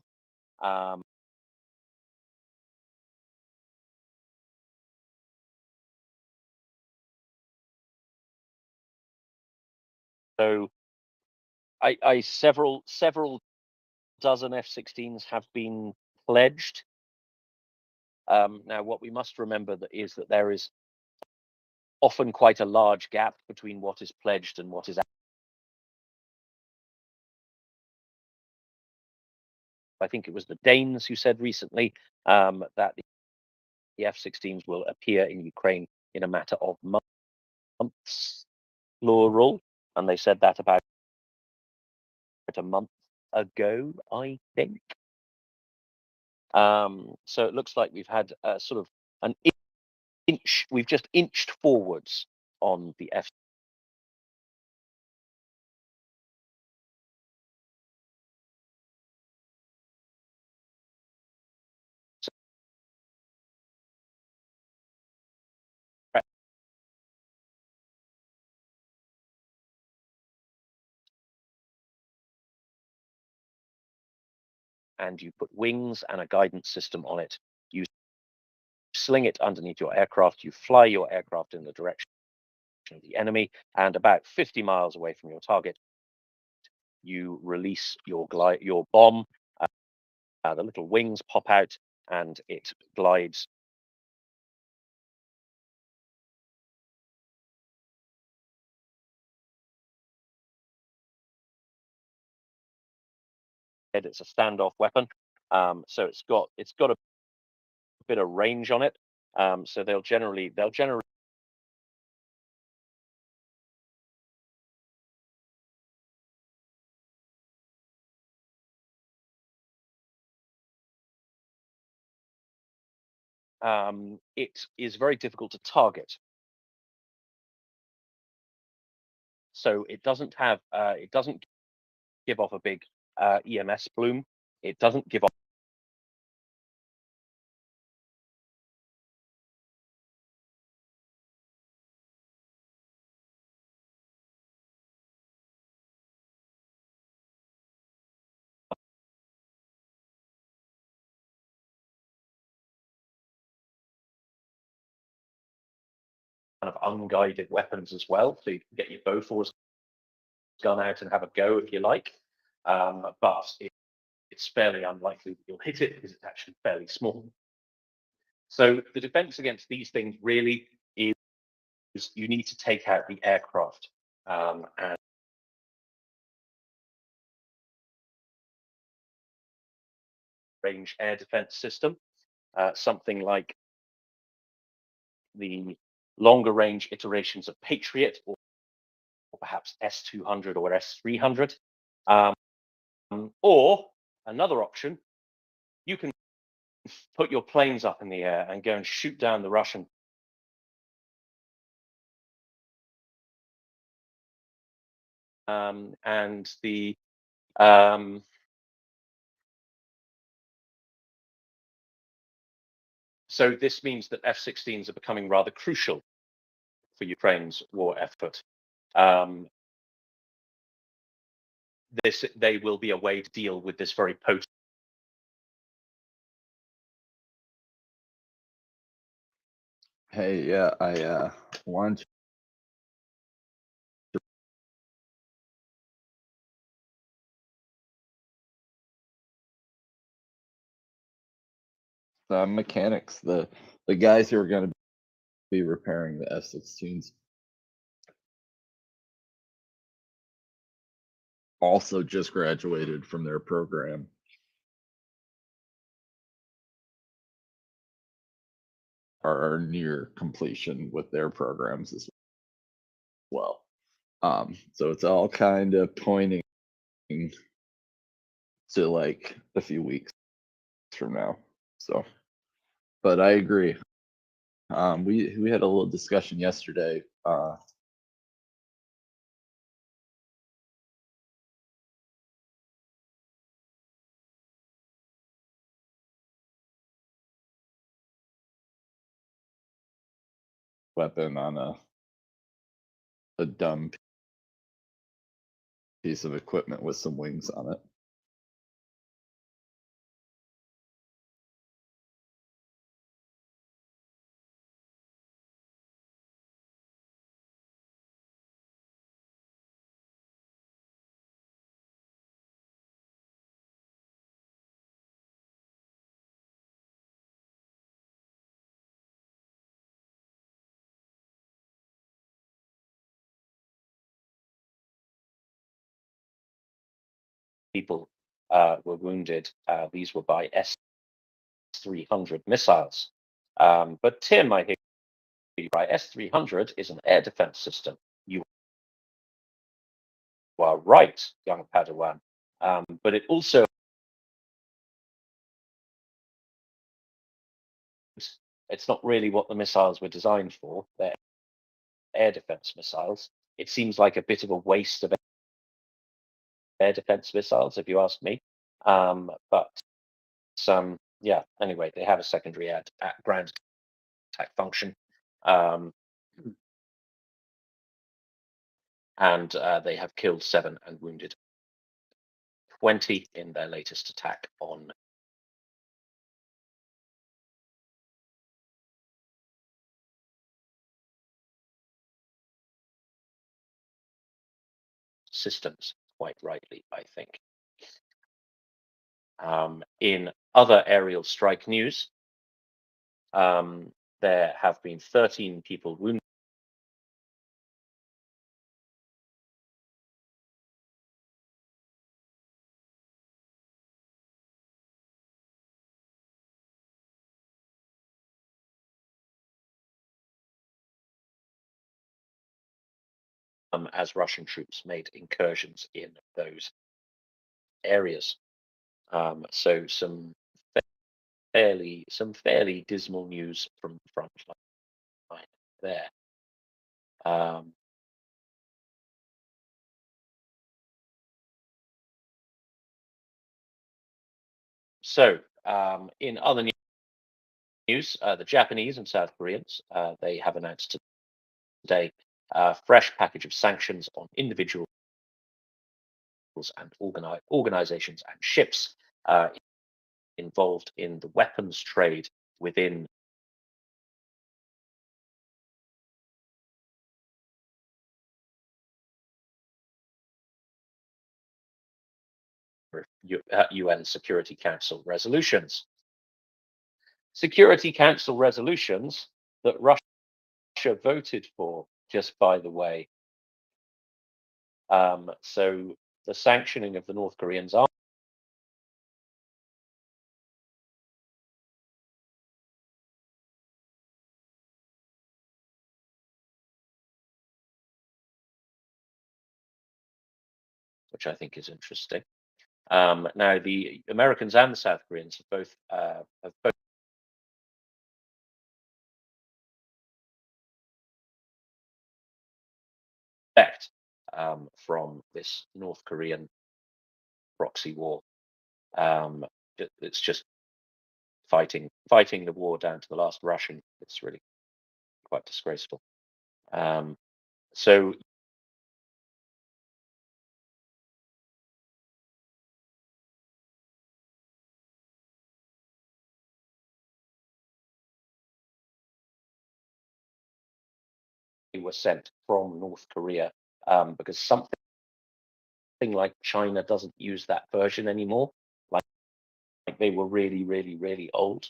So several dozen F-16s have been pledged. Now, what we must remember is that there is often quite a large gap between what is pledged and what is. I think it was the Danes who said recently that the F-16s will appear in Ukraine in a matter of months, plural, and they said that about a month ago, I think. So it looks like we've had sort of an inch. We've just inched forwards on the F. And you put wings and a guidance system on it. You sling it underneath your aircraft. You fly your aircraft in the direction of the enemy, and about 50 miles away from your target, you release your bomb. The little wings pop out, and it glides. It's a standoff weapon, so it's got a bit of range on it. So they'll generally it is very difficult to target. So it doesn't give off a big EMS plume. It doesn't give off kind of unguided weapons as well, so you can get your Bofors gun out and have a go if you like. But it's fairly unlikely that you'll hit it because it's actually fairly small. So the defense against these things really is you need to take out the aircraft and range air defense system, something like the longer range iterations of Patriot or perhaps S-200 or S-300. Or another option, you can put your planes up in the air and go and shoot down the Russian and the so this means that F-16s are becoming rather crucial for Ukraine's war effort. They will be a way to deal with this very potent. Hey, yeah, I wanted the mechanics, the guys who are going to be repairing the F-16s. also just graduated from their program. Are near completion with their programs as well. So it's all kind of pointing to like a few weeks from now. So, but I agree. We had a little discussion yesterday. Weapon on a dumb piece of equipment with some wings on it. People were wounded. These were by S-300 missiles. But Tim, I hear you right. S-300 is an air defense system. You are right, young Padawan. But it also, it's not really what the missiles were designed for. They're air defense missiles. It seems like a bit of a waste of air defense missiles, if you ask me. But yeah, anyway, they have a secondary ground attack function. And they have killed 7 and wounded 20 in their latest attack on systems, quite rightly, I think. In other aerial strike news, there have been 13 people wounded as Russian troops made incursions in those areas. So some fairly dismal news from the front line there. So in other news, the Japanese and South Koreans, they have announced today a fresh package of sanctions on individuals and organizations and ships involved in the weapons trade within UN Security Council resolutions. Security Council resolutions that Russia voted for, just by the way. So the sanctioning of the North Koreans are which I think is interesting. Now, the Americans and the South Koreans have both effect from this North Korean proxy war. It's just fighting the war down to the last Russian. It's really quite disgraceful. So they were sent from North Korea because something like China doesn't use that version anymore. Like they were really old.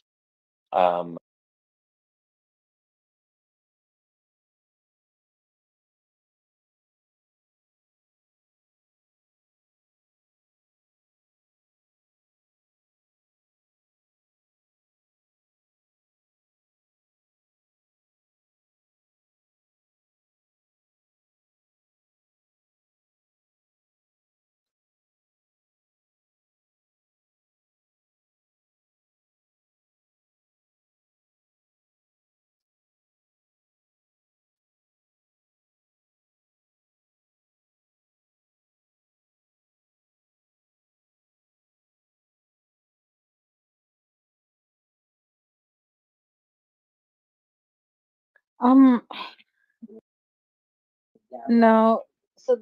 No. So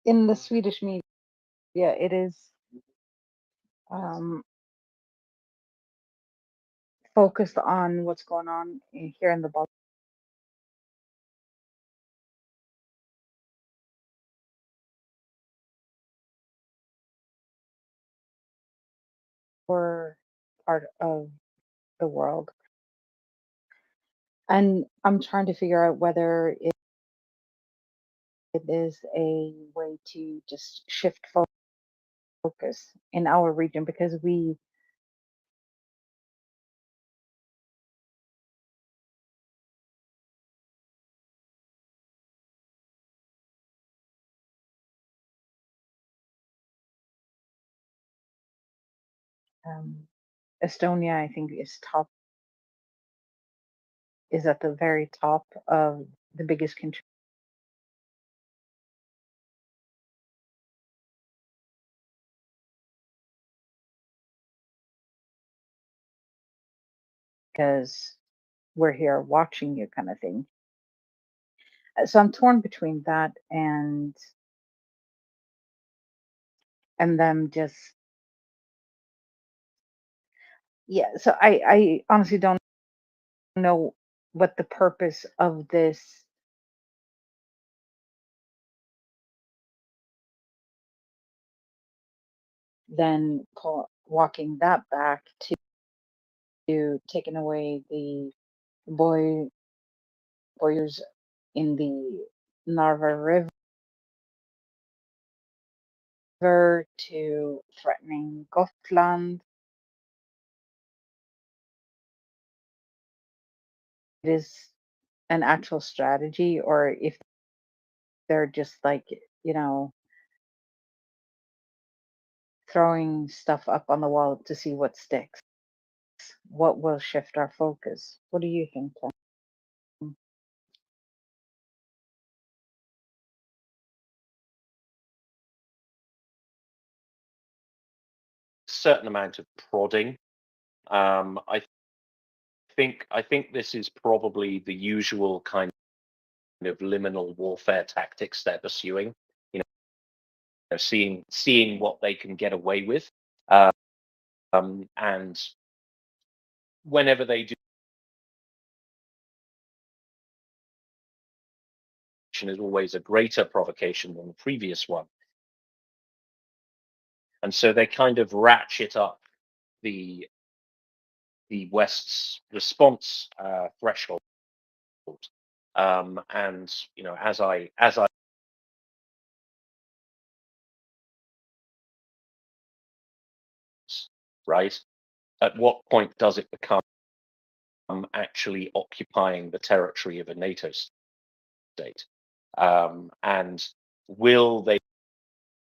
in the Swedish media, it is focused on what's going on here in the Baltic part of the world. And I'm trying to figure out whether it is a way to just shift focus in our region because we Estonia, I think, is at the very top of the biggest country. Because we're here watching you, kind of thing. So I'm torn between that and them just So I honestly don't know what the purpose of this then walking that back to taking away the boyars in the Narva River to threatening Gotland. It is an actual strategy, or if they're just like, throwing stuff up on the wall to see what sticks. What will shift our focus? What do you think, Tom? Certain amount of prodding. I think this is probably the usual kind of liminal warfare tactics they're pursuing. Seeing what they can get away with, and whenever they do, is always a greater provocation than the previous one, and so they kind of ratchet up the West's response threshold. And as I right, at what point does it become actually occupying the territory of a NATO state? And will they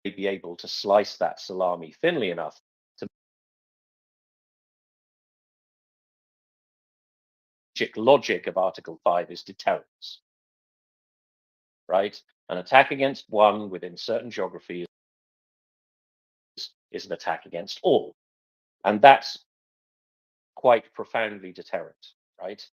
be able to slice that salami thinly enough to logic of Article 5 is deterrence, right? An attack against one within certain geographies is an attack against all. And that's quite profoundly deterrent, right?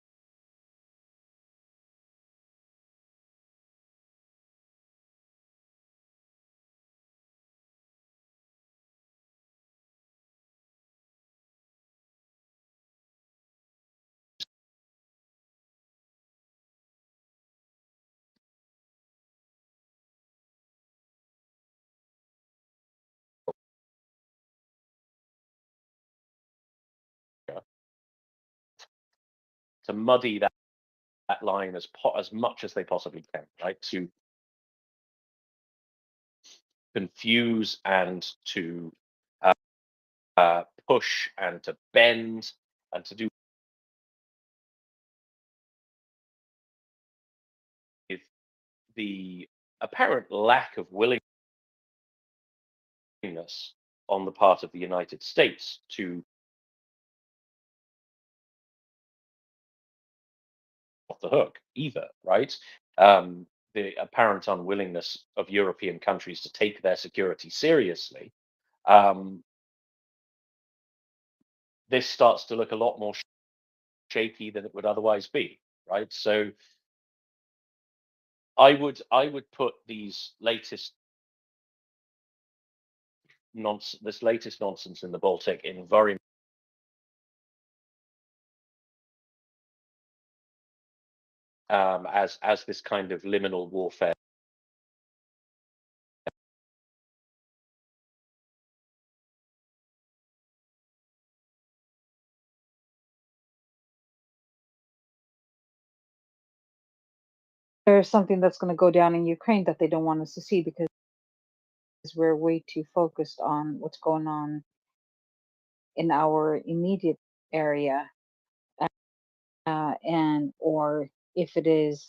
To muddy that line as much as they possibly can, right? To confuse and to push and to bend and to do with the apparent lack of willingness on the part of the United States to off the hook either, right? The apparent unwillingness of European countries to take their security seriously. This starts to look a lot more shaky than it would otherwise be, right? So I would put these latest nonsense in the Baltic in very as this kind of liminal warfare. There's something that's going to go down in Ukraine that they don't want us to see because we're way too focused on what's going on in our immediate area, and or if it is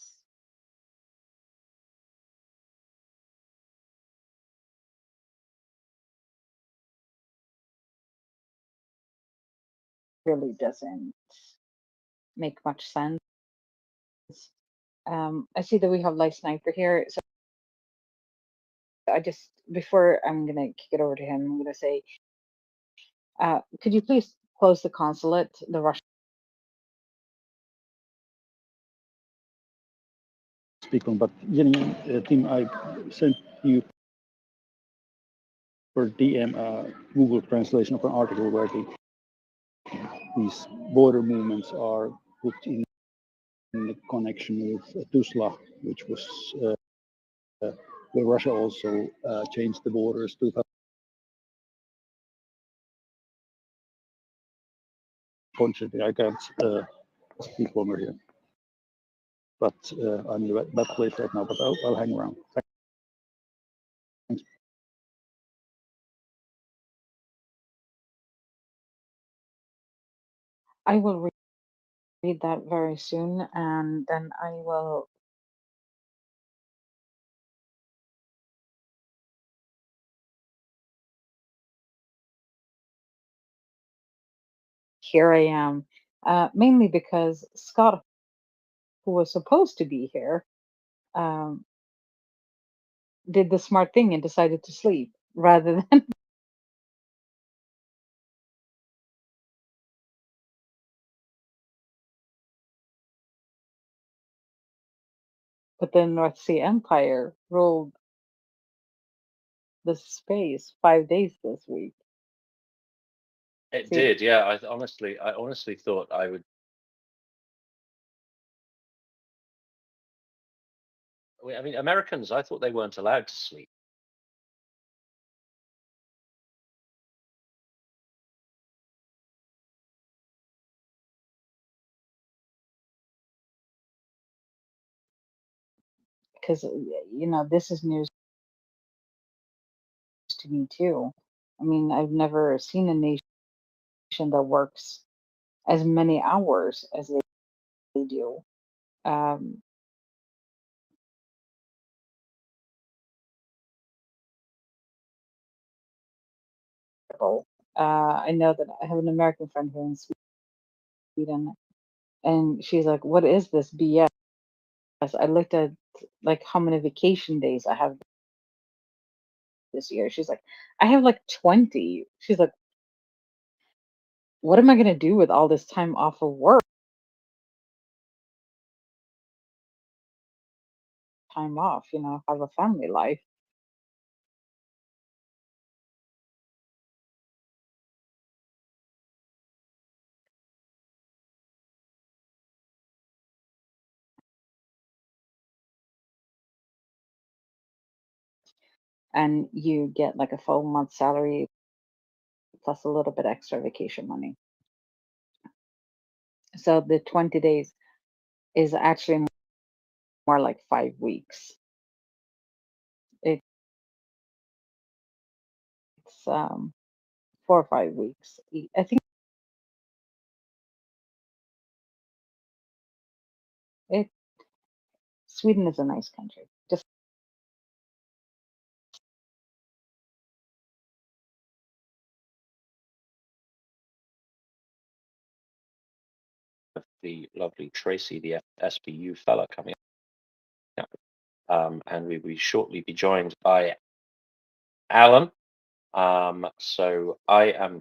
really doesn't make much sense. I see that we have Light Sniper here, so I just before I'm gonna kick it over to him, I'm gonna say, could you please close the consulate, the Russian? Speak on, but Tim, I sent you per DM Google translation of an article where these border movements are put in the connection with Tuzla, which was where Russia also changed the borders to. Unfortunately, I can't speak longer here, but I'm in a bad place right now. But I'll hang around. Thanks. I will read that very soon, and then I will. Here I am, mainly because Scott, who was supposed to be here, did the smart thing and decided to sleep rather than but the North Sea Empire ruled the space 5 days this week. It See, did, yeah. I honestly thought I would. I mean, Americans, I thought they weren't allowed to sleep. because this is news to me too. I mean, I've never seen a nation that works as many hours as they do. Um, I know that I have an American friend here in Sweden, and she's like, "What is this BS?" I looked at like how many vacation days I have this year. She's like, "I have like 20." She's like, "What am I gonna do with all this time off of work? Time off, have a family life." And you get like a full month salary plus a little bit extra vacation money. So the 20 days is actually more like 5 weeks. It's 4 or 5 weeks. I think it Sweden is a nice country. Just The lovely Tracy, the SBU fella, coming up, and we will shortly be joined by Alan. So I am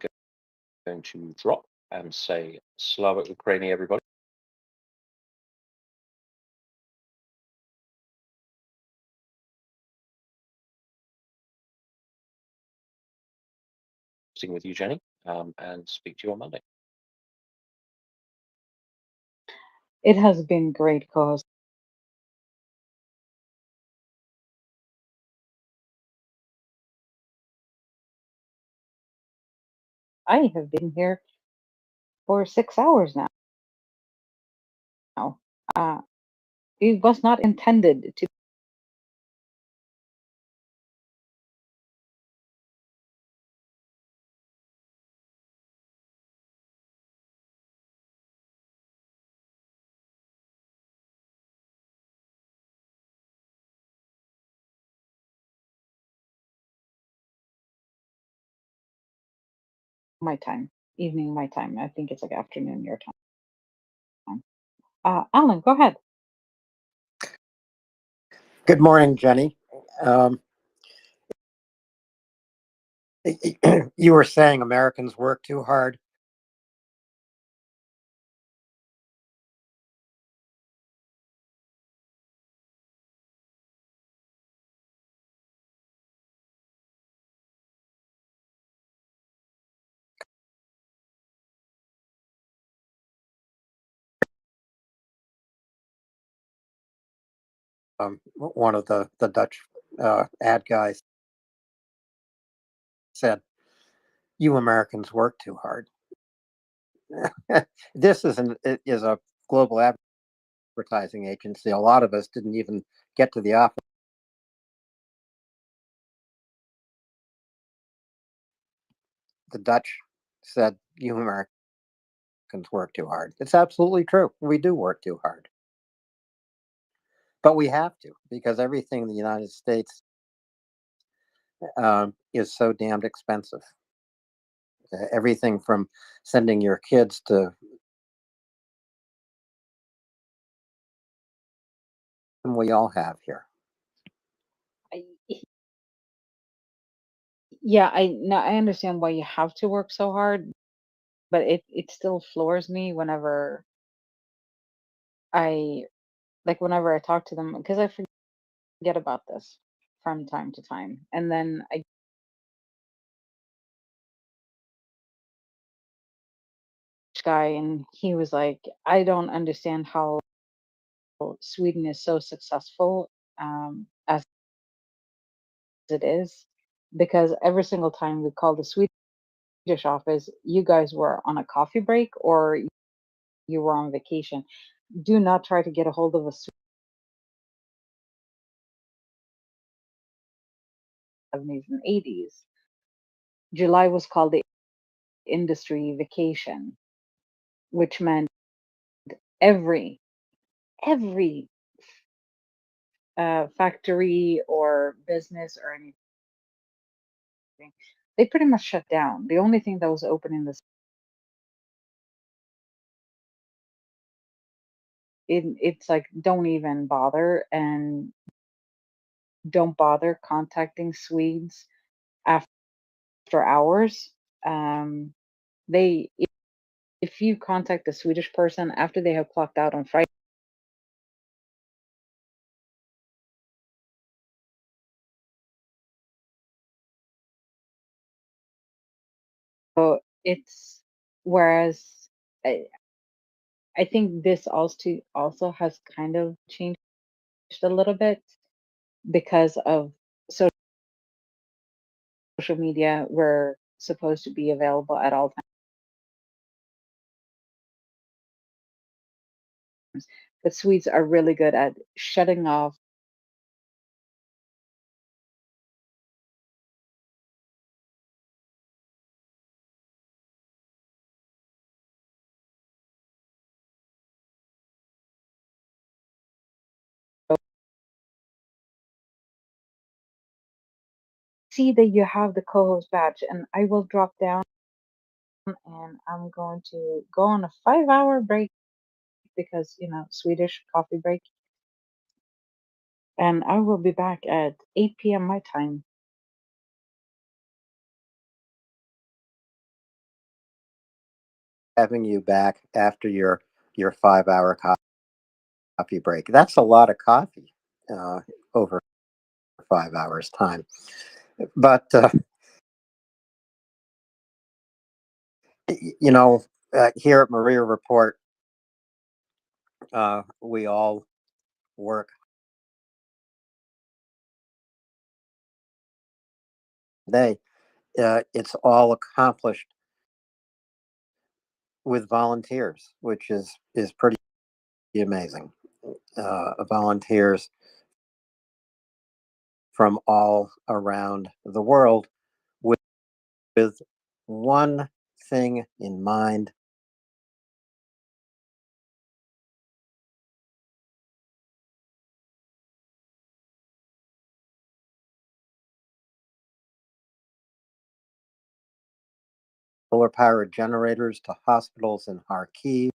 going to drop and say Slava Ukraini, everybody. with you, Jenny, and speak to you on Monday. It has been great, cause I have been here for 6 hours now. It was not intended to my time, evening my time. I think it's like afternoon your time. Alan, go ahead. Good morning, Jenny. You were saying Americans work too hard. One of the Dutch ad guys said, "You Americans work too hard." This is a global advertising agency. A lot of us didn't even get to the office. The Dutch said, "You Americans work too hard." It's absolutely true. We do work too hard. But we have to, because everything in the United States is so damned expensive. Everything from sending your kids to we all have here. Yeah, I understand why you have to work so hard, but it still floors me whenever whenever I talk to them, because I forget about this from time to time, and then I guy and he was like, I don't understand how Sweden is so successful as it is, because every single time we call the Swedish office, you guys were on a coffee break or you were on vacation. Do not try to get a hold of a 70s and 80s. July was called the industry vacation, which meant every factory or business or anything, they pretty much shut down. The only thing that was open in this it's like don't even bother, and don't bother contacting Swedes after hours. They if you contact a Swedish person after they have clocked out on Friday, so it's whereas I think this also has kind of changed a little bit because of social media. We're supposed to be available at all times, but Swedes are really good at shutting off see that you have the co-host badge, and I will drop down and I'm going to go on a 5-hour break because, Swedish coffee break. And I will be back at 8 p.m. my time. Having you back after your 5-hour coffee break. That's a lot of coffee over 5 hours time. But You know, here at MriyaReport, we all work today. It's all accomplished with volunteers, which is pretty amazing. Volunteers from all around the world with one thing in mind. Solar powered generators to hospitals in Kharkiv.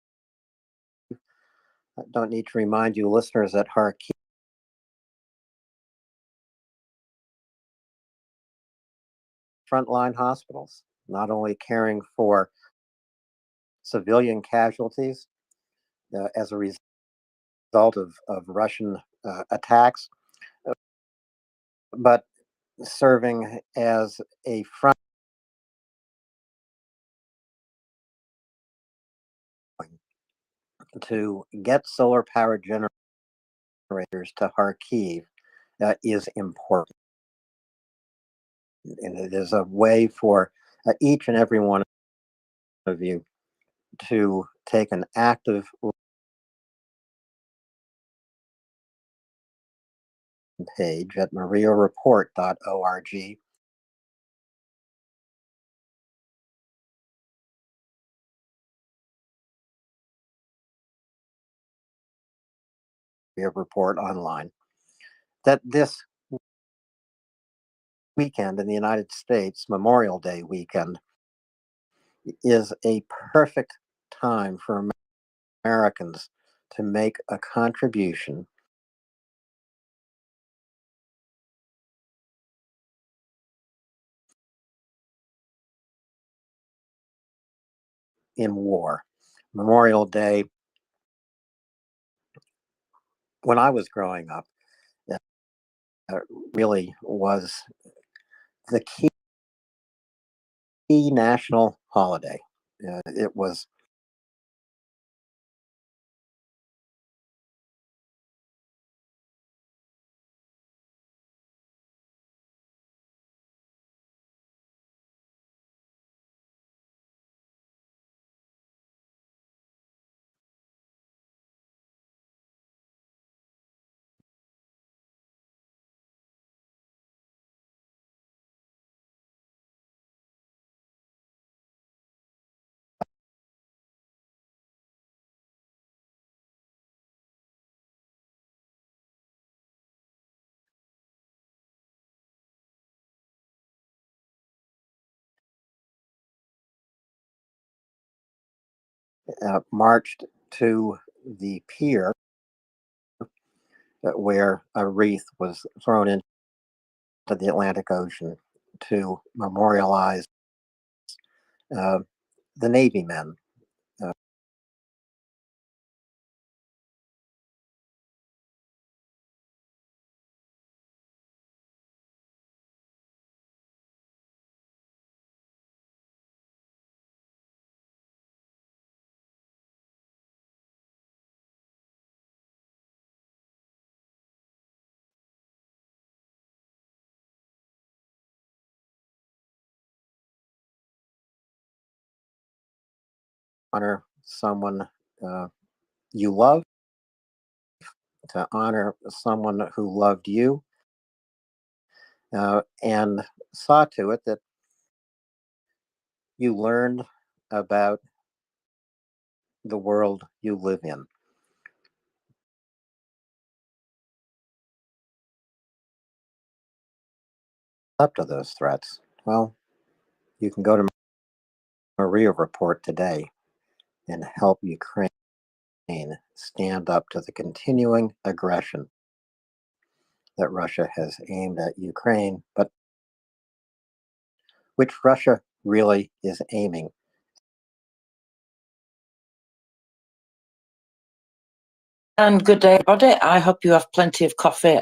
I don't need to remind you listeners that Kharkiv frontline hospitals, not only caring for civilian casualties as a result of Russian attacks, but serving as a front to get solar powered generators to Kharkiv is important. And it is a way for each and every one of you to take an active page at MriyaReport.org. Report online that this weekend in the United States, Memorial Day weekend, is a perfect time for Americans to make a contribution in war. Memorial Day, when I was growing up, really was the key national holiday. It was marched to the pier where a wreath was thrown into the Atlantic Ocean to memorialize the Navy men. Honor someone you love, to honor someone who loved you, and saw to it that you learned about the world you live in. Up to those threats, well, you can go to MriyaReport today and help Ukraine stand up to the continuing aggression that Russia has aimed at Ukraine, but which Russia really is aiming. And good day, everybody. I hope you have plenty of coffee.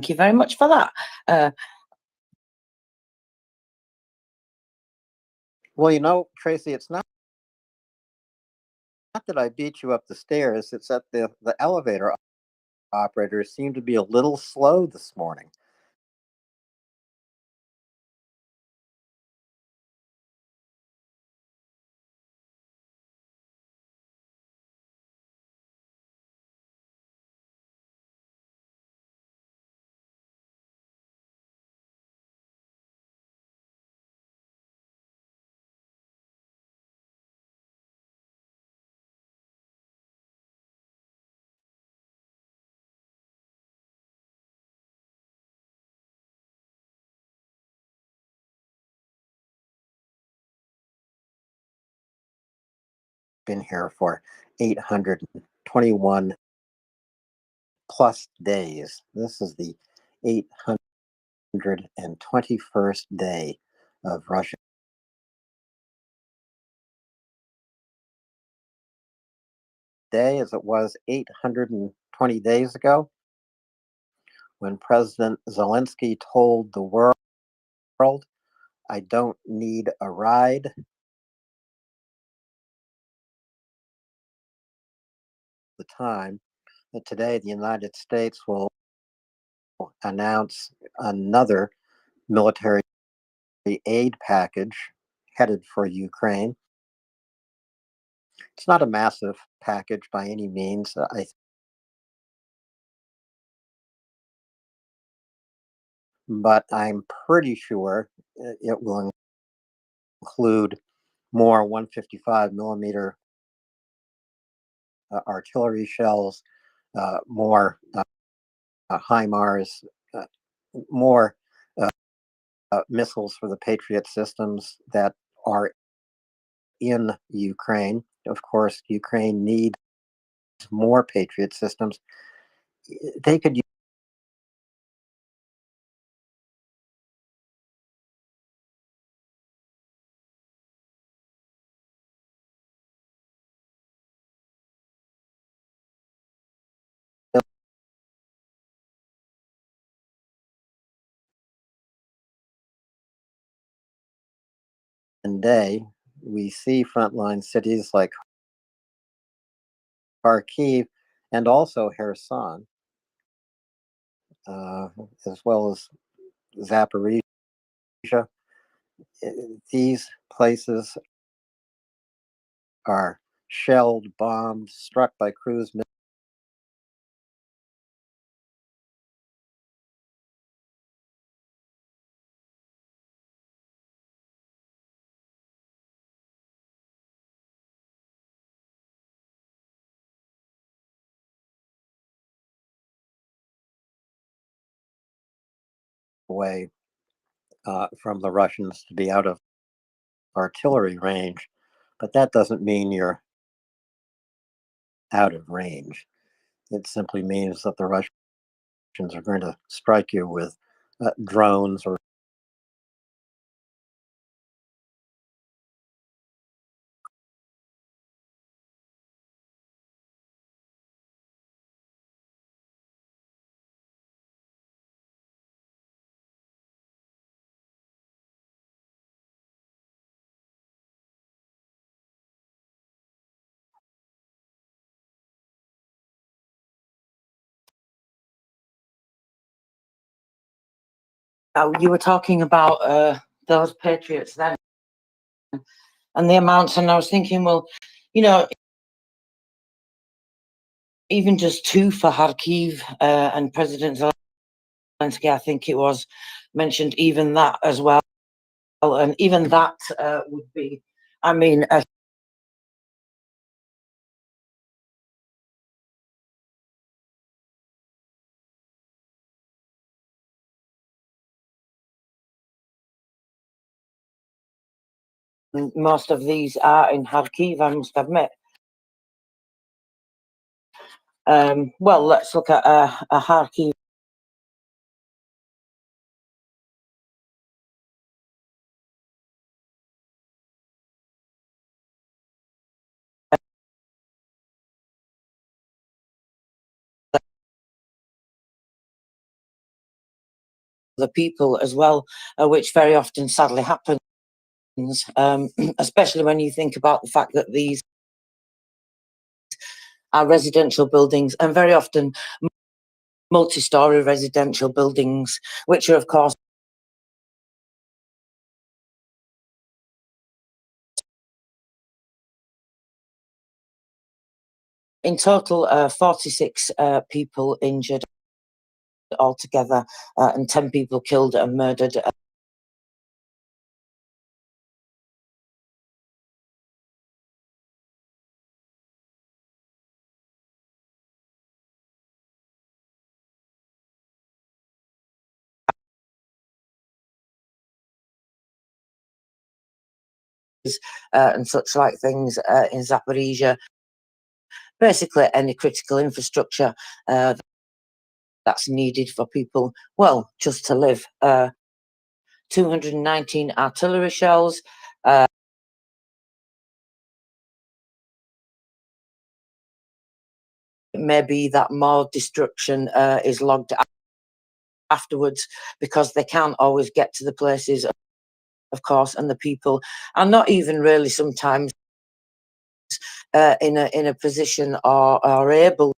you very much for that. Well, you know, Tracy, it's not that I beat you up the stairs. It's that the elevator operators seem to be a little slow this morning. Been here for 821 plus days. This is the 821st day of Russia. Day as it was 820 days ago when President Zelensky told the world, I don't need a ride. The time that today the United States will announce another military aid package headed for Ukraine. It's not a massive package by any means. But I'm pretty sure it will include more 155 millimeter artillery shells, more HIMARS, more missiles for the Patriot systems that are in Ukraine. Of course, Ukraine needs more Patriot systems. They could day, we see frontline cities like Kharkiv and also Kherson, as well as Zaporizhia. These places are shelled, bombed, struck by cruise missiles. Away from the Russians to be out of artillery range, but that doesn't mean you're out of range. It simply means that the Russians are going to strike you with drones or you were talking about those Patriots then and the amounts, and I was thinking, well, you know, even just 2 for Kharkiv and President Zelensky, I think it was mentioned, even that as well, and even that would be, I mean, most of these are in Kharkiv, I must admit. Well, let's look at a Kharkiv. the people as well, which very often sadly happens, especially when you think about the fact that these are residential buildings, and very often multi-storey residential buildings, which are of course in total 46 people injured altogether, and 10 people killed and murdered. And such like things in Zaporizhia. Basically, any critical infrastructure that's needed for people, well, just to live. 219 artillery shells. It may be that more destruction is logged afterwards, because they can't always get to the places, of course, and the people are not even really sometimes in a position or are able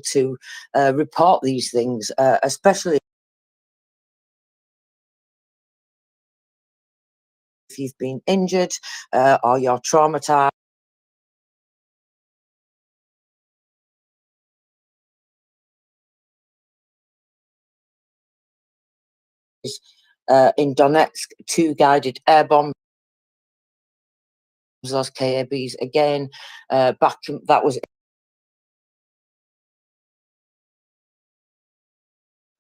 to report these things, especially if you've been injured or you're traumatized. In Donetsk, 2 guided air bombs, those KABs again, back that was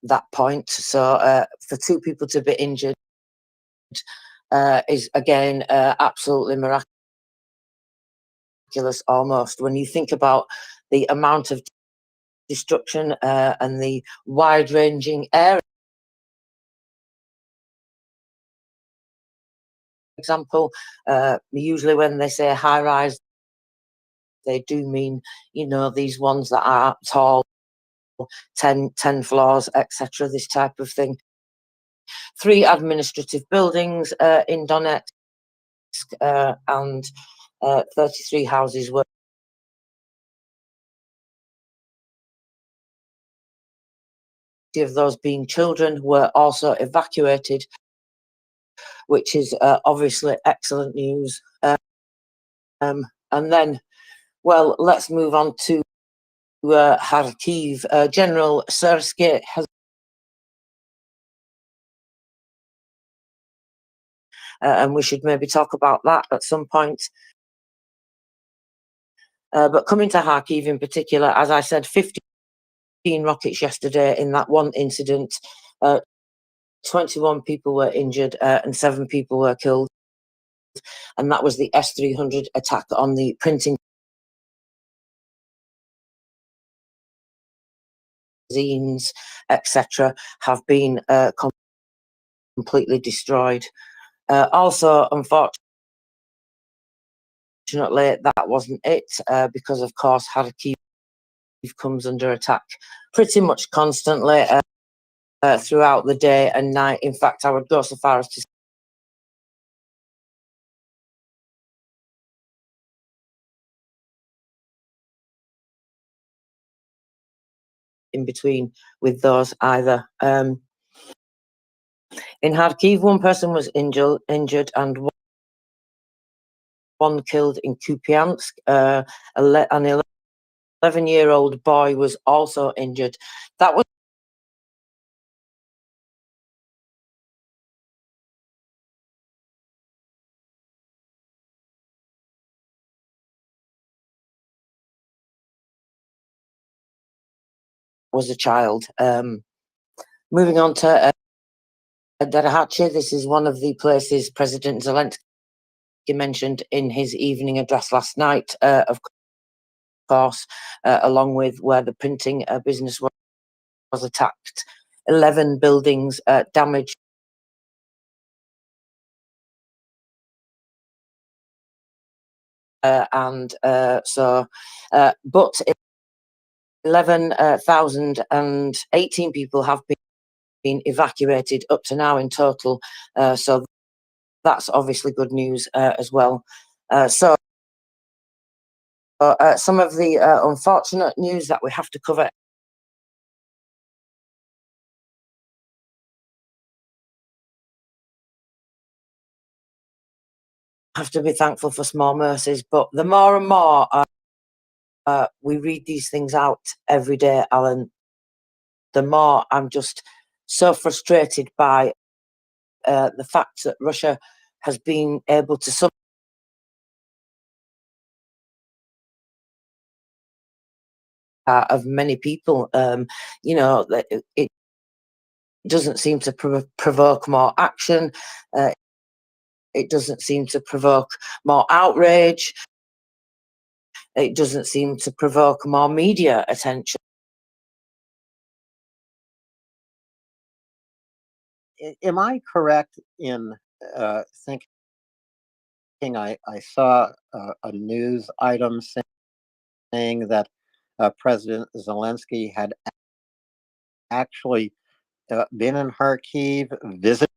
that point. So for 2 people to be injured is again absolutely miraculous almost, when you think about the amount of destruction and the wide-ranging area. Example, usually when they say high-rise, they do mean, you know, these ones that are tall, 10 floors, etc., this type of thing. 3 administrative buildings in Donetsk, and 33 houses were of those being children were also evacuated, which is obviously excellent news. And then, well, let's move on to Kharkiv. General Sersky has and we should maybe talk about that at some point. But coming to Kharkiv in particular, as I said, 15 rockets yesterday in that one incident. 21 people were injured and 7 people were killed. And that was the S-300 attack on the printing zines, etc., have been completely destroyed. Also, unfortunately, that wasn't it, because of course Kharkiv comes under attack pretty much constantly throughout the day and night. In fact, I would go so far as to in between with those either. In Kharkiv, 1 person was injured and 1 killed in Kupiansk. An 11-year-old boy was also injured. That was a child. Moving on to Derahachi, this is one of the places President Zelensky mentioned in his evening address last night, of course, along with where the printing business was attacked. 11 buildings damaged. But 11,018 people have evacuated up to now in total. So that's obviously good news as well. So some of the unfortunate news that we have to cover. Have to be thankful for small mercies, but the more and more we read these things out every day, Alan, the more I'm just so frustrated by the fact that Russia has been able to of many people. You know, it doesn't seem to provoke more action. It doesn't seem to provoke more outrage. It doesn't seem to provoke more media attention. Am I correct in thinking I saw a news item saying that President Zelensky had actually been in Kharkiv, visited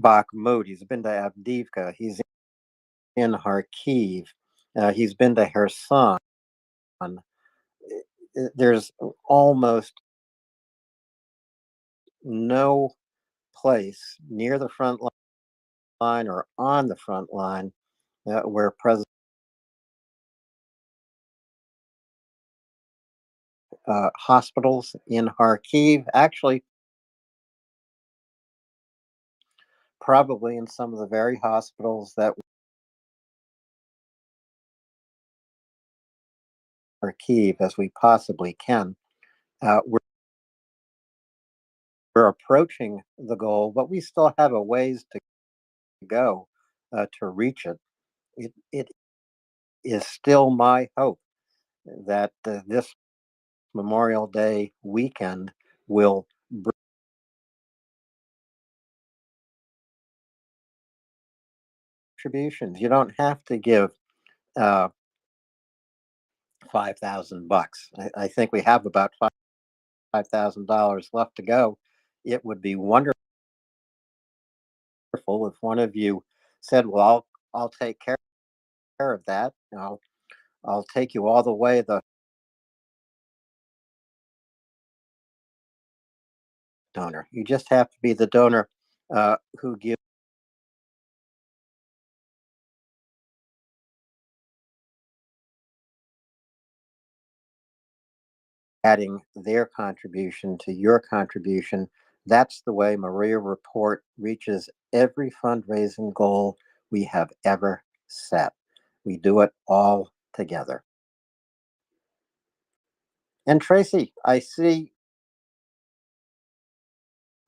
Bakhmut, he's been to Avdiivka, he's in Kharkiv, he's been to Kherson. There's almost no place near the front line or on the front line where President hospitals in Kharkiv, actually probably in some of the very hospitals that Kharkiv as we possibly can. We're approaching the goal, but we still have a ways to go to reach it. It is still my hope that this Memorial Day weekend will bring contributions. You don't have to give $5,000. I think we have about $5,000 left to go. It would be wonderful if one of you said, "Well, I'll take care of that. I'll take you all the way the donor." You just have to be the donor who gives adding their contribution to your contribution. That's the way MriyaReport reaches every fundraising goal we have ever set. We do it all together. And Tracy, I see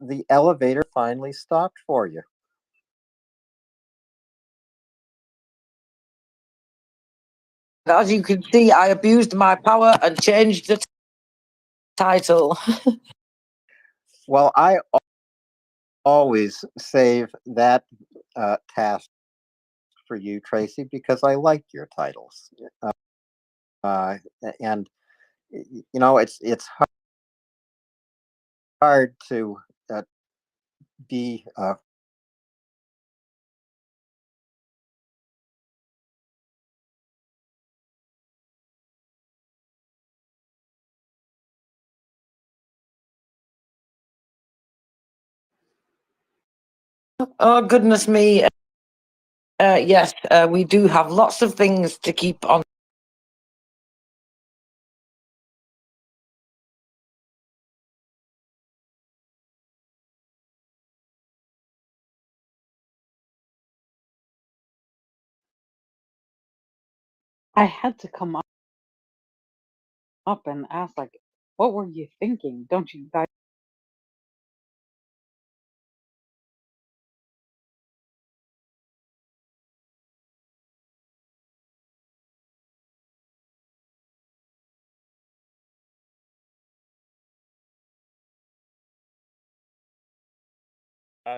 the elevator finally stopped for you. As you can see, I abused my power and changed the title. Well, I always save that task for you, Tracy, because I like your titles. And you know, it's hard to be Oh, goodness me. Yes, we do have lots of things to keep on. I had to come up and ask, like, what were you thinking? Don't you guys?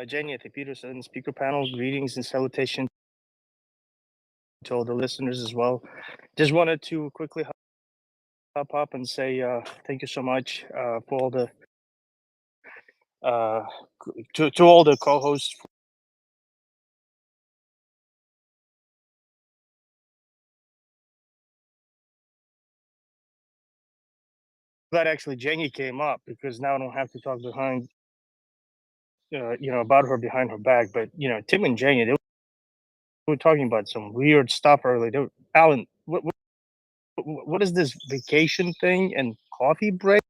Jenny at the Peterson speaker panel, greetings and salutation to all the listeners as well. Just wanted to quickly hop up and say thank you so much for all the to all the co-hosts. Glad actually Jenny came up because now I don't have to talk behind, about her behind her back. But Tim and Jenny, they were talking about some weird stuff earlier. Alan, what is this vacation thing and coffee break?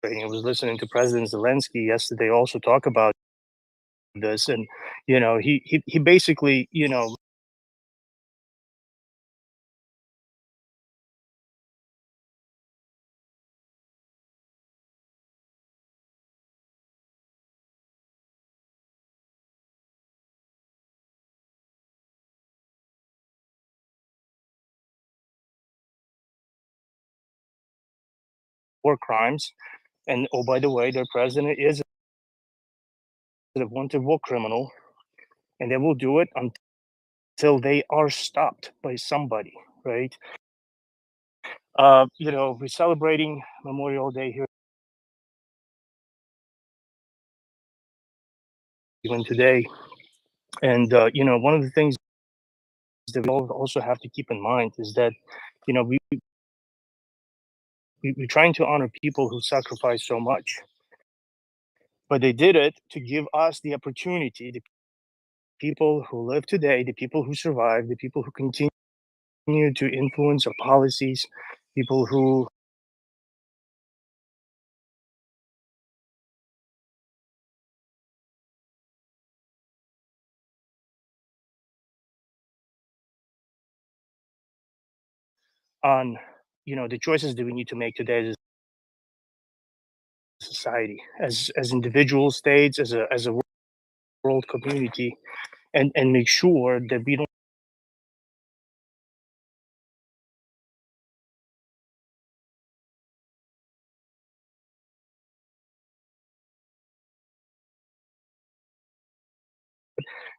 I was listening to President Zelensky yesterday also talk about this, and he basically war crimes, and oh, by the way, their president is a wanted war criminal, and they will do it until they are stopped by somebody, right? We're celebrating Memorial Day here even today, and one of the things that we all also have to keep in mind is that we're trying to honor people who sacrifice so much, but they did it to give us the opportunity, the people who live today, the people who survive, the people who continue to influence our policies, people who on the choices that we need to make today as a society, as individual states, as a world community, and make sure that we don't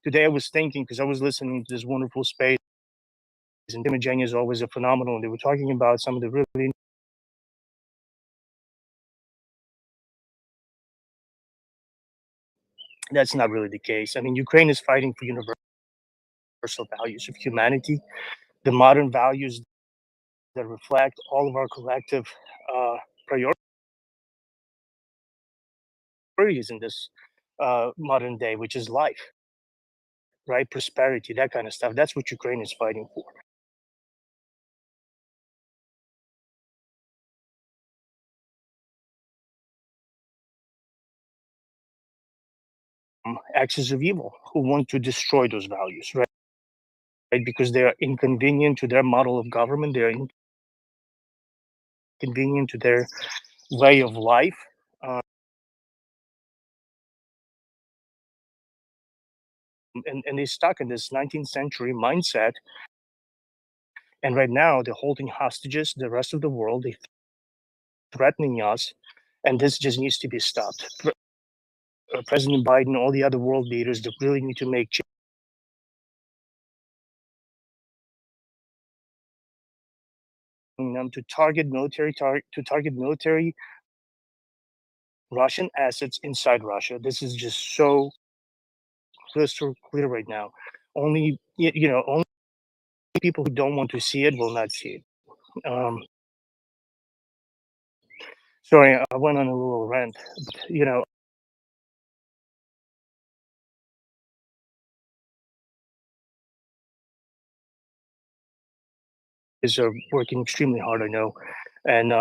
today I was thinking, because I was listening to this wonderful space, and Tim and Jenny is always a phenomenal, and they were talking about some of the really that's not really the case. I mean, Ukraine is fighting for universal values of humanity, the modern values that reflect all of our collective priorities in this modern day, which is life, right? Prosperity, that kind of stuff. That's what Ukraine is fighting for. Axis of evil who want to destroy those values, right? Because they are inconvenient to their model of government, they are inconvenient to their way of life. And they're stuck in this 19th century mindset. And right now, they're holding hostages the rest of the world. They're threatening us. And this just needs to be stopped. President Biden, all the other world leaders, they really need to make them to target military Russian assets inside Russia. This is just so crystal clear right now. Only only people who don't want to see it will not see it. Sorry, I went on a little rant. But, is working extremely hard, I know, and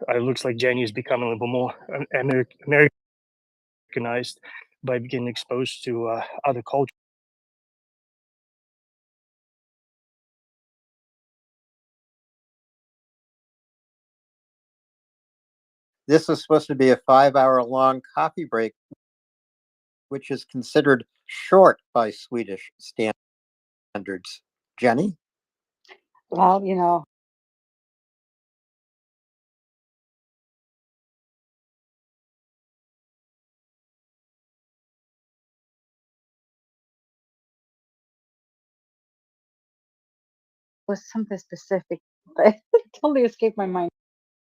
it looks like Jenny is becoming a little more Americanized by getting exposed to other cultures. This is supposed to be a 5-hour-long coffee break, which is considered short by Swedish standards. Jenny? Well, you know, was something specific, but it totally escaped my mind.